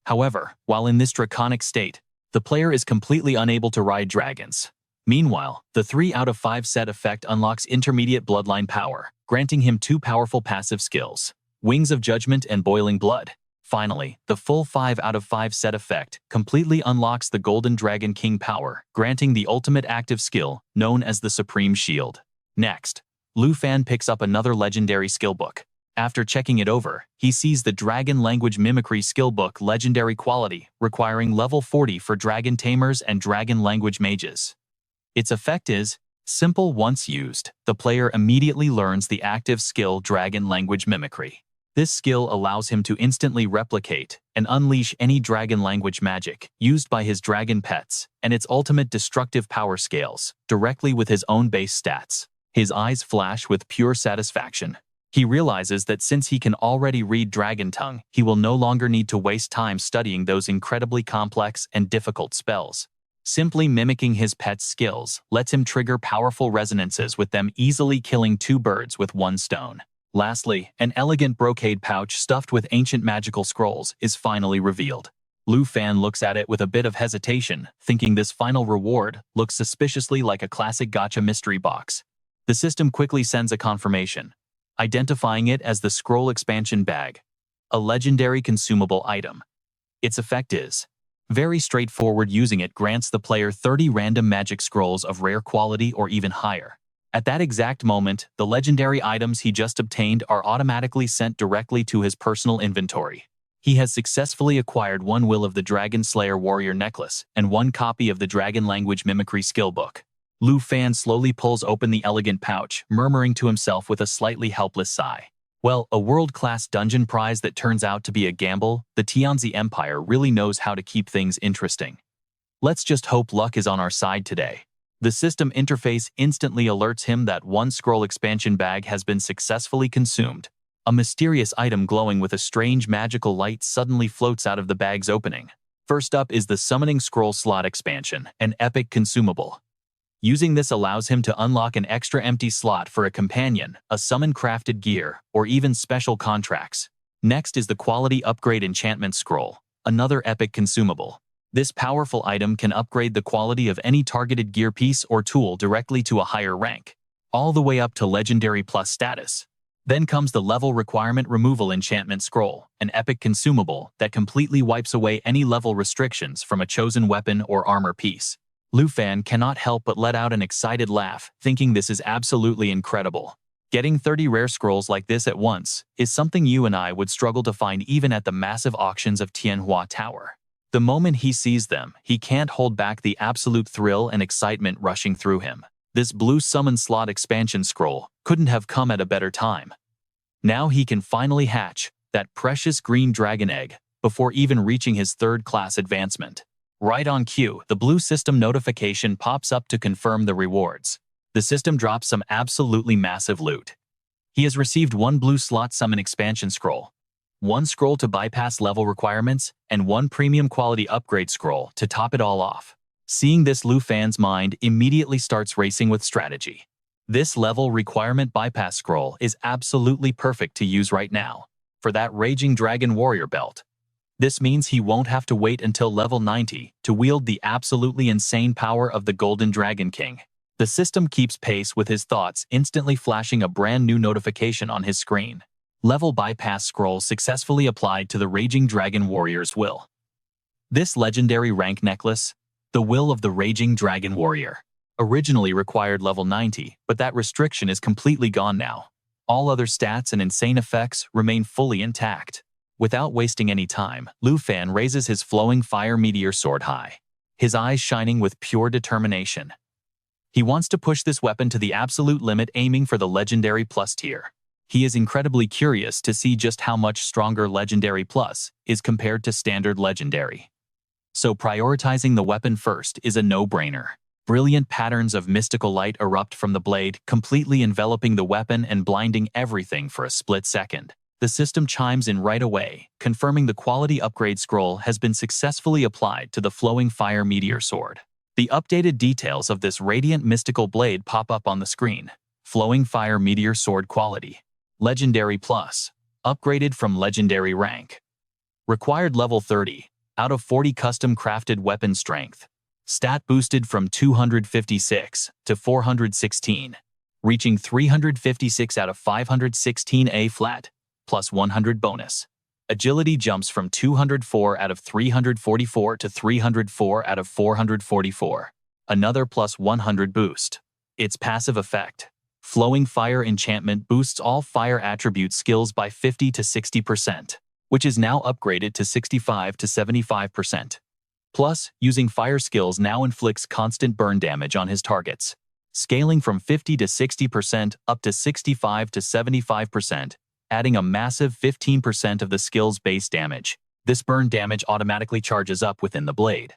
However, while in this draconic state, the player is completely unable to ride dragons. Meanwhile, the 3 out of 5 set effect unlocks intermediate bloodline power, granting him 2 powerful passive skills, Wings of Judgment and Boiling Blood. Finally, the full 5 out of 5 set effect completely unlocks the Golden Dragon King power, granting the ultimate active skill, known as the Supreme Shield. Next, Lu Fan picks up another legendary skill book. After checking it over, he sees the Dragon Language Mimicry skill book, legendary quality, requiring level 40 for Dragon Tamers and Dragon Language Mages. Its effect is simple. Once used, the player immediately learns the active skill Dragon Language Mimicry. This skill allows him to instantly replicate and unleash any dragon language magic used by his dragon pets, and its ultimate destructive power scales directly with his own base stats. His eyes flash with pure satisfaction. He realizes that since he can already read Dragon Tongue, he will no longer need to waste time studying those incredibly complex and difficult spells. Simply mimicking his pet's skills lets him trigger powerful resonances with them, easily killing 2 birds with 1 stone. Lastly, an elegant brocade pouch stuffed with ancient magical scrolls is finally revealed. Lu Fan looks at it with a bit of hesitation, thinking this final reward looks suspiciously like a classic gacha mystery box. The system quickly sends a confirmation, identifying it as the Scroll Expansion Bag, a legendary consumable item. Its effect is very straightforward. Using it grants the player 30 random magic scrolls of rare quality or even higher. At that exact moment, the legendary items he just obtained are automatically sent directly to his personal inventory. He has successfully acquired 1 Will of the Dragon Slayer Warrior necklace and 1 copy of the Dragon Language Mimicry skill book. Lu Fan slowly pulls open the elegant pouch, murmuring to himself with a slightly helpless sigh. Well, a world-class dungeon prize that turns out to be a gamble. The Tianzi Empire really knows how to keep things interesting. Let's just hope luck is on our side today. The system interface instantly alerts him that one scroll expansion bag has been successfully consumed. A mysterious item glowing with a strange magical light suddenly floats out of the bag's opening. First up is the Summoning Scroll Slot Expansion, an epic consumable. Using this allows him to unlock an extra empty slot for a companion, a summon-crafted gear, or even special contracts. Next is the Quality Upgrade Enchantment Scroll, another epic consumable. This powerful item can upgrade the quality of any targeted gear piece or tool directly to a higher rank, all the way up to Legendary Plus status. Then comes the Level Requirement Removal Enchantment Scroll, an epic consumable that completely wipes away any level restrictions from a chosen weapon or armor piece. Lu Fan cannot help but let out an excited laugh, thinking this is absolutely incredible. Getting 30 rare scrolls like this at once is something you and I would struggle to find even at the massive auctions of Tianhua Tower. The moment he sees them, he can't hold back the absolute thrill and excitement rushing through him. This blue summon slot expansion scroll couldn't have come at a better time. Now he can finally hatch that precious green dragon egg before even reaching his third-class advancement. Right on cue, the blue system notification pops up to confirm the rewards. The system drops some absolutely massive loot. He has received one blue slot summon expansion scroll, one scroll to bypass level requirements, and one premium quality upgrade scroll to top it all off. Seeing this, Lu Fan's mind immediately starts racing with strategy. This level requirement bypass scroll is absolutely perfect to use right now for that Raging Dragon Warrior belt. This means he won't have to wait until level 90 to wield the absolutely insane power of the Golden Dragon King. The system keeps pace with his thoughts, instantly flashing a brand new notification on his screen. Level bypass scroll successfully applied to the Raging Dragon Warrior's will. This legendary rank necklace, the Will of the Raging Dragon Warrior, originally required level 90, but that restriction is completely gone now. All other stats and insane effects remain fully intact. Without wasting any time, Lu Fan raises his flowing fire meteor sword high, his eyes shining with pure determination. He wants to push this weapon to the absolute limit, aiming for the Legendary Plus tier. He is incredibly curious to see just how much stronger Legendary Plus is compared to Standard Legendary. So prioritizing the weapon first is a no-brainer. Brilliant patterns of mystical light erupt from the blade, completely enveloping the weapon and blinding everything for a split second. The system chimes in right away, confirming the quality upgrade scroll has been successfully applied to the flowing fire meteor sword. The updated details of this radiant mystical blade pop up on the screen. Flowing fire meteor sword quality. Legendary Plus. Upgraded from legendary rank. Required level 30. Out of 40 custom crafted weapon strength. Stat boosted from 256 to 416. Reaching 356 out of 516 A flat. Plus 100 bonus. Agility jumps from 204 out of 344 to 304 out of 444. Another plus 100 boost. Its passive effect. Flowing Fire Enchantment boosts all fire attribute skills by 50 to 60%, which is now upgraded to 65 to 75%. Plus, using fire skills now inflicts constant burn damage on his targets, scaling from 50 to 60% up to 65 to 75%, adding a massive 15% of the skill's base damage. This burn damage automatically charges up within the blade.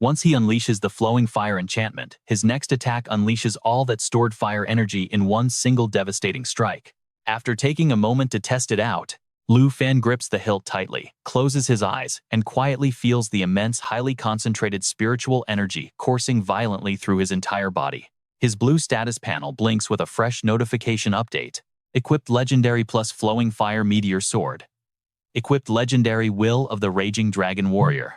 Once he unleashes the Flowing Fire Enchantment, his next attack unleashes all that stored fire energy in one single devastating strike. After taking a moment to test it out, Lu Fan grips the hilt tightly, closes his eyes, and quietly feels the immense, highly concentrated spiritual energy coursing violently through his entire body. His blue status panel blinks with a fresh notification update. Equipped Legendary Plus Flowing Fire Meteor Sword. Equipped Legendary Will of the Raging Dragon Warrior.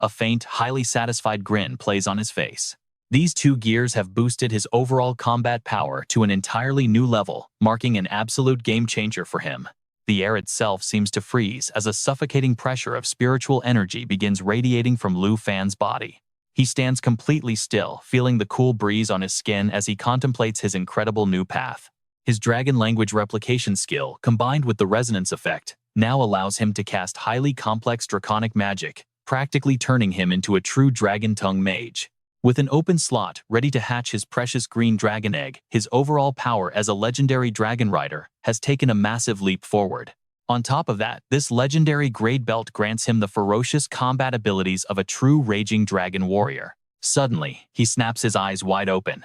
A faint, highly satisfied grin plays on his face. These two gears have boosted his overall combat power to an entirely new level, marking an absolute game-changer for him. The air itself seems to freeze as a suffocating pressure of spiritual energy begins radiating from Lu Fan's body. He stands completely still, feeling the cool breeze on his skin as he contemplates his incredible new path. His dragon language replication skill, combined with the resonance effect, now allows him to cast highly complex draconic magic, practically turning him into a true dragon tongue mage. With an open slot ready to hatch his precious green dragon egg, his overall power as a legendary dragon rider has taken a massive leap forward. On top of that, this legendary grade belt grants him the ferocious combat abilities of a true raging dragon warrior. Suddenly, he snaps his eyes wide open.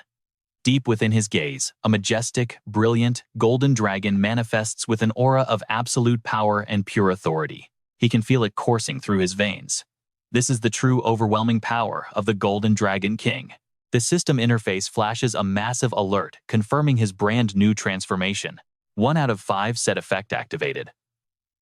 Deep within his gaze, a majestic, brilliant, golden dragon manifests with an aura of absolute power and pure authority. He can feel it coursing through his veins. This is the true overwhelming power of the Golden Dragon King. The system interface flashes a massive alert confirming his brand new transformation. 1 out of 5 set effect activated.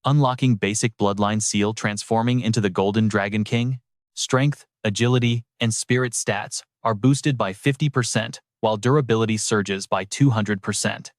Unlocking basic bloodline seal transforming into the Golden Dragon King. Strength, agility, and spirit stats are boosted by 50%, while durability surges by 200%.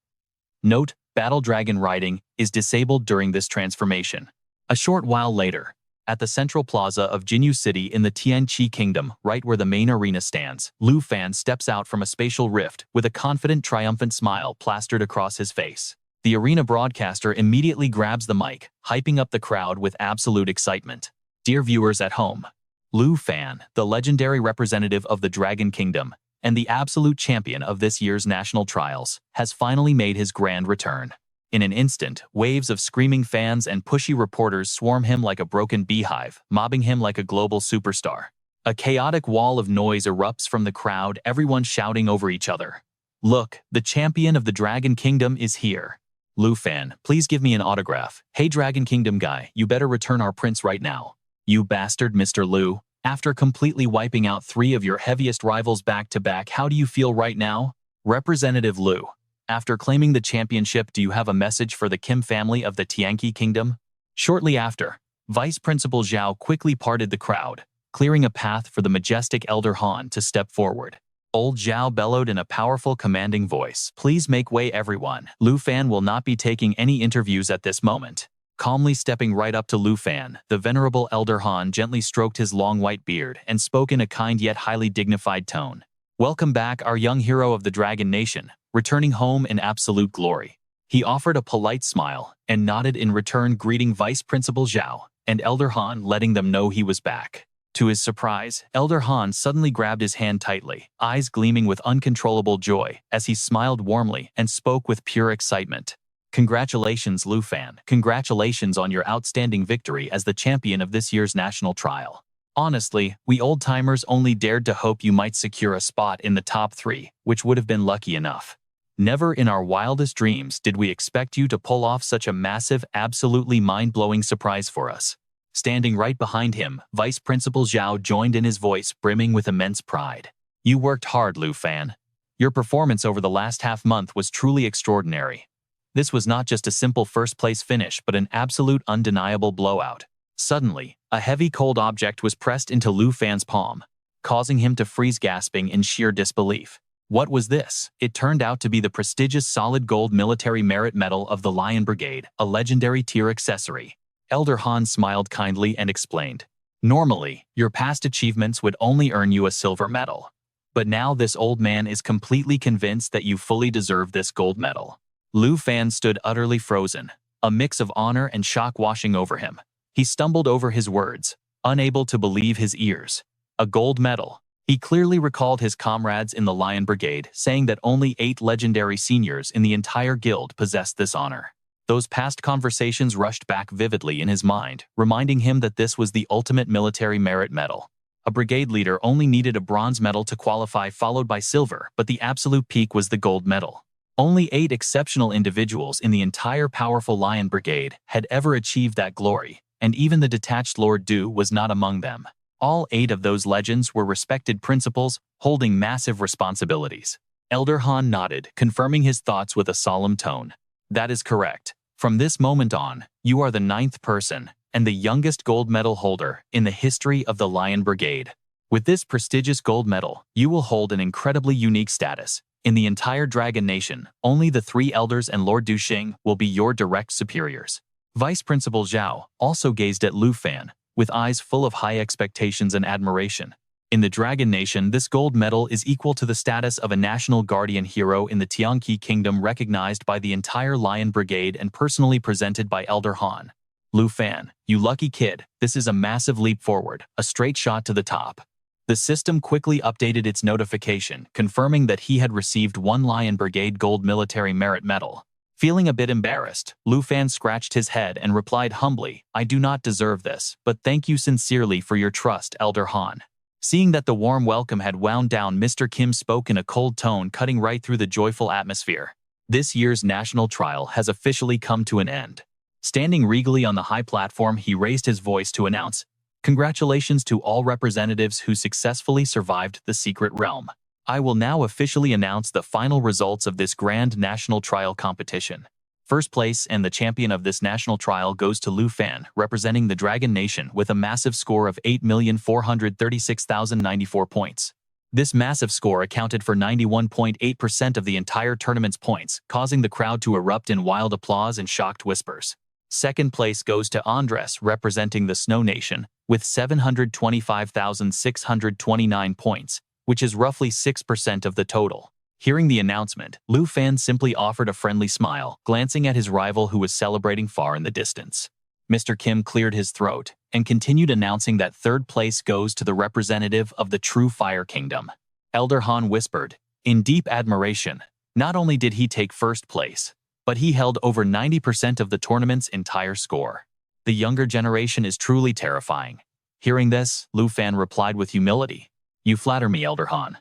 Note, Battle Dragon riding is disabled during this transformation. A short while later, at the central plaza of Jinyu City in the Tianqi Kingdom, right where the main arena stands, Lu Fan steps out from a spatial rift with a confident, triumphant smile plastered across his face. The arena broadcaster immediately grabs the mic, hyping up the crowd with absolute excitement. Dear viewers at home, Lu Fan, the legendary representative of the Dragon Kingdom and the absolute champion of this year's national trials, has finally made his grand return. In an instant, waves of screaming fans and pushy reporters swarm him like a broken beehive, mobbing him like a global superstar. A chaotic wall of noise erupts from the crowd, everyone shouting over each other. Look, the champion of the Dragon Kingdom is here. Lu Fan, please give me an autograph. Hey Dragon Kingdom guy, you better return our prince right now. You bastard, Mr. Lu. After completely wiping out 3 of your heaviest rivals back-to-back, how do you feel right now? Representative Lu. After claiming the championship, do you have a message for the Kim family of the Tianqi Kingdom? Shortly after, Vice Principal Zhao quickly parted the crowd, clearing a path for the majestic Elder Han to step forward. Old Zhao bellowed in a powerful, commanding voice, "Please make way, everyone. Lu Fan will not be taking any interviews at this moment." Calmly stepping right up to Lu Fan, the venerable Elder Han gently stroked his long white beard and spoke in a kind yet highly dignified tone. "Welcome back, our young hero of the Dragon Nation, returning home in absolute glory." He offered a polite smile and nodded in return, greeting Vice Principal Zhao and Elder Han, letting them know he was back. To his surprise, Elder Han suddenly grabbed his hand tightly, eyes gleaming with uncontrollable joy as he smiled warmly and spoke with pure excitement. "Congratulations, Lu Fan. Congratulations on your outstanding victory as the champion of this year's national trial. Honestly, we old-timers only dared to hope you might secure a spot in the top 3, which would have been lucky enough. Never in our wildest dreams did we expect you to pull off such a massive, absolutely mind-blowing surprise for us." Standing right behind him, Vice Principal Zhao joined in, his voice brimming with immense pride. "You worked hard, Lu Fan. Your performance over the last half-month was truly extraordinary. This was not just a simple first-place finish but an absolute undeniable blowout." Suddenly, a heavy cold object was pressed into Lu Fan's palm, causing him to freeze, gasping in sheer disbelief. What was this? It turned out to be the prestigious solid gold military merit medal of the Lion Brigade, a legendary tier accessory. Elder Han smiled kindly and explained, "Normally, your past achievements would only earn you a silver medal. But now this old man is completely convinced that you fully deserve this gold medal." Lu Fan stood utterly frozen, a mix of honor and shock washing over him. He stumbled over his words, unable to believe his ears. A gold medal. He clearly recalled his comrades in the Lion Brigade saying that only 8 legendary seniors in the entire guild possessed this honor. Those past conversations rushed back vividly in his mind, reminding him that this was the ultimate military merit medal. A brigade leader only needed a bronze medal to qualify, followed by silver, but the absolute peak was the gold medal. Only 8 exceptional individuals in the entire powerful Lion Brigade had ever achieved that glory, and even the detached Lord Du was not among them. All 8 of those legends were respected principals, holding massive responsibilities. Elder Han nodded, confirming his thoughts with a solemn tone. "That is correct. From this moment on, you are the 9th person and the youngest gold medal holder in the history of the Lion Brigade. With this prestigious gold medal, you will hold an incredibly unique status. In the entire Dragon Nation, only the 3 elders and Lord Duxing will be your direct superiors." Vice Principal Zhao also gazed at Lu Fan, with eyes full of high expectations and admiration. In the Dragon Nation, this gold medal is equal to the status of a national guardian hero in the Tianqi Kingdom, recognized by the entire Lion Brigade and personally presented by Elder Han. "Lu Fan, you lucky kid, this is a massive leap forward, a straight shot to the top." The system quickly updated its notification, confirming that he had received 1 Lion Brigade Gold Military Merit Medal. Feeling a bit embarrassed, Lu Fan scratched his head and replied humbly, "I do not deserve this, but thank you sincerely for your trust, Elder Han." Seeing that the warm welcome had wound down, Mr. Kim spoke in a cold tone, cutting right through the joyful atmosphere. This year's national trial has officially come to an end. Standing regally on the high platform, he raised his voice to announce, "Congratulations to all representatives who successfully survived the secret realm. I will now officially announce the final results of this grand national trial competition. First place and the champion of this national trial goes to Lu Fan, representing the Dragon Nation, with a massive score of 8,436,094 points. This massive score accounted for 91.8% of the entire tournament's points, causing the crowd to erupt in wild applause and shocked whispers. Second place goes to Andres, representing the Snow Nation, with 725,629 points, which is roughly 6% of the total. Hearing the announcement, Lu Fan simply offered a friendly smile, glancing at his rival who was celebrating far in the distance. Mr. Kim cleared his throat and continued, announcing that third place goes to the representative of the True Fire Kingdom. Elder Han whispered, in deep admiration. Not only did he take first place, but he held over 90% of the tournament's entire score. The younger generation is truly terrifying. Hearing this, Lu Fan replied with humility, "You flatter me, Elder Han.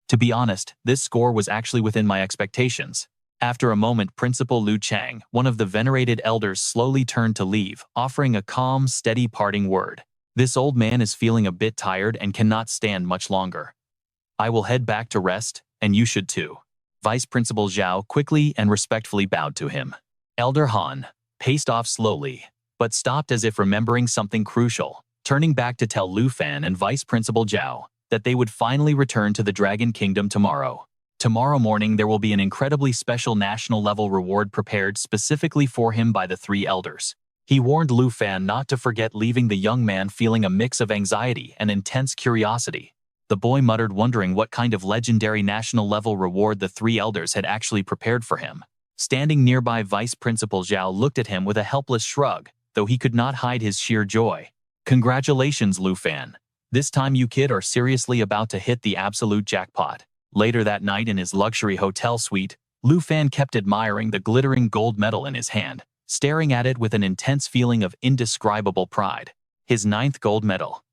To be honest, this score was actually within my expectations." After a moment, Principal Lu Chang, one of the venerated elders, slowly turned to leave, offering a calm, steady parting word. "This old man is feeling a bit tired and cannot stand much longer. I will head back to rest, and you should too." Vice Principal Zhao quickly and respectfully bowed to him. Elder Han paced off slowly, but stopped as if remembering something crucial, turning back to tell Lu Fan and Vice Principal Zhao that they would finally return to the Dragon Kingdom tomorrow. Tomorrow morning there will be an incredibly special national-level reward prepared specifically for him by the three elders. He warned Lu Fan not to forget, leaving the young man feeling a mix of anxiety and intense curiosity. The boy muttered, wondering what kind of legendary national-level reward the three elders had actually prepared for him. Standing nearby, Vice Principal Zhao looked at him with a helpless shrug, though he could not hide his sheer joy. "Congratulations, Lu Fan. This time you kid are seriously about to hit the absolute jackpot." Later that night in his luxury hotel suite, Lu Fan kept admiring the glittering gold medal in his hand, staring at it with an intense feeling of indescribable pride. His 9th gold medal.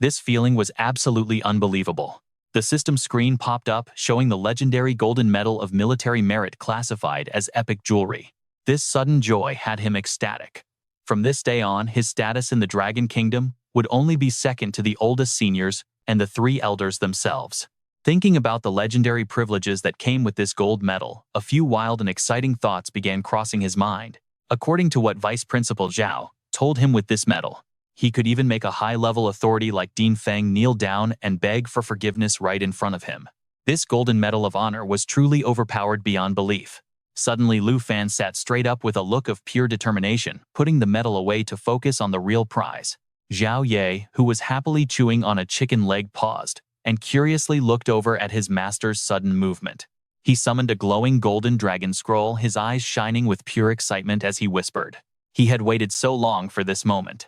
This feeling was absolutely unbelievable. The system screen popped up, showing the legendary golden medal of military merit classified as epic jewelry. This sudden joy had him ecstatic. From this day on, his status in the Dragon Kingdom would only be second to the oldest seniors and the three elders themselves. Thinking about the legendary privileges that came with this gold medal, a few wild and exciting thoughts began crossing his mind. According to what Vice Principal Zhao told him, with this medal, he could even make a high-level authority like Dean Feng kneel down and beg for forgiveness right in front of him. This golden medal of honor was truly overpowered beyond belief. Suddenly, Lu Fan sat straight up with a look of pure determination, putting the medal away to focus on the real prize. Zhao Ye, who was happily chewing on a chicken leg, paused and curiously looked over at his master's sudden movement. He summoned a glowing golden dragon scroll, his eyes shining with pure excitement as he whispered. He had waited so long for this moment.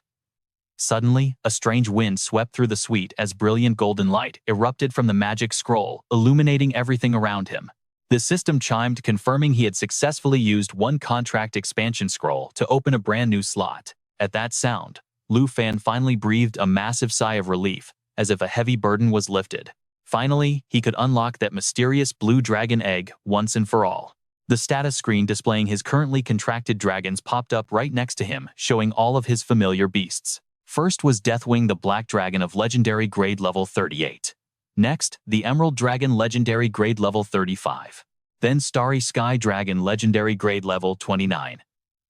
Suddenly, a strange wind swept through the suite as brilliant golden light erupted from the magic scroll, illuminating everything around him. The system chimed, confirming he had successfully used one contract expansion scroll to open a brand new slot. At that sound, Lu Fan finally breathed a massive sigh of relief, as if a heavy burden was lifted. Finally, he could unlock that mysterious blue dragon egg once and for all. The status screen displaying his currently contracted dragons popped up right next to him, showing all of his familiar beasts. First was Deathwing, the black dragon of legendary grade level 38. Next, the Emerald Dragon legendary grade level 35. Then Starry Sky Dragon legendary grade level 29.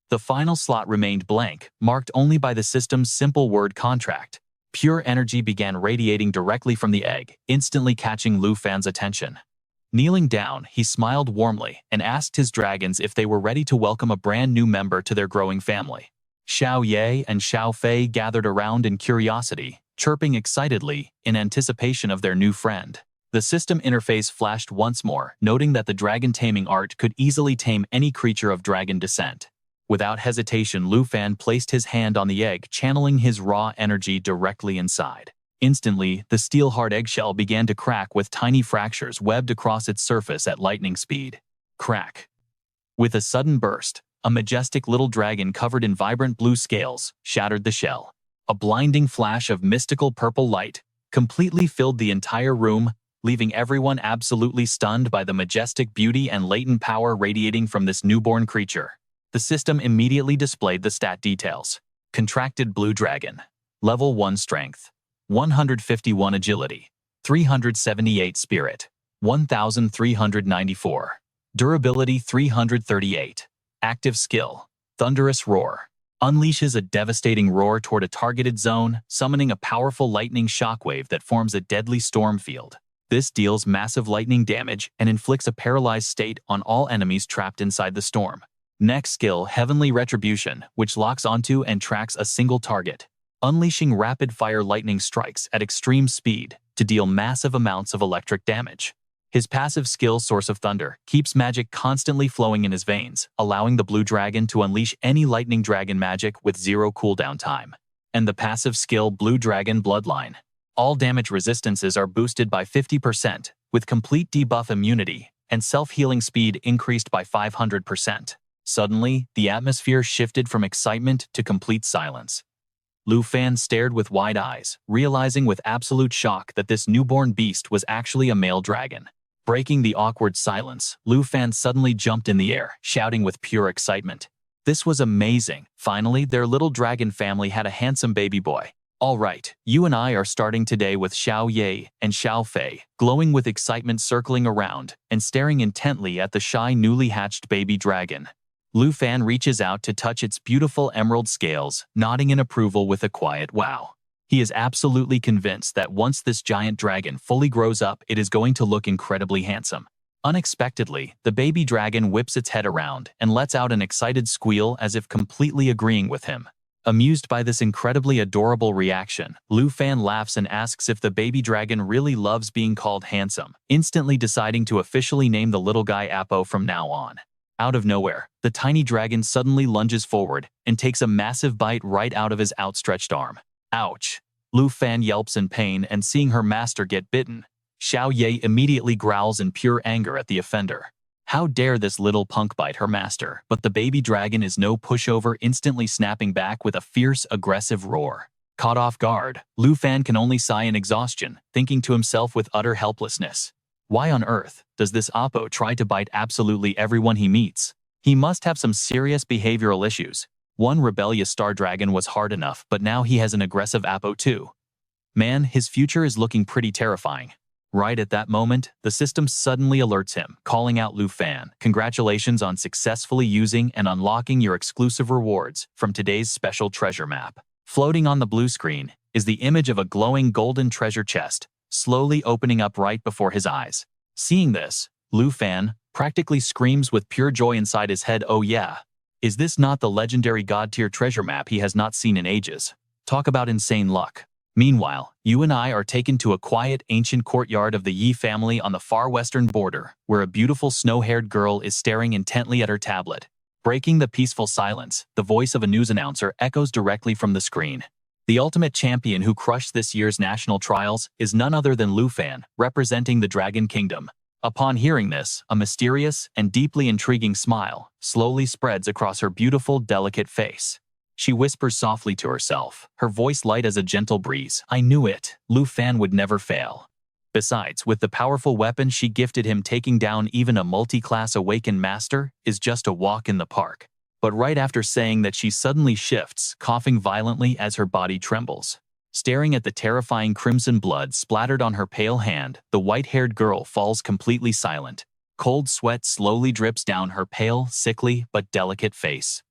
The final slot remained blank, marked only by the system's simple word contract. Pure energy began radiating directly from the egg, instantly catching Lu Fan's attention. Kneeling down, he smiled warmly and asked his dragons if they were ready to welcome a brand new member to their growing family. Xiao Ye and Xiao Fei gathered around in curiosity, chirping excitedly in anticipation of their new friend. The system interface flashed once more, noting that the dragon taming art could easily tame any creature of dragon descent. Without hesitation, Lu Fan placed his hand on the egg, channeling his raw energy directly inside. Instantly, the steel-hard eggshell began to crack, with tiny fractures webbed across its surface at lightning speed. Crack! With a sudden burst, a majestic little dragon covered in vibrant blue scales shattered the shell. A blinding flash of mystical purple light completely filled the entire room, leaving everyone absolutely stunned by the majestic beauty and latent power radiating from this newborn creature. The system immediately displayed the stat details. Contracted Blue Dragon. Level 1 Strength. 151 Agility. 378 Spirit. 1394. Durability 338. Active Skill. Thunderous Roar. Unleashes a devastating roar toward a targeted zone, summoning a powerful lightning shockwave that forms a deadly storm field. This deals massive lightning damage and inflicts a paralyzed state on all enemies trapped inside the storm. Next skill, Heavenly Retribution, which locks onto and tracks a single target, unleashing rapid-fire lightning strikes at extreme speed to deal massive amounts of electric damage. His passive skill, Source of Thunder, keeps magic constantly flowing in his veins, allowing the blue dragon to unleash any lightning dragon magic with 0 cooldown time. And the passive skill, Blue Dragon Bloodline. All damage resistances are boosted by 50%, with complete debuff immunity, and self-healing speed increased by 500%. Suddenly, the atmosphere shifted from excitement to complete silence. Lu Fan stared with wide eyes, realizing with absolute shock that this newborn beast was actually a male dragon. Breaking the awkward silence, Lu Fan suddenly jumped in the air, shouting with pure excitement. This was amazing. Finally, their little dragon family had a handsome baby boy. All right, you and I are starting today with Xiao Ye and Xiao Fei, glowing with excitement, circling around and staring intently at the shy newly hatched baby dragon. Lu Fan reaches out to touch its beautiful emerald scales, nodding in approval with a quiet wow. He is absolutely convinced that once this giant dragon fully grows up, it is going to look incredibly handsome. Unexpectedly, the baby dragon whips its head around and lets out an excited squeal as if completely agreeing with him. Amused by this incredibly adorable reaction, Lu Fan laughs and asks if the baby dragon really loves being called handsome, instantly deciding to officially name the little guy Apo from now on. Out of nowhere, the tiny dragon suddenly lunges forward and takes a massive bite right out of his outstretched arm. Ouch! Lu Fan yelps in pain, and seeing her master get bitten, Xiao Ye immediately growls in pure anger at the offender. How dare this little punk bite her master? But the baby dragon is no pushover, instantly snapping back with a fierce, aggressive roar. Caught off guard, Lu Fan can only sigh in exhaustion, thinking to himself with utter helplessness. Why on earth does this Apo try to bite absolutely everyone he meets? He must have some serious behavioral issues. One rebellious star dragon was hard enough, but now he has an aggressive Apo too. Man, his future is looking pretty terrifying. Right at that moment, the system suddenly alerts him, calling out Lu Fan. Congratulations on successfully using and unlocking your exclusive rewards from today's special treasure map. Floating on the blue screen is the image of a glowing golden treasure chest, slowly opening up right before his eyes. Seeing this, Lu Fan practically screams with pure joy inside his head. Oh yeah, is this not the legendary god-tier treasure map he has not seen in ages? Talk about insane luck. Meanwhile, you and I are taken to a quiet, ancient courtyard of the Yi family on the far western border, where a beautiful snow-haired girl is staring intently at her tablet. Breaking the peaceful silence, the voice of a news announcer echoes directly from the screen. The ultimate champion who crushed this year's national trials is none other than Lu Fan, representing the Dragon Kingdom. Upon hearing this, a mysterious and deeply intriguing smile slowly spreads across her beautiful, delicate face. She whispers softly to herself, her voice light as a gentle breeze. I knew it. Lu Fan would never fail. Besides, with the powerful weapon she gifted him, taking down even a multi-class awakened master is just a walk in the park. But right after saying that, she suddenly shifts, coughing violently as her body trembles. Staring at the terrifying crimson blood splattered on her pale hand, the white-haired girl falls completely silent. Cold sweat slowly drips down her pale, sickly, but delicate face.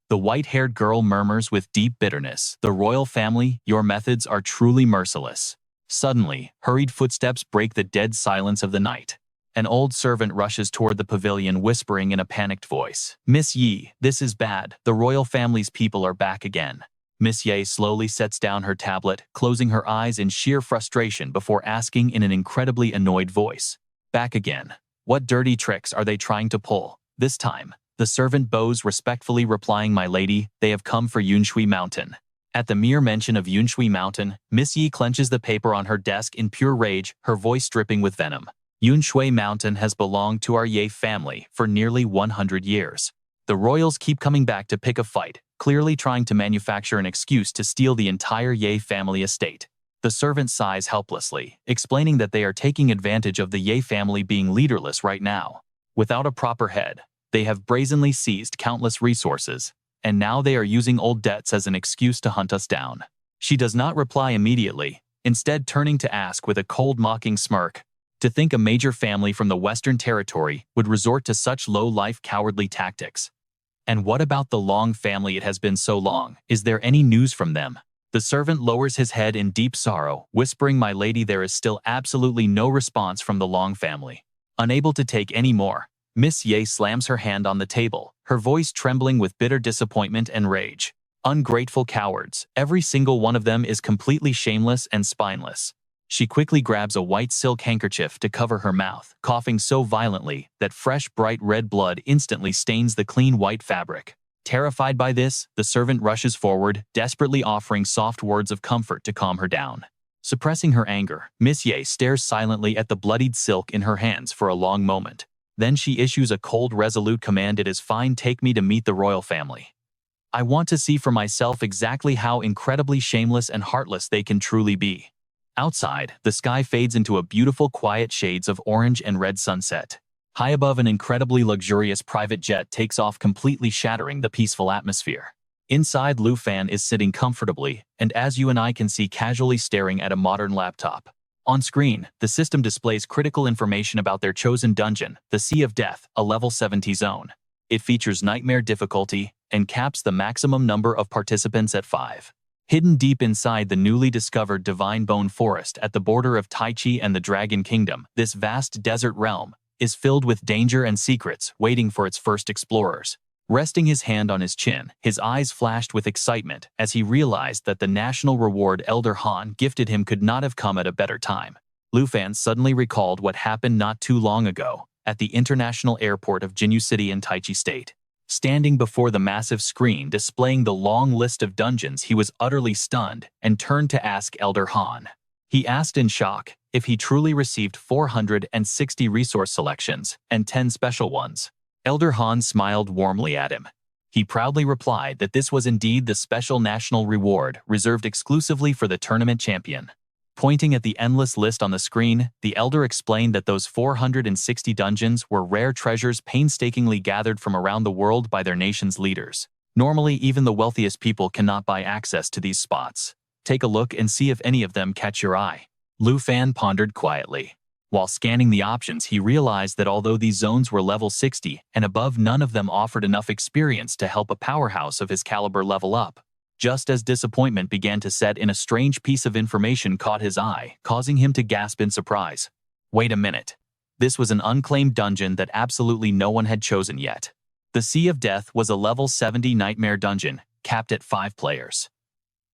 The white-haired girl murmurs with deep bitterness, "The royal family, your methods are truly merciless." Suddenly, hurried footsteps break the dead silence of the night. An old servant rushes toward the pavilion, whispering in a panicked voice, "Miss Yi, this is bad. The royal family's people are back again." Miss Yi slowly sets down her tablet, closing her eyes in sheer frustration before asking in an incredibly annoyed voice, "Back again? What dirty tricks are they trying to pull this time?" The servant bows respectfully, replying, "My lady, they have come for Yunshui Mountain." At the mere mention of Yunshui Mountain, Miss Yi clenches the paper on her desk in pure rage, her voice dripping with venom. Yunshui Mountain has belonged to our Ye family for nearly 100 years. The royals keep coming back to pick a fight, clearly trying to manufacture an excuse to steal the entire Ye family estate. The servant sighs helplessly, explaining that they are taking advantage of the Ye family being leaderless right now. Without a proper head, they have brazenly seized countless resources, and now they are using old debts as an excuse to hunt us down. She does not reply immediately, instead turning to ask with a cold mocking smirk, to think a major family from the Western Territory would resort to such low-life cowardly tactics. And what about the Long family? It has been so long. Is there any news from them? The servant lowers his head in deep sorrow, whispering, "My lady, there is still absolutely no response from the Long family." Unable to take any more, Miss Ye slams her hand on the table, her voice trembling with bitter disappointment and rage. Ungrateful cowards, every single one of them is completely shameless and spineless. She quickly grabs a white silk handkerchief to cover her mouth, coughing so violently that fresh bright red blood instantly stains the clean white fabric. Terrified by this, the servant rushes forward, desperately offering soft words of comfort to calm her down. Suppressing her anger, Miss Ye stares silently at the bloodied silk in her hands for a long moment. Then she issues a cold, resolute command. "It is fine, take me to meet the royal family. I want to see for myself exactly how incredibly shameless and heartless they can truly be." Outside, the sky fades into a beautiful quiet shades of orange and red sunset. High above, an incredibly luxurious private jet takes off, completely shattering the peaceful atmosphere. Inside, Lu Fan is sitting comfortably, and as you and I can see, casually staring at a modern laptop. On screen, the system displays critical information about their chosen dungeon, the Sea of Death, a level 70 zone. It features nightmare difficulty and caps the maximum number of participants at 5. Hidden deep inside the newly discovered Divine Bone Forest at the border of Taichi and the Dragon Kingdom, this vast desert realm is filled with danger and secrets waiting for its first explorers. Resting his hand on his chin, his eyes flashed with excitement as he realized that the national reward Elder Han gifted him could not have come at a better time. Lu Fan suddenly recalled what happened not too long ago at the international airport of Jinyu City in Taichi State. Standing before the massive screen displaying the long list of dungeons, he was utterly stunned and turned to ask Elder Han. He asked in shock if he truly received 460 resource selections and 10 special ones. Elder Han smiled warmly at him. He proudly replied that this was indeed the special national reward reserved exclusively for the tournament champion. Pointing at the endless list on the screen, the elder explained that those 460 dungeons were rare treasures painstakingly gathered from around the world by their nation's leaders. Normally, even the wealthiest people cannot buy access to these spots. Take a look and see if any of them catch your eye. Lu Fan pondered quietly. While scanning the options, he realized that although these zones were level 60 and above, none of them offered enough experience to help a powerhouse of his caliber level up. Just as disappointment began to set in, a strange piece of information caught his eye, causing him to gasp in surprise. Wait a minute. This was an unclaimed dungeon that absolutely no one had chosen yet. The Sea of Death was a level 70 nightmare dungeon, capped at 5 players.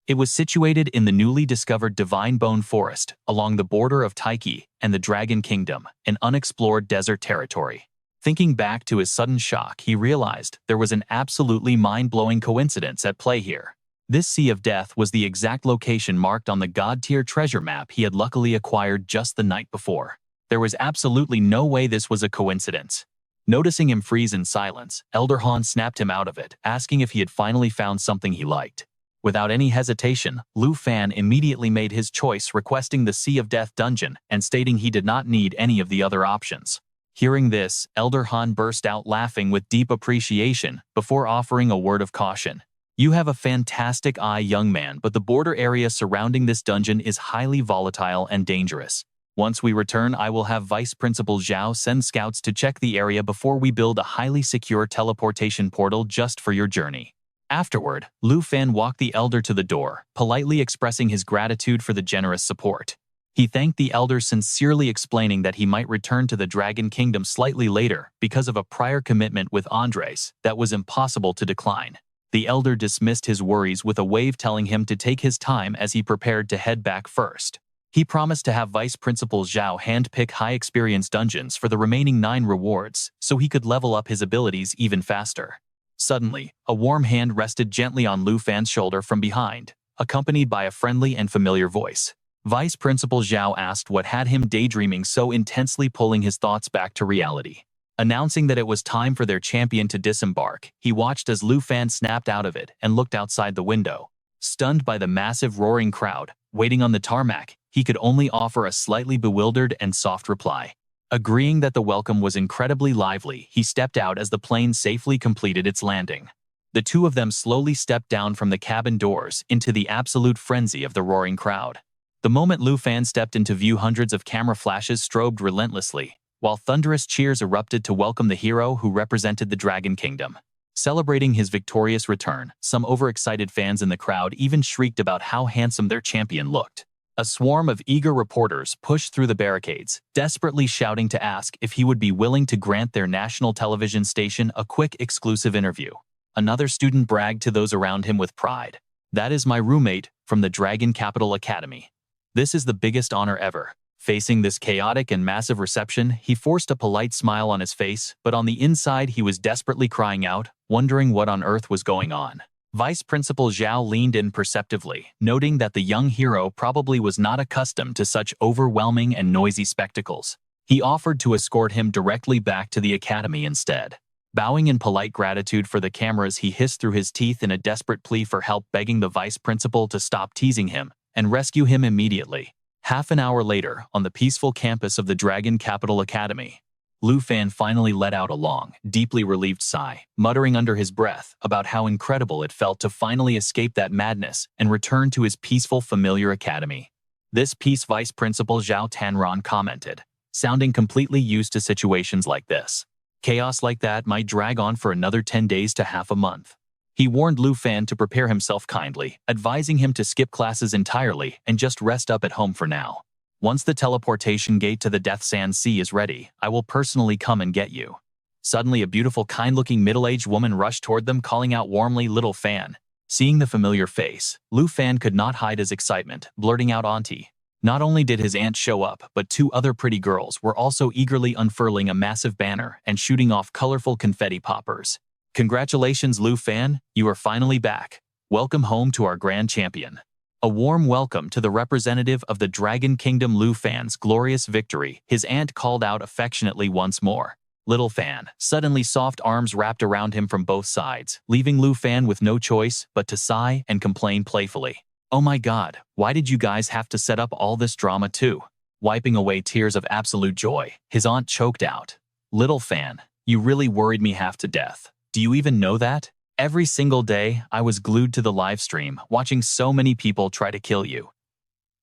It was situated in the newly discovered Divine Bone Forest, along the border of Taiki and the Dragon Kingdom, an unexplored desert territory. Thinking back to his sudden shock, he realized there was an absolutely mind-blowing coincidence at play here. This Sea of Death was the exact location marked on the God-tier treasure map he had luckily acquired just the night before. There was absolutely no way this was a coincidence. Noticing him freeze in silence, Elder Han snapped him out of it, asking if he had finally found something he liked. Without any hesitation, Lu Fan immediately made his choice, requesting the Sea of Death dungeon and stating he did not need any of the other options. Hearing this, Elder Han burst out laughing with deep appreciation before offering a word of caution. "You have a fantastic eye, young man, but the border area surrounding this dungeon is highly volatile and dangerous. Once we return, I will have Vice Principal Zhao send scouts to check the area before we build a highly secure teleportation portal just for your journey." Afterward, Lu Fan walked the elder to the door, politely expressing his gratitude for the generous support. He thanked the elder sincerely, explaining that he might return to the Dragon Kingdom slightly later because of a prior commitment with Andres that was impossible to decline. The elder dismissed his worries with a wave, telling him to take his time as he prepared to head back first. He promised to have Vice Principal Zhao handpick high-experience dungeons for the remaining 9 rewards so he could level up his abilities even faster. Suddenly, a warm hand rested gently on Lu Fan's shoulder from behind, accompanied by a friendly and familiar voice. Vice Principal Zhao asked what had him daydreaming so intensely, pulling his thoughts back to reality. Announcing that it was time for their champion to disembark, he watched as Lu Fan snapped out of it and looked outside the window. Stunned by the massive roaring crowd, Waiting on the tarmac, he could only offer a slightly bewildered and soft reply. Agreeing that the welcome was incredibly lively, he stepped out as the plane safely completed its landing. The two of them slowly stepped down from the cabin doors into the absolute frenzy of the roaring crowd. The moment Lu Fan stepped into view, hundreds of camera flashes strobed relentlessly, while thunderous cheers erupted to welcome the hero who represented the Dragon Kingdom. Celebrating his victorious return, some overexcited fans in the crowd even shrieked about how handsome their champion looked. A swarm of eager reporters pushed through the barricades, desperately shouting to ask if he would be willing to grant their national television station a quick exclusive interview. Another student bragged to those around him with pride. "That is my roommate from the Dragon Capital Academy. This is the biggest honor ever." Facing this chaotic and massive reception, he forced a polite smile on his face, but on the inside he was desperately crying out, wondering what on earth was going on. Vice Principal Zhao leaned in perceptively, noting that the young hero probably was not accustomed to such overwhelming and noisy spectacles. He offered to escort him directly back to the academy instead. Bowing in polite gratitude for the cameras, he hissed through his teeth in a desperate plea for help, begging the vice principal to stop teasing him and rescue him immediately. Half an hour later, on the peaceful campus of the Dragon Capital Academy, Lu Fan finally let out a long, deeply relieved sigh, muttering under his breath about how incredible it felt to finally escape that madness and return to his peaceful, familiar academy. This peace, Vice Principal Zhao Tanran commented, sounding completely used to situations like this. Chaos like that might drag on for another 10 days to half a month. He warned Lu Fan to prepare himself kindly, advising him to skip classes entirely and just rest up at home for now. "Once the teleportation gate to the Death Sand Sea is ready, I will personally come and get you." Suddenly, a beautiful, kind-looking middle-aged woman rushed toward them, calling out warmly, "Little Fan." Seeing the familiar face, Lu Fan could not hide his excitement, blurting out, "Auntie." Not only did his aunt show up, but two other pretty girls were also eagerly unfurling a massive banner and shooting off colorful confetti poppers. "Congratulations, Lu Fan, you are finally back. Welcome home to our grand champion." A warm welcome to the representative of the Dragon Kingdom, Lu Fan's glorious victory, his aunt called out affectionately once more. Little Fan, suddenly soft arms wrapped around him from both sides, leaving Lu Fan with no choice but to sigh and complain playfully. "Oh my god, why did you guys have to set up all this drama too?" Wiping away tears of absolute joy, his aunt choked out. "Little Fan, you really worried me half to death. Do you even know that? Every single day, I was glued to the live stream, watching so many people try to kill you."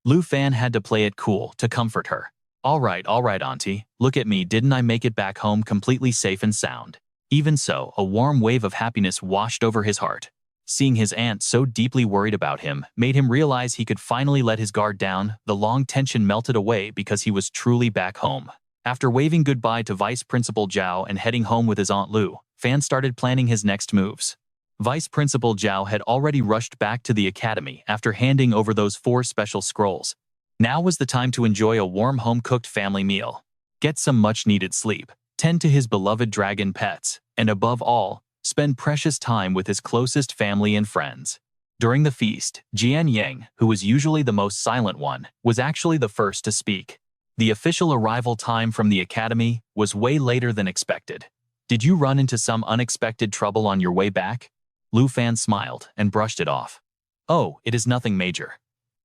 Lu Fan had to play it cool to comfort her. All right, auntie. Look at me, didn't I make it back home completely safe and sound?" Even so, a warm wave of happiness washed over his heart. Seeing his aunt so deeply worried about him made him realize he could finally let his guard down. The long tension melted away because he was truly back home. After waving goodbye to Vice Principal Zhao and heading home with his Aunt Lu, Fan started planning his next moves. Vice Principal Zhao had already rushed back to the academy after handing over those 4 special scrolls. Now was the time to enjoy a warm home-cooked family meal, get some much-needed sleep, tend to his beloved dragon pets, and above all, spend precious time with his closest family and friends. During the feast, Jian Yang, who was usually the most silent one, was actually the first to speak. The official arrival time from the academy was way later than expected. "Did you run into some unexpected trouble on your way back?" Lu Fan smiled and brushed it off. "Oh, it is nothing major.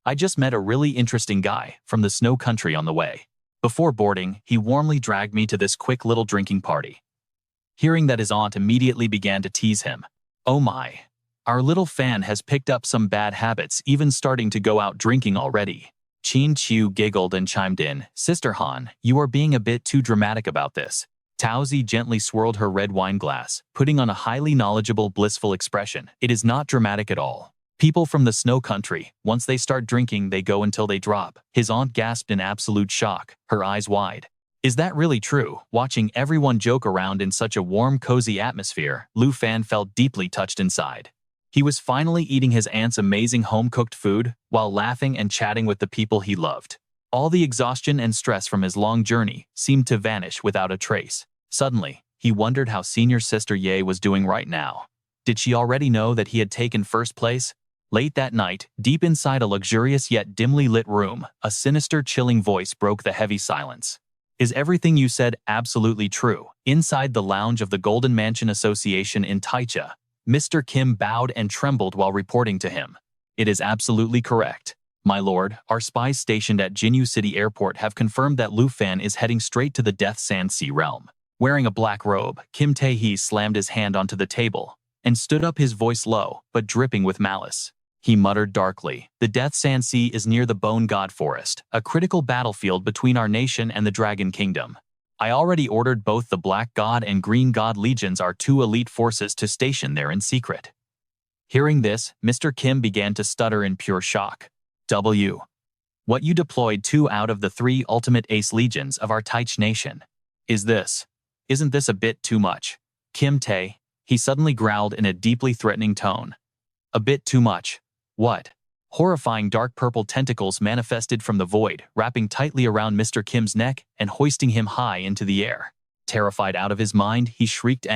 I just met a really interesting guy from the snow country on the way. Before boarding, he warmly dragged me to this quick little drinking party." Hearing that, his aunt immediately began to tease him. "Oh my, our little Fan has picked up some bad habits, even starting to go out drinking already." Qin Qiu giggled and chimed in, "Sister Han, you are being a bit too dramatic about this." Taozi gently swirled her red wine glass, putting on a highly knowledgeable, blissful expression. "It is not dramatic at all. People from the snow country, once they start drinking, they go until they drop." His aunt gasped in absolute shock, her eyes wide. "Is that really true?" Watching everyone joke around in such a warm, cozy atmosphere, Lu Fan felt deeply touched inside. He was finally eating his aunt's amazing home-cooked food while laughing and chatting with the people he loved. All the exhaustion and stress from his long journey seemed to vanish without a trace. Suddenly, he wondered how senior sister Ye was doing right now. Did she already know that he had taken first place? Late that night, deep inside a luxurious yet dimly lit room, a sinister, chilling voice broke the heavy silence. "Is everything you said absolutely true?" Inside the lounge of the Golden Mansion Association in Taicha, Mr. Kim bowed and trembled while reporting to him. "It is absolutely correct. My lord, our spies stationed at Jinyu City Airport have confirmed that Lu Fan is heading straight to the Death Sand Sea realm. Wearing a black robe, Kim Tae-hee slammed his hand onto the table and stood up, his voice low but dripping with malice. He muttered darkly, "The Death Sand Sea is near the Bone God Forest, a critical battlefield between our nation and the Dragon Kingdom. I already ordered both the Black God and Green God Legions, our two elite forces, to station there in secret." Hearing this, Mr. Kim began to stutter in pure shock. What, you deployed 2 out of the 3 ultimate ace legions of our Taich nation? Isn't this a bit too much? Kim Tae, he suddenly growled in a deeply threatening tone. A bit too much? What? Horrifying dark purple tentacles manifested from the void, wrapping tightly around Mr. Kim's neck and hoisting him high into the air. Terrified out of his mind, he shrieked,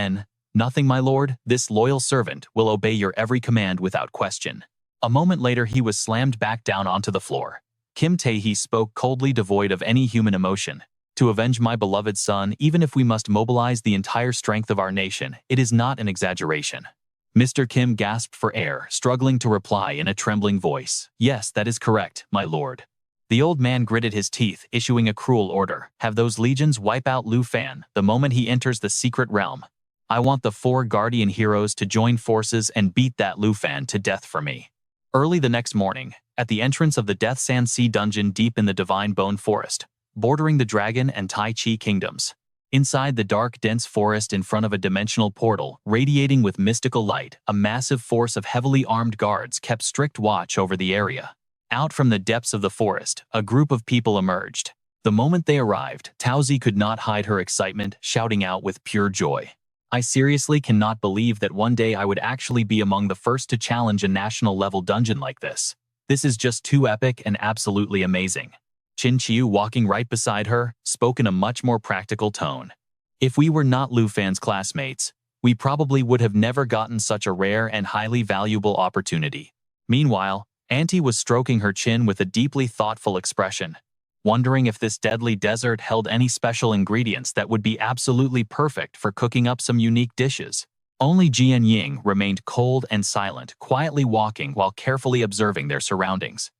"Nothing, my lord. This loyal servant will obey your every command without question." A moment later, he was slammed back down onto the floor. Kim Tae-hee spoke coldly, devoid of any human emotion. "To avenge my beloved son, even if we must mobilize the entire strength of our nation, it is not an exaggeration." Mr. Kim gasped for air, struggling to reply in a trembling voice. "Yes, that is correct, my lord." The old man gritted his teeth, issuing a cruel order. "Have those legions wipe out Lu Fan the moment he enters the secret realm. I want the 4 guardian heroes to join forces and beat that Lu Fan to death for me." Early the next morning, at the entrance of the Death Sand Sea dungeon deep in the Divine Bone Forest, bordering the Dragon and Tai Chi kingdoms, inside the dark, dense forest in front of a dimensional portal radiating with mystical light, a massive force of heavily armed guards kept strict watch over the area. Out from the depths of the forest, a group of people emerged. The moment they arrived, Taozi could not hide her excitement, shouting out with pure joy, "I seriously cannot believe that one day I would actually be among the first to challenge a national-level dungeon like this. This is just too epic and absolutely amazing." Chin Chiu, walking right beside her, spoke in a much more practical tone. "If we were not Lu Fan's classmates, we probably would have never gotten such a rare and highly valuable opportunity." Meanwhile, Auntie was stroking her chin with a deeply thoughtful expression, wondering if this deadly desert held any special ingredients that would be absolutely perfect for cooking up some unique dishes. Only Jian Ying remained cold and silent, quietly walking while carefully observing their surroundings.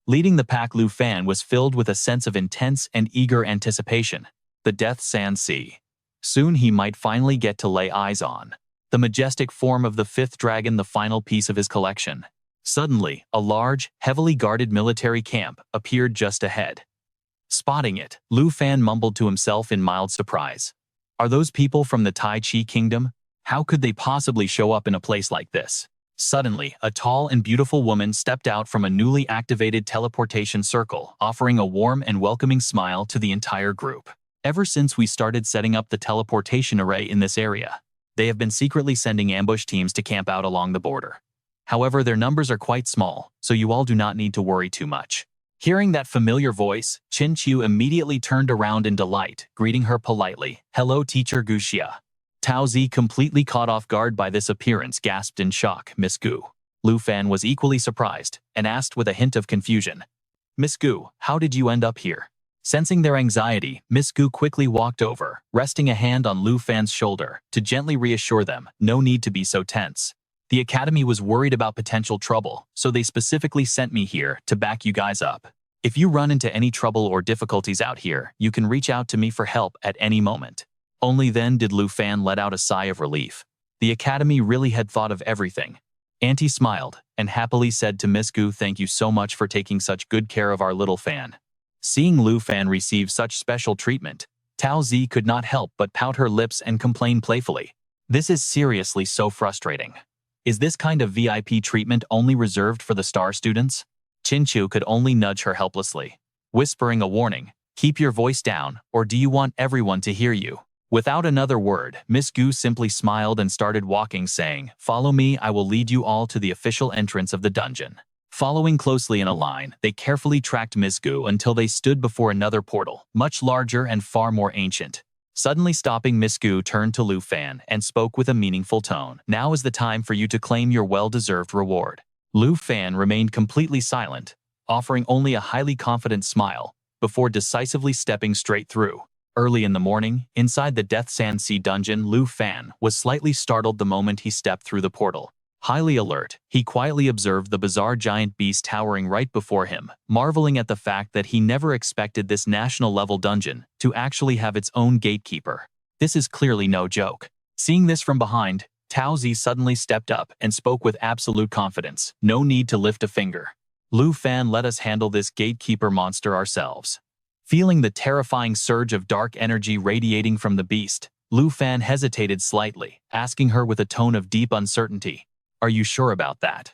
Leading the pack, Lu Fan was filled with a sense of intense and eager anticipation. The Death Sand Sea. Soon he might finally get to lay eyes on the majestic form of the 5th dragon, the final piece of his collection. Suddenly, a large, heavily guarded military camp appeared just ahead. Spotting it, Lu Fan mumbled to himself in mild surprise. "Are those people from the Tai Chi kingdom? How could they possibly show up in a place like this?" Suddenly, a tall and beautiful woman stepped out from a newly activated teleportation circle, offering a warm and welcoming smile to the entire group. "Ever since we started setting up the teleportation array in this area, they have been secretly sending ambush teams to camp out along the border. However, their numbers are quite small, so you all do not need to worry too much." Hearing that familiar voice, Chin Chiu immediately turned around in delight, greeting her politely. "Hello, Teacher Guxia." Taozi, completely caught off guard by this appearance, gasped in shock. "Miss Gu." Lu Fan was equally surprised and asked with a hint of confusion, "Miss Gu, how did you end up here?" Sensing their anxiety, Miss Gu quickly walked over, resting a hand on Lu Fan's shoulder to gently reassure them, "No need to be so tense. The Academy was worried about potential trouble, so they specifically sent me here to back you guys up. If you run into any trouble or difficulties out here, you can reach out to me for help at any moment." Only then did Lu Fan let out a sigh of relief. The Academy really had thought of everything. Auntie smiled and happily said to Miss Gu, "Thank you so much for taking such good care of our little Fan." Seeing Lu Fan receive such special treatment, Tao Zi could not help but pout her lips and complain playfully, "This is seriously so frustrating. Is this kind of VIP treatment only reserved for the star students?" Chin Chiu could only nudge her helplessly, whispering a warning, "Keep your voice down, or do you want everyone to hear you?" Without another word, Miss Gu simply smiled and started walking, saying, "Follow me, I will lead you all to the official entrance of the dungeon." Following closely in a line, they carefully tracked Miss Gu until they stood before another portal, much larger and far more ancient. Suddenly stopping, Miss Gu turned to Lu Fan and spoke with a meaningful tone. "Now is the time for you to claim your well-deserved reward." Lu Fan remained completely silent, offering only a highly confident smile, before decisively stepping straight through. Early in the morning, inside the Death Sand Sea dungeon, Lu Fan was slightly startled the moment he stepped through the portal. Highly alert, he quietly observed the bizarre giant beast towering right before him, marveling at the fact that he never expected this national-level dungeon to actually have its own gatekeeper. This is clearly no joke. Seeing this from behind, Tao Zi suddenly stepped up and spoke with absolute confidence. No need to lift a finger. Lu Fan, let us handle this gatekeeper monster ourselves. Feeling the terrifying surge of dark energy radiating from the beast, Lu Fan hesitated slightly, asking her with a tone of deep uncertainty, "Are you sure about that?"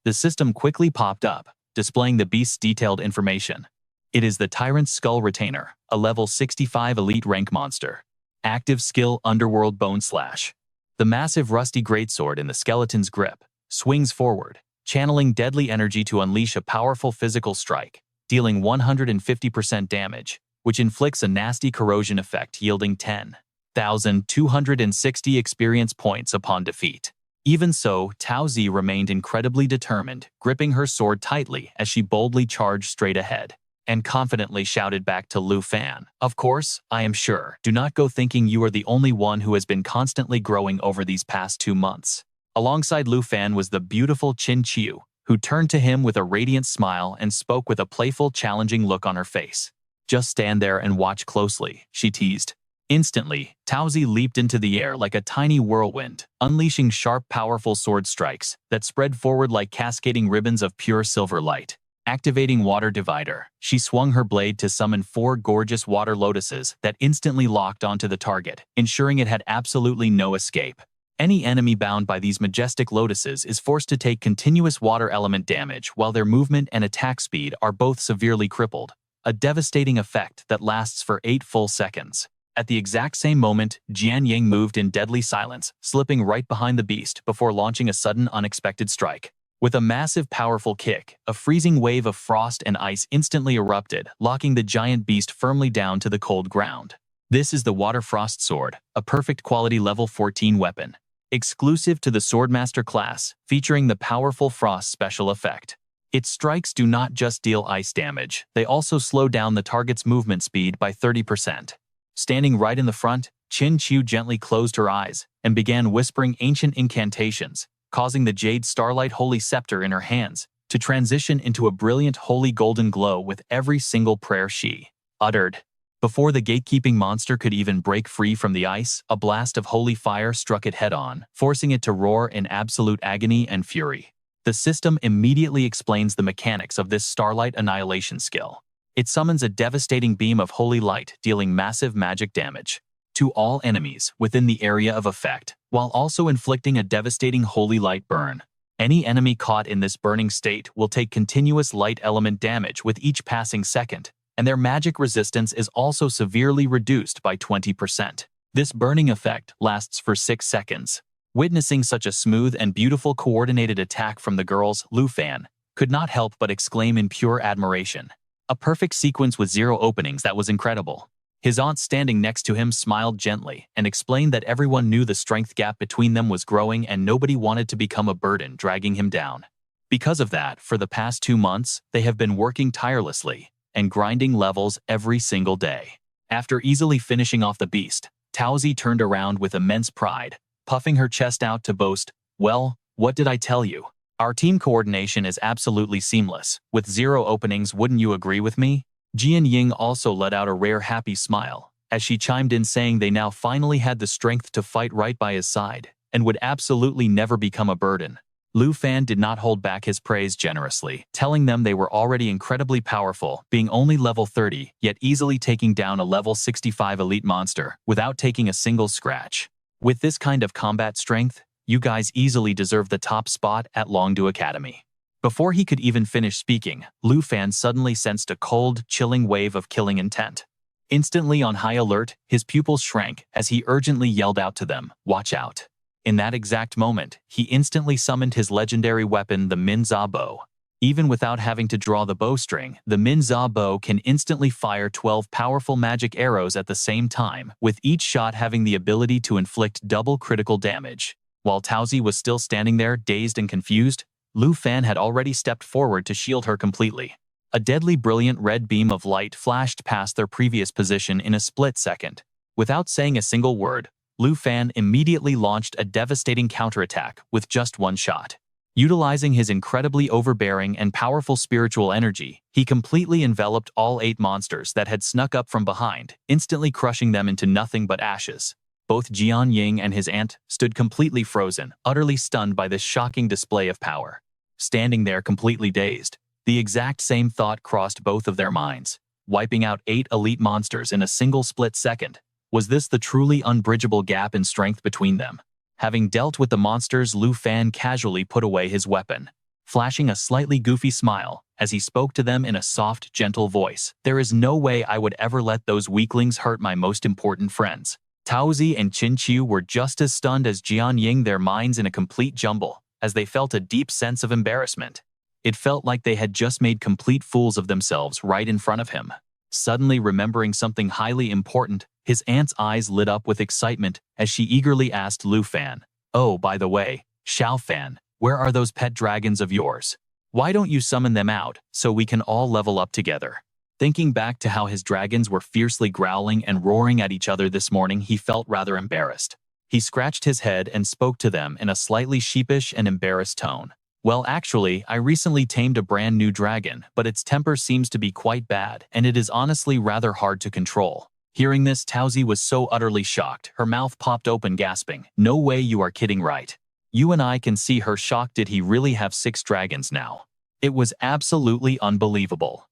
The system quickly popped up, displaying the beast's detailed information. It is the Tyrant's Skull Retainer, a level 65 elite rank monster. Active skill Underworld Bone Slash. The massive rusty greatsword in the skeleton's grip swings forward, channeling deadly energy to unleash a powerful physical strike, dealing 150% damage, which inflicts a nasty corrosion effect yielding 10,260 experience points upon defeat. Even so, Tao Zi remained incredibly determined, gripping her sword tightly as she boldly charged straight ahead, and confidently shouted back to Lu Fan, "Of course, I am sure. Do not go thinking you are the only one who has been constantly growing over these past 2 months." Alongside Lu Fan was the beautiful Qin Qiu, who turned to him with a radiant smile and spoke with a playful, challenging look on her face. "Just stand there and watch closely," she teased. Instantly, Tao Zi leaped into the air like a tiny whirlwind, unleashing sharp, powerful sword strikes that spread forward like cascading ribbons of pure silver light. Activating Water Divider, she swung her blade to summon 4 gorgeous water lotuses that instantly locked onto the target, ensuring it had absolutely no escape. Any enemy bound by these majestic lotuses is forced to take continuous water element damage while their movement and attack speed are both severely crippled, a devastating effect that lasts for 8 full seconds. At the exact same moment, Jian Ying moved in deadly silence, slipping right behind the beast before launching a sudden unexpected strike. With a massive powerful kick, a freezing wave of frost and ice instantly erupted, locking the giant beast firmly down to the cold ground. This is the Water Frost Sword, a perfect quality level 14 weapon. Exclusive to the Swordmaster class, featuring the powerful frost special effect. Its strikes do not just deal ice damage, they also slow down the target's movement speed by 30%. Standing right in the front, Qin Qiu gently closed her eyes and began whispering ancient incantations, causing the Jade Starlight Holy Scepter in her hands to transition into a brilliant holy golden glow with every single prayer she uttered. Before the gatekeeping monster could even break free from the ice, a blast of holy fire struck it head-on, forcing it to roar in absolute agony and fury. The system immediately explains the mechanics of this Starlight Annihilation skill. It summons a devastating beam of holy light, dealing massive magic damage to all enemies within the area of effect, while also inflicting a devastating holy light burn. Any enemy caught in this burning state will take continuous light element damage with each passing second, and their magic resistance is also severely reduced by 20%. This burning effect lasts for 6 seconds. Witnessing such a smooth and beautiful coordinated attack from the girls, Lu Fan could not help but exclaim in pure admiration. A perfect sequence with 0 openings that was incredible. His aunt standing next to him smiled gently and explained that everyone knew the strength gap between them was growing and nobody wanted to become a burden dragging him down. Because of that, for the past 2 months, they have been working tirelessly and grinding levels every single day. After easily finishing off the beast, Tao Zi turned around with immense pride, puffing her chest out to boast, "Well, what did I tell you? Our team coordination is absolutely seamless, with 0 openings, wouldn't you agree with me?" Jian Ying also let out a rare happy smile, as she chimed in saying they now finally had the strength to fight right by his side, and would absolutely never become a burden. Lu Fan did not hold back his praise generously, telling them they were already incredibly powerful, being only level 30, yet easily taking down a level 65 elite monster without taking a single scratch. With this kind of combat strength, you guys easily deserve the top spot at Longdu Academy. Before he could even finish speaking, Lu Fan suddenly sensed a cold, chilling wave of killing intent. Instantly on high alert, his pupils shrank as he urgently yelled out to them, "Watch out." In that exact moment, he instantly summoned his legendary weapon, the Minza Bow. Even without having to draw the bowstring, the Minza Bow can instantly fire 12 powerful magic arrows at the same time, with each shot having the ability to inflict double critical damage. While Tao Zi was still standing there, dazed and confused, Lu Fan had already stepped forward to shield her completely. A deadly brilliant red beam of light flashed past their previous position in a split second. Without saying a single word, Lu Fan immediately launched a devastating counterattack with just one shot. Utilizing his incredibly overbearing and powerful spiritual energy, he completely enveloped all 8 monsters that had snuck up from behind, instantly crushing them into nothing but ashes. Both Jian Ying and his aunt stood completely frozen, utterly stunned by this shocking display of power. Standing there completely dazed, the exact same thought crossed both of their minds. Wiping out 8 elite monsters in a single split second. Was this the truly unbridgeable gap in strength between them? Having dealt with the monsters, Lu Fan casually put away his weapon, flashing a slightly goofy smile as he spoke to them in a soft, gentle voice. There is no way I would ever let those weaklings hurt my most important friends. Taozi and Qin Qiu were just as stunned as Jian Ying, their minds in a complete jumble, as they felt a deep sense of embarrassment. It felt like they had just made complete fools of themselves right in front of him. Suddenly remembering something highly important, his aunt's eyes lit up with excitement as she eagerly asked Lu Fan, "Oh, by the way, Xiao Fan, where are those pet dragons of yours? Why don't you summon them out so we can all level up together?" Thinking back to how his dragons were fiercely growling and roaring at each other this morning, he felt rather embarrassed. He scratched his head and spoke to them in a slightly sheepish and embarrassed tone. "Well, actually, I recently tamed a brand new dragon, but its temper seems to be quite bad, and it is honestly rather hard to control." Hearing this, Taozi was so utterly shocked, her mouth popped open gasping, "No way, you are kidding, right?" You and I can see her shocked. Did he really have 6 dragons now? It was absolutely unbelievable.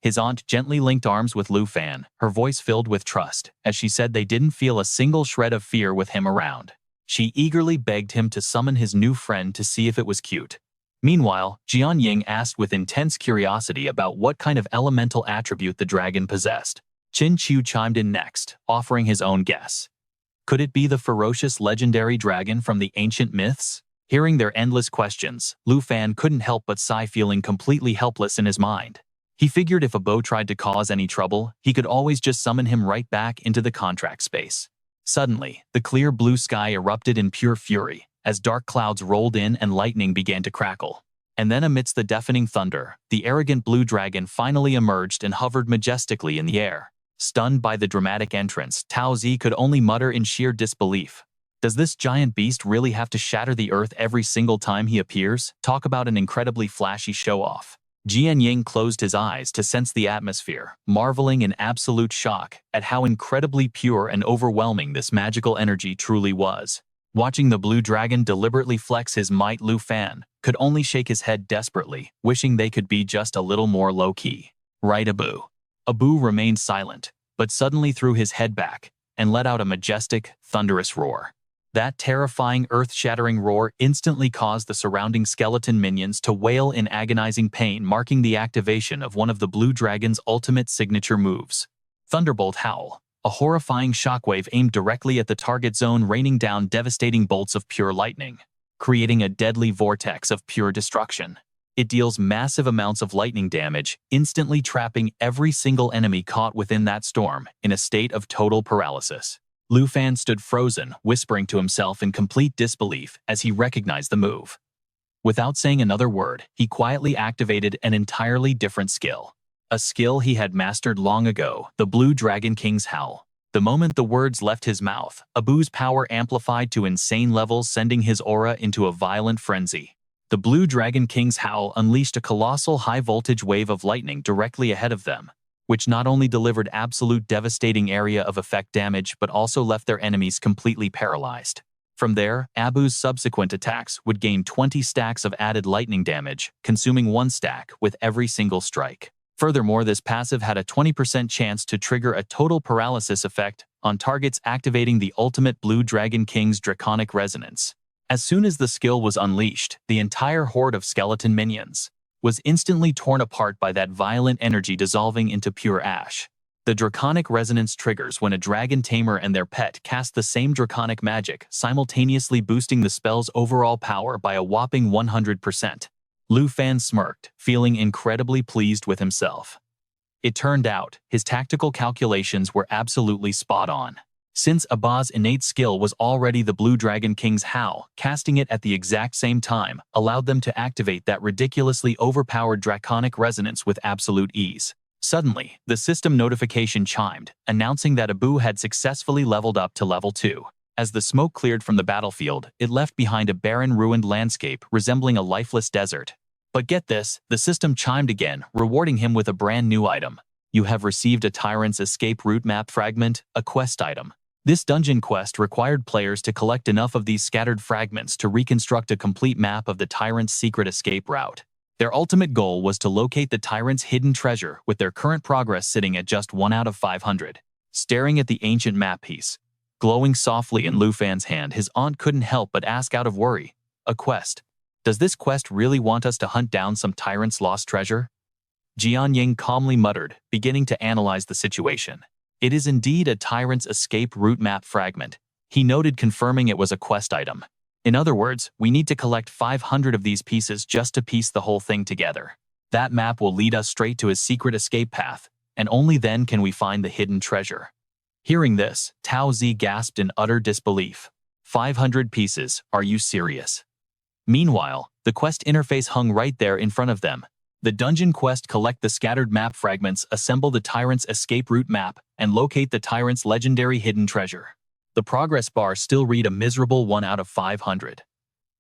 His aunt gently linked arms with Lu Fan, her voice filled with trust, as she said they didn't feel a single shred of fear with him around. She eagerly begged him to summon his new friend to see if it was cute. Meanwhile, Jian Ying asked with intense curiosity about what kind of elemental attribute the dragon possessed. Qin Qiu chimed in next, offering his own guess. Could it be the ferocious legendary dragon from the ancient myths? Hearing their endless questions, Lu Fan couldn't help but sigh, feeling completely helpless in his mind. He figured if Abo tried to cause any trouble, he could always just summon him right back into the contract space. Suddenly, the clear blue sky erupted in pure fury, as dark clouds rolled in and lightning began to crackle. And then amidst the deafening thunder, the arrogant blue dragon finally emerged and hovered majestically in the air. Stunned by the dramatic entrance, Taozi could only mutter in sheer disbelief. Does this giant beast really have to shatter the earth every single time he appears? Talk about an incredibly flashy show-off. Jian Ying closed his eyes to sense the atmosphere, marveling in absolute shock at how incredibly pure and overwhelming this magical energy truly was. Watching the blue dragon deliberately flex his might, Lu Fan could only shake his head desperately, wishing they could be just a little more low-key. Right, Abu? Abu remained silent, but suddenly threw his head back and let out a majestic, thunderous roar. That terrifying, earth-shattering roar instantly caused the surrounding skeleton minions to wail in agonizing pain, marking the activation of one of the blue dragon's ultimate signature moves. Thunderbolt Howl, a horrifying shockwave aimed directly at the target zone, raining down devastating bolts of pure lightning, creating a deadly vortex of pure destruction. It deals massive amounts of lightning damage, instantly trapping every single enemy caught within that storm in a state of total paralysis. Lu Fan stood frozen, whispering to himself in complete disbelief as he recognized the move. Without saying another word, he quietly activated an entirely different skill. A skill he had mastered long ago, the Blue Dragon King's Howl. The moment the words left his mouth, Abu's power amplified to insane levels, sending his aura into a violent frenzy. The Blue Dragon King's Howl unleashed a colossal high-voltage wave of lightning directly ahead of them, which not only delivered absolute devastating area of effect damage but also left their enemies completely paralyzed. From there, Abu's subsequent attacks would gain 20 stacks of added lightning damage, consuming 1 stack with every single strike. Furthermore, this passive had a 20% chance to trigger a total paralysis effect on targets, activating the ultimate Blue Dragon King's Draconic Resonance. As soon as the skill was unleashed, the entire horde of skeleton minions was instantly torn apart by that violent energy, dissolving into pure ash. The Draconic Resonance triggers when a dragon tamer and their pet cast the same draconic magic, simultaneously boosting the spell's overall power by a whopping 100%. Lu Fan smirked, feeling incredibly pleased with himself. It turned out, his tactical calculations were absolutely spot on. Since Abu's innate skill was already the Blue Dragon King's Howl, casting it at the exact same time allowed them to activate that ridiculously overpowered Draconic Resonance with absolute ease. Suddenly, the system notification chimed, announcing that Abu had successfully leveled up to level 2. As the smoke cleared from the battlefield, it left behind a barren, ruined landscape resembling a lifeless desert. But get this, the system chimed again, rewarding him with a brand new item. You have received a Tyrant's Escape Route Map fragment, a quest item. This dungeon quest required players to collect enough of these scattered fragments to reconstruct a complete map of the Tyrant's secret escape route. Their ultimate goal was to locate the Tyrant's hidden treasure, with their current progress sitting at just 1 out of 500. Staring at the ancient map piece, glowing softly in Lu Fan's hand, his aunt couldn't help but ask out of worry, "A quest? Does this quest really want us to hunt down some Tyrant's lost treasure?" Jianying calmly muttered, beginning to analyze the situation. It is indeed a Tyrant's escape route map fragment, he noted, confirming it was a quest item. In other words, we need to collect 500 of these pieces just to piece the whole thing together. That map will lead us straight to his secret escape path, and only then can we find the hidden treasure. Hearing this, Tao Zi gasped in utter disbelief. 500 pieces, are you serious? Meanwhile, the quest interface hung right there in front of them. The dungeon quest: collect the scattered map fragments, assemble the Tyrant's escape route map, and locate the Tyrant's legendary hidden treasure. The progress bar still read a miserable 1 out of 500.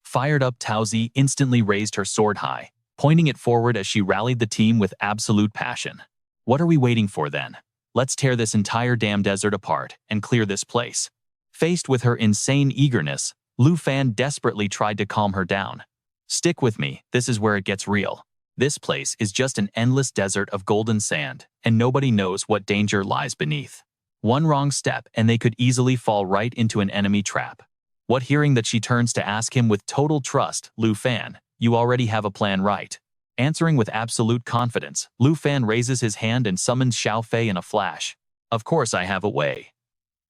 Fired up, Tao Zi instantly raised her sword high, pointing it forward as she rallied the team with absolute passion. What are we waiting for then? Let's tear this entire damn desert apart and clear this place. Faced with her insane eagerness, Lu Fan desperately tried to calm her down. Stick with me, this is where it gets real. This place is just an endless desert of golden sand, and nobody knows what danger lies beneath. One wrong step and they could easily fall right into an enemy trap. What? Hearing that, she turns to ask him with total trust, "Lu Fan, you already have a plan, right?" Answering with absolute confidence, Lu Fan raises his hand and summons Xiao Fei in a flash. "Of course I have a way.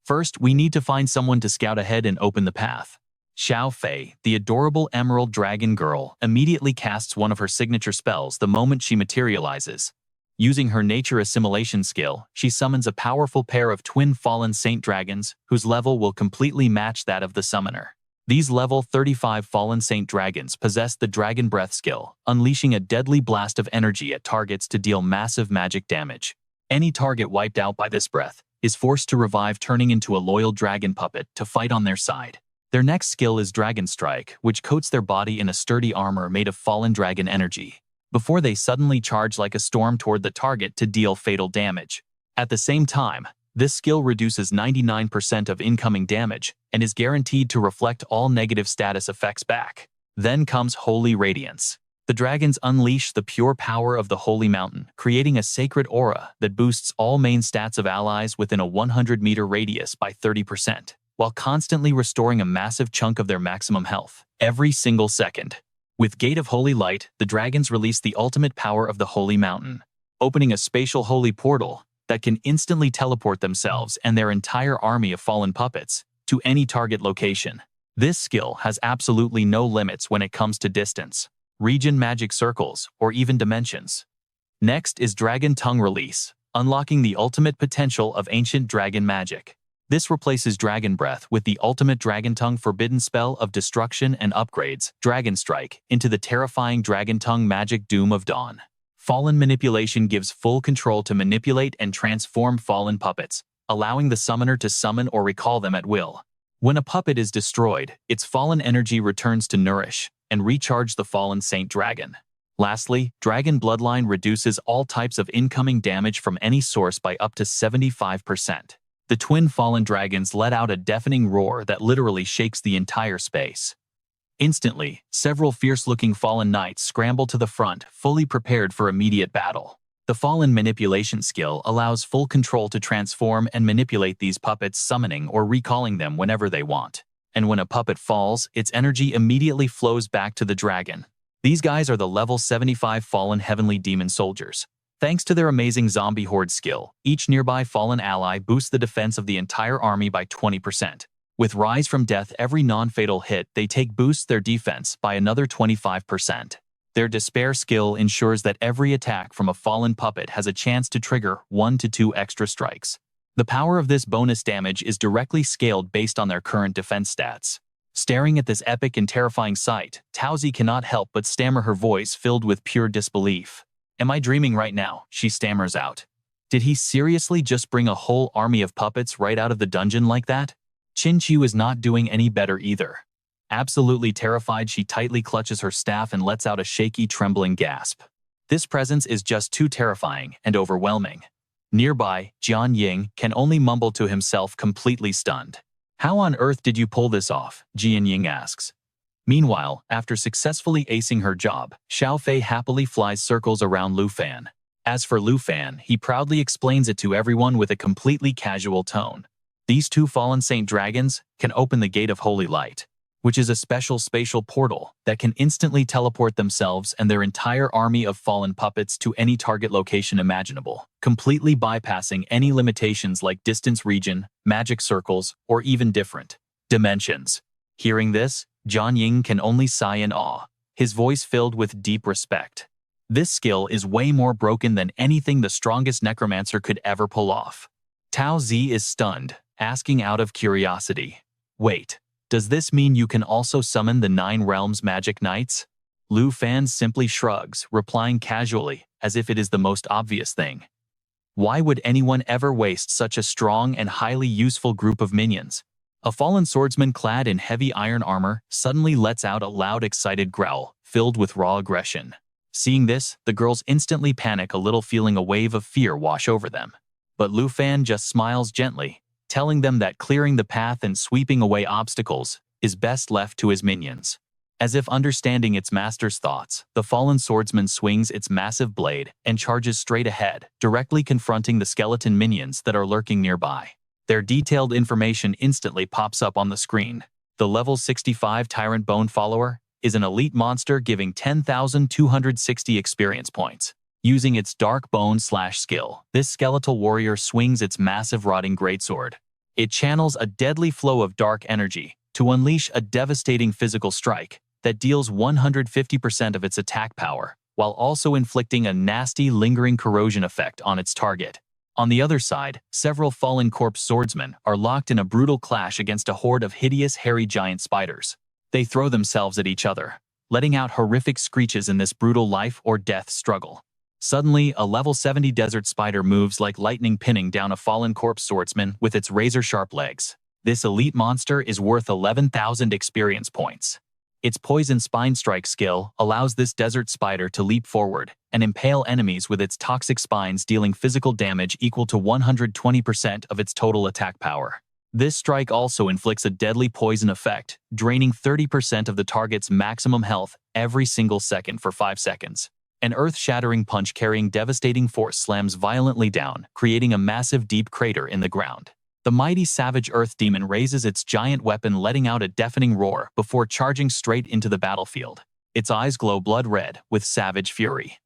First, we need to find someone to scout ahead and open the path." Xiao Fei, the adorable emerald dragon girl, immediately casts one of her signature spells the moment she materializes. Using her nature assimilation skill, she summons a powerful pair of twin fallen saint dragons, whose level will completely match that of the summoner. These level 35 fallen saint dragons possess the Dragon Breath skill, unleashing a deadly blast of energy at targets to deal massive magic damage. Any target wiped out by this breath is forced to revive, turning into a loyal dragon puppet to fight on their side. Their next skill is Dragon Strike, which coats their body in a sturdy armor made of fallen dragon energy, before they suddenly charge like a storm toward the target to deal fatal damage. At the same time, this skill reduces 99% of incoming damage and is guaranteed to reflect all negative status effects back. Then comes Holy Radiance. The dragons unleash the pure power of the Holy Mountain, creating a sacred aura that boosts all main stats of allies within a 100-meter radius by 30%, while constantly restoring a massive chunk of their maximum health every single second. With Gate of Holy Light, the dragons release the ultimate power of the Holy Mountain, opening a spatial holy portal that can instantly teleport themselves and their entire army of fallen puppets to any target location. This skill has absolutely no limits when it comes to distance, region, magic circles, or even dimensions. Next is Dragon Tongue Release, unlocking the ultimate potential of ancient dragon magic. This replaces Dragon Breath with the ultimate Dragon Tongue forbidden spell of destruction and upgrades Dragon Strike into the terrifying Dragon Tongue magic Doom of Dawn. Fallen Manipulation gives full control to manipulate and transform fallen puppets, allowing the summoner to summon or recall them at will. When a puppet is destroyed, its fallen energy returns to nourish and recharge the fallen Saint Dragon. Lastly, Dragon Bloodline reduces all types of incoming damage from any source by up to 75%. The twin fallen dragons let out a deafening roar that literally shakes the entire space. Instantly, several fierce-looking fallen knights scramble to the front, fully prepared for immediate battle. The Fallen Manipulation skill allows full control to transform and manipulate these puppets, summoning or recalling them whenever they want. And when a puppet falls, its energy immediately flows back to the dragon. These guys are the level 75 Fallen Heavenly Demon Soldiers. Thanks to their amazing Zombie Horde skill, each nearby fallen ally boosts the defense of the entire army by 20%. With Rise from Death, every non-fatal hit they take boosts their defense by another 25%. Their Despair skill ensures that every attack from a fallen puppet has a chance to trigger 1 to 2 extra strikes. The power of this bonus damage is directly scaled based on their current defense stats. Staring at this epic and terrifying sight, Tao Zi cannot help but stammer, her voice filled with pure disbelief. "Am I dreaming right now?" she stammers out. "Did he seriously just bring a whole army of puppets right out of the dungeon like that?" Qinqiu is not doing any better either. Absolutely terrified, she tightly clutches her staff and lets out a shaky, trembling gasp. This presence is just too terrifying and overwhelming. Nearby, Jian Ying can only mumble to himself, completely stunned. "How on earth did you pull this off?" Jian Ying asks. Meanwhile, after successfully acing her job, Xiao Fei happily flies circles around Lu Fan. As for Lu Fan, he proudly explains it to everyone with a completely casual tone. These two fallen saint dragons can open the Gate of Holy Light, which is a special spatial portal that can instantly teleport themselves and their entire army of fallen puppets to any target location imaginable, completely bypassing any limitations like distance, region, magic circles, or even different dimensions. Hearing this, Jian Ying can only sigh in awe, his voice filled with deep respect. This skill is way more broken than anything the strongest necromancer could ever pull off. Tao Zi is stunned, asking out of curiosity, "Wait, does this mean you can also summon the 9 Realms Magic Knights?" Lu Fan simply shrugs, replying casually, as if it is the most obvious thing. Why would anyone ever waste such a strong and highly useful group of minions? A fallen swordsman clad in heavy iron armor suddenly lets out a loud, excited growl, filled with raw aggression. Seeing this, the girls instantly panic a little, feeling a wave of fear wash over them. But Lu Fan just smiles gently, telling them that clearing the path and sweeping away obstacles is best left to his minions. As if understanding its master's thoughts, the fallen swordsman swings its massive blade and charges straight ahead, directly confronting the skeleton minions that are lurking nearby. Their detailed information instantly pops up on the screen. The level 65 Tyrant Bone Follower is an elite monster giving 10,260 experience points. Using its Dark Bone Slash skill, this skeletal warrior swings its massive rotting greatsword. It channels a deadly flow of dark energy to unleash a devastating physical strike that deals 150% of its attack power, while also inflicting a nasty, lingering corrosion effect on its target. On the other side, several fallen corpse swordsmen are locked in a brutal clash against a horde of hideous, hairy giant spiders. They throw themselves at each other, letting out horrific screeches in this brutal life or death struggle. Suddenly, a level 70 desert spider moves like lightning, pinning down a fallen corpse swordsman with its razor-sharp legs. This elite monster is worth 11,000 experience points. Its Poison Spine Strike skill allows this desert spider to leap forward and impale enemies with its toxic spines, dealing physical damage equal to 120% of its total attack power. This strike also inflicts a deadly poison effect, draining 30% of the target's maximum health every single second for 5 seconds. An earth-shattering punch carrying devastating force slams violently down, creating a massive deep crater in the ground. The mighty savage earth demon raises its giant weapon, letting out a deafening roar before charging straight into the battlefield. Its eyes glow blood red with savage fury.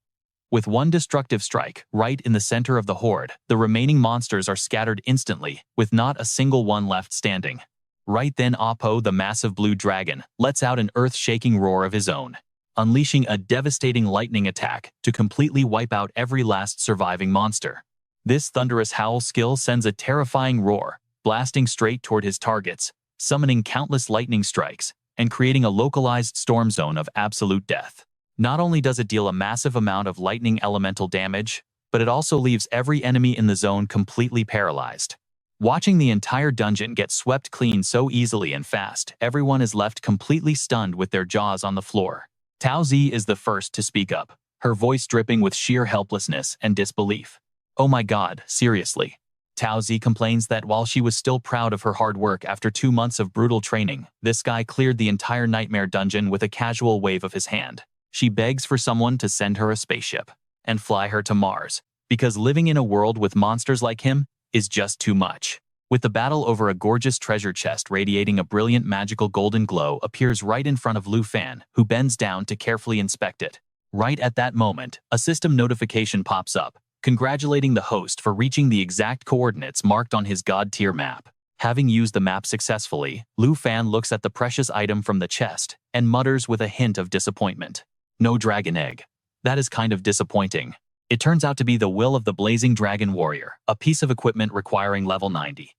With one destructive strike right in the center of the horde, the remaining monsters are scattered instantly, with not a single one left standing. Right then, Appo, the massive blue dragon, lets out an earth-shaking roar of his own, unleashing a devastating lightning attack to completely wipe out every last surviving monster. This thunderous howl skill sends a terrifying roar, blasting straight toward his targets, summoning countless lightning strikes, and creating a localized storm zone of absolute death. Not only does it deal a massive amount of lightning elemental damage, but it also leaves every enemy in the zone completely paralyzed. Watching the entire dungeon get swept clean so easily and fast, everyone is left completely stunned with their jaws on the floor. Tao Zi is the first to speak up, her voice dripping with sheer helplessness and disbelief. "Oh my god, seriously." Tao Zi complains that while she was still proud of her hard work after 2 months of brutal training, this guy cleared the entire nightmare dungeon with a casual wave of his hand. She begs for someone to send her a spaceship and fly her to Mars, because living in a world with monsters like him is just too much. With the battle over, a gorgeous treasure chest radiating a brilliant magical golden glow appears right in front of Lu Fan, who bends down to carefully inspect it. Right at that moment, a system notification pops up, congratulating the host for reaching the exact coordinates marked on his god-tier map. Having used the map successfully, Lu Fan looks at the precious item from the chest and mutters with a hint of disappointment. "No dragon egg. That is kind of disappointing." It turns out to be the will of the Blazing Dragon Warrior, a piece of equipment requiring level 90.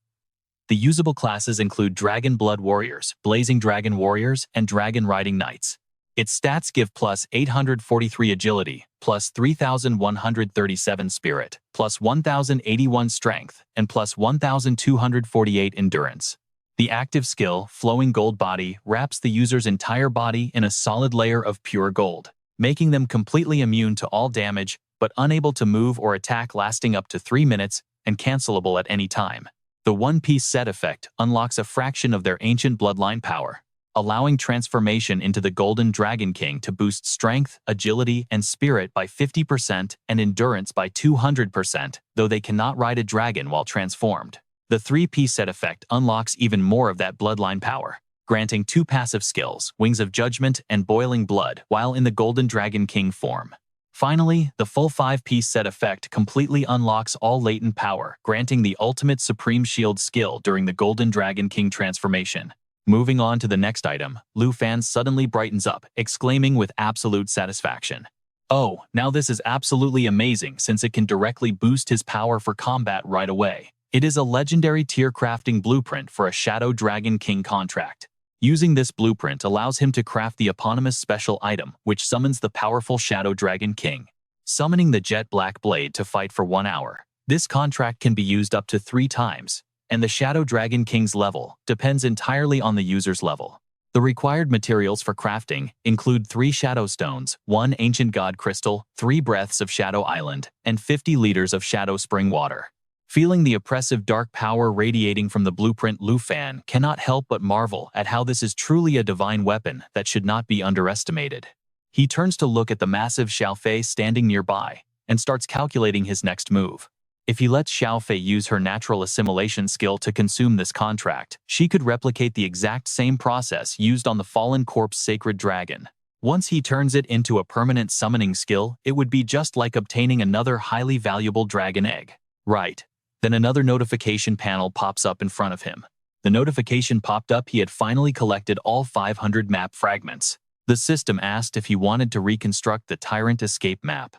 The usable classes include Dragon Blood Warriors, Blazing Dragon Warriors, and Dragon Riding Knights. Its stats give plus 843 agility, plus 3,137 spirit, plus 1,081 strength, and plus 1,248 endurance. The active skill, Flowing Gold Body, wraps the user's entire body in a solid layer of pure gold, making them completely immune to all damage, but unable to move or attack, lasting up to 3 minutes and cancelable at any time. The one-piece set effect unlocks a fraction of their ancient bloodline power, allowing transformation into the Golden Dragon King to boost strength, agility, and spirit by 50% and endurance by 200%, though they cannot ride a dragon while transformed. The 3-piece set effect unlocks even more of that bloodline power, granting 2 passive skills, Wings of Judgment and Boiling Blood, while in the Golden Dragon King form. Finally, the full 5-piece set effect completely unlocks all latent power, granting the ultimate Supreme Shield skill during the Golden Dragon King transformation. Moving on to the next item, Lu Fan suddenly brightens up, exclaiming with absolute satisfaction, "Oh, now this is absolutely amazing since it can directly boost his power for combat right away." It is a legendary tier crafting blueprint for a Shadow Dragon King contract. Using this blueprint allows him to craft the eponymous special item, which summons the powerful Shadow Dragon King, summoning the Jet Black Blade to fight for 1 hour. This contract can be used up to 3 times, and the Shadow Dragon King's level depends entirely on the user's level. The required materials for crafting include 3 Shadow Stones, 1 Ancient God Crystal, 3 Breaths of Shadow Island, and 50 liters of Shadow Spring Water. Feeling the oppressive dark power radiating from the blueprint, Lu Fan cannot help but marvel at how this is truly a divine weapon that should not be underestimated. He turns to look at the massive Xiaofei standing nearby and starts calculating his next move. If he lets Xiaofei use her natural assimilation skill to consume this contract, she could replicate the exact same process used on the fallen corpse Sacred Dragon. Once he turns it into a permanent summoning skill, it would be just like obtaining another highly valuable dragon egg. Right. Then another notification panel pops up in front of him. The notification popped up he had finally collected all 500 map fragments. The system asked if he wanted to reconstruct the Tyrant Escape map.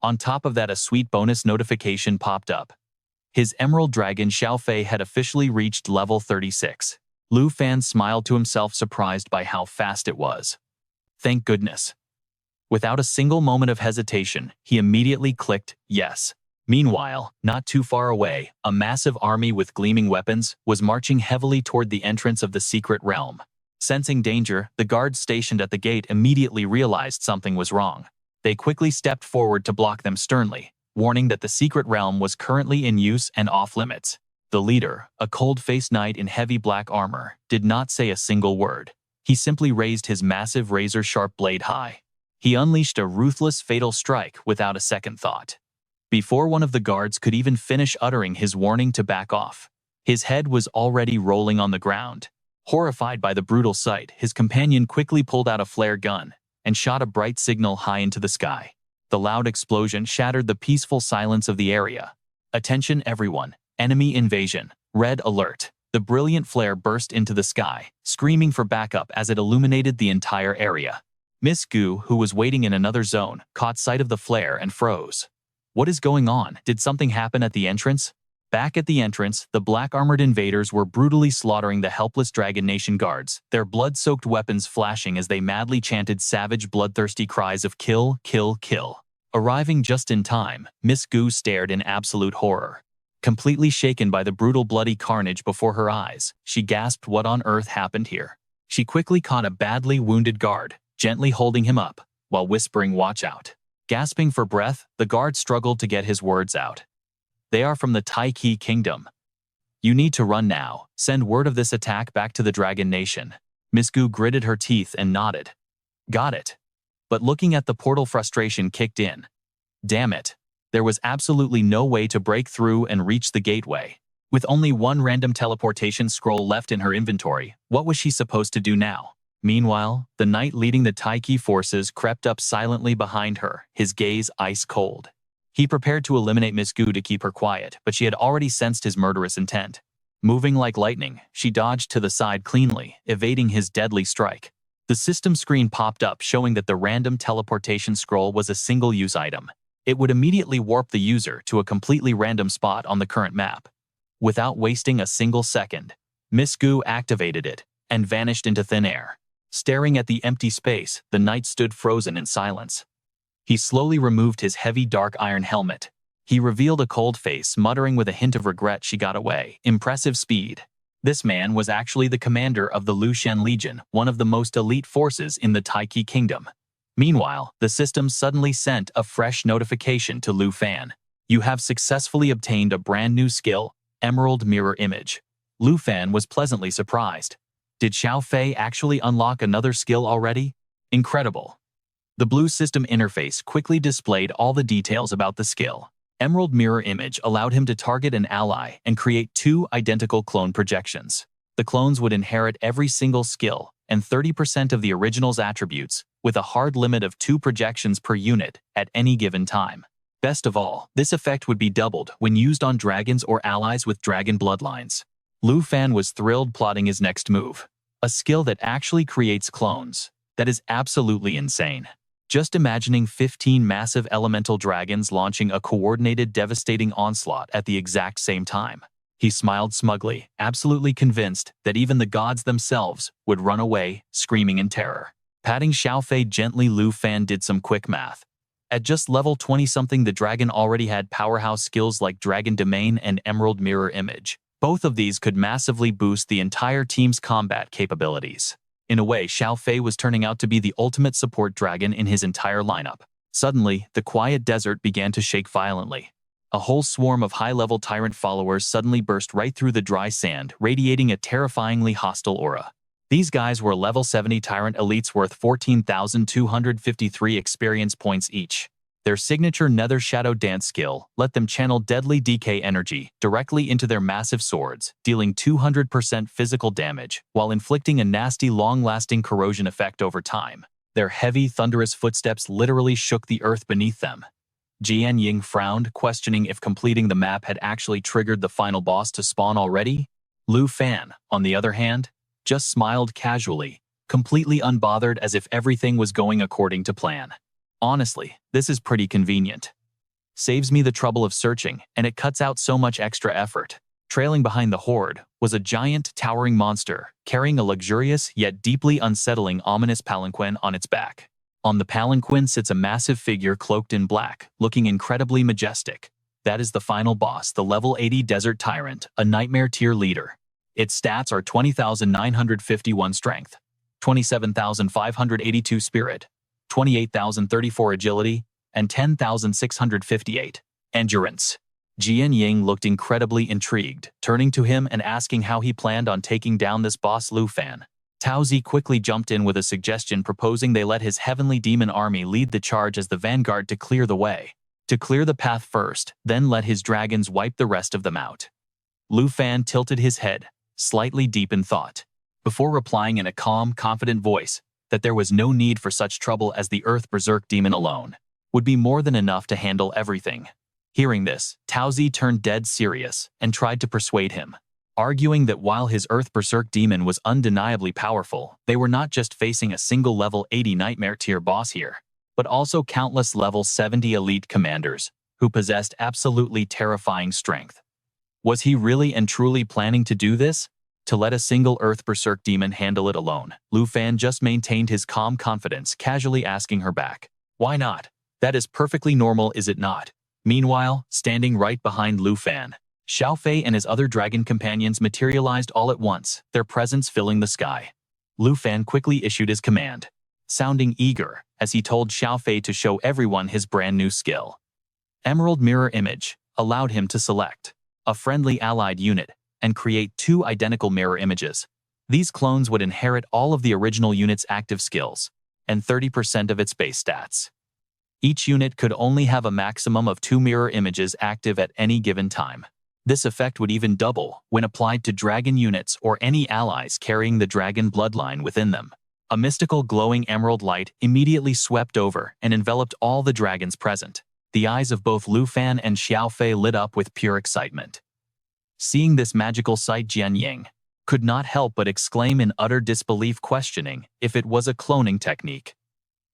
On top of that, a sweet bonus notification popped up. His Emerald Dragon Xiaofei had officially reached level 36. Lu Fan smiled to himself, surprised by how fast it was. Thank goodness. Without a single moment of hesitation, he immediately clicked yes. Meanwhile, not too far away, a massive army with gleaming weapons was marching heavily toward the entrance of the secret realm. Sensing danger, the guards stationed at the gate immediately realized something was wrong. They quickly stepped forward to block them sternly, warning that the secret realm was currently in use and off-limits. The leader, a cold-faced knight in heavy black armor, did not say a single word. He simply raised his massive razor-sharp blade high. He unleashed a ruthless, fatal strike without a second thought. Before one of the guards could even finish uttering his warning to back off, his head was already rolling on the ground. Horrified by the brutal sight, his companion quickly pulled out a flare gun and shot a bright signal high into the sky. The loud explosion shattered the peaceful silence of the area. Attention everyone, enemy invasion, red alert. The brilliant flare burst into the sky, screaming for backup as it illuminated the entire area. Miss Gu, who was waiting in another zone, caught sight of the flare and froze. What is going on? Did something happen at the entrance? Back at the entrance, the black-armored invaders were brutally slaughtering the helpless Dragon Nation guards, their blood-soaked weapons flashing as they madly chanted savage, bloodthirsty cries of kill, kill, kill. Arriving just in time, Miss Gu stared in absolute horror. Completely shaken by the brutal, bloody carnage before her eyes, she gasped, what on earth happened here? She quickly caught a badly wounded guard, gently holding him up, while whispering, watch out. Gasping for breath, the guard struggled to get his words out. They are from the Taiki Kingdom. You need to run now. Send word of this attack back to the Dragon Nation. Miss Gu gritted her teeth and nodded. Got it. But looking at the portal, frustration kicked in. Damn it. There was absolutely no way to break through and reach the gateway. With only one random teleportation scroll left in her inventory, what was she supposed to do now? Meanwhile, the knight leading the Taiki forces crept up silently behind her, his gaze ice cold. He prepared to eliminate Miss Gu to keep her quiet, but she had already sensed his murderous intent. Moving like lightning, she dodged to the side cleanly, evading his deadly strike. The system screen popped up showing that the random teleportation scroll was a single-use item. It would immediately warp the user to a completely random spot on the current map. Without wasting a single second, Miss Gu activated it and vanished into thin air. Staring at the empty space, the knight stood frozen in silence. He slowly removed his heavy dark iron helmet. He revealed a cold face, muttering with a hint of regret, she got away. Impressive speed. This man was actually the commander of the Lushan Legion, one of the most elite forces in the Taiki Kingdom. Meanwhile, the system suddenly sent a fresh notification to Lu Fan. You have successfully obtained a brand new skill, Emerald Mirror Image. Lu Fan was pleasantly surprised. Did Xiao Fei actually unlock another skill already? Incredible. The blue system interface quickly displayed all the details about the skill. Emerald Mirror Image allowed him to target an ally and create 2 identical clone projections. The clones would inherit every single skill and 30% of the original's attributes, with a hard limit of 2 projections per unit at any given time. Best of all, this effect would be doubled when used on dragons or allies with dragon bloodlines. Lu Fan was thrilled plotting his next move. A skill that actually creates clones. That is absolutely insane. Just imagining 15 massive elemental dragons launching a coordinated, devastating onslaught at the exact same time. He smiled smugly, absolutely convinced that even the gods themselves would run away, screaming in terror. Patting Xiao Fei gently, Lu Fan did some quick math. At just level 20-something, the dragon already had powerhouse skills like Dragon Domain and Emerald Mirror Image. Both of these could massively boost the entire team's combat capabilities. In a way, Xiao Fei was turning out to be the ultimate support dragon in his entire lineup. Suddenly, the quiet desert began to shake violently. A whole swarm of high-level tyrant followers suddenly burst right through the dry sand, radiating a terrifyingly hostile aura. These guys were level 70 tyrant elites worth 14,253 experience points each. Their signature Nether Shadow Dance skill let them channel deadly decay energy directly into their massive swords, dealing 200% physical damage while inflicting a nasty, long-lasting corrosion effect over time. Their heavy, thunderous footsteps literally shook the earth beneath them. Jian Ying frowned, questioning if completing the map had actually triggered the final boss to spawn already. Lu Fan, on the other hand, just smiled casually, completely unbothered, as if everything was going according to plan. Honestly, this is pretty convenient. Saves me the trouble of searching, and it cuts out so much extra effort. Trailing behind the horde was a giant, towering monster, carrying a luxurious yet deeply unsettling ominous palanquin on its back. On the palanquin sits a massive figure cloaked in black, looking incredibly majestic. That is the final boss, the level 80 Desert Tyrant, a nightmare tier leader. Its stats are 20,951 strength, 27,582 spirit, 28,034 agility, and 10,658 endurance. Jian Ying looked incredibly intrigued, turning to him and asking how he planned on taking down this boss Lu Fan. Tao Zi quickly jumped in with a suggestion, proposing they let his heavenly demon army lead the charge as the vanguard to clear the way. To clear the path first, then let his dragons wipe the rest of them out. Lu Fan tilted his head, slightly deep in thought, before replying in a calm, confident voice that there was no need for such trouble, as the Earth Berserk Demon alone would be more than enough to handle everything. Hearing this, Tao Zi turned dead serious and tried to persuade him, arguing that while his Earth Berserk Demon was undeniably powerful, they were not just facing a single level 80 nightmare tier boss here, but also countless level 70 elite commanders who possessed absolutely terrifying strength. Was he really and truly planning to do this? To let a single Earth Berserk Demon handle it alone? Lu Fan just maintained his calm confidence, casually asking her back, "Why not? That is perfectly normal, is it not?" Meanwhile, standing right behind Lu Fan, Xiao Fei and his other dragon companions materialized all at once, their presence filling the sky. Lu Fan quickly issued his command, sounding eager as he told Xiao Fei to show everyone his brand new skill. Emerald Mirror Image allowed him to select a friendly allied unit and create 2 identical mirror images. These clones would inherit all of the original unit's active skills and 30% of its base stats. Each unit could only have a maximum of 2 mirror images active at any given time. This effect would even double when applied to dragon units or any allies carrying the dragon bloodline within them. A mystical glowing emerald light immediately swept over and enveloped all the dragons present. The eyes of both Lu Fan and Xiao Fei lit up with pure excitement. Seeing this magical sight, Jian Ying could not help but exclaim in utter disbelief, questioning if it was a cloning technique.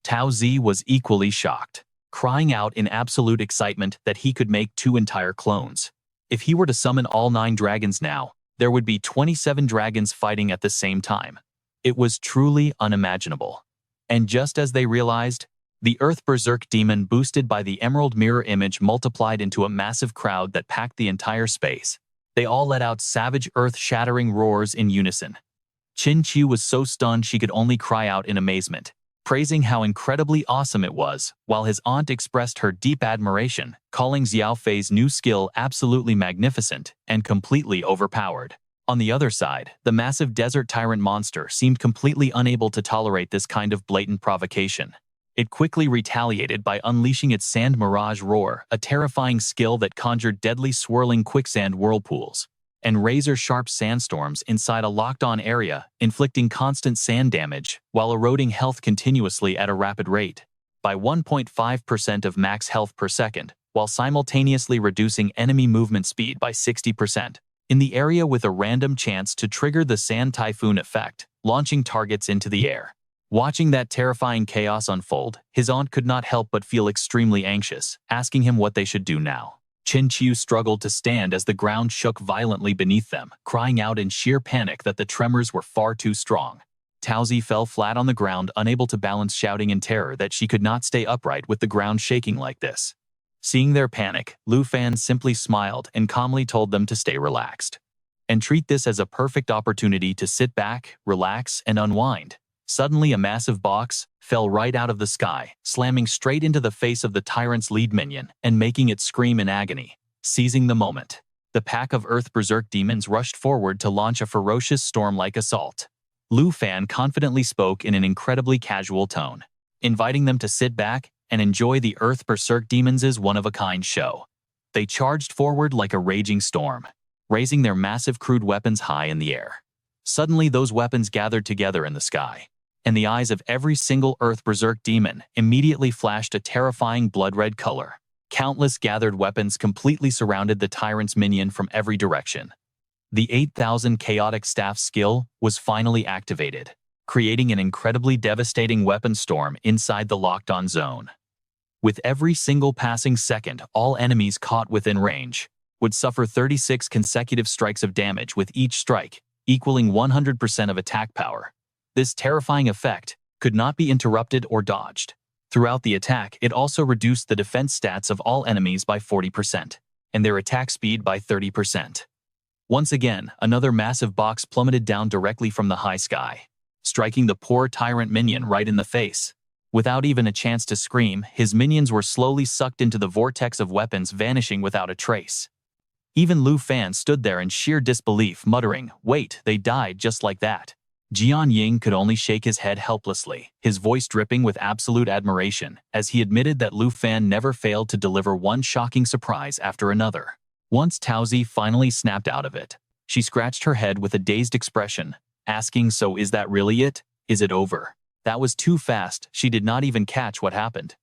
Tao Zi was equally shocked, crying out in absolute excitement that he could make 2 entire clones. If he were to summon all 9 dragons now, there would be 27 dragons fighting at the same time. It was truly unimaginable. And just as they realized, the Earth Berserk Demon, boosted by the Emerald Mirror Image, multiplied into a massive crowd that packed the entire space. They all let out savage earth-shattering roars in unison. Qin Qiu was so stunned she could only cry out in amazement, praising how incredibly awesome it was, while his aunt expressed her deep admiration, calling Xiao Fei's new skill absolutely magnificent and completely overpowered. On the other side, the massive desert tyrant monster seemed completely unable to tolerate this kind of blatant provocation. It quickly retaliated by unleashing its Sand Mirage Roar, a terrifying skill that conjured deadly swirling quicksand whirlpools and razor-sharp sandstorms inside a locked-on area, inflicting constant sand damage while eroding health continuously at a rapid rate, by 1.5% of max health per second, while simultaneously reducing enemy movement speed by 60%. In the area with a random chance to trigger the Sand Typhoon effect, launching targets into the air. Watching that terrifying chaos unfold, his aunt could not help but feel extremely anxious, asking him what they should do now. Qin Qiu struggled to stand as the ground shook violently beneath them, crying out in sheer panic that the tremors were far too strong. Taozi fell flat on the ground, unable to balance, shouting in terror that she could not stay upright with the ground shaking like this. Seeing their panic, Lu Fan simply smiled and calmly told them to stay relaxed and treat this as a perfect opportunity to sit back, relax, and unwind. Suddenly, a massive box fell right out of the sky, slamming straight into the face of the tyrant's lead minion and making it scream in agony. Seizing the moment, the pack of Earth Berserk demons rushed forward to launch a ferocious storm-like assault. Lu Fan confidently spoke in an incredibly casual tone, inviting them to sit back and enjoy the Earth Berserk demons' one-of-a-kind show. They charged forward like a raging storm, raising their massive crude weapons high in the air. Suddenly, those weapons gathered together in the sky, and the eyes of every single Earth Berserk demon immediately flashed a terrifying blood-red color. Countless gathered weapons completely surrounded the tyrant's minion from every direction. The 8,000 Chaotic Staff skill was finally activated, creating an incredibly devastating weapon storm inside the locked-on zone. With every single passing second, all enemies caught within range would suffer 36 consecutive strikes of damage with each strike, equaling 100% of attack power. This terrifying effect could not be interrupted or dodged. Throughout the attack, it also reduced the defense stats of all enemies by 40%, and their attack speed by 30%. Once again, another massive box plummeted down directly from the high sky, striking the poor tyrant minion right in the face. Without even a chance to scream, his minions were slowly sucked into the vortex of weapons, vanishing without a trace. Even Lu Fan stood there in sheer disbelief, muttering, "Wait, they died just like that." Jian Ying could only shake his head helplessly, his voice dripping with absolute admiration, as he admitted that Lu Fan never failed to deliver one shocking surprise after another. Once Taozi finally snapped out of it, she scratched her head with a dazed expression, asking, "So is that really it? Is it over?" That was too fast, she did not even catch what happened.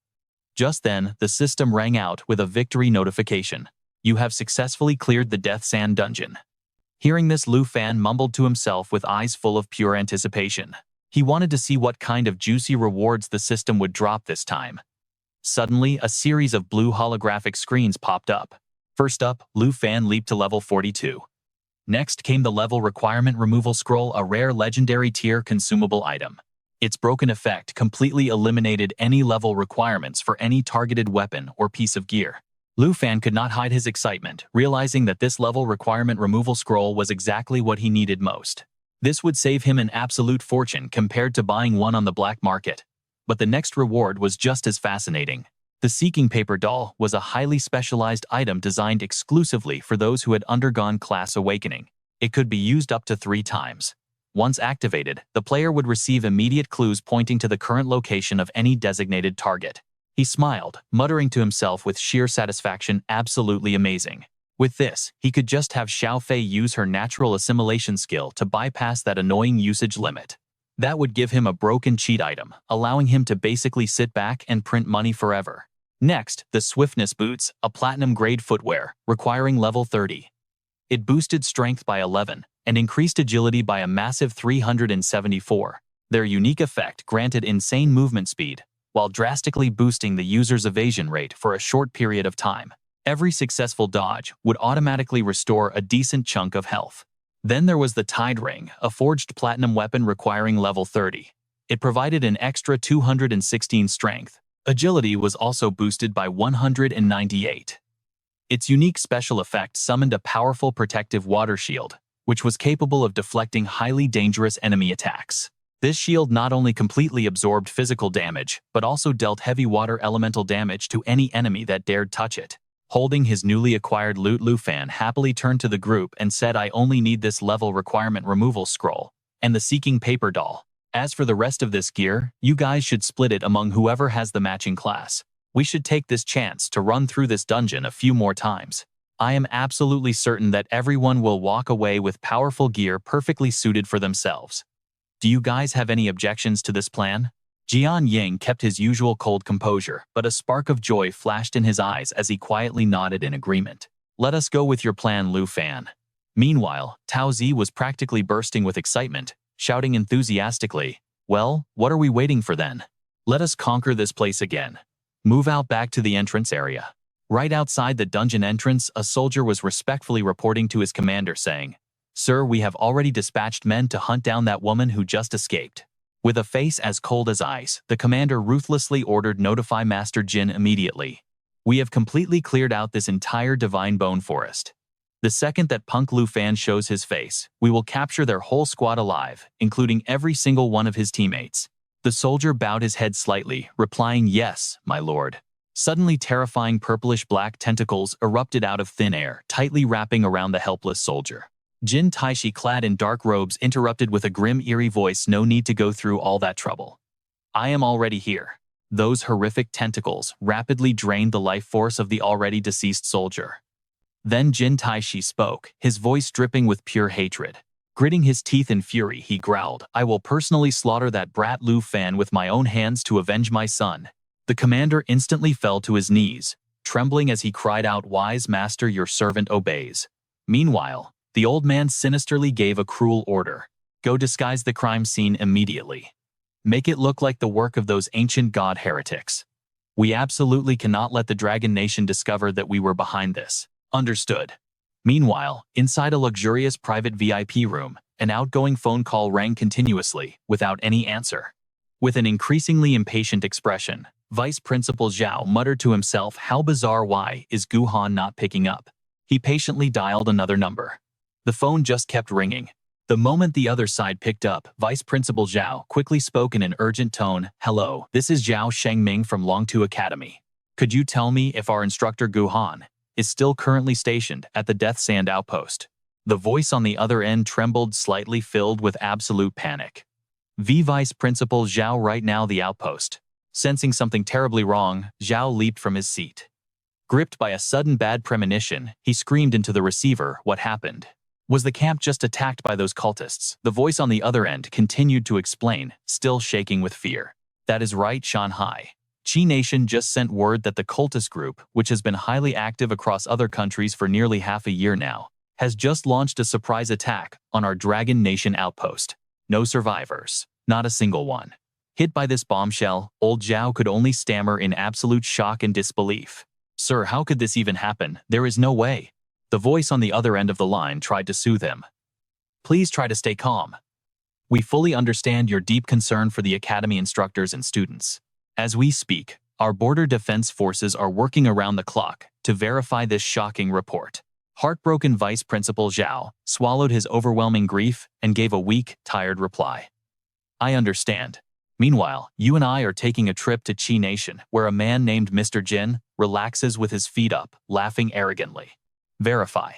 Just then, the system rang out with a victory notification. "You have successfully cleared the Death Sand dungeon." Hearing this, Lu Fan mumbled to himself with eyes full of pure anticipation. He wanted to see what kind of juicy rewards the system would drop this time. Suddenly, a series of blue holographic screens popped up. First up, Lu Fan leaped to level 42. Next came the level requirement removal scroll, a rare legendary tier consumable item. Its broken effect completely eliminated any level requirements for any targeted weapon or piece of gear. Lu Fan could not hide his excitement, realizing that this level requirement removal scroll was exactly what he needed most. This would save him an absolute fortune compared to buying one on the black market. But the next reward was just as fascinating. The Seeking Paper Doll was a highly specialized item designed exclusively for those who had undergone class awakening. It could be used up to 3 times. Once activated, the player would receive immediate clues pointing to the current location of any designated target. He smiled, muttering to himself with sheer satisfaction, "Absolutely amazing." With this, he could just have Xiao Fei use her natural assimilation skill to bypass that annoying usage limit. That would give him a broken cheat item, allowing him to basically sit back and print money forever. Next, the Swiftness Boots, a platinum-grade footwear, requiring level 30. It boosted strength by 11, and increased agility by a massive 374. Their unique effect granted insane movement speed, while drastically boosting the user's evasion rate for a short period of time. Every successful dodge would automatically restore a decent chunk of health. Then there was the Tide Ring, a forged platinum weapon requiring level 30. It provided an extra 216 strength. Agility was also boosted by 198. Its unique special effect summoned a powerful protective water shield, which was capable of deflecting highly dangerous enemy attacks. This shield not only completely absorbed physical damage, but also dealt heavy water elemental damage to any enemy that dared touch it. Holding his newly acquired loot, Lu Fan happily turned to the group and said, "I only need this level requirement removal scroll and the seeking paper doll. As for the rest of this gear, you guys should split it among whoever has the matching class. We should take this chance to run through this dungeon a few more times. I am absolutely certain that everyone will walk away with powerful gear perfectly suited for themselves. Do you guys have any objections to this plan?" Jian Ying kept his usual cold composure, but a spark of joy flashed in his eyes as he quietly nodded in agreement. "Let us go with your plan, Lu Fan." Meanwhile, Tao Zi was practically bursting with excitement, shouting enthusiastically, "Well, what are we waiting for then? Let us conquer this place again." Move out back to the entrance area. Right outside the dungeon entrance, a soldier was respectfully reporting to his commander saying, "Sir, we have already dispatched men to hunt down that woman who just escaped." With a face as cold as ice, the commander ruthlessly ordered, "Notify Master Jin immediately. We have completely cleared out this entire Divine Bone Forest. The second that Punk Lu Fan shows his face, we will capture their whole squad alive, including every single one of his teammates." The soldier bowed his head slightly, replying, "Yes, my lord." Suddenly, terrifying purplish-black tentacles erupted out of thin air, tightly wrapping around the helpless soldier. Jin Taishi, clad in dark robes, interrupted with a grim, eerie voice, "No need to go through all that trouble. I am already here." Those horrific tentacles rapidly drained the life force of the already deceased soldier. Then Jin Taishi spoke, his voice dripping with pure hatred. Gritting his teeth in fury, he growled, "I will personally slaughter that brat Lu Fan with my own hands to avenge my son." The commander instantly fell to his knees, trembling as he cried out, "Wise master, your servant obeys." Meanwhile, the old man sinisterly gave a cruel order. "Go disguise the crime scene immediately. Make it look like the work of those ancient god heretics. We absolutely cannot let the Dragon Nation discover that we were behind this." "Understood." Meanwhile, inside a luxurious private VIP room, an outgoing phone call rang continuously, without any answer. With an increasingly impatient expression, Vice Principal Zhao muttered to himself, "How bizarre, why is Guhan not picking up?" He patiently dialed another number. The phone just kept ringing. The moment the other side picked up, Vice Principal Zhao quickly spoke in an urgent tone, "Hello, this is Zhao Shengming from Longtu Academy. Could you tell me if our instructor Guhan is still currently stationed at the Death Sand outpost?" The voice on the other end trembled slightly, filled with absolute panic. Vice Principal Zhao, right now the outpost." Sensing something terribly wrong, Zhao leaped from his seat. Gripped by a sudden bad premonition, he screamed into the receiver, "What happened? Was the camp just attacked by those cultists?" The voice on the other end continued to explain, still shaking with fear. "That is right, Shanghai. Qi Nation just sent word that the cultist group, which has been highly active across other countries for nearly half a year now, has just launched a surprise attack on our Dragon Nation outpost. No survivors, not a single one." Hit by this bombshell, old Zhao could only stammer in absolute shock and disbelief. "Sir, how could this even happen? There is no way." The voice on the other end of the line tried to soothe him. "Please try to stay calm. We fully understand your deep concern for the academy instructors and students. As we speak, our border defense forces are working around the clock to verify this shocking report." Heartbroken Vice Principal Zhao swallowed his overwhelming grief and gave a weak, tired reply. "I understand. Meanwhile, you and I are taking a trip to Qi Nation, where a man named Mr. Jin relaxes with his feet up, laughing arrogantly." "Verify.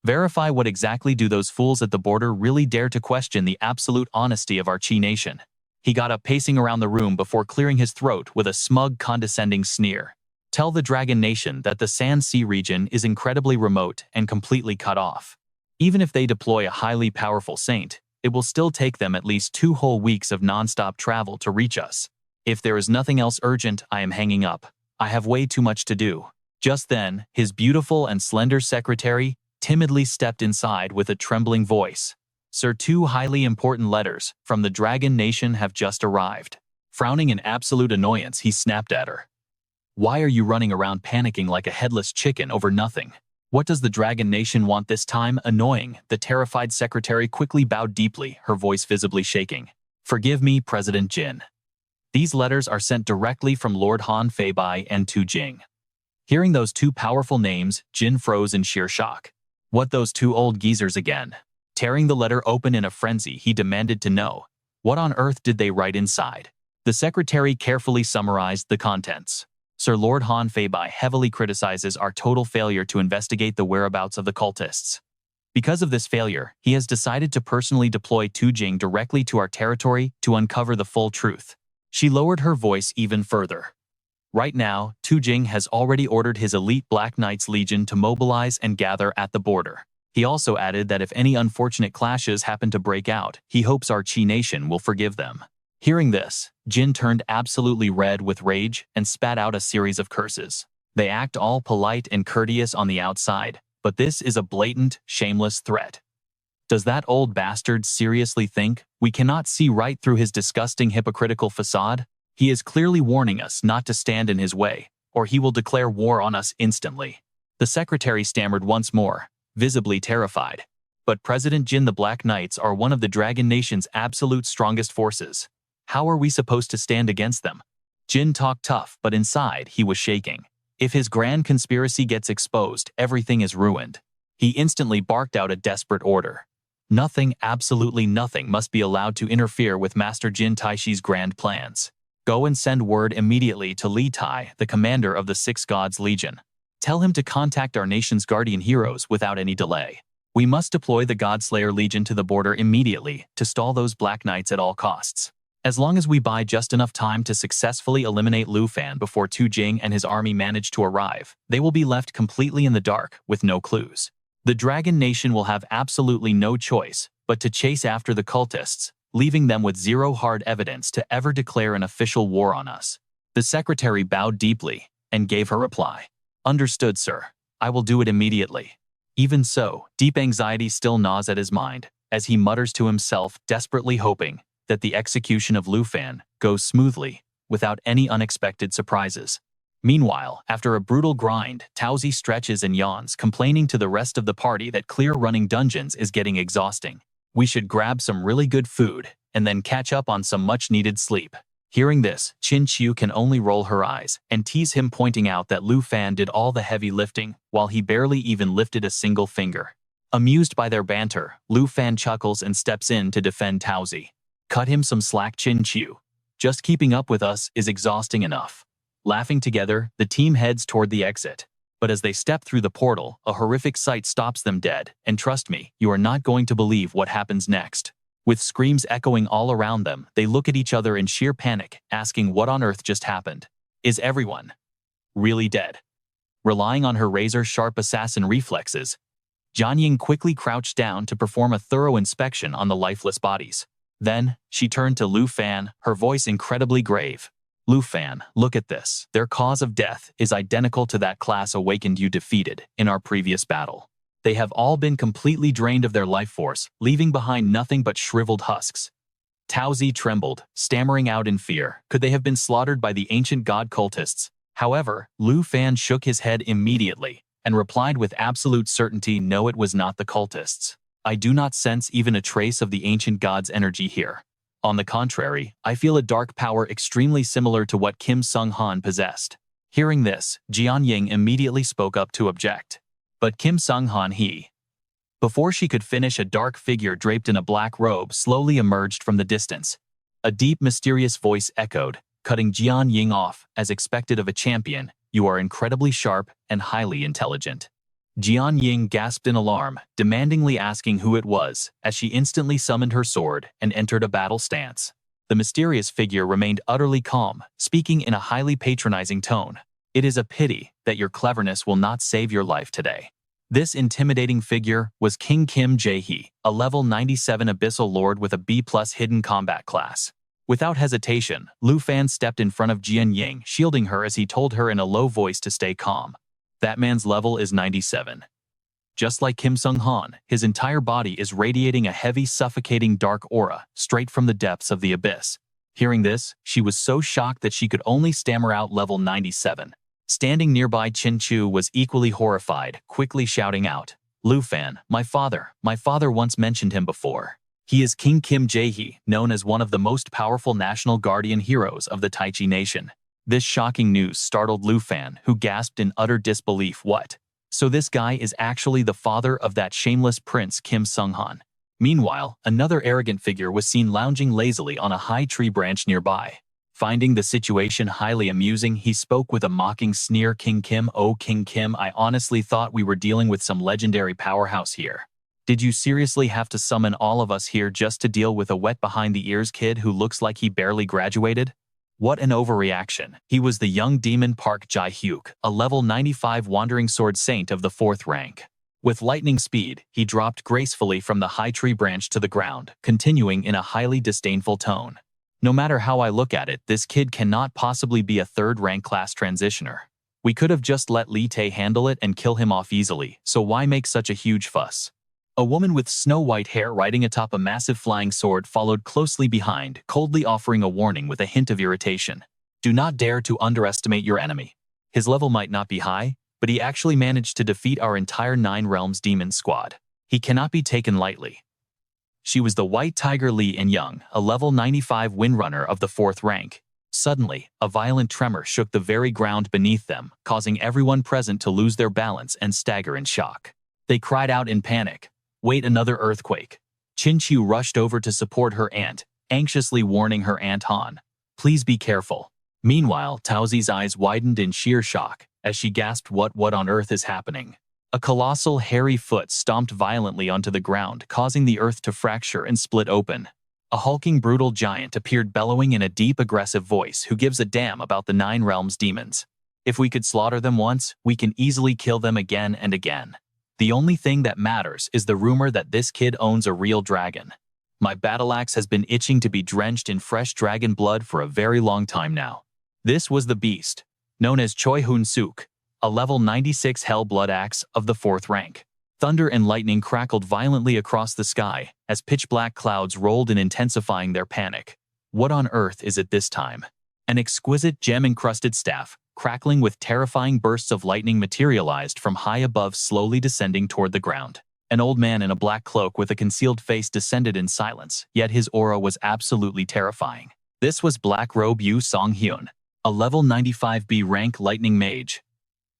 Verify what exactly? Do those fools at the border really dare to question the absolute honesty of our Qi Nation?" He got up, pacing around the room before clearing his throat with a smug, condescending sneer. "Tell the Dragon Nation that the Sand Sea region is incredibly remote and completely cut off. Even if they deploy a highly powerful saint, it will still take them at least 2 whole weeks of non-stop travel to reach us. If there is nothing else urgent, I am hanging up. I have way too much to do." Just then, his beautiful and slender secretary timidly stepped inside with a trembling voice. "Sir, 2 highly important letters from the Dragon Nation have just arrived." Frowning in absolute annoyance, he snapped at her. "Why are you running around panicking like a headless chicken over nothing? What does the Dragon Nation want this time?" Annoying, the terrified secretary quickly bowed deeply, her voice visibly shaking. "Forgive me, President Jin. These letters are sent directly from Lord Han Feibai and Tu Jing." Hearing those two powerful names, Jin froze in sheer shock. What, those two old geezers again? Tearing the letter open in a frenzy, he demanded to know. What on earth did they write inside? The secretary carefully summarized the contents. Sir Lord Han Feibai heavily criticizes our total failure to investigate the whereabouts of the cultists. Because of this failure, he has decided to personally deploy Tu Jing directly to our territory to uncover the full truth. She lowered her voice even further. Right now, Tu Jing has already ordered his elite Black Knights Legion to mobilize and gather at the border. He also added that if any unfortunate clashes happen to break out, he hopes our Qi nation will forgive them. Hearing this, Jin turned absolutely red with rage and spat out a series of curses. They act all polite and courteous on the outside, but this is a blatant, shameless threat. Does that old bastard seriously think we cannot see right through his disgusting hypocritical facade? He is clearly warning us not to stand in his way, or he will declare war on us instantly. The secretary stammered once more, visibly terrified. But President Jin, the Black Knights are one of the Dragon Nation's absolute strongest forces. How are we supposed to stand against them? Jin talked tough, but inside he was shaking. If his grand conspiracy gets exposed, everything is ruined. He instantly barked out a desperate order. Nothing, absolutely nothing, must be allowed to interfere with Master Jin Taishi's grand plans. Go and send word immediately to Li Tai, the commander of the Six Gods Legion. Tell him to contact our nation's guardian heroes without any delay. We must deploy the Godslayer Legion to the border immediately to stall those Black Knights at all costs. As long as we buy just enough time to successfully eliminate Lu Fan before Tu Jing and his army manage to arrive, they will be left completely in the dark with no clues. The Dragon Nation will have absolutely no choice but to chase after the cultists, leaving them with zero hard evidence to ever declare an official war on us. The secretary bowed deeply and gave her reply. Understood, sir. I will do it immediately. Even so, deep anxiety still gnaws at his mind, as he mutters to himself, desperately hoping that the execution of Lu Fan goes smoothly, without any unexpected surprises. Meanwhile, after a brutal grind, Taozi stretches and yawns, complaining to the rest of the party that running dungeons is getting exhausting. We should grab some really good food, and then catch up on some much-needed sleep. Hearing this, Qin Qiu can only roll her eyes and tease him, pointing out that Lu Fan did all the heavy lifting, while he barely even lifted a single finger. Amused by their banter, Lu Fan chuckles and steps in to defend Taozi. Cut him some slack, Qin Qiu. Just keeping up with us is exhausting enough. Laughing together, the team heads toward the exit. But as they step through the portal, a horrific sight stops them dead, and trust me, you are not going to believe what happens next. With screams echoing all around them, they look at each other in sheer panic, asking what on earth just happened. Is everyone really dead? Relying on her razor-sharp assassin reflexes, Jianying quickly crouched down to perform a thorough inspection on the lifeless bodies. Then, she turned to Lu Fan, her voice incredibly grave. Lu Fan, look at this. Their cause of death is identical to that class awakened you defeated in our previous battle. They have all been completely drained of their life force, leaving behind nothing but shriveled husks. Taozi trembled, stammering out in fear. Could they have been slaughtered by the ancient god cultists? However, Lu Fan shook his head immediately and replied with absolute certainty, no, it was not the cultists. I do not sense even a trace of the ancient god's energy here. On the contrary, I feel a dark power extremely similar to what Kim Sung Han possessed. Hearing this, Jianying immediately spoke up to object. But Kim Sung Han Before she could finish, a dark figure draped in a black robe slowly emerged from the distance. A deep, mysterious voice echoed, cutting Jianying off. As expected of a champion, you are incredibly sharp and highly intelligent. Jianying gasped in alarm, demandingly asking who it was, as she instantly summoned her sword and entered a battle stance. The mysterious figure remained utterly calm, speaking in a highly patronizing tone. It is a pity that your cleverness will not save your life today. This intimidating figure was King Kim Jae-hee, a level 97 abyssal lord with a B+ hidden combat class. Without hesitation, Lu Fan stepped in front of Jianying, shielding her as he told her in a low voice to stay calm. That man's level is 97. Just like Kim Sung Han, his entire body is radiating a heavy, suffocating dark aura straight from the depths of the abyss. Hearing this, she was so shocked that she could only stammer out level 97. Standing nearby, Qin Qiu was equally horrified, quickly shouting out, Lu Fan, my father once mentioned him before. He is King Kim Jae-hee, known as one of the most powerful national guardian heroes of the Taichi nation. This shocking news startled Lu Fan, who gasped in utter disbelief. What? So this guy is actually the father of that shameless prince Kim Sung-han. Meanwhile, another arrogant figure was seen lounging lazily on a high tree branch nearby. Finding the situation highly amusing, he spoke with a mocking sneer. King Kim, oh King Kim, I honestly thought we were dealing with some legendary powerhouse here. Did you seriously have to summon all of us here just to deal with a wet behind the ears kid who looks like he barely graduated? What an overreaction. He was the young demon Park Jae-hyuk, a level 95 wandering sword saint of the 4th rank. With lightning speed, he dropped gracefully from the high tree branch to the ground, continuing in a highly disdainful tone. No matter how I look at it, this kid cannot possibly be a 3rd rank class transitioner. We could have just let Lee Tae handle it and kill him off easily, so why make such a huge fuss? A woman with snow-white hair riding atop a massive flying sword followed closely behind, coldly offering a warning with a hint of irritation. Do not dare to underestimate your enemy. His level might not be high, but he actually managed to defeat our entire 9 Realms demon squad. He cannot be taken lightly. She was the White Tiger Lee In-young, a level 95 windrunner of the 4th rank. Suddenly, a violent tremor shook the very ground beneath them, causing everyone present to lose their balance and stagger in shock. They cried out in panic. Wait, another earthquake. Chin Chiu rushed over to support her aunt, anxiously warning her Aunt Han. Please be careful. Meanwhile, Taozi's eyes widened in sheer shock as she gasped, what on earth is happening? A colossal hairy foot stomped violently onto the ground, causing the earth to fracture and split open. A hulking brutal giant appeared, bellowing in a deep aggressive voice. Who gives a damn about the 9 Realms demons? If we could slaughter them once, we can easily kill them again and again. The only thing that matters is the rumor that this kid owns a real dragon. My battle axe has been itching to be drenched in fresh dragon blood for a very long time now. This was the beast, known as Choi Hun Suk, a level 96 Hell Blood Axe of the 4th rank. Thunder and lightning crackled violently across the sky as pitch-black clouds rolled in, intensifying their panic. What on earth is it this time? An exquisite gem-encrusted staff, crackling with terrifying bursts of lightning, materialized from high above, slowly descending toward the ground. An old man in a black cloak with a concealed face descended in silence, yet his aura was absolutely terrifying. This was Black Robe Yu Song-hyun, a level 95 B rank lightning mage.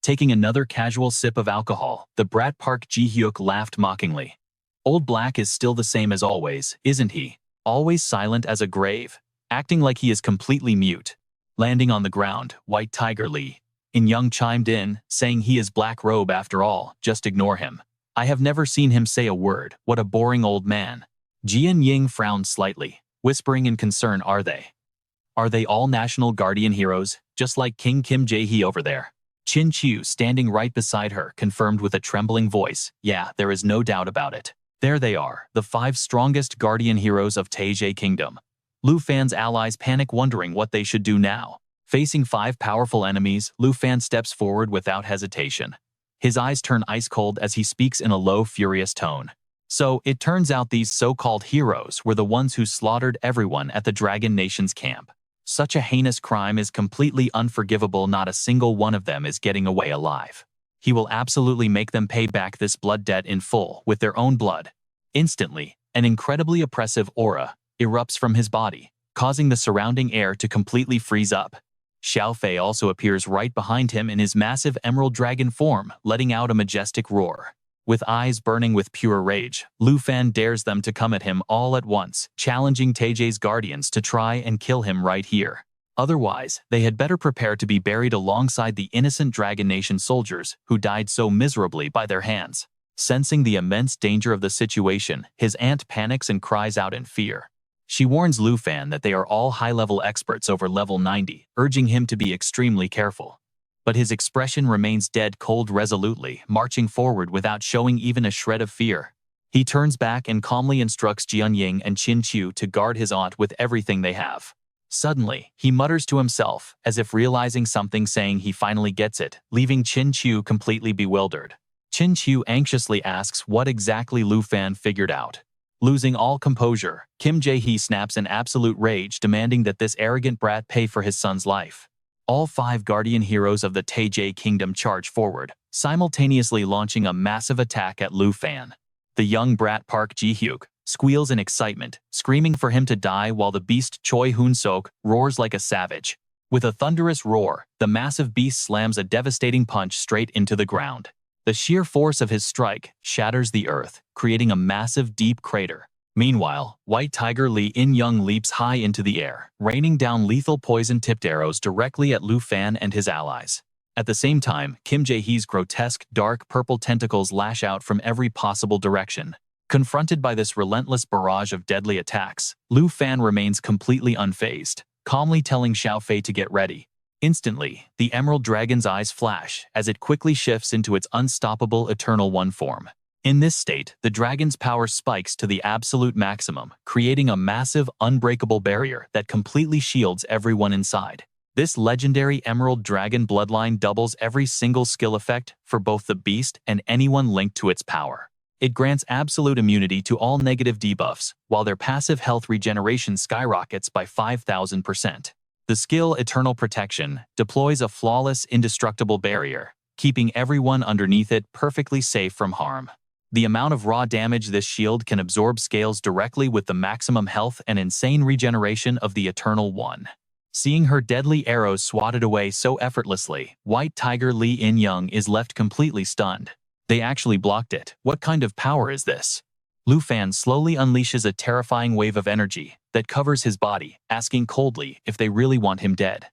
Taking another casual sip of alcohol, the brat Park Ji-hyuk laughed mockingly. Old Black is still the same as always, isn't he? Always silent as a grave, acting like he is completely mute. Landing on the ground, White Tiger Lee In-young chimed in, saying he is Black Robe after all, just ignore him. I have never seen him say a word, what a boring old man. Jian Ying frowned slightly, whispering in concern, Are they all national guardian heroes, just like King Kim Jae-hee over there? Chin Chiu, standing right beside her, confirmed with a trembling voice, Yeah, there is no doubt about it. There they are, the 5 strongest guardian heroes of Taejae Kingdom. Lu Fan's allies panic, wondering what they should do now. Facing 5 powerful enemies, Lu Fan steps forward without hesitation. His eyes turn ice cold as he speaks in a low, furious tone. So, it turns out these so-called heroes were the ones who slaughtered everyone at the Dragon Nation's camp. Such a heinous crime is completely unforgivable. Not a single one of them is getting away alive. He will absolutely make them pay back this blood debt in full with their own blood. Instantly, an incredibly oppressive aura erupts from his body, causing the surrounding air to completely freeze up. Xiao Fei also appears right behind him in his massive emerald dragon form, letting out a majestic roar. With eyes burning with pure rage, Lu Fan dares them to come at him all at once, challenging Taejae's guardians to try and kill him right here. Otherwise, they had better prepare to be buried alongside the innocent Dragon Nation soldiers who died so miserably by their hands. Sensing the immense danger of the situation, his aunt panics and cries out in fear. She warns Lu Fan that they are all high-level experts over level 90, urging him to be extremely careful. But his expression remains dead cold, resolutely marching forward without showing even a shred of fear. He turns back and calmly instructs Jian Ying and Chin Chiu to guard his aunt with everything they have. Suddenly, he mutters to himself, as if realizing something, saying he finally gets it, leaving Chin Chiu completely bewildered. Chin Chiu anxiously asks what exactly Lu Fan figured out. Losing all composure, Kim Jae-hee snaps in absolute rage, demanding that this arrogant brat pay for his son's life. All 5 guardian heroes of the Taejae Kingdom charge forward, simultaneously launching a massive attack at Lu Fan. The young brat Park Ji-hyuk squeals in excitement, screaming for him to die, while the beast Choi Hun-sok roars like a savage. With a thunderous roar, the massive beast slams a devastating punch straight into the ground. The sheer force of his strike shatters the earth, creating a massive, deep crater. Meanwhile, White Tiger Li In-young leaps high into the air, raining down lethal poison-tipped arrows directly at Lu Fan and his allies. At the same time, Kim Jae-hee's grotesque, dark purple tentacles lash out from every possible direction. Confronted by this relentless barrage of deadly attacks, Lu Fan remains completely unfazed, calmly telling Xiao Fei to get ready. Instantly, the Emerald Dragon's eyes flash as it quickly shifts into its unstoppable Eternal One form. In this state, the dragon's power spikes to the absolute maximum, creating a massive, unbreakable barrier that completely shields everyone inside. This legendary Emerald Dragon bloodline doubles every single skill effect for both the beast and anyone linked to its power. It grants absolute immunity to all negative debuffs, while their passive health regeneration skyrockets by 5,000%. The skill Eternal Protection deploys a flawless, indestructible barrier, keeping everyone underneath it perfectly safe from harm. The amount of raw damage this shield can absorb scales directly with the maximum health and insane regeneration of the Eternal One. Seeing her deadly arrows swatted away so effortlessly, White Tiger Li In-young is left completely stunned. They actually blocked it. What kind of power is this? Lu Fan slowly unleashes a terrifying wave of energy that covers his body, asking coldly if they really want him dead.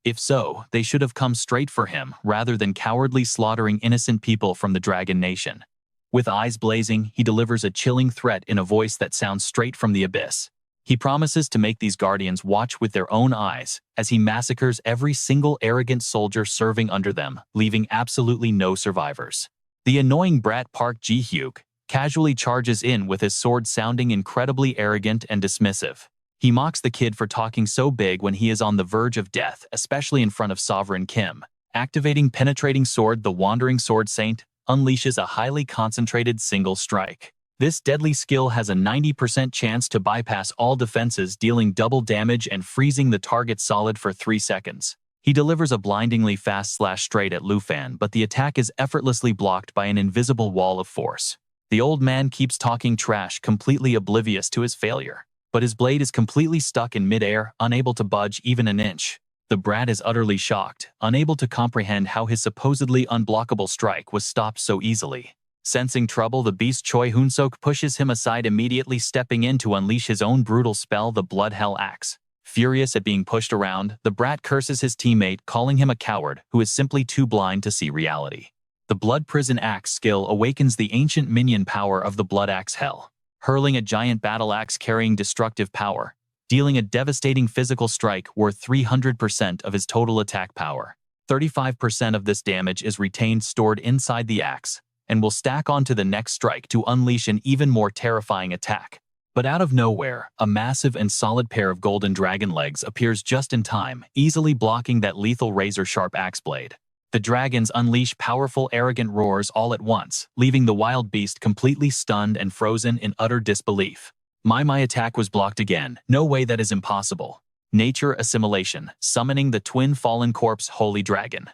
If so, they should have come straight for him rather than cowardly slaughtering innocent people from the Dragon Nation. With eyes blazing, he delivers a chilling threat in a voice that sounds straight from the abyss. He promises to make these guardians watch with their own eyes as he massacres every single arrogant soldier serving under them, leaving absolutely no survivors. The annoying brat Park Ji-hyuk casually charges in with his sword sounding incredibly arrogant and dismissive. He mocks the kid for talking so big when he is on the verge of death, especially in front of Sovereign Kim. Activating Penetrating Sword, the Wandering Sword Saint unleashes a highly concentrated single strike. This deadly skill has a 90% chance to bypass all defenses, dealing double damage and freezing the target solid for 3 seconds. He delivers a blindingly fast slash straight at Lu Fan, but the attack is effortlessly blocked by an invisible wall of force. The old man keeps talking trash, completely oblivious to his failure. But his blade is completely stuck in midair, unable to budge even an inch. The brat is utterly shocked, unable to comprehend how his supposedly unblockable strike was stopped so easily. Sensing trouble, the beast Choi Hoon-sok pushes him aside, immediately stepping in to unleash his own brutal spell, the Blood Hell Axe. Furious at being pushed around, the brat curses his teammate, calling him a coward who is simply too blind to see reality. The Blood Prison Axe skill awakens the ancient minion power of the Blood Axe Hell, hurling a giant battle axe carrying destructive power, dealing a devastating physical strike worth 300% of his total attack power. 35% of this damage is retained stored inside the axe, and will stack onto the next strike to unleash an even more terrifying attack. But out of nowhere, a massive and solid pair of golden dragon legs appears just in time, easily blocking that lethal razor-sharp axe blade. The dragons unleash powerful, arrogant roars all at once, leaving the wild beast completely stunned and frozen in utter disbelief. My attack was blocked again. No way, that is impossible. Nature Assimilation, summoning the twin fallen corpse Holy Dragon.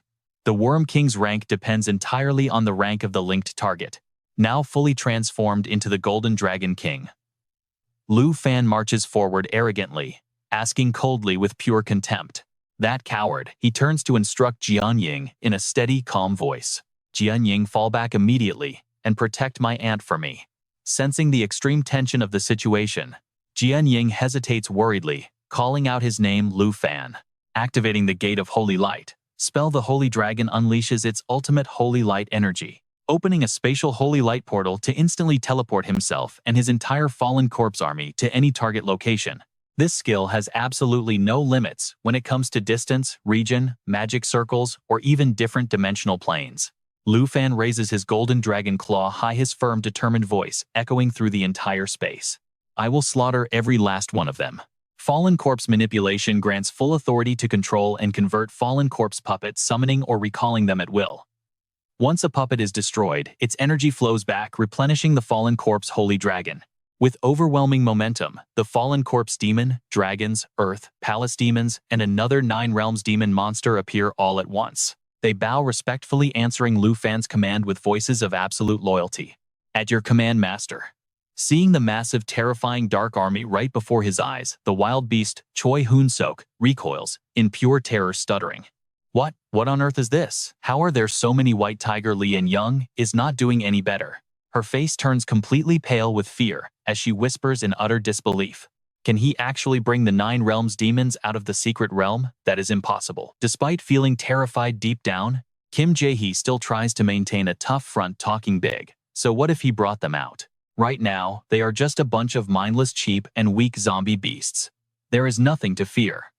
The Worm King's rank depends entirely on the rank of the linked target. Now fully transformed into the Golden Dragon King, Lu Fan marches forward arrogantly, asking coldly with pure contempt. That coward, he turns to instruct Jian Ying in a steady, calm voice. Jian Ying, fall back immediately and protect my aunt for me. Sensing the extreme tension of the situation, Jian Ying hesitates worriedly, calling out his name, Lu Fan. Activating the Gate of Holy Light, spell the Holy Dragon unleashes its ultimate Holy Light energy, opening a spatial Holy Light portal to instantly teleport himself and his entire fallen corpse army to any target location. This skill has absolutely no limits when it comes to distance, region, magic circles, or even different dimensional planes. Lu Fan raises his golden dragon claw high, his firm, determined voice echoing through the entire space. I will slaughter every last one of them. Fallen corpse manipulation grants full authority to control and convert fallen corpse puppets, summoning or recalling them at will. Once a puppet is destroyed, its energy flows back, replenishing the fallen corpse Holy Dragon. With overwhelming momentum, the fallen corpse demon, dragons, earth, palace demons, and another 9 realms demon monster appear all at once. They bow respectfully, answering Lu Fan's command with voices of absolute loyalty. At your command, master. Seeing the massive, terrifying dark army right before his eyes, the wild beast, Choi Hoon-sok, recoils, in pure terror, stuttering. What on earth is this? How are there so many White Tiger? Lee Young is not doing any better. Her face turns completely pale with fear as she whispers in utter disbelief. Can he actually bring the 9 realms demons out of the secret realm? That is impossible. Despite feeling terrified deep down, Kim Jae-hee still tries to maintain a tough front, talking big. So what if he brought them out? Right now, they are just a bunch of mindless, cheap, and weak zombie beasts. There is nothing to fear.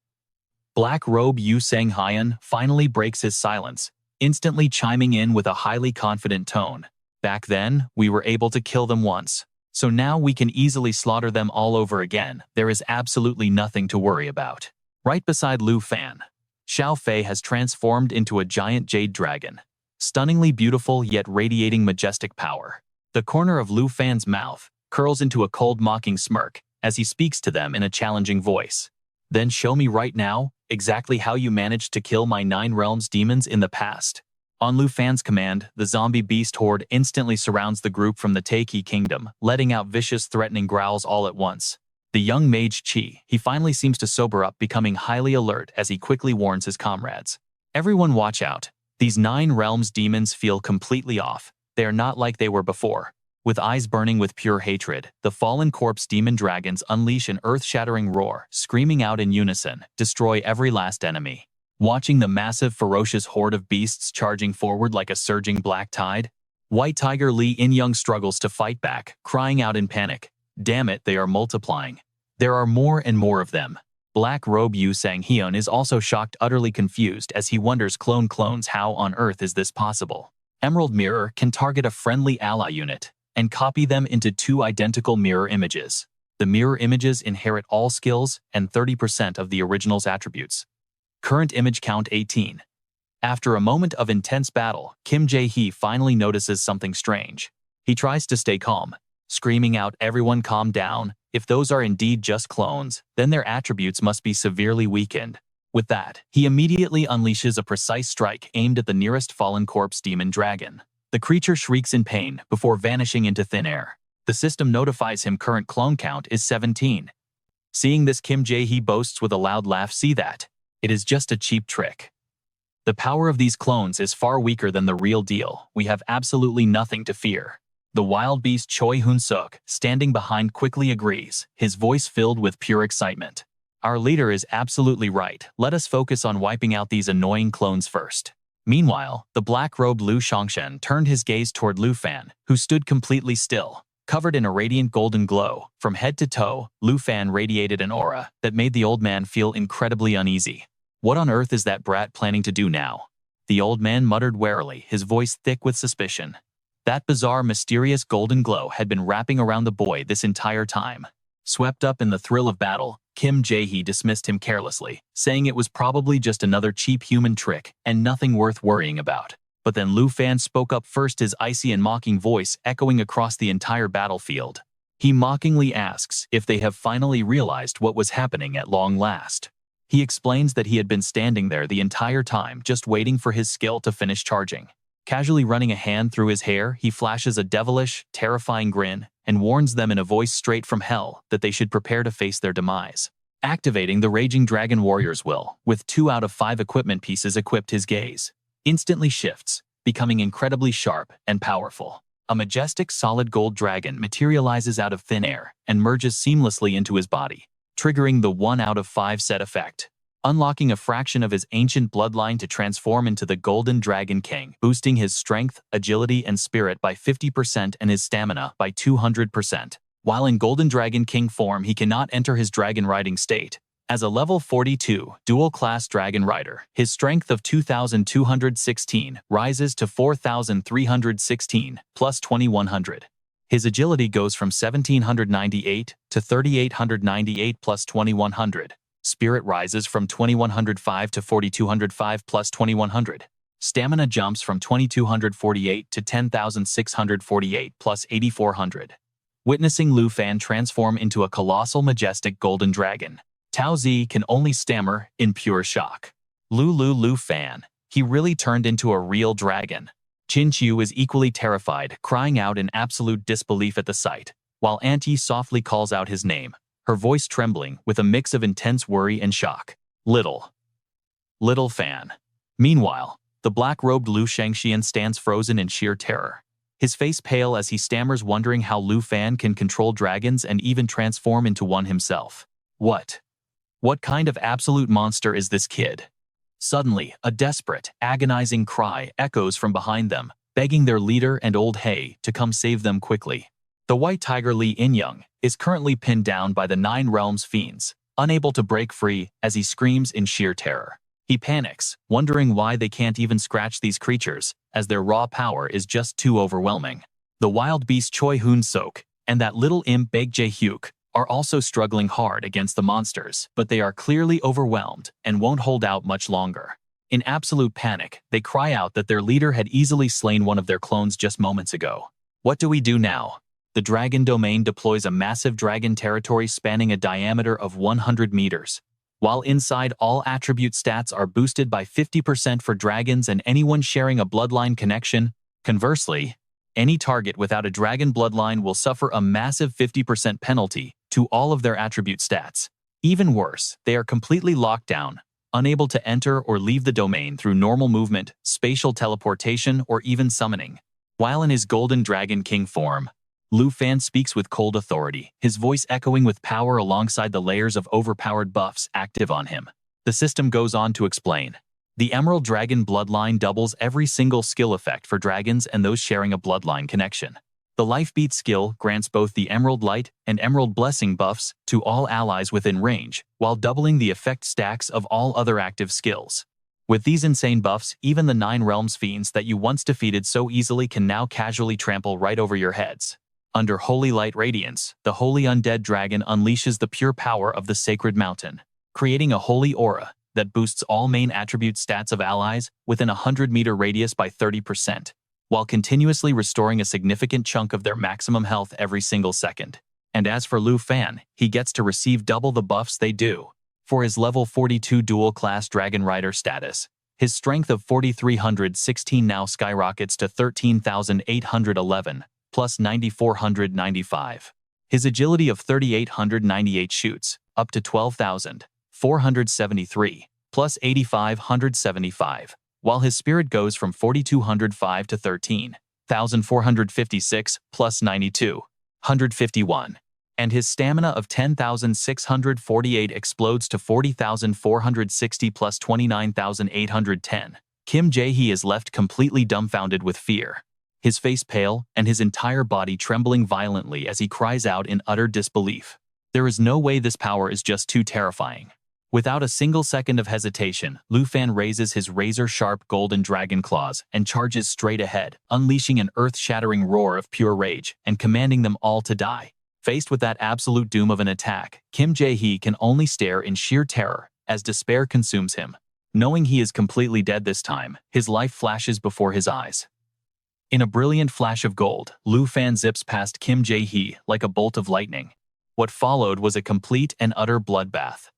Black Robe Yu Sang-hyun finally breaks his silence, instantly chiming in with a highly confident tone. Back then, we were able to kill them once. So now we can easily slaughter them all over again. There is absolutely nothing to worry about. Right beside Lu Fan, Xiao Fei has transformed into a giant jade dragon. Stunningly beautiful yet radiating majestic power. The corner of Lu Fan's mouth curls into a cold, mocking smirk as he speaks to them in a challenging voice. Then show me right now exactly how you managed to kill my 9 realms demons in the past. On Lu Fan's command, the zombie beast horde instantly surrounds the group from the Taiki kingdom, letting out vicious, threatening growls all at once. The young mage Chi, he finally seems to sober up, becoming highly alert as he quickly warns his comrades. Everyone watch out. These 9 realms demons feel completely off. They are not like they were before. With eyes burning with pure hatred, the fallen corpse demon dragons unleash an earth-shattering roar, screaming out in unison, destroy every last enemy. Watching the massive, ferocious horde of beasts charging forward like a surging black tide, White Tiger Lee In-young struggles to fight back, crying out in panic. Damn it, they are multiplying. There are more and more of them. Black Robe Yu Sang-hyun is also shocked, utterly confused, as he wonders, clones, how on earth is this possible? Emerald Mirror can target a friendly ally unit and copy them into 2 identical mirror images. The mirror images inherit all skills and 30% of the original's attributes. Current image count 18. After a moment of intense battle, Kim Jae-hee finally notices something strange. He tries to stay calm, screaming out, "Everyone calm down. If those are indeed just clones, then their attributes must be severely weakened." With that, he immediately unleashes a precise strike aimed at the nearest fallen corpse demon dragon. The creature shrieks in pain before vanishing into thin air. The system notifies him current clone count is 17. Seeing this, Kim Jae-hee boasts with a loud laugh, "See that? It is just a cheap trick. The power of these clones is far weaker than the real deal. We have absolutely nothing to fear." The wild beast Choi Hoon-sok, standing behind, quickly agrees, his voice filled with pure excitement. "Our leader is absolutely right. Let us focus on wiping out these annoying clones first." Meanwhile, the black-robed Liu Xiangshen turned his gaze toward Lu Fan, who stood completely still, covered in a radiant golden glow. From head to toe, Lu Fan radiated an aura that made the old man feel incredibly uneasy. What on earth is that brat planning to do now? The old man muttered warily, his voice thick with suspicion. That bizarre, mysterious golden glow had been wrapping around the boy this entire time. Swept up in the thrill of battle, Kim Jae-hee dismissed him carelessly, saying it was probably just another cheap human trick and nothing worth worrying about. But then Lu Fan spoke up first, his icy and mocking voice echoing across the entire battlefield. He mockingly asks if they have finally realized what was happening at long last. He explains that he had been standing there the entire time, just waiting for his skill to finish charging. Casually running a hand through his hair, he flashes a devilish, terrifying grin and warns them in a voice straight from hell that they should prepare to face their demise. Activating the Raging Dragon Warrior's will, with 2 out of 5 equipment pieces equipped, his gaze instantly shifts, becoming incredibly sharp and powerful. A majestic solid gold dragon materializes out of thin air and merges seamlessly into his body, triggering the 1 out of 5 set effect, unlocking a fraction of his ancient bloodline to transform into the Golden Dragon King, boosting his strength, agility, and spirit by 50% and his stamina by 200%. While in Golden Dragon King form, he cannot enter his dragon riding state. As a level 42 dual-class dragon rider, his strength of 2,216 rises to 4,316 plus 2,100. His agility goes from 1,798 to 3,898 plus 2,100. Spirit rises from 2,105 to 4,205 plus 2,100. Stamina jumps from 2,248 to 10,648 plus 8,400. Witnessing Lu Fan transform into a colossal, majestic golden dragon, Tao Zi can only stammer in pure shock. Lu Fan, he really turned into a real dragon. Qin Qiu is equally terrified, crying out in absolute disbelief at the sight. while Auntie softly calls out his name, her voice trembling with a mix of intense worry and shock. Little Fan. Meanwhile, the black-robed Lu Shangxian stands frozen in sheer terror. His face pale as he stammers, wondering how Lu Fan can control dragons and even transform into one himself. What kind of absolute monster is this kid? Suddenly, a desperate, agonizing cry echoes from behind them, begging their leader and old He to come save them quickly. The white tiger Li Inyoung is currently pinned down by the Nine Realms fiends, unable to break free as he screams in sheer terror. He panics, wondering why they can't even scratch these creatures, as their raw power is just too overwhelming. The wild beast Choi Hoon Sok and that little imp Baek Jae Hyuk are also struggling hard against the monsters, but they are clearly overwhelmed and won't hold out much longer. In absolute panic, they cry out that their leader had easily slain one of their clones just moments ago. What do we do now? The dragon domain deploys a massive dragon territory spanning a diameter of 100 meters. While inside, all attribute stats are boosted by 50% for dragons and anyone sharing a bloodline connection. Conversely, any target without a dragon bloodline will suffer a massive 50% penalty to all of their attribute stats. Even worse, they are completely locked down, unable to enter or leave the domain through normal movement, spatial teleportation, or even summoning. While in his Golden Dragon King form, Lu Fan speaks with cold authority, his voice echoing with power alongside the layers of overpowered buffs active on him. The system goes on to explain. The Emerald Dragon bloodline doubles every single skill effect for dragons and those sharing a bloodline connection. The Life Beat skill grants both the Emerald Light and Emerald Blessing buffs to all allies within range, while doubling the effect stacks of all other active skills. With these insane buffs, even the Nine Realms fiends that you once defeated so easily can now casually trample right over your heads. Under Holy Light Radiance, the Holy Undead Dragon unleashes the pure power of the Sacred Mountain, creating a holy aura that boosts all main attribute stats of allies within a 100-meter radius by 30%, while continuously restoring a significant chunk of their maximum health every single second. And as for Lu Fan, he gets to receive double the buffs they do. For his level 42 dual-class Dragon Rider status, his strength of 4,316 now skyrockets to 13,811, plus 9,495. His agility of 3,898 shoots, up to 12,473, plus 8,575, while his spirit goes from 4,205 to 13,456, plus 9,251. And his stamina of 10,648 explodes to 40,460 plus 29,810. Kim Jae-hee is left completely dumbfounded with fear, his face pale and his entire body trembling violently as he cries out in utter disbelief. There is no way this power is just too terrifying. Without a single second of hesitation, Lu Fan raises his razor-sharp golden dragon claws and charges straight ahead, unleashing an earth-shattering roar of pure rage and commanding them all to die. Faced with that absolute doom of an attack, Kim Jae-hee can only stare in sheer terror as despair consumes him. Knowing he is completely dead this time, his life flashes before his eyes. In a brilliant flash of gold, Lu Fan zips past Kim Jae-hee like a bolt of lightning. What followed was a complete and utter bloodbath.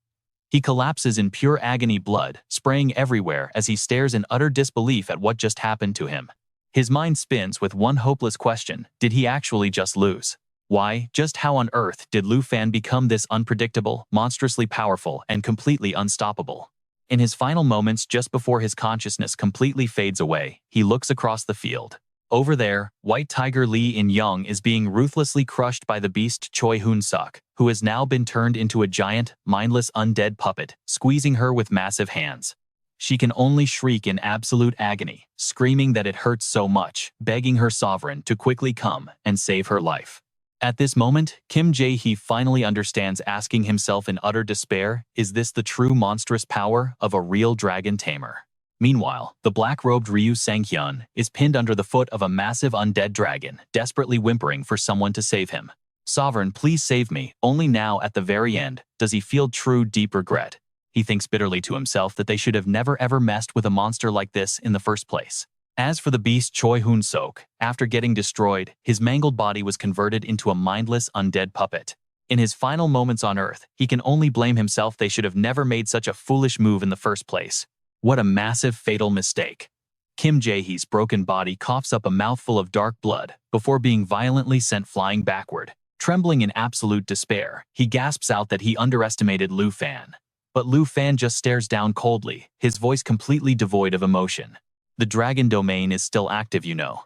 He collapses in pure agony, blood spraying everywhere as he stares in utter disbelief at what just happened to him. His mind spins with one hopeless question: did he actually just lose? Why, just how on earth did Lu Fan become this unpredictable, monstrously powerful, and completely unstoppable? In his final moments just before his consciousness completely fades away, he looks across the field. Over there, White Tiger Li In-young is being ruthlessly crushed by the beast Choi Hoon-suk, who has now been turned into a giant, mindless undead puppet, squeezing her with massive hands. She can only shriek in absolute agony, screaming that it hurts so much, begging her sovereign to quickly come and save her life. At this moment, Kim Jae-hee finally understands, asking himself in utter despair, is this the true monstrous power of a real dragon tamer? Meanwhile, the black-robed Ryu Sang-hyun is pinned under the foot of a massive undead dragon, desperately whimpering for someone to save him. Sovereign, please save me. Only now, at the very end, does he feel true, deep regret. He thinks bitterly to himself that they should have never ever messed with a monster like this in the first place. As for the beast Choi Hoon-suk, after getting destroyed, his mangled body was converted into a mindless undead puppet. In his final moments on Earth, he can only blame himself. They should have never made such a foolish move in the first place. What a massive, fatal mistake. Kim Jae-hee's broken body coughs up a mouthful of dark blood before being violently sent flying backward, Trembling in absolute despair, he gasps out that he underestimated Lu Fan. But Lu Fan just stares down coldly, his voice completely devoid of emotion. The dragon domain is still active, you know.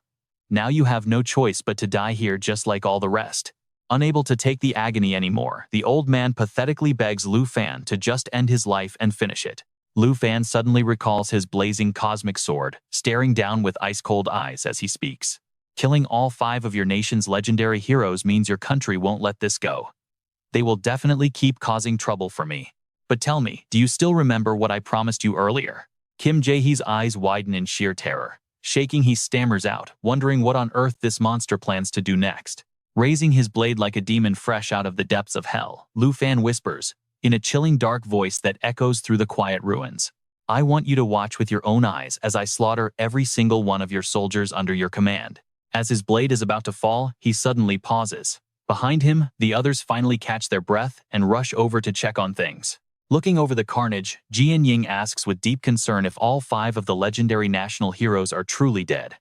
Now you have no choice but to die here just like all the rest. Unable to take the agony anymore, the old man pathetically begs Lu Fan to just end his life and finish it. Lu Fan suddenly recalls his blazing cosmic sword, staring down with ice-cold eyes as he speaks. Killing all 5 of your nation's legendary heroes means your country won't let this go. They will definitely keep causing trouble for me. But tell me, do you still remember what I promised you earlier? Kim Jae-hee's eyes widen in sheer terror. Shaking, he stammers out, wondering what on earth this monster plans to do next. Raising his blade like a demon fresh out of the depths of hell, Lu Fan whispers, in a chilling dark voice that echoes through the quiet ruins. I want you to watch with your own eyes as I slaughter every single one of your soldiers under your command. As his blade is about to fall, he suddenly pauses. Behind him, the others finally catch their breath and rush over to check on things. Looking over the carnage, Jian Ying asks with deep concern if all 5 of the legendary national heroes are truly dead.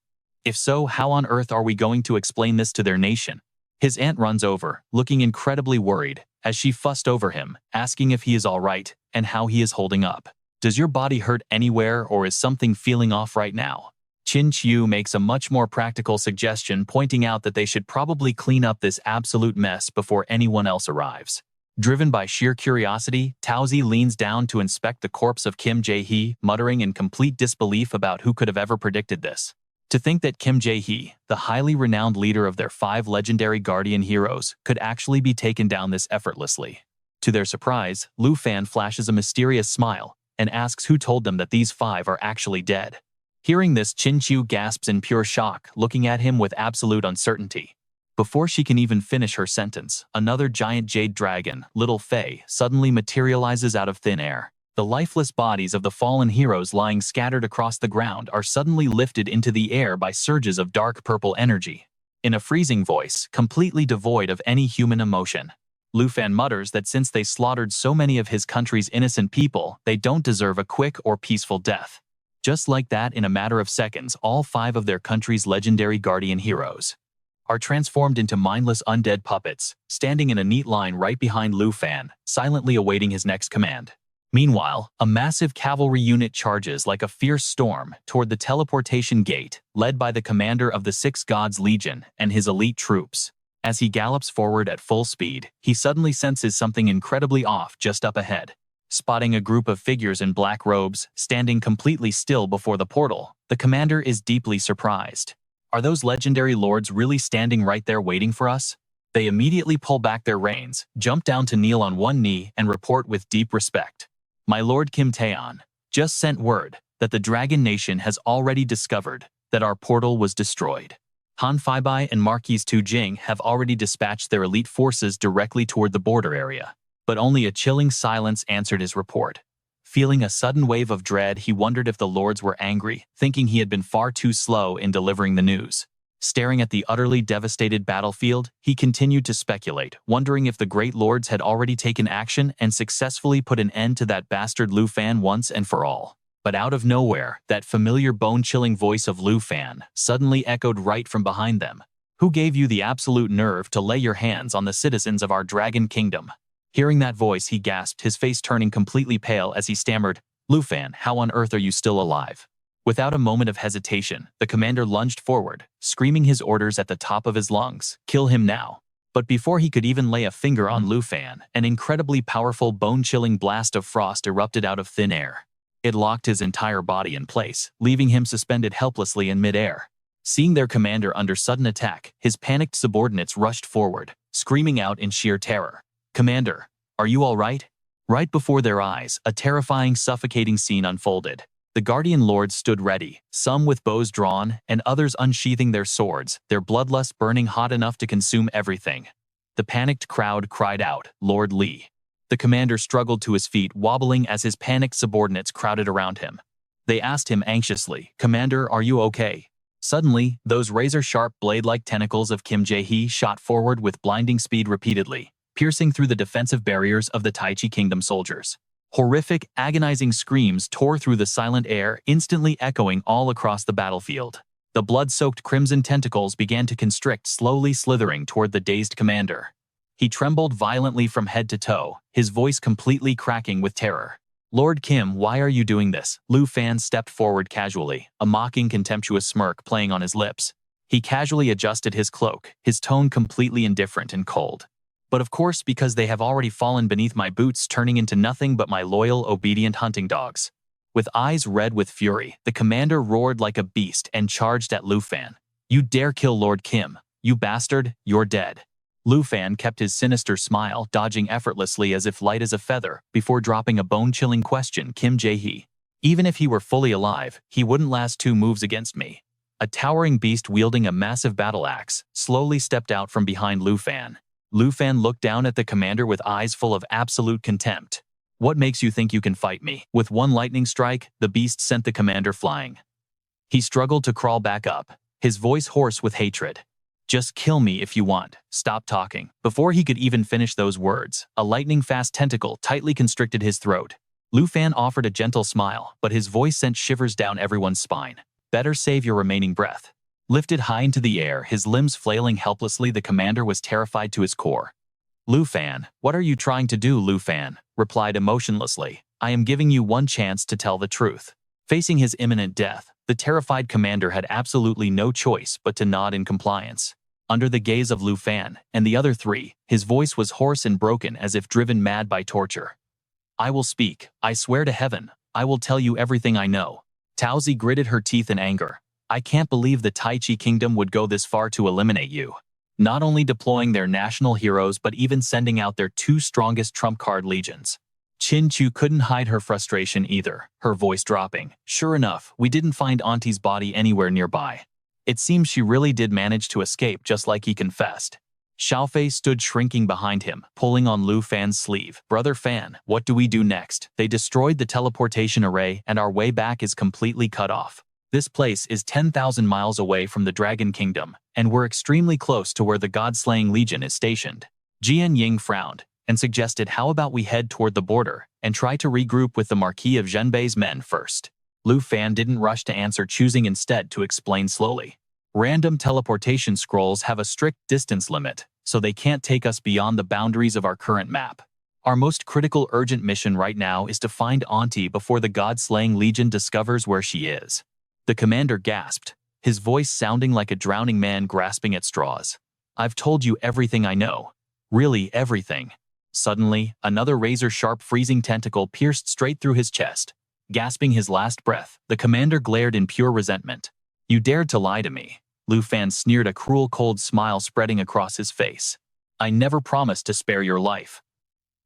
If so, how on earth are we going to explain this to their nation? His aunt runs over, looking incredibly worried, as she fussed over him, asking if he is all right and how he is holding up. Does your body hurt anywhere, or is something feeling off right now? Qin Qiu makes a much more practical suggestion, pointing out that they should probably clean up this absolute mess before anyone else arrives. Driven by sheer curiosity, Taozi leans down to inspect the corpse of Kim Jae-hee, muttering in complete disbelief about who could have ever predicted this. To think that Kim Jae-hee, the highly renowned leader of their 5 legendary guardian heroes, could actually be taken down this effortlessly. To their surprise, Lu Fan flashes a mysterious smile and asks who told them that these 5 are actually dead. Hearing this, Qin Qiu gasps in pure shock, looking at him with absolute uncertainty. Before she can even finish her sentence, another giant jade dragon, Little Fei, suddenly materializes out of thin air. The lifeless bodies of the fallen heroes lying scattered across the ground are suddenly lifted into the air by surges of dark purple energy. In a freezing voice, completely devoid of any human emotion, Lu Fan mutters that since they slaughtered so many of his country's innocent people, they don't deserve a quick or peaceful death. Just like that, in a matter of seconds, all 5 of their country's legendary guardian heroes are transformed into mindless undead puppets, standing in a neat line right behind Lu Fan, silently awaiting his next command. Meanwhile, a massive cavalry unit charges like a fierce storm toward the teleportation gate, led by the commander of the 6 Gods Legion and his elite troops. As he gallops forward at full speed, he suddenly senses something incredibly off just up ahead. Spotting a group of figures in black robes, standing completely still before the portal, the commander is deeply surprised. Are those legendary lords really standing right there waiting for us? They immediately pull back their reins, jump down to kneel on one knee, and report with deep respect. My lord Kim Taeon just sent word that the Dragon Nation has already discovered that our portal was destroyed. Han Feibai and Marquis Tu Jing have already dispatched their elite forces directly toward the border area. But only a chilling silence answered his report. Feeling a sudden wave of dread, he wondered if the lords were angry, thinking he had been far too slow in delivering the news. Staring at the utterly devastated battlefield, he continued to speculate, wondering if the great lords had already taken action and successfully put an end to that bastard Lu Fan once and for all. But out of nowhere, that familiar bone-chilling voice of Lu Fan suddenly echoed right from behind them. Who gave you the absolute nerve to lay your hands on the citizens of our Dragon Kingdom? Hearing that voice, he gasped, his face turning completely pale as he stammered, Lu Fan, how on earth are you still alive? Without a moment of hesitation, the commander lunged forward, screaming his orders at the top of his lungs, kill him now. But before he could even lay a finger on Lu Fan, an incredibly powerful bone-chilling blast of frost erupted out of thin air. It locked his entire body in place, leaving him suspended helplessly in midair. Seeing their commander under sudden attack, his panicked subordinates rushed forward, screaming out in sheer terror. Commander, are you all right? Right before their eyes, a terrifying, suffocating scene unfolded. The Guardian Lords stood ready, some with bows drawn and others unsheathing their swords, their bloodlust burning hot enough to consume everything. The panicked crowd cried out, Lord Li. The commander struggled to his feet, wobbling as his panicked subordinates crowded around him. They asked him anxiously, Commander, are you okay? Suddenly, those razor-sharp blade-like tentacles of Kim Jae-hee shot forward with blinding speed repeatedly, piercing through the defensive barriers of the Taichi Kingdom soldiers. Horrific, agonizing screams tore through the silent air, instantly echoing all across the battlefield. The blood-soaked crimson tentacles began to constrict, slowly slithering toward the dazed commander. He trembled violently from head to toe, his voice completely cracking with terror. Lord Kim, why are you doing this? Lu Fan stepped forward casually, a mocking, contemptuous smirk playing on his lips. He casually adjusted his cloak, his tone completely indifferent and cold. But of course, because they have already fallen beneath my boots, turning into nothing but my loyal, obedient hunting dogs. With eyes red with fury, the commander roared like a beast and charged at Lu Fan. You dare kill Lord Kim? You bastard, you're dead. Lu Fan kept his sinister smile, dodging effortlessly as if light as a feather, before dropping a bone-chilling question. Kim Jae-hee. Even if he were fully alive, he wouldn't last 2 moves against me. A towering beast wielding a massive battle axe slowly stepped out from behind Lu Fan. Lu Fan looked down at the commander with eyes full of absolute contempt. What makes you think you can fight me? With one lightning strike, the beast sent the commander flying. He struggled to crawl back up, his voice hoarse with hatred. Just kill me if you want. Stop talking. Before he could even finish those words, a lightning-fast tentacle tightly constricted his throat. Lu Fan offered a gentle smile, but his voice sent shivers down everyone's spine. Better save your remaining breath. Lifted high into the air, his limbs flailing helplessly, the commander was terrified to his core. Lu Fan, what are you trying to do? Lu Fan replied emotionlessly. I am giving you one chance to tell the truth. Facing his imminent death, the terrified commander had absolutely no choice but to nod in compliance. Under the gaze of Lu Fan and the other 3, his voice was hoarse and broken as if driven mad by torture. I will speak. I swear to heaven, I will tell you everything I know. Taozi gritted her teeth in anger. I can't believe the Tai Chi Kingdom would go this far to eliminate you. Not only deploying their national heroes but even sending out their 2 strongest trump card legions. Chin Chu couldn't hide her frustration either, her voice dropping. Sure enough, we didn't find Auntie's body anywhere nearby. It seems she really did manage to escape just like he confessed. Xiaofei stood shrinking behind him, pulling on Lu Fan's sleeve. Brother Fan, what do we do next? They destroyed the teleportation array and our way back is completely cut off. This place is 10,000 miles away from the Dragon Kingdom, and we're extremely close to where the God-slaying Legion is stationed. Jian Ying frowned and suggested, how about we head toward the border and try to regroup with the Marquis of Zhenbei's men first. Lu Fan didn't rush to answer, choosing instead to explain slowly. Random teleportation scrolls have a strict distance limit, so they can't take us beyond the boundaries of our current map. Our most critical urgent mission right now is to find Auntie before the God-slaying Legion discovers where she is. The commander gasped, his voice sounding like a drowning man grasping at straws. I've told you everything I know. Really everything. Suddenly, another razor-sharp freezing tentacle pierced straight through his chest. Gasping his last breath, the commander glared in pure resentment. You dared to lie to me. Lu Fan sneered, a cruel cold smile spreading across his face. I never promised to spare your life.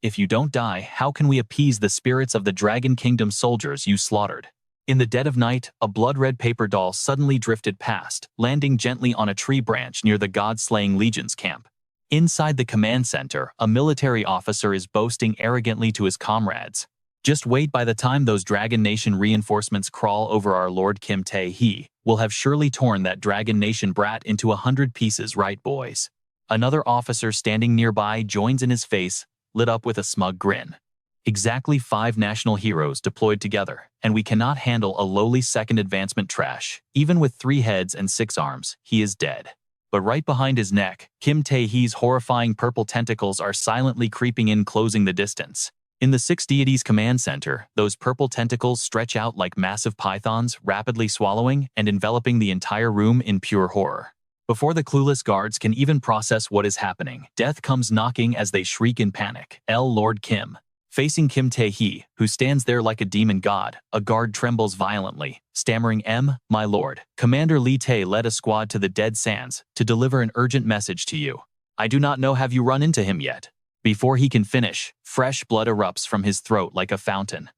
If you don't die, how can we appease the spirits of the Dragon Kingdom soldiers you slaughtered? In the dead of night, a blood-red paper doll suddenly drifted past, landing gently on a tree branch near the God-slaying Legion's camp. Inside the command center, a military officer is boasting arrogantly to his comrades. Just wait, by the time those Dragon Nation reinforcements crawl over our Lord Kim Tae-hee, we'll have surely torn that Dragon Nation brat into 100 pieces, right boys? Another officer standing nearby joins in, his face lit up with a smug grin. Exactly 5 national heroes deployed together, and we cannot handle a lowly second advancement trash. Even with 3 heads and 6 arms, he is dead. But right behind his neck, Kim Tae-hee's horrifying purple tentacles are silently creeping in, closing the distance. In the 6 deities command center, those purple tentacles stretch out like massive pythons, rapidly swallowing and enveloping the entire room in pure horror. Before the clueless guards can even process what is happening, death comes knocking as they shriek in panic. Lord Kim. Facing Kim Tae-hee, who stands there like a demon god, a guard trembles violently, stammering, My lord, Commander Lee Tae led a squad to the Dead Sands to deliver an urgent message to you. I do not know, have you run into him yet? Before he can finish, fresh blood erupts from his throat like a fountain.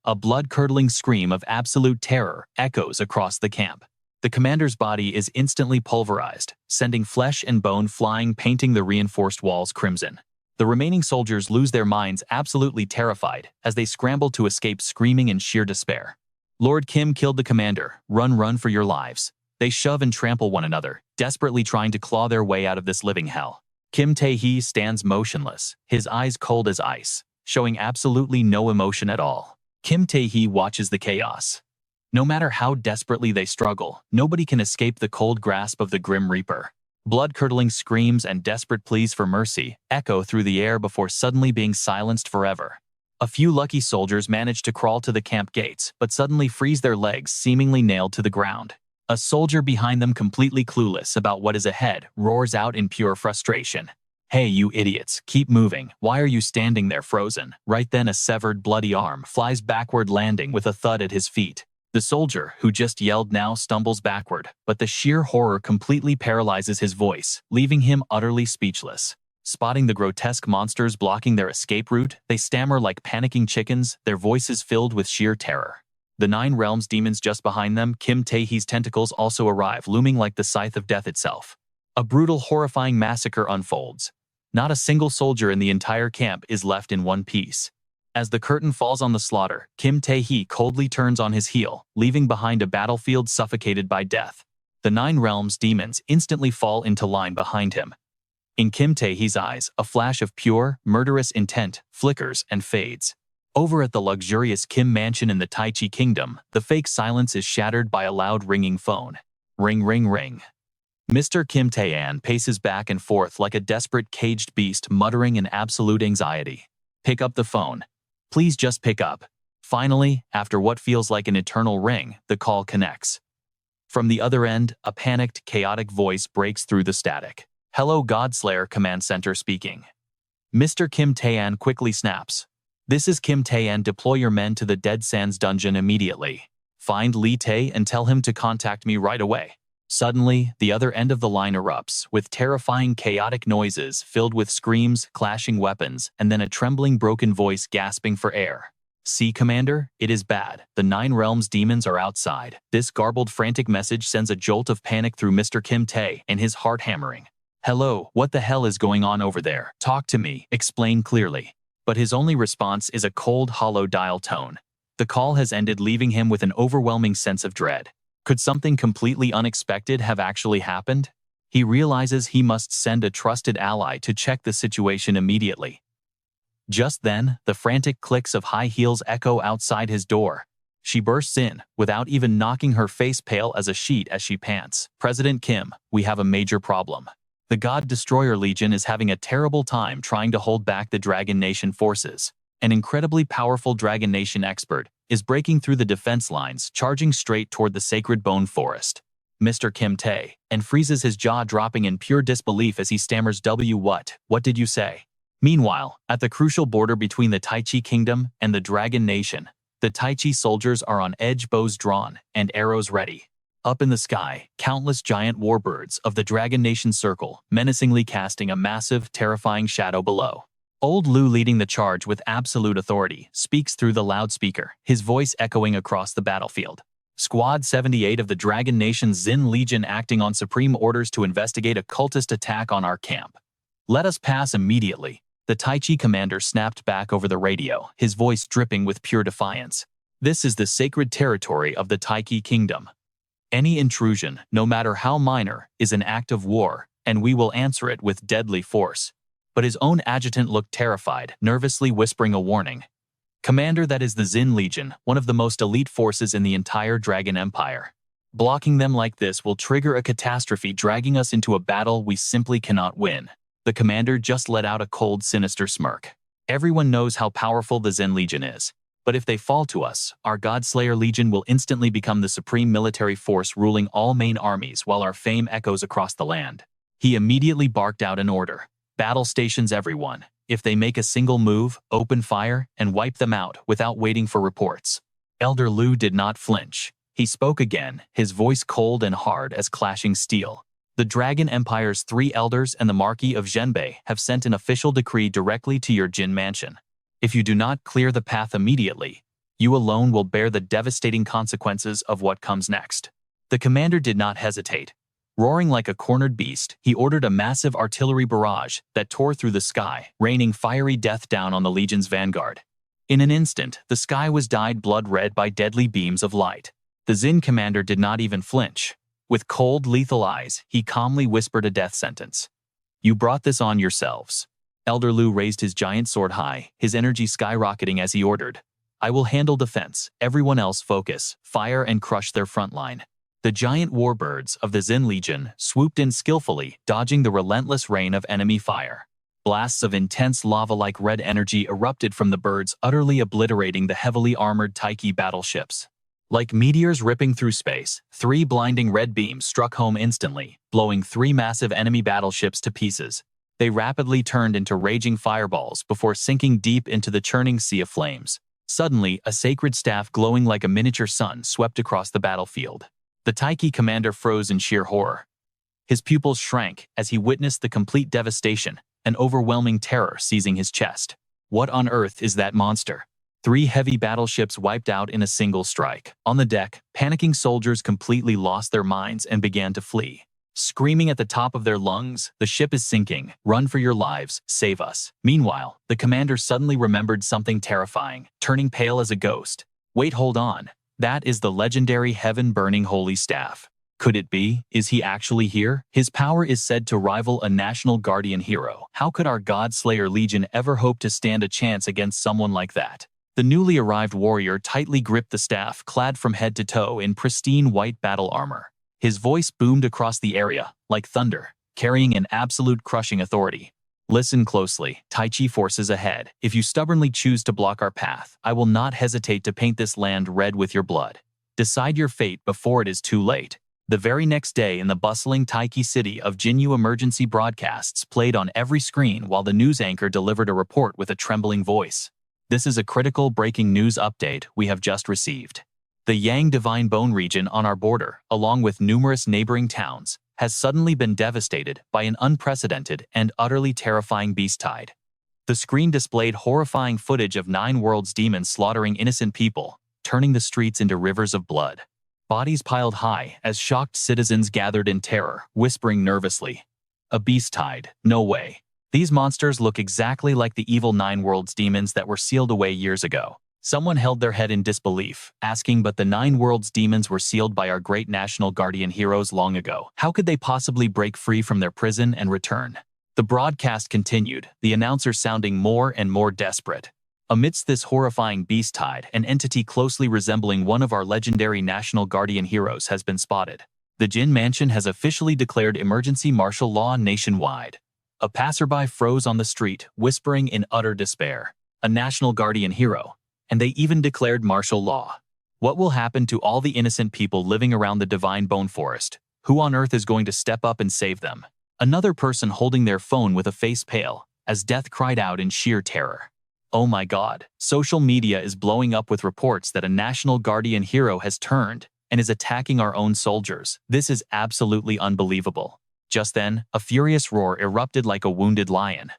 A blood-curdling scream of absolute terror echoes across the camp. The commander's body is instantly pulverized, sending flesh and bone flying, painting the reinforced walls crimson. The remaining soldiers lose their minds, absolutely terrified, as they scramble to escape, screaming in sheer despair. Lord Kim killed the commander. Run for your lives. They shove and trample one another, desperately trying to claw their way out of this living hell. Kim Tae-hee stands motionless, his eyes cold as ice, showing absolutely no emotion at all. Kim Tae-hee watches the chaos. No matter how desperately they struggle, nobody can escape the cold grasp of the Grim Reaper. Blood-curdling screams and desperate pleas for mercy echo through the air before suddenly being silenced forever. A few lucky soldiers manage to crawl to the camp gates, but suddenly freeze their legs, seemingly nailed to the ground. A soldier behind them, completely clueless about what is ahead, roars out in pure frustration. "Hey, you idiots, keep moving. Why are you standing there frozen?" Right then, a severed, bloody arm flies backward, landing with a thud at his feet. The soldier, who just yelled, now stumbles backward, but the sheer horror completely paralyzes his voice, leaving him utterly speechless. Spotting the grotesque monsters blocking their escape route, they stammer like panicking chickens, their voices filled with sheer terror. The Nine Realms demons just behind them, Kim Tae-hee's tentacles also arrive, looming like the scythe of death itself. A brutal, horrifying massacre unfolds. Not a single soldier in the entire camp is left in one piece. As the curtain falls on the slaughter, Kim Tae-hee coldly turns on his heel, leaving behind a battlefield suffocated by death. The Nine Realms demons instantly fall into line behind him. In Kim Tae-hee's eyes, a flash of pure, murderous intent flickers and fades. Over at the luxurious Kim mansion in the Taichi Kingdom, the fake silence is shattered by a loud ringing phone. Ring, ring, ring. Mr. Kim Tae-an paces back and forth like a desperate caged beast, muttering in absolute anxiety. "Pick up the phone. Please just pick up." Finally, after what feels like an eternal ring, the call connects. From the other end, a panicked, chaotic voice breaks through the static. "Hello, Godslayer Command Center speaking." Mr. Kim Tae-an quickly snaps. "This is Kim Tae-an. Deploy your men to the Dead Sands dungeon immediately. Find Lee Tae and tell him to contact me right away." Suddenly, the other end of the line erupts, with terrifying, chaotic noises filled with screams, clashing weapons, and then a trembling, broken voice gasping for air. "See, Commander, it is bad. The Nine Realms demons are outside." This garbled, frantic message sends a jolt of panic through Mr. Kim Tae, and his heart hammering. "Hello, what the hell is going on over there? Talk to me, explain clearly." But his only response is a cold, hollow dial tone. The call has ended, leaving him with an overwhelming sense of dread. Could something completely unexpected have actually happened? He realizes he must send a trusted ally to check the situation immediately. Just then, the frantic clicks of high heels echo outside his door. She bursts in, without even knocking, her face pale as a sheet as she pants. "President Kim, we have a major problem. The God Destroyer Legion is having a terrible time trying to hold back the Dragon Nation forces. An incredibly powerful Dragon Nation expert is breaking through the defense lines, charging straight toward the Sacred Bone Forest." Mr. Kim Tae, and freezes, his jaw dropping in pure disbelief as he stammers, What did you say?" Meanwhile, at the crucial border between the Taichi Kingdom and the Dragon Nation, the Taichi soldiers are on edge, bows drawn and arrows ready. Up in the sky, countless giant warbirds of the Dragon Nation circle, menacingly casting a massive, terrifying shadow below. Old Lu, leading the charge with absolute authority, speaks through the loudspeaker, his voice echoing across the battlefield. "Squad 78 of the Dragon Nation's Xin Legion acting on supreme orders to investigate a cultist attack on our camp. Let us pass immediately." The Taichi commander snapped back over the radio, his voice dripping with pure defiance. "This is the sacred territory of the Taichi Kingdom. Any intrusion, no matter how minor, is an act of war, and we will answer it with deadly force." But his own adjutant looked terrified, nervously whispering a warning. "Commander, that is the Xin Legion, one of the most elite forces in the entire Dragon Empire. Blocking them like this will trigger a catastrophe, dragging us into a battle we simply cannot win." The commander just let out a cold, sinister smirk. "Everyone knows how powerful the Xin Legion is. But if they fall to us, our Godslayer Legion will instantly become the supreme military force ruling all main armies while our fame echoes across the land." He immediately barked out an order. "Battle stations, everyone. If they make a single move, open fire and wipe them out without waiting for reports." Elder Lu did not flinch. He spoke again, his voice cold and hard as clashing steel. "The Dragon Empire's 3 elders and the Marquis of Zhenbei have sent an official decree directly to your Jin mansion. If you do not clear the path immediately, you alone will bear the devastating consequences of what comes next." The commander did not hesitate. Roaring like a cornered beast, he ordered a massive artillery barrage that tore through the sky, raining fiery death down on the Legion's vanguard. In an instant, the sky was dyed blood red by deadly beams of light. The Xin commander did not even flinch. With cold, lethal eyes, he calmly whispered a death sentence. "You brought this on yourselves." Elder Lu raised his giant sword high, his energy skyrocketing as he ordered, "I will handle defense. Everyone else focus, fire and crush their front line." The giant warbirds of the Xin Legion swooped in skillfully, dodging the relentless rain of enemy fire. Blasts of intense lava-like red energy erupted from the birds, utterly obliterating the heavily armored Taiki battleships. Like meteors ripping through space, 3 blinding red beams struck home instantly, blowing 3 massive enemy battleships to pieces. They rapidly turned into raging fireballs before sinking deep into the churning sea of flames. Suddenly, a sacred staff glowing like a miniature sun swept across the battlefield. The Taiki commander froze in sheer horror. His pupils shrank as he witnessed the complete devastation, an overwhelming terror seizing his chest. What on earth is that monster? 3 heavy battleships wiped out in a single strike. On the deck, panicking soldiers completely lost their minds and began to flee. Screaming at the top of their lungs, "The ship is sinking. Run for your lives. Save us." Meanwhile, the commander suddenly remembered something terrifying, turning pale as a ghost. Wait, hold on. That is the legendary heaven-burning holy staff. Could it be? Is he actually here? His power is said to rival a national guardian hero. How could our God-Slayer Legion ever hope to stand a chance against someone like that? The newly arrived warrior tightly gripped the staff, clad from head to toe in pristine white battle armor. His voice boomed across the area, like thunder, carrying an absolute crushing authority. Listen closely, Taichi forces ahead. If you stubbornly choose to block our path, I will not hesitate to paint this land red with your blood. Decide your fate before it is too late. The very next day in the bustling Taiki city of Jinyu, emergency broadcasts played on every screen while the news anchor delivered a report with a trembling voice. This is a critical breaking news update we have just received. The Yang Divine Bone region on our border, along with numerous neighboring towns, has suddenly been devastated by an unprecedented and utterly terrifying beast tide. The screen displayed horrifying footage of 9 worlds demons slaughtering innocent people, turning the streets into rivers of blood. Bodies piled high as shocked citizens gathered in terror, whispering nervously, "A beast tide? No way." These monsters look exactly like the evil 9 worlds demons that were sealed away years ago. Someone held their head in disbelief, asking, but the 9 worlds demons were sealed by our great national guardian heroes long ago. How could they possibly break free from their prison and return? The broadcast continued, the announcer sounding more and more desperate. Amidst this horrifying beast tide, an entity closely resembling one of our legendary national guardian heroes has been spotted. The Jin Mansion has officially declared emergency martial law nationwide. A passerby froze on the street, whispering in utter despair. A national guardian hero. And they even declared martial law. What will happen to all the innocent people living around the Divine Bone Forest? Who on earth is going to step up and save them? Another person holding their phone with a face pale, as death cried out in sheer terror. Oh my God, social media is blowing up with reports that a national guardian hero has turned and is attacking our own soldiers. This is absolutely unbelievable. Just then, a furious roar erupted like a wounded lion.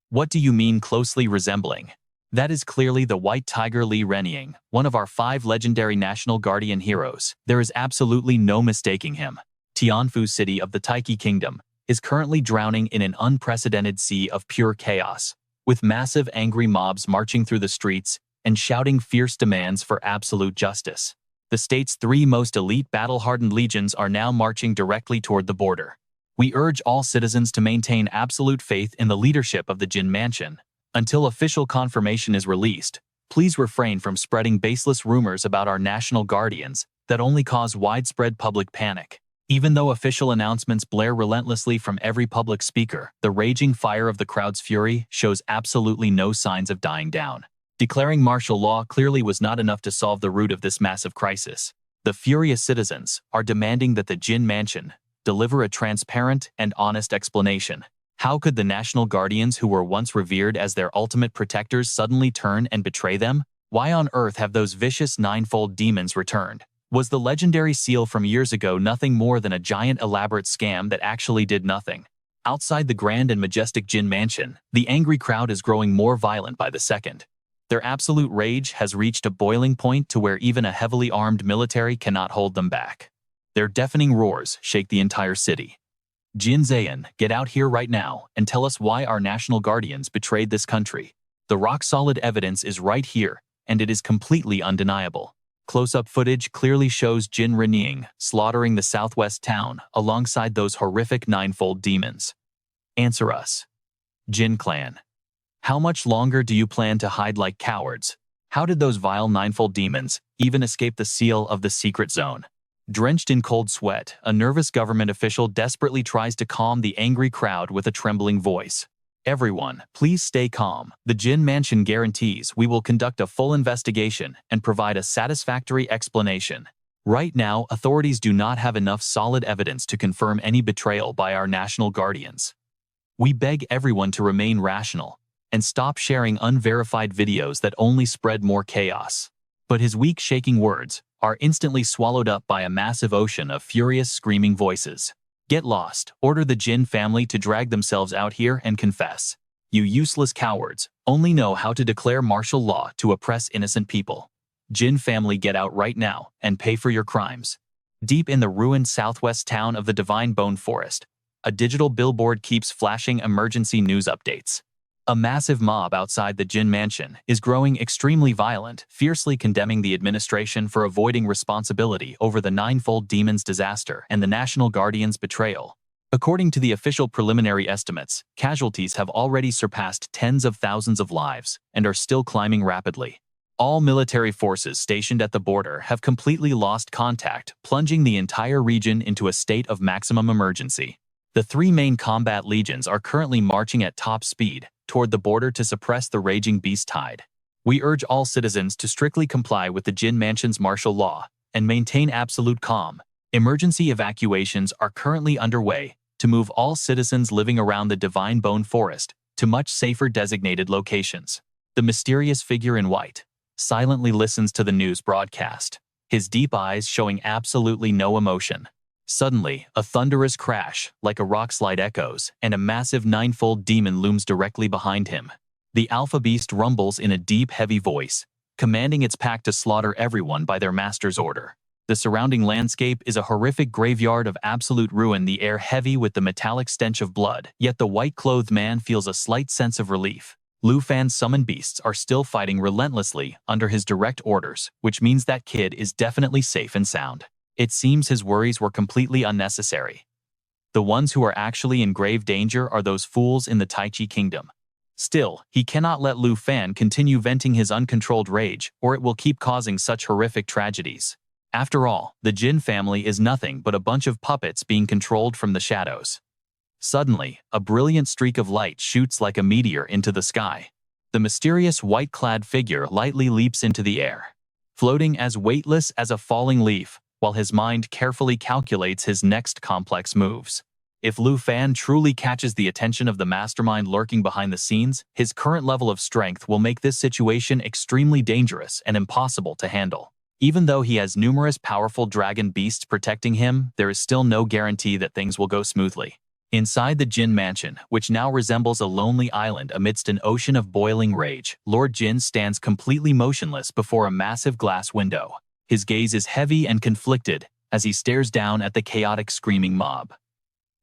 What do you mean closely resembling? That is clearly the White Tiger Li Renying, one of our 5 legendary national guardian heroes. There is absolutely no mistaking him. Tianfu City of the Taiki Kingdom is currently drowning in an unprecedented sea of pure chaos, with massive angry mobs marching through the streets and shouting fierce demands for absolute justice. The state's 3 most elite battle-hardened legions are now marching directly toward the border. We urge all citizens to maintain absolute faith in the leadership of the Jin Mansion. Until official confirmation is released, please refrain from spreading baseless rumors about our national guardians that only cause widespread public panic. Even though official announcements blare relentlessly from every public speaker, the raging fire of the crowd's fury shows absolutely no signs of dying down. Declaring martial law clearly was not enough to solve the root of this massive crisis. The furious citizens are demanding that the Jin Mansion deliver a transparent and honest explanation. How could the national guardians who were once revered as their ultimate protectors suddenly turn and betray them? Why on earth have those vicious 9-fold demons returned? Was the legendary seal from years ago nothing more than a giant elaborate scam that actually did nothing? Outside the grand and majestic Jin Mansion, the angry crowd is growing more violent by the second. Their absolute rage has reached a boiling point to where even a heavily armed military cannot hold them back. Their deafening roars shake the entire city. Jin Zayan, get out here right now and tell us why our national guardians betrayed this country. The rock-solid evidence is right here, and it is completely undeniable. Close-up footage clearly shows Jin Renying slaughtering the southwest town alongside those horrific 9-fold demons. Answer us. Jin Clan. How much longer do you plan to hide like cowards? How did those vile 9-fold demons even escape the seal of the secret zone? Drenched in cold sweat, a nervous government official desperately tries to calm the angry crowd with a trembling voice. Everyone, please stay calm. The Jin Mansion guarantees we will conduct a full investigation and provide a satisfactory explanation. Right now, authorities do not have enough solid evidence to confirm any betrayal by our national guardians. We beg everyone to remain rational and stop sharing unverified videos that only spread more chaos. But his weak, shaking words are instantly swallowed up by a massive ocean of furious, screaming voices. Get lost. Order the Jin family to drag themselves out here and confess. You useless cowards only know how to declare martial law to oppress innocent people. Jin family, get out right now and pay for your crimes. Deep in the ruined southwest town of the Divine Bone Forest, a digital billboard keeps flashing emergency news updates. A massive mob outside the Jin Mansion is growing extremely violent, fiercely condemning the administration for avoiding responsibility over the Ninefold Demon's disaster and the National Guardian's betrayal. According to the official preliminary estimates, casualties have already surpassed tens of thousands of lives and are still climbing rapidly. All military forces stationed at the border have completely lost contact, plunging the entire region into a state of maximum emergency. The three main combat legions are currently marching at top speed toward the border to suppress the raging beast tide. We urge all citizens to strictly comply with the Jin Mansion's martial law and maintain absolute calm. Emergency evacuations are currently underway to move all citizens living around the Divine Bone Forest to much safer designated locations. The mysterious figure in white silently listens to the news broadcast, his deep eyes showing absolutely no emotion. Suddenly, a thunderous crash, like a rockslide echoes, and a massive ninefold demon looms directly behind him. The alpha beast rumbles in a deep, heavy voice, commanding its pack to slaughter everyone by their master's order. The surrounding landscape is a horrific graveyard of absolute ruin, the air heavy with the metallic stench of blood, yet the white-clothed man feels a slight sense of relief. Lu Fan's summoned beasts are still fighting relentlessly under his direct orders, which means that kid is definitely safe and sound. It seems his worries were completely unnecessary. The ones who are actually in grave danger are those fools in the Taichi Kingdom. Still, he cannot let Lu Fan continue venting his uncontrolled rage, or it will keep causing such horrific tragedies. After all, the Jin family is nothing but a bunch of puppets being controlled from the shadows. Suddenly, a brilliant streak of light shoots like a meteor into the sky. The mysterious white-clad figure lightly leaps into the air, floating as weightless as a falling leaf, while his mind carefully calculates his next complex moves. If Lu Fan truly catches the attention of the mastermind lurking behind the scenes, his current level of strength will make this situation extremely dangerous and impossible to handle. Even though he has numerous powerful dragon beasts protecting him, there is still no guarantee that things will go smoothly. Inside the Jin Mansion, which now resembles a lonely island amidst an ocean of boiling rage, Lord Jin stands completely motionless before a massive glass window. His gaze is heavy and conflicted as he stares down at the chaotic, screaming mob.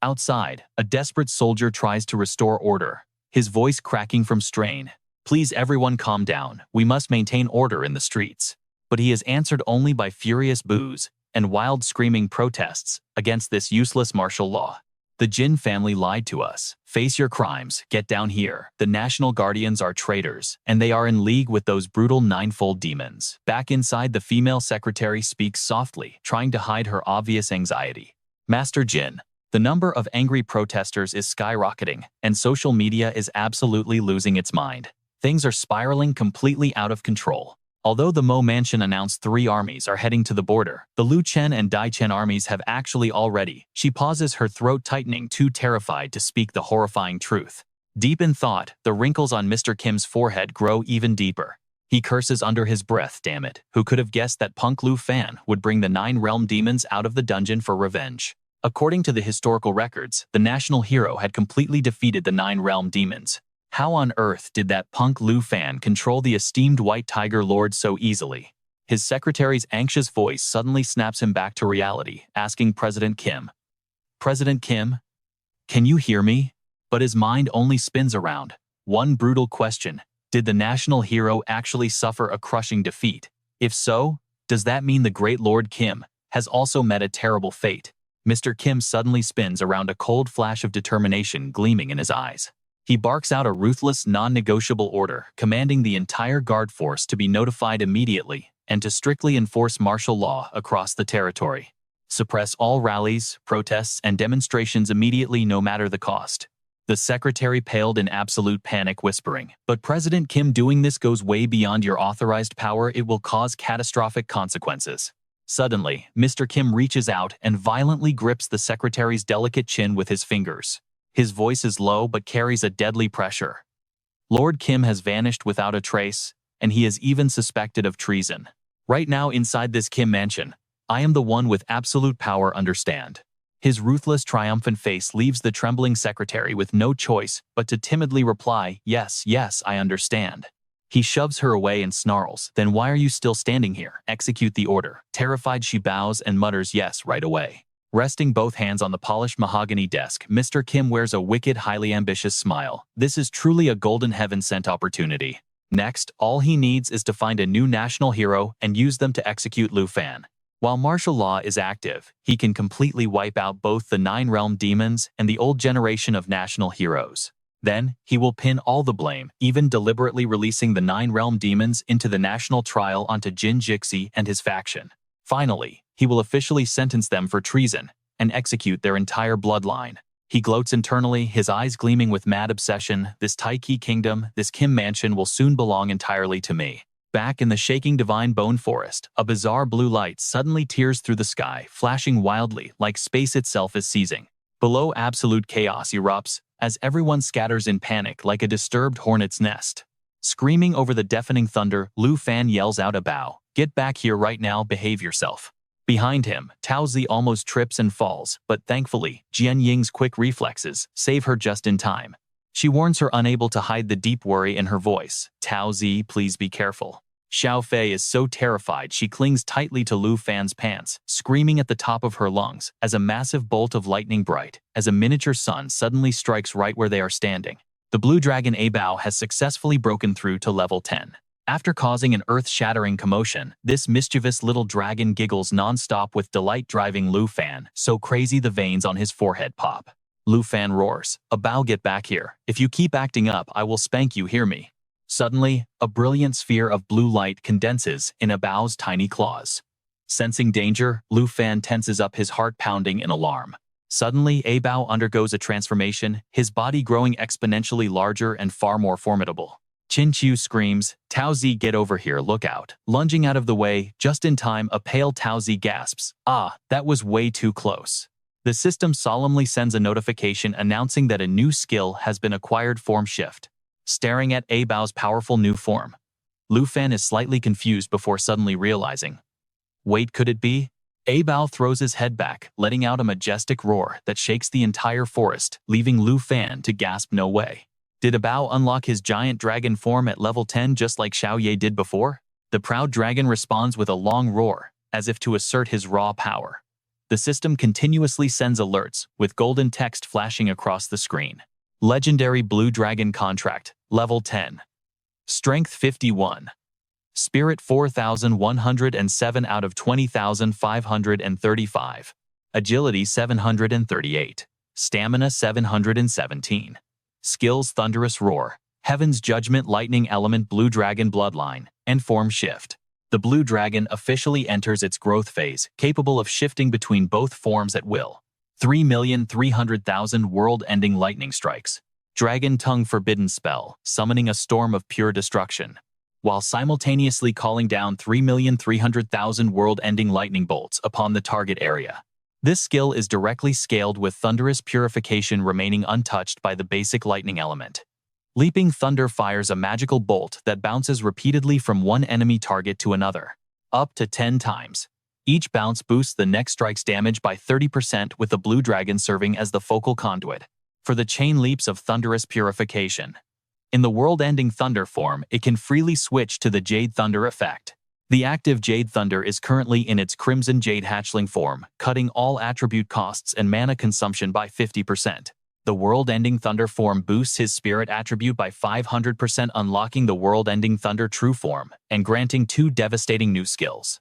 Outside, a desperate soldier tries to restore order, his voice cracking from strain. Please everyone calm down, we must maintain order in the streets. But he is answered only by furious boos and wild screaming protests against this useless martial law. The Jin family lied to us. Face your crimes, get down here. The National Guardians are traitors, and they are in league with those brutal ninefold demons. Back inside, the female secretary speaks softly, trying to hide her obvious anxiety. Master Jin, the number of angry protesters is skyrocketing, and social media is absolutely losing its mind. Things are spiraling completely out of control. Although the Mo Mansion announced 3 armies are heading to the border, the Lu Chen and Dai Chen armies have actually already. She pauses, her throat tightening, too terrified to speak the horrifying truth. Deep in thought, the wrinkles on Mr. Kim's forehead grow even deeper. He curses under his breath, damn it, who could have guessed that punk Lu Fan would bring the 9 realm demons out of the dungeon for revenge. According to the historical records, the national hero had completely defeated the 9 realm demons. How on earth did that punk Lu Fan control the esteemed White Tiger Lord so easily? His secretary's anxious voice suddenly snaps him back to reality, asking President Kim. President Kim? Can you hear me? But his mind only spins around one brutal question. Did the national hero actually suffer a crushing defeat? If so, does that mean the great Lord Kim has also met a terrible fate? Mr. Kim suddenly spins around, a cold flash of determination gleaming in his eyes. He barks out a ruthless, non-negotiable order, commanding the entire guard force to be notified immediately and to strictly enforce martial law across the territory. Suppress all rallies, protests, and demonstrations immediately no matter the cost. The secretary paled in absolute panic, whispering, "But President Kim, doing this goes way beyond your authorized power. It will cause catastrophic consequences." Suddenly, Mr. Kim reaches out and violently grips the secretary's delicate chin with his fingers. His voice is low but carries a deadly pressure. Lord Kim has vanished without a trace, and he is even suspected of treason. Right now inside this Kim mansion, I am the one with absolute power, understand? His ruthless, triumphant face leaves the trembling secretary with no choice but to timidly reply, "Yes, yes, I understand." He shoves her away and snarls, "Then why are you still standing here? Execute the order." Terrified, she bows and mutters, "Yes, right away." Resting both hands on the polished mahogany desk, Mr. Kim wears a wicked, highly ambitious smile. This is truly a golden heaven-sent opportunity. Next, all he needs is to find a new national hero and use them to execute Lu Fan. While martial law is active, he can completely wipe out both the Nine-Realm demons and the old generation of national heroes. Then, he will pin all the blame, even deliberately releasing the Nine-Realm demons into the national trial onto Jin Jixi and his faction. Finally, he will officially sentence them for treason and execute their entire bloodline. He gloats internally, his eyes gleaming with mad obsession. This Taiki kingdom, this Kim mansion will soon belong entirely to me. Back in the shaking Divine Bone Forest, a bizarre blue light suddenly tears through the sky, flashing wildly like space itself is seizing. Below, absolute chaos erupts as everyone scatters in panic like a disturbed hornet's nest. Screaming over the deafening thunder, Lu Fan yells out, "Bao, get back here right now, behave yourself." Behind him, Tao Zi almost trips and falls, but thankfully, Jian Ying's quick reflexes save her just in time. She warns her, unable to hide the deep worry in her voice, "Tao Zi, please be careful." Xiao Fei is so terrified she clings tightly to Lu Fan's pants, screaming at the top of her lungs as a massive bolt of lightning, bright as a miniature sun, suddenly strikes right where they are standing. The blue dragon A Bao has successfully broken through to level 10. After causing an earth-shattering commotion, this mischievous little dragon giggles non-stop with delight, driving Lu Fan so crazy the veins on his forehead pop. Lu Fan roars, "A Bao, get back here. If you keep acting up, I will spank you, hear me?" Suddenly, a brilliant sphere of blue light condenses in A Bao's tiny claws. Sensing danger, Lu Fan tenses up, his heart pounding in alarm. Suddenly, A Bao undergoes a transformation, his body growing exponentially larger and far more formidable. Qin Qiu screams, "Tao Zi, get over here, look out." Lunging out of the way, just in time, a pale Tao Zi gasps, "Ah, that was way too close." The system solemnly sends a notification announcing that a new skill has been acquired, Form Shift. Staring at A Bao's powerful new form, Lu Fan is slightly confused before suddenly realizing, wait, could it be? A Bao throws his head back, letting out a majestic roar that shakes the entire forest, leaving Lu Fan to gasp, "No way. Did A Bao unlock his giant dragon form at level 10 just like Xiao Ye did before?" The proud dragon responds with a long roar, as if to assert his raw power. The system continuously sends alerts, with golden text flashing across the screen. Legendary Blue Dragon Contract, level 10. Strength 51. Spirit 4,107 out of 20,535. Agility 738. Stamina 717. Skills: Thunderous Roar, Heaven's Judgment, Lightning Element, Blue Dragon Bloodline, and Form Shift. The Blue Dragon officially enters its growth phase, capable of shifting between both forms at will. 3,300,000 world-ending lightning strikes. Dragon Tongue Forbidden Spell, summoning a storm of pure destruction, while simultaneously calling down 3,300,000 world-ending lightning bolts upon the target area. This skill is directly scaled, with Thunderous Purification remaining untouched by the basic lightning element. Leaping Thunder fires a magical bolt that bounces repeatedly from one enemy target to another, up to 10 times. Each bounce boosts the next strike's damage by 30%, with the Blue Dragon serving as the focal conduit for the chain leaps of Thunderous Purification. In the world-ending Thunder form, it can freely switch to the Jade Thunder effect. The active Jade Thunder is currently in its Crimson Jade Hatchling form, cutting all attribute costs and mana consumption by 50%. The world-ending Thunder form boosts his Spirit attribute by 500%, unlocking the world-ending Thunder True form and granting 2 devastating new skills.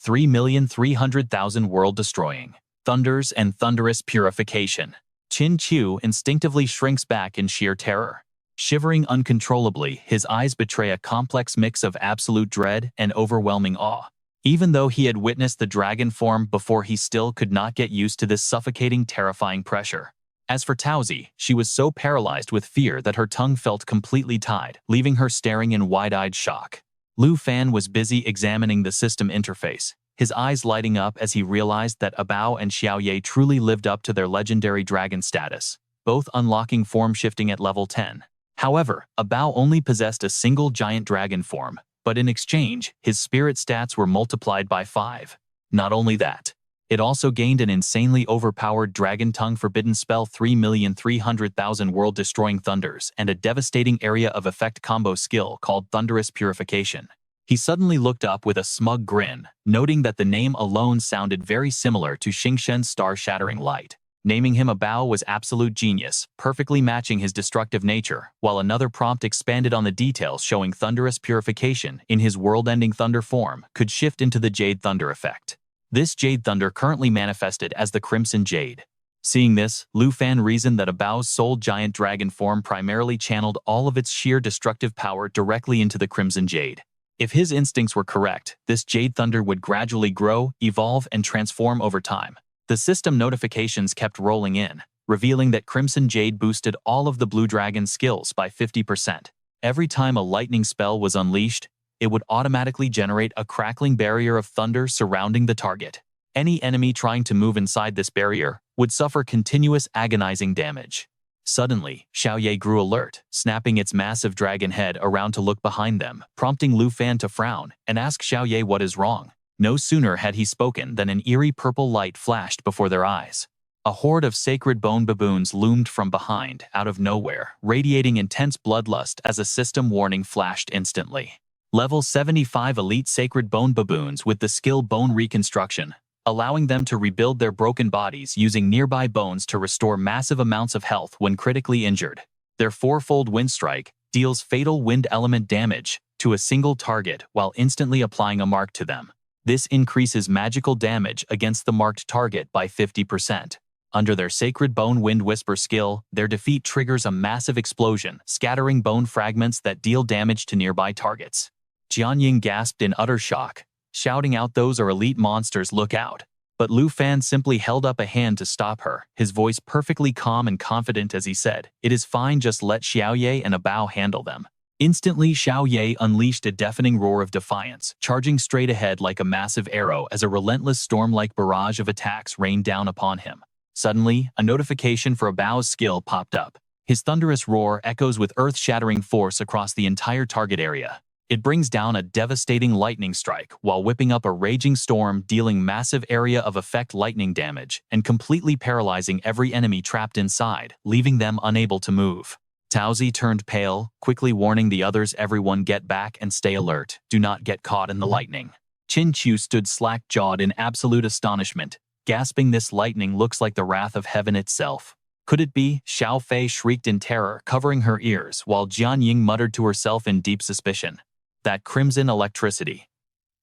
3,300,000 world-destroying Thunders and Thunderous Purification. Qin Qiu instinctively shrinks back in sheer terror. Shivering uncontrollably, his eyes betray a complex mix of absolute dread and overwhelming awe. Even though he had witnessed the dragon form before, he still could not get used to this suffocating, terrifying pressure. As for Taozi, she was so paralyzed with fear that her tongue felt completely tied, leaving her staring in wide-eyed shock. Lu Fan was busy examining the system interface, his eyes lighting up as he realized that Abao and Xiaoye truly lived up to their legendary dragon status, both unlocking form shifting at level 10. However, Abao only possessed a single giant dragon form, but in exchange, his spirit stats were multiplied by 5. Not only that, it also gained an insanely overpowered Dragon Tongue Forbidden Spell, 3,300,000 world-destroying thunders, and a devastating area of effect combo skill called Thunderous Purification. He suddenly looked up with a smug grin, noting that the name alone sounded very similar to Xingshen's star-shattering light. Naming him Abao was absolute genius, perfectly matching his destructive nature, while another prompt expanded on the details showing Thunderous Purification in his world-ending thunder form could shift into the Jade Thunder effect. This Jade Thunder currently manifested as the Crimson Jade. Seeing this, Lu Fan reasoned that Abao's soul giant dragon form primarily channeled all of its sheer destructive power directly into the Crimson Jade. If his instincts were correct, this Jade Thunder would gradually grow, evolve, and transform over time. The system notifications kept rolling in, revealing that Crimson Jade boosted all of the Blue Dragon's skills by 50%. Every time a lightning spell was unleashed, it would automatically generate a crackling barrier of thunder surrounding the target. Any enemy trying to move inside this barrier would suffer continuous agonizing damage. Suddenly, Xiaoye grew alert, snapping its massive dragon head around to look behind them, prompting Lu Fan to frown and ask Xiaoye what is wrong. No sooner had he spoken than an eerie purple light flashed before their eyes. A horde of sacred bone baboons loomed from behind, out of nowhere, radiating intense bloodlust as a system warning flashed instantly. Level 75 elite sacred bone baboons with the skill Bone Reconstruction, allowing them to rebuild their broken bodies using nearby bones to restore massive amounts of health when critically injured. Their fourfold wind strike deals fatal wind element damage to a single target while instantly applying a mark to them. This increases magical damage against the marked target by 50%. Under their Sacred Bone Wind Whisper skill, their defeat triggers a massive explosion, scattering bone fragments that deal damage to nearby targets. Jianying gasped in utter shock, shouting out, "Those are elite monsters, look out." But Lu Fan simply held up a hand to stop her, his voice perfectly calm and confident as he said, "It is fine, just let Xiaoye and Abao handle them." Instantly, Xiaoye unleashed a deafening roar of defiance, charging straight ahead like a massive arrow as a relentless storm-like barrage of attacks rained down upon him. Suddenly, a notification for Abao's skill popped up. His thunderous roar echoes with earth-shattering force across the entire target area. It brings down a devastating lightning strike while whipping up a raging storm, dealing massive area of effect lightning damage and completely paralyzing every enemy trapped inside, leaving them unable to move. Taozi turned pale, quickly warning the others, "Everyone get back and stay alert. Do not get caught in the lightning." Qin Chu stood slack-jawed in absolute astonishment, gasping, "This lightning looks like the wrath of heaven itself." Could it be? Xiao Fei shrieked in terror, covering her ears, while Jian Ying muttered to herself in deep suspicion. That crimson electricity.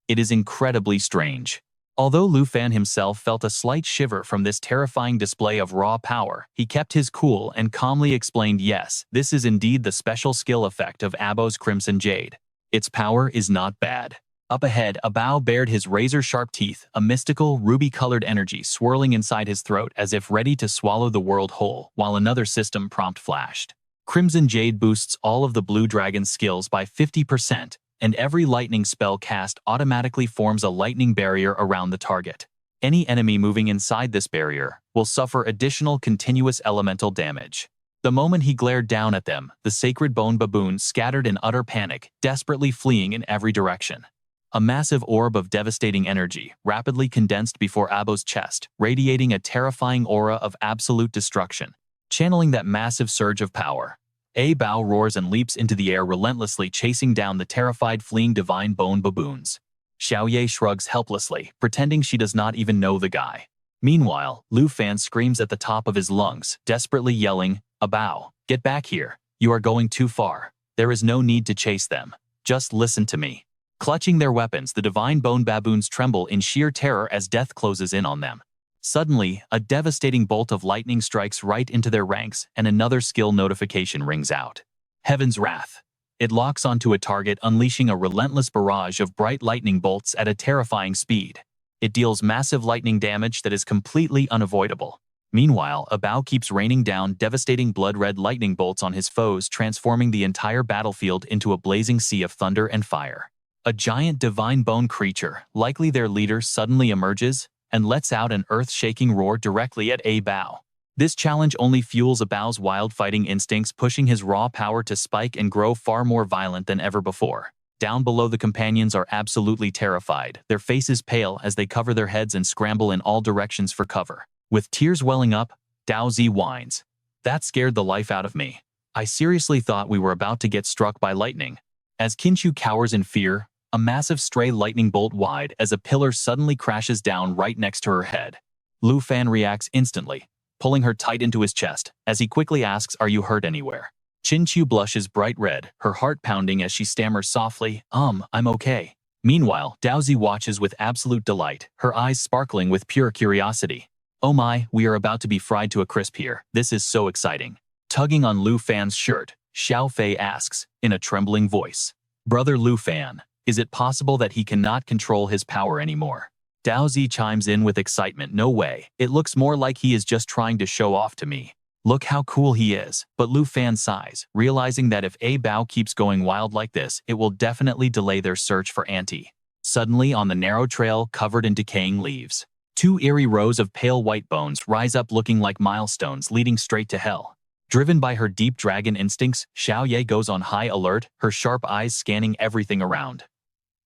It is incredibly strange. Although Lu Fan himself felt a slight shiver from this terrifying display of raw power, he kept his cool and calmly explained, "Yes, this is indeed the special skill effect of Abao's Crimson Jade. Its power is not bad." Up ahead, Abao bared his razor-sharp teeth, a mystical, ruby-colored energy swirling inside his throat as if ready to swallow the world whole, while another system prompt flashed. Crimson Jade boosts all of the Blue Dragon's skills by 50%, and every lightning spell cast automatically forms a lightning barrier around the target. Any enemy moving inside this barrier will suffer additional continuous elemental damage. The moment he glared down at them, the sacred bone baboons scattered in utter panic, desperately fleeing in every direction. A massive orb of devastating energy rapidly condensed before Abo's chest, radiating a terrifying aura of absolute destruction. Channeling that massive surge of power, Bao roars and leaps into the air, relentlessly chasing down the terrified fleeing divine bone baboons. Xiaoye shrugs helplessly, pretending she does not even know the guy. Meanwhile, Lu Fan screams at the top of his lungs, desperately yelling, "Abao, get back here. You are going too far. There is no need to chase them. Just listen to me." Clutching their weapons, the divine bone baboons tremble in sheer terror as death closes in on them. Suddenly, a devastating bolt of lightning strikes right into their ranks, and another skill notification rings out. Heaven's Wrath. It locks onto a target, unleashing a relentless barrage of bright lightning bolts at a terrifying speed. It deals massive lightning damage that is completely unavoidable. Meanwhile, Abao keeps raining down devastating blood-red lightning bolts on his foes, transforming the entire battlefield into a blazing sea of thunder and fire. A giant divine bone creature, likely their leader, suddenly emerges and lets out an earth-shaking roar directly at Abao. This challenge only fuels Abao's wild fighting instincts, pushing his raw power to spike and grow far more violent than ever before. Down below, the companions are absolutely terrified, their faces pale as they cover their heads and scramble in all directions for cover. With tears welling up, Daozi whines. "That scared the life out of me. I seriously thought we were about to get struck by lightning." As Qinchu cowers in fear, a massive stray lightning bolt wide as a pillar suddenly crashes down right next to her head. Lu Fan reacts instantly, pulling her tight into his chest, as he quickly asks, "Are you hurt anywhere?" Qinchu blushes bright red, her heart pounding as she stammers softly, I'm okay." Meanwhile, Daozi watches with absolute delight, her eyes sparkling with pure curiosity. "Oh my, we are about to be fried to a crisp here. This is so exciting." Tugging on Lu Fan's shirt, Xiao Fei asks, in a trembling voice, "Brother Lu Fan, is it possible that he cannot control his power anymore?" Daozi chimes in with excitement, "No way, it looks more like he is just trying to show off to me. Look how cool he is." But Lu Fan sighs, realizing that if Abao keeps going wild like this, it will definitely delay their search for Auntie. Suddenly, on the narrow trail covered in decaying leaves, two eerie rows of pale white bones rise up, looking like milestones leading straight to hell. Driven by her deep dragon instincts, Xiao Ye goes on high alert, her sharp eyes scanning everything around.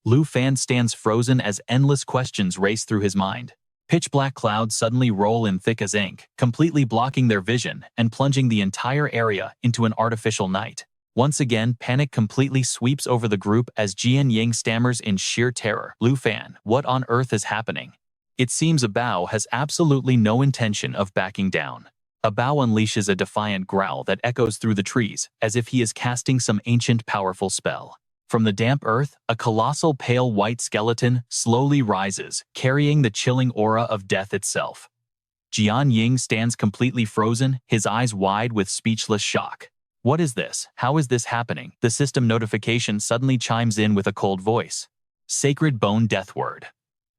Lu Fan stands frozen as endless questions race through his mind. Pitch-black clouds suddenly roll in thick as ink, completely blocking their vision and plunging the entire area into an artificial night. Once again, panic completely sweeps over the group as Jian Ying stammers in sheer terror. "Lu Fan, what on earth is happening?" It seems Abao has absolutely no intention of backing down. Abao unleashes a defiant growl that echoes through the trees, as if he is casting some ancient powerful spell. From the damp earth, a colossal pale white skeleton slowly rises, carrying the chilling aura of death itself. Jian Ying stands completely frozen, his eyes wide with speechless shock. "What is this? How is this happening?" The system notification suddenly chimes in with a cold voice. "Sacred Bone Death Word."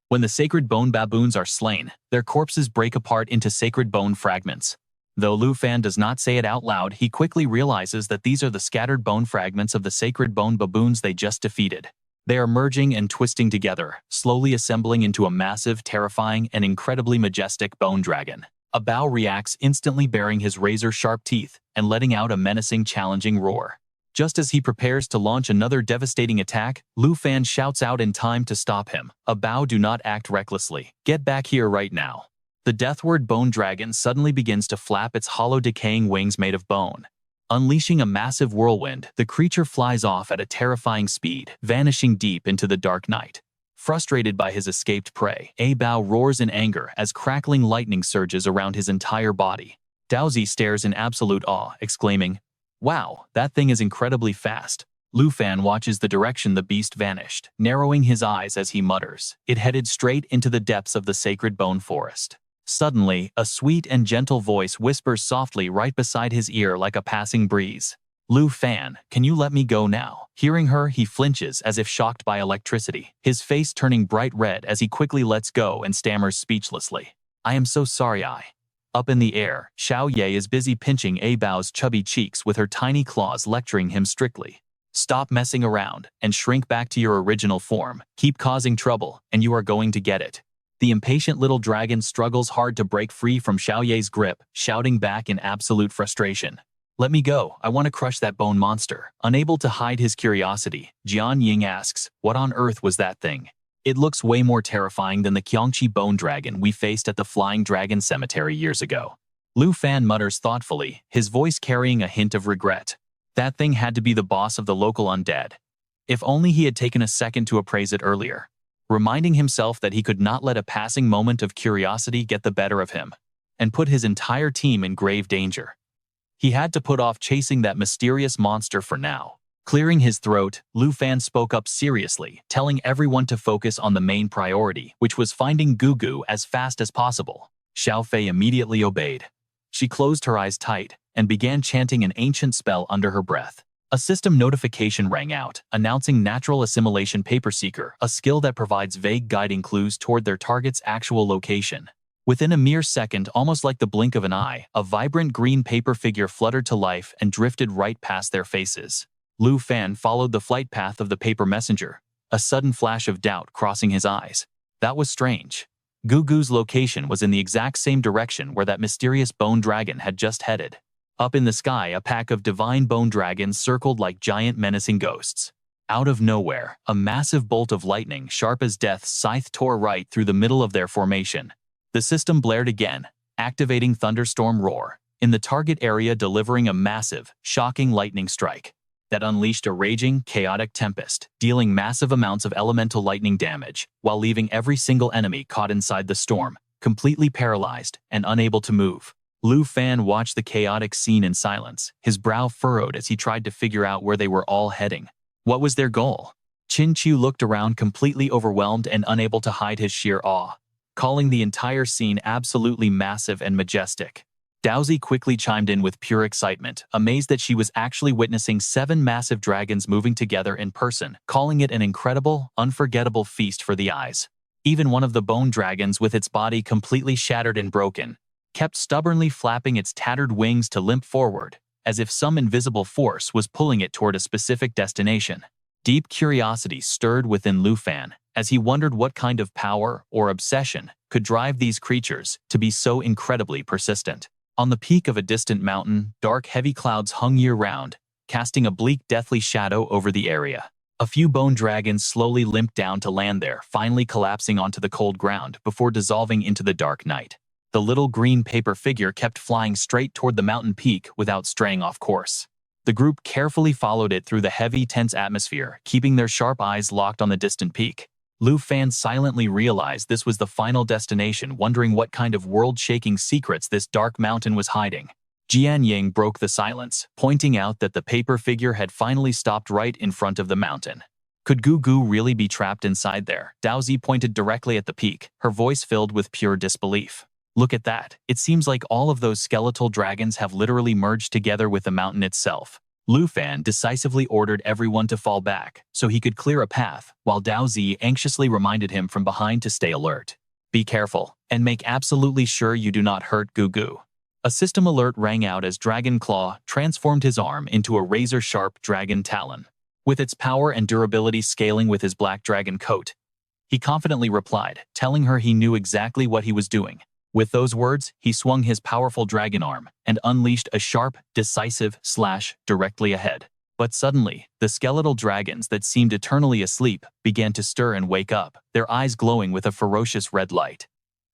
When the sacred bone baboons are slain, their corpses break apart into sacred bone fragments. Though Lu Fan does not say it out loud, he quickly realizes that these are the scattered bone fragments of the sacred bone baboons they just defeated. They are merging and twisting together, slowly assembling into a massive, terrifying, and incredibly majestic bone dragon. Abao reacts, instantly baring his razor-sharp teeth and letting out a menacing, challenging roar. Just as he prepares to launch another devastating attack, Lu Fan shouts out in time to stop him. "Abao, do not act recklessly. Get back here right now." The deathward bone dragon suddenly begins to flap its hollow, decaying wings made of bone. Unleashing a massive whirlwind, the creature flies off at a terrifying speed, vanishing deep into the dark night. Frustrated by his escaped prey, Abao roars in anger as crackling lightning surges around his entire body. Daozi stares in absolute awe, exclaiming, "Wow, that thing is incredibly fast." Lu Fan watches the direction the beast vanished, narrowing his eyes as he mutters. It headed straight into the depths of the sacred bone forest. Suddenly, a sweet and gentle voice whispers softly right beside his ear like a passing breeze. "Lu Fan, can you let me go now?" Hearing her, he flinches as if shocked by electricity, his face turning bright red as he quickly lets go and stammers speechlessly. "I am so sorry, Up in the air, Xiao Ye is busy pinching Abao's chubby cheeks with her tiny claws, lecturing him strictly. "Stop messing around and shrink back to your original form. Keep causing trouble, and you are going to get it." The impatient little dragon struggles hard to break free from Xiao Ye's grip, shouting back in absolute frustration. "Let me go, I want to crush that bone monster." Unable to hide his curiosity, Jian Ying asks, "What on earth was that thing?" "It looks way more terrifying than the Qiangqi bone dragon we faced at the Flying Dragon Cemetery years ago." Lu Fan mutters thoughtfully, his voice carrying a hint of regret. That thing had to be the boss of the local undead. If only he had taken a second to appraise it earlier. Reminding himself that he could not let a passing moment of curiosity get the better of him, and put his entire team in grave danger. He had to put off chasing that mysterious monster for now. Clearing his throat, Lu Fan spoke up seriously, telling everyone to focus on the main priority, which was finding Gugu as fast as possible. Xiao Fei immediately obeyed. She closed her eyes tight and began chanting an ancient spell under her breath. A system notification rang out, announcing Natural Assimilation Paper Seeker, a skill that provides vague guiding clues toward their target's actual location. Within a mere second, almost like the blink of an eye, a vibrant green paper figure fluttered to life and drifted right past their faces. Lu Fan followed the flight path of the paper messenger, a sudden flash of doubt crossing his eyes. That was strange. Gugu's location was in the exact same direction where that mysterious bone dragon had just headed. Up in the sky, a pack of divine bone dragons circled like giant menacing ghosts. Out of nowhere, a massive bolt of lightning, sharp as death's scythe, tore right through the middle of their formation. The system blared again, activating Thunderstorm Roar, in the target area, delivering a massive, shocking lightning strike that unleashed a raging, chaotic tempest, dealing massive amounts of elemental lightning damage, while leaving every single enemy caught inside the storm, completely paralyzed and unable to move. Lu Fan watched the chaotic scene in silence, his brow furrowed as he tried to figure out where they were all heading. What was their goal? Qin Chu looked around, completely overwhelmed and unable to hide his sheer awe, calling the entire scene absolutely massive and majestic. Daozi quickly chimed in with pure excitement, amazed that she was actually witnessing 7 massive dragons moving together in person, calling it an incredible, unforgettable feast for the eyes. Even one of the bone dragons, with its body completely shattered and broken, kept stubbornly flapping its tattered wings to limp forward, as if some invisible force was pulling it toward a specific destination. Deep curiosity stirred within Lu Fan, as he wondered what kind of power or obsession could drive these creatures to be so incredibly persistent. On the peak of a distant mountain, dark, heavy clouds hung year-round, casting a bleak, deathly shadow over the area. A few bone dragons slowly limped down to land there, finally collapsing onto the cold ground before dissolving into the dark night. The little green paper figure kept flying straight toward the mountain peak without straying off course. The group carefully followed it through the heavy, tense atmosphere, keeping their sharp eyes locked on the distant peak. Lu Fan silently realized this was the final destination, wondering what kind of world-shaking secrets this dark mountain was hiding. Jian Ying broke the silence, pointing out that the paper figure had finally stopped right in front of the mountain. Could Gugu really be trapped inside there? Daozi pointed directly at the peak, her voice filled with pure disbelief. Look at that. It seems like all of those skeletal dragons have literally merged together with the mountain itself. Lu Fan decisively ordered everyone to fall back so he could clear a path, while Daozi anxiously reminded him from behind to stay alert. Be careful, and make absolutely sure you do not hurt Gugu. A system alert rang out as Dragon Claw transformed his arm into a razor-sharp dragon talon. With its power and durability scaling with his black dragon coat, he confidently replied, telling her he knew exactly what he was doing. With those words, he swung his powerful dragon arm and unleashed a sharp, decisive slash directly ahead. But suddenly, the skeletal dragons that seemed eternally asleep began to stir and wake up, their eyes glowing with a ferocious red light.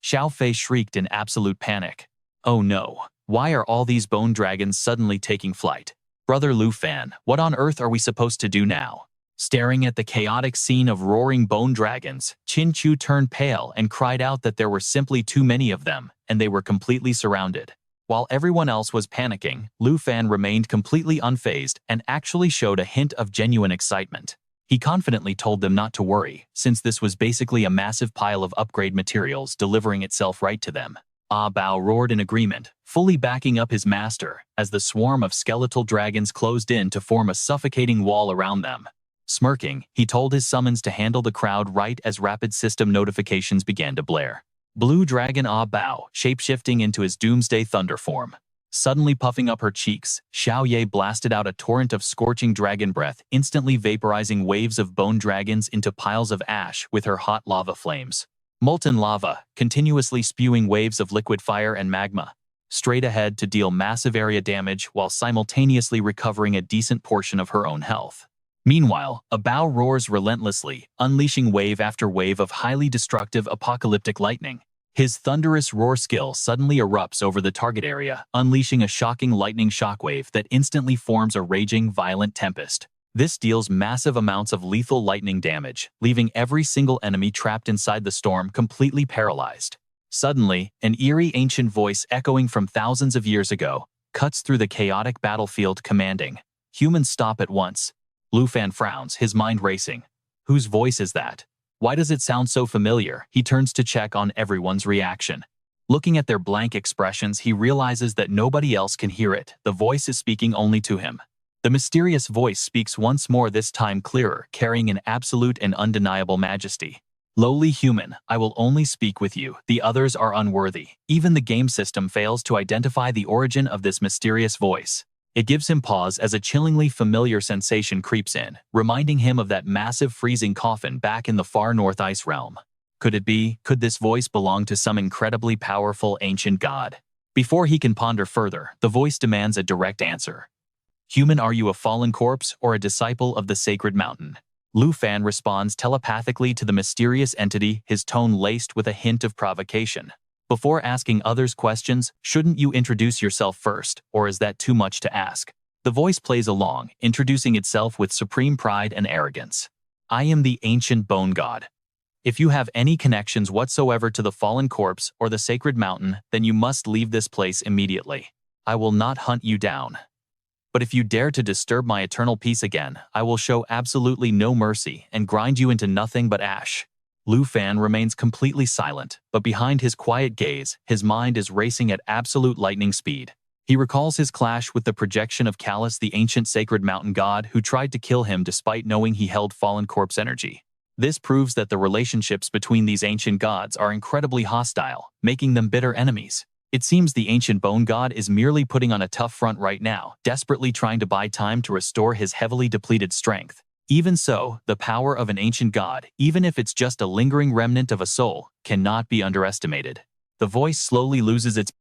Xiao Fei shrieked in absolute panic. Oh no, why are all these bone dragons suddenly taking flight? Brother Lu Fan, what on earth are we supposed to do now? Staring at the chaotic scene of roaring bone dragons, Qin Chu turned pale and cried out that there were simply too many of them, and they were completely surrounded. While everyone else was panicking, Lu Fan remained completely unfazed and actually showed a hint of genuine excitement. He confidently told them not to worry, since this was basically a massive pile of upgrade materials delivering itself right to them. Ah Bao roared in agreement, fully backing up his master, as the swarm of skeletal dragons closed in to form a suffocating wall around them. Smirking, he told his summons to handle the crowd right as rapid system notifications began to blare. Blue Dragon Ah Bao, shapeshifting into his doomsday thunder form. Suddenly puffing up her cheeks, Xiao Ye blasted out a torrent of scorching dragon breath, instantly vaporizing waves of bone dragons into piles of ash with her hot lava flames. Molten lava, continuously spewing waves of liquid fire and magma, straight ahead to deal massive area damage while simultaneously recovering a decent portion of her own health. Meanwhile, a Bao roars relentlessly, unleashing wave after wave of highly destructive apocalyptic lightning. His thunderous roar skill suddenly erupts over the target area, unleashing a shocking lightning shockwave that instantly forms a raging, violent tempest. This deals massive amounts of lethal lightning damage, leaving every single enemy trapped inside the storm completely paralyzed. Suddenly, an eerie ancient voice echoing from thousands of years ago cuts through the chaotic battlefield, commanding, "Humans, stop at once." Lu Fan frowns, his mind racing. Whose voice is that? Why does it sound so familiar? He turns to check on everyone's reaction. Looking at their blank expressions, he realizes that nobody else can hear it. The voice is speaking only to him. The mysterious voice speaks once more, this time clearer, carrying an absolute and undeniable majesty. Lowly human, I will only speak with you. The others are unworthy. Even the game system fails to identify the origin of this mysterious voice. It gives him pause as a chillingly familiar sensation creeps in, reminding him of that massive freezing coffin back in the far north ice realm. Could this voice belong to some incredibly powerful ancient god? Before he can ponder further, the voice demands a direct answer. Human, are you a fallen corpse or a disciple of the sacred mountain? Lu Fan responds telepathically to the mysterious entity, his tone laced with a hint of provocation. Before asking others questions, shouldn't you introduce yourself first, or is that too much to ask? The voice plays along, introducing itself with supreme pride and arrogance. I am the ancient bone god. If you have any connections whatsoever to the fallen corpse or the sacred mountain, then you must leave this place immediately. I will not hunt you down. But if you dare to disturb my eternal peace again, I will show absolutely no mercy and grind you into nothing but ash. Lu Fan remains completely silent, but behind his quiet gaze, his mind is racing at absolute lightning speed. He recalls his clash with the projection of Callus, the ancient sacred mountain god who tried to kill him despite knowing he held fallen corpse energy. This proves that the relationships between these ancient gods are incredibly hostile, making them bitter enemies. It seems the ancient bone god is merely putting on a tough front right now, desperately trying to buy time to restore his heavily depleted strength. Even so, the power of an ancient god, even if it's just a lingering remnant of a soul, cannot be underestimated. The voice slowly loses its